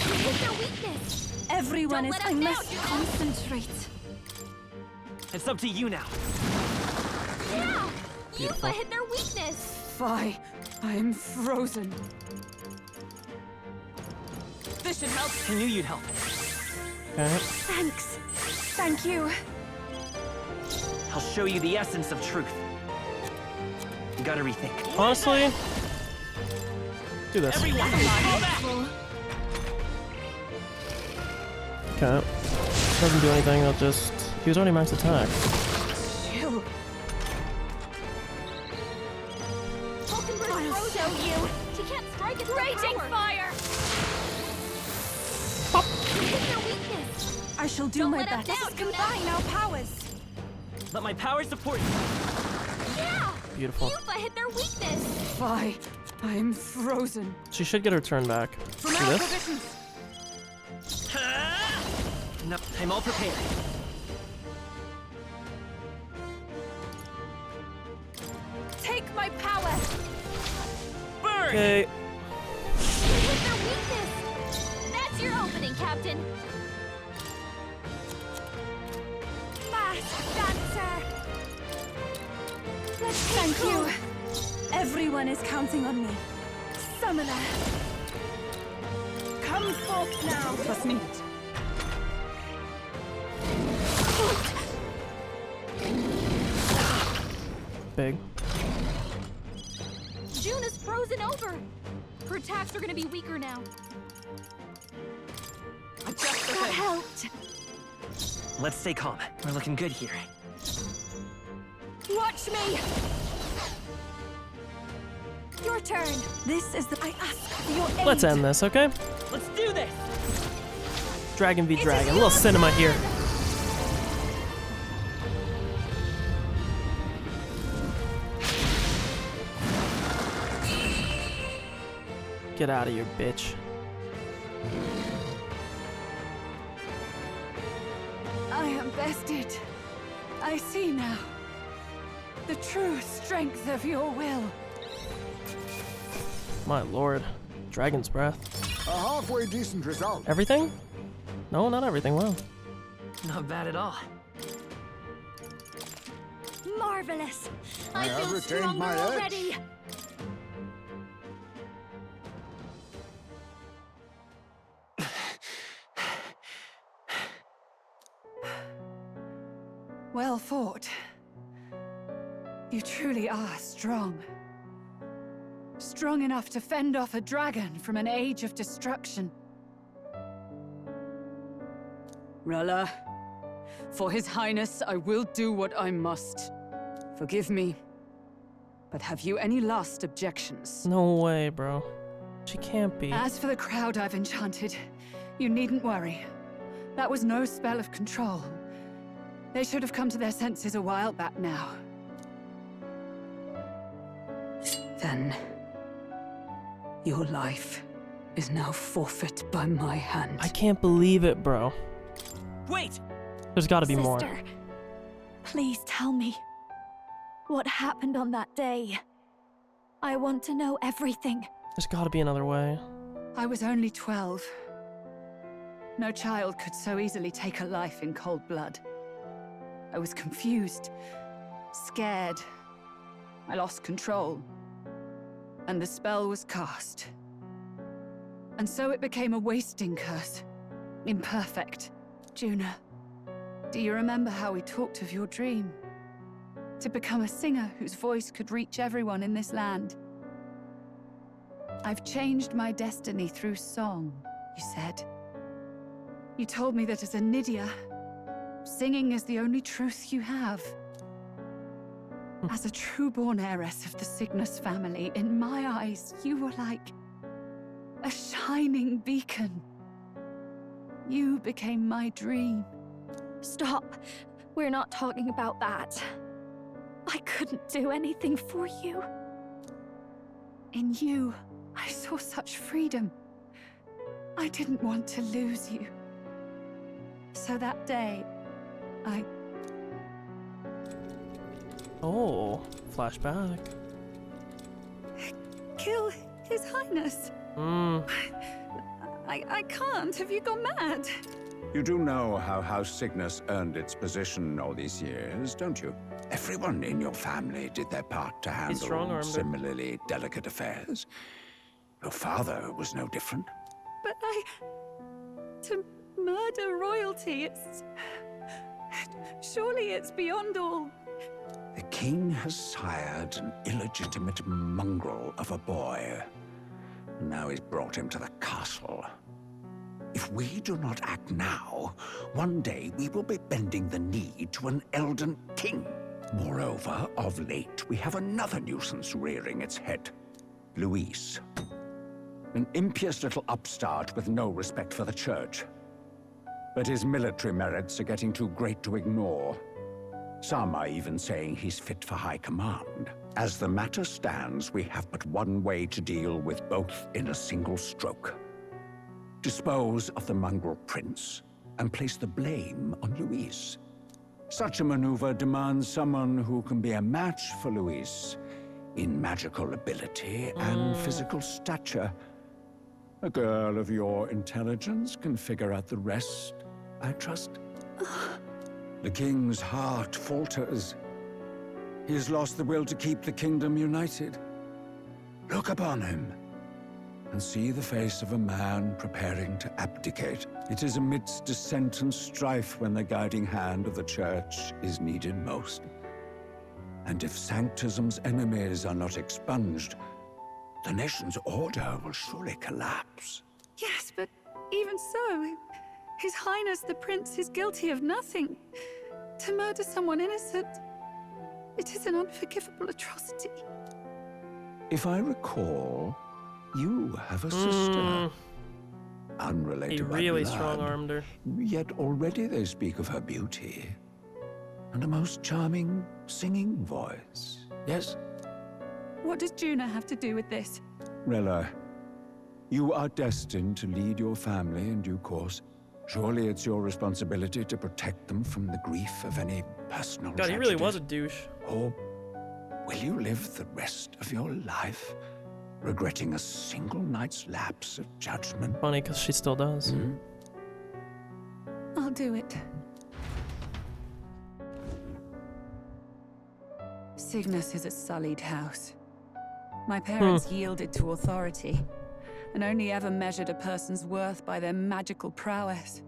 You hit their weakness. Everyone Don't is. let I us down, must Juno. concentrate. It's up to you now. Yeah. Beautiful. Yufa hit their weakness. I am frozen. This should help. I knew you'd help. Okay. Thanks. Thank you. I'll show you the essence of truth. You gotta rethink. Honestly, do this. Everyone, fall back. Okay. Doesn't do anything. I'll just. He was already max attack. Chill. Hulkenberg's frozen. Show you. She can't strike at raging fire. You hit their weakness. I shall do Don't my let us best. down, Combine our powers. Let my power support you. Yeah! Beautiful. Yupa hit their weakness! Why? I'm frozen. She should get her turn back. From See our this? positions. Nope, I'm all prepared. Take my power! Burn! Okay. With their weakness! That's your opening, Captain! Mass Dancer! Thank you. Everyone is counting on me. Summoner. Come forth now. Trust me. Big. June is frozen over! Her attacks are gonna be weaker now. That helped! Let's stay calm. We're looking good here. Watch me! Your turn! This is the... I ask for your aid. Let's end this, okay? Let's do this! Dragon v Dragon. A little cinema here. Get out of here, bitch. I am bested. I see now. The true strength of your will. My lord. Dragon's breath. A halfway decent result. Everything? No, not everything. Wow. Not bad at all. Marvelous! I I have feel retained stronger my edge. already! Well fought. You truly are strong. Strong enough to fend off a dragon from an age of destruction. Rella, for His Highness, I will do what I must. Forgive me, but have you any last objections? No way, bro. She can't be. As for the crowd I've enchanted, you needn't worry. That was no spell of control. They should have come to their senses a while back now. Then, your life is now forfeit by my hand. I can't believe it, bro. Wait! There's gotta be more. Sister, please tell me. What happened on that day? I want to know everything. There's gotta be another way. I was only 12. No child could so easily take a life in cold blood. I was confused, scared. I lost control. And the spell was cast. And so it became a wasting curse. Imperfect. Juna, do you remember how we talked of your dream? To become a singer whose voice could reach everyone in this land. I've changed my destiny through song, you said. You told me that as a Nydia, singing is the only truth you have. As a true-born heiress of the Cygnus family, in my eyes, you were like a shining beacon. You became my dream. Stop. We're not talking about that. I couldn't do anything for you. In you, I saw such freedom. I didn't want to lose you. So that day, I... Oh, flashback. Kill His Highness. I can't. Have you gone mad? You do know how House Cygnus earned its position all these years, don't you? Everyone in your family did their part to handle strong-armed her. similarly delicate affairs. Your father was no different. But to murder royalty, surely it's beyond all. The king has sired an illegitimate mongrel of a boy. Now he's brought him to the castle. If we do not act now, one day we will be bending the knee to an Elden king. Moreover, of late, we have another nuisance rearing its head. Luis. An impious little upstart with no respect for the church. But his military merits are getting too great to ignore. Some are even saying he's fit for high command. As the matter stands, we have but one way to deal with both in a single stroke. Dispose of the mongrel prince and place the blame on Luis. Such a maneuver demands someone who can be a match for Luis in magical ability and physical stature. A girl of your intelligence can figure out the rest, I trust. The king's heart falters. He has lost the will to keep the kingdom united. Look upon him and see the face of a man preparing to abdicate. It is amidst dissent and strife when the guiding hand of the church is needed most. And if Sanctism's enemies are not expunged, the nation's order will surely collapse. Yes, but even so, His Highness the Prince is guilty of nothing. To murder someone innocent, it is an unforgivable atrocity. If I recall, you have a sister. Unrelated He by really blood, strong-armed her. Yet already they speak of her beauty. And a most charming singing voice. Yes? What does Juna have to do with this? Rella, you are destined to lead your family in due course. Surely it's your responsibility to protect them from the grief of any personal God, he really was a tragedy. douche. Or will you live the rest of your life regretting a single night's lapse of judgment? Funny, because she still does. I'll do it. Cygnus is a sullied house. My parents yielded to authority, and only ever measured a person's worth by their magical prowess.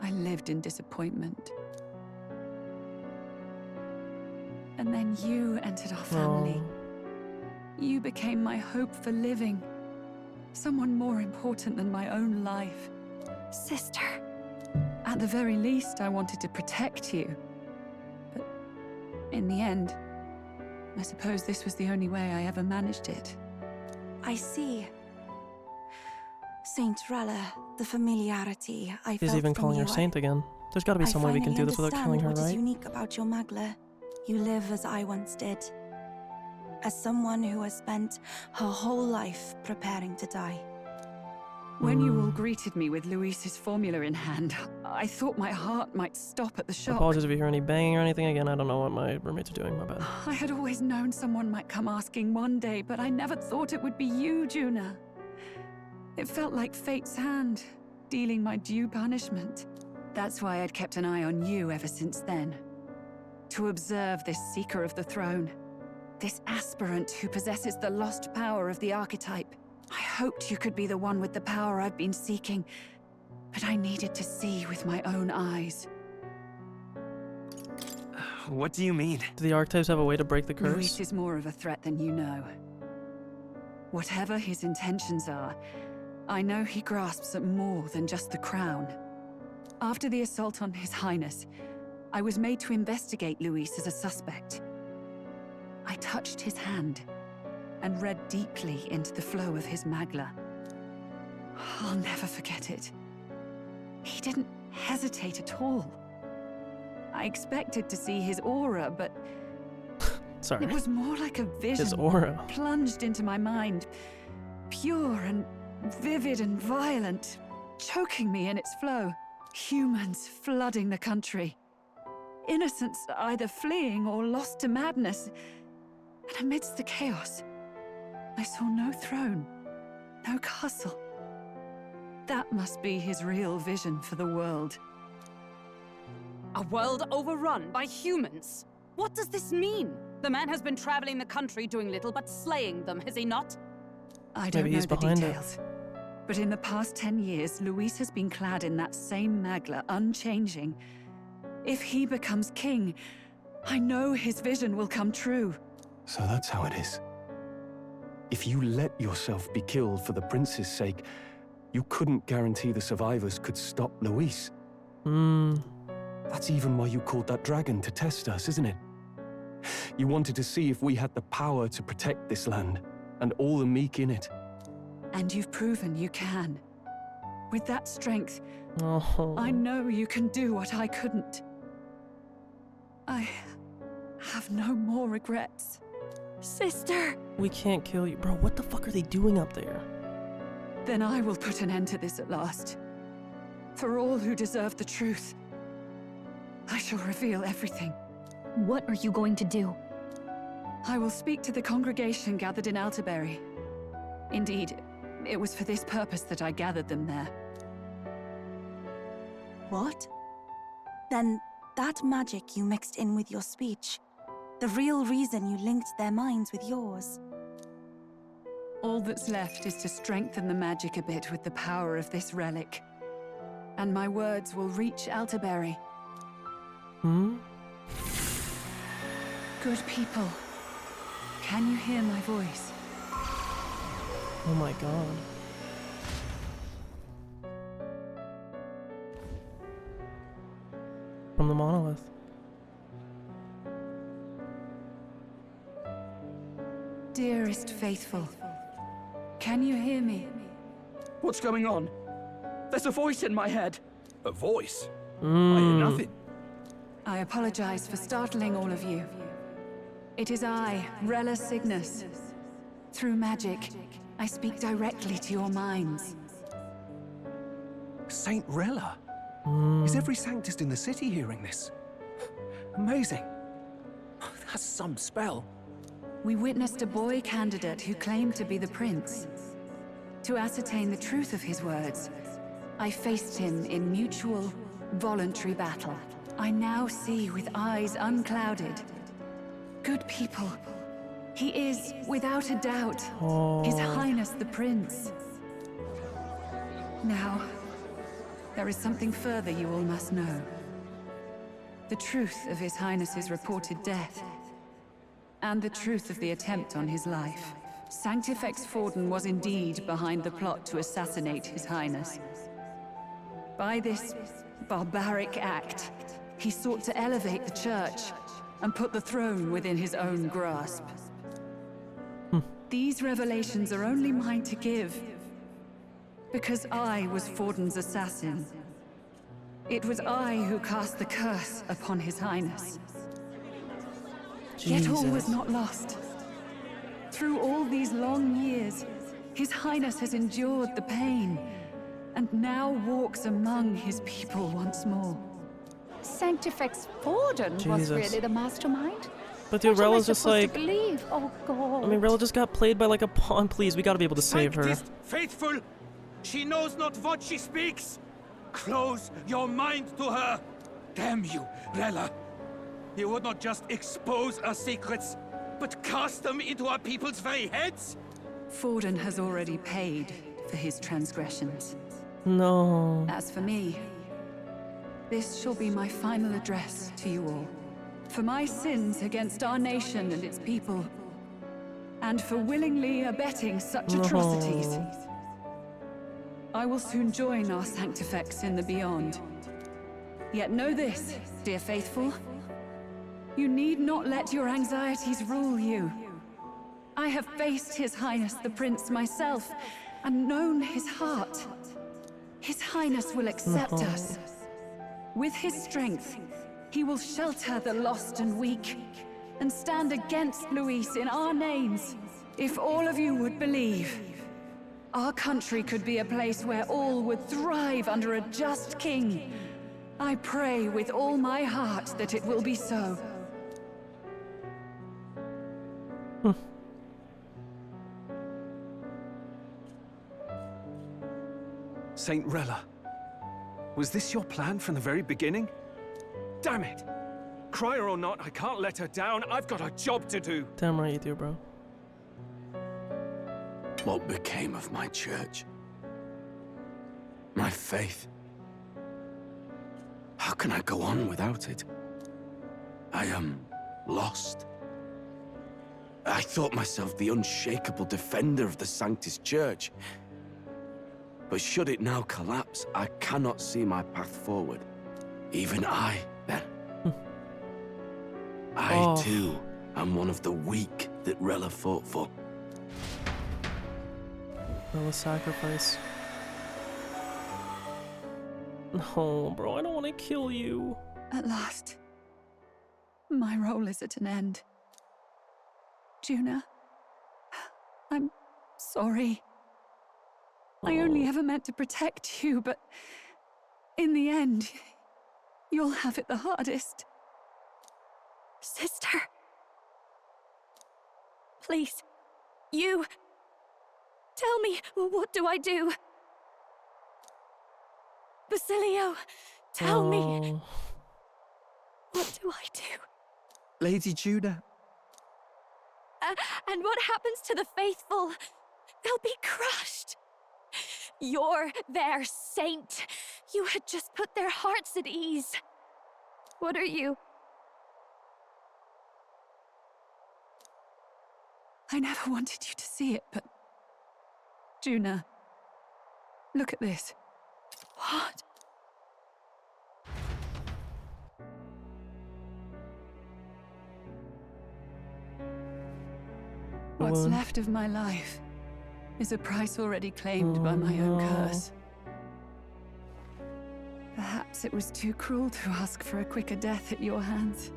I lived in disappointment. And then you entered our family. You became my hope for living. Someone more important than my own life. Sister. At the very least, I wanted to protect you. But in the end, I suppose this was the only way I ever managed it. I see. Saint Rella, the familiarity I He's felt even from calling her you, Saint again. There's gotta be some way we can do this without killing her, what is right? unique about your Magla. You live as I once did. As someone who has spent her whole life preparing to die. When you all greeted me with Luis's formula in hand, I thought my heart might stop at the shock. Apologies if you hear any banging or anything again. I don't know what my roommates are doing. My bad. I had always known someone might come asking one day, but I never thought it would be you, Juna. It felt like fate's hand, dealing my due punishment. That's why I'd kept an eye on you ever since then. To observe this seeker of the throne. This aspirant who possesses the lost power of the archetype. I hoped you could be the one with the power I've been seeking, but I needed to see with my own eyes. What do you mean? Do the archetypes have a way to break the curse? Luis is more of a threat than you know. Whatever his intentions are, I know he grasps at more than just the crown. After the assault on His Highness, I was made to investigate Luis as a suspect. I touched his hand and read deeply into the flow of his Magla. I'll never forget it. He didn't hesitate at all. I expected to see his aura, but Sorry. it was more like a vision His aura. plunged into my mind, pure and vivid and violent, choking me in its flow. Humans flooding the country. Innocents either fleeing or lost to madness. And amidst the chaos, I saw no throne, no castle. That must be his real vision for the world. A world overrun by humans? What does this mean? The man has been traveling the country doing little but slaying them, has he not? I don't Maybe know he's the behind it. details. But in the past 10 years, Luis has been clad in that same Magla, unchanging. If he becomes king, I know his vision will come true. So that's how it is. If you let yourself be killed for the prince's sake, you couldn't guarantee the survivors could stop Luis. That's even why you called that dragon to test us, isn't it? You wanted to see if we had the power to protect this land, and all the meek in it. And you've proven you can. With that strength, Oh. I know you can do what I couldn't. I have no more regrets. Sister! We can't kill you. Bro, what the fuck are they doing up there? Then I will put an end to this at last. For all who deserve the truth, I shall reveal everything. What are you going to do? I will speak to the congregation gathered in Altaberry. Indeed, it was for this purpose that I gathered them there. What? Then that magic you mixed in with your speech, the real reason you linked their minds with yours. All that's left is to strengthen the magic a bit with the power of this relic. And my words will reach Altaberry. Hmm? Good people, can you hear my voice? Oh my god. From the monolith. Dearest faithful, can you hear me? What's going on? There's a voice in my head. A voice? I hear nothing. I apologize for startling all of you. It is I, Rella Cygnus. Through magic, I speak directly to your minds. Saint Rella? Is every Sanctist in the city hearing this? Amazing. That's some spell. We witnessed a boy candidate who claimed to be the prince. To ascertain the truth of his words, I faced him in mutual, voluntary battle. I now see with eyes unclouded. Good people, he is, without a doubt, His Highness the Prince. Now, there is something further you all must know. The truth of His Highness's reported death, and the truth of the attempt on his life. Sanctifex Forden was indeed behind the plot to assassinate His Highness. By this barbaric act, he sought to elevate the Church and put the throne within his own grasp. These revelations are only mine to give, because I was Forden's assassin. It was I who cast the curse upon His Highness. Yet all was not lost. Through all these long years, His Highness has endured the pain, and now walks among his people once more. Sanctifex Forden was really the mastermind? But dude, Rella's just like... Believe? Oh god. I mean, Rella just got played by like a pawn. Please, we gotta be able to save her. Sanctist faithful! She knows not what she speaks! Close your mind to her! Damn you, Rella! You would not just expose our secrets, but cast them into our people's very heads? Forden has already paid for his transgressions. No. As for me, this shall be my final address to you all. For my sins against our nation and its people, and for willingly abetting such atrocities. I will soon join our Sanctifex in the beyond. Yet know this, dear faithful. You need not let your anxieties rule you. I have faced His Highness the Prince myself, and known his heart. His Highness will accept us. With his strength, he will shelter the lost and weak, and stand against Luis in our names. If all of you would believe, our country could be a place where all would thrive under a just king. I pray with all my heart that it will be so. Saint Rella, was this your plan from the very beginning? Damn it! Cry her or not, I can't let her down. I've got a job to do. Damn right you do, bro. What became of my church? My faith? How can I go on without it? I am lost. I thought myself the unshakable defender of the Sanctus Church. But should it now collapse, I cannot see my path forward. Even I, then. I, too, am one of the weak that Rella fought for. Rella's sacrifice. No, bro, I don't want to kill you. At last, My role is at an end. Juna, I'm sorry. I only ever meant to protect you, but in the end, you'll have it the hardest. Sister. Please. You. Tell me, what do I do? Basilio, tell me. What do I do? Lady Juna. And what happens to the faithful? They'll be crushed. You're their saint. You had just put their hearts at ease. What are you? I never wanted you to see it, but... Juna, look at this. What? What's left of my life is a price already claimed by my own curse. Perhaps it was too cruel to ask for a quicker death at your hands.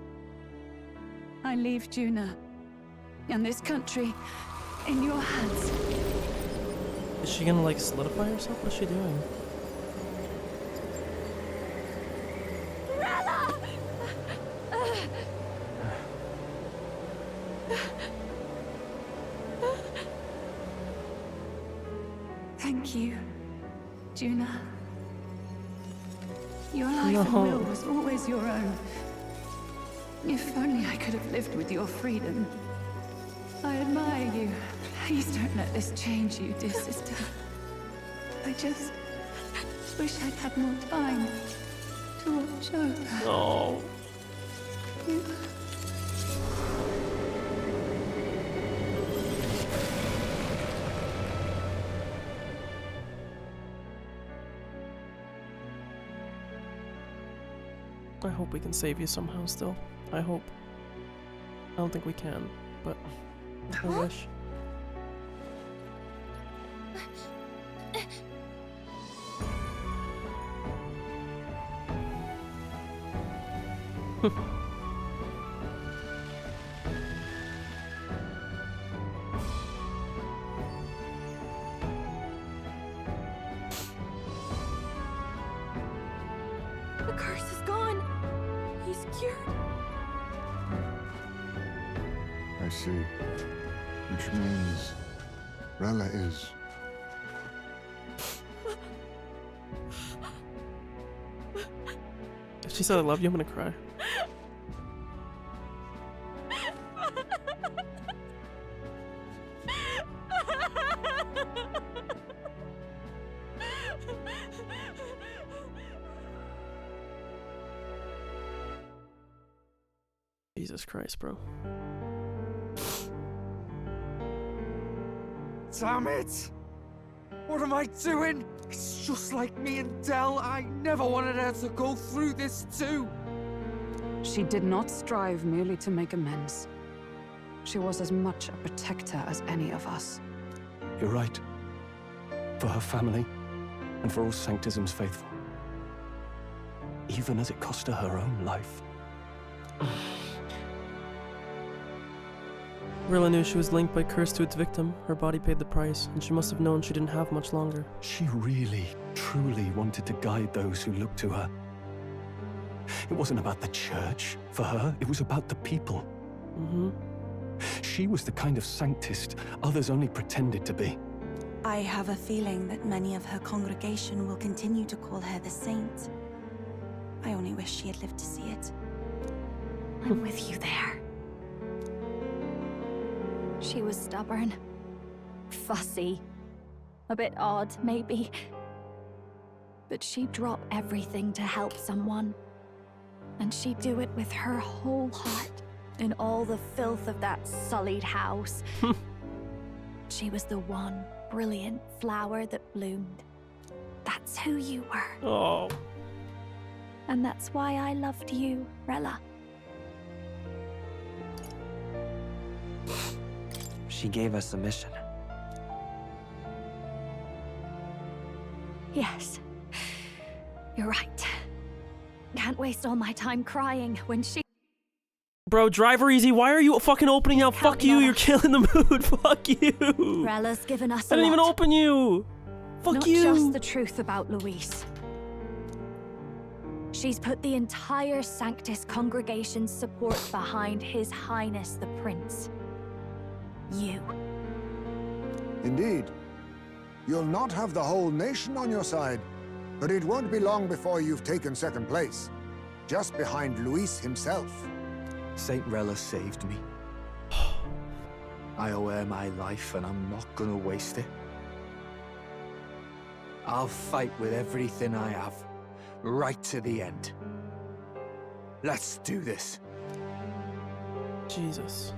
I leave Juna and this country in your hands. Is she gonna like solidify herself? What's she doing? Rella! Thank you, Juna. Your life and will was always your own. If only I could have lived with your freedom. I admire you. Please don't let this change you, dear sister. I just wish I'd had more time to watch over. Oh. You. I hope we can save you somehow still. I hope. I don't think we can, but I wish. The curse is gone. He's cured. I see. Which means Rella is... If she said I love you, I'm gonna cry. Jesus Christ, bro. Damn it! What am I doing? It's just like me and Dell. I never wanted her to go through this too. She did not strive merely to make amends. She was as much a protector as any of us. You're right. For her family, and for all Sanctism's faithful. Even as it cost her her own life. Rilla knew she was linked by curse to its victim. Her body paid the price, and she must have known she didn't have much longer. She really, truly wanted to guide those who looked to her. It wasn't about the church, for her. It was about the people. She was the kind of sanctist others only pretended to be. I have a feeling that many of her congregation will continue to call her the saint. I only wish she had lived to see it. I'm with you there. She was stubborn, fussy, a bit odd, maybe. But she'd drop everything to help someone. And she'd do it with her whole heart, in all the filth of that sullied house. She was the one brilliant flower that bloomed. That's who you were. Oh. And that's why I loved you, Rella. She gave us a mission. Yes. You're right. Can't waste all my time crying when she... Bro, driver easy. Why are you fucking opening out? Fuck you. You're killing the mood. Fuck you. Rella's given us I a didn't even lot. open you. Fuck Not you. just the truth about Luis. She's put the entire Sanctus congregation's support behind His Highness the Prince. You. Indeed. You'll not have the whole nation on your side, but it won't be long before you've taken second place, just behind Luis himself. Saint Rella saved me. I owe her my life, and I'm not gonna waste it. I'll fight with everything I have, right to the end. Let's do this. Jesus.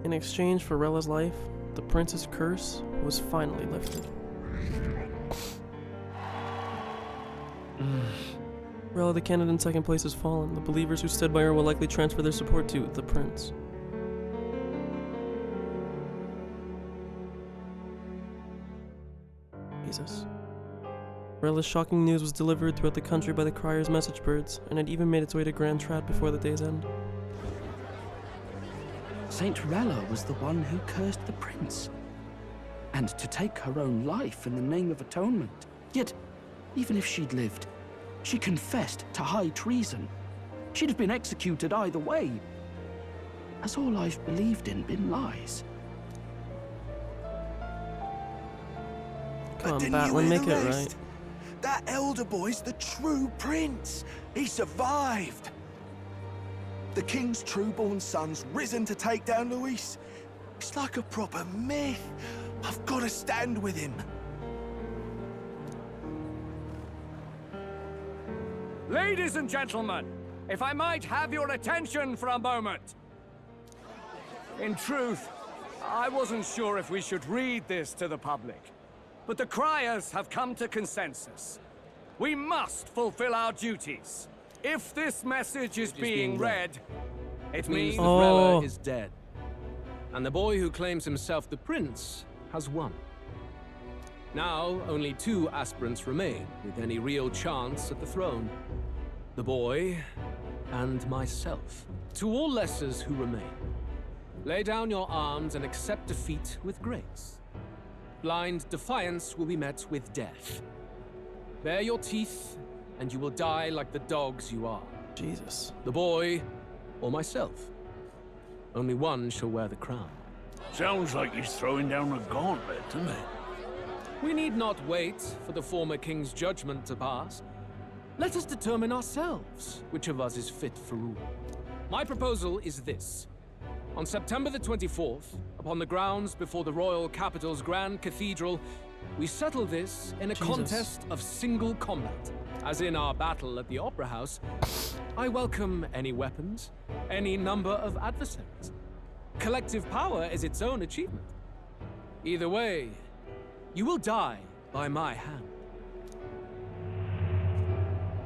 In exchange for Rella's life, the prince's curse was finally lifted. Rella, the candidate in second place, has fallen. The believers who stood by her will likely transfer their support to the prince. Jesus. Rella's shocking news was delivered throughout the country by the Crier's message birds, and it even made its way to Grand Trad before the day's end. Saint Rella was the one who cursed the prince. And to take her own life in the name of atonement. Yet, even if she'd lived, she confessed to high treason. She'd have been executed either way. Has all I've believed in been lies? Come on, Batlin, make it right. That elder boy's the true prince. He survived. The king's true-born son's risen to take down Luis. It's like a proper myth. I've got to stand with him. Ladies and gentlemen, if I might have your attention for a moment. In truth, I wasn't sure if we should read this to the public, but the Criers have come to consensus. We must fulfill our duties. If this message is being read, it means that Rella is dead. And the boy who claims himself the prince has won. Now, only 2 aspirants remain with any real chance at the throne. The boy and myself. To all lessers who remain, lay down your arms and accept defeat with grace. Blind defiance will be met with death. Bare your teeth, and you will die like the dogs you are. Jesus. The boy, or myself. Only one shall wear the crown. Sounds like he's throwing down a gauntlet, doesn't it? We need not wait for the former king's judgment to pass. Let us determine ourselves which of us is fit for rule. My proposal is this. On September the 24th, upon the grounds before the royal capital's Grand Cathedral, we settle this in a contest of single combat. As in our battle at the Opera House, I welcome any weapons, any number of adversaries. Collective power is its own achievement. Either way, you will die by my hand.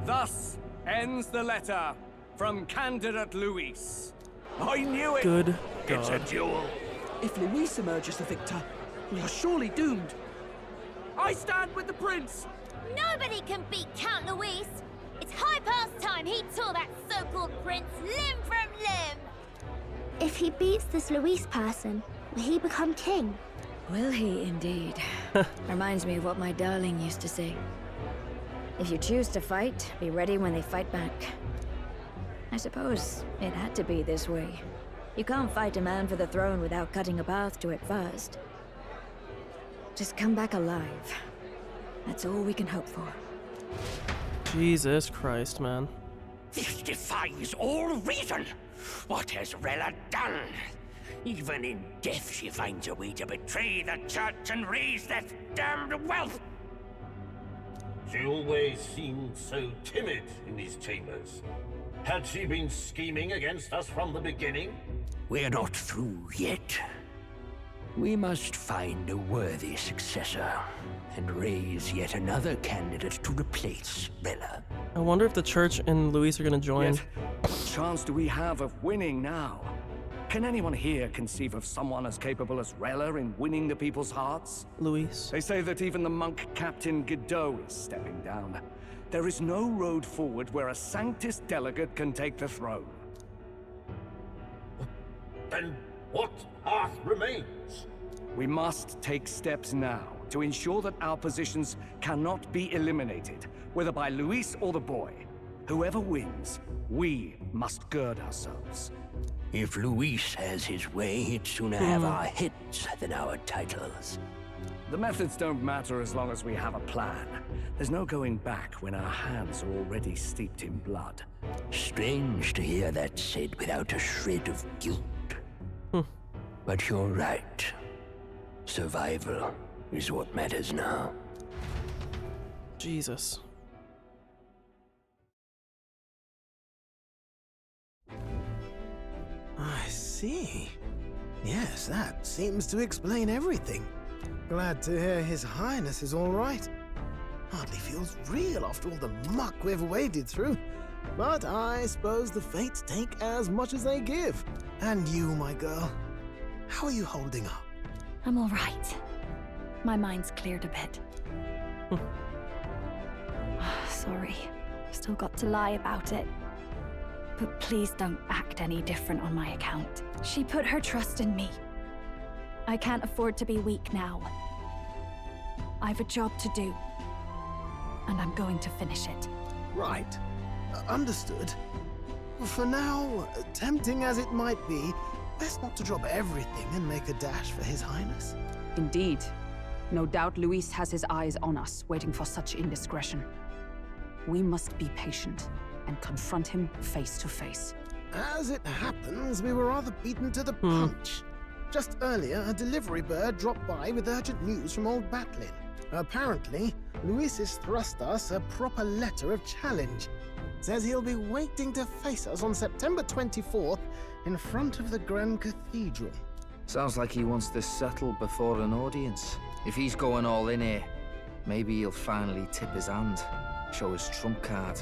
Thus ends the letter from candidate Luis. I knew it! Good It's a God. duel. If Luis emerges the victor, we are surely doomed. I stand with the prince! Nobody can beat Count Luis. It's high past time he tore that so-called prince limb from limb. If he beats this Luis person, will he become king? Will he indeed? Reminds me of what my darling used to say. If you choose to fight, be ready when they fight back. I suppose it had to be this way. You can't fight a man for the throne without cutting a path to it first. Just come back alive. That's all we can hope for. Jesus Christ, man. This defies all reason. What has Rella done? Even in death, she finds a way to betray the church and raise that damned wealth. She always seemed so timid in these chambers. Had she been scheming against us from the beginning? We're not through yet. We must find a worthy successor and raise yet another candidate to replace Rella. I wonder if the church and Luis are gonna join. What chance do we have of winning now? Can anyone here conceive of someone as capable as Rella in winning the people's hearts? Luis. They say that even the monk Captain Godot is stepping down. There is no road forward where a Sanctus delegate can take the throne. Then what path remains? We must take steps now to ensure that our positions cannot be eliminated, whether by Luis or the boy. Whoever wins, we must gird ourselves. If Luis has his way, he'd sooner have our heads than our titles. The methods don't matter as long as we have a plan. There's no going back when our hands are already steeped in blood. Strange to hear that said without a shred of guilt. But you're right. Survival is what matters now. Jesus. I see. Yes, that seems to explain everything. Glad to hear His Highness is all right. Hardly feels real after all the muck we've waded through. But I suppose the fates take as much as they give. And you, my girl, how are you holding up? I'm all right. My mind's cleared a bit. Sorry. Still got to lie about it. But please don't act any different on my account. She put her trust in me. I can't afford to be weak now. I've a job to do. And I'm going to finish it. Right. Understood. For now, tempting as it might be, best not to drop everything and make a dash for His Highness. Indeed. No doubt Luis has his eyes on us, waiting for such indiscretion. We must be patient and confront him face to face. As it happens, we were rather beaten to the punch. Just earlier, a delivery bird dropped by with urgent news from old Batlin. Apparently, Luis has thrust us a proper letter of challenge. Says he'll be waiting to face us on September 24th in front of the Grand Cathedral. Sounds like he wants this settled before an audience. If he's going all in here, maybe he'll finally tip his hand, show his trump card.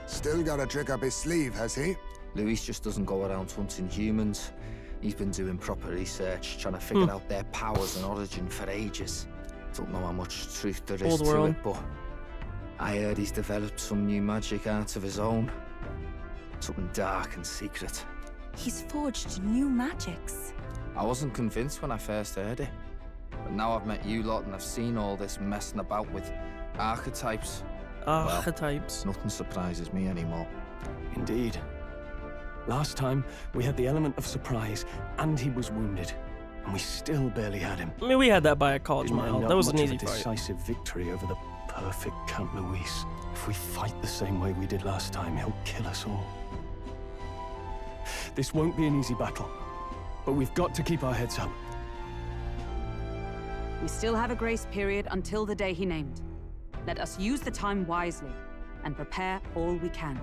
Still got a trick up his sleeve, has he? Luis just doesn't go around hunting humans. He's been doing proper research, trying to figure out their powers and origin for ages. Don't know how much truth there is to it, but I heard he's developed some new magic art of his own. Something dark and secret. He's forged new magics. I wasn't convinced when I first heard it. But now I've met you lot and I've seen all this messing about with archetypes. Archetypes. Well, nothing surprises me anymore. Indeed. Last time, we had the element of surprise, and he was wounded. And we still barely had him. I mean, we had that by a college mile. That was an easy fight. Decisive victory over the perfect Count Luis. If we fight the same way we did last time, he'll kill us all. This won't be an easy battle, but we've got to keep our heads up. We still have a grace period until the day he named. Let us use the time wisely and prepare all we can.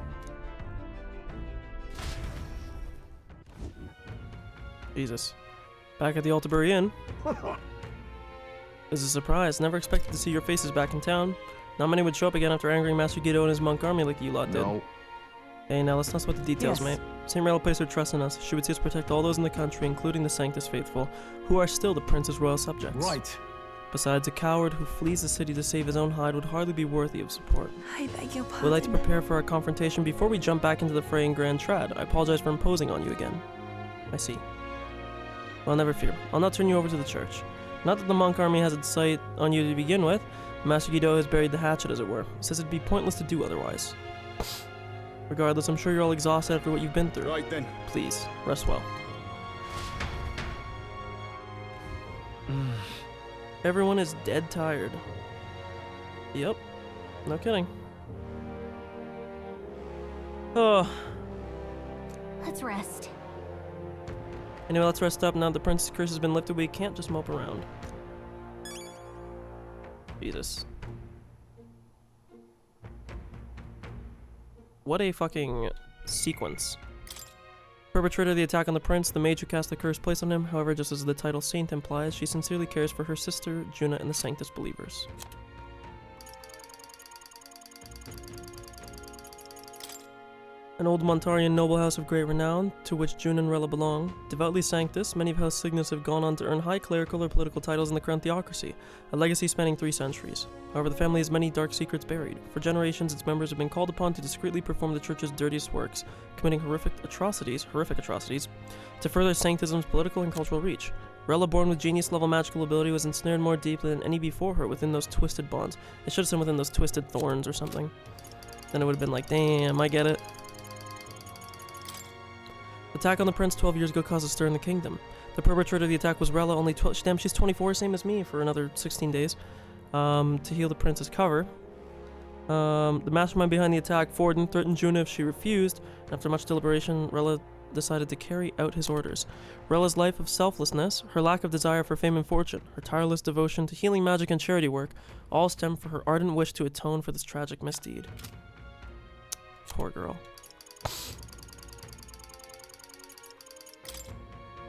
Jesus. Back at the Altabury Inn. It's a surprise. Never expected to see your faces back in town. Not many would show up again after angering Master Guido and his monk army like you lot did. No. Hey, now let's not sweat the details, Yes. mate. St. Rella placed her trust in us. She would see us protect all those in the country, including the Sanctus faithful, who are still the prince's royal subjects. Right. Besides, a coward who flees the city to save his own hide would hardly be worthy of support. I beg your pardon. We'd like to prepare for our confrontation before we jump back into the fray in Grand Trad. I apologize for imposing on you again. I see. Well, never fear. I'll not turn you over to the church. Not that the monk army has its sight on you to begin with. Master Guido has buried the hatchet, as it were. Says it'd be pointless to do otherwise. Regardless, I'm sure you're all exhausted after what you've been through. Right then. Please, rest well. Everyone is dead tired. Yep. No kidding. Oh. Let's rest. Anyway, let's rest up now that the prince's curse has been lifted. We can't just mope around. Jesus. What a fucking sequence. Perpetrator of the attack on the prince, the mage who cast the curse placed on him. However, just as the title Saint implies, she sincerely cares for her sister, Juna, and the Sanctus believers. An old Montarian noble house of great renown, to which June and Rella belong. Devoutly sanctus, many of House Cygnus have gone on to earn high clerical or political titles in the current theocracy, a legacy spanning 3 centuries. However, the family has many dark secrets buried. For generations, its members have been called upon to discreetly perform the church's dirtiest works, committing horrific atrocities, to further sanctism's political and cultural reach. Rella, born with genius-level magical ability, was ensnared more deeply than any before her within those twisted bonds. It should have said within those twisted thorns or something. Then it would have been like, damn, I get it. The attack on the prince 12 years ago caused a stir in the kingdom. The perpetrator of the attack was Rella, only 12. Damn, she's 24, same as me, for another 16 days. To heal the prince's cover. The mastermind behind the attack, Forden, threatened Juna if she refused. After much deliberation, Rella decided to carry out his orders. Rella's life of selflessness, her lack of desire for fame and fortune, her tireless devotion to healing magic and charity work, all stem from her ardent wish to atone for this tragic misdeed. Poor girl.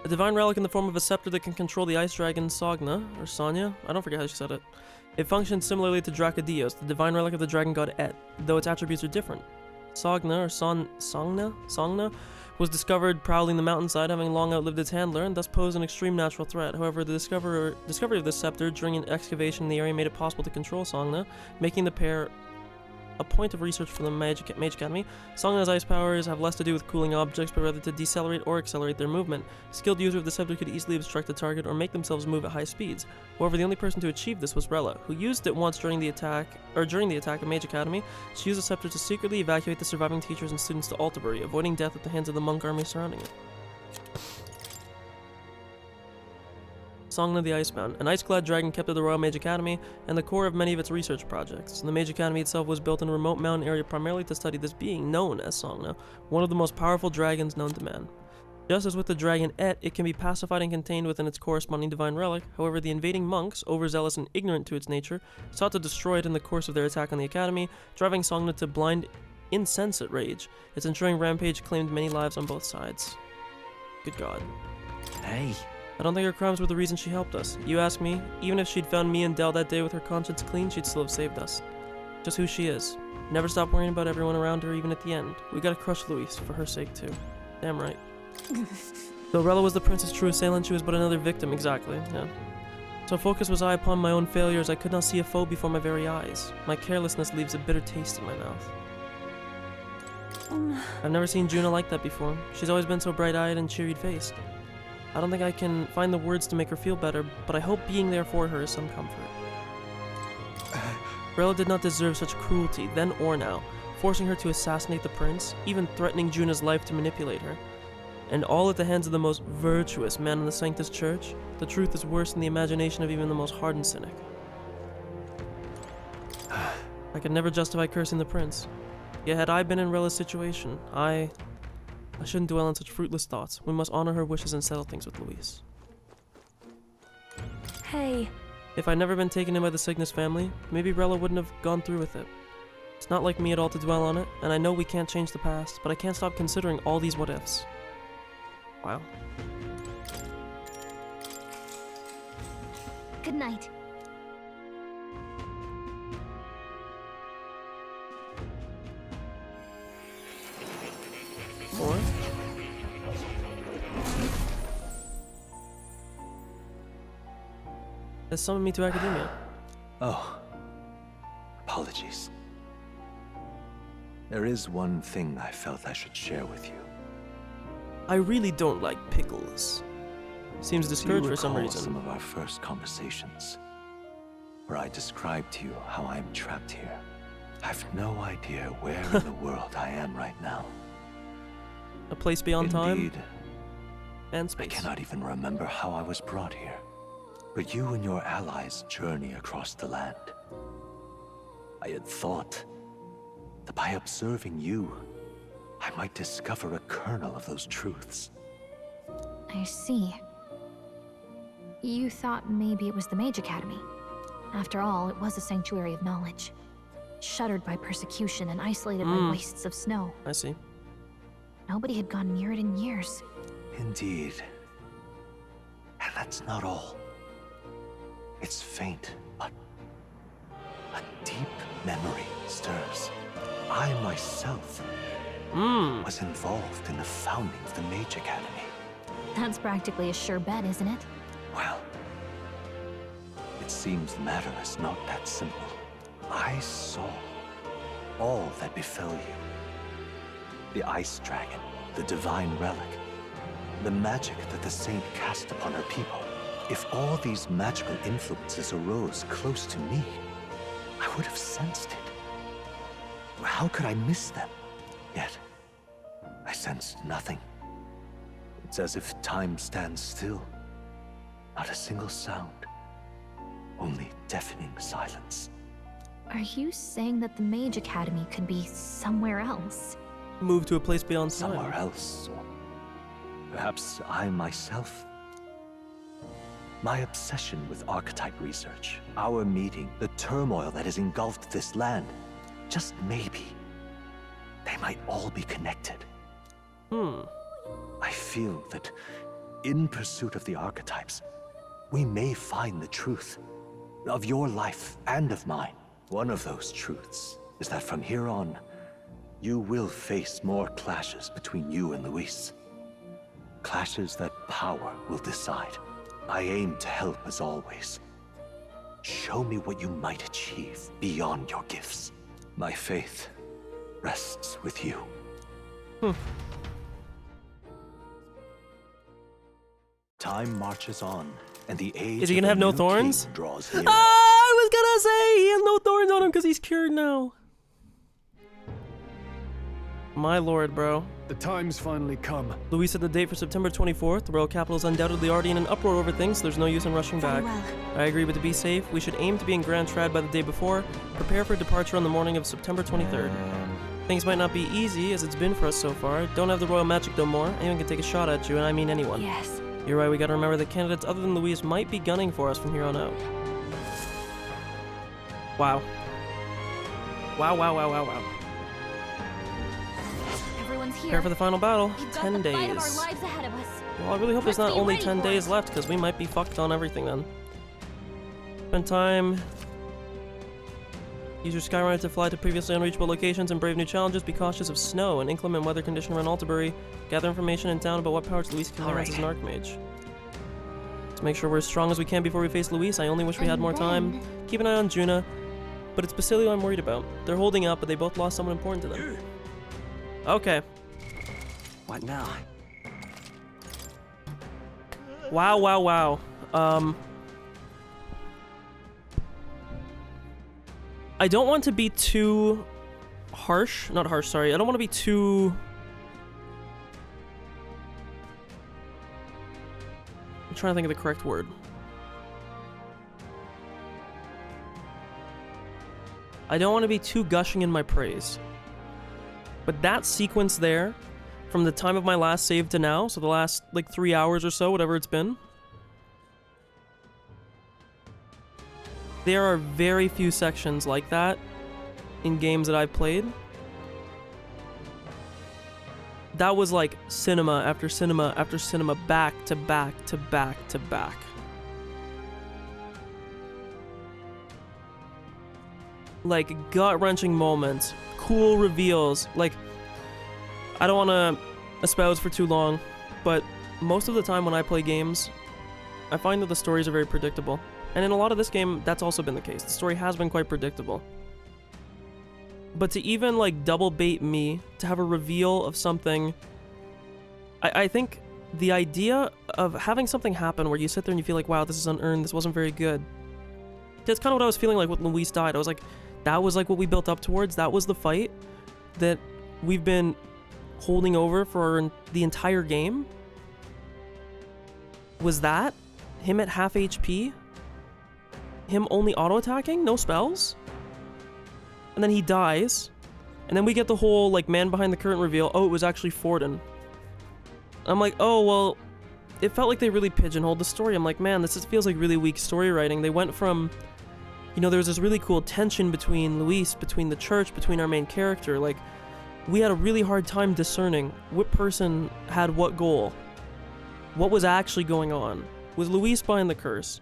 A divine relic in the form of a scepter that can control the ice dragon Sogna, or Sonya, I don't forget how she said it. It functions similarly to Dracodios, the divine relic of the dragon god Et, though its attributes are different. Sogna, or Songna, was discovered prowling the mountainside, having long outlived its handler, and thus posed an extreme natural threat. However, the discovery of this scepter during an excavation in the area made it possible to control Sogna, making the pair a point of research for the Mage Academy. Sogna's ice powers have less to do with cooling objects, but rather to decelerate or accelerate their movement. A skilled user of the scepter could easily obstruct the target or make themselves move at high speeds. However, the only person to achieve this was Rella, who used it once during the attack at Mage Academy. She used the scepter to secretly evacuate the surviving teachers and students to Altabury, avoiding death at the hands of the monk army surrounding it. Sogna the Icebound, an ice-clad dragon kept at the Royal Mage Academy and the core of many of its research projects. The Mage Academy itself was built in a remote mountain area primarily to study this being known as Sogna, one of the most powerful dragons known to man. Just as with the dragon Et, it can be pacified and contained within its corresponding divine relic. However, the invading monks, overzealous and ignorant to its nature, sought to destroy it in the course of their attack on the Academy, driving Sogna to blind, insensate rage. Its ensuing rampage claimed many lives on both sides. Good God. Hey. I don't think her crimes were the reason she helped us. You ask me, even if she'd found me and Del that day with her conscience clean, she'd still have saved us. Just who she is. Never stop worrying about everyone around her, even at the end. We gotta crush Luis, for her sake too. Damn right. Though Rella was the prince's true assailant, she was but another victim, exactly, yeah. So focused was I upon my own failures, I could not see a foe before my very eyes. My carelessness leaves a bitter taste in my mouth. I've never seen Juna like that before. She's always been so bright-eyed and cheery-faced. I don't think I can find the words to make her feel better, but I hope being there for her is some comfort. Rella did not deserve such cruelty, then or now, forcing her to assassinate the prince, even threatening Juna's life to manipulate her. And all at the hands of the most virtuous man in the Sanctus Church. The truth is worse than the imagination of even the most hardened cynic. I could never justify cursing the prince. Yet had I been in Rella's situation, I shouldn't dwell on such fruitless thoughts. We must honor her wishes and settle things with Luis. Hey. If I'd never been taken in by the Cygnus family, maybe Rella wouldn't have gone through with it. It's not like me at all to dwell on it, and I know we can't change the past, but I can't stop considering all these what-ifs. Wow. Good night. More? Has summoned me to academia. Oh. Apologies. There is one thing I felt I should share with you. I really don't like pickles. Seems discouraged for some reason. Some of our first conversations, where I described to you how I'm trapped here. I've no idea where in the world I am right now. A place beyond time and space. I cannot even remember how I was brought here. But you and your allies journey across the land. I had thought that by observing you, I might discover a kernel of those truths. I see. You thought maybe it was the Mage Academy. After all, it was a sanctuary of knowledge. Shuttered by persecution and isolated by wastes of snow. I see. Nobody had gone near it in years. Indeed. And that's not all. It's faint, but a deep memory stirs. I myself was involved in the founding of the Mage Academy. That's practically a sure bet, isn't it? Well, it seems the matter is not that simple. I saw all that befell you. The Ice Dragon, the Divine Relic, the magic that the Saint cast upon her people. If all these magical influences arose close to me, I would have sensed it. How could I miss them? Yet, I sensed nothing. It's as if time stands still. Not a single sound. Only deafening silence. Are you saying that the Mage Academy could be somewhere else? Move to a place beyond time. Somewhere else. Or perhaps I myself. My obsession with archetype research, our meeting, the turmoil that has engulfed this land, just maybe, they might all be connected. I feel that in pursuit of the archetypes, we may find the truth of your life and of mine. One of those truths is that from here on, you will face more clashes between you and Luis. Clashes that power will decide. I aim to help as always. Show me what you might achieve beyond your gifts. My faith rests with you. Time marches on, and the age Is he gonna have no thorns? Draws near. I was gonna say he has no thorns on him because he's cured now. My lord, bro. The time's finally come. Luis set the date for September 24th. The royal capital is undoubtedly already in an uproar over things, so there's no use in rushing back. I agree, but to be safe, we should aim to be in Grand Trad by the day before. Prepare for departure on the morning of September 23rd. Things might not be easy, as it's been for us so far. Don't have the royal magic no more. Anyone can take a shot at you, and I mean anyone. Yes. You're right, we gotta remember that candidates other than Luis might be gunning for us from here on out. Wow. Wow, wow, wow, wow, wow. Everyone's here. Prepare for the final battle. We've got 10 the days. fight of our lives ahead of us. Well, I really hope there's Let's not be only ready 10 for days it. left, because we might be fucked on everything then. Spend time. Use your Skyrider to fly to previously unreachable locations and brave new challenges. Be cautious of snow and inclement weather condition around Altabury. Gather information in town about what powers Luis can learn as an Archmage. Let's make sure we're as strong as we can before we face Luis. I only wish we had more time. Keep an eye on Juna, but it's Basilio I'm worried about. They're holding up, but they both lost someone important to them. Okay. What now? Wow, wow, wow. I don't want to be too harsh. Not harsh, sorry. I don't want to be too... I'm trying to think of the correct word. I don't want to be too gushing in my praise. But that sequence there, from the time of my last save to now, so the last, like, 3 hours or so, whatever it's been, there are very few sections like that in games that I've played. That was like cinema after cinema after cinema, back to back to back to back. Like, gut-wrenching moments, cool reveals. Like, I don't want to espouse for too long, but most of the time when I play games, I find that the stories are very predictable. And in a lot of this game, that's also been the case. The story has been quite predictable. But to even, like, double bait me, to have a reveal of something... I think the idea of having something happen where you sit there and you feel like, wow, this is unearned, this wasn't very good. That's kind of what I was feeling like when Luis died. I was like, that was like what we built up towards. That was the fight that we've been holding over for the entire game. Was that him at half HP? Him only auto-attacking? No spells? And then he dies. And then we get the whole, like, man behind the curtain reveal. Oh, it was actually Forden. I'm like, oh, well, it felt like they really pigeonholed the story. I'm like, man, this feels like really weak story writing. They went from, you know, there was this really cool tension between Luis, between the church, between our main character. Like, we had a really hard time discerning what person had what goal. What was actually going on? Was Luis behind the curse?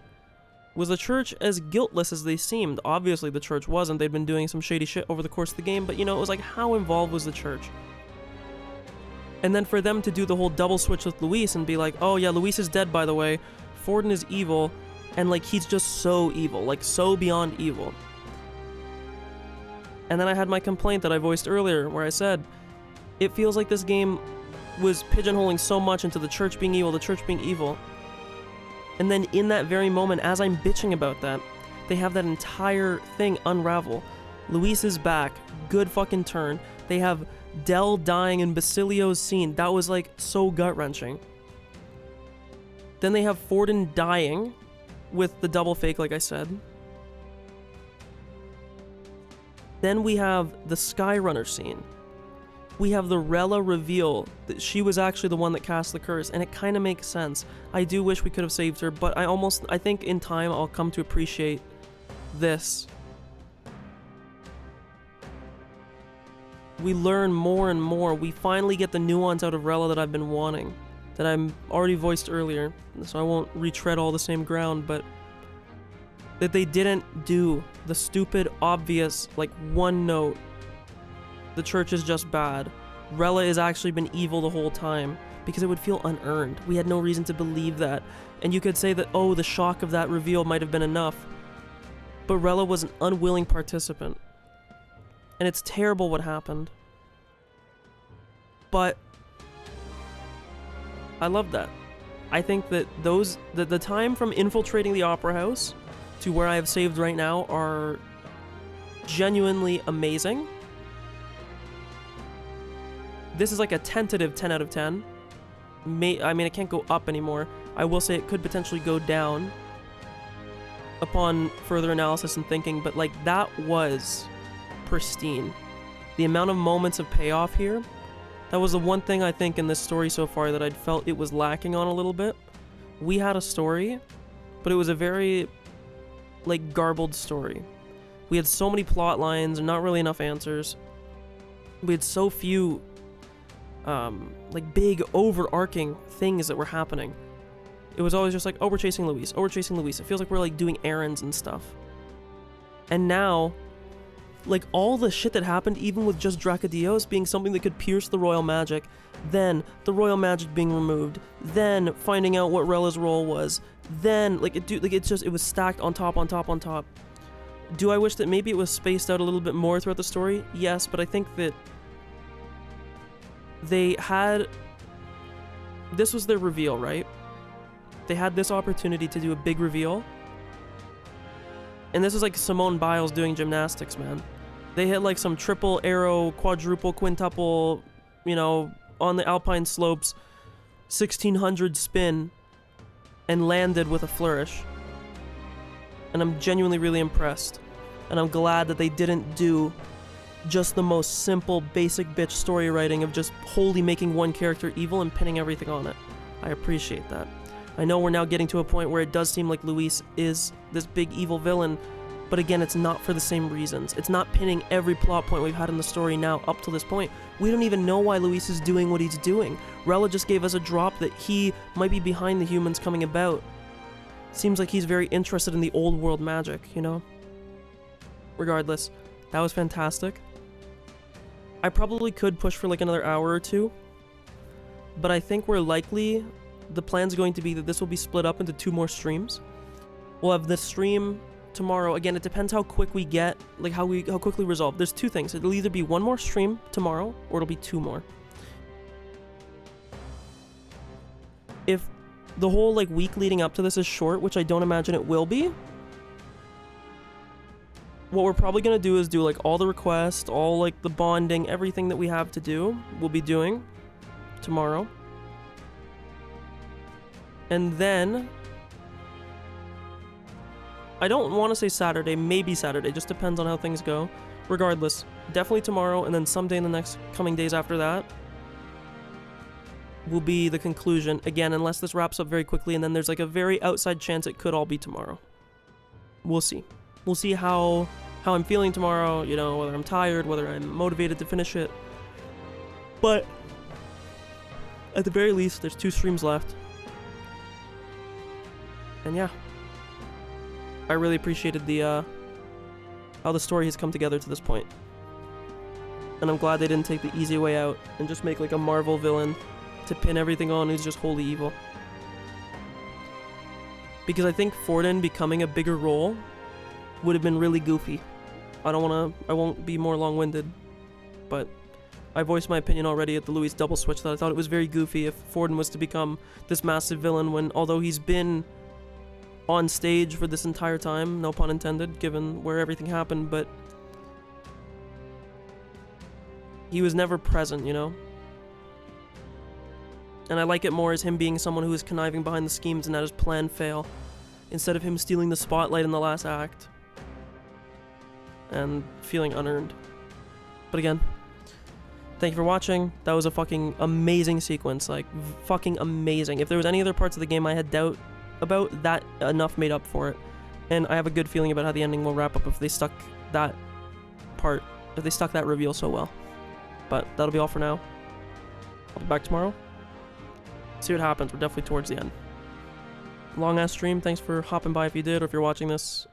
Was the church as guiltless as they seemed? Obviously the church wasn't. They'd been doing some shady shit over the course of the game, but you know, it was like, how involved was the church? And then for them to do the whole double switch with Luis and be like, oh yeah, Luis is dead, by the way. Forden is evil. And like, he's just so evil, like so beyond evil. And then I had my complaint that I voiced earlier where I said, it feels like this game was pigeonholing so much into the church being evil, the church being evil. And then in that very moment, as I'm bitching about that, they have that entire thing unravel. Luis is back, good fucking turn. They have Del dying in Basilio's scene. That was like so gut-wrenching. Then they have Forden dying with the double fake, like I said. Then we have the Skyrunner scene. We have the Rella reveal that she was actually the one that cast the curse, and it kind of makes sense. I do wish we could have saved her, but I think in time I'll come to appreciate this. We learn more and more. We finally get the nuance out of Rella that I've been wanting, that I'm already voiced earlier, so I won't retread all the same ground, but that they didn't do the stupid, obvious, like, one note. The church is just bad. Rella has actually been evil the whole time, because it would feel unearned. We had no reason to believe that. And you could say that, oh, the shock of that reveal might have been enough. But Rella was an unwilling participant. And it's terrible what happened. But I love that. I think that the time from infiltrating the Opera House to where I have saved right now are genuinely amazing. This is like a tentative 10 out of 10. I mean, it can't go up anymore. I will say it could potentially go down upon further analysis and thinking, but like, that was pristine. The amount of moments of payoff here, that was the one thing I think in this story so far that I'd felt it was lacking on a little bit. We had a story, but it was a very, like, garbled story. We had so many plot lines and not really enough answers. We had so few like big overarching things that were happening. It was always just like, oh, we're chasing Luis. Oh, we're chasing Luis. It feels like we're like doing errands and stuff. And now, like, all the shit that happened, even with just Dracodios being something that could pierce the royal magic, then the royal magic being removed, then finding out what Rella's role was, then like it was stacked on top on top on top. Do I wish that maybe it was spaced out a little bit more throughout the story? Yes, but I think that they had, this was their reveal, right? They had this opportunity to do a big reveal. And this is like Simone Biles doing gymnastics, man. They hit like some triple arrow, quadruple, quintuple, you know, on the Alpine slopes, 1600 spin, and landed with a flourish. And I'm genuinely really impressed. And I'm glad that they didn't do just the most simple, basic bitch story writing of just wholly making one character evil and pinning everything on it. I appreciate that. I know we're now getting to a point where it does seem like Luis is this big evil villain, but again, it's not for the same reasons. It's not pinning every plot point we've had in the story now up to this point. We don't even know why Luis is doing what he's doing. Rella just gave us a drop that he might be behind the humans coming about. Seems like he's very interested in the old world magic, you know? Regardless, that was fantastic. I probably could push for like another hour or two, but I think we're likely, the plan's going to be that this will be split up into 2 more streams. We'll have this stream tomorrow. Again, it depends how quick we get, like how quickly resolve. There's 2 things. It'll either be 1 more stream tomorrow or it'll be 2 more. If the whole like week leading up to this is short, which I don't imagine it will be, what we're probably going to do is do like all the requests, all like the bonding, everything that we have to do, we'll be doing tomorrow. And then, I don't want to say Saturday, maybe Saturday, just depends on how things go. Regardless, definitely tomorrow, and then someday in the next coming days after that will be the conclusion. Again, unless this wraps up very quickly, and then there's like a very outside chance it could all be tomorrow. We'll see. We'll see how I'm feeling tomorrow, you know, whether I'm tired, whether I'm motivated to finish it. But at the very least, there's 2 streams left. And yeah, I really appreciated the how the story has come together to this point. and I'm glad they didn't take the easy way out and just make like a Marvel villain to pin everything on who's just wholly evil. Because I think Forden becoming a bigger role would have been really goofy. I won't be more long-winded, but I voiced my opinion already at the Luis double switch that I thought it was very goofy if Forden was to become this massive villain when, although he's been on stage for this entire time, no pun intended, given where everything happened, but he was never present, you know? And I like it more as him being someone who is conniving behind the schemes and had his plan fail, instead of him stealing the spotlight in the last act and feeling unearned. But again, thank you for watching. That was a fucking amazing sequence, like fucking amazing. If there was any other parts of the game I had doubt about, that enough made up for it. And I have a good feeling about how the ending will wrap up if they stuck that part, if they stuck that reveal so well. But that'll be all for now. I'll be back tomorrow. See what happens. We're definitely towards the end. Long ass stream. Thanks for hopping by if you did, or if you're watching this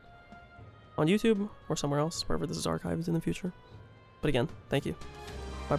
on YouTube or somewhere else, wherever this is archived in the future. But again, thank you.